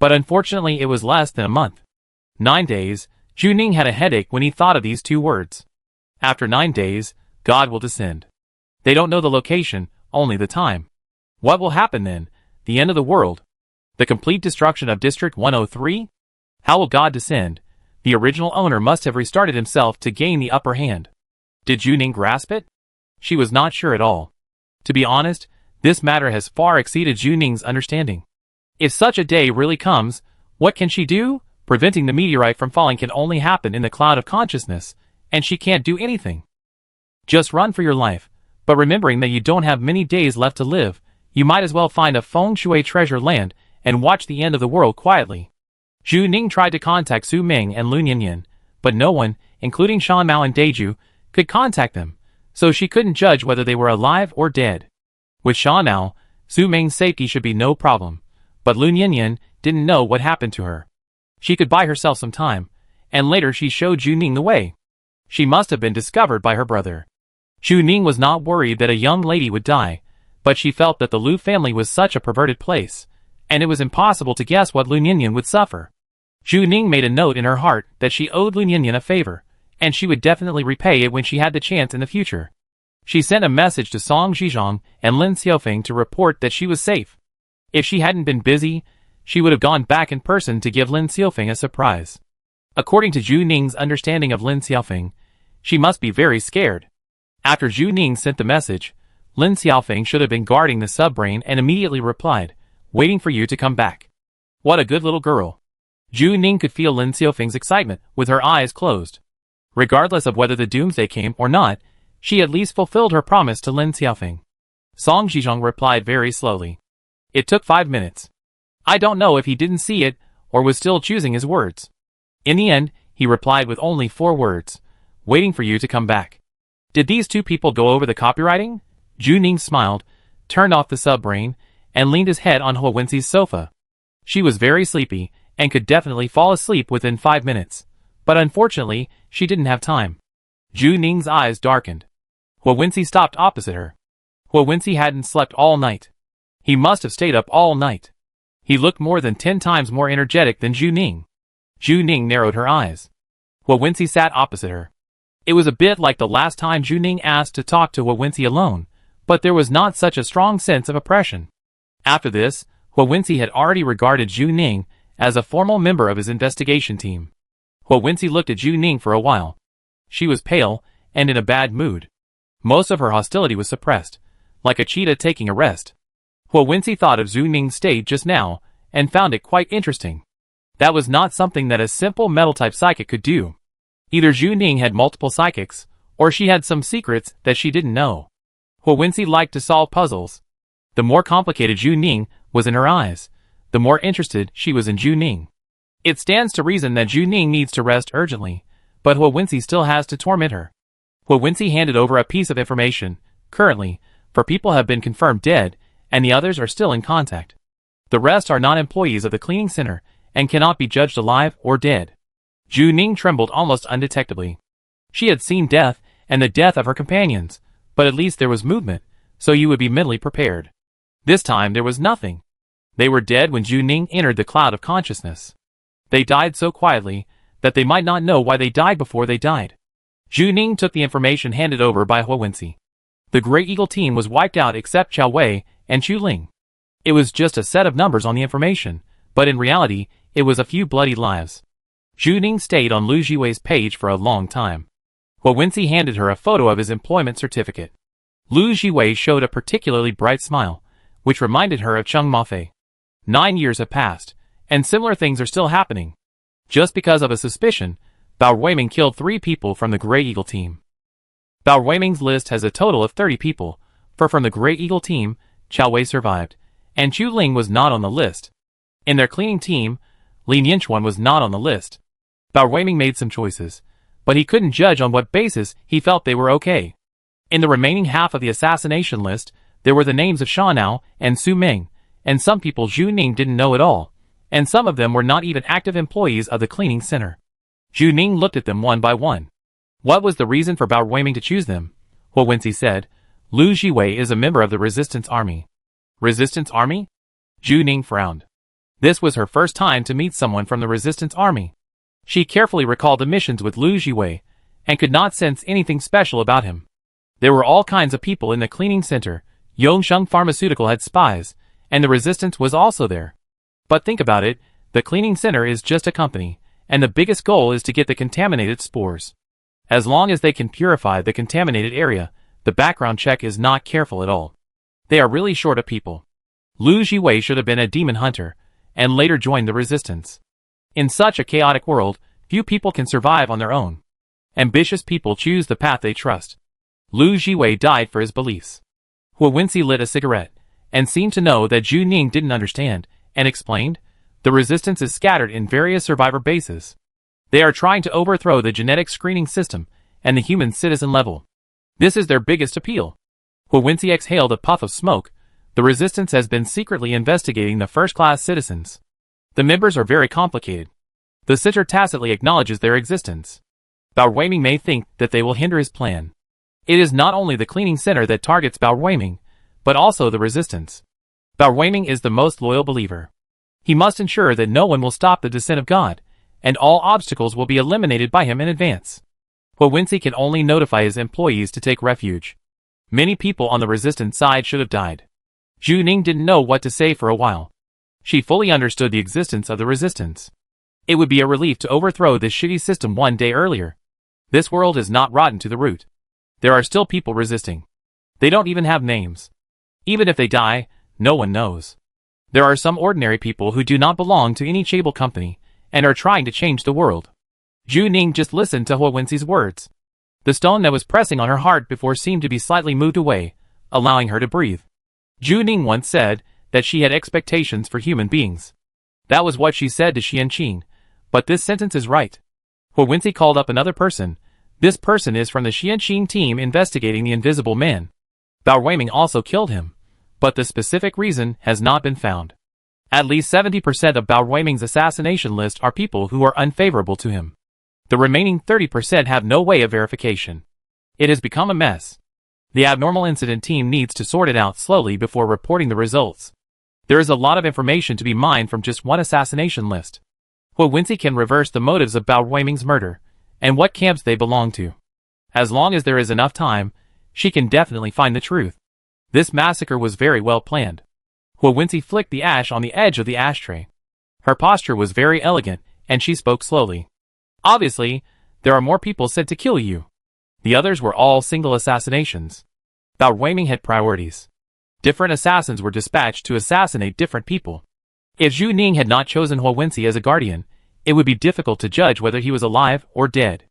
but unfortunately it was less than a month. 9 days, Zhu Ning had a headache when he thought of these two words. After 9 days, God will descend. They don't know the location, only the time. What will happen then? The end of the world? The complete destruction of District 103? How will God descend? The original owner must have restarted himself to gain the upper hand. Did Zhu Ning grasp it? She was not sure at all. To be honest, this matter has far exceeded Zhu Ning's understanding. If such a day really comes, what can she do? Preventing the meteorite from falling can only happen in the cloud of consciousness, and she can't do anything. Just run for your life, but remembering that you don't have many days left to live, you might as well find a feng shui treasure land and watch the end of the world quietly. Zhu Ning tried to contact Su Ming and Lun Yanyan, but no one, including Shan Mao and Deju, could contact them, so she couldn't judge whether they were alive or dead. With Shan Mao, Su Ming's safety should be no problem, But Lu Nianyan didn't know what happened to her. She could buy herself some time, and later she showed Zhu Ning the way. She must have been discovered by her brother. Zhu Ning was not worried that a young lady would die, but she felt that the Lu family was such a perverted place, and it was impossible to guess what Lu Nianyan would suffer. Zhu Ning made a note in her heart that she owed Lu Nianyan a favor, and she would definitely repay it when she had the chance in the future. She sent a message to Song Zhizhong and Lin Xiaofeng to report that she was safe. If she hadn't been busy, she would have gone back in person to give Lin Xiaofeng a surprise. According to Zhu Ning's understanding of Lin Xiaofeng, she must be very scared. After Zhu Ning sent the message, Lin Xiaofeng should have been guarding the subbrain and immediately replied, "Waiting for you to come back." What a good little girl. Zhu Ning could feel Lin Xiaofeng's excitement with her eyes closed. Regardless of whether the doomsday came or not, she at least fulfilled her promise to Lin Xiaofeng. Song Zhizhong replied very slowly. It took 5 minutes. I don't know if he didn't see it, or was still choosing his words. In the end, he replied with only 4 words, "Waiting for you to come back." Did these two people go over the copywriting? Zhu Ning smiled, turned off the subbrain, and leaned his head on Hua Wenxi's sofa. She was very sleepy, and could definitely fall asleep within 5 minutes. But unfortunately, she didn't have time. Zhu Ning's eyes darkened. Hua Wenxi stopped opposite her. Hua Wenxi hadn't slept all night. He must have stayed up all night. He looked more than 10 times more energetic than Zhu Ning. Zhu Ning narrowed her eyes. Hua Wenxi sat opposite her. It was a bit like the last time Zhu Ning asked to talk to Hua Wenxi alone, but there was not such a strong sense of oppression. After this, Hua Wenxi had already regarded Zhu Ning as a formal member of his investigation team. Hua Wenxi looked at Zhu Ning for a while. She was pale and in a bad mood. Most of her hostility was suppressed, like a cheetah taking a rest. Hua Wenxi thought of Zhu Ning's state just now, and found it quite interesting. That was not something that a simple metal-type psychic could do. Either Zhu Ning had multiple psychics, or she had some secrets that she didn't know. Hua Wenxi liked to solve puzzles. The more complicated Zhu Ning was in her eyes, the more interested she was in Zhu Ning. It stands to reason that Zhu Ning needs to rest urgently, but Hua Wenxi still has to torment her. Hua Wenxi handed over a piece of information. Currently, 4 people have been confirmed dead, and the others are still in contact. The rest are non-employees of the cleaning center, and cannot be judged alive or dead. Zhu Ning trembled almost undetectably. She had seen death, and the death of her companions, but at least there was movement, so you would be mentally prepared. This time there was nothing. They were dead when Zhu Ning entered the cloud of consciousness. They died so quietly, that they might not know why they died before they died. Zhu Ning took the information handed over by Hua Wenxi. The Grey Eagle team was wiped out except Chao Wei and Chu Ling. It was just a set of numbers on the information, but in reality, it was a few bloody lives. Zhu Ning stayed on Lu Jiwei's page for a long time. Hua Wenxi handed her a photo of his employment certificate. Lu Jiwei showed a particularly bright smile, which reminded her of Cheng Mafei. 9 years have passed, and similar things are still happening. Just because of a suspicion, Bao Ruiming killed 3 people from the Grey Eagle team. Bao Ruiming's list has a total of 30 people, for from the Grey Eagle team, Chao Wei survived, and Chu Ling was not on the list. In their cleaning team, Lin Yinchuan was not on the list. Bao Ruiming made some choices, but he couldn't judge on what basis he felt they were okay. In the remaining half of the assassination list, there were the names of Shanao and Su Ming, and some people Zhu Ning didn't know at all, and some of them were not even active employees of the cleaning center. Zhu Ning looked at them one by one. What was the reason for Bao Ruiming to choose them? Hua Wenxi said, Lu Jiwei is a member of the Resistance Army. Resistance Army? Zhu Ning frowned. This was her first time to meet someone from the Resistance Army. She carefully recalled the missions with Lu Jiwei, and could not sense anything special about him. There were all kinds of people in the cleaning center. Yongsheng Pharmaceutical had spies, and the Resistance was also there. But think about it, the cleaning center is just a company, and the biggest goal is to get the contaminated spores. As long as they can purify the contaminated area, the background check is not careful at all. They are really short of people. Lu Jiwei should have been a demon hunter, and later joined the Resistance. In such a chaotic world, few people can survive on their own. Ambitious people choose the path they trust. Lu Jiwei died for his beliefs. Hua Wenxi lit a cigarette, and seemed to know that Zhu Ning didn't understand, and explained, the Resistance is scattered in various survivor bases. They are trying to overthrow the genetic screening system, and the human citizen level. This is their biggest appeal. Hua Wenxi exhaled a puff of smoke, The resistance has been secretly investigating the first-class citizens. The members are very complicated. The center tacitly acknowledges their existence. Bao Weiming may think that they will hinder his plan. It is not only the cleaning center that targets Bao Weiming, but also the resistance. Bao Weiming is the most loyal believer. He must ensure that no one will stop the descent of God, and all obstacles will be eliminated by him in advance. Wensi can only notify his employees to take refuge. Many people on the resistance side should have died. Zhu Ning didn't know what to say for a while. She fully understood the existence of the resistance. It would be a relief to overthrow this shitty system one day earlier. This world is not rotten to the root. There are still people resisting. They don't even have names. Even if they die, no one knows. There are some ordinary people who do not belong to any chaebol company, and are trying to change the world. Zhu Ning just listened to Wensi's words. The stone that was pressing on her heart before seemed to be slightly moved away, allowing her to breathe. Zhu Ning once said that she had expectations for human beings. That was what she said to Xianqing, but this sentence is right. Wensi called up another person. This person is from the Xianqing team investigating the Invisible Man. Bao Weiming also killed him, but the specific reason has not been found. At least 70% of Bao Weiming's assassination list are people who are unfavorable to him. The remaining 30% have no way of verification. It has become a mess. The abnormal incident team needs to sort it out slowly before reporting the results. There is a lot of information to be mined from just one assassination list. Wensi can reverse the motives of Bao Weiming's murder, and what camps they belong to. As long as there is enough time, she can definitely find the truth. This massacre was very well planned. Wensi flicked the ash on the edge of the ashtray. Her posture was very elegant, and she spoke slowly. Obviously, there are more people sent to kill you. The others were all single assassinations. Bao Weiming had priorities. Different assassins were dispatched to assassinate different people. If Zhu Ning had not chosen Wensi as a guardian, it would be difficult to judge whether he was alive or dead.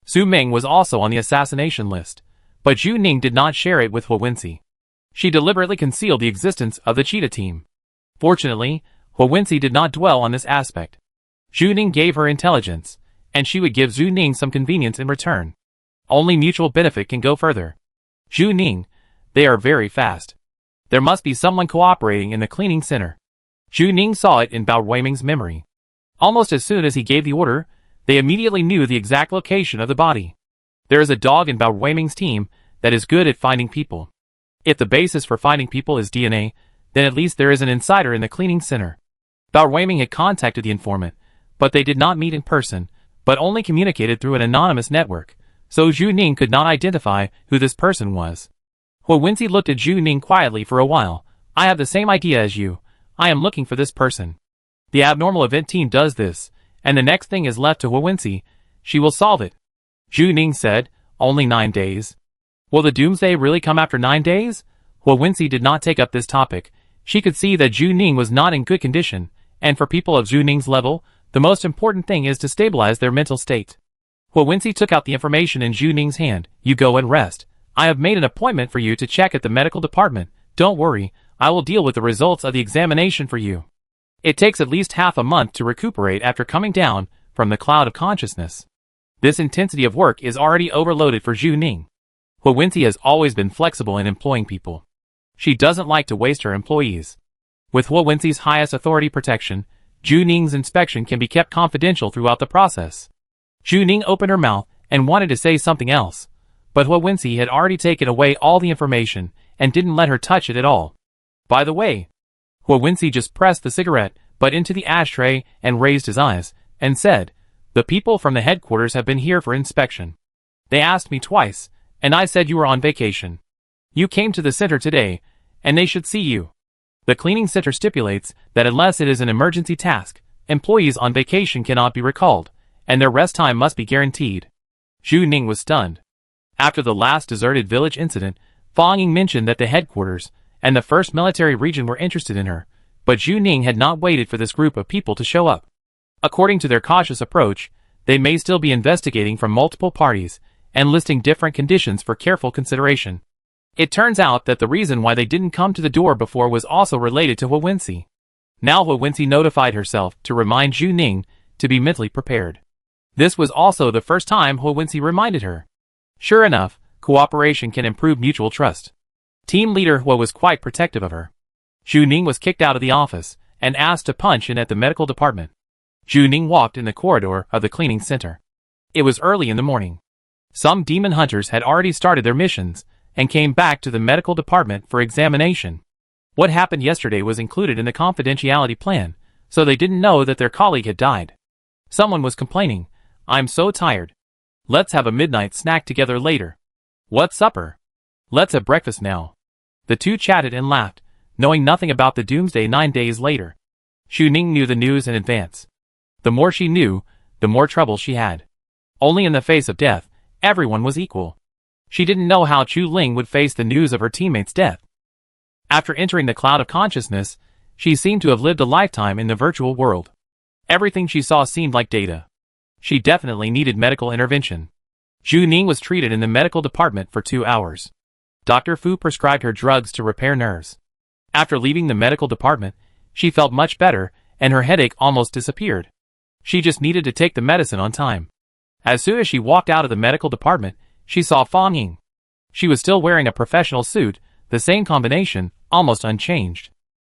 Su Ming was also on the assassination list, but Zhu Ning did not share it with Wensi. She deliberately concealed the existence of the cheetah team. Fortunately, Wensi did not dwell on this aspect. Zhu Ning gave her intelligence, and she would give Zhu Ning some convenience in return. Only mutual benefit can go further. Zhu Ning, they are very fast. There must be someone cooperating in the cleaning center. Zhu Ning saw it in Bao Weiming's memory. Almost as soon as he gave the order, they immediately knew the exact location of the body. There is a dog in Bao Weiming's team that is good at finding people. If the basis for finding people is DNA, then at least there is an insider in the cleaning center. Bao Weiming had contacted the informant, but they did not meet in person, but only communicated through an anonymous network, so Zhu Ning could not identify who this person was. Wensi looked at Zhu Ning quietly for a while. I have the same idea as you. I am looking for this person. The abnormal event team does this, and the next thing is left to Wensi. She will solve it. Zhu Ning said, only 9 days. Will the doomsday really come after 9 days? Wensi did not take up this topic. She could see that Zhu Ning was not in good condition, and for people of Zhu Ning's level, the most important thing is to stabilize their mental state. Wensi took out the information in Zhu Ning's hand. You go and rest. I have made an appointment for you to check at the medical department. Don't worry, I will deal with the results of the examination for you. It takes at least half a month to recuperate after coming down from the cloud of consciousness. This intensity of work is already overloaded for Zhu Ning. Wensi has always been flexible in employing people. She doesn't like to waste her employees. With Wensi's highest authority protection, Zhu Ning's inspection can be kept confidential throughout the process. Zhu Ning opened her mouth and wanted to say something else, but Wensi had already taken away all the information and didn't let her touch it at all. By the way, Wensi just pressed the cigarette butt into the ashtray and raised his eyes, and said, the people from the headquarters have been here for inspection. They asked me twice, and I said you were on vacation. You came to the center today, and they should see you. The cleaning center stipulates that unless it is an emergency task, employees on vacation cannot be recalled, and their rest time must be guaranteed. Zhu Ning was stunned. After the last deserted village incident, Fang Ying mentioned that the headquarters and the first military region were interested in her, but Zhu Ning had not waited for this group of people to show up. According to their cautious approach, they may still be investigating from multiple parties and listing different conditions for careful consideration. It turns out that the reason why they didn't come to the door before was also related to Wensi. Now Wensi notified herself to remind Zhu Ning to be mentally prepared. This was also the first time Wensi reminded her. Sure enough, cooperation can improve mutual trust. Team leader Hua was quite protective of her. Zhu Ning was kicked out of the office and asked to punch in at the medical department. Zhu Ning walked in the corridor of the cleaning center. It was early in the morning. Some demon hunters had already started their missions and came back to the medical department for examination. What happened yesterday was included in the confidentiality plan, so they didn't know that their colleague had died. Someone was complaining, "I'm so tired. Let's have a midnight snack together later." "What's supper?" "Let's have breakfast now." The two chatted and laughed, knowing nothing about the doomsday 9 days later. Zhu Ning knew the news in advance. The more she knew, the more trouble she had. Only in the face of death, everyone was equal. She didn't know how Chu Ling would face the news of her teammate's death. After entering the cloud of consciousness, she seemed to have lived a lifetime in the virtual world. Everything she saw seemed like data. She definitely needed medical intervention. Zhu Ning was treated in the medical department for 2 hours. Dr. Fu prescribed her drugs to repair nerves. After leaving the medical department, she felt much better, and her headache almost disappeared. She just needed to take the medicine on time. As soon as she walked out of the medical department, she saw Fang Ying. She was still wearing a professional suit, the same combination, almost unchanged.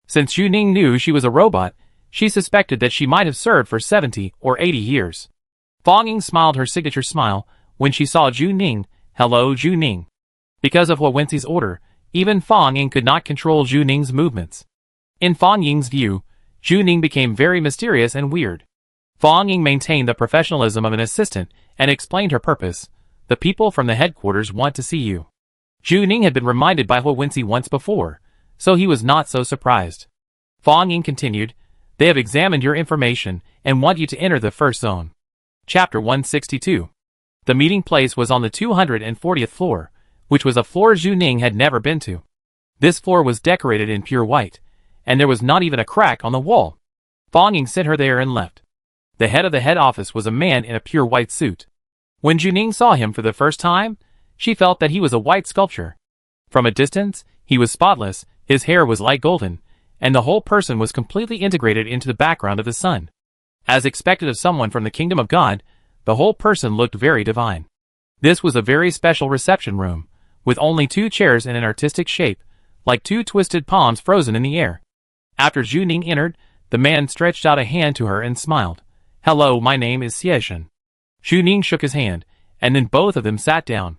Since Zhu Ning knew she was a robot, she suspected that she might have served for 70 or 80 years. Fang Ying smiled her signature smile when she saw Zhu Ning. "Hello, Zhu Ning." Because of Hua Wenxi's order, even Fang Ying could not control Zhu Ning's movements. In Fang Ying's view, Zhu Ning became very mysterious and weird. Fang Ying maintained the professionalism of an assistant and explained her purpose. "The people from the headquarters want to see you." Zhu Ning had been reminded by Hua Wenxi once before, so he was not so surprised. Fang Ying continued, "They have examined your information and want you to enter the first zone." Chapter 162. The meeting place was on the 240th floor, which was a floor Zhu Ning had never been to. This floor was decorated in pure white, and there was not even a crack on the wall. Fang Ying sent her there and left. The head of the head office was a man in a pure white suit. When Zhu Ning saw him for the first time, she felt that he was a white sculpture. From a distance, he was spotless, his hair was light golden, and the whole person was completely integrated into the background of the sun. As expected of someone from the kingdom of God, the whole person looked very divine. This was a very special reception room, with only 2 chairs in an artistic shape, like 2 twisted palms frozen in the air. After Zhu Ning entered, the man stretched out a hand to her and smiled. "Hello, my name is Xiezhen." Zhu Ning shook his hand, and then both of them sat down.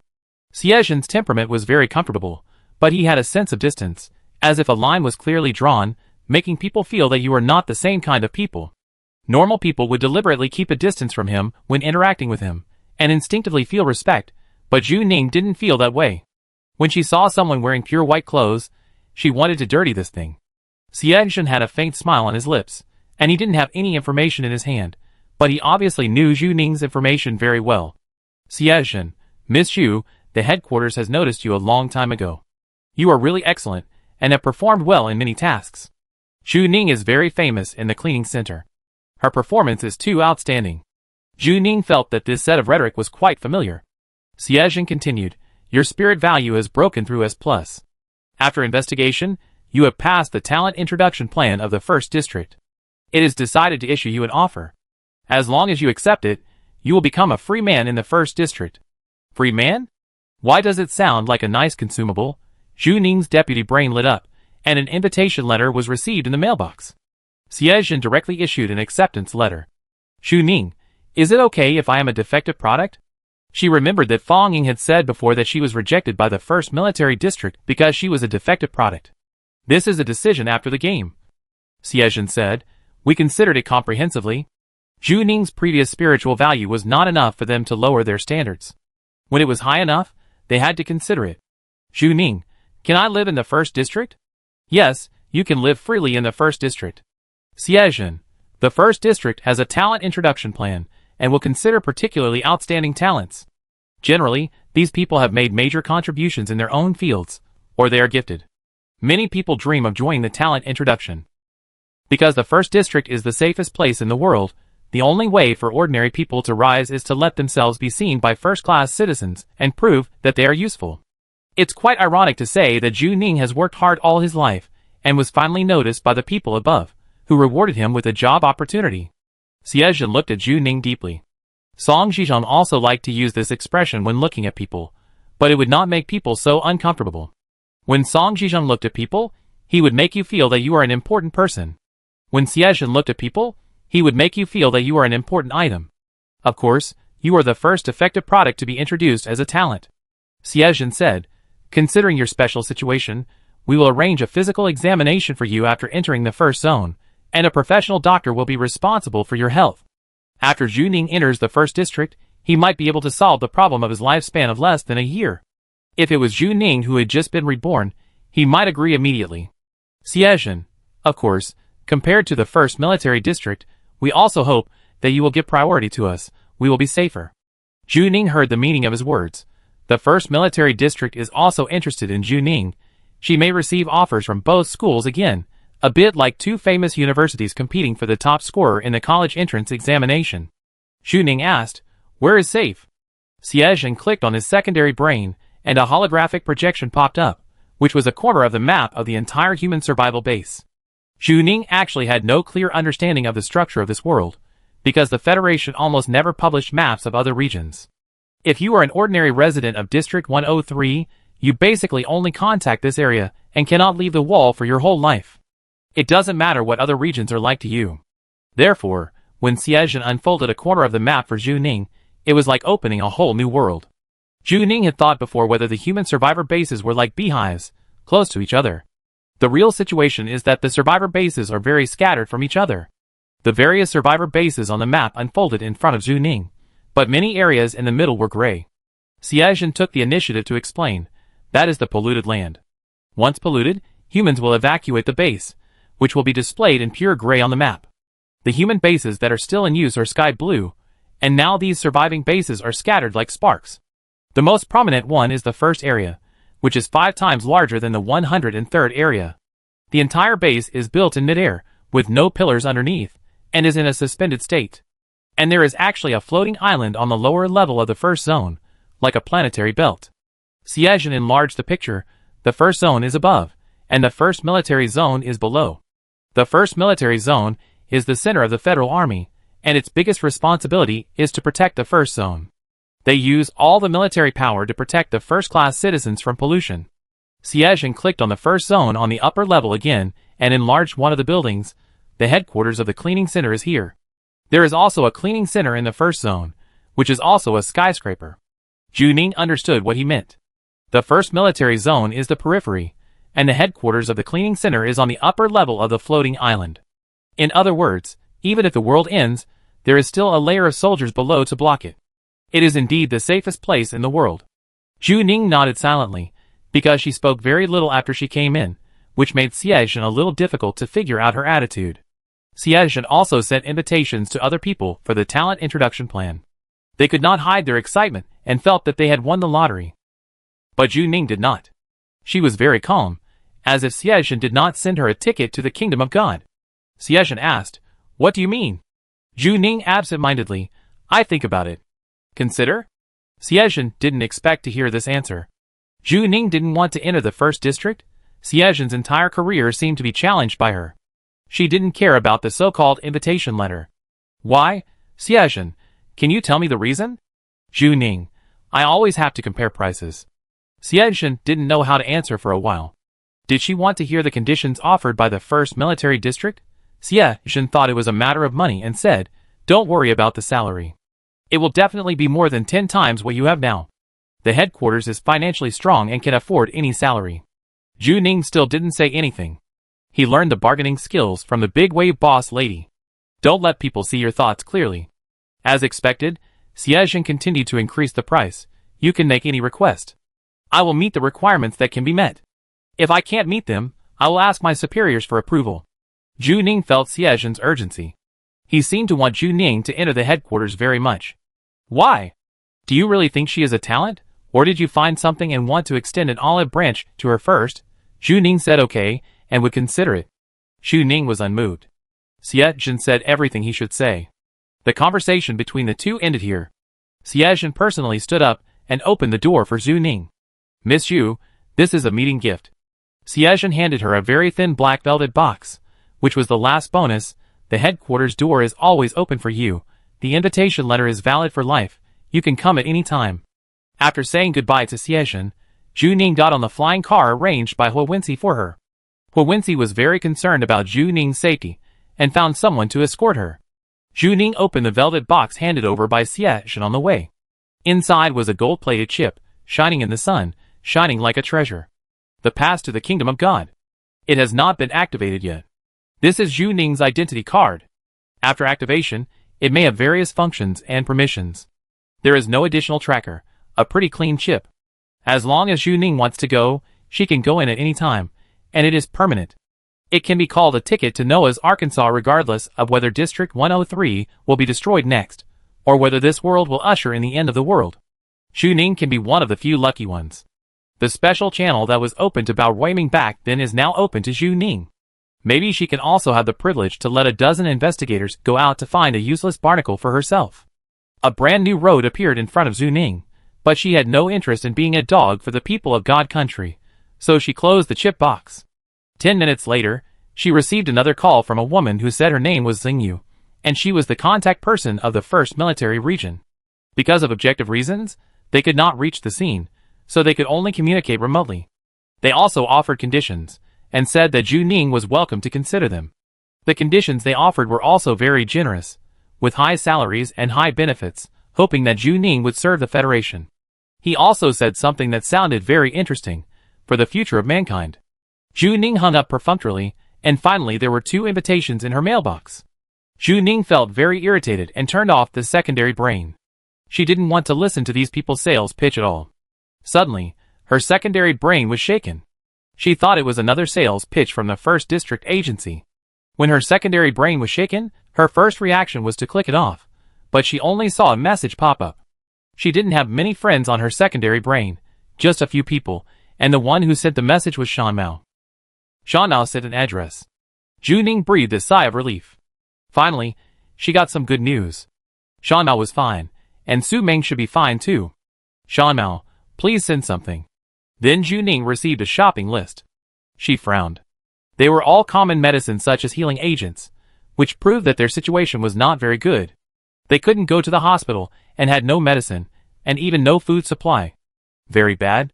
Xiezhen's temperament was very comfortable, but he had a sense of distance, as if a line was clearly drawn, making people feel that you are not the same kind of people. Normal people would deliberately keep a distance from him when interacting with him, and instinctively feel respect, but Zhu Ning didn't feel that way. When she saw someone wearing pure white clothes, she wanted to dirty this thing. Xiezhen had a faint smile on his lips, and he didn't have any information in his hand, but he obviously knew Zhu Ning's information very well. "Xiezhen, Miss Xu, the headquarters has noticed you a long time ago. You are really excellent, and have performed well in many tasks. Zhu Ning is very famous in the cleaning center. Her performance is too outstanding." Zhu Ning felt that this set of rhetoric was quite familiar. Xiezhen continued, "Your spirit value has broken through S+. After investigation, you have passed the talent introduction plan of the first district. It is decided to issue you an offer. As long as you accept it, you will become a free man in the first district." "Free man? Why does it sound like a nice consumable?" Zhu Ning's deputy brain lit up, and an invitation letter was received in the mailbox. Xiezhen directly issued an acceptance letter. "Zhu Ning, is it okay if I am a defective product?" She remembered that Fang Ying had said before that she was rejected by the first military district because she was a defective product. "This is a decision after the game," Xiezhen said. "We considered it comprehensively." Zhu Ning's previous spiritual value was not enough for them to lower their standards. When it was high enough, they had to consider it. "Zhu Ning, can I live in the first district?" "Yes, you can live freely in the first district." "Xiezhen, the first district has a talent introduction plan, and will consider particularly outstanding talents. Generally, these people have made major contributions in their own fields, or they are gifted. Many people dream of joining the talent introduction. Because the first district is the safest place in the world, the only way for ordinary people to rise is to let themselves be seen by first-class citizens and prove that they are useful. It's quite ironic to say that Zhu Ning has worked hard all his life, and was finally noticed by the people above, who rewarded him with a job opportunity." Xiezhen looked at Zhu Ning deeply. Song Zhizhong also liked to use this expression when looking at people, but it would not make people so uncomfortable. When Song Jijun looked at people, he would make you feel that you are an important person. When Xiejin looked at people, he would make you feel that you are an important item. Of course, you are the first effective product to be introduced as a talent. Xiejin said, considering your special situation, we will arrange a physical examination for you after entering the first zone, and a professional doctor will be responsible for your health. After Zhu Ning enters the first district, he might be able to solve the problem of his lifespan of less than a year. If it was Zhu Ning who had just been reborn, he might agree immediately. Xiejin, of course, compared to the first military district, we also hope that you will give priority to us. We will be safer. Zhu Ning heard the meaning of his words. The first military district is also interested in Zhu Ning. She may receive offers from both schools again, a bit like two famous universities competing for the top scorer in the college entrance examination. Zhu Ning asked, "Where is safe?" Xiejin clicked on his secondary brain, and a holographic projection popped up, which was a corner of the map of the entire human survival base. Zhu Ning actually had no clear understanding of the structure of this world, because the Federation almost never published maps of other regions. If you are an ordinary resident of District 103, you basically only contact this area and cannot leave the wall for your whole life. It doesn't matter what other regions are like to you. Therefore, when Xiejin unfolded a corner of the map for Zhu Ning, it was like opening a whole new world. Zhu Ning had thought before whether the human survivor bases were like beehives, close to each other. The real situation is that the survivor bases are very scattered from each other. The various survivor bases on the map unfolded in front of Zhu Ning, but many areas in the middle were gray. Xiejin took the initiative to explain, that is the polluted land. Once polluted, humans will evacuate the base, which will be displayed in pure gray on the map. The human bases that are still in use are sky blue, and now these surviving bases are scattered like sparks. The most prominent one is the first area, which is 5 times larger than the 103rd area. The entire base is built in midair, with no pillars underneath, and is in a suspended state. And there is actually a floating island on the lower level of the first zone, like a planetary belt. Xiejin enlarged the picture. The first zone is above, and the first military zone is below. The first military zone is the center of the Federal Army, and its biggest responsibility is to protect the first zone. They use all the military power to protect the first-class citizens from pollution. Xiejin clicked on the first zone on the upper level again and enlarged one of the buildings. The headquarters of the cleaning center is here. There is also a cleaning center in the first zone, which is also a skyscraper. Zhu Ning understood what he meant. The first military zone is the periphery, and the headquarters of the cleaning center is on the upper level of the floating island. In other words, even if the world ends, there is still a layer of soldiers below to block it. It is indeed the safest place in the world. Zhu Ning nodded silently, because she spoke very little after she came in, which made Xiejin a little difficult to figure out her attitude. Xiejin also sent invitations to other people for the talent introduction plan. They could not hide their excitement and felt that they had won the lottery. But Zhu Ning did not. She was very calm, as if Xiejin did not send her a ticket to the kingdom of God. Xiejin asked, "What do you mean?" Zhu Ning absent-mindedly, "I think about it." "Consider?" Xiejin didn't expect to hear this answer. Zhu Ning didn't want to enter the first district. Xiejin's entire career seemed to be challenged by her. She didn't care about the so-called invitation letter. "Why? Xiejin, can you tell me the reason?" Zhu Ning, "I always have to compare prices." Xiejin didn't know how to answer for a while. Did she want to hear the conditions offered by the first military district? Xiejin thought it was a matter of money and said, "Don't worry about the salary. It will definitely be more than 10 times what you have now. The headquarters is financially strong and can afford any salary." Zhu Ning still didn't say anything. He learned the bargaining skills from the big wave boss lady. Don't let people see your thoughts clearly. As expected, Xiejin continued to increase the price. "You can make any request. I will meet the requirements that can be met. If I can't meet them, I will ask my superiors for approval." Zhu Ning felt Xiejin's urgency. He seemed to want Zhu Ning to enter the headquarters very much. "Why? Do you really think she is a talent, or did you find something and want to extend an olive branch to her first?" Zhu Ning said okay, and would consider it. Zhu Ning was unmoved. Xiejin said everything he should say. The conversation between the two ended here. Xiejin personally stood up and opened the door for Zhu Ning. "Miss Zhu, this is a meeting gift." Xiejin handed her a very thin black velvet box, which was the last bonus. "The headquarters door is always open for you. The invitation letter is valid for life. You can come at any time." After saying goodbye to Xiejin, Zhu Ning got on the flying car arranged by Huwensi for her. Huwensi was very concerned about Zhu Ning's safety, and found someone to escort her. Zhu Ning opened the velvet box handed over by Xie on the way. Inside was a gold-plated chip, shining in the sun, shining like a treasure. The pass to the kingdom of God. It has not been activated yet. This is Zhu Ning's identity card. After activation, it may have various functions and permissions. There is no additional tracker, a pretty clean chip. As long as Zhu Ning wants to go, she can go in at any time, and it is permanent. It can be called a ticket to Noah's Arkansas regardless of whether District 103 will be destroyed next, or whether this world will usher in the end of the world. Zhu Ning can be one of the few lucky ones. The special channel that was open to Bao Ruiming back then is now open to Zhu Ning. Maybe she can also have the privilege to let a dozen investigators go out to find a useless barnacle for herself. A brand new road appeared in front of Zhu Ning, but she had no interest in being a dog for the people of God country, so she closed the chip box. 10 minutes later, she received another call from a woman who said her name was Xingyu, and she was the contact person of the 1st Military Region. Because of objective reasons, they could not reach the scene, so they could only communicate remotely. They also offered conditions, and said that Zhu Ning was welcome to consider them. The conditions they offered were also very generous, with high salaries and high benefits, hoping that Zhu Ning would serve the Federation. He also said something that sounded very interesting, for the future of mankind. Zhu Ning hung up perfunctorily, and finally there were 2 invitations in her mailbox. Zhu Ning felt very irritated and turned off the secondary brain. She didn't want to listen to these people's sales pitch at all. Suddenly, her secondary brain was shaken. She thought it was another sales pitch from the 1st District Agency. When her secondary brain was shaken, her first reaction was to click it off, but she only saw a message pop up. She didn't have many friends on her secondary brain, just a few people, and the one who sent the message was Shan Mao. Shan Mao sent an address. Zhu Ning breathed a sigh of relief. Finally, she got some good news. Shan Mao was fine, and Su Meng should be fine too. Shan Mao, please send something. Then Zhu Ning received a shopping list. She frowned. They were all common medicines such as healing agents, which proved that their situation was not very good. They couldn't go to the hospital, and had no medicine, and even no food supply. Very bad.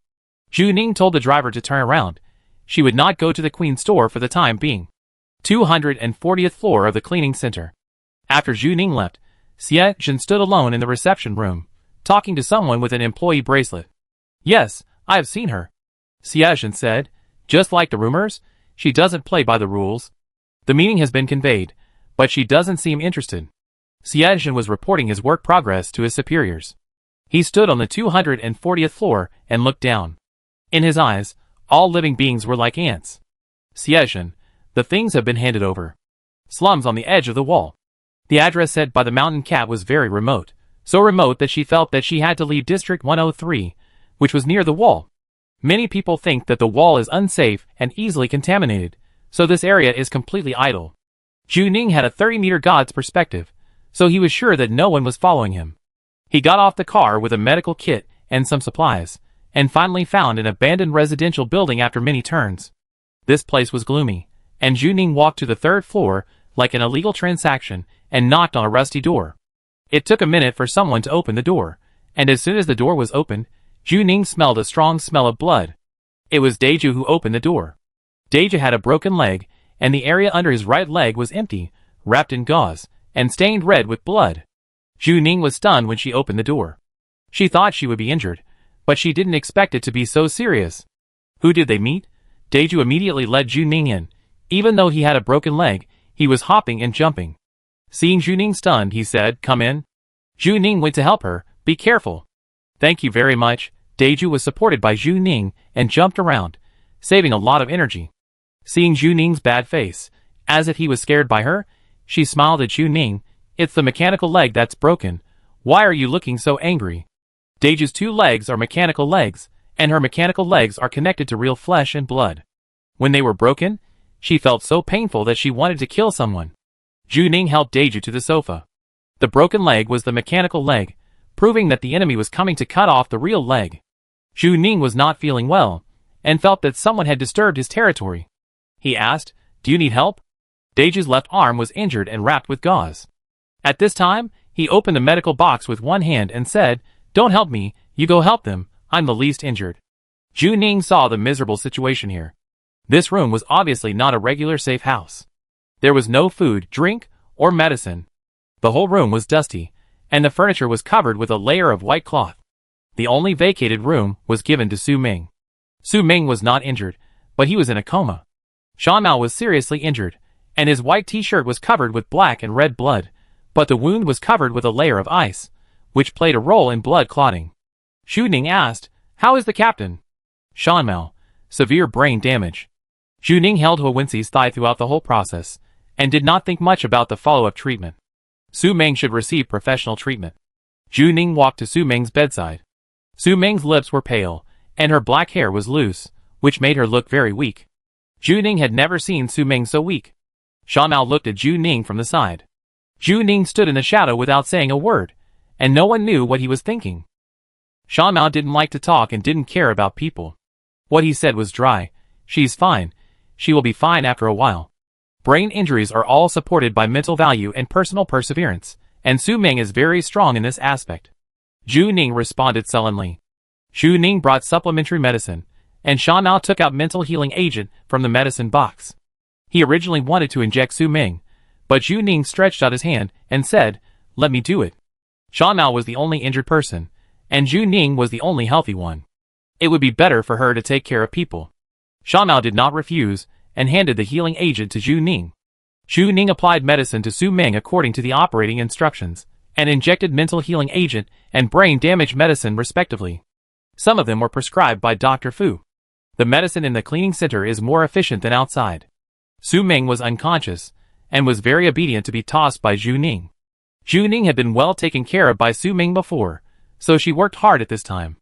Zhu Ning told the driver to turn around. She would not go to the Queen's store for the time being. 240th floor of the cleaning center. After Zhu Ning left, Xie Zhen stood alone in the reception room, talking to someone with an employee bracelet. Yes, I have seen her. Xie Zhen said, just like the rumors, she doesn't play by the rules. The meaning has been conveyed, but she doesn't seem interested. Xie Zhen was reporting his work progress to his superiors. He stood on the 240th floor and looked down. In his eyes, all living beings were like ants. Xie Zhen, the things have been handed over. Slums on the edge of the wall. The address said by the mountain cat was very remote, so remote that she felt that she had to leave District 103, which was near the wall. Many people think that the wall is unsafe and easily contaminated, so this area is completely idle. Zhu Ning had a 30-meter God's perspective, so he was sure that no one was following him. He got off the car with a medical kit and some supplies, and finally found an abandoned residential building after many turns. This place was gloomy, and Zhu Ning walked to the 3rd floor like an illegal transaction and knocked on a rusty door. It took a minute for someone to open the door, and as soon as the door was opened, Zhu Ning smelled a strong smell of blood. It was Deju who opened the door. Deju had a broken leg, and the area under his right leg was empty, wrapped in gauze, and stained red with blood. Zhu Ning was stunned when she opened the door. She thought she would be injured, but she didn't expect it to be so serious. Who did they meet? Deju immediately led Zhu Ning in. Even though he had a broken leg, he was hopping and jumping. Seeing Zhu Ning stunned, he said, "Come in." Zhu Ning went to help her. "Be careful." "Thank you very much." Deju was supported by Zhu Ning and jumped around, saving a lot of energy. Seeing Zhu Ning's bad face, as if he was scared by her, she smiled at Zhu Ning. "It's the mechanical leg that's broken. Why are you looking so angry?" Deju's 2 legs are mechanical legs, and her mechanical legs are connected to real flesh and blood. When they were broken, she felt so painful that she wanted to kill someone. Zhu Ning helped Deju to the sofa. The broken leg was the mechanical leg, proving that the enemy was coming to cut off the real leg. Zhu Ning was not feeling well, and felt that someone had disturbed his territory. He asked, "Do you need help?" Deju's left arm was injured and wrapped with gauze. At this time, he opened the medical box with one hand and said, "Don't help me, you go help them, I'm the least injured." Zhu Ning saw the miserable situation here. This room was obviously not a regular safe house. There was no food, drink, or medicine. The whole room was dusty, and the furniture was covered with a layer of white cloth. The only vacated room was given to Su Ming. Su Ming was not injured, but he was in a coma. Shan Mao was seriously injured, and his white t-shirt was covered with black and red blood, but the wound was covered with a layer of ice, which played a role in blood clotting. Zhu Ning asked, "How is the captain?" Shan Mao, "Severe brain damage." Zhu Ning held Hu Wenxi's thigh throughout the whole process, and did not think much about the follow-up treatment. Su Ming should receive professional treatment. Zhu Ning walked to Su Ming's bedside. Su Ming's lips were pale, and her black hair was loose, which made her look very weak. Zhu Ning had never seen Su Ming so weak. Shan Mao looked at Zhu Ning from the side. Zhu Ning stood in the shadow without saying a word, and no one knew what he was thinking. Shan Mao didn't like to talk and didn't care about people. What he said was dry. "She's fine. She will be fine after a while." Brain injuries are all supported by mental value and personal perseverance, and Su Ming is very strong in this aspect. Zhu Ning responded sullenly. Zhu Ning brought supplementary medicine, and Shan Mao took out mental healing agent from the medicine box. He originally wanted to inject Su Ming, but Zhu Ning stretched out his hand and said, "Let me do it." Shan Mao was the only injured person, and Zhu Ning was the only healthy one. It would be better for her to take care of people. Shan Mao did not refuse, and handed the healing agent to Zhu Ning. Zhu Ning applied medicine to Su Ming according to the operating instructions, and injected mental healing agent and brain damage medicine respectively. Some of them were prescribed by Dr. Fu. The medicine in the cleaning center is more efficient than outside. Su Ming was unconscious, and was very obedient to be tossed by Zhu Ning. Zhu Ning had been well taken care of by Su Ming before, so she worked hard at this time.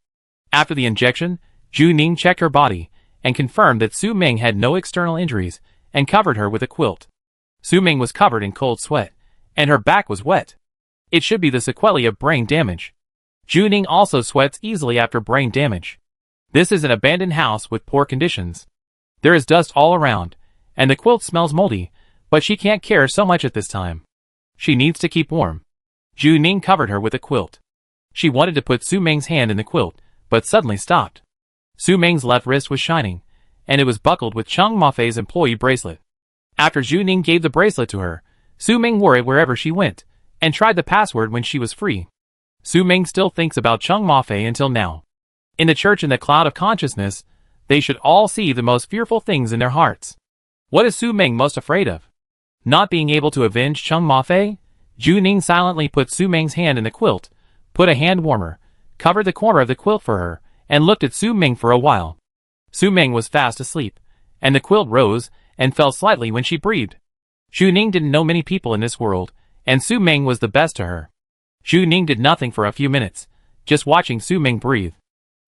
After the injection, Zhu Ning checked her body, and confirmed that Su Ming had no external injuries, and covered her with a quilt. Su Ming was covered in cold sweat, and her back was wet. It should be the sequelae of brain damage. Zhu Ning also sweats easily after brain damage. This is an abandoned house with poor conditions. There is dust all around, and the quilt smells moldy, but she can't care so much at this time. She needs to keep warm. Zhu Ning covered her with a quilt. She wanted to put Su Ming's hand in the quilt, but suddenly stopped. Su Ming's left wrist was shining, and it was buckled with Cheng Mafei's employee bracelet. After Zhu Ning gave the bracelet to her, Su Ming wore it wherever she went, and tried the password when she was free. Su Ming still thinks about Cheng Mafei until now. In the church in the cloud of consciousness, they should all see the most fearful things in their hearts. What is Su Ming most afraid of? Not being able to avenge Cheng Mafei? Zhu Ning silently put Su Ming's hand in the quilt, put a hand warmer, covered the corner of the quilt for her, and looked at Su Ming for a while. Su Ming was fast asleep, and the quilt rose and fell slightly when she breathed. Zhu Ning didn't know many people in this world, and Su Ming was the best to her. Zhu Ning did nothing for a few minutes, just watching Su Ming breathe.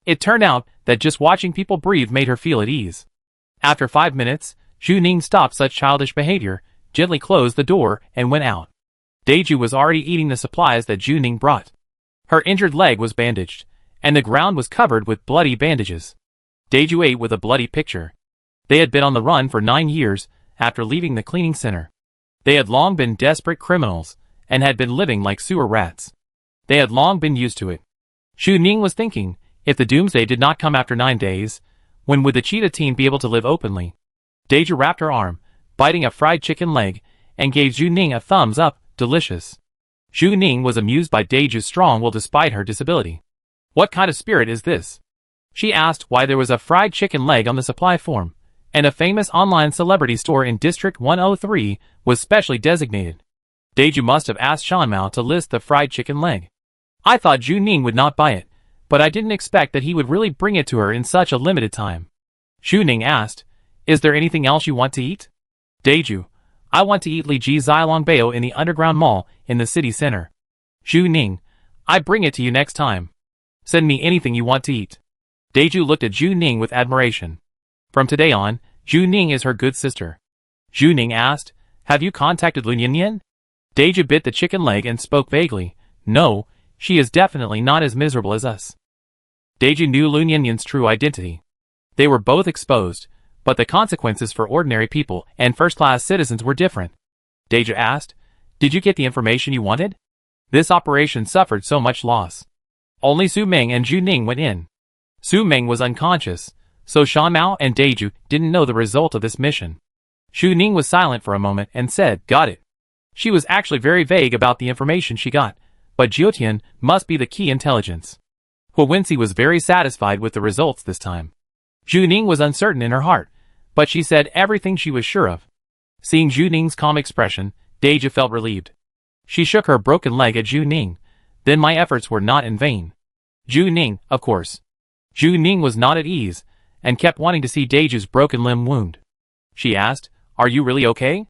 It turned out that just watching people breathe made her feel at ease. After 5 minutes, Zhu Ning stopped such childish behavior, gently closed the door, and went out. Deju was already eating the supplies that Zhu Ning brought. Her injured leg was bandaged, and the ground was covered with bloody bandages. Deju ate with a bloody picture. They had been on the run for 9 years after leaving the cleaning center. They had long been desperate criminals, and had been living like sewer rats. They had long been used to it. Zhu Ning was thinking, if the doomsday did not come after 9 days, when would the cheetah team be able to live openly? Deju wrapped her arm, biting a fried chicken leg, and gave Zhu Ning a thumbs up, delicious. Zhu Ning was amused by Deju's strong will despite her disability. What kind of spirit is this? She asked why there was a fried chicken leg on the supply form, and a famous online celebrity store in District 103 was specially designated. Deju must have asked Shan Mao to list the fried chicken leg. I thought Zhu Ning would not buy it, but I didn't expect that he would really bring it to her in such a limited time. Zhu Ning asked, "Is there anything else you want to eat?" Deju, I want to eat Li Ji Zilong Bao in the underground mall in the city center. Zhu Ning, I bring it to you next time. Send me anything you want to eat. Deju looked at Zhu Ning with admiration. From today on, Zhu Ning is her good sister. Zhu Ning asked, have you contacted Lu Nian? Deju bit the chicken leg and spoke vaguely. No, she is definitely not as miserable as us. Deju knew Lu Nian's true identity. They were both exposed, but the consequences for ordinary people and first-class citizens were different. Deju asked, did you get the information you wanted? This operation suffered so much loss. Only Su Ming and Zhu Ning went in. Su Ming was unconscious, so Shan Mao and Deju didn't know the result of this mission. Xu Ning was silent for a moment and said, "Got it." She was actually very vague about the information she got, but Jiutian must be the key intelligence. Hu Wensi was very satisfied with the results this time. Xu Ning was uncertain in her heart, but she said everything she was sure of. Seeing Xu Ning's calm expression, Deju felt relieved. She shook her broken leg at Xu Ning. Then my efforts were not in vain. Xu Ning, of course. Xu Ning was not at ease, and kept wanting to see Deju's broken limb wound. She asked, "Are you really okay?"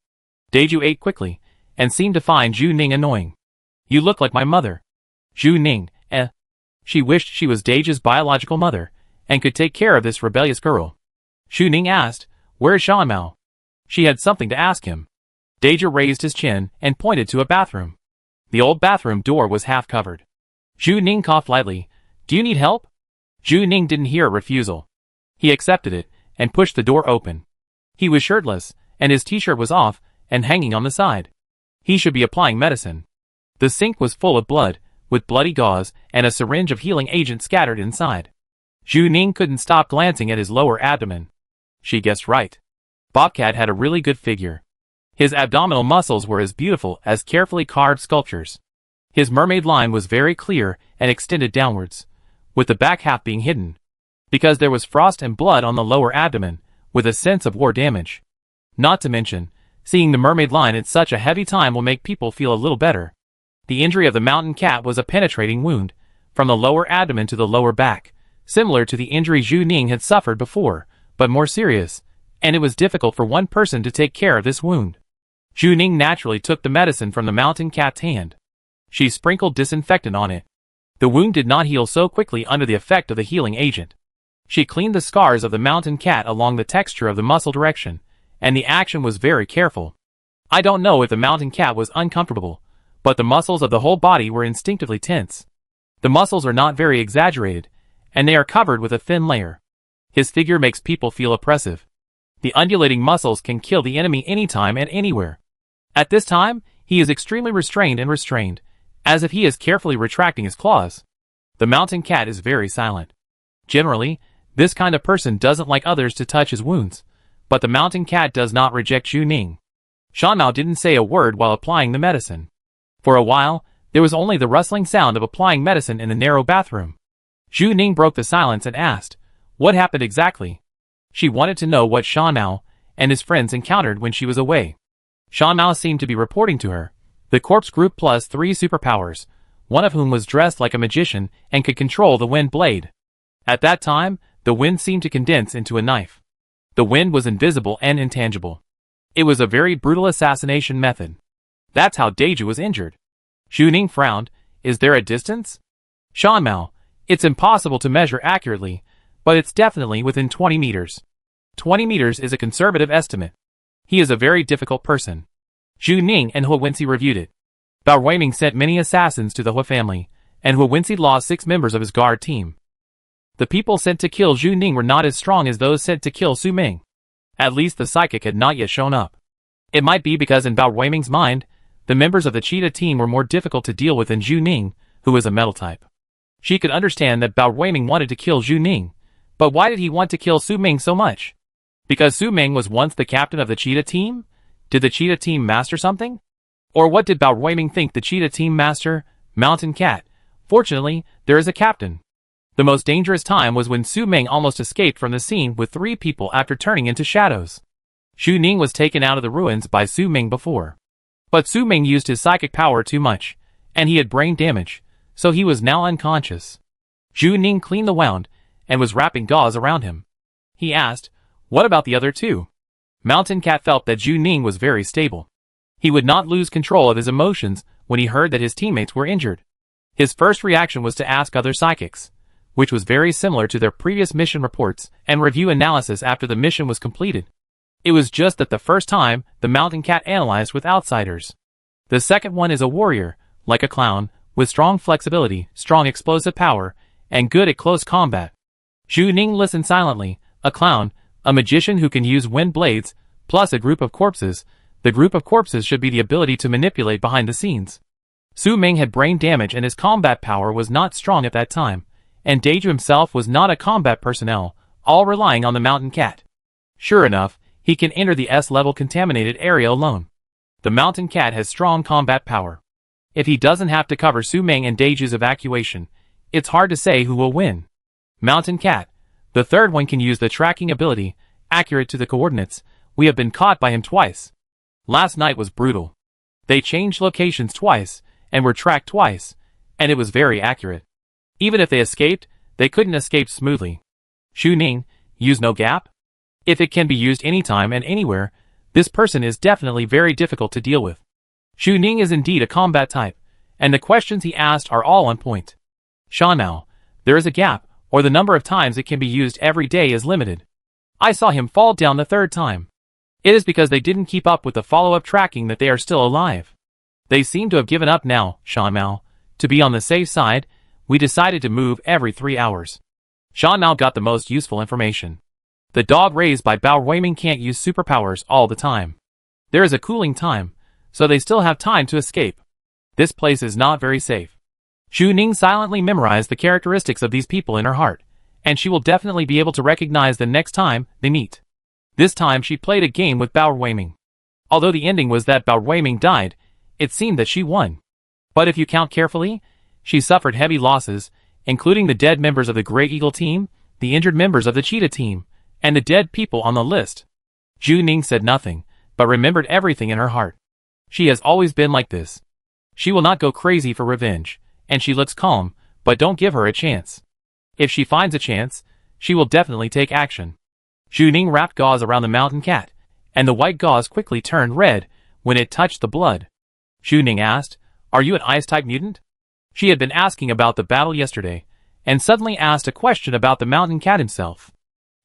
Deju ate quickly, and seemed to find Xu Ning annoying. "You look like my mother." Xu Ning, She wished she was Deju's biological mother, and could take care of this rebellious girl. Xu Ning asked, "Where is Shan Mao?" She had something to ask him. Deju raised his chin and pointed to a bathroom. The old bathroom door was half covered. Xu Ning coughed lightly. "Do you need help?" Xu Ning didn't hear a refusal. He accepted it, and pushed the door open. He was shirtless, and his t-shirt was off, and hanging on the side. He should be applying medicine. The sink was full of blood, with bloody gauze, and a syringe of healing agent scattered inside. Xu Ning couldn't stop glancing at his lower abdomen. She guessed right. Bobcat had a really good figure. His abdominal muscles were as beautiful as carefully carved sculptures. His mermaid line was very clear and extended downwards, with the back half being hidden, because there was frost and blood on the lower abdomen, with a sense of war damage. Not to mention, seeing the mermaid line at such a heavy time will make people feel a little better. The injury of the mountain cat was a penetrating wound, from the lower abdomen to the lower back, similar to the injury Xu Ning had suffered before, but more serious, and it was difficult for one person to take care of this wound. Xu Ning naturally took the medicine from the mountain cat's hand. She sprinkled disinfectant on it. The wound did not heal so quickly under the effect of the healing agent. She cleaned the scars of the mountain cat along the texture of the muscle direction, and the action was very careful. I don't know if the mountain cat was uncomfortable, but the muscles of the whole body were instinctively tense. The muscles are not very exaggerated, and they are covered with a thin layer. His figure makes people feel oppressive. The undulating muscles can kill the enemy anytime and anywhere. At this time, he is extremely restrained, as if he is carefully retracting his claws. The mountain cat is very silent. Generally, this kind of person doesn't like others to touch his wounds, but the mountain cat does not reject Xu Ning. Shan Mao didn't say a word while applying the medicine. For a while, there was only the rustling sound of applying medicine in the narrow bathroom. Xu Ning broke the silence and asked, "What happened exactly?" She wanted to know what Shan Mao and his friends encountered when she was away. Shan Mao seemed to be reporting to her. The corpse group plus 3 superpowers, one of whom was dressed like a magician and could control the wind blade. At that time, the wind seemed to condense into a knife. The wind was invisible and intangible. It was a very brutal assassination method. That's how Deju was injured. Xu Ning frowned. "Is there a distance?" Shan Mao, "It's impossible to measure accurately, but it's definitely within 20 meters. 20 meters is a conservative estimate. He is a very difficult person." Xu Ning and Hu Wensi reviewed it. Bao Ruiming sent many assassins to the Hu family, and Hu Wensi lost 6 members of his guard team. The people sent to kill Xu Ning were not as strong as those sent to kill Su Ming. At least the psychic had not yet shown up. It might be because in Bao Ruiming's mind, the members of the cheetah team were more difficult to deal with than Xu Ning, who was a metal type. She could understand that Bao Ruiming wanted to kill Xu Ning, but why did he want to kill Su Ming so much? Because Su Ming was once the captain of the cheetah team? Did the cheetah team master something? Or what did Bao Ruiming think the cheetah team master? Mountain cat. Fortunately, there is a captain. The most dangerous time was when Su Ming almost escaped from the scene with 3 people after turning into shadows. Xu Ning was taken out of the ruins by Su Ming before. But Su Ming used his psychic power too much, and he had brain damage, so he was now unconscious. Xu Ning cleaned the wound, and was wrapping gauze around him. He asked, "What about the other 2? Mountain Cat felt that Xu Ning was very stable. He would not lose control of his emotions when he heard that his teammates were injured. His first reaction was to ask other psychics, which was very similar to their previous mission reports and review analysis after the mission was completed. It was just that the first time, the Mountain Cat analyzed with outsiders. The second one is a warrior, like a clown, with strong flexibility, strong explosive power, and good at close combat. Xu Ning listened silently. A clown, a magician who can use wind blades, plus a group of corpses. The group of corpses should be the ability to manipulate behind the scenes. Su Ming had brain damage and his combat power was not strong at that time, and Deju himself was not a combat personnel, all relying on the mountain cat. Sure enough, he can enter the S-level contaminated area alone. The mountain cat has strong combat power. If he doesn't have to cover Su Meng and Deju's evacuation, it's hard to say who will win. Mountain cat. The third one can use the tracking ability, accurate to the coordinates. We have been caught by him twice. Last night was brutal. They changed locations twice, and were tracked twice, and it was very accurate. Even if they escaped, they couldn't escape smoothly. Xu Ning, use no gap? If it can be used anytime and anywhere, this person is definitely very difficult to deal with. Xu Ning is indeed a combat type, and the questions he asked are all on point. Shanao, there is a gap, or the number of times it can be used every day is limited. I saw him fall down the third time. It is because they didn't keep up with the follow-up tracking that they are still alive. They seem to have given up now, Shanao. To be on the safe side, we decided to move every 3 hours. Shanao got the most useful information. The dog raised by Bao Weiming can't use superpowers all the time. There is a cooling time, so they still have time to escape. This place is not very safe. Xu Ning silently memorized the characteristics of these people in her heart, and she will definitely be able to recognize them next time they meet. This time she played a game with Bao Weiming. Although the ending was that Bao Weiming died, it seemed that she won. But if you count carefully, she suffered heavy losses, including the dead members of the Grey Eagle team, the injured members of the Cheetah team, and the dead people on the list. Xu Ning said nothing, but remembered everything in her heart. She has always been like this. She will not go crazy for revenge, and she looks calm, but don't give her a chance. If she finds a chance, she will definitely take action. Xu Ning wrapped gauze around the mountain cat, and the white gauze quickly turned red when it touched the blood. Xu Ning asked, "Are you an ice-type mutant?" She had been asking about the battle yesterday, and suddenly asked a question about the mountain cat himself.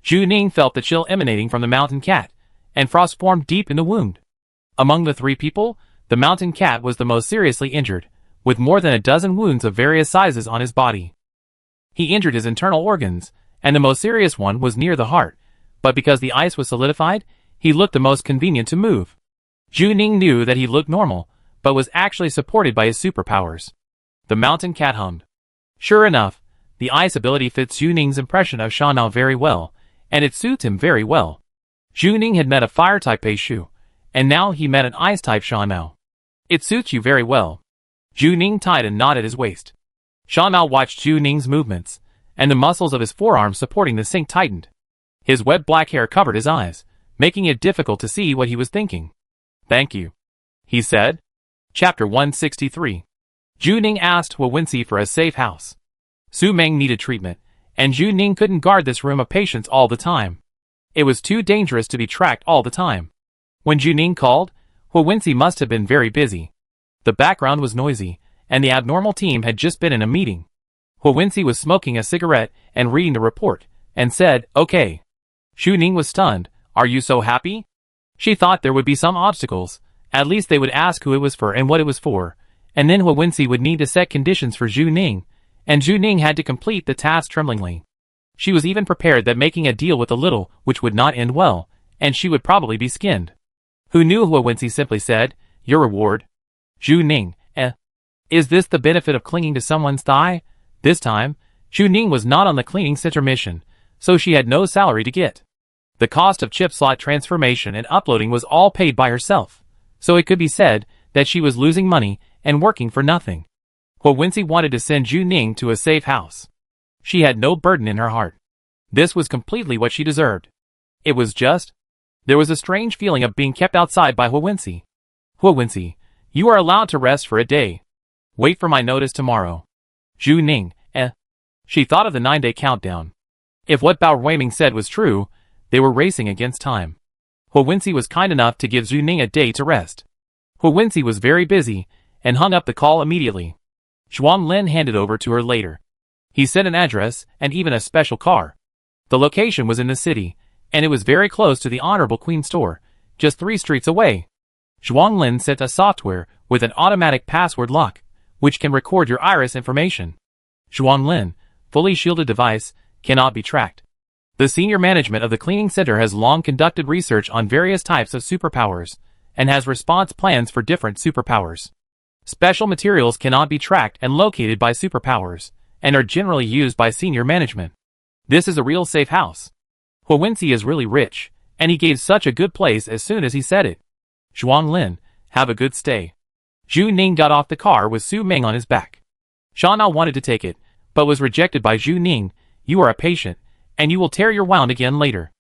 Xu Ning felt the chill emanating from the mountain cat, and frost formed deep in the wound. Among the 3 people, the mountain cat was the most seriously injured, with more than a dozen wounds of various sizes on his body. He injured his internal organs, and the most serious one was near the heart, but because the ice was solidified, he looked the most convenient to move. Xu Ning knew that he looked normal, but was actually supported by his superpowers. The mountain cat hummed. Sure enough, the ice ability fits Xu Ning's impression of Shanao very well, and it suits him very well. Xu Ning had met a fire-type Pei Shu, and now he met an ice-type Shanao. It suits you very well. Xu Ning tied a knot at his waist. Shanao watched Xu Ning's movements, and the muscles of his forearms supporting the sink tightened. His wet black hair covered his eyes, making it difficult to see what he was thinking. "Thank you," he said. Chapter 163. Xu Ning asked Wensi for a safe house. Su Meng needed treatment, and Xu Ning couldn't guard this room of patients all the time. It was too dangerous to be tracked all the time. When Xu Ning called, Wensi must have been very busy. The background was noisy, and the abnormal team had just been in a meeting. Wensi was smoking a cigarette and reading the report, and said, "Okay." Xu Ning was stunned. "Are you so happy?" She thought there would be some obstacles. At least they would ask who it was for and what it was for, and then Wensi would need to set conditions for Xu Ning, and Xu Ning had to complete the task tremblingly. She was even prepared that making a deal with the little, which would not end well, and she would probably be skinned. Who knew? Wensi simply said, "Your reward." Xu Ning, Is this the benefit of clinging to someone's thigh? This time, Xu Ning was not on the cleaning center mission, so she had no salary to get. The cost of chip slot transformation and uploading was all paid by herself, so it could be said that she was losing money and working for nothing. Wensi wanted to send Xu Ning to a safe house. She had no burden in her heart. This was completely what she deserved. It was just... There was a strange feeling of being kept outside by Wensi. "Wensi, you are allowed to rest for a day. Wait for my notice tomorrow." Xu Ning, She thought of the 9-day countdown. If what Bao Weiming said was true, they were racing against time. Wensi was kind enough to give Xu Ning a day to rest. Wensi was very busy, and hung up the call immediately. Zhuang Lin handed over to her later. He sent an address, and even a special car. The location was in the city, and it was very close to the Honorable Queen store, just 3 streets away. Zhuang Lin sent a software with an automatic password lock, which can record your iris information. Zhuang Lin, fully shielded device, cannot be tracked. The senior management of the cleaning center has long conducted research on various types of superpowers, and has response plans for different superpowers. Special materials cannot be tracked and located by superpowers, and are generally used by senior management. This is a real safe house. Huwensi is really rich, and he gave such a good place as soon as he said it. Zhuang Lin, have a good stay. Zhu Ning got off the car with Su Ming on his back. Shan Ao wanted to take it, but was rejected by Zhu Ning. You are a patient, and you will tear your wound again later.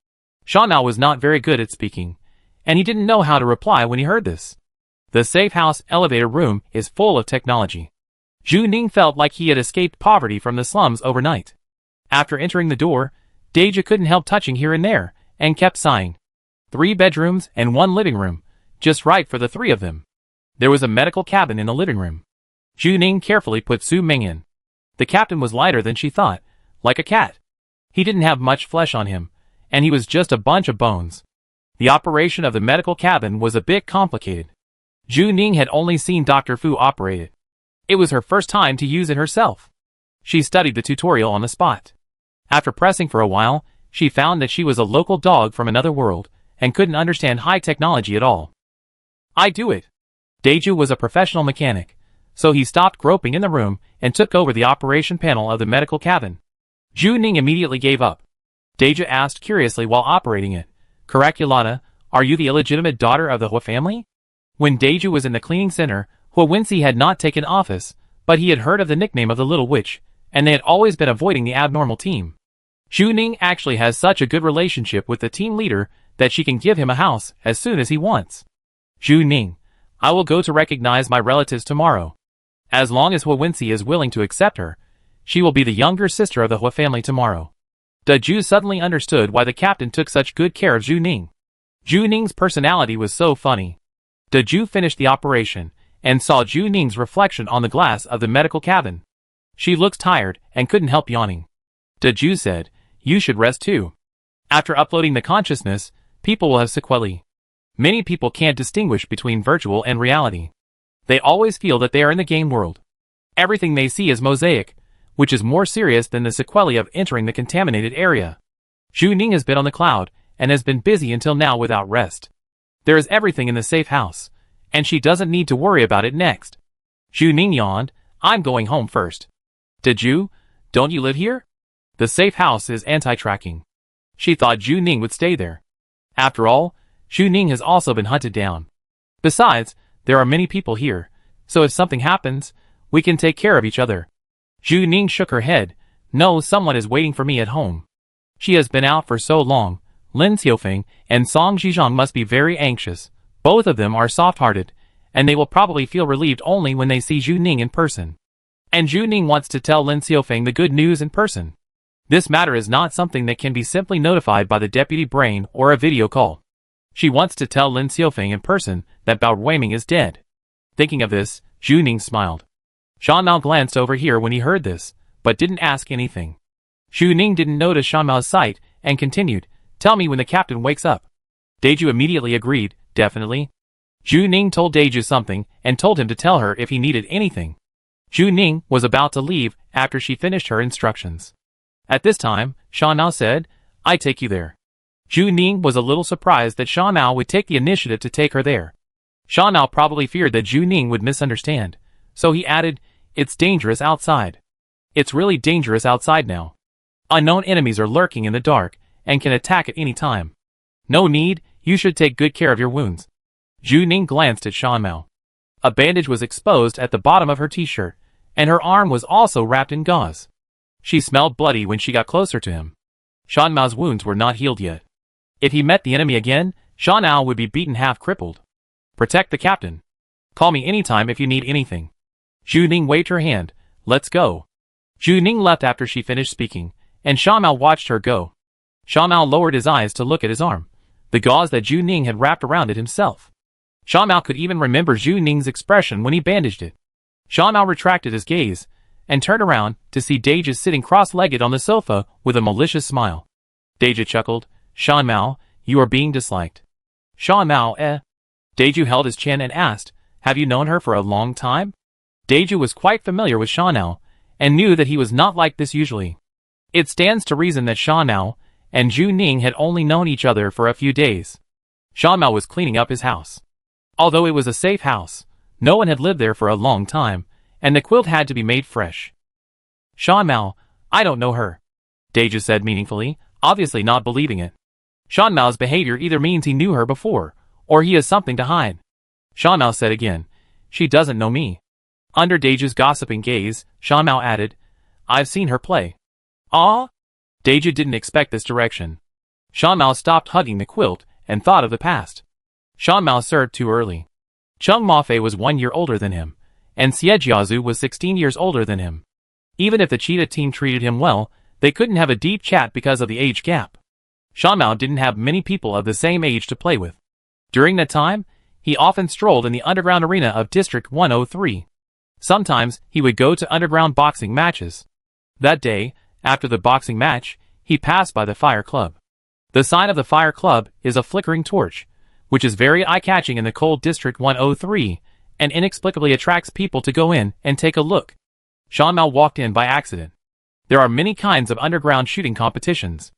Shan Ao was not very good at speaking, and he didn't know how to reply when he heard this. The safe house elevator room is full of technology. Zhu Ning felt like he had escaped poverty from the slums overnight. After entering the door, Deja couldn't help touching here and there, and kept sighing. 3 bedrooms and 1 living room, just right for the 3 of them. There was a medical cabin in the living room. Zhu Ning carefully put Su Ming in. The captain was lighter than she thought, like a cat. He didn't have much flesh on him, and he was just a bunch of bones. The operation of the medical cabin was a bit complicated. Zhu Ning had only seen Dr. Fu operate it. It was her first time to use it herself. She studied the tutorial on the spot. After pressing for a while, she found that she was a local dog from another world, and couldn't understand high technology at all. I do it. Deju was a professional mechanic, so he stopped groping in the room and took over the operation panel of the medical cabin. Zhu Ning immediately gave up. Deju asked curiously while operating it, Caraculata, are you the illegitimate daughter of the Hua family? When Deju was in the cleaning center, Huwensi had not taken office, but he had heard of the nickname of the little witch, and they had always been avoiding the abnormal team. Zhu Ning actually has such a good relationship with the team leader that she can give him a house as soon as he wants. Zhu Ning, I will go to recognize my relatives tomorrow. As long as Huwensi is willing to accept her, she will be the younger sister of the Hua family tomorrow. Deju suddenly understood why the captain took such good care of Zhu Ning. Zhu Ning's personality was so funny. Deju finished the operation, and saw Zhu Ning's reflection on the glass of the medical cabin. She looked tired, and couldn't help yawning. Deju said, you should rest too. After uploading the consciousness, people will have sequelae. Many people can't distinguish between virtual and reality. They always feel that they are in the game world. Everything they see is mosaic, which is more serious than the sequelae of entering the contaminated area. Zhu Ning has been on the cloud, and has been busy until now without rest. There is everything in the safe house, and she doesn't need to worry about it next. Zhu Ning yawned, I'm going home first. Deju, don't you live here? The safe house is anti-tracking. She thought Zhu Ning would stay there. After all, Zhu Ning has also been hunted down. Besides, there are many people here, so if something happens, we can take care of each other. Zhu Ning shook her head. No, someone is waiting for me at home. She has been out for so long. Lin Xiaofeng and Song Zhizhong must be very anxious. Both of them are soft-hearted, and they will probably feel relieved only when they see Zhu Ning in person. And Zhu Ning wants to tell Lin Xiaofeng the good news in person. This matter is not something that can be simply notified by the deputy brain or a video call. She wants to tell Lin Xiaofeng in person that Bao Ruiming is dead. Thinking of this, Zhu Ning smiled. Shan Mao glanced over here when he heard this, but didn't ask anything. Zhu Ning didn't notice Shan Mao's sight, and continued, tell me when the captain wakes up. Deju immediately agreed, definitely. Zhu Ning told Deju something, and told him to tell her if he needed anything. Zhu Ning was about to leave after she finished her instructions. At this time, Shan Mao said, I take you there. Zhu Ning was a little surprised that Shan Mao would take the initiative to take her there. Shan Mao probably feared that Zhu Ning would misunderstand, so he added, it's dangerous outside. It's really dangerous outside now. Unknown enemies are lurking in the dark, and can attack at any time. No need, you should take good care of your wounds. Zhu Ning glanced at Shan Mao. A bandage was exposed at the bottom of her t-shirt, and her arm was also wrapped in gauze. She smelled bloody when she got closer to him. Shan Mao's wounds were not healed yet. If he met the enemy again, Shan Mao would be beaten half crippled. Protect the captain. Call me anytime if you need anything. Zhu Ning waved her hand. Let's go. Zhu Ning left after she finished speaking, and Shan Mao watched her go. Shan Mao lowered his eyes to look at his arm, the gauze that Zhu Ning had wrapped around it himself. Shan Mao could even remember Zhu Ning's expression when he bandaged it. Shan Mao retracted his gaze, and turned around to see Deja sitting cross-legged on the sofa with a malicious smile. Deja chuckled, Shan Mao, you are being disliked. Shan Mao, Deju held his chin and asked, have you known her for a long time? Deju was quite familiar with Shan Mao, and knew that he was not like this usually. It stands to reason that Shan Mao and Zhu Ning had only known each other for a few days. Shan Mao was cleaning up his house. Although it was a safe house, no one had lived there for a long time, and the quilt had to be made fresh. Shan Mao, I don't know her. Deja said meaningfully, obviously not believing it. Shan Mao's behavior either means he knew her before, or he has something to hide. Shan Mao said again, she doesn't know me. Under Deja's gossiping gaze, Shan Mao added, I've seen her play. Ah? Deja didn't expect this direction. Shan Mao stopped hugging the quilt and thought of the past. Shan Mao served too early. Cheng Mafei was 1 year older than him, and Xie Jiazu was 16 years older than him. Even if the cheetah team treated him well, they couldn't have a deep chat because of the age gap. Shan Mao didn't have many people of the same age to play with. During that time, he often strolled in the underground arena of District 103. Sometimes, he would go to underground boxing matches. That day, after the boxing match, he passed by the fire club. The sign of the fire club is a flickering torch, which is very eye-catching in the cold District 103, and inexplicably attracts people to go in and take a look. Shan Mao walked in by accident. There are many kinds of underground shooting competitions.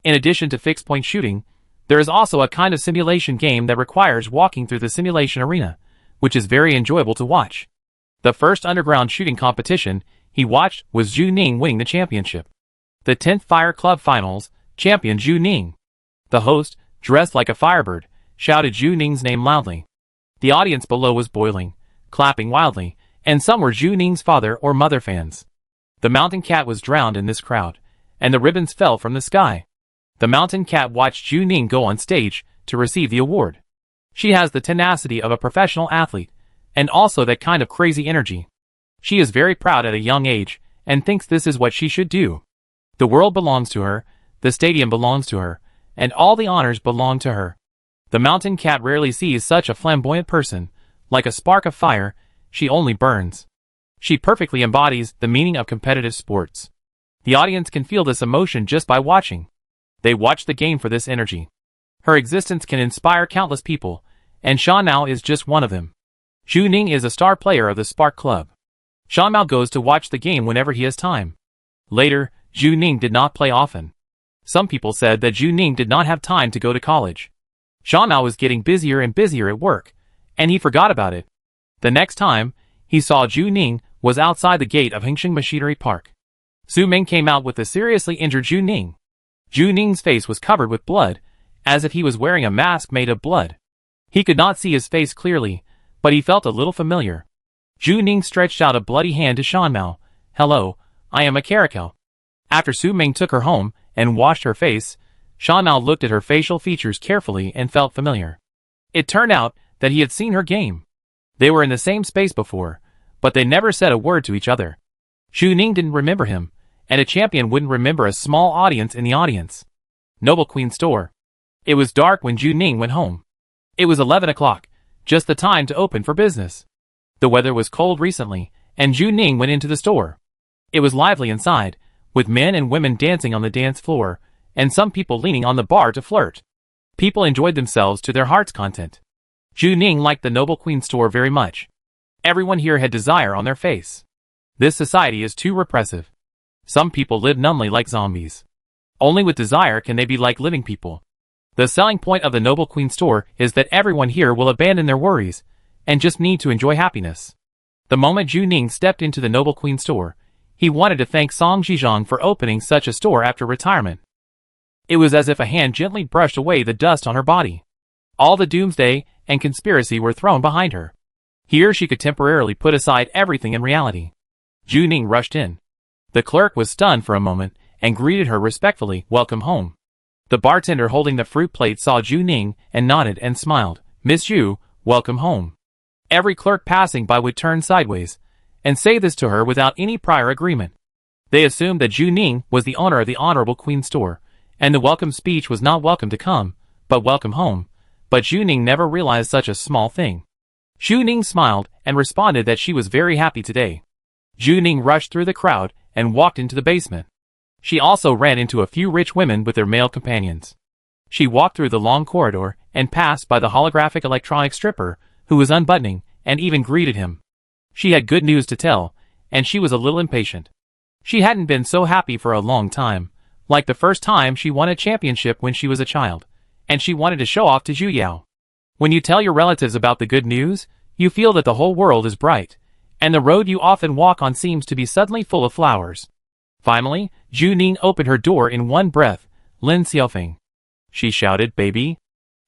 In addition to fixed-point shooting, there is also a kind of simulation game that requires walking through the simulation arena, which is very enjoyable to watch. The first underground shooting competition he watched was Zhu Ning winning the championship. The 10th Fire Club Finals, champion Zhu Ning. The host, dressed like a firebird, shouted Zhu Ning's name loudly. The audience below was boiling, clapping wildly, and some were Zhu Ning's father or mother fans. The mountain cat was drowned in this crowd, and the ribbons fell from the sky. The mountain cat watched Zhu Ning go on stage to receive the award. She has the tenacity of a professional athlete, and also that kind of crazy energy. She is very proud at a young age, and thinks this is what she should do. The world belongs to her, the stadium belongs to her, and all the honors belong to her. The mountain cat rarely sees such a flamboyant person. Like a spark of fire, she only burns. She perfectly embodies the meaning of competitive sports. The audience can feel this emotion just by watching. They watch the game for this energy. Her existence can inspire countless people, and Shan Mao is just one of them. Zhu Ning is a star player of the Spark Club. Shan Mao goes to watch the game whenever he has time. Later, Zhu Ning did not play often. Some people said that Zhu Ning did not have time to go to college. Shan Mao was getting busier and busier at work, and he forgot about it. The next time he saw Zhu Ning was outside the gate of Hengsheng Machinery Park. Su Ming came out with the seriously injured Zhu Ning. Zhu Ning's face was covered with blood, as if he was wearing a mask made of blood. He could not see his face clearly, but he felt a little familiar. Zhu Ning stretched out a bloody hand to Shan Mao. Hello, I am a Caracal. After Su Ming took her home and washed her face, Shan Mao looked at her facial features carefully and felt familiar. It turned out that he had seen her game. They were in the same space before, but they never said a word to each other. Zhu Ning didn't remember him, and a champion wouldn't remember a small audience in the audience. Noble Queen Store. It was dark when Zhu Ning went home. It was 11 o'clock, just the time to open for business. The weather was cold recently, and Zhu Ning went into the store. It was lively inside, with men and women dancing on the dance floor, and some people leaning on the bar to flirt. People enjoyed themselves to their heart's content. Zhu Ning liked the Noble Queen Store very much. Everyone here had desire on their face. This society is too repressive. Some people live numbly like zombies. Only with desire can they be like living people. The selling point of the Noble Queen Store is that everyone here will abandon their worries, and just need to enjoy happiness. The moment Zhu Ning stepped into the Noble Queen Store, he wanted to thank Song Zhizhong for opening such a store after retirement. It was as if a hand gently brushed away the dust on her body. All the doomsday and conspiracy were thrown behind her. Here she could temporarily put aside everything in reality. Zhu Ning rushed in. The clerk was stunned for a moment and greeted her respectfully, welcome home. The bartender holding the fruit plate saw Zhu Ning and nodded and smiled, Miss Zhu, welcome home. Every clerk passing by would turn sideways and say this to her without any prior agreement. They assumed that Zhu Ning was the owner of the Honorable Queen Store, and the welcome speech was not welcome to come, but welcome home. But Zhu Ning never realized such a small thing. Zhu Ning smiled and responded that she was very happy today. Zhu Ning rushed through the crowd and walked into the basement. She also ran into a few rich women with their male companions. She walked through the long corridor and passed by the holographic electronic stripper, who was unbuttoning, and even greeted him. She had good news to tell, and she was a little impatient. She hadn't been so happy for a long time, like the first time she won a championship when she was a child, and she wanted to show off to Zhu Yao. When you tell your relatives about the good news, you feel that the whole world is bright, and the road you often walk on seems to be suddenly full of flowers. Finally, Zhu Ning opened her door in one breath. Lin Xiaofeng, she shouted, baby.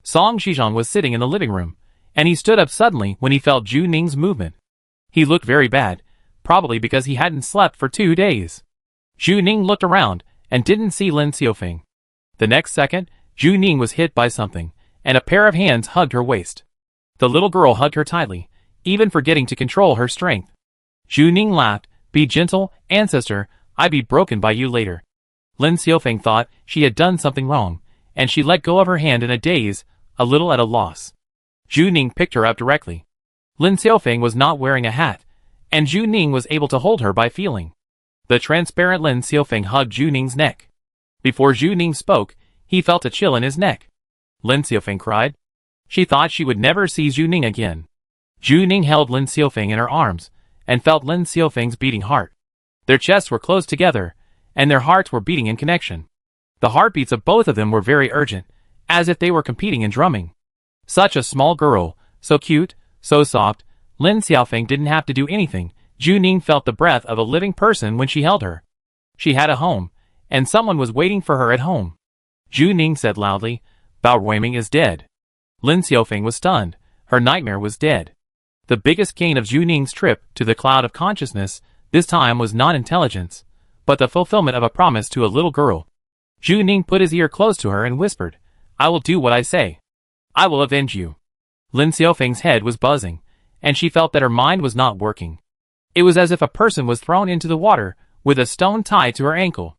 Song Zhizhong was sitting in the living room, and he stood up suddenly when he felt Zhu Ning's movement. He looked very bad, probably because he hadn't slept for 2 days. Zhu Ning looked around and didn't see Lin Xiaofeng. The next second, Zhu Ning was hit by something, and a pair of hands hugged her waist. The little girl hugged her tightly, even forgetting to control her strength. Zhu Ning laughed. Be gentle, ancestor, I'd be broken by you later. Lin Xiaofeng thought she had done something wrong, and she let go of her hand in a daze, a little at a loss. Zhu Ning picked her up directly. Lin Xiaofeng was not wearing a hat, and Zhu Ning was able to hold her by feeling. The transparent Lin Xiaofeng hugged Zhu Ning's neck. Before Zhu Ning spoke, he felt a chill in his neck. Lin Xiaofeng cried. She thought she would never see Zhu Ning again. Zhu Ning held Lin Xiaofeng in her arms, and felt Lin Xiaofeng's beating heart. Their chests were close together, and their hearts were beating in connection. The heartbeats of both of them were very urgent, as if they were competing in drumming. Such a small girl, so cute, so soft. Lin Xiaofeng didn't have to do anything. Zhu Ning felt the breath of a living person when she held her. She had a home, and someone was waiting for her at home. Zhu Ning said loudly, Bao Ruiming is dead. Lin Xiaofeng was stunned. Her nightmare was dead. The biggest gain of Zhu Ning's trip to the cloud of consciousness this time was not intelligence, but the fulfillment of a promise to a little girl. Zhu Ning put his ear close to her and whispered, I will do what I say. I will avenge you. Lin Xiaofeng's head was buzzing, and she felt that her mind was not working. It was as if a person was thrown into the water with a stone tied to her ankle.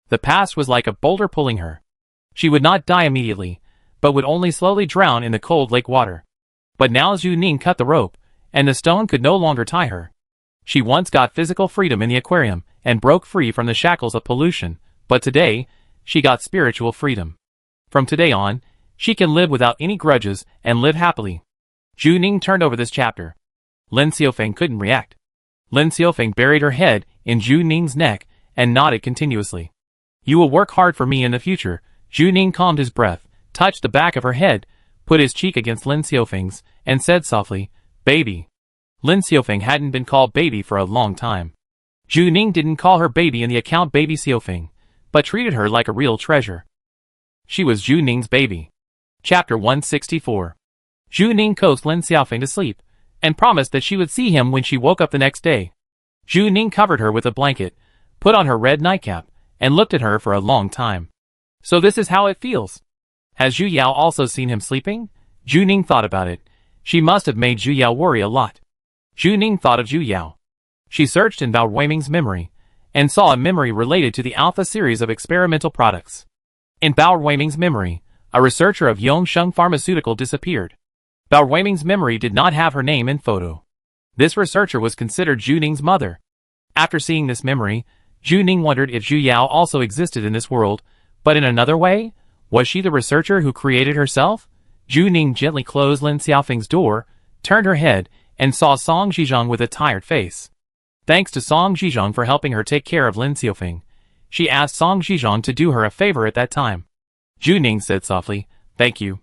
The past was like a boulder pulling her. She would not die immediately, but would only slowly drown in the cold lake water. But now Zhu Ning cut the rope, and the stone could no longer tie her. She once got physical freedom in the aquarium and broke free from the shackles of pollution, but today, she got spiritual freedom. From today on, she can live without any grudges and live happily. Zhu Ning turned over this chapter. Lin Xiaofeng couldn't react. Lin Xiaofeng buried her head in Zhu Ning's neck and nodded continuously. You will work hard for me in the future. Zhu Ning calmed his breath, touched the back of her head, put his cheek against Lin Xiaofeng's, and said softly, Baby. Lin Xiaofeng hadn't been called baby for a long time. Zhu Ning didn't call her baby in the account Baby Xiaofeng, but treated her like a real treasure. She was Zhu Ning's baby. Chapter 164. Zhu Ning coaxed Lin Xiaofeng to sleep, and promised that she would see him when she woke up the next day. Zhu Ning covered her with a blanket, put on her red nightcap, and looked at her for a long time. So this is how it feels. Has Zhu Yao also seen him sleeping? Zhu Ning thought about it. She must have made Zhu Yao worry a lot. Zhu Ning thought of Zhu Yao. She searched in Bao Ruiming's memory, and saw a memory related to the Alpha series of experimental products. In Bao Ruiming's memory, a researcher of Yongsheng Pharmaceutical disappeared. Bao Ruiming's memory did not have her name in photo. This researcher was considered Zhu Ning's mother. After seeing this memory, Zhu Ning wondered if Zhu Yao also existed in this world, but in another way? Was she the researcher who created herself? Zhu Ning gently closed Lin Xiaofeng's door, turned her head, and saw Song Zhizhong with a tired face. Thanks to Song Zhizhong for helping her take care of Lin Xiaofeng, she asked Song Zhizhong to do her a favor at that time. Zhu Ning said softly, Thank you.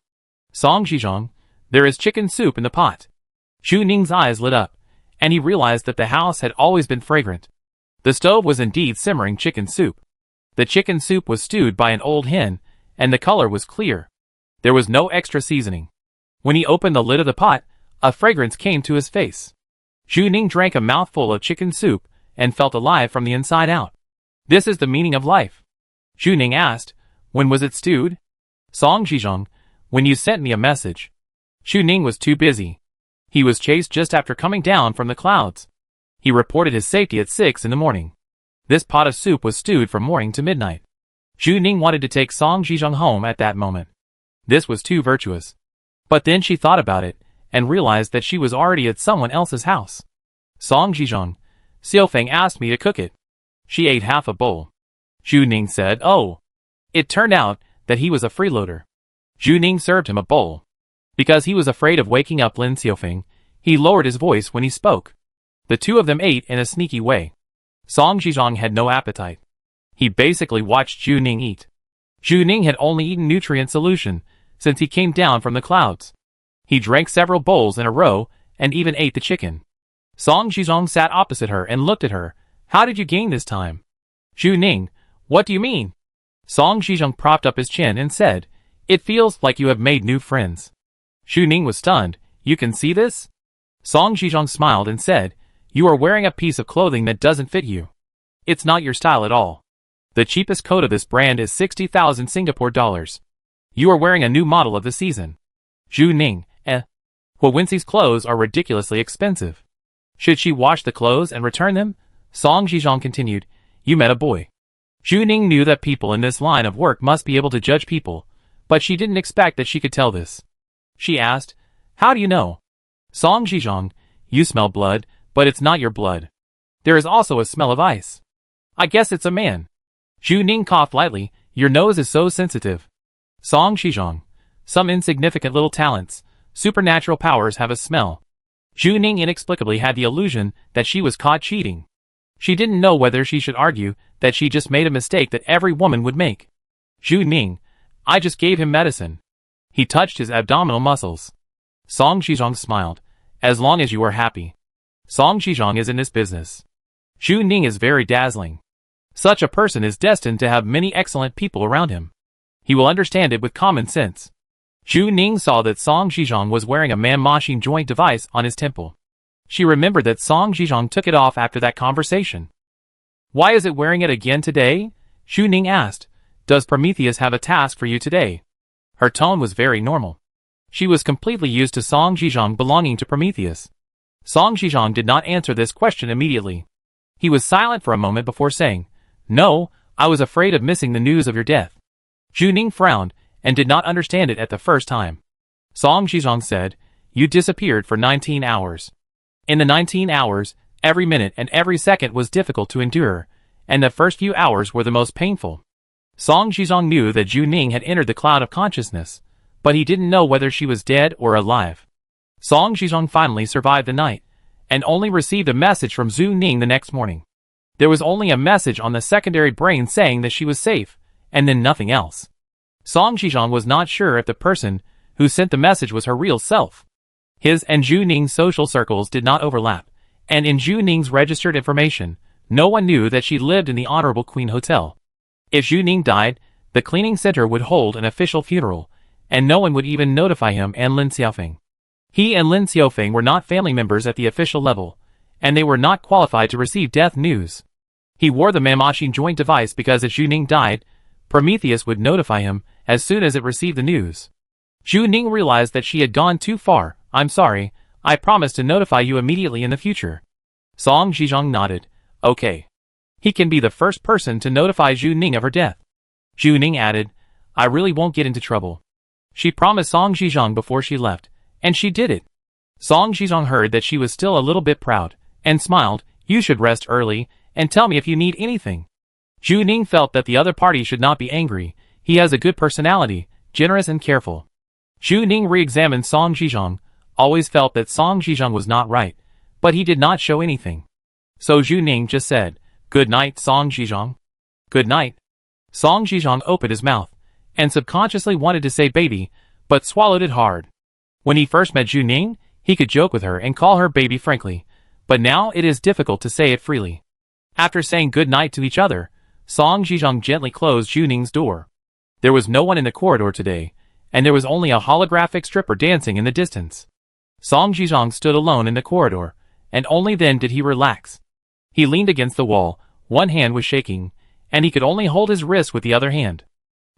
Song Zhizhong, there is chicken soup in the pot. Zhu Ning's eyes lit up, and he realized that the house had always been fragrant. The stove was indeed simmering chicken soup. The chicken soup was stewed by an old hen, and the color was clear. There was no extra seasoning. When he opened the lid of the pot, a fragrance came to his face. Zhu Ning drank a mouthful of chicken soup, and felt alive from the inside out. This is the meaning of life. Zhu Ning asked, When was it stewed? Song Zhizhong, when you sent me a message. Zhu Ning was too busy. He was chased just after coming down from the clouds. He reported his safety at 6 in the morning. This pot of soup was stewed from morning to midnight. Zhu Ning wanted to take Song Zhizhong home at that moment. This was too virtuous. But then she thought about it, and realized that she was already at someone else's house. Song Zhizhong, Xiaofeng asked me to cook it. She ate half a bowl. Zhu Ning said, Oh. It turned out that he was a freeloader. Zhu Ning served him a bowl. Because he was afraid of waking up Lin Xiaofeng, he lowered his voice when he spoke. The two of them ate in a sneaky way. Song Zhizhong had no appetite. He basically watched Zhu Ning eat. Zhu Ning had only eaten nutrient solution since he came down from the clouds. He drank several bowls in a row and even ate the chicken. Song Zhizhong sat opposite her and looked at her. How did you gain this time? Zhu Ning, what do you mean? Song Zhizhong propped up his chin and said, it feels like you have made new friends. Zhu Ning was stunned. You can see this? Song Zhizhong smiled and said, you are wearing a piece of clothing that doesn't fit you. It's not your style at all. The cheapest coat of this brand is 60,000 Singapore dollars. You are wearing a new model of the season. Zhu Ning, Wenxi's clothes are ridiculously expensive. Should she wash the clothes and return them? Song Zhizhong continued, you met a boy. Zhu Ning knew that people in this line of work must be able to judge people, but she didn't expect that she could tell this. She asked, how do you know? Song Zhizhong, you smell blood, but it's not your blood. There is also a smell of ice. I guess it's a man. Zhu Ning coughed lightly, your nose is so sensitive. Song Zhizhong, some insignificant little talents, supernatural powers have a smell. Zhu Ning inexplicably had the illusion that she was caught cheating. She didn't know whether she should argue that she just made a mistake that every woman would make. Zhu Ning, I just gave him medicine. He touched his abdominal muscles. Song Zhizhong smiled, as long as you are happy. Song Zhizhong is in this business. Zhu Ning is very dazzling. Such a person is destined to have many excellent people around him. He will understand it with common sense. Zhu Ning saw that Song Zhizhong was wearing a man-machine joint device on his temple. She remembered that Song Zhizhong took it off after that conversation. Why is it wearing it again today? Zhu Ning asked. Does Prometheus have a task for you today? Her tone was very normal. She was completely used to Song Zhizhong belonging to Prometheus. Song Zhizhong did not answer this question immediately. He was silent for a moment before saying, no, I was afraid of missing the news of your death. Zhu Ning frowned, and did not understand it at the first time. Song Zhizhong said, you disappeared for 19 hours. In the 19 hours, every minute and every second was difficult to endure, and the first few hours were the most painful. Song Zhizhong knew that Zhu Ning had entered the cloud of consciousness, but he didn't know whether she was dead or alive. Song Zhizhong finally survived the night, and only received a message from Zhu Ning the next morning. There was only a message on the secondary brain saying that she was safe, and then nothing else. Song Zhizhong was not sure if the person who sent the message was her real self. His and Zhu Ning's social circles did not overlap, and in Zhu Ning's registered information, no one knew that she lived in the Honorable Queen Hotel. If Zhu Ning died, the cleaning center would hold an official funeral, and no one would even notify him and Lin Xiaofeng. He and Lin Xiaofeng were not family members at the official level, and they were not qualified to receive death news. He wore the man-machine joint device because if Zhu Ning died, Prometheus would notify him as soon as it received the news. Zhu Ning realized that she had gone too far. I'm sorry, I promise to notify you immediately in the future. Song Zhizhong nodded. Okay. He can be the first person to notify Zhu Ning of her death. Zhu Ning added, I really won't get into trouble. She promised Song Zhizhong before she left, and she did it. Song Zhizhong heard that she was still a little bit proud, and smiled, you should rest early, and tell me if you need anything. Zhu Ning felt that the other party should not be angry. He has a good personality, generous and careful. Zhu Ning re-examined Song Zhizhong, always felt that Song Zhizhong was not right, but he did not show anything. So Zhu Ning just said, good night, Song Zhizhong. Good night. Song Zhizhong opened his mouth, and subconsciously wanted to say baby, but swallowed it hard. When he first met Zhu Ning, he could joke with her and call her baby frankly, but now it is difficult to say it freely. After saying good night to each other, Song Zhizhong gently closed Zhu Ning's door. There was no one in the corridor today, and there was only a holographic stripper dancing in the distance. Song Zhizhong stood alone in the corridor, and only then did he relax. He leaned against the wall, one hand was shaking, and he could only hold his wrist with the other hand.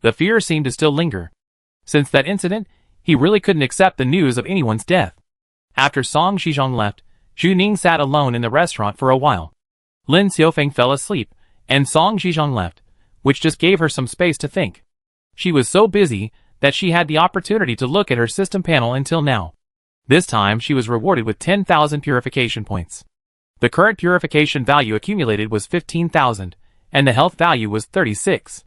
The fear seemed to still linger. Since that incident, he really couldn't accept the news of anyone's death. After Song Zhizhong left, Zhu Ning sat alone in the restaurant for a while. Lin Xiaofeng fell asleep, and Song Zhizhong left, which just gave her some space to think. She was so busy that she had the opportunity to look at her system panel until now. This time she was rewarded with 10,000 purification points. The current purification value accumulated was 15,000, and the health value was 36.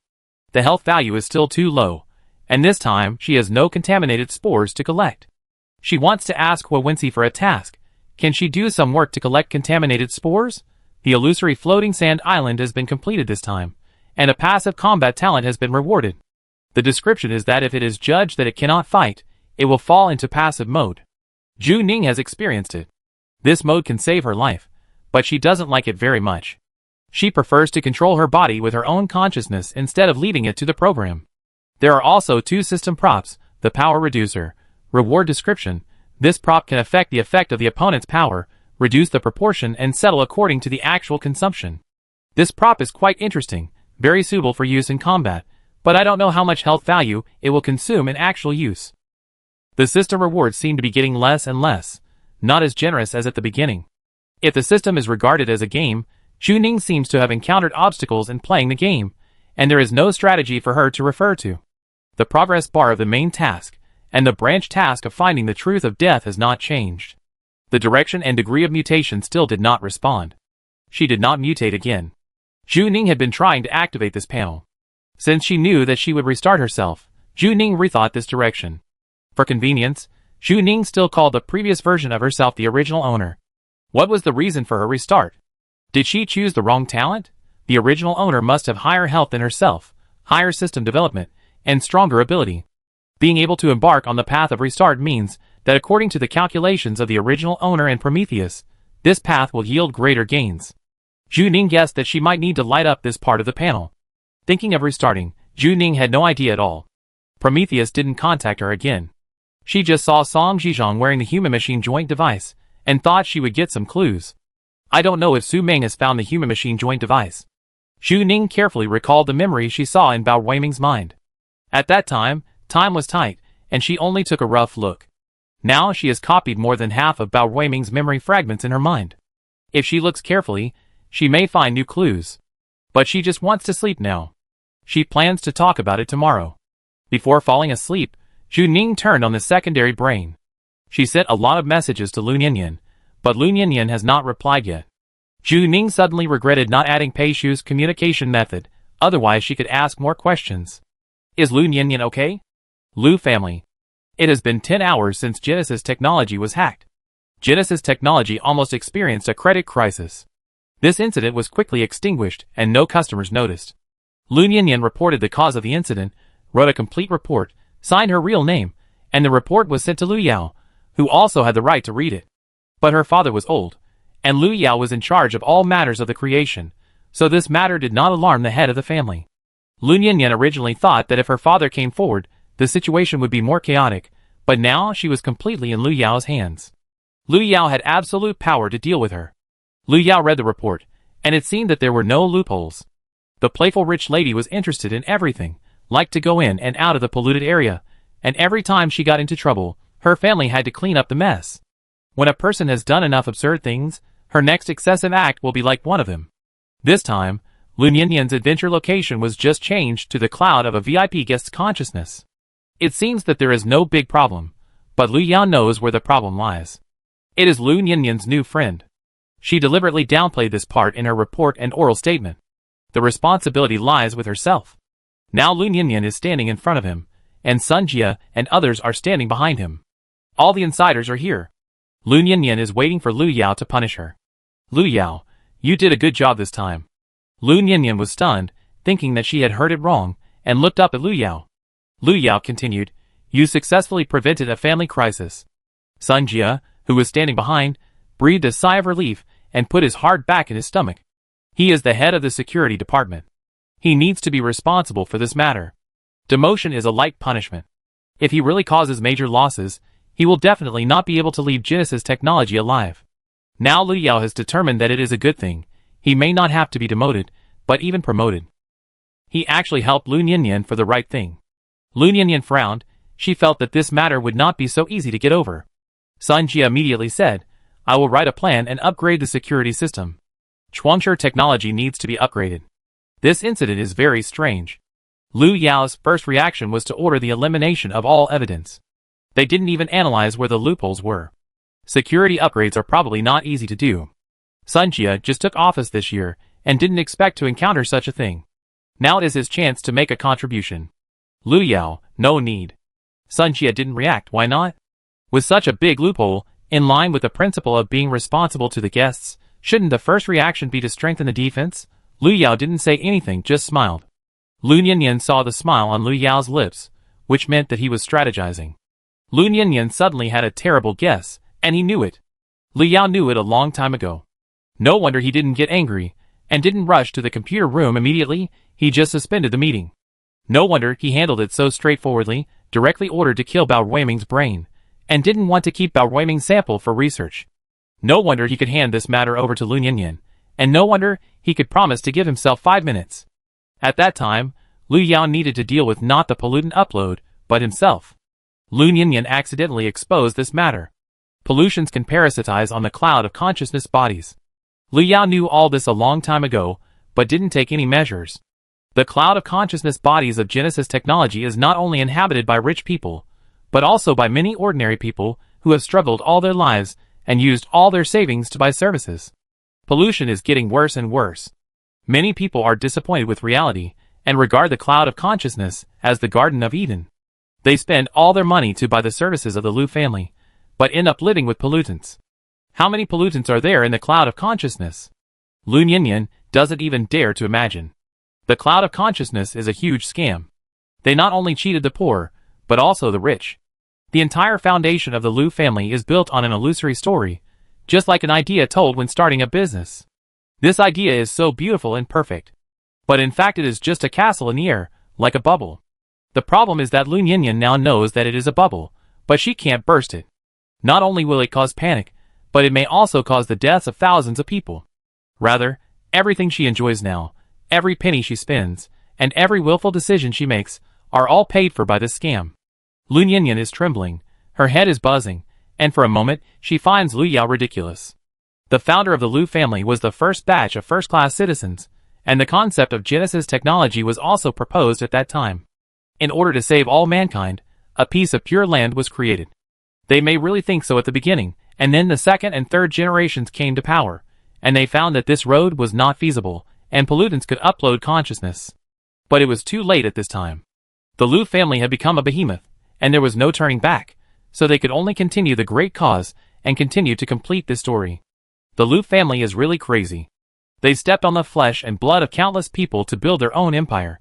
The health value is still too low, and this time she has no contaminated spores to collect. She wants to ask Wenxi for a task. Can she do some work to collect contaminated spores? The illusory floating sand island has been completed this time, and a passive combat talent has been rewarded. The description is that if it is judged that it cannot fight, it will fall into passive mode. Zhu Ning has experienced it. This mode can save her life, but she doesn't like it very much. She prefers to control her body with her own consciousness instead of leaving it to the program. There are also two system props, the power reducer, reward description. This prop can affect the effect of the opponent's power, reduce the proportion and settle according to the actual consumption. This prop is quite interesting, very suitable for use in combat, but I don't know how much health value it will consume in actual use. The system rewards seem to be getting less and less, not as generous as at the beginning. If the system is regarded as a game, Juning seems to have encountered obstacles in playing the game, and there is no strategy for her to refer to. The progress bar of the main task, and the branch task of finding the truth of death has not changed. The direction and degree of mutation still did not respond. She did not mutate again. Juning had been trying to activate this panel. Since she knew that she would restart herself, Juning rethought this direction. For convenience, Juning still called the previous version of herself the original owner. What was the reason for her restart? Did she choose the wrong talent? The original owner must have higher health than herself, higher system development, and stronger ability. Being able to embark on the path of restart means that according to the calculations of the original owner and Prometheus, this path will yield greater gains. Juning guessed that she might need to light up this part of the panel. Thinking of restarting, Juning had no idea at all. Prometheus didn't contact her again. She just saw Song Zhizhong wearing the human-machine joint device, and thought she would get some clues. I don't know if Su Ming has found the human-machine joint device. Juning carefully recalled the memory she saw in Bao Weiming's mind. At that time was tight, and she only took a rough look. Now she has copied more than half of Bao Weiming's memory fragments in her mind. If she looks carefully, she may find new clues. But she just wants to sleep now. She plans to talk about it tomorrow. Before falling asleep, Juning turned on the secondary brain. She sent a lot of messages to Lu Nianyan, but Lu Nianyan has not replied yet. Juning suddenly regretted not adding Pei Shu's communication method, otherwise she could ask more questions. Is Lu Nianyan okay? Lu family. It has been 10 hours since Genesis technology was hacked. Genesis technology almost experienced a credit crisis. This incident was quickly extinguished and no customers noticed. Lu Nianyan reported the cause of the incident, wrote a complete report, signed her real name, and the report was sent to Lu Yao, who also had the right to read it. But her father was old, and Lu Yao was in charge of all matters of the creation, so this matter did not alarm the head of the family. Lu Nianyan originally thought that if her father came forward, the situation would be more chaotic, but now she was completely in Lu Yao's hands. Lu Yao had absolute power to deal with her. Lu Yao read the report, and it seemed that there were no loopholes. The playful rich lady was interested in everything, liked to go in and out of the polluted area, and every time she got into trouble, her family had to clean up the mess. When a person has done enough absurd things, her next excessive act will be like one of them. This time, Lu Nianyan's adventure location was just changed to the cloud of a VIP guest's consciousness. It seems that there is no big problem, but Lu Yao knows where the problem lies. It is Lu Nianyan's new friend. She deliberately downplayed this part in her report and oral statement. The responsibility lies with herself. Now Lu Nianyan is standing in front of him, and Sun Jia and others are standing behind him. All the insiders are here. Lu Nianyan is waiting for Lu Yao to punish her. Lu Yao, you did a good job this time. Lu Nianyan was stunned, thinking that she had heard it wrong, and looked up at Lu Yao. Lu Yao continued, you successfully prevented a family crisis. Sun Jia, who was standing behind, breathed a sigh of relief and put his heart back in his stomach. He is the head of the security department. He needs to be responsible for this matter. Demotion is a light punishment. If he really causes major losses, he will definitely not be able to leave Genesis technology alive. Now Lu Yao has determined that it is a good thing. He may not have to be demoted, but even promoted. He actually helped Lu Nianyan for the right thing. Lu Nianyan frowned. She felt that this matter would not be so easy to get over. Sun Jia immediately said, I will write a plan and upgrade the security system. Chuangshi technology needs to be upgraded. This incident is very strange. Lu Yao's first reaction was to order the elimination of all evidence. They didn't even analyze where the loopholes were. Security upgrades are probably not easy to do. Sun Jia just took office this year and didn't expect to encounter such a thing. Now it is his chance to make a contribution. Lu Yao, no need. Sun Jia didn't react, why not? With such a big loophole, in line with the principle of being responsible to the guests, shouldn't the first reaction be to strengthen the defense? Lu Yao didn't say anything, just smiled. Lu Nianyan saw the smile on Lu Yao's lips, which meant that he was strategizing. Lu Nianyan suddenly had a terrible guess, and he knew it. Lu Yao knew it a long time ago. No wonder he didn't get angry. and didn't rush to the computer room immediately. He just suspended the meeting. No wonder he handled it so straightforwardly, directly ordered to kill Bao Ruiming's brain, and didn't want to keep Bao Ruiming's sample for research. No wonder he could hand this matter over to Lun Yinyan, and no wonder he could promise to give himself 5 minutes. At that time, Lu Yao needed to deal with not the pollutant upload, but himself. Lun Yinyan accidentally exposed this matter. Pollutions can parasitize on the cloud of consciousness bodies. Lu Yao knew all this a long time ago, but didn't take any measures. The cloud of consciousness bodies of Genesis technology is not only inhabited by rich people, but also by many ordinary people who have struggled all their lives and used all their savings to buy services. Pollution is getting worse and worse. Many people are disappointed with reality and regard the cloud of consciousness as the Garden of Eden. They spend all their money to buy the services of the Lu family, but end up living with pollutants. How many pollutants are there in the cloud of consciousness? Lun Yinyan doesn't even dare to imagine. The cloud of consciousness is a huge scam. They not only cheated the poor, but also the rich. The entire foundation of the Lu family is built on an illusory story, just like an idea told when starting a business. This idea is so beautiful and perfect. But in fact it is just a castle in the air, like a bubble. The problem is that Lun Yinyan now knows that it is a bubble, but she can't burst it. Not only will it cause panic, but it may also cause the deaths of thousands of people. Rather, everything she enjoys now, every penny she spends, and every willful decision she makes, are all paid for by this scam. Lun Yinyan is trembling, her head is buzzing, and for a moment, she finds Lu Yao ridiculous. The founder of the Lu family was the first batch of first-class citizens, and the concept of Genesis technology was also proposed at that time. In order to save all mankind, a piece of pure land was created. They may really think so at the beginning, and then the second and third generations came to power, and they found that this road was not feasible, and pollutants could upload consciousness. But it was too late at this time. The Lu family had become a behemoth, and there was no turning back, so they could only continue the great cause and continue to complete this story. The Lu family is really crazy. They stepped on the flesh and blood of countless people to build their own empire.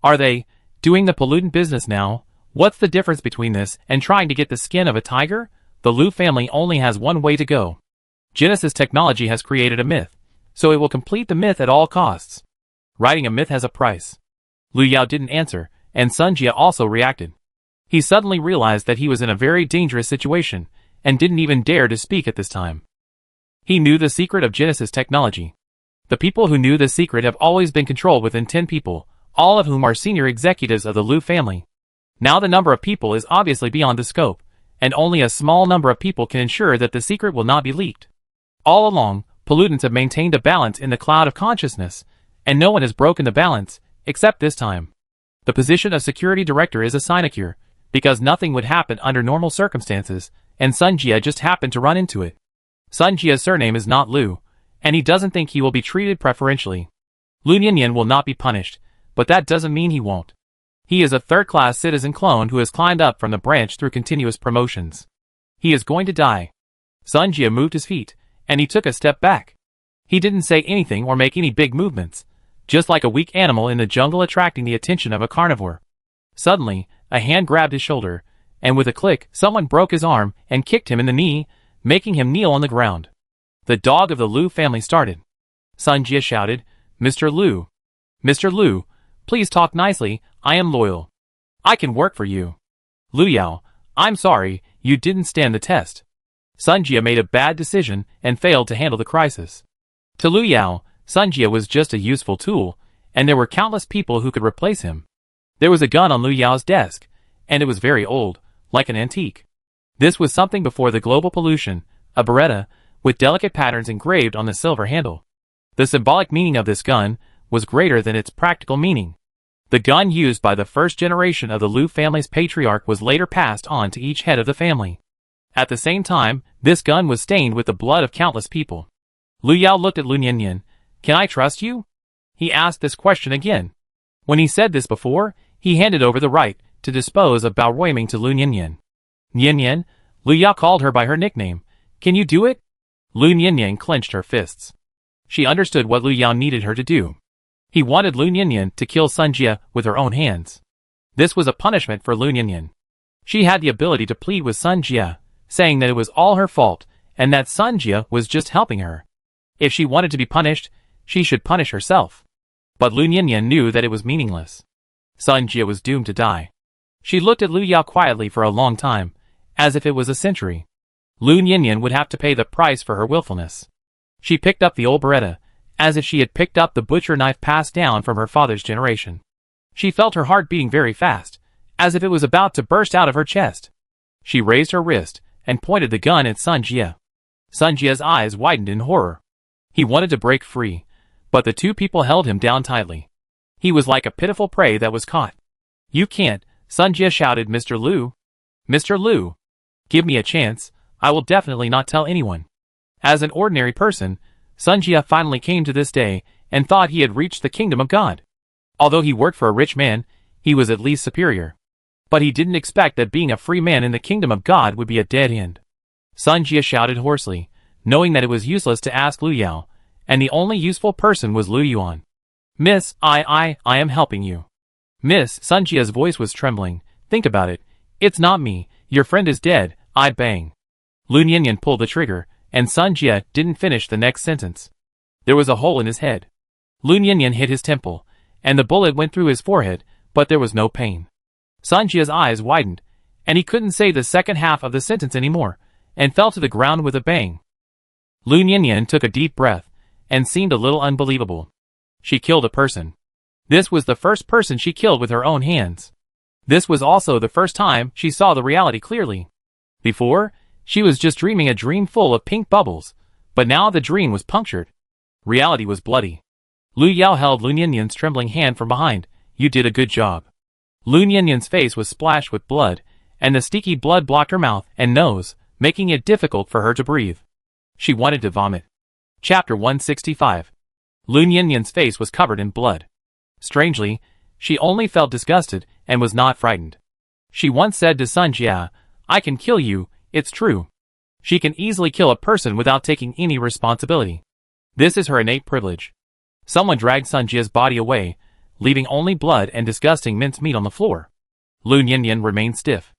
Are they doing the pollutant business now? What's the difference between this and trying to get the skin of a tiger? The Lu family only has one way to go. Genesis technology has created a myth, so it will complete the myth at all costs. Writing a myth has a price. Lu Yao didn't answer, and Sun Jia also reacted. He suddenly realized that he was in a very dangerous situation, and didn't even dare to speak at this time. He knew the secret of Genesis technology. The people who knew the secret have always been controlled within 10 people, all of whom are senior executives of the Lu family. Now the number of people is obviously beyond the scope, and only a small number of people can ensure that the secret will not be leaked. All along, pollutants have maintained a balance in the cloud of consciousness, and no one has broken the balance, except this time. The position of security director is a sinecure, because nothing would happen under normal circumstances, and Sun Jia just happened to run into it. Sun Jia's surname is not Lu, and he doesn't think he will be treated preferentially. Lun Yinyan will not be punished, but that doesn't mean he won't. He is a third-class citizen clone who has climbed up from the branch through continuous promotions. He is going to die. Sun Jia moved his feet, and he took a step back. He didn't say anything or make any big movements, just like a weak animal in the jungle attracting the attention of a carnivore. Suddenly, a hand grabbed his shoulder, and with a click, someone broke his arm and kicked him in the knee, making him kneel on the ground. The dog of the Lu family started. Sun Jia shouted, "Mr. Lu. Mr. Lu, please talk nicely, I am loyal. I can work for you." "Lu Yao, I'm sorry, you didn't stand the test." Sun Jia made a bad decision and failed to handle the crisis. To Lu Yao, Sun Jia was just a useful tool, and there were countless people who could replace him. There was a gun on Lu Yao's desk, and it was very old, like an antique. This was something before the global pollution, a Beretta, with delicate patterns engraved on the silver handle. The symbolic meaning of this gun was greater than its practical meaning. The gun used by the first generation of the Lu family's patriarch was later passed on to each head of the family. At the same time, this gun was stained with the blood of countless people. Lu Yao looked at Lun Yinyan. "Can I trust you?" He asked this question again. When he said this before, he handed over the right to dispose of Bao Ruiming to Lun Yinyan. "Yinyan," Lu Yao called her by her nickname. "Can you do it?" Lun Yinyan clenched her fists. She understood what Lu Yao needed her to do. He wanted Lun Yinyan to kill Sun Jia with her own hands. This was a punishment for Lun Yinyan. She had the ability to plead with Sun Jia, saying that it was all her fault, and that Sun Jia was just helping her. If she wanted to be punished, she should punish herself. But Lu Nianyan knew that it was meaningless. Sun Jia was doomed to die. She looked at Lu Yao quietly for a long time, as if it was a century. Lu Nianyan would have to pay the price for her willfulness. She picked up the old beretta, as if she had picked up the butcher knife passed down from her father's generation. She felt her heart beating very fast, as if it was about to burst out of her chest. She raised her wrist and pointed the gun at Sun Jia. Sun Jia's eyes widened in horror. He wanted to break free, but the two people held him down tightly. He was like a pitiful prey that was caught. "You can't," Sun Jia shouted. "Mr. Lu. Mr. Lu. Give me a chance, I will definitely not tell anyone." As an ordinary person, Sun Jia finally came to this day and thought he had reached the kingdom of God. Although he worked for a rich man, he was at least superior. But he didn't expect that being a free man in the kingdom of God would be a dead end. Sun Jia shouted hoarsely, knowing that it was useless to ask Lu Yao, and the only useful person was Lu Yuan. "Miss, I am helping you." "Miss," Sun Jia's voice was trembling, "think about it. It's not me, your friend is dead, I bang." Lu Nianyan pulled the trigger, and Sun Jia didn't finish the next sentence. There was a hole in his head. Lu Nianyan hit his temple, and the bullet went through his forehead, but there was no pain. Sun Jia's eyes widened, and he couldn't say the second half of the sentence anymore, and fell to the ground with a bang. Lu Nianyan took a deep breath, and seemed a little unbelievable. She killed a person. This was the first person she killed with her own hands. This was also the first time she saw the reality clearly. Before, she was just dreaming a dream full of pink bubbles, but now the dream was punctured. Reality was bloody. Lu Yao held Lu Nianyan's trembling hand from behind. "You did a good job." Lu Nianyan's face was splashed with blood, and the sticky blood blocked her mouth and nose, making it difficult for her to breathe. She wanted to vomit. Chapter 165. Lu Nianyan's face was covered in blood. Strangely, she only felt disgusted and was not frightened. She once said to Sun Jia, "I can kill you, it's true." She can easily kill a person without taking any responsibility. This is her innate privilege. Someone dragged Sun Jia's body away, leaving only blood and disgusting mincemeat on the floor. Lu Nianyan remained stiff.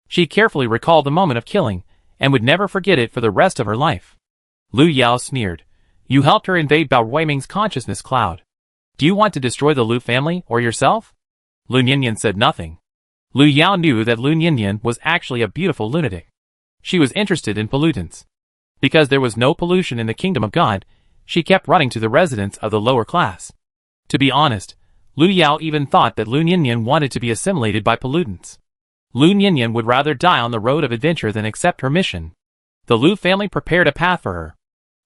She carefully recalled the moment of killing, and would never forget it for the rest of her life. Lu Yao sneered. "You helped her invade Bao Ruiming's consciousness cloud. Do you want to destroy the Lu family or yourself?" Lu Nianyan said nothing. Lu Yao knew that Lu Nianyan was actually a beautiful lunatic. She was interested in pollutants. Because there was no pollution in the kingdom of God, she kept running to the residents of the lower class. To be honest, Lu Yao even thought that Lu Nianyan wanted to be assimilated by pollutants. Lu Nianyan would rather die on the road of adventure than accept her mission. The Lu family prepared a path for her.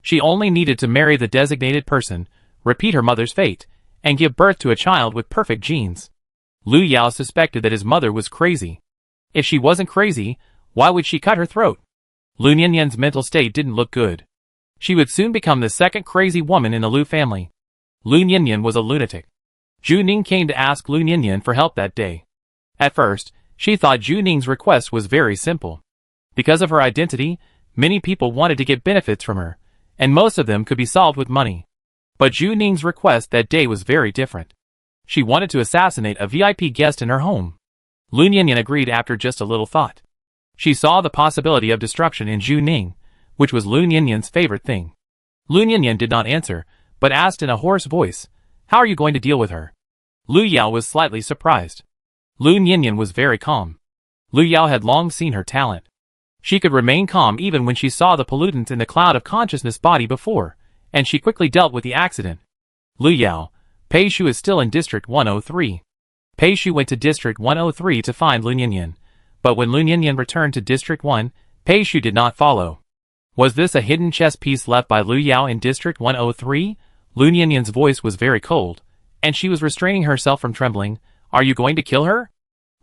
She only needed to marry the designated person, repeat her mother's fate, and give birth to a child with perfect genes. Lu Yao suspected that his mother was crazy. If she wasn't crazy, why would she cut her throat? Lu Nianyan's mental state didn't look good. She would soon become the second crazy woman in the Lu family. Lu Nianyan was a lunatic. Zhu Ning came to ask Lu Nianyan for help that day. At first, she thought Zhu Ning's request was very simple. Because of her identity, many people wanted to get benefits from her, and most of them could be solved with money. But Zhu Ning's request that day was very different. She wanted to assassinate a VIP guest in her home. Lu Nianyan agreed after just a little thought. She saw the possibility of destruction in Zhu Ning, which was Lu Nianyan's favorite thing. Lu Nianyan did not answer, but asked in a hoarse voice, "How are you going to deal with her?" Lu Yao was slightly surprised. Lu Nianyan was very calm. Lu Yao had long seen her talent. She could remain calm even when she saw the pollutants in the cloud of consciousness body before, and she quickly dealt with the accident. Lu Yao, Pei Shu is still in District 103. Pei Shu went to District 103 to find Lu Nianyan, but when Lu Nianyan returned to District 1, Pei Shu did not follow. Was this a hidden chess piece left by Lu Yao in District 103? Lu Nianyan's voice was very cold, and she was restraining herself from trembling. "Are you going to kill her?"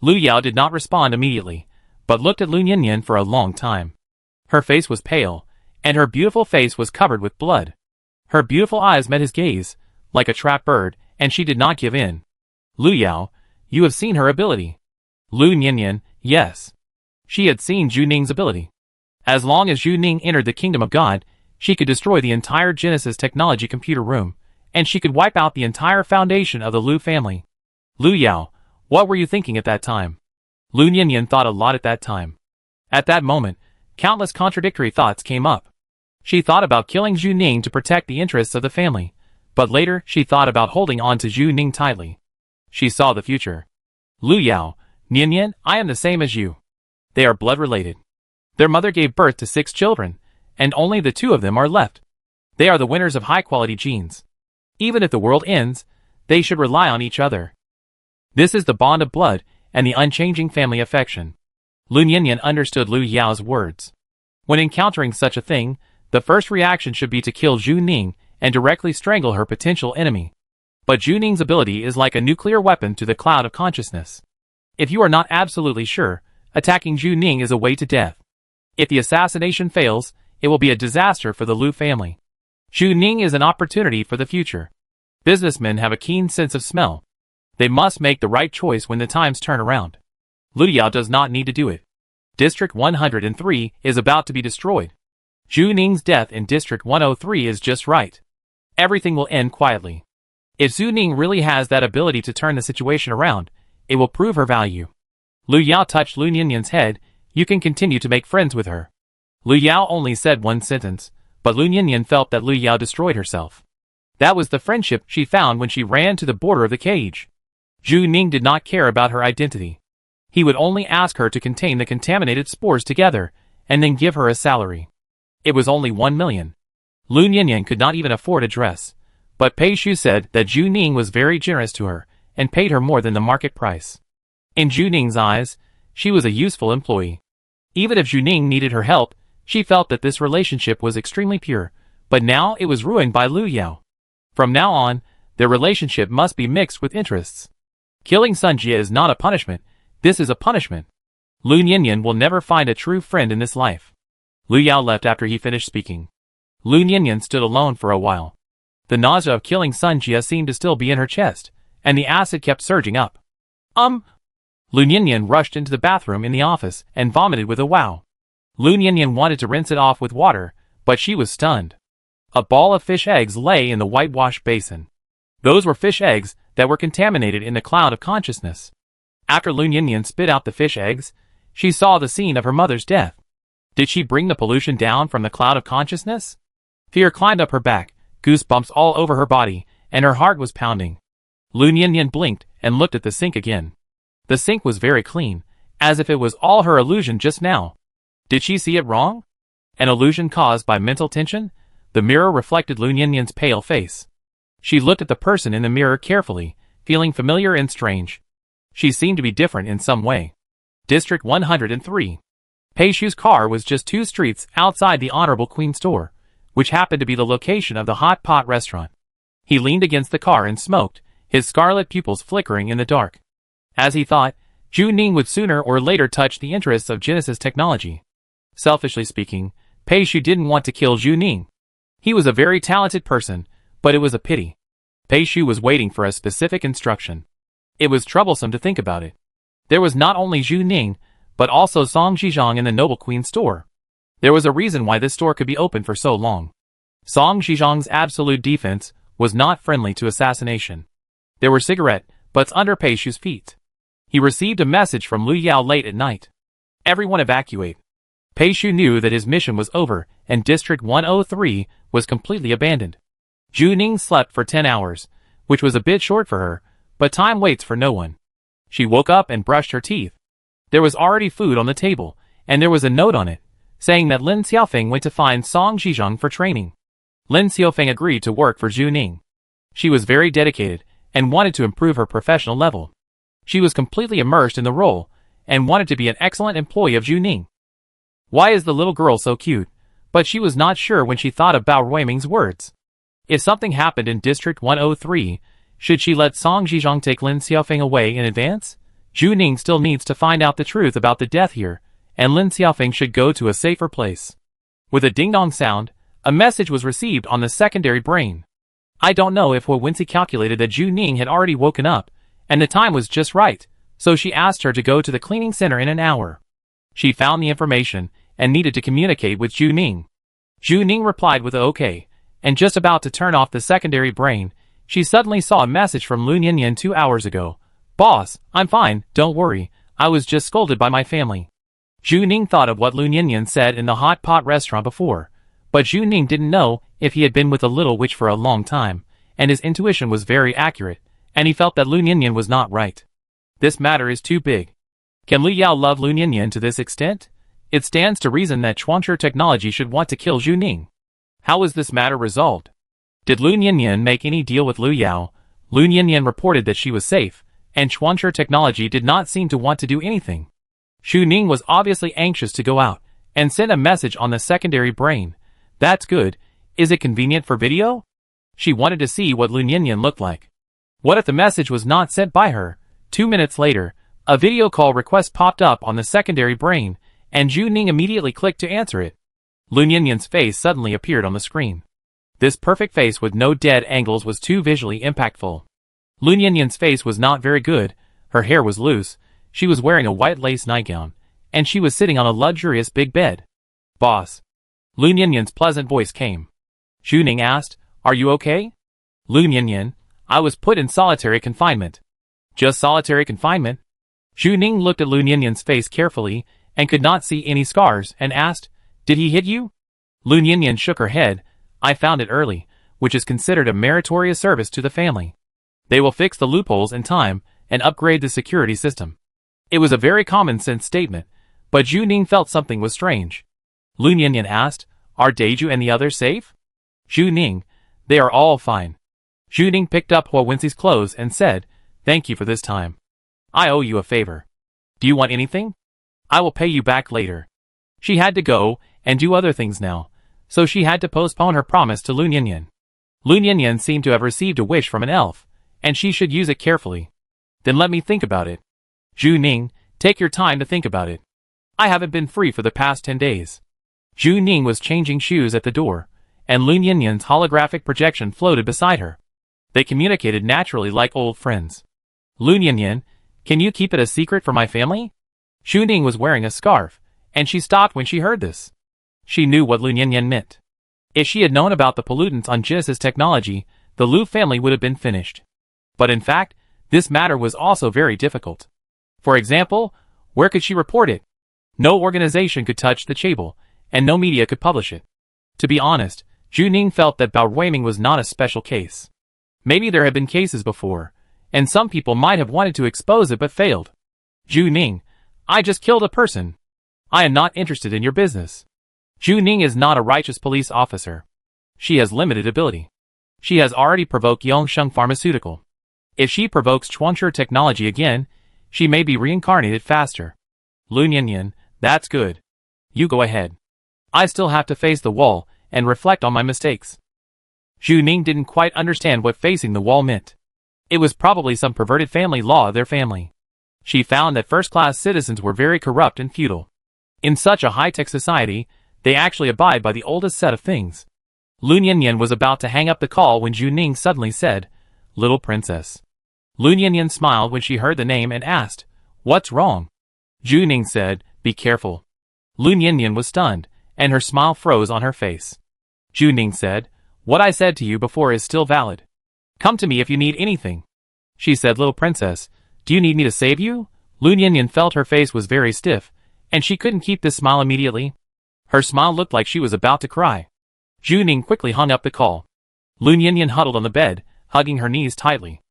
Lu Yao did not respond immediately, but looked at Lu Nianyan for a long time. Her face was pale, and her beautiful face was covered with blood. Her beautiful eyes met his gaze, like a trapped bird, and she did not give in. "Lu Yao, you have seen her ability." Lu Nianyan, yes. She had seen Zhu Ning's ability. As long as Zhu Ning entered the kingdom of God, she could destroy the entire Genesis technology computer room, and she could wipe out the entire foundation of the Lu family. Lu Yao, what were you thinking at that time? Lu Nianyan thought a lot at that time. At that moment, countless contradictory thoughts came up. She thought about killing Zhu Ning to protect the interests of the family, But later, she thought about holding on to Zhu Ning tightly. She saw the future. Lu Yao, Nian, I am the same as you. They are blood related. Their mother gave birth to 6 children, and only the 2 of them are left. They are the winners of high-quality genes. Even if the world ends, they should rely on each other. This is the bond of blood and the unchanging family affection. Lu Nian understood Lu Yao's words. When encountering such a thing, the first reaction should be to kill Zhu Ning and directly strangle her potential enemy. But Zhu Ning's ability is like a nuclear weapon to the cloud of consciousness. If you are not absolutely sure, attacking Zhu Ning is a way to death. If the assassination fails, it will be a disaster for the Lu family. Zhu Ning is an opportunity for the future. Businessmen have a keen sense of smell. They must make the right choice when the times turn around. Lu Yao does not need to do it. District 103 is about to be destroyed. Zhu Ning's death in District 103 is just right. Everything will end quietly. If Zhu Ning really has that ability to turn the situation around, it will prove her value. Lu Yao touched Lu Nian's head. You can continue to make friends with her. Lu Yao only said one sentence, but Lu Nian felt that Lu Yao destroyed herself. That was the friendship she found when she ran to the border of the cage. Zhu Ning did not care about her identity. He would only ask her to contain the contaminated spores together, and then give her a salary. It was only 1 million. Lu Nian could not even afford a dress, but Pei Shu said that Zhu Ning was very generous to her, and paid her more than the market price. In Zhu Ning's eyes, she was a useful employee. Even if Zhu Ning needed her help, she felt that this relationship was extremely pure, but now it was ruined by Lu Yao. From now on, their relationship must be mixed with interests. Killing Sun Jie is not a punishment, this is a punishment. Lu Nian will never find a true friend in this life. Lu Yao left after he finished speaking. Lu Nian stood alone for a while. The nausea of killing Sun Jie seemed to still be in her chest, and the acid kept surging up. Lu Nian rushed into the bathroom in the office and vomited with a wow. Lu Nian wanted to rinse it off with water, but she was stunned. A ball of fish eggs lay in the whitewashed basin. Those were fish eggs that were contaminated in the cloud of consciousness. After Lu Nian spit out the fish eggs, she saw the scene of her mother's death. Did she bring the pollution down from the cloud of consciousness? Fear climbed up her back, goosebumps all over her body, and her heart was pounding. Lu Nian blinked and looked at the sink again. The sink was very clean, as if it was all her illusion just now. Did she see it wrong? An illusion caused by mental tension? The mirror reflected Lu Nian's pale face. She looked at the person in the mirror carefully, feeling familiar and strange. She seemed to be different in some way. District 103. Pei Shu's car was just 2 streets outside the Honorable Queen store, which happened to be the location of the hot pot restaurant. He leaned against the car and smoked, his scarlet pupils flickering in the dark. As he thought, Zhu Ning would sooner or later touch the interests of Genesis technology. Selfishly speaking, Pei Shu didn't want to kill Zhu Ning. He was a very talented person, but it was a pity. Pei Shu was waiting for a specific instruction. It was troublesome to think about it. There was not only Zhu Ning, but also Song Zhizhong in the Noble Queen store. There was a reason why this store could be open for so long. Song Zhizhong's absolute defense was not friendly to assassination. There were cigarette butts under Pei Shu's feet. He received a message from Lu Yao late at night. Everyone evacuate. Pei Shu knew that his mission was over, and District 103 was completely abandoned. Zhu Ning slept for 10 hours, which was a bit short for her, but time waits for no one. She woke up and brushed her teeth. There was already food on the table, and there was a note on it, saying that Lin Xiaofeng went to find Song Zhizhong for training. Lin Xiaofeng agreed to work for Zhu Ning. She was very dedicated, and wanted to improve her professional level. She was completely immersed in the role, and wanted to be an excellent employee of Zhu Ning. Why is the little girl so cute? But she was not sure when she thought about Ruiming's words. If something happened in District 103, should she let Song Zhizhong take Lin Xiaofeng away in advance? Zhu Ning still needs to find out the truth about the death here, and Lin Xiaofeng should go to a safer place. With a ding-dong sound, a message was received on the secondary brain. I don't know if Wincy calculated that Zhu Ning had already woken up, and the time was just right, so she asked her to go to the cleaning center in an hour. She found the information, and needed to communicate with Zhu Ning. Zhu Ning replied with a okay, and just about to turn off the secondary brain, she suddenly saw a message from Lu Nian 2 hours ago. Boss, I'm fine, don't worry, I was just scolded by my family. Zhu Ning thought of what Lu Nian said in the hot pot restaurant before, but Zhu Ning didn't know if he had been with the little witch for a long time, and his intuition was very accurate, and he felt that Lu Ninian was not right. This matter is too big. Can Liu Yao love Lu Ninian to this extent? It stands to reason that Chuancher Technology should want to kill Zhu Ning. How was this matter resolved? Did Lu Ninian make any deal with Liu Yao? Lu Ninian reported that she was safe, and Chuancher Technology did not seem to want to do anything. Zhu Ning was obviously anxious to go out, and sent a message on the secondary brain. That's good. Is it convenient for video? She wanted to see what Lu Ninian looked like. What if the message was not sent by her? 2 minutes later, a video call request popped up on the secondary brain, and Zhu Ning immediately clicked to answer it. Lu Ninian's face suddenly appeared on the screen. This perfect face with no dead angles was too visually impactful. Lu Ninian's face was not very good, her hair was loose, she was wearing a white lace nightgown, and she was sitting on a luxurious big bed. Boss. Lu Ninian's pleasant voice came. Zhu Ning asked, "Are you okay?" Lu Ninian, "I was put in solitary confinement." Just solitary confinement? Zhu Ning looked at Lu Ninian's face carefully, and could not see any scars, and asked, "Did he hit you?" Lu Ninian shook her head. "I found it early, which is considered a meritorious service to the family. They will fix the loopholes in time, and upgrade the security system." It was a very common-sense statement, but Zhu Ning felt something was strange. Lu Ninian asked, "Are Deju and the others safe?" Zhu Ning, "They are all fine." Zhu Ning picked up Hua Wenxi's clothes and said, "Thank you for this time. I owe you a favor. Do you want anything? I will pay you back later." She had to go and do other things now, so she had to postpone her promise to Lu Ninian. Lu Ninian seemed to have received a wish from an elf, and she should use it carefully. Then let me think about it. Zhu Ning, take your time to think about it. I haven't been free for the past 10 days. Zhu Ning was changing shoes at the door, and Lu Ninian's holographic projection floated beside her. They communicated naturally like old friends. Lu Ninian, can you keep it a secret for my family? Zhu Ning was wearing a scarf, and she stopped when she heard this. She knew what Lu Ninian meant. If she had known about the pollutants on Genesis Technology, the Lu family would have been finished. But in fact, this matter was also very difficult. For example, where could she report it? No organization could touch the Chable, and no media could publish it. To be honest, Zhu Ning felt that Bao Ruiming was not a special case. Maybe there had been cases before, and some people might have wanted to expose it but failed. Zhu Ning, I just killed a person. I am not interested in your business. Zhu Ning is not a righteous police officer. She has limited ability. She has already provoked Yongsheng Pharmaceutical. If she provokes Chuancher Technology again, she may be reincarnated faster. Lu Ninian, that's good. You go ahead. I still have to face the wall and reflect on my mistakes. Zhu Ning didn't quite understand what facing the wall meant. It was probably some perverted family law of their family. She found that first-class citizens were very corrupt and feudal. In such a high-tech society, they actually abide by the oldest set of things. Lu Ninian was about to hang up the call when Zhu Ning suddenly said, "Little princess." Lu Ninian smiled when she heard the name and asked, "What's wrong?" Zhu Ning said, "Be careful." Lu Ninian was stunned, and her smile froze on her face. Zhu Ning said, "What I said to you before is still valid. Come to me if you need anything." She said, "Little princess, do you need me to save you?" Lu Ninian felt her face was very stiff, and she couldn't keep this smile immediately. Her smile looked like she was about to cry. Zhu Ning quickly hung up the call. Lu Ninian huddled on the bed, hugging her knees tightly.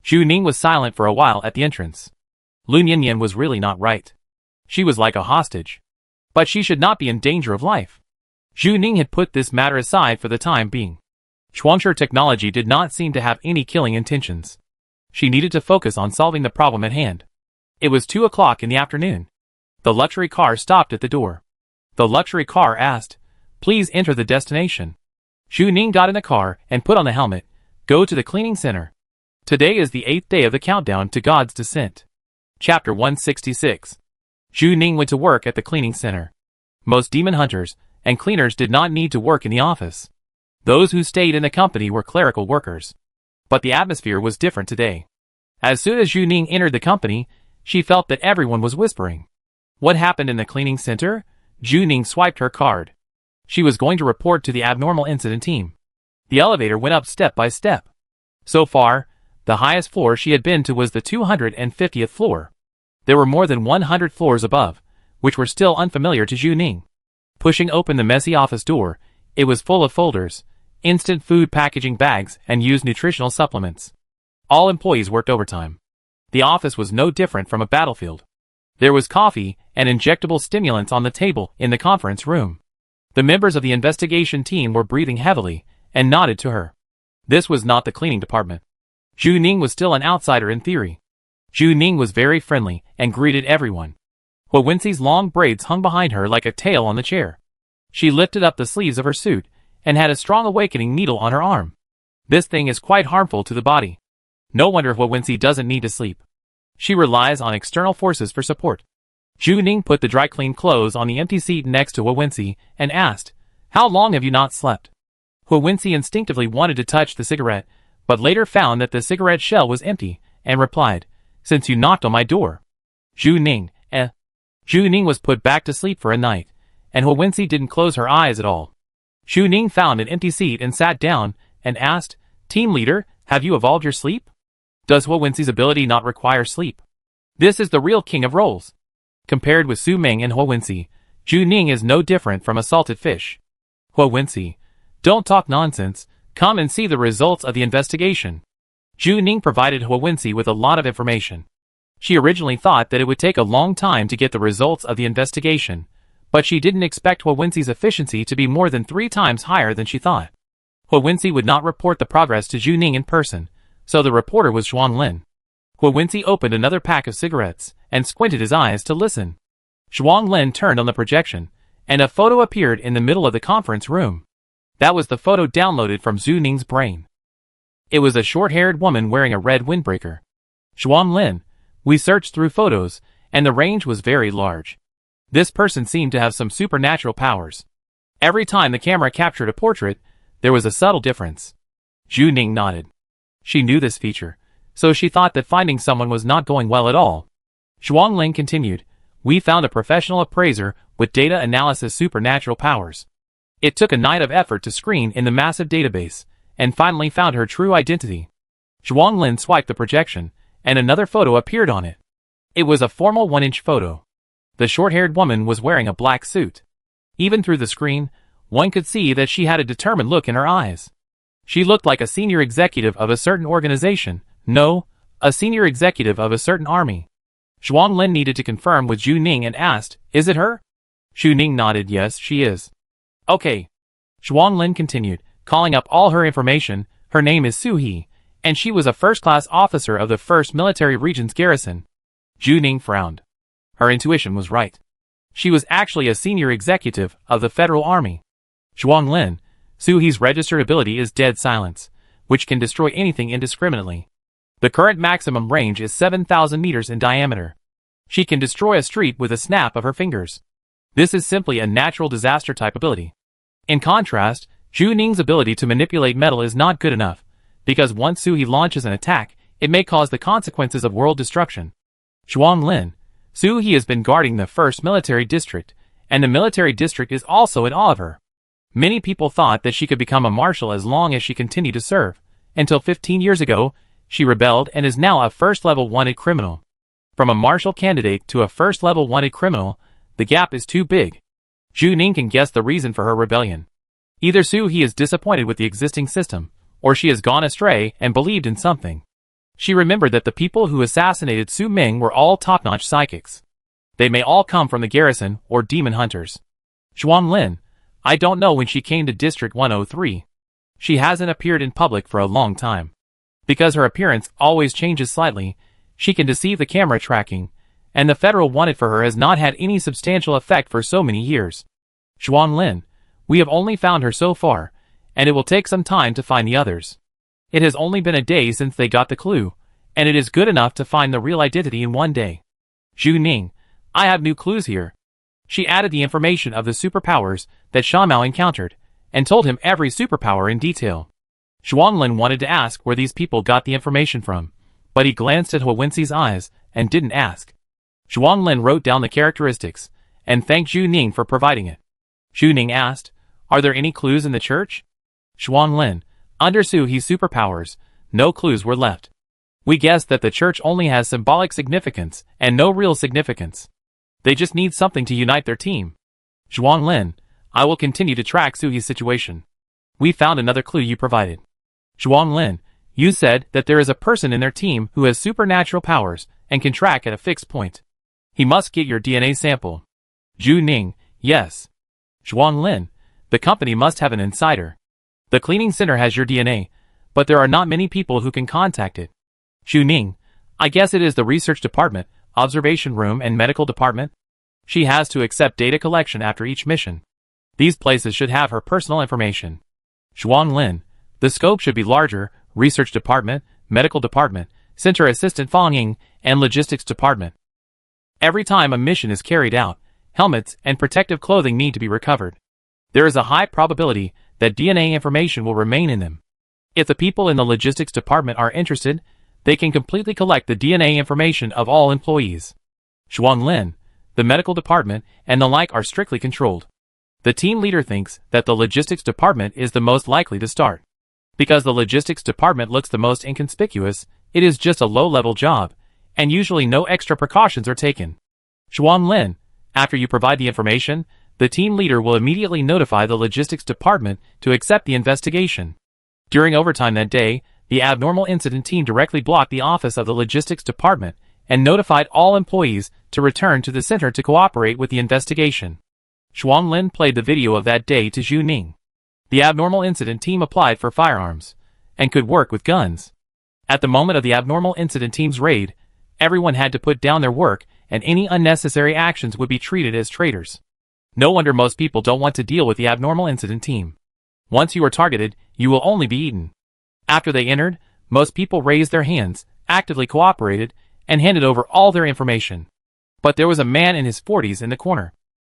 Zhu Ning was silent for a while at the entrance. Lu Ninian was really not right. She was like a hostage. But she should not be in danger of life. Zhu Ning had put this matter aside for the time being. Chuancher Technology did not seem to have any killing intentions. She needed to focus on solving the problem at hand. It was 2 o'clock in the afternoon. The luxury car stopped at the door. The luxury car asked, "Please enter the destination." Zhu Ning got in the car and put on the helmet. "Go to the cleaning center. Today is the 8th day of the countdown to God's descent." Chapter 166. Zhu Ning went to work at the cleaning center. Most demon hunters and cleaners did not need to work in the office. Those who stayed in the company were clerical workers. But the atmosphere was different today. As soon as Zhu Ning entered the company, she felt that everyone was whispering. What happened in the cleaning center? Zhu Ning swiped her card. She was going to report to the abnormal incident team. The elevator went up step by step. So far, the highest floor she had been to was the 250th floor. There were more than 100 floors above, which were still unfamiliar to Zhu Ning. Pushing open the messy office door, it was full of folders, instant food packaging bags, and used nutritional supplements. All employees worked overtime. The office was no different from a battlefield. There was coffee and injectable stimulants on the table in the conference room. The members of the investigation team were breathing heavily and nodded to her. This was not the cleaning department. Zhu Ning was still an outsider in theory. Zhu Ning was very friendly and greeted everyone. Hua Wenxi's long braids hung behind her like a tail on the chair. She lifted up the sleeves of her suit and had a strong awakening needle on her arm. This thing is quite harmful to the body. No wonder Hua Wenxi doesn't need to sleep. She relies on external forces for support. Zhu Ning put the dry clean clothes on the empty seat next to Hua Wenxi and asked, "How long have you not slept?" Hua Wenxi instinctively wanted to touch the cigarette, but later found that the cigarette shell was empty, and replied, "Since you knocked on my door." Zhu Ning was put back to sleep for a night, and Hua Wenxi didn't close her eyes at all. Zhu Ning found an empty seat and sat down, and asked, "Team leader, have you evolved your sleep? Does Hua Wenxi's ability not require sleep? This is the real king of roles." Compared with Su Ming and Hua Wenxi, Zhu Ning is no different from a salted fish. Hua Wenxi, don't talk nonsense, come and see the results of the investigation. Zhu Ning provided Hua Wenxi with a lot of information. She originally thought that it would take a long time to get the results of the investigation, but she didn't expect Hua Wenxi's efficiency to be more than 3 times higher than she thought. Hua Wenxi would not report the progress to Zhu Ning in person, so the reporter was Zhuang Lin. Hua Wenxi opened another pack of cigarettes and squinted his eyes to listen. Zhuang Lin turned on the projection, and a photo appeared in the middle of the conference room. That was the photo downloaded from Zhu Ning's brain. It was a short-haired woman wearing a red windbreaker. Zhuang Lin, we searched through photos, and the range was very large. This person seemed to have some supernatural powers. Every time the camera captured a portrait, there was a subtle difference. Zhu Ning nodded. She knew this feature, so she thought that finding someone was not going well at all. Zhuang Lin continued, "We found a professional appraiser with data analysis supernatural powers. It took a night of effort to screen in the massive database, and finally found her true identity." Zhuang Lin swiped the projection, and another photo appeared on it. It was a formal 1-inch photo. The short-haired woman was wearing a black suit. Even through the screen, one could see that she had a determined look in her eyes. She looked like a senior executive of a certain organization, a senior executive of a certain army. Zhuang Lin needed to confirm with Zhu Ning and asked, "Is it her?" Zhu Ning nodded, "Yes, she is." "Okay." Zhuang Lin continued, calling up all her information. "Her name is Su He, and she was a first-class officer of the 1st Military Region's garrison." Zhu Ning frowned. Her intuition was right. She was actually a senior executive of the Federal Army. Zhuang Lin, Su He's registered ability is Dead Silence, which can destroy anything indiscriminately. The current maximum range is 7,000 meters in diameter. She can destroy a street with a snap of her fingers. This is simply a natural disaster type ability. In contrast, Zhu Ning's ability to manipulate metal is not good enough, because once Su He launches an attack, it may cause the consequences of world destruction. Zhuang Lin, Su He has been guarding the 1st Military District, and the military district is also in awe of her. Many people thought that she could become a marshal as long as she continued to serve, until 15 years ago, she rebelled and is now a first-level wanted criminal. From a marshal candidate to a first-level wanted criminal, the gap is too big. Zhu Ning can guess the reason for her rebellion. Either Su He is disappointed with the existing system, or she has gone astray and believed in something. She remembered that the people who assassinated Su Ming were all top-notch psychics. They may all come from the garrison or demon hunters. Zhuang Lin, I don't know when she came to District 103. She hasn't appeared in public for a long time. Because her appearance always changes slightly, she can deceive the camera tracking, and the federal wanted for her has not had any substantial effect for so many years. Zhuang Lin, we have only found her so far, and it will take some time to find the others. It has only been a day since they got the clue, and it is good enough to find the real identity in one day. Zhu Ning, I have new clues here. She added the information of the superpowers that Sha Mao encountered, and told him every superpower in detail. Zhuang Lin wanted to ask where these people got the information from, but he glanced at Hua Wenxi's eyes and didn't ask. Zhuang Lin wrote down the characteristics, and thanked Zhu Ning for providing it. Zhu Ning asked, are there any clues in the church? Zhuang Lin, under Su He's superpowers, no clues were left. We guessed that the church only has symbolic significance and no real significance. They just need something to unite their team. Zhuang Lin, I will continue to track Su He's situation. We found another clue you provided. Lin, you said that there is a person in their team who has supernatural powers and can track at a fixed point. He must get your DNA sample. Zhu Ning, yes. Lin, the company must have an insider. The cleaning center has your DNA, but there are not many people who can contact it. Zhu Ning, I guess it is the research department, observation room and medical department. She has to accept data collection after each mission. These places should have her personal information. Lin, the scope should be larger, research department, medical department, center assistant Fang Ying, and logistics department. Every time a mission is carried out, helmets and protective clothing need to be recovered. There is a high probability that DNA information will remain in them. If the people in the logistics department are interested, they can completely collect the DNA information of all employees. Lin, the medical department and the like are strictly controlled. The team leader thinks that the logistics department is the most likely to start. Because the logistics department looks the most inconspicuous, it is just a low-level job, and usually no extra precautions are taken. Lin, after you provide the information, the team leader will immediately notify the logistics department to accept the investigation. During overtime that day, the abnormal incident team directly blocked the office of the logistics department and notified all employees to return to the center to cooperate with the investigation. Lin played the video of that day to Zhu Ning. The abnormal incident team applied for firearms and could work with guns. At the moment of the abnormal incident team's raid, everyone had to put down their work and any unnecessary actions would be treated as traitors. No wonder most people don't want to deal with the abnormal incident team. Once you are targeted, you will only be eaten. After they entered, most people raised their hands, actively cooperated, and handed over all their information. But there was a man in his 40s in the corner.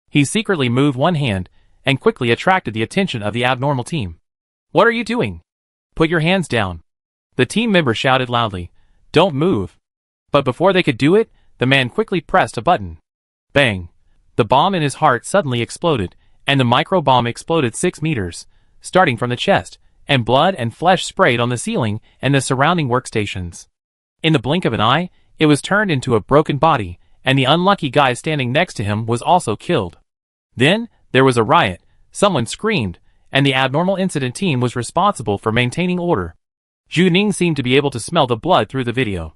He secretly moved one hand and quickly attracted the attention of the abnormal team. What are you doing? Put your hands down. The team member shouted loudly, Don't move. But before they could do it, the man quickly pressed a button. Bang! The bomb in his heart suddenly exploded, and the micro bomb exploded 6 meters, starting from the chest, and blood and flesh sprayed on the ceiling and the surrounding workstations. In the blink of an eye, it was turned into a broken body, and the unlucky guy standing next to him was also killed. Then, there was a riot, someone screamed, and the abnormal incident team was responsible for maintaining order. Zhu Ning seemed to be able to smell the blood through the video.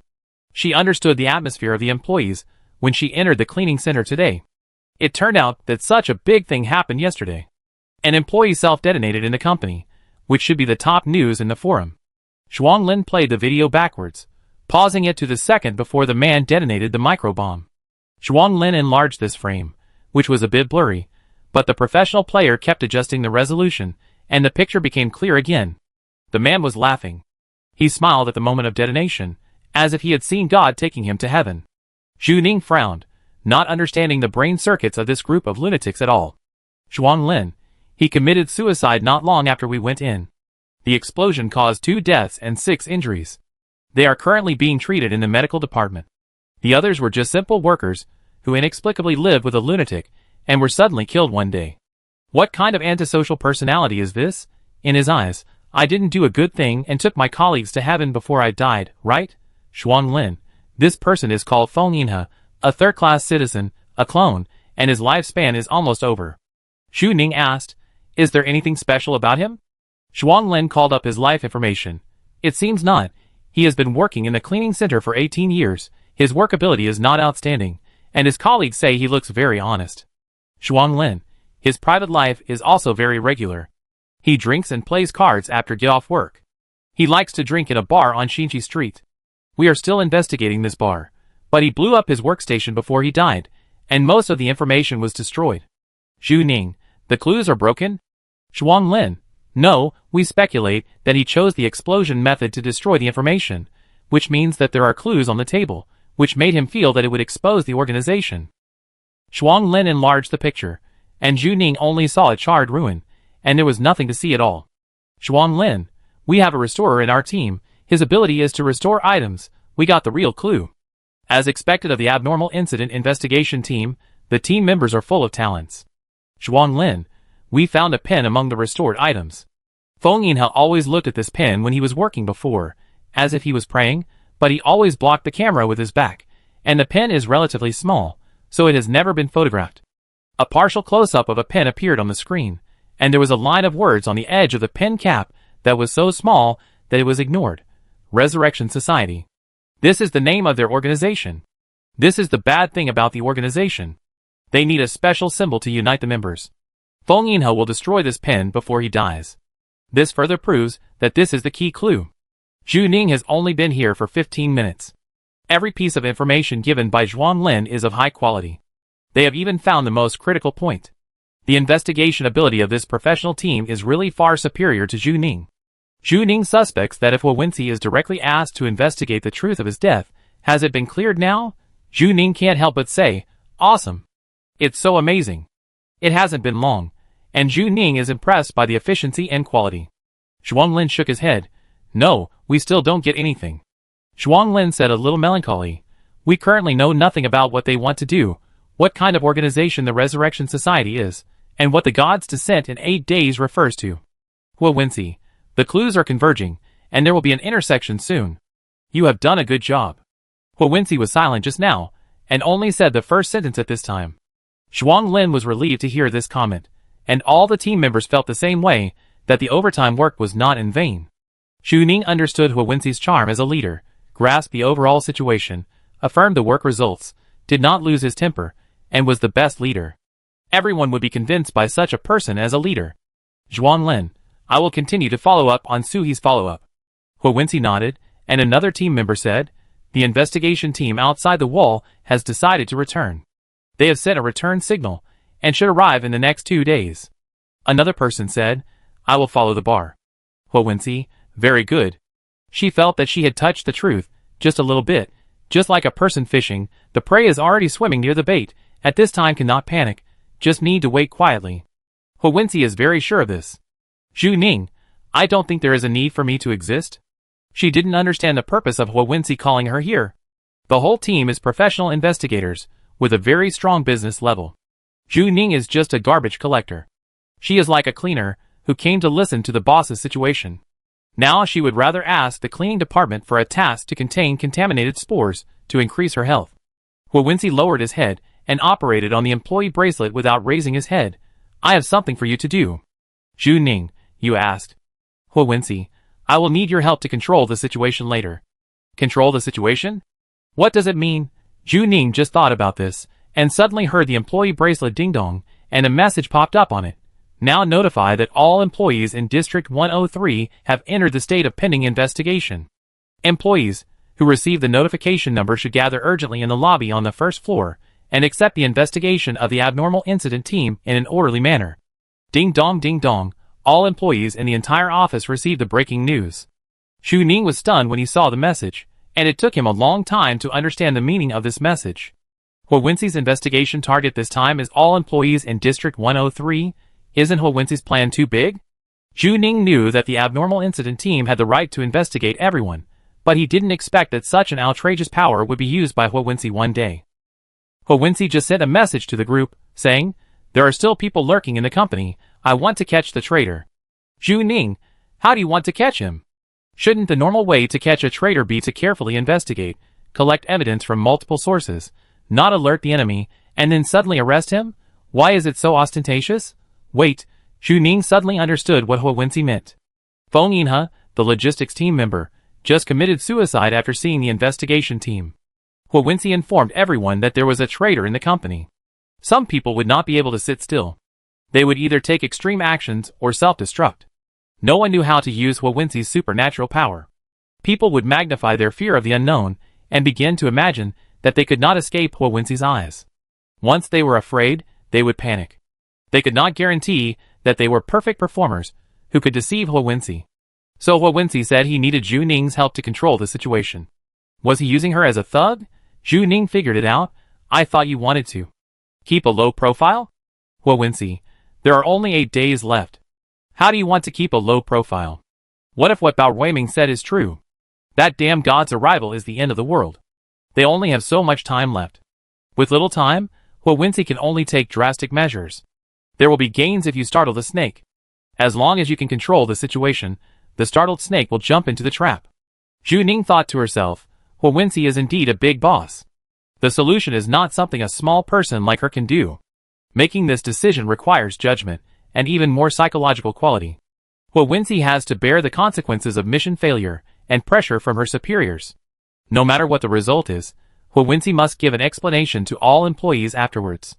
She understood the atmosphere of the employees when she entered the cleaning center today. It turned out that such a big thing happened yesterday. An employee self-detonated in the company, which should be the top news in the forum. Lin played the video backwards, pausing it to the second before the man detonated the microbomb. Lin enlarged this frame, which was a bit blurry, but the professional player kept adjusting the resolution, and the picture became clear again. The man was laughing. He smiled at the moment of detonation, as if he had seen God taking him to heaven. Zhu Ning frowned, not understanding the brain circuits of this group of lunatics at all. Lin, he committed suicide not long after we went in. The explosion caused 2 deaths and 6 injuries. They are currently being treated in the medical department. The others were just simple workers, who inexplicably lived with a lunatic, and were suddenly killed one day. What kind of antisocial personality is this? In his eyes, I didn't do a good thing and took my colleagues to heaven before I died, right? Lin, this person is called Feng Yinhe, a third-class citizen, a clone, and his lifespan is almost over. Zhu Ning asked, Is there anything special about him? Lin called up his life information. It seems not. He has been working in the cleaning center for 18 years, his work ability is not outstanding, and his colleagues say he looks very honest. Lin, his private life is also very regular. He drinks and plays cards after get off work. He likes to drink in a bar on Xinji Street. We are still investigating this bar, but he blew up his workstation before he died, and most of the information was destroyed. Zhu Ning, the clues are broken? Lin, no, we speculate that he chose the explosion method to destroy the information, which means that there are clues on the table, which made him feel that it would expose the organization. Lin enlarged the picture, and Zhu Ning only saw a charred ruin, and there was nothing to see at all. Lin, we have a restorer in our team, his ability is to restore items, we got the real clue. As expected of the abnormal incident investigation team, the team members are full of talents. Lin, we found a pen among the restored items. Feng Yinhe always looked at this pen when he was working before, as if he was praying, but he always blocked the camera with his back, and the pen is relatively small, so it has never been photographed. A partial close-up of a pen appeared on the screen, and there was a line of words on the edge of the pen cap that was so small that it was ignored. Resurrection Society. This is the name of their organization. This is the bad thing about the organization. They need a special symbol to unite the members. Feng Yinhe will destroy this pen before he dies. This further proves that this is the key clue. Zhu Ning has only been here for 15 minutes. Every piece of information given by Zhuang Lin is of high quality. They have even found the most critical point. The investigation ability of this professional team is really far superior to Zhu Ning. Zhu Ning suspects that if Hu Wensi is directly asked to investigate the truth of his death, has it been cleared now? Zhu Ning can't help but say, awesome. It's so amazing. It hasn't been long, and Zhu Ning is impressed by the efficiency and quality. Zhuang Lin shook his head. No, we still don't get anything. Zhuang Lin said a little melancholy. We currently know nothing about what they want to do, what kind of organization the Resurrection Society is, and what the God's Descent in 8 days refers to. Hu Wensi, the clues are converging, and there will be an intersection soon. You have done a good job. Hu Wensi was silent just now, and only said the first sentence at this time. Zhuang Lin was relieved to hear this comment, and all the team members felt the same way, that the overtime work was not in vain. Zhu Ning understood Hu Wensi's charm as a leader, grasped the overall situation, affirmed the work results, did not lose his temper, and was the best leader. Everyone would be convinced by such a person as a leader. Zhuang Lin, I will continue to follow up on Suhi's follow-up. Hu Wensi nodded, and another team member said, the investigation team outside the wall has decided to return. They have sent a return signal, and should arrive in the next 2 days. Another person said, I will follow the bar. Hu Wensi, very good. She felt that she had touched the truth, just a little bit, just like a person fishing, the prey is already swimming near the bait, at this time cannot panic, just need to wait quietly. Hu Wensi is very sure of this. Zhu Ning, I don't think there is a need for me to exist. She didn't understand the purpose of Hu Wensi calling her here. The whole team is professional investigators, with a very strong business level. Zhu Ning is just a garbage collector. She is like a cleaner, who came to listen to the boss's situation. Now she would rather ask the cleaning department for a task to contain contaminated spores, to increase her health. Hu Wensi lowered his head, and operated on the employee bracelet without raising his head. I have something for you to do. Zhu Ning, you asked. Hu Wensi, I will need your help to control the situation later. Control the situation? What does it mean? Zhu Ning just thought about this, and suddenly heard the employee bracelet ding-dong, and a message popped up on it. Now notify that all employees in District 103 have entered the state of pending investigation. Employees who receive the notification number should gather urgently in the lobby on the first floor, and accept the investigation of the abnormal incident team in an orderly manner. Ding dong, all employees in the entire office received the breaking news. Zhu Ning was stunned when he saw the message, and it took him a long time to understand the meaning of this message. Hu Wensi's investigation target this time is all employees in District 103. Isn't Hu Wensi's plan too big? Zhu Ning knew that the abnormal incident team had the right to investigate everyone, but he didn't expect that such an outrageous power would be used by Hu Wensi one day. Hu Wensi just sent a message to the group, saying, there are still people lurking in the company, I want to catch the traitor. Zhu Ning, how do you want to catch him? Shouldn't the normal way to catch a traitor be to carefully investigate, collect evidence from multiple sources, not alert the enemy, and then suddenly arrest him? Why is it so ostentatious? Wait, Zhu Ning suddenly understood what Hu Wensi meant. Feng Yinhe, the logistics team member, just committed suicide after seeing the investigation team. Hu Wensi informed everyone that there was a traitor in the company. Some people would not be able to sit still. They would either take extreme actions or self-destruct. No one knew how to use Hu Wensi's supernatural power. People would magnify their fear of the unknown, and begin to imagine that they could not escape Hu Wensi's eyes. Once they were afraid, they would panic. They could not guarantee that they were perfect performers, who could deceive Hu Wensi. So Hu Wensi said he needed Zhu Ning's help to control the situation. Was he using her as a thug? Zhu Ning figured it out. I thought you wanted to keep a low profile? Hu Wensi, there are only 8 days left. How do you want to keep a low profile? What if what Bao Ruiming said is true? That damn god's arrival is the end of the world. They only have so much time left. With little time, Hu Wensi can only take drastic measures. There will be gains if you startle the snake. As long as you can control the situation, the startled snake will jump into the trap. Zhu Ning thought to herself, Hu Wensi is indeed a big boss. The solution is not something a small person like her can do. Making this decision requires judgment, and even more psychological quality. Wincy has to bear the consequences of mission failure and pressure from her superiors. No matter what the result is, Wincy must give an explanation to all employees afterwards.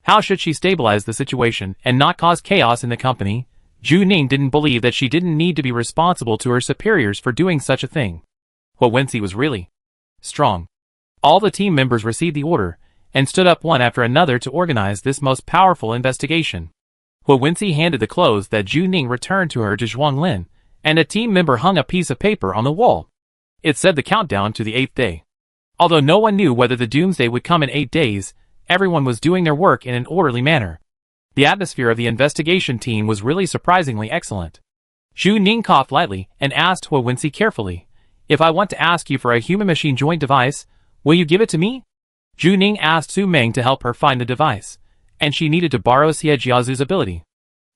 How should she stabilize the situation and not cause chaos in the company? Zhu Ning didn't believe that she didn't need to be responsible to her superiors for doing such a thing. Wincy was really strong. All the team members received the order and stood up one after another to organize this most powerful investigation. Wincy handed the clothes that Zhu Ning returned to her to Zhuanglin, and a team member hung a piece of paper on the wall. It said the countdown to the 8th day. Although no one knew whether the doomsday would come in 8 days, everyone was doing their work in an orderly manner. The atmosphere of the investigation team was really surprisingly excellent. Zhu Ning coughed lightly and asked Wincy carefully, "If I want to ask you for a human-machine joint device, will you give it to me?" Zhu Ning asked Su Meng to help her find the device, and she needed to borrow Xie Jiazu's ability.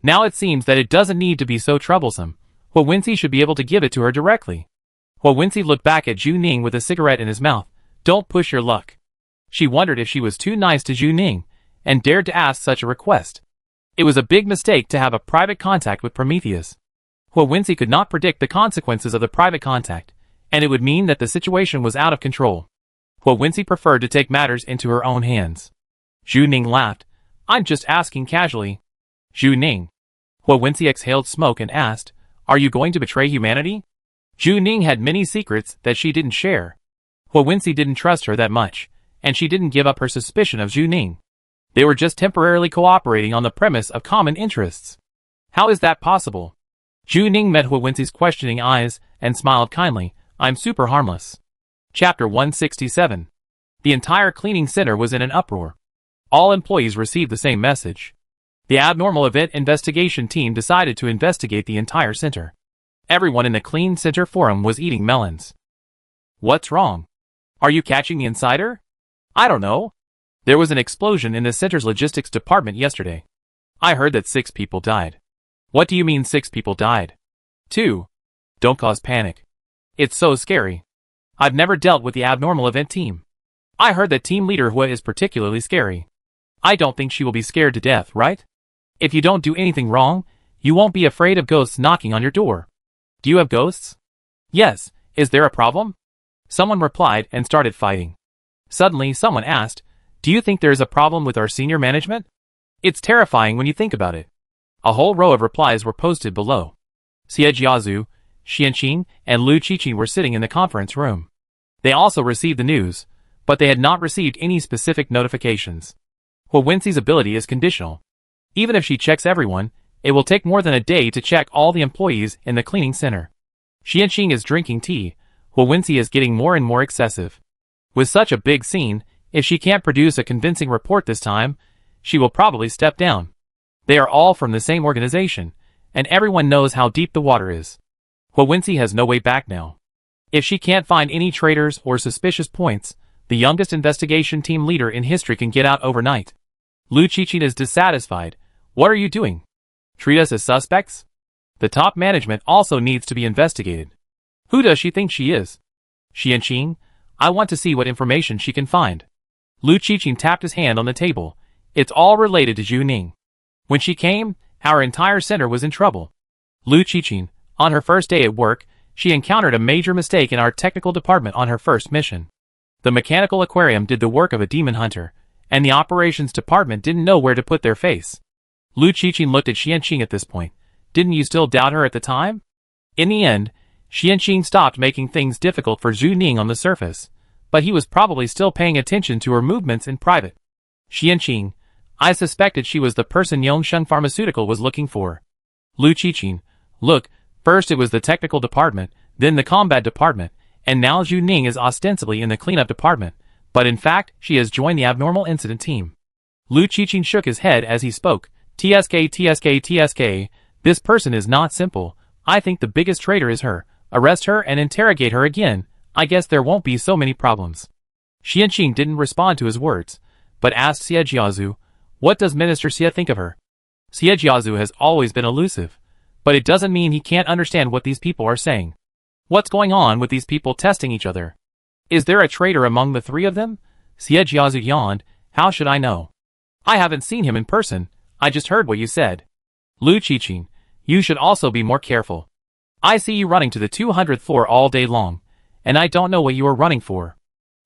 Now it seems that it doesn't need to be so troublesome. Wincy should be able to give it to her directly. Wincy looked back at Zhu Ning with a cigarette in his mouth. Don't push your luck. She wondered if she was too nice to Zhu Ning, and dared to ask such a request. It was a big mistake to have a private contact with Prometheus. Wincy could not predict the consequences of the private contact, and it would mean that the situation was out of control. Wincy preferred to take matters into her own hands. Zhu Ning laughed. "I'm just asking casually." Zhu Ning. Wincy exhaled smoke and asked, "Are you going to betray humanity?" Zhu Ning had many secrets that she didn't share. Wincy didn't trust her that much, and she didn't give up her suspicion of Zhu Ning. They were just temporarily cooperating on the premise of common interests. How is that possible? Zhu Ning met Wincy's questioning eyes and smiled kindly. "I'm super harmless." Chapter 167. The entire cleaning center was in an uproar. All employees received the same message. The abnormal event investigation team decided to investigate the entire center. Everyone in the Clean Center forum was eating melons. What's wrong? Are you catching the insider? I don't know. There was an explosion in the center's logistics department yesterday. I heard that 6 people died. What do you mean 6 people died? 2. Don't cause panic. It's so scary. I've never dealt with the abnormal event team. I heard that team leader Hua is particularly scary. I don't think she will be scared to death, right? If you don't do anything wrong, you won't be afraid of ghosts knocking on your door. Do you have ghosts? Yes. Is there a problem? Someone replied and started fighting. Suddenly someone asked, "Do you think there is a problem with our senior management?" It's terrifying when you think about it. A whole row of replies were posted below. Xie Jiazu, Xianqing, and Lu Qiqi were sitting in the conference room. They also received the news, but they had not received any specific notifications. Wincy's ability is conditional. Even if she checks everyone, it will take more than a day to check all the employees in the cleaning center. Xianqing is drinking tea, Wincy is getting more and more excessive. With such a big scene, if she can't produce a convincing report this time, she will probably step down. They are all from the same organization, and everyone knows how deep the water is. Wincy has no way back now. If she can't find any traitors or suspicious points, the youngest investigation team leader in history can get out overnight. Lu Qiqi is dissatisfied. What are you doing? Treat us as suspects? The top management also needs to be investigated. Who does she think she is? Xianqing, I want to see what information she can find. Lu Qiqi tapped his hand on the table. It's all related to Zhu Ning. When she came, our entire center was in trouble. Lu Qiqi, on her first day at work, she encountered a major mistake in our technical department on her first mission. The mechanical aquarium did the work of a demon hunter, and the operations department didn't know where to put their face. Lu Qiqi looked at Xianqing at this point. Didn't you still doubt her at the time? In the end, Xianqing stopped making things difficult for Zhu Ning on the surface, but he was probably still paying attention to her movements in private. Xianqing, I suspected she was the person Yongsheng Pharmaceutical was looking for. Lu Qiqi, look, first it was the technical department, then the combat department, and now Zhu Ning is ostensibly in the cleanup department, but in fact she has joined the abnormal incident team. Lu Qiqi shook his head as he spoke. TSK, this person is not simple. I think the biggest traitor is her. Arrest her and interrogate her again. I guess there won't be so many problems. Xianqing didn't respond to his words, but asked Xie Jiazu, what does Minister Xie think of her? Xie Jiazu has always been elusive, but it doesn't mean he can't understand what these people are saying. What's going on with these people testing each other? Is there a traitor among the 3 of them? Xie Jiazu yawned. How should I know? I haven't seen him in person. I just heard what you said. Lu Qiqing, you should also be more careful. I see you running to the 200th floor all day long, and I don't know what you are running for.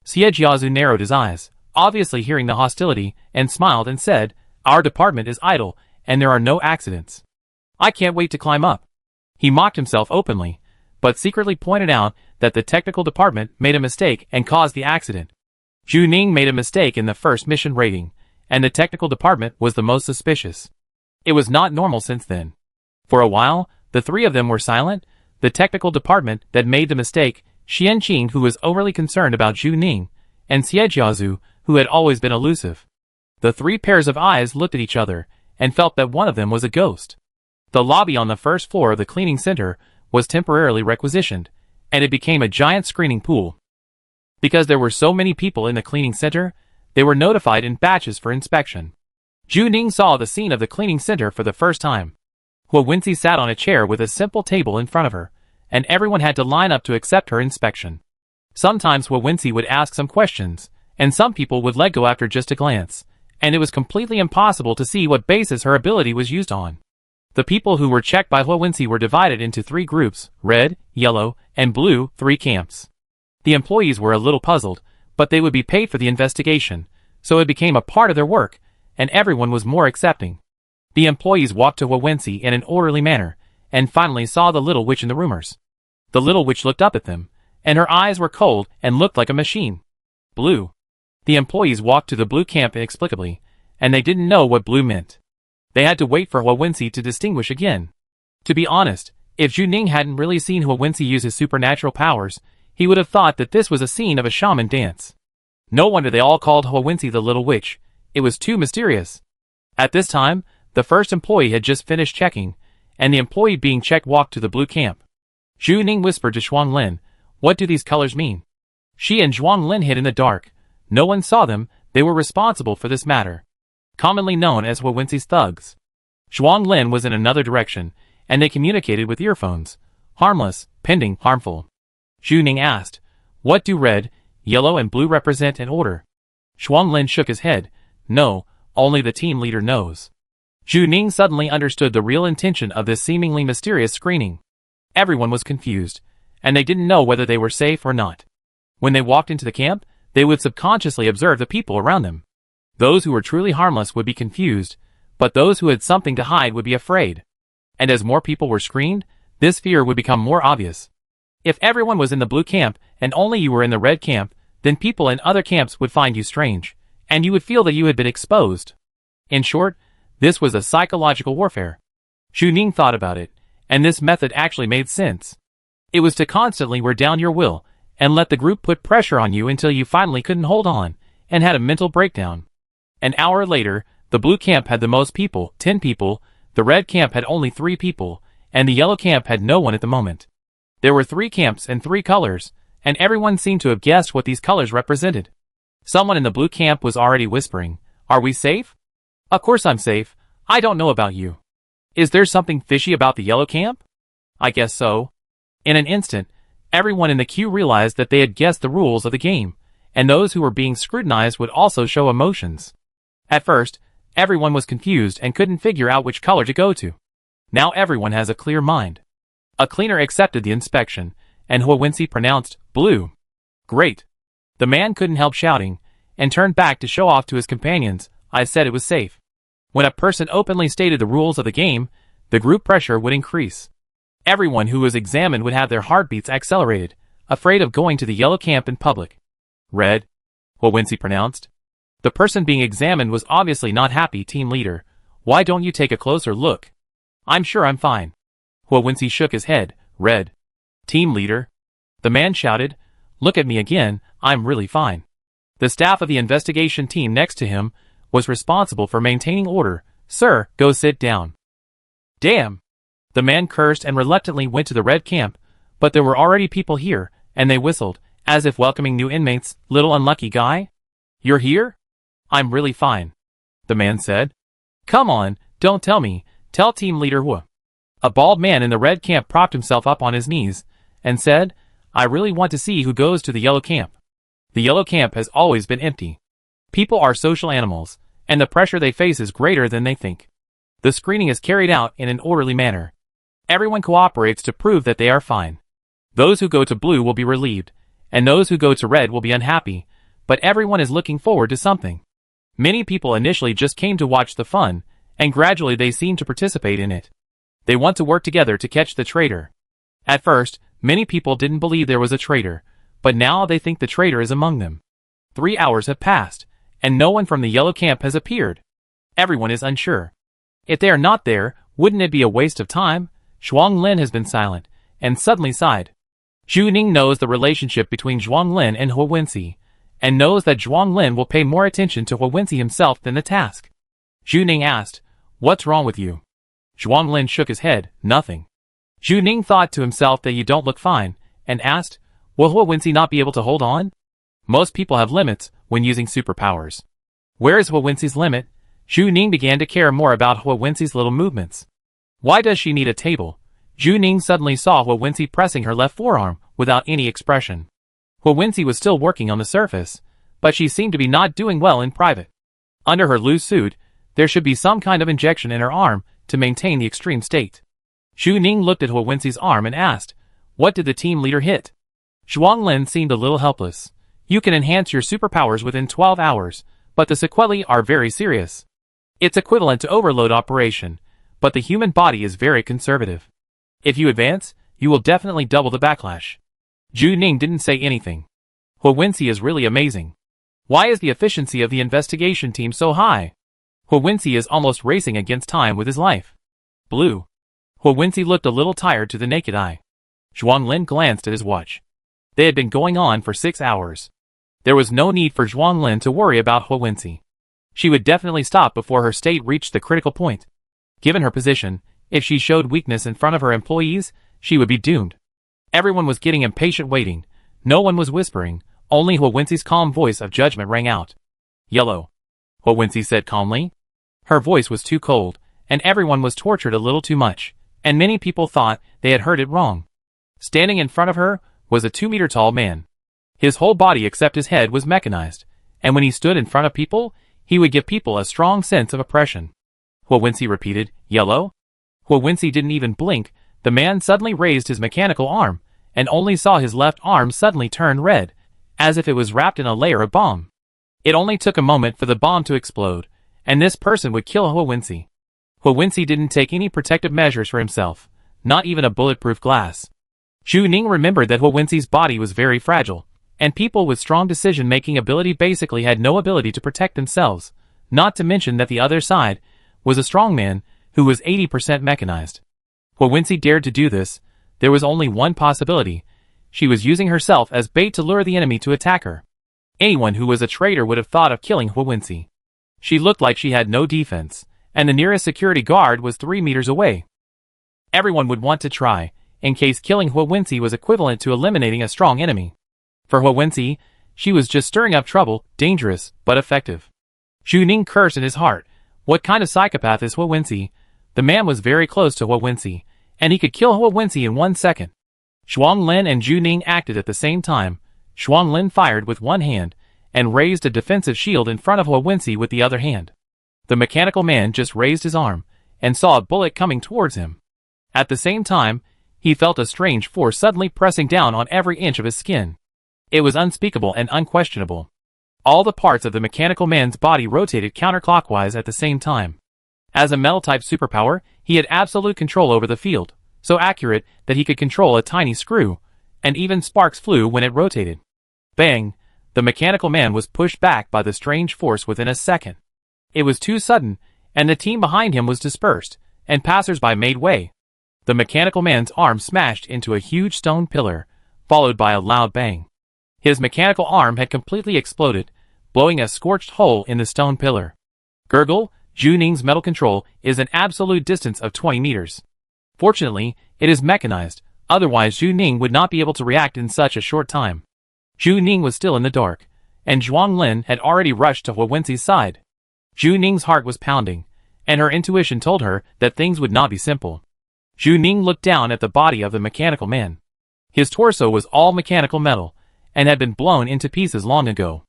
Xie Jiazu narrowed his eyes, obviously hearing the hostility, and smiled and said, our department is idle, and there are no accidents. I can't wait to climb up. He mocked himself openly, but secretly pointed out that the technical department made a mistake and caused the accident. Zhu Ning made a mistake in the first mission rating, and the technical department was the most suspicious. It was not normal since then. For a while, the three of them were silent. The technical department that made the mistake, Xian Qing, who was overly concerned about Zhu Ning, and Xie Jiazu, who had always been elusive. The three pairs of eyes looked at each other, and felt that one of them was a ghost. The lobby on the first floor of the cleaning center was temporarily requisitioned, and it became a giant screening pool. Because there were so many people in the cleaning center, they were notified in batches for inspection. Zhu Ning saw the scene of the cleaning center for the first time. Hua Wincy sat on a chair with a simple table in front of her, and everyone had to line up to accept her inspection. Sometimes Hua Wincy would ask some questions, and some people would let go after just a glance, and it was completely impossible to see what basis her ability was used on. The people who were checked by Hua Wincy were divided into three groups, red, yellow, and blue, three camps. The employees were a little puzzled, but they would be paid for the investigation, so it became a part of their work, and everyone was more accepting. The employees walked to Hua Wincy in an orderly manner, and finally saw the little witch in the rumors. The little witch looked up at them, and her eyes were cold and looked like a machine. Blue. The employees walked to the blue camp inexplicably, and they didn't know what blue meant. They had to wait for Hua Wincy to distinguish again. To be honest, if Zhu Ning hadn't really seen Hua Wincy use his supernatural powers, he would have thought that this was a scene of a shaman dance. No wonder they all called Hua Wincy the Little Witch. It was too mysterious. At this time, the first employee had just finished checking, and the employee being checked walked to the blue camp. Zhu Ning whispered to Xuan Lin, what do these colors mean? She and Xuan Lin hid in the dark. No one saw them. They were responsible for this matter. Commonly known as Hua Wincy's thugs. Xuan Lin was in another direction, and they communicated with earphones. Harmless, pending, harmful. Zhu Ning asked, what do red, yellow and blue represent in order? Xuan Lin shook his head. No, only the team leader knows. Zhu Ning suddenly understood the real intention of this seemingly mysterious screening. Everyone was confused, and they didn't know whether they were safe or not. When they walked into the camp, they would subconsciously observe the people around them. Those who were truly harmless would be confused, but those who had something to hide would be afraid. And as more people were screened, this fear would become more obvious. If everyone was in the blue camp and only you were in the red camp, then people in other camps would find you strange, and you would feel that you had been exposed. In short, this was a psychological warfare. Zhu Ning thought about it, and this method actually made sense. It was to constantly wear down your will, and let the group put pressure on you until you finally couldn't hold on, and had a mental breakdown. An hour later, the blue camp had the most people, 10 people, the red camp had only 3 people, and the yellow camp had no one at the moment. There were 3 camps and 3 colors, and everyone seemed to have guessed what these colors represented. Someone in the blue camp was already whispering, are we safe? Of course I'm safe. I don't know about you. Is there something fishy about the yellow camp? I guess so. In an instant, everyone in the queue realized that they had guessed the rules of the game, and those who were being scrutinized would also show emotions. At first, everyone was confused and couldn't figure out which color to go to. Now everyone has a clear mind. A cleaner accepted the inspection, and Hua Wincy pronounced, blue. Great. The man couldn't help shouting, and turned back to show off to his companions, I said it was safe. When a person openly stated the rules of the game, the group pressure would increase. Everyone who was examined would have their heartbeats accelerated, afraid of going to the yellow camp in public. Red, Hua Wincy pronounced. The person being examined was obviously not happy. Team leader, why don't you take a closer look? I'm sure I'm fine. Hua Wincy shook his head. Red. Team leader. The man shouted, look at me again, I'm really fine. The staff of the investigation team next to him was responsible for maintaining order. Sir, go sit down. Damn. The man cursed and reluctantly went to the red camp, but there were already people here, and they whistled, as if welcoming new inmates. Little unlucky guy? You're here? I'm really fine. The man said. Come on, don't tell me, tell team leader Hua. A bald man in the red camp propped himself up on his knees, and said, I really want to see who goes to the yellow camp. The yellow camp has always been empty. People are social animals, and the pressure they face is greater than they think. The screening is carried out in an orderly manner. Everyone cooperates to prove that they are fine. Those who go to blue will be relieved, and those who go to red will be unhappy, but everyone is looking forward to something. Many people initially just came to watch the fun, and gradually they seem to participate in it. They want to work together to catch the traitor. At first, many people didn't believe there was a traitor, but now they think the traitor is among them. 3 hours have passed, and no one from the yellow camp has appeared. Everyone is unsure. If they are not there, wouldn't it be a waste of time? Zhuang Lin has been silent, and suddenly sighed. Zhu Ning knows the relationship between Zhuang Lin and He Wenci, and knows that Zhuang Lin will pay more attention to He Wenci himself than the task. Zhu Ning asked, "What's wrong with you?" Zhuang Lin shook his head, "Nothing." Zhu Ning thought to himself that you don't look fine, and asked, "Will He Wenci not be able to hold on?" Most people have limits when using superpowers. Where is He Wenci's limit? Zhu Ning began to care more about He Wenci's little movements. Why does she need a table? Zhu Ning suddenly saw He Wenci pressing her left forearm without any expression. He Wenci was still working on the surface, but she seemed to be not doing well in private. Under her loose suit, there should be some kind of injection in her arm to maintain the extreme state. Zhu Ning looked at He Wenci's arm and asked, "What did the team leader hit?" Zhuang Lin seemed a little helpless. You can enhance your superpowers within 12 hours, but the sequelae are very serious. It's equivalent to overload operation, but the human body is very conservative. If you advance, you will definitely double the backlash. Zhu Ning didn't say anything. He Wenci is really amazing. Why is the efficiency of the investigation team so high? He Wenci is almost racing against time with his life. Blue. He Wenci looked a little tired to the naked eye. Zhuang Lin glanced at his watch. They had been going on for 6 hours. There was no need for Zhuang Lin to worry about He Wenci. She would definitely stop before her state reached the critical point. Given her position, if she showed weakness in front of her employees, she would be doomed. Everyone was getting impatient waiting. No one was whispering, only He Wenci's calm voice of judgment rang out. Yellow. He Wenci said calmly. Her voice was too cold, and everyone was tortured a little too much, and many people thought they had heard it wrong. Standing in front of her was a 2-meter tall man. His whole body except his head was mechanized, and when he stood in front of people, he would give people a strong sense of oppression. He Wenci repeated, "Yellow?" He Wenci didn't even blink. The man suddenly raised his mechanical arm, and only saw his left arm suddenly turn red, as if it was wrapped in a layer of bomb. It only took a moment for the bomb to explode, and this person would kill He Wenci. He Wenci didn't take any protective measures for himself, not even a bulletproof glass. Zhu Ning remembered that He Wenci's body was very fragile, and people with strong decision-making ability basically had no ability to protect themselves, not to mention that the other side was a strong man who was 80% mechanized. He Wenci dared to do this. There was only one possibility. She was using herself as bait to lure the enemy to attack her. Anyone who was a traitor would have thought of killing He Wenci. She looked like she had no defense, and the nearest security guard was 3 meters away. Everyone would want to try, in case killing He Wenci was equivalent to eliminating a strong enemy. For He Wenci, she was just stirring up trouble, dangerous, but effective. Zhu Ning cursed in his heart. What kind of psychopath is He Wenci? The man was very close to He Wenci, and he could kill He Wenci in 1 second. Zhuang Lin and Zhu Ning acted at the same time. Zhuang Lin fired with one hand, and raised a defensive shield in front of He Wenci with the other hand. The mechanical man just raised his arm, and saw a bullet coming towards him. At the same time, he felt a strange force suddenly pressing down on every inch of his skin. It was unspeakable and unquestionable. All the parts of the mechanical man's body rotated counterclockwise at the same time. As a metal-type superpower, he had absolute control over the field, so accurate that he could control a tiny screw, and even sparks flew when it rotated. Bang! The mechanical man was pushed back by the strange force within a second. It was too sudden, and the team behind him was dispersed, and passers-by made way. The mechanical man's arm smashed into a huge stone pillar, followed by a loud bang. His mechanical arm had completely exploded, blowing a scorched hole in the stone pillar. Gurgle, Zhu Ning's metal control is an absolute distance of 20 meters. Fortunately, it is mechanized, otherwise Zhu Ning would not be able to react in such a short time. Zhu Ning was still in the dark, and Zhuang Lin had already rushed to He Wenci's side. Zhu Ning's heart was pounding, and her intuition told her that things would not be simple. Zhu Ning looked down at the body of the mechanical man. His torso was all mechanical metal, and had been blown into pieces long ago.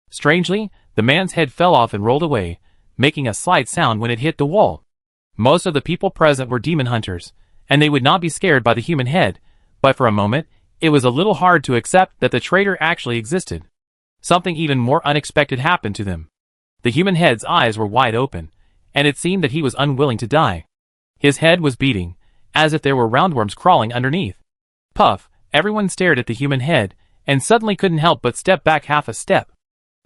Strangely, the man's head fell off and rolled away, making a slight sound when it hit the wall. Most of the people present were demon hunters, and they would not be scared by the human head, but for a moment, it was a little hard to accept that the traitor actually existed. Something even more unexpected happened to them. The human head's eyes were wide open, and it seemed that he was unwilling to die. His head was beating, as if there were roundworms crawling underneath. Puff, everyone stared at the human head, and suddenly couldn't help but step back half a step.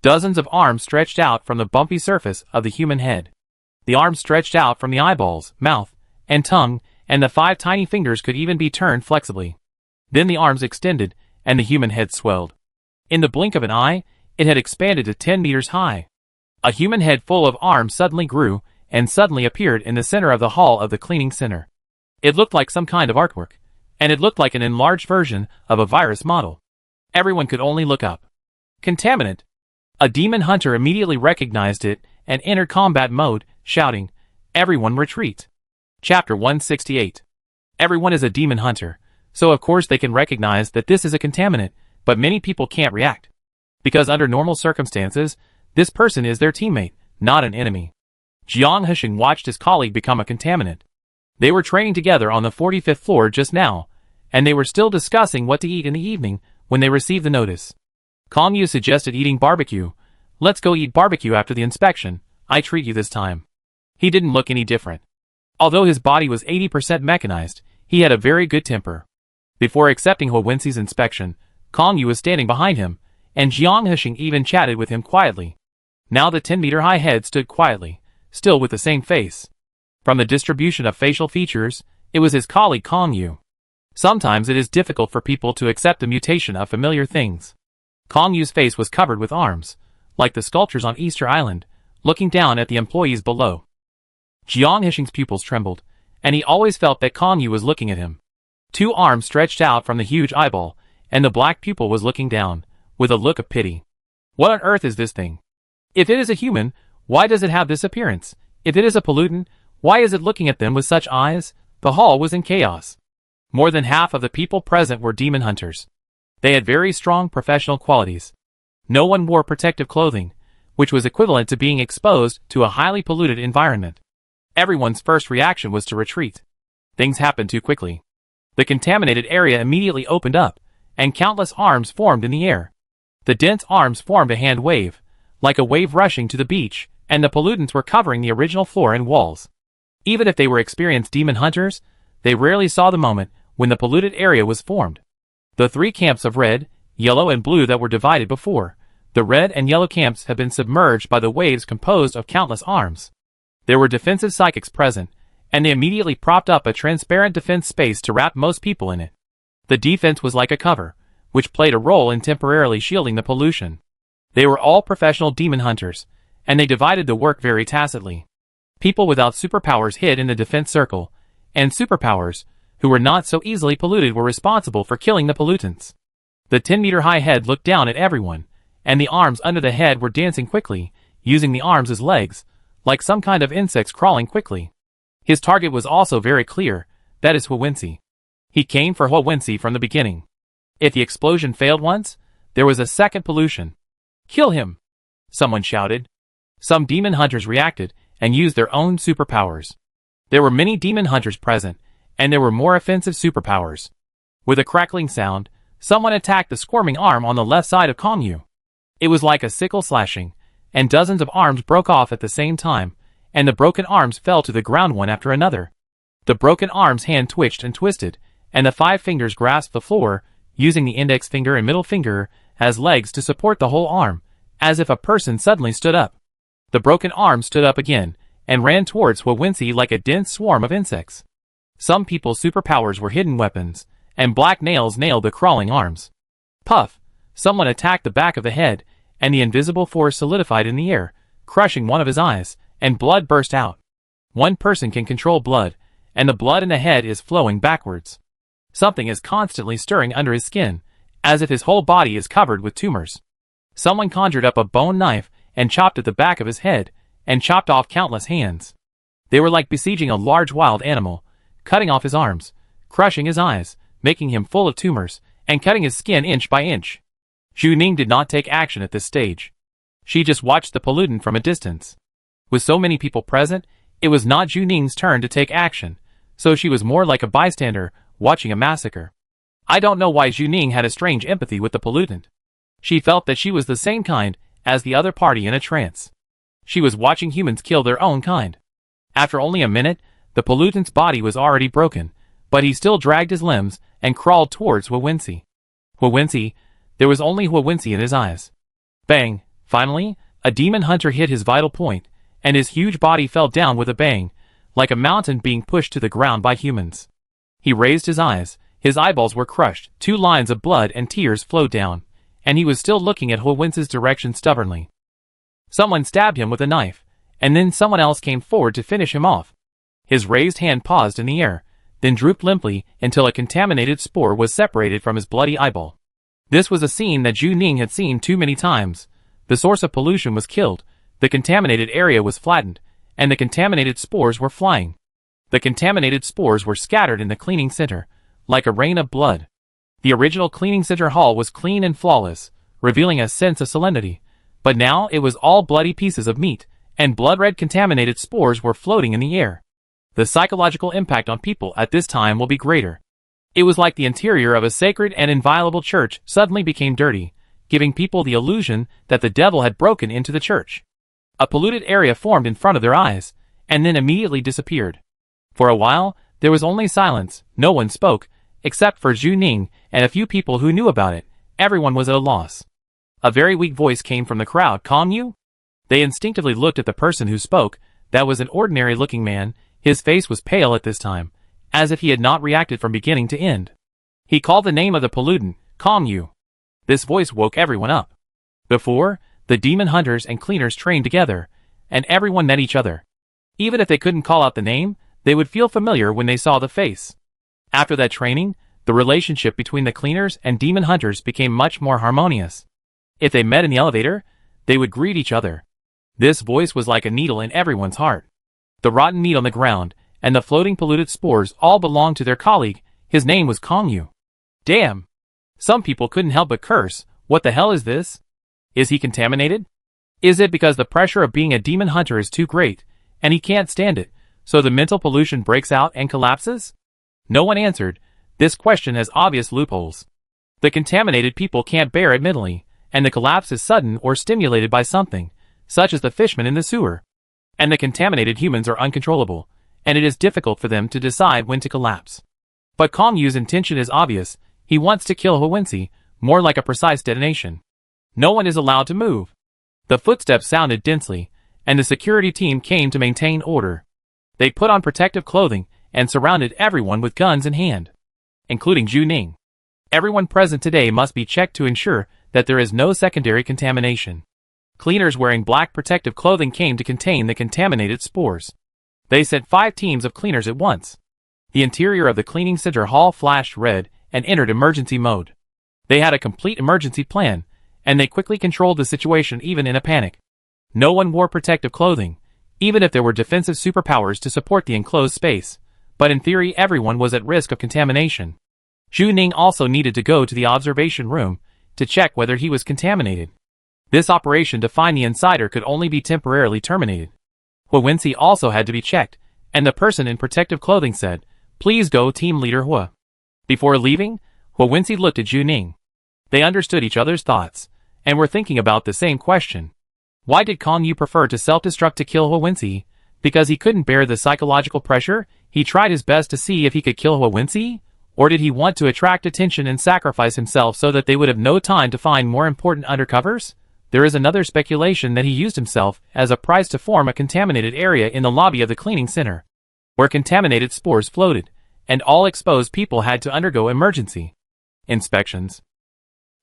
Dozens of arms stretched out from the bumpy surface of the human head. The arms stretched out from the eyeballs, mouth, and tongue, and the 5 tiny fingers could even be turned flexibly. Then the arms extended, and the human head swelled. In the blink of an eye, it had expanded to 10 meters high. A human head full of arms suddenly grew, and suddenly appeared in the center of the hall of the cleaning center. It looked like some kind of artwork, and it looked like an enlarged version of a virus model. Everyone could only look up. Contaminant. A demon hunter immediately recognized it and entered combat mode, shouting, "Everyone retreat." Chapter 168. Everyone is a demon hunter, so of course they can recognize that this is a contaminant, but many people can't react. Because under normal circumstances, this person is their teammate, not an enemy. Jiang Hesheng watched his colleague become a contaminant. They were training together on the 45th floor just now, and they were still discussing what to eat in the evening when they received the notice. Kong Yu suggested eating barbecue. "Let's go eat barbecue after the inspection. I treat you this time." He didn't look any different. Although his body was 80% mechanized, he had a very good temper. Before accepting He Wenxi's inspection, Kong Yu was standing behind him, and Jiang Hesheng even chatted with him quietly. Now the 10-meter-high head stood quietly, still with the same face. From the distribution of facial features, it was his colleague Kong Yu. Sometimes it is difficult for people to accept the mutation of familiar things. Kong Yu's face was covered with arms, like the sculptures on Easter Island, looking down at the employees below. Jiang Hesheng's pupils trembled, and he always felt that Kong Yu was looking at him. 2 arms stretched out from the huge eyeball, and the black pupil was looking down, with a look of pity. What on earth is this thing? If it is a human, why does it have this appearance? If it is a pollutant, why is it looking at them with such eyes? The hall was in chaos. More than half of the people present were demon hunters. They had very strong professional qualities. No one wore protective clothing, which was equivalent to being exposed to a highly polluted environment. Everyone's first reaction was to retreat. Things happened too quickly. The contaminated area immediately opened up, and countless arms formed in the air. The dense arms formed a hand wave, like a wave rushing to the beach, and the pollutants were covering the original floor and walls. Even if they were experienced demon hunters, they rarely saw the moment when the polluted area was formed. The 3 camps of red, yellow and blue that were divided before, the red and yellow camps have been submerged by the waves composed of countless arms. There were defensive psychics present, and they immediately propped up a transparent defense space to wrap most people in it. The defense was like a cover, which played a role in temporarily shielding the pollution. They were all professional demon hunters, and they divided the work very tacitly. People without superpowers hid in the defense circle, and superpowers, who were not so easily polluted, were responsible for killing the pollutants. The 10-meter-high head looked down at everyone, and the arms under the head were dancing quickly, using the arms as legs, like some kind of insects crawling quickly. His target was also very clear, that is He Wenxi. He came for He Wenxi from the beginning. If the explosion failed once, there was a second pollution. "Kill him!" someone shouted. Some demon hunters reacted and used their own superpowers. There were many demon hunters present, and there were more offensive superpowers. With a crackling sound, someone attacked the squirming arm on the left side of Kong Yu. It was like a sickle slashing, and dozens of arms broke off at the same time, and the broken arms fell to the ground one after another. The broken arm's hand twitched and twisted, and the 5 fingers grasped the floor, using the index finger and middle finger as legs to support the whole arm, as if a person suddenly stood up. The broken arm stood up again, and ran towards He Wenxi like a dense swarm of insects. Some people's superpowers were hidden weapons, and black nails nailed the crawling arms. Puff! Someone attacked the back of the head, and the invisible force solidified in the air, crushing one of his eyes, and blood burst out. One person can control blood, and the blood in the head is flowing backwards. Something is constantly stirring under his skin, as if his whole body is covered with tumors. Someone conjured up a bone knife and chopped at the back of his head, and chopped off countless hands. They were like besieging a large wild animal, cutting off his arms, crushing his eyes, making him full of tumors, and cutting his skin inch by inch. Zhu Ning did not take action at this stage. She just watched the pollutant from a distance. With so many people present, It was not Zhu Ning's turn to take action, so she was more like a bystander, watching a massacre. I don't know why Zhu Ning had a strange empathy with the pollutant. She felt that she was the same kind as the other party in a trance. She was watching humans kill their own kind. After only a minute, the pollutant's body was already broken, but he still dragged his limbs and crawled towards Huwensi. Huwensi, there was only Huwensi in his eyes. Bang! Finally, a demon hunter hit his vital point, and his huge body fell down with a bang, like a mountain being pushed to the ground by humans. He raised his eyes, his eyeballs were crushed, 2 lines of blood and tears flowed down, and he was still looking at Huwensi's direction stubbornly. Someone stabbed him with a knife, and then someone else came forward to finish him off. His raised hand paused in the air, then drooped limply until a contaminated spore was separated from his bloody eyeball. This was a scene that Zhu Ning had seen too many times. The source of pollution was killed, the contaminated area was flattened, and the contaminated spores were flying. The contaminated spores were scattered in the cleaning center, like a rain of blood. The original cleaning center hall was clean and flawless, revealing a sense of solemnity, but now it was all bloody pieces of meat, and blood-red contaminated spores were floating in the air. The psychological impact on people at this time will be greater. It was like the interior of a sacred and inviolable church suddenly became dirty, giving people the illusion that the devil had broken into the church. A polluted area formed in front of their eyes, and then immediately disappeared. For a while, there was only silence, no one spoke, except for Zhu Ning and a few people who knew about it. Everyone was at a loss. A very weak voice came from the crowd. Calm you? They instinctively looked at the person who spoke. That was an ordinary-looking man. His face was pale at this time, as if he had not reacted from beginning to end. He called the name of the pollutant, Calm you. This voice woke everyone up. Before, the demon hunters and cleaners trained together, and everyone met each other. Even if they couldn't call out the name, they would feel familiar when they saw the face. After that training, the relationship between the cleaners and demon hunters became much more harmonious. If they met in the elevator, they would greet each other. This voice was like a needle in everyone's heart. The rotten meat on the ground, and the floating polluted spores all belonged to their colleague. His name was Kongyu. Damn! Some people couldn't help but curse. What the hell is this? Is he contaminated? Is it because the pressure of being a demon hunter is too great, and he can't stand it, so the mental pollution breaks out and collapses? No one answered. This question has obvious loopholes. The contaminated people can't bear it mentally, and the collapse is sudden or stimulated by something, such as the fishmen in the sewer. And the contaminated humans are uncontrollable, and it is difficult for them to decide when to collapse. But Kongyu's intention is obvious. He wants to kill Huwensi, more like a precise detonation. No one is allowed to move. The footsteps sounded densely, and the security team came to maintain order. They put on protective clothing and surrounded everyone with guns in hand, including Zhu Ning. Everyone present today must be checked to ensure that there is no secondary contamination. Cleaners wearing black protective clothing came to contain the contaminated spores. They sent 5 teams of cleaners at once. The interior of the cleaning center hall flashed red and entered emergency mode. They had a complete emergency plan, and they quickly controlled the situation even in a panic. No one wore protective clothing, even if there were defensive superpowers to support the enclosed space, but in theory everyone was at risk of contamination. Zhu Ning also needed to go to the observation room to check whether he was contaminated. This operation to find the insider could only be temporarily terminated. Huwensi also had to be checked, and the person in protective clothing said, "Please go, team leader Hua." Before leaving, Huwensi looked at Zhu Ning. They understood each other's thoughts, and were thinking about the same question. Why did Kongyu prefer to self-destruct to kill Huwensi? Because he couldn't bear the psychological pressure? He tried his best to see if he could kill Huwensi? Or did he want to attract attention and sacrifice himself so that they would have no time to find more important undercovers? There is another speculation that he used himself as a prize to form a contaminated area in the lobby of the cleaning center, where contaminated spores floated, and all exposed people had to undergo emergency inspections.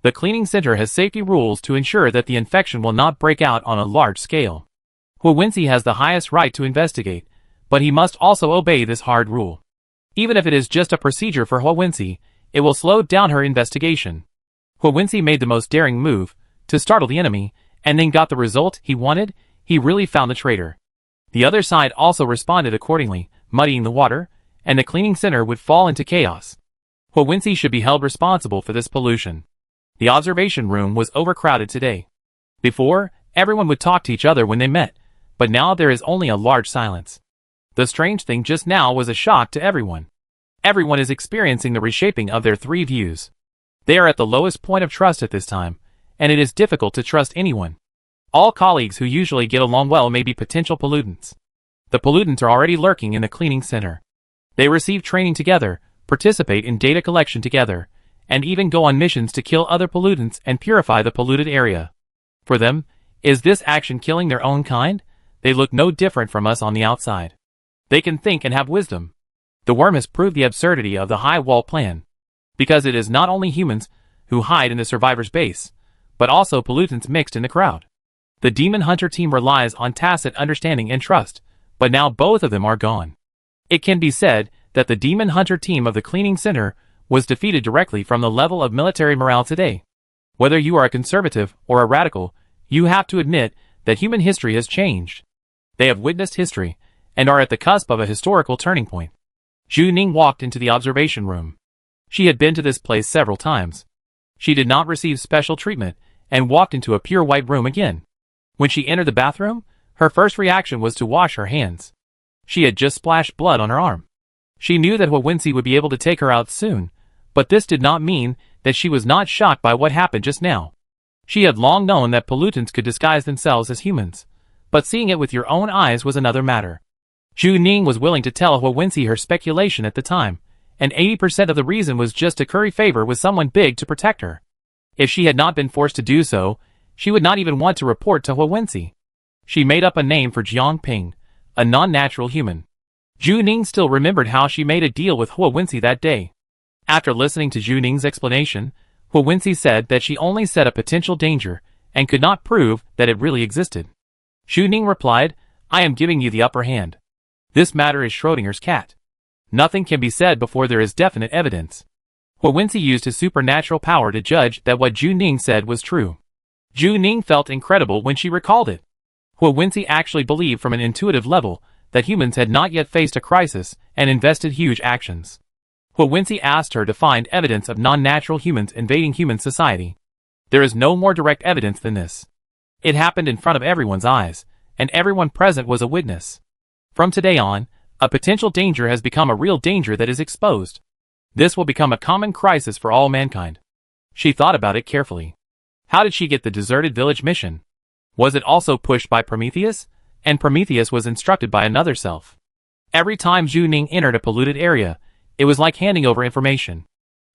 The cleaning center has safety rules to ensure that the infection will not break out on a large scale. Huwensi has the highest right to investigate, but he must also obey this hard rule. Even if it is just a procedure for Huwensi, it will slow down her investigation. Huwensi made the most daring move, to startle the enemy, and then got the result he wanted. He really found the traitor. The other side also responded accordingly, muddying the water, and the cleaning center would fall into chaos. Huwensi should be held responsible for this pollution. The observation room was overcrowded today. Before, everyone would talk to each other when they met, but now there is only a large silence. The strange thing just now was a shock to everyone. Everyone is experiencing the reshaping of their three views. They are at the lowest point of trust at this time, and it is difficult to trust anyone. All colleagues who usually get along well may be potential pollutants. The pollutants are already lurking in the cleaning center. They receive training together, participate in data collection together, and even go on missions to kill other pollutants and purify the polluted area. For them, is this action killing their own kind? They look no different from us on the outside. They can think and have wisdom. The worm has proved the absurdity of the high wall plan. Because it is not only humans who hide in the survivor's base, but also pollutants mixed in the crowd. The Demon Hunter team relies on tacit understanding and trust, but now both of them are gone. It can be said that the Demon Hunter team of the cleaning center was defeated directly from the level of military morale today. Whether you are a conservative or a radical, you have to admit that human history has changed. They have witnessed history, and are at the cusp of a historical turning point. Zhu Ning walked into the observation room. She had been to this place several times. She did not receive special treatment, and walked into a pure white room again. When she entered the bathroom, her first reaction was to wash her hands. She had just splashed blood on her arm. She knew that Huawinsi would be able to take her out soon, but this did not mean that she was not shocked by what happened just now. She had long known that pollutants could disguise themselves as humans, but seeing it with your own eyes was another matter. Zhu Ning was willing to tell Huawinsi her speculation at the time, and 80% of the reason was just to curry favor with someone big to protect her. If she had not been forced to do so, she would not even want to report to Huawinsi. She made up a name for Jiang Ping, a non-natural human. Zhu Ning still remembered how she made a deal with Huawinsi that day. After listening to Zhu Ning's explanation, Huawinsi said that she only set a potential danger, and could not prove that it really existed. Zhu Ning replied, "I am giving you the upper hand. This matter is Schrodinger's cat. Nothing can be said before there is definite evidence." Huawinsi used his supernatural power to judge that what Zhu Ning said was true. Zhu Ning felt incredible when she recalled it. Huawinsi actually believed from an intuitive level that humans had not yet faced a crisis and invested huge actions. Huawinsi asked her to find evidence of non-natural humans invading human society. There is no more direct evidence than this. It happened in front of everyone's eyes, and everyone present was a witness. From today on, a potential danger has become a real danger that is exposed. This will become a common crisis for all mankind. She thought about it carefully. How did she get the deserted village mission? Was it also pushed by Prometheus? And Prometheus was instructed by another self. Every time Zhu Ning entered a polluted area, it was like handing over information.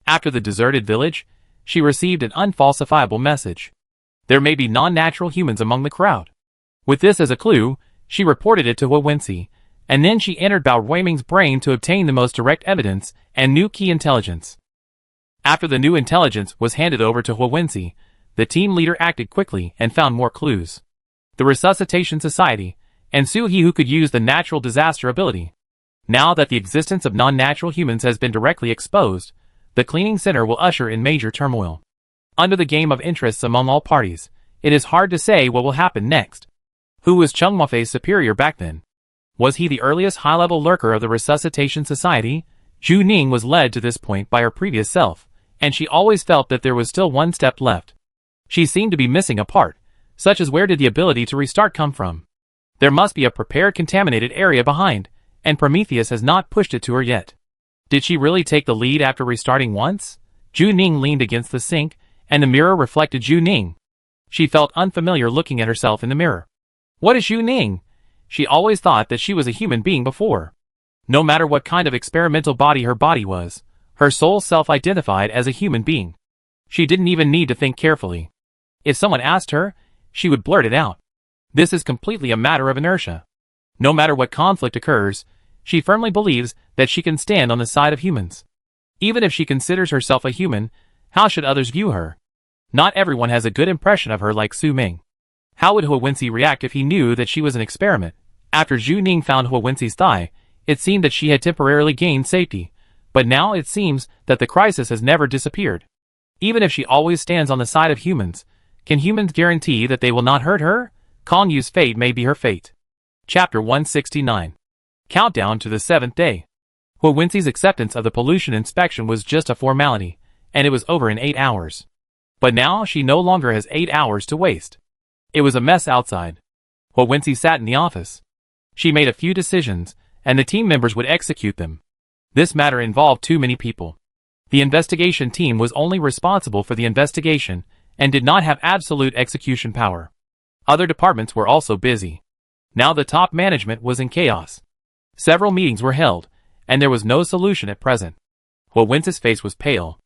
After the deserted village, she received an unfalsifiable message. There may be non-natural humans among the crowd. With this as a clue, she reported it to Huawinsi, and then she entered Bao Ruiming's brain to obtain the most direct evidence and new key intelligence. After the new intelligence was handed over to Huawinsi, the team leader acted quickly and found more clues. The Resuscitation Society, and Su He, who could use the natural disaster ability. Now that the existence of non-natural humans has been directly exposed, the cleaning center will usher in major turmoil. Under the game of interests among all parties, it is hard to say what will happen next. Who was Cheng Wafei's superior back then? Was he the earliest high-level lurker of the Resuscitation Society? Zhu Ning was led to this point by her previous self, and she always felt that there was still one step left. She seemed to be missing a part, such as where did the ability to restart come from? There must be a prepared contaminated area behind, and Prometheus has not pushed it to her yet. Did she really take the lead after restarting once? Zhu Ning leaned against the sink, and the mirror reflected Zhu Ning. She felt unfamiliar looking at herself in the mirror. What is Zhu Ning? She always thought that she was a human being before. No matter what kind of experimental body her body was, her soul self-identified as a human being. She didn't even need to think carefully. If someone asked her, she would blurt it out. This is completely a matter of inertia. No matter what conflict occurs, she firmly believes that she can stand on the side of humans. Even if she considers herself a human, how should others view her? Not everyone has a good impression of her like Su Ming. How would Huawinsi react if he knew that she was an experiment? After Zhu Ning found Huawinsi's thigh, it seemed that she had temporarily gained safety, but now it seems that the crisis has never disappeared. Even if she always stands on the side of humans, can humans guarantee that they will not hurt her? Kong Yu's fate may be her fate. Chapter 169. Countdown to the 7th day. Huawinsi's acceptance of the pollution inspection was just a formality, and it was over in 8 hours. But now she no longer has 8 hours to waste. It was a mess outside. Huawinsi sat in the office. She made a few decisions, and the team members would execute them. This matter involved too many people. The investigation team was only responsible for the investigation and did not have absolute execution power. Other departments were also busy. Now the top management was in chaos. Several meetings were held, and there was no solution at present. Wence's face was pale.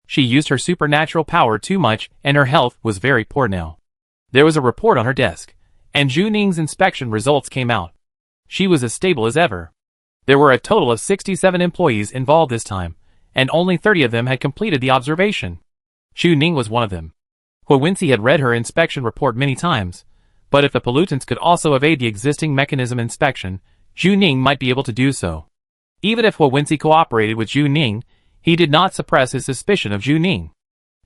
She used her supernatural power too much and her health was very poor now. There was a report on her desk, and Zhu Ning's inspection results came out. She was as stable as ever. There were a total of 67 employees involved this time, and only 30 of them had completed the observation. Zhu Ning was one of them. Wence had read her inspection report many times, but if the pollutants could also evade the existing mechanism inspection, Zhu Ning might be able to do so. Even if Wence cooperated with Zhu Ning, he did not suppress his suspicion of Zhu Ning.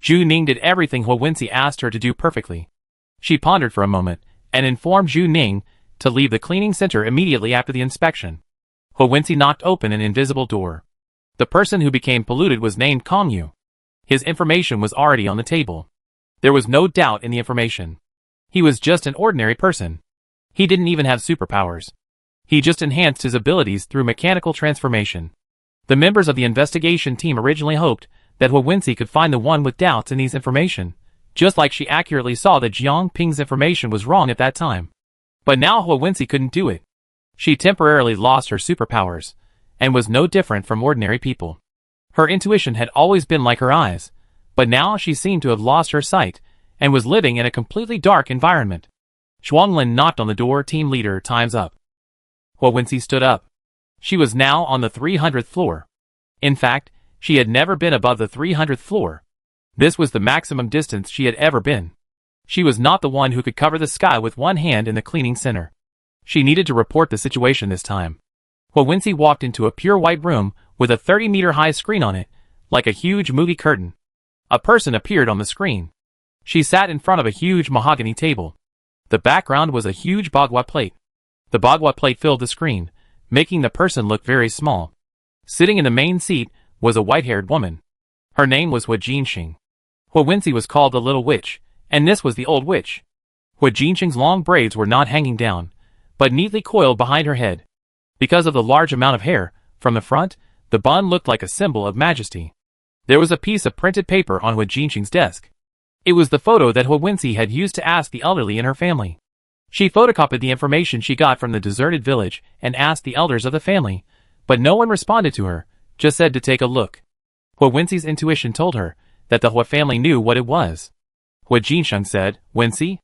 Zhu Ning did everything Wence asked her to do perfectly. She pondered for a moment, and informed Zhu Ning to leave the cleaning center immediately after the inspection. Wence knocked open an invisible door. The person who became polluted was named Kong Yu. His information was already on the table. There was no doubt in the information. He was just an ordinary person. He didn't even have superpowers. He just enhanced his abilities through mechanical transformation. The members of the investigation team originally hoped that Wence could find the one with doubts in his information, just like she accurately saw that Jiang Ping's information was wrong at that time. But now Wence couldn't do it. She temporarily lost her superpowers, and was no different from ordinary people. Her intuition had always been like her eyes, but now she seemed to have lost her sight, and was living in a completely dark environment. Shuanglin knocked on the door. Team leader, time's up. Wence stood up. She was now on the 300th floor. In fact, she had never been above the 300th floor. This was the maximum distance she had ever been. She was not the one who could cover the sky with one hand in the cleaning center. She needed to report the situation this time. Wence walked into a pure white room with a 30-meter-high screen on it, like a huge movie curtain. A person appeared on the screen. She sat in front of a huge mahogany table. The background was a huge bagua plate. The bagua plate filled the screen, making the person look very small. Sitting in the main seat was a white-haired woman. Her name was Hua Jinxing. Wence was called the Little Witch, and this was the Old Witch. Hua Jinxing's long braids were not hanging down, but neatly coiled behind her head. Because of the large amount of hair, from the front, the bun looked like a symbol of majesty. There was a piece of printed paper on Hua Jinxing's desk. It was the photo that Wence had used to ask the elderly in her family. She photocopied the information she got from the deserted village and asked the elders of the family, but no one responded to her, just said to take a look. Wence's intuition told her that the Hua family knew what it was. Hua Jinsheng said, "Wence?"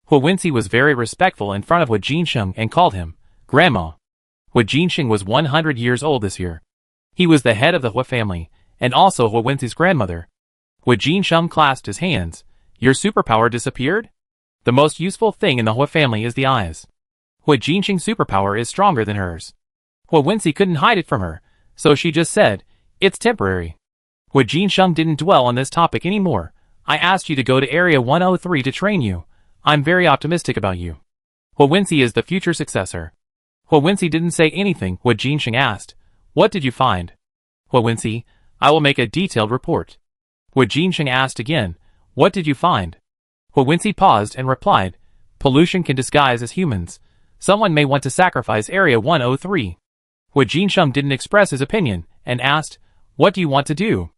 Wence was very respectful in front of Hua Jinsheng and called him Grandma. Hua Jinsheng was 100 years old this year. He was the head of the Hua family, and also Wence's grandmother. Hua Jinsheng clasped his hands. "Your superpower disappeared? The most useful thing in the Hua family is the eyes. Hua Jinsheng's superpower is stronger than hers." Wence couldn't hide it from her, so she just said, "It's temporary." Hua Jinsheng didn't dwell on this topic anymore. "I asked you to go to Area 103 to train you. I'm very optimistic about you. Wence is the future successor." Wence didn't say anything. Hua Jinsheng asked, "What did you find?" Wence, "I will make a detailed report." Hua Jinsheng asked again, "What did you find?" Wence paused and replied, "Pollution can disguise as humans. Someone may want to sacrifice Area 103. Hua Jinsheng didn't express his opinion, and asked, "What do you want to do?"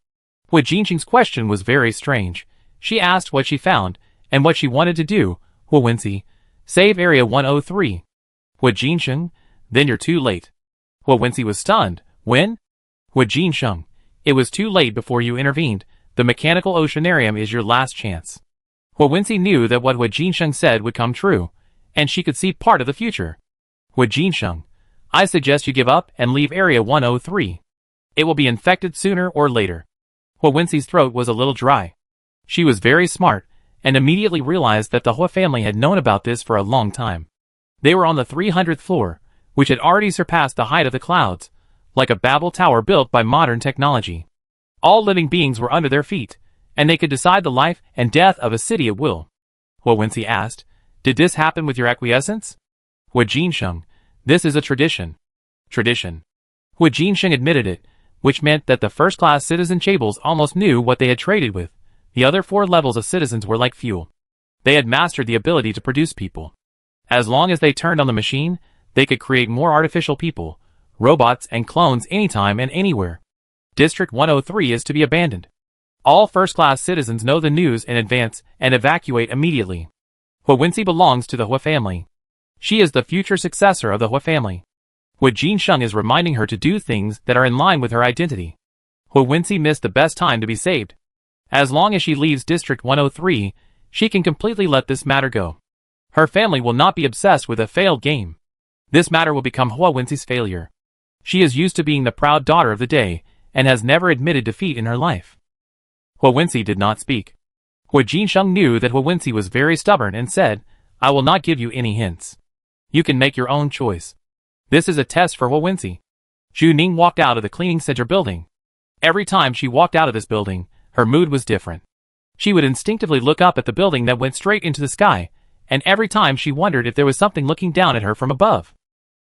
Hua Jinsheng's question was very strange. She asked what she found, and what she wanted to do. Wence, "Save Area 103. Hua Jinsheng, "Then you're too late." Wence was stunned. "When?" Hua Jinsheng, "It was too late before you intervened. The mechanical oceanarium is your last chance." Wence knew that what Hua Jinsheng said would come true, and she could see part of the future. Hua Jinsheng, "I suggest you give up and leave Area 103. It will be infected sooner or later." Wence's throat was a little dry. She was very smart, and immediately realized that the Hua family had known about this for a long time. They were on the 300th floor, which had already surpassed the height of the clouds, like a Babel tower built by modern technology. All living beings were under their feet, and they could decide the life and death of a city at will. Wence asked, "Did this happen with your acquiescence?" Hua Jinsheng, "This is a tradition." Tradition. Hua Jinsheng admitted it, which meant that the first-class citizen Chables almost knew what they had traded with. The other 4 levels of citizens were like fuel. They had mastered the ability to produce people. As long as they turned on the machine, they could create more artificial people, robots and clones anytime and anywhere. District 103 is to be abandoned. All first-class citizens know the news in advance and evacuate immediately. Wensi belongs to the Hua family. She is the future successor of the Hua family. Jin-sheng is reminding her to do things that are in line with her identity. Wensi missed the best time to be saved. As long as she leaves District 103, she can completely let this matter go. Her family will not be obsessed with a failed game. This matter will become Wensi's failure. She is used to being the proud daughter of the day, and has never admitted defeat in her life. Wensi did not speak. Jin-sheng knew that Wensi was very stubborn and said, "I will not give you any hints. You can make your own choice." This is a test for Wensi. Zhu Ning walked out of the cleaning center building. Every time she walked out of this building, her mood was different. She would instinctively look up at the building that went straight into the sky, and every time she wondered if there was something looking down at her from above.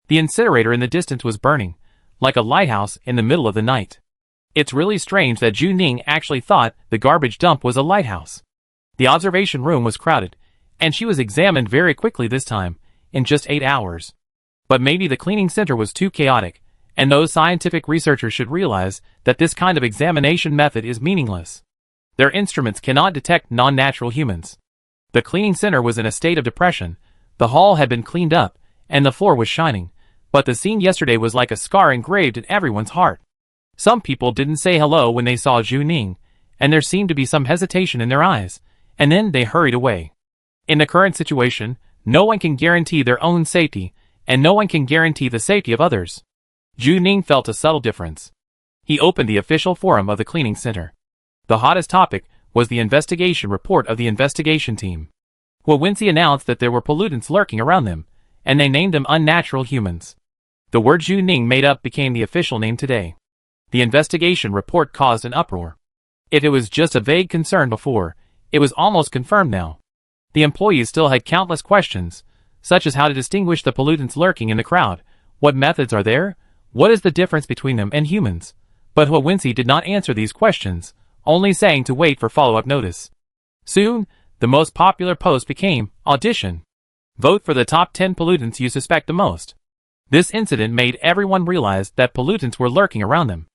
The incinerator in the distance was burning, like a lighthouse in the middle of the night. It's really strange that Zhu Ning actually thought the garbage dump was a lighthouse. The observation room was crowded, and she was examined very quickly this time, in just 8 hours. But maybe the cleaning center was too chaotic, and those scientific researchers should realize that this kind of examination method is meaningless. Their instruments cannot detect non-natural humans. The cleaning center was in a state of depression, the hall had been cleaned up, and the floor was shining, but the scene yesterday was like a scar engraved in everyone's heart. Some people didn't say hello when they saw Zhu Ning, and there seemed to be some hesitation in their eyes, and then they hurried away. In the current situation, no one can guarantee their own safety, and no one can guarantee the safety of others. Zhu Ning felt a subtle difference. He opened the official forum of the cleaning center. The hottest topic was the investigation report of the investigation team. Wensi announced that there were pollutants lurking around them, and they named them unnatural humans. The word Zhu Ning made up became the official name today. The investigation report caused an uproar. If it was just a vague concern before, it was almost confirmed now. The employees still had countless questions, such as how to distinguish the pollutants lurking in the crowd, what methods are there, what is the difference between them and humans. But Wensi did not answer these questions, only saying to wait for follow-up notice. Soon, the most popular post became, "Audition. Vote for the top 10 pollutants you suspect the most." This incident made everyone realize that pollutants were lurking around them.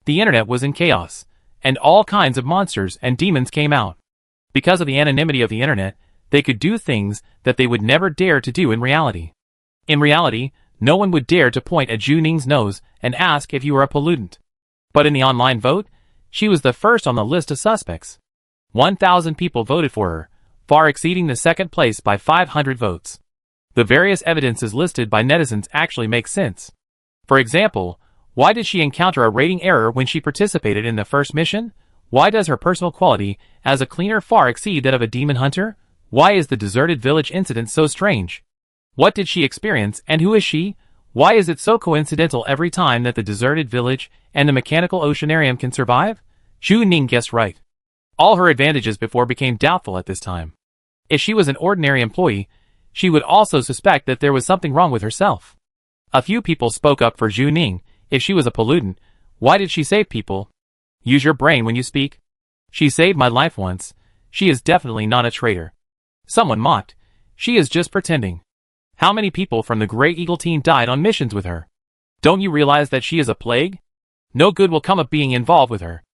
The internet was in chaos, and all kinds of monsters and demons came out. Because of the anonymity of the internet, they could do things that they would never dare to do in reality. In reality, no one would dare to point at Zhu Ning's nose and ask if you were a pollutant. But in the online vote, she was the first on the list of suspects. 1,000 people voted for her, far exceeding the second place by 500 votes. The various evidences listed by netizens actually make sense. For example, why did she encounter a rating error when she participated in the first mission? Why does her personal quality as a cleaner far exceed that of a demon hunter? Why is the deserted village incident so strange? What did she experience and who is she? Why is it so coincidental every time that the deserted village and the mechanical oceanarium can survive? Zhu Ning guessed right. All her advantages before became doubtful at this time. If she was an ordinary employee, she would also suspect that there was something wrong with herself. A few people spoke up for Zhu Ning. If she was a pollutant, why did she save people? Use your brain when you speak. She saved my life once. She is definitely not a traitor. Someone mocked. She is just pretending. How many people from the Grey Eagle team died on missions with her? Don't you realize that she is a plague? No good will come of being involved with her.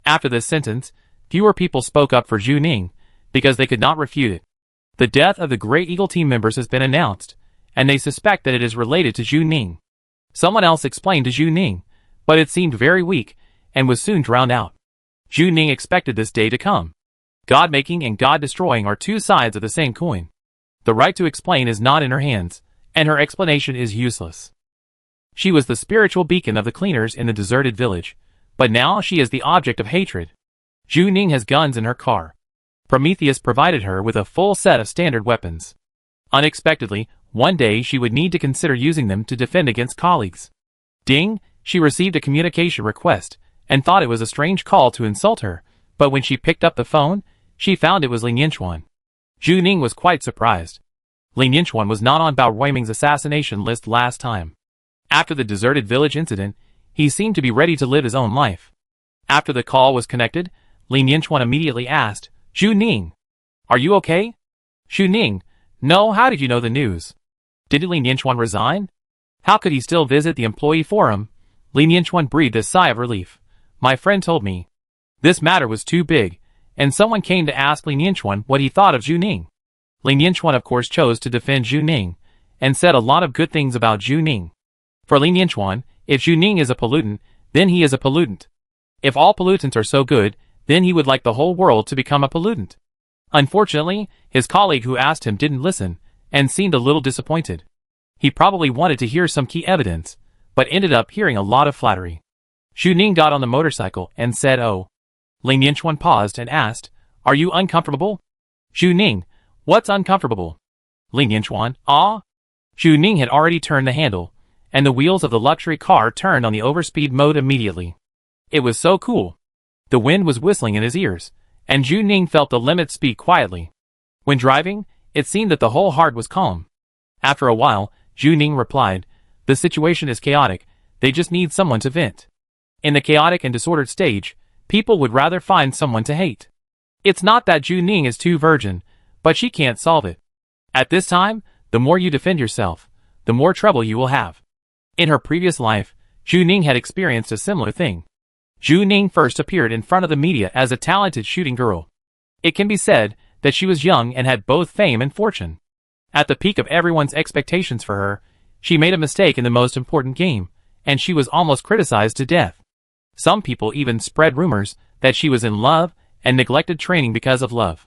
After this sentence, fewer people spoke up for Zhu Ning, because they could not refute it. The death of the Grey Eagle team members has been announced, and they suspect that it is related to Zhu Ning. Someone else explained to Zhu Ning, but it seemed very weak, and was soon drowned out. Zhu Ning expected this day to come. God-making and God-destroying are two sides of the same coin. The right to explain is not in her hands, and her explanation is useless. She was the spiritual beacon of the cleaners in the deserted village, but now she is the object of hatred. Zhu Ning has guns in her car. Prometheus provided her with a full set of standard weapons. Unexpectedly, one day she would need to consider using them to defend against colleagues. Ding, she received a communication request, and thought it was a strange call to insult her, but when she picked up the phone, she found it was Lin Yinchuan. Zhu Ning was quite surprised. Lin Yinchuan was not on Bao Ruiming's assassination list last time. After the deserted village incident, he seemed to be ready to live his own life. After the call was connected, Lin Yinchuan immediately asked, "Zhu Ning, are you okay?" Zhu Ning, "No, how did you know the news? Did Lin Yinchuan resign? How could he still visit the employee forum? Lin Yinchuan breathed a sigh of relief. My friend told me this matter was too big, and someone came to ask Lin Yinchuan what he thought of Zhu Ning. Lin Yinchuan of course chose to defend Zhu Ning, and said a lot of good things about Zhu Ning. For Lin Yinchuan, if Zhu Ning is a pollutant, then he is a pollutant. If all pollutants are so good, then he would like the whole world to become a pollutant. Unfortunately, his colleague who asked him didn't listen, and seemed a little disappointed. He probably wanted to hear some key evidence, but ended up hearing a lot of flattery. Zhu Ning got on the motorcycle and said, "Oh." Lin Yinchuan paused and asked, "Are you uncomfortable?" Zhu Ning, "What's uncomfortable?" Lin Yinchuan, "Ah?" Zhu Ning had already turned the handle, and the wheels of the luxury car turned on the overspeed mode immediately. It was so cool. The wind was whistling in his ears, and Zhu Ning felt the limit speed quietly. When driving, it seemed that the whole heart was calm. After a while, Zhu Ning replied, "The situation is chaotic, they just need someone to vent." In the chaotic and disordered stage, people would rather find someone to hate. It's not that Zhu Ning is too virgin, but she can't solve it. At this time, the more you defend yourself, the more trouble you will have. In her previous life, Zhu Ning had experienced a similar thing. Zhu Ning first appeared in front of the media as a talented shooting girl. It can be said that she was young and had both fame and fortune. At the peak of everyone's expectations for her, she made a mistake in the most important game, and she was almost criticized to death. Some people even spread rumors that she was in love and neglected training because of love.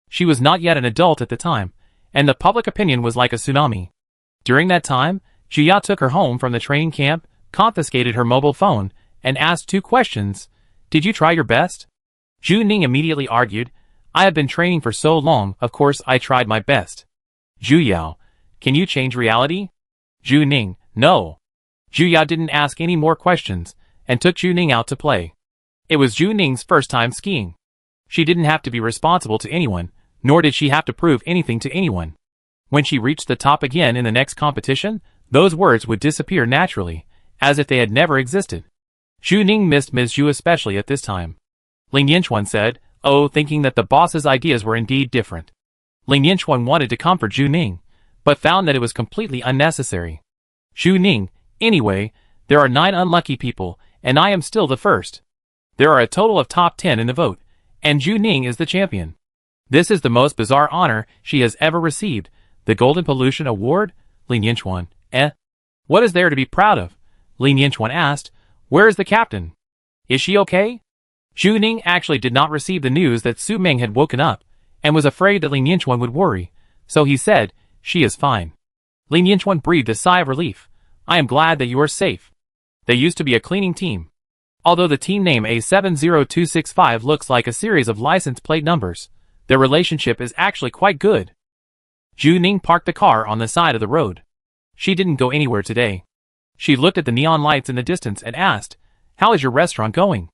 She was not yet an adult at the time, and the public opinion was like a tsunami. During that time, Juya took her home from the training camp, confiscated her mobile phone, and asked 2 questions. "Did you try your best?" Zhu Ning immediately argued, "I have been training for so long, of course I tried my best." Juya, "Can you change reality?" Zhu Ning, "No." Juya didn't ask any more questions, and took Zhu Ning out to play. It was Zhu Ning's first time skiing. She didn't have to be responsible to anyone, nor did she have to prove anything to anyone. When she reached the top again in the next competition, those words would disappear naturally, as if they had never existed. Zhu Ning missed Ms. Zhu especially at this time. Lin Yinchuan said, "Oh," thinking that the boss's ideas were indeed different. Lin Yinchuan wanted to comfort Zhu Ning, but found that it was completely unnecessary. Zhu Ning, "Anyway, there are 9 unlucky people, and I am still the first. There are a total of top 10 in the vote, and Zhu Ning is the champion. This is the most bizarre honor she has ever received, the Golden Pollution Award?" Lin Yinchuan, "What is there to be proud of?" Lin Yinchuan asked, "Where is the captain? Is she okay?" Zhu Ning actually did not receive the news that Su Ming had woken up, and was afraid that Lin Yinchuan would worry, so he said, "She is fine." Lin Yinchuan breathed a sigh of relief. "I am glad that you are safe." They used to be a cleaning team. Although the team name A70265 looks like a series of license plate numbers, their relationship is actually quite good. Zhu Ning parked the car on the side of the road. She didn't go anywhere today. She looked at the neon lights in the distance and asked, "How is your restaurant going?"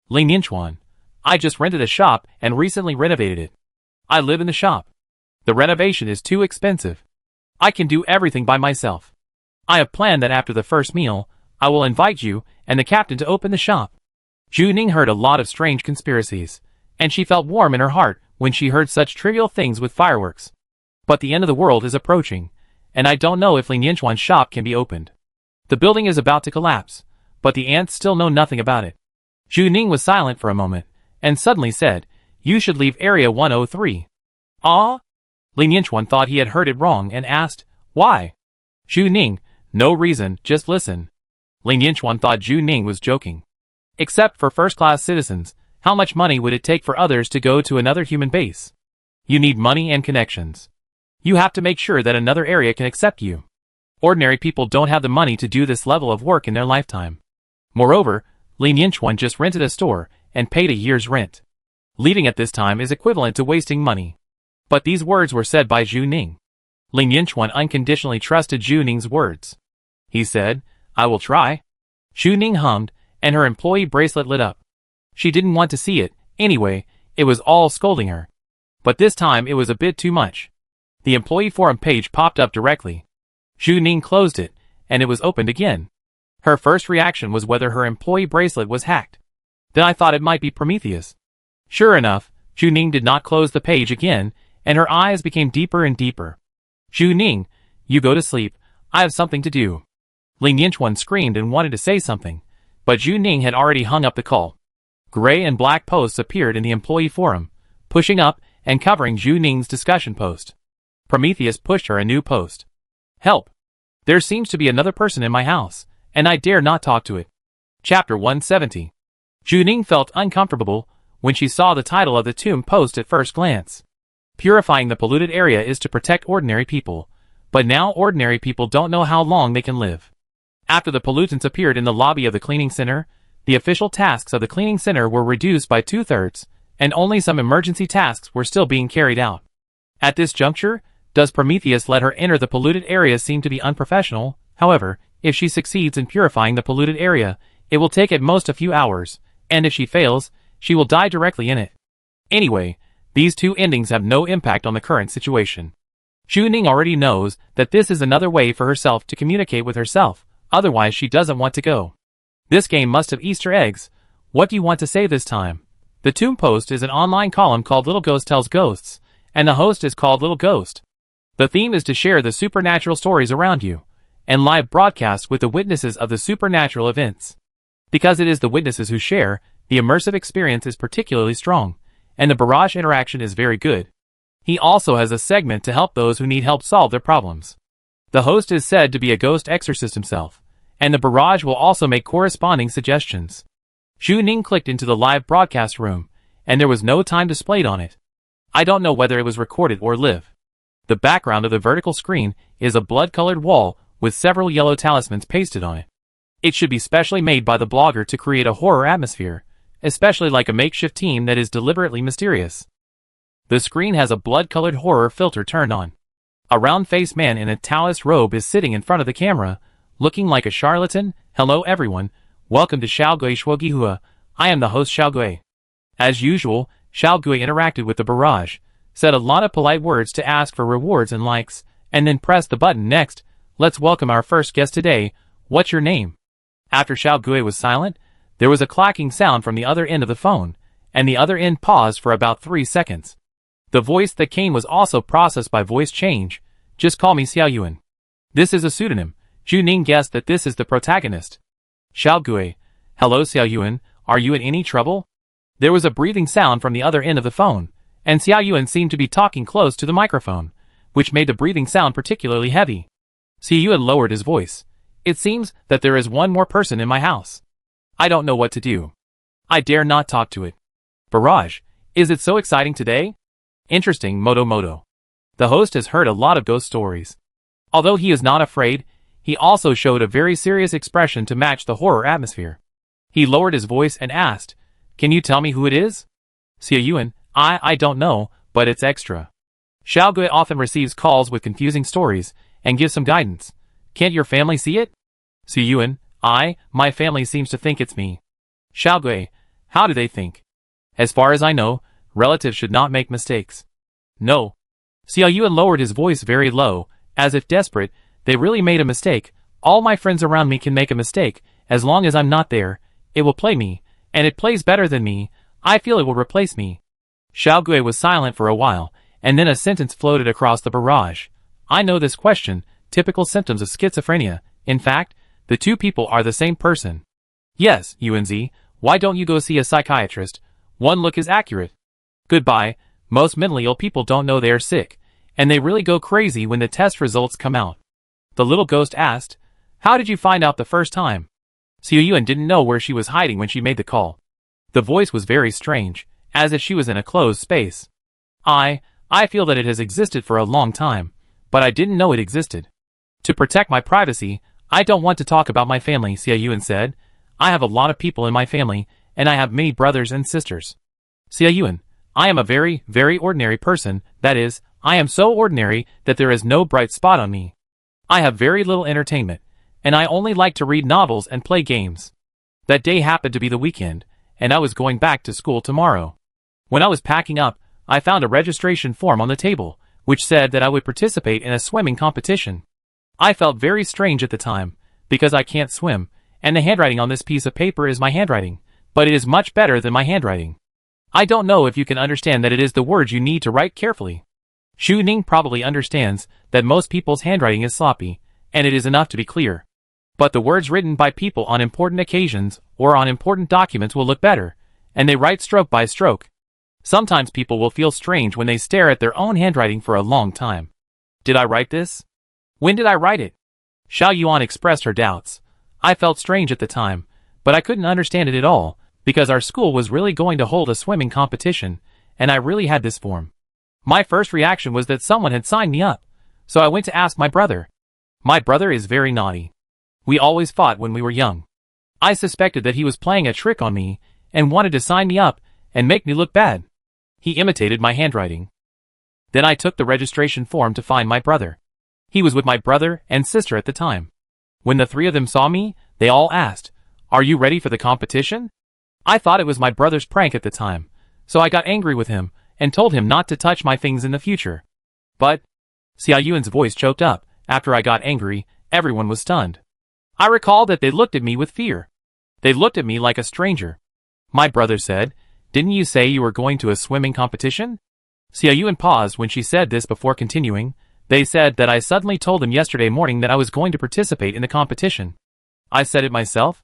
Lin Yinchuan, "I just rented a shop and recently renovated it. I live in the shop. The renovation is too expensive. I can do everything by myself. I have planned that after the first meal, I will invite you and the captain to open the shop." Zhu Ning heard a lot of strange conspiracies, and she felt warm in her heart when she heard such trivial things with fireworks. But the end of the world is approaching, and I don't know if Lin Yinchuan's shop can be opened. The building is about to collapse, but the ants still know nothing about it. Zhu Ning was silent for a moment, and suddenly said, "You should leave Area 103. "Ah?" Lin Yinchuan thought he had heard it wrong and asked, "Why?" Zhu Ning, "No reason, just listen." Lin Yinchuan thought Zhu Ning was joking. "Except for first-class citizens, how much money would it take for others to go to another human base? You need money and connections. You have to make sure that another area can accept you. Ordinary people don't have the money to do this level of work in their lifetime. Moreover, Lin Yinchuan just rented a store and paid a year's rent. Leaving at this time is equivalent to wasting money." But these words were said by Zhu Ning. Lin Yinchuan unconditionally trusted Zhu Ning's words. He said, "I will try." Zhu Ning hummed, and her employee bracelet lit up. She didn't want to see it, anyway, it was all scolding her. But this time it was a bit too much. The employee forum page popped up directly. Zhu Ning closed it, and it was opened again. Her first reaction was whether her employee bracelet was hacked. Then I thought it might be Prometheus. Sure enough, Zhu Ning did not close the page again, and her eyes became deeper and deeper. "Zhu Ning, you go to sleep, I have something to do." Ling Yinchuan screamed and wanted to say something, but Zhu Ning had already hung up the call. Gray and black posts appeared in the employee forum, pushing up and covering Zhu Ning's discussion post. Prometheus pushed her a new post. Help! There seems to be another person in my house, and I dare not talk to it. Chapter 170. Zhu Ning felt uncomfortable when she saw the title of the tomb post at first glance. Purifying the polluted area is to protect ordinary people, but now ordinary people don't know how long they can live. After the pollutants appeared in the lobby of the cleaning center, the official tasks of the cleaning center were reduced by 2/3, and only some emergency tasks were still being carried out. At this juncture, does Prometheus let her enter the polluted area seem to be unprofessional? However, if she succeeds in purifying the polluted area, it will take at most a few hours, and if she fails, she will die directly in it. Anyway, these two endings have no impact on the current situation. Zhu Ning already knows that this is another way for herself to communicate with herself, otherwise she doesn't want to go. This game must have Easter eggs. What do you want to say this time? The Tomb Post is an online column called Little Ghost Tells Ghosts, and the host is called Little Ghost. The theme is to share the supernatural stories around you, and live broadcast with the witnesses of the supernatural events. Because it is the witnesses who share, the immersive experience is particularly strong, and the barrage interaction is very good. He also has a segment to help those who need help solve their problems. The host is said to be a ghost exorcist himself, and the barrage will also make corresponding suggestions. Zhu Ning clicked into the live broadcast room, and there was no time displayed on it. I don't know whether it was recorded or live. The background of the vertical screen is a blood-colored wall with several yellow talismans pasted on it. It should be specially made by the blogger to create a horror atmosphere, especially like a makeshift team that is deliberately mysterious. The screen has a blood-colored horror filter turned on. A round-faced man in a Taoist robe is sitting in front of the camera, looking like a charlatan. Hello everyone, welcome to Xiaogui Shuogihua. I am the host Xiaogui. As usual, Xiaogui interacted with the barrage, said a lot of polite words to ask for rewards and likes, and then pressed the button next. Let's welcome our first guest today. What's your name? After Xiaogui was silent, there was a clacking sound from the other end of the phone, and the other end paused for about 3 seconds. The voice that came was also processed by voice change. Just call me Xiaoyuan. This is a pseudonym. Zhu Ning guessed that this is the protagonist. Xiaogui. Hello Xiaoyuan, are you in any trouble? There was a breathing sound from the other end of the phone, and Xiaoyuan seemed to be talking close to the microphone, which made the breathing sound particularly heavy. Xiaoyuan lowered his voice. It seems that there is one more person in my house. I don't know what to do. I dare not talk to it. Barrage, is it so exciting today? Interesting, Moto. The host has heard a lot of ghost stories. Although he is not afraid, he also showed a very serious expression to match the horror atmosphere. He lowered his voice and asked, Can you tell me who it is? Xiaoyuan, I don't know, but it's extra. Xiaogui often receives calls with confusing stories, and gives some guidance. Can't your family see it? Xiaoyuan, my family seems to think it's me. Xiaogui, how do they think? As far as I know, relatives should not make mistakes. No. Xiaoyuan lowered his voice very low, as if desperate. They really made a mistake. All my friends around me can make a mistake. As long as I'm not there, it will play me, and it plays better than me. I feel it will replace me. Xiaogui was silent for a while, and then a sentence floated across the barrage. I know this question, typical symptoms of schizophrenia. In fact, the two people are the same person. Yes, Yuanzi, why don't you go see a psychiatrist? One look is accurate. Goodbye, most mentally ill people don't know they are sick, and they really go crazy when the test results come out. The little ghost asked, How did you find out the first time? Xiaoyuan didn't know where she was hiding when she made the call. The voice was very strange, as if she was in a closed space. I feel that it has existed for a long time, but I didn't know it existed. To protect my privacy, I don't want to talk about my family, Xiaoyuan said. I have a lot of people in my family, and I have many brothers and sisters. Xiaoyuan, I am a very, very ordinary person. That is, I am so ordinary that there is no bright spot on me. I have very little entertainment, and I only like to read novels and play games. That day happened to be the weekend, and I was going back to school tomorrow. When I was packing up, I found a registration form on the table, which said that I would participate in a swimming competition. I felt very strange at the time, because I can't swim, and the handwriting on this piece of paper is my handwriting, but it is much better than my handwriting. I don't know if you can understand that it is the words you need to write carefully. Zhu Ning probably understands that most people's handwriting is sloppy, and it is enough to be clear. But the words written by people on important occasions or on important documents will look better, and they write stroke by stroke. Sometimes people will feel strange when they stare at their own handwriting for a long time. Did I write this? When did I write it? Xiao Yuan expressed her doubts. I felt strange at the time, but I couldn't understand it at all, because our school was really going to hold a swimming competition, and I really had this form. My first reaction was that someone had signed me up, so I went to ask my brother. My brother is very naughty. We always fought when we were young. I suspected that he was playing a trick on me and wanted to sign me up and make me look bad. He imitated my handwriting. Then I took the registration form to find my brother. He was with my brother and sister at the time. When the three of them saw me, they all asked, "Are you ready for the competition?" I thought it was my brother's prank at the time, so I got angry with him and told him not to touch my things in the future. But, Xiao Yuan's voice choked up. After I got angry, everyone was stunned. I recall that they looked at me with fear. They looked at me like a stranger. My brother said, "Didn't you say you were going to a swimming competition?" Xiao Yuan paused when she said this before continuing. They said that I suddenly told them yesterday morning that I was going to participate in the competition. I said it myself.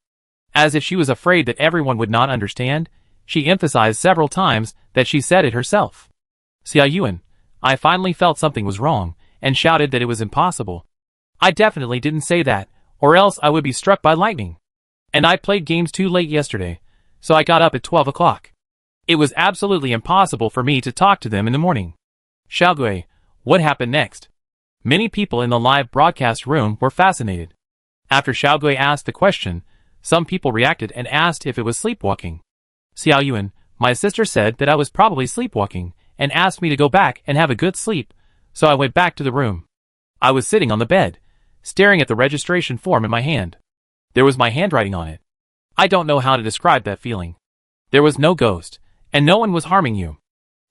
As if she was afraid that everyone would not understand, she emphasized several times that she said it herself. Xiao Yuan, I finally felt something was wrong, and shouted that it was impossible. I definitely didn't say that, or else I would be struck by lightning. And I played games too late yesterday, so I got up at 12 o'clock. It was absolutely impossible for me to talk to them in the morning. Xiaogui, what happened next? Many people in the live broadcast room were fascinated. After Xiaogui asked the question, some people reacted and asked if it was sleepwalking. Xiao Yuan, my sister said that I was probably sleepwalking, and asked me to go back and have a good sleep, so I went back to the room. I was sitting on the bed, staring at the registration form in my hand. There was my handwriting on it. I don't know how to describe that feeling. There was no ghost, and no one was harming you.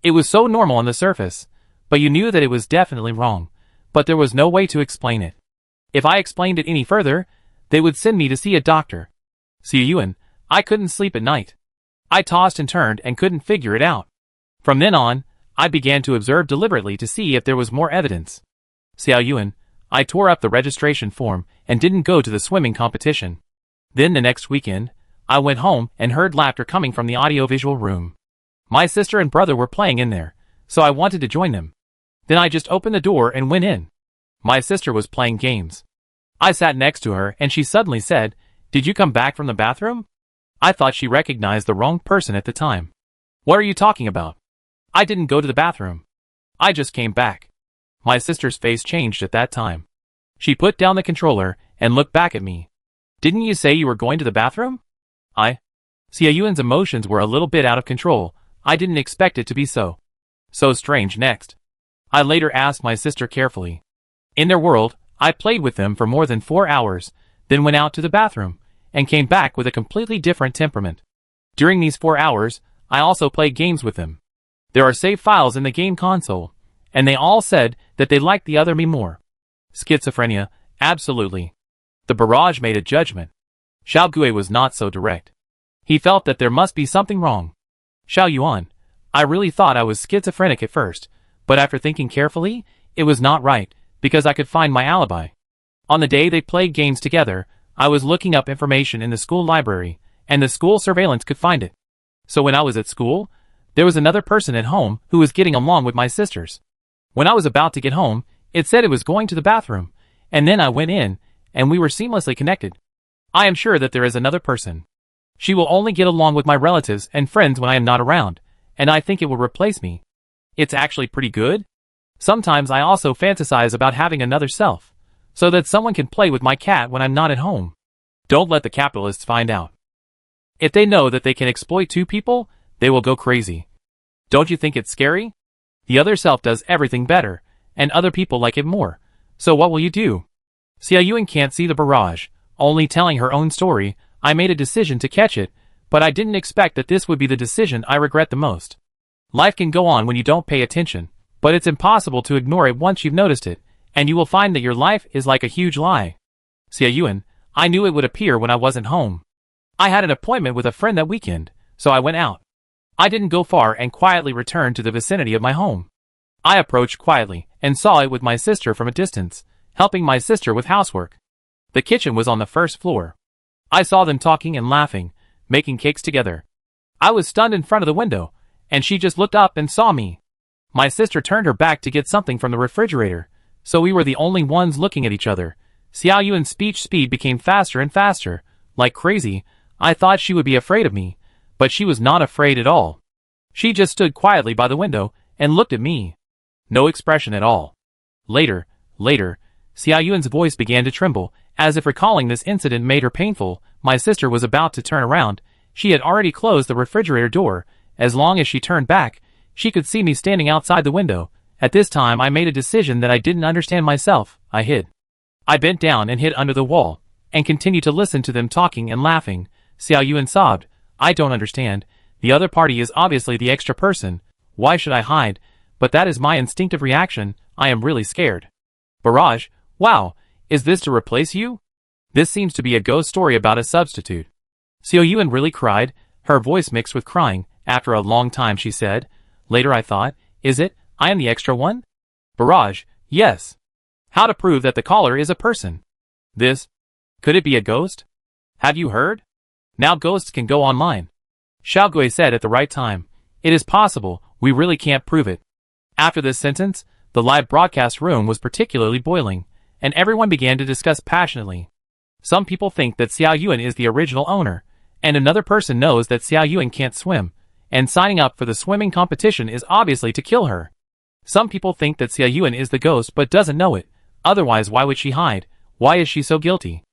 It was so normal on the surface, but you knew that it was definitely wrong, but there was no way to explain it. If I explained it any further, they would send me to see a doctor. Xiao Yuan, I couldn't sleep at night. I tossed and turned and couldn't figure it out. From then on, I began to observe deliberately to see if there was more evidence. Xiao Yuan, I tore up the registration form and didn't go to the swimming competition. Then the next weekend, I went home and heard laughter coming from the audiovisual room. My sister and brother were playing in there, so I wanted to join them. Then I just opened the door and went in. My sister was playing games. I sat next to her and she suddenly said, "Did you come back from the bathroom?" I thought she recognized the wrong person at the time. "What are you talking about?" "I didn't go to the bathroom. I just came back." My sister's face changed at that time. She put down the controller and looked back at me. "Didn't you say you were going to the bathroom?" Xiao Yuan's emotions were a little bit out of control. I didn't expect it to be so strange next. I later asked my sister carefully. In their world, I played with them for more than 4 hours, then went out to the bathroom, and came back with a completely different temperament. During these 4 hours, I also played games with them. There are save files in the game console, and they all said that they liked the other me more. Schizophrenia, absolutely. The barrage made a judgment. Xiaogui was not so direct. He felt that there must be something wrong. Xiao Yuan, I really thought I was schizophrenic at first, but after thinking carefully, it was not right, because I could find my alibi. On the day they played games together, I was looking up information in the school library, and the school surveillance could find it. So when I was at school, there was another person at home who was getting along with my sisters. When I was about to get home, it said it was going to the bathroom, and then I went in, and we were seamlessly connected. I am sure that there is another person. She will only get along with my relatives and friends when I am not around, and I think it will replace me. It's actually pretty good. Sometimes I also fantasize about having another self, so that someone can play with my cat when I'm not at home. Don't let the capitalists find out. If they know that they can exploit two people, they will go crazy. Don't you think it's scary? The other self does everything better, and other people like it more. So what will you do? Xiao Yuan can't see the barrage, only telling her own story. I made a decision to catch it, but I didn't expect that this would be the decision I regret the most. Life can go on when you don't pay attention, but it's impossible to ignore it once you've noticed it, and you will find that your life is like a huge lie. Xiao Yuan, I knew it would appear when I wasn't home. I had an appointment with a friend that weekend, so I went out. I didn't go far and quietly returned to the vicinity of my home. I approached quietly and saw it with my sister from a distance, helping my sister with housework. The kitchen was on the first floor. I saw them talking and laughing, making cakes together. I was stunned in front of the window, and she just looked up and saw me. My sister turned her back to get something from the refrigerator, so we were the only ones looking at each other. Xiao Yuan's speech speed became faster and faster. Like crazy, I thought she would be afraid of me, but she was not afraid at all. She just stood quietly by the window and looked at me. No expression at all. Later, Xiao Yuan's voice began to tremble, as if recalling this incident made her painful. My sister was about to turn around. She had already closed the refrigerator door. As long as she turned back, she could see me standing outside the window. At this time I made a decision that I didn't understand myself. I hid. I bent down and hid under the wall, and continued to listen to them talking and laughing. Xiao Yuan sobbed. I don't understand. The other party is obviously the extra person. Why should I hide? But that is my instinctive reaction. I am really scared. Barrage, wow, is this to replace you? This seems to be a ghost story about a substitute. Xiao Yuan really cried, her voice mixed with crying. After a long time she said, later I thought, is it, I am the extra one? Barrage, yes. How to prove that the caller is a person? This, could it be a ghost? Have you heard? Now ghosts can go online. Xiaogui said at the right time, it is possible, we really can't prove it. After this sentence, the live broadcast room was particularly boiling, and everyone began to discuss passionately. Some people think that Xiao Yuan is the original owner, and another person knows that Xiao Yuan can't swim, and signing up for the swimming competition is obviously to kill her. Some people think that Xiao Yuan is the ghost but doesn't know it, otherwise why would she hide? Why is she so guilty?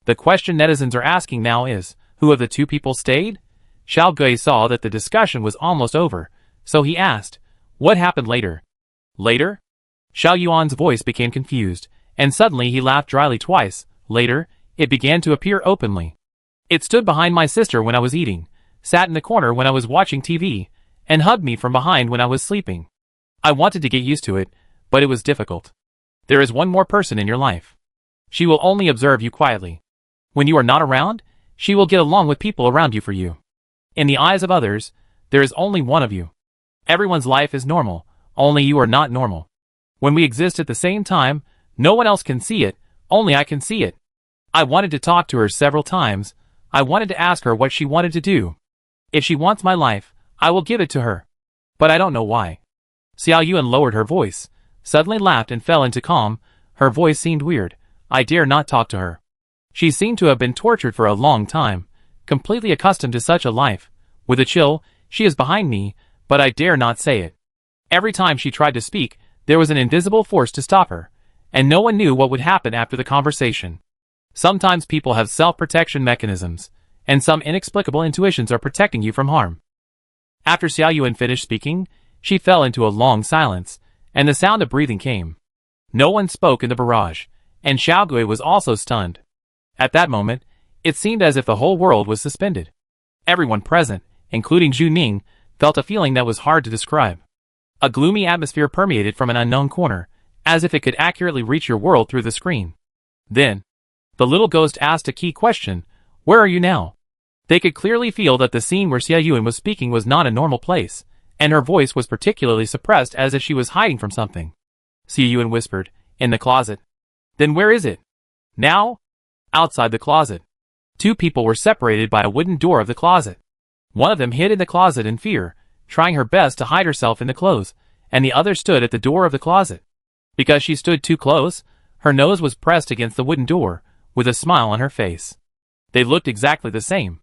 The question netizens are asking now is, who of the two people stayed? Xiaogui saw that the discussion was almost over, so he asked, what happened later? Later? Xiao Yuan's voice became confused, and suddenly he laughed dryly twice. Later, it began to appear openly. It stood behind my sister when I was eating, sat in the corner when I was watching TV, and hugged me from behind when I was sleeping. I wanted to get used to it, but it was difficult. There is one more person in your life. She will only observe you quietly. When you are not around, she will get along with people around you for you. In the eyes of others, there is only one of you. Everyone's life is normal, only you are not normal. When we exist at the same time, no one else can see it, only I can see it. I wanted to talk to her several times. I wanted to ask her what she wanted to do. If she wants my life, I will give it to her. But I don't know why. Xiao Yuan lowered her voice, suddenly laughed and fell into calm. Her voice seemed weird. I dare not talk to her. She seemed to have been tortured for a long time, completely accustomed to such a life. With a chill, she is behind me, but I dare not say it. Every time she tried to speak, there was an invisible force to stop her, and no one knew what would happen after the conversation. Sometimes people have self-protection mechanisms, and some inexplicable intuitions are protecting you from harm. After Xiao Yuan finished speaking, she fell into a long silence, and the sound of breathing came. No one spoke in the barrage, and Xiaogui was also stunned. At that moment, it seemed as if the whole world was suspended. Everyone present, including Zhu Ning, felt a feeling that was hard to describe. A gloomy atmosphere permeated from an unknown corner, as if it could accurately reach your world through the screen. Then, the little ghost asked a key question, where are you now? They could clearly feel that the scene where Xiao Yuan was speaking was not a normal place, and her voice was particularly suppressed as if she was hiding from something. Xiao Yuan whispered, in the closet. Then where is it? Now? Outside the closet. Two people were separated by a wooden door of the closet. One of them hid in the closet in fear, trying her best to hide herself in the clothes, and the other stood at the door of the closet. Because she stood too close, her nose was pressed against the wooden door, with a smile on her face. They looked exactly the same.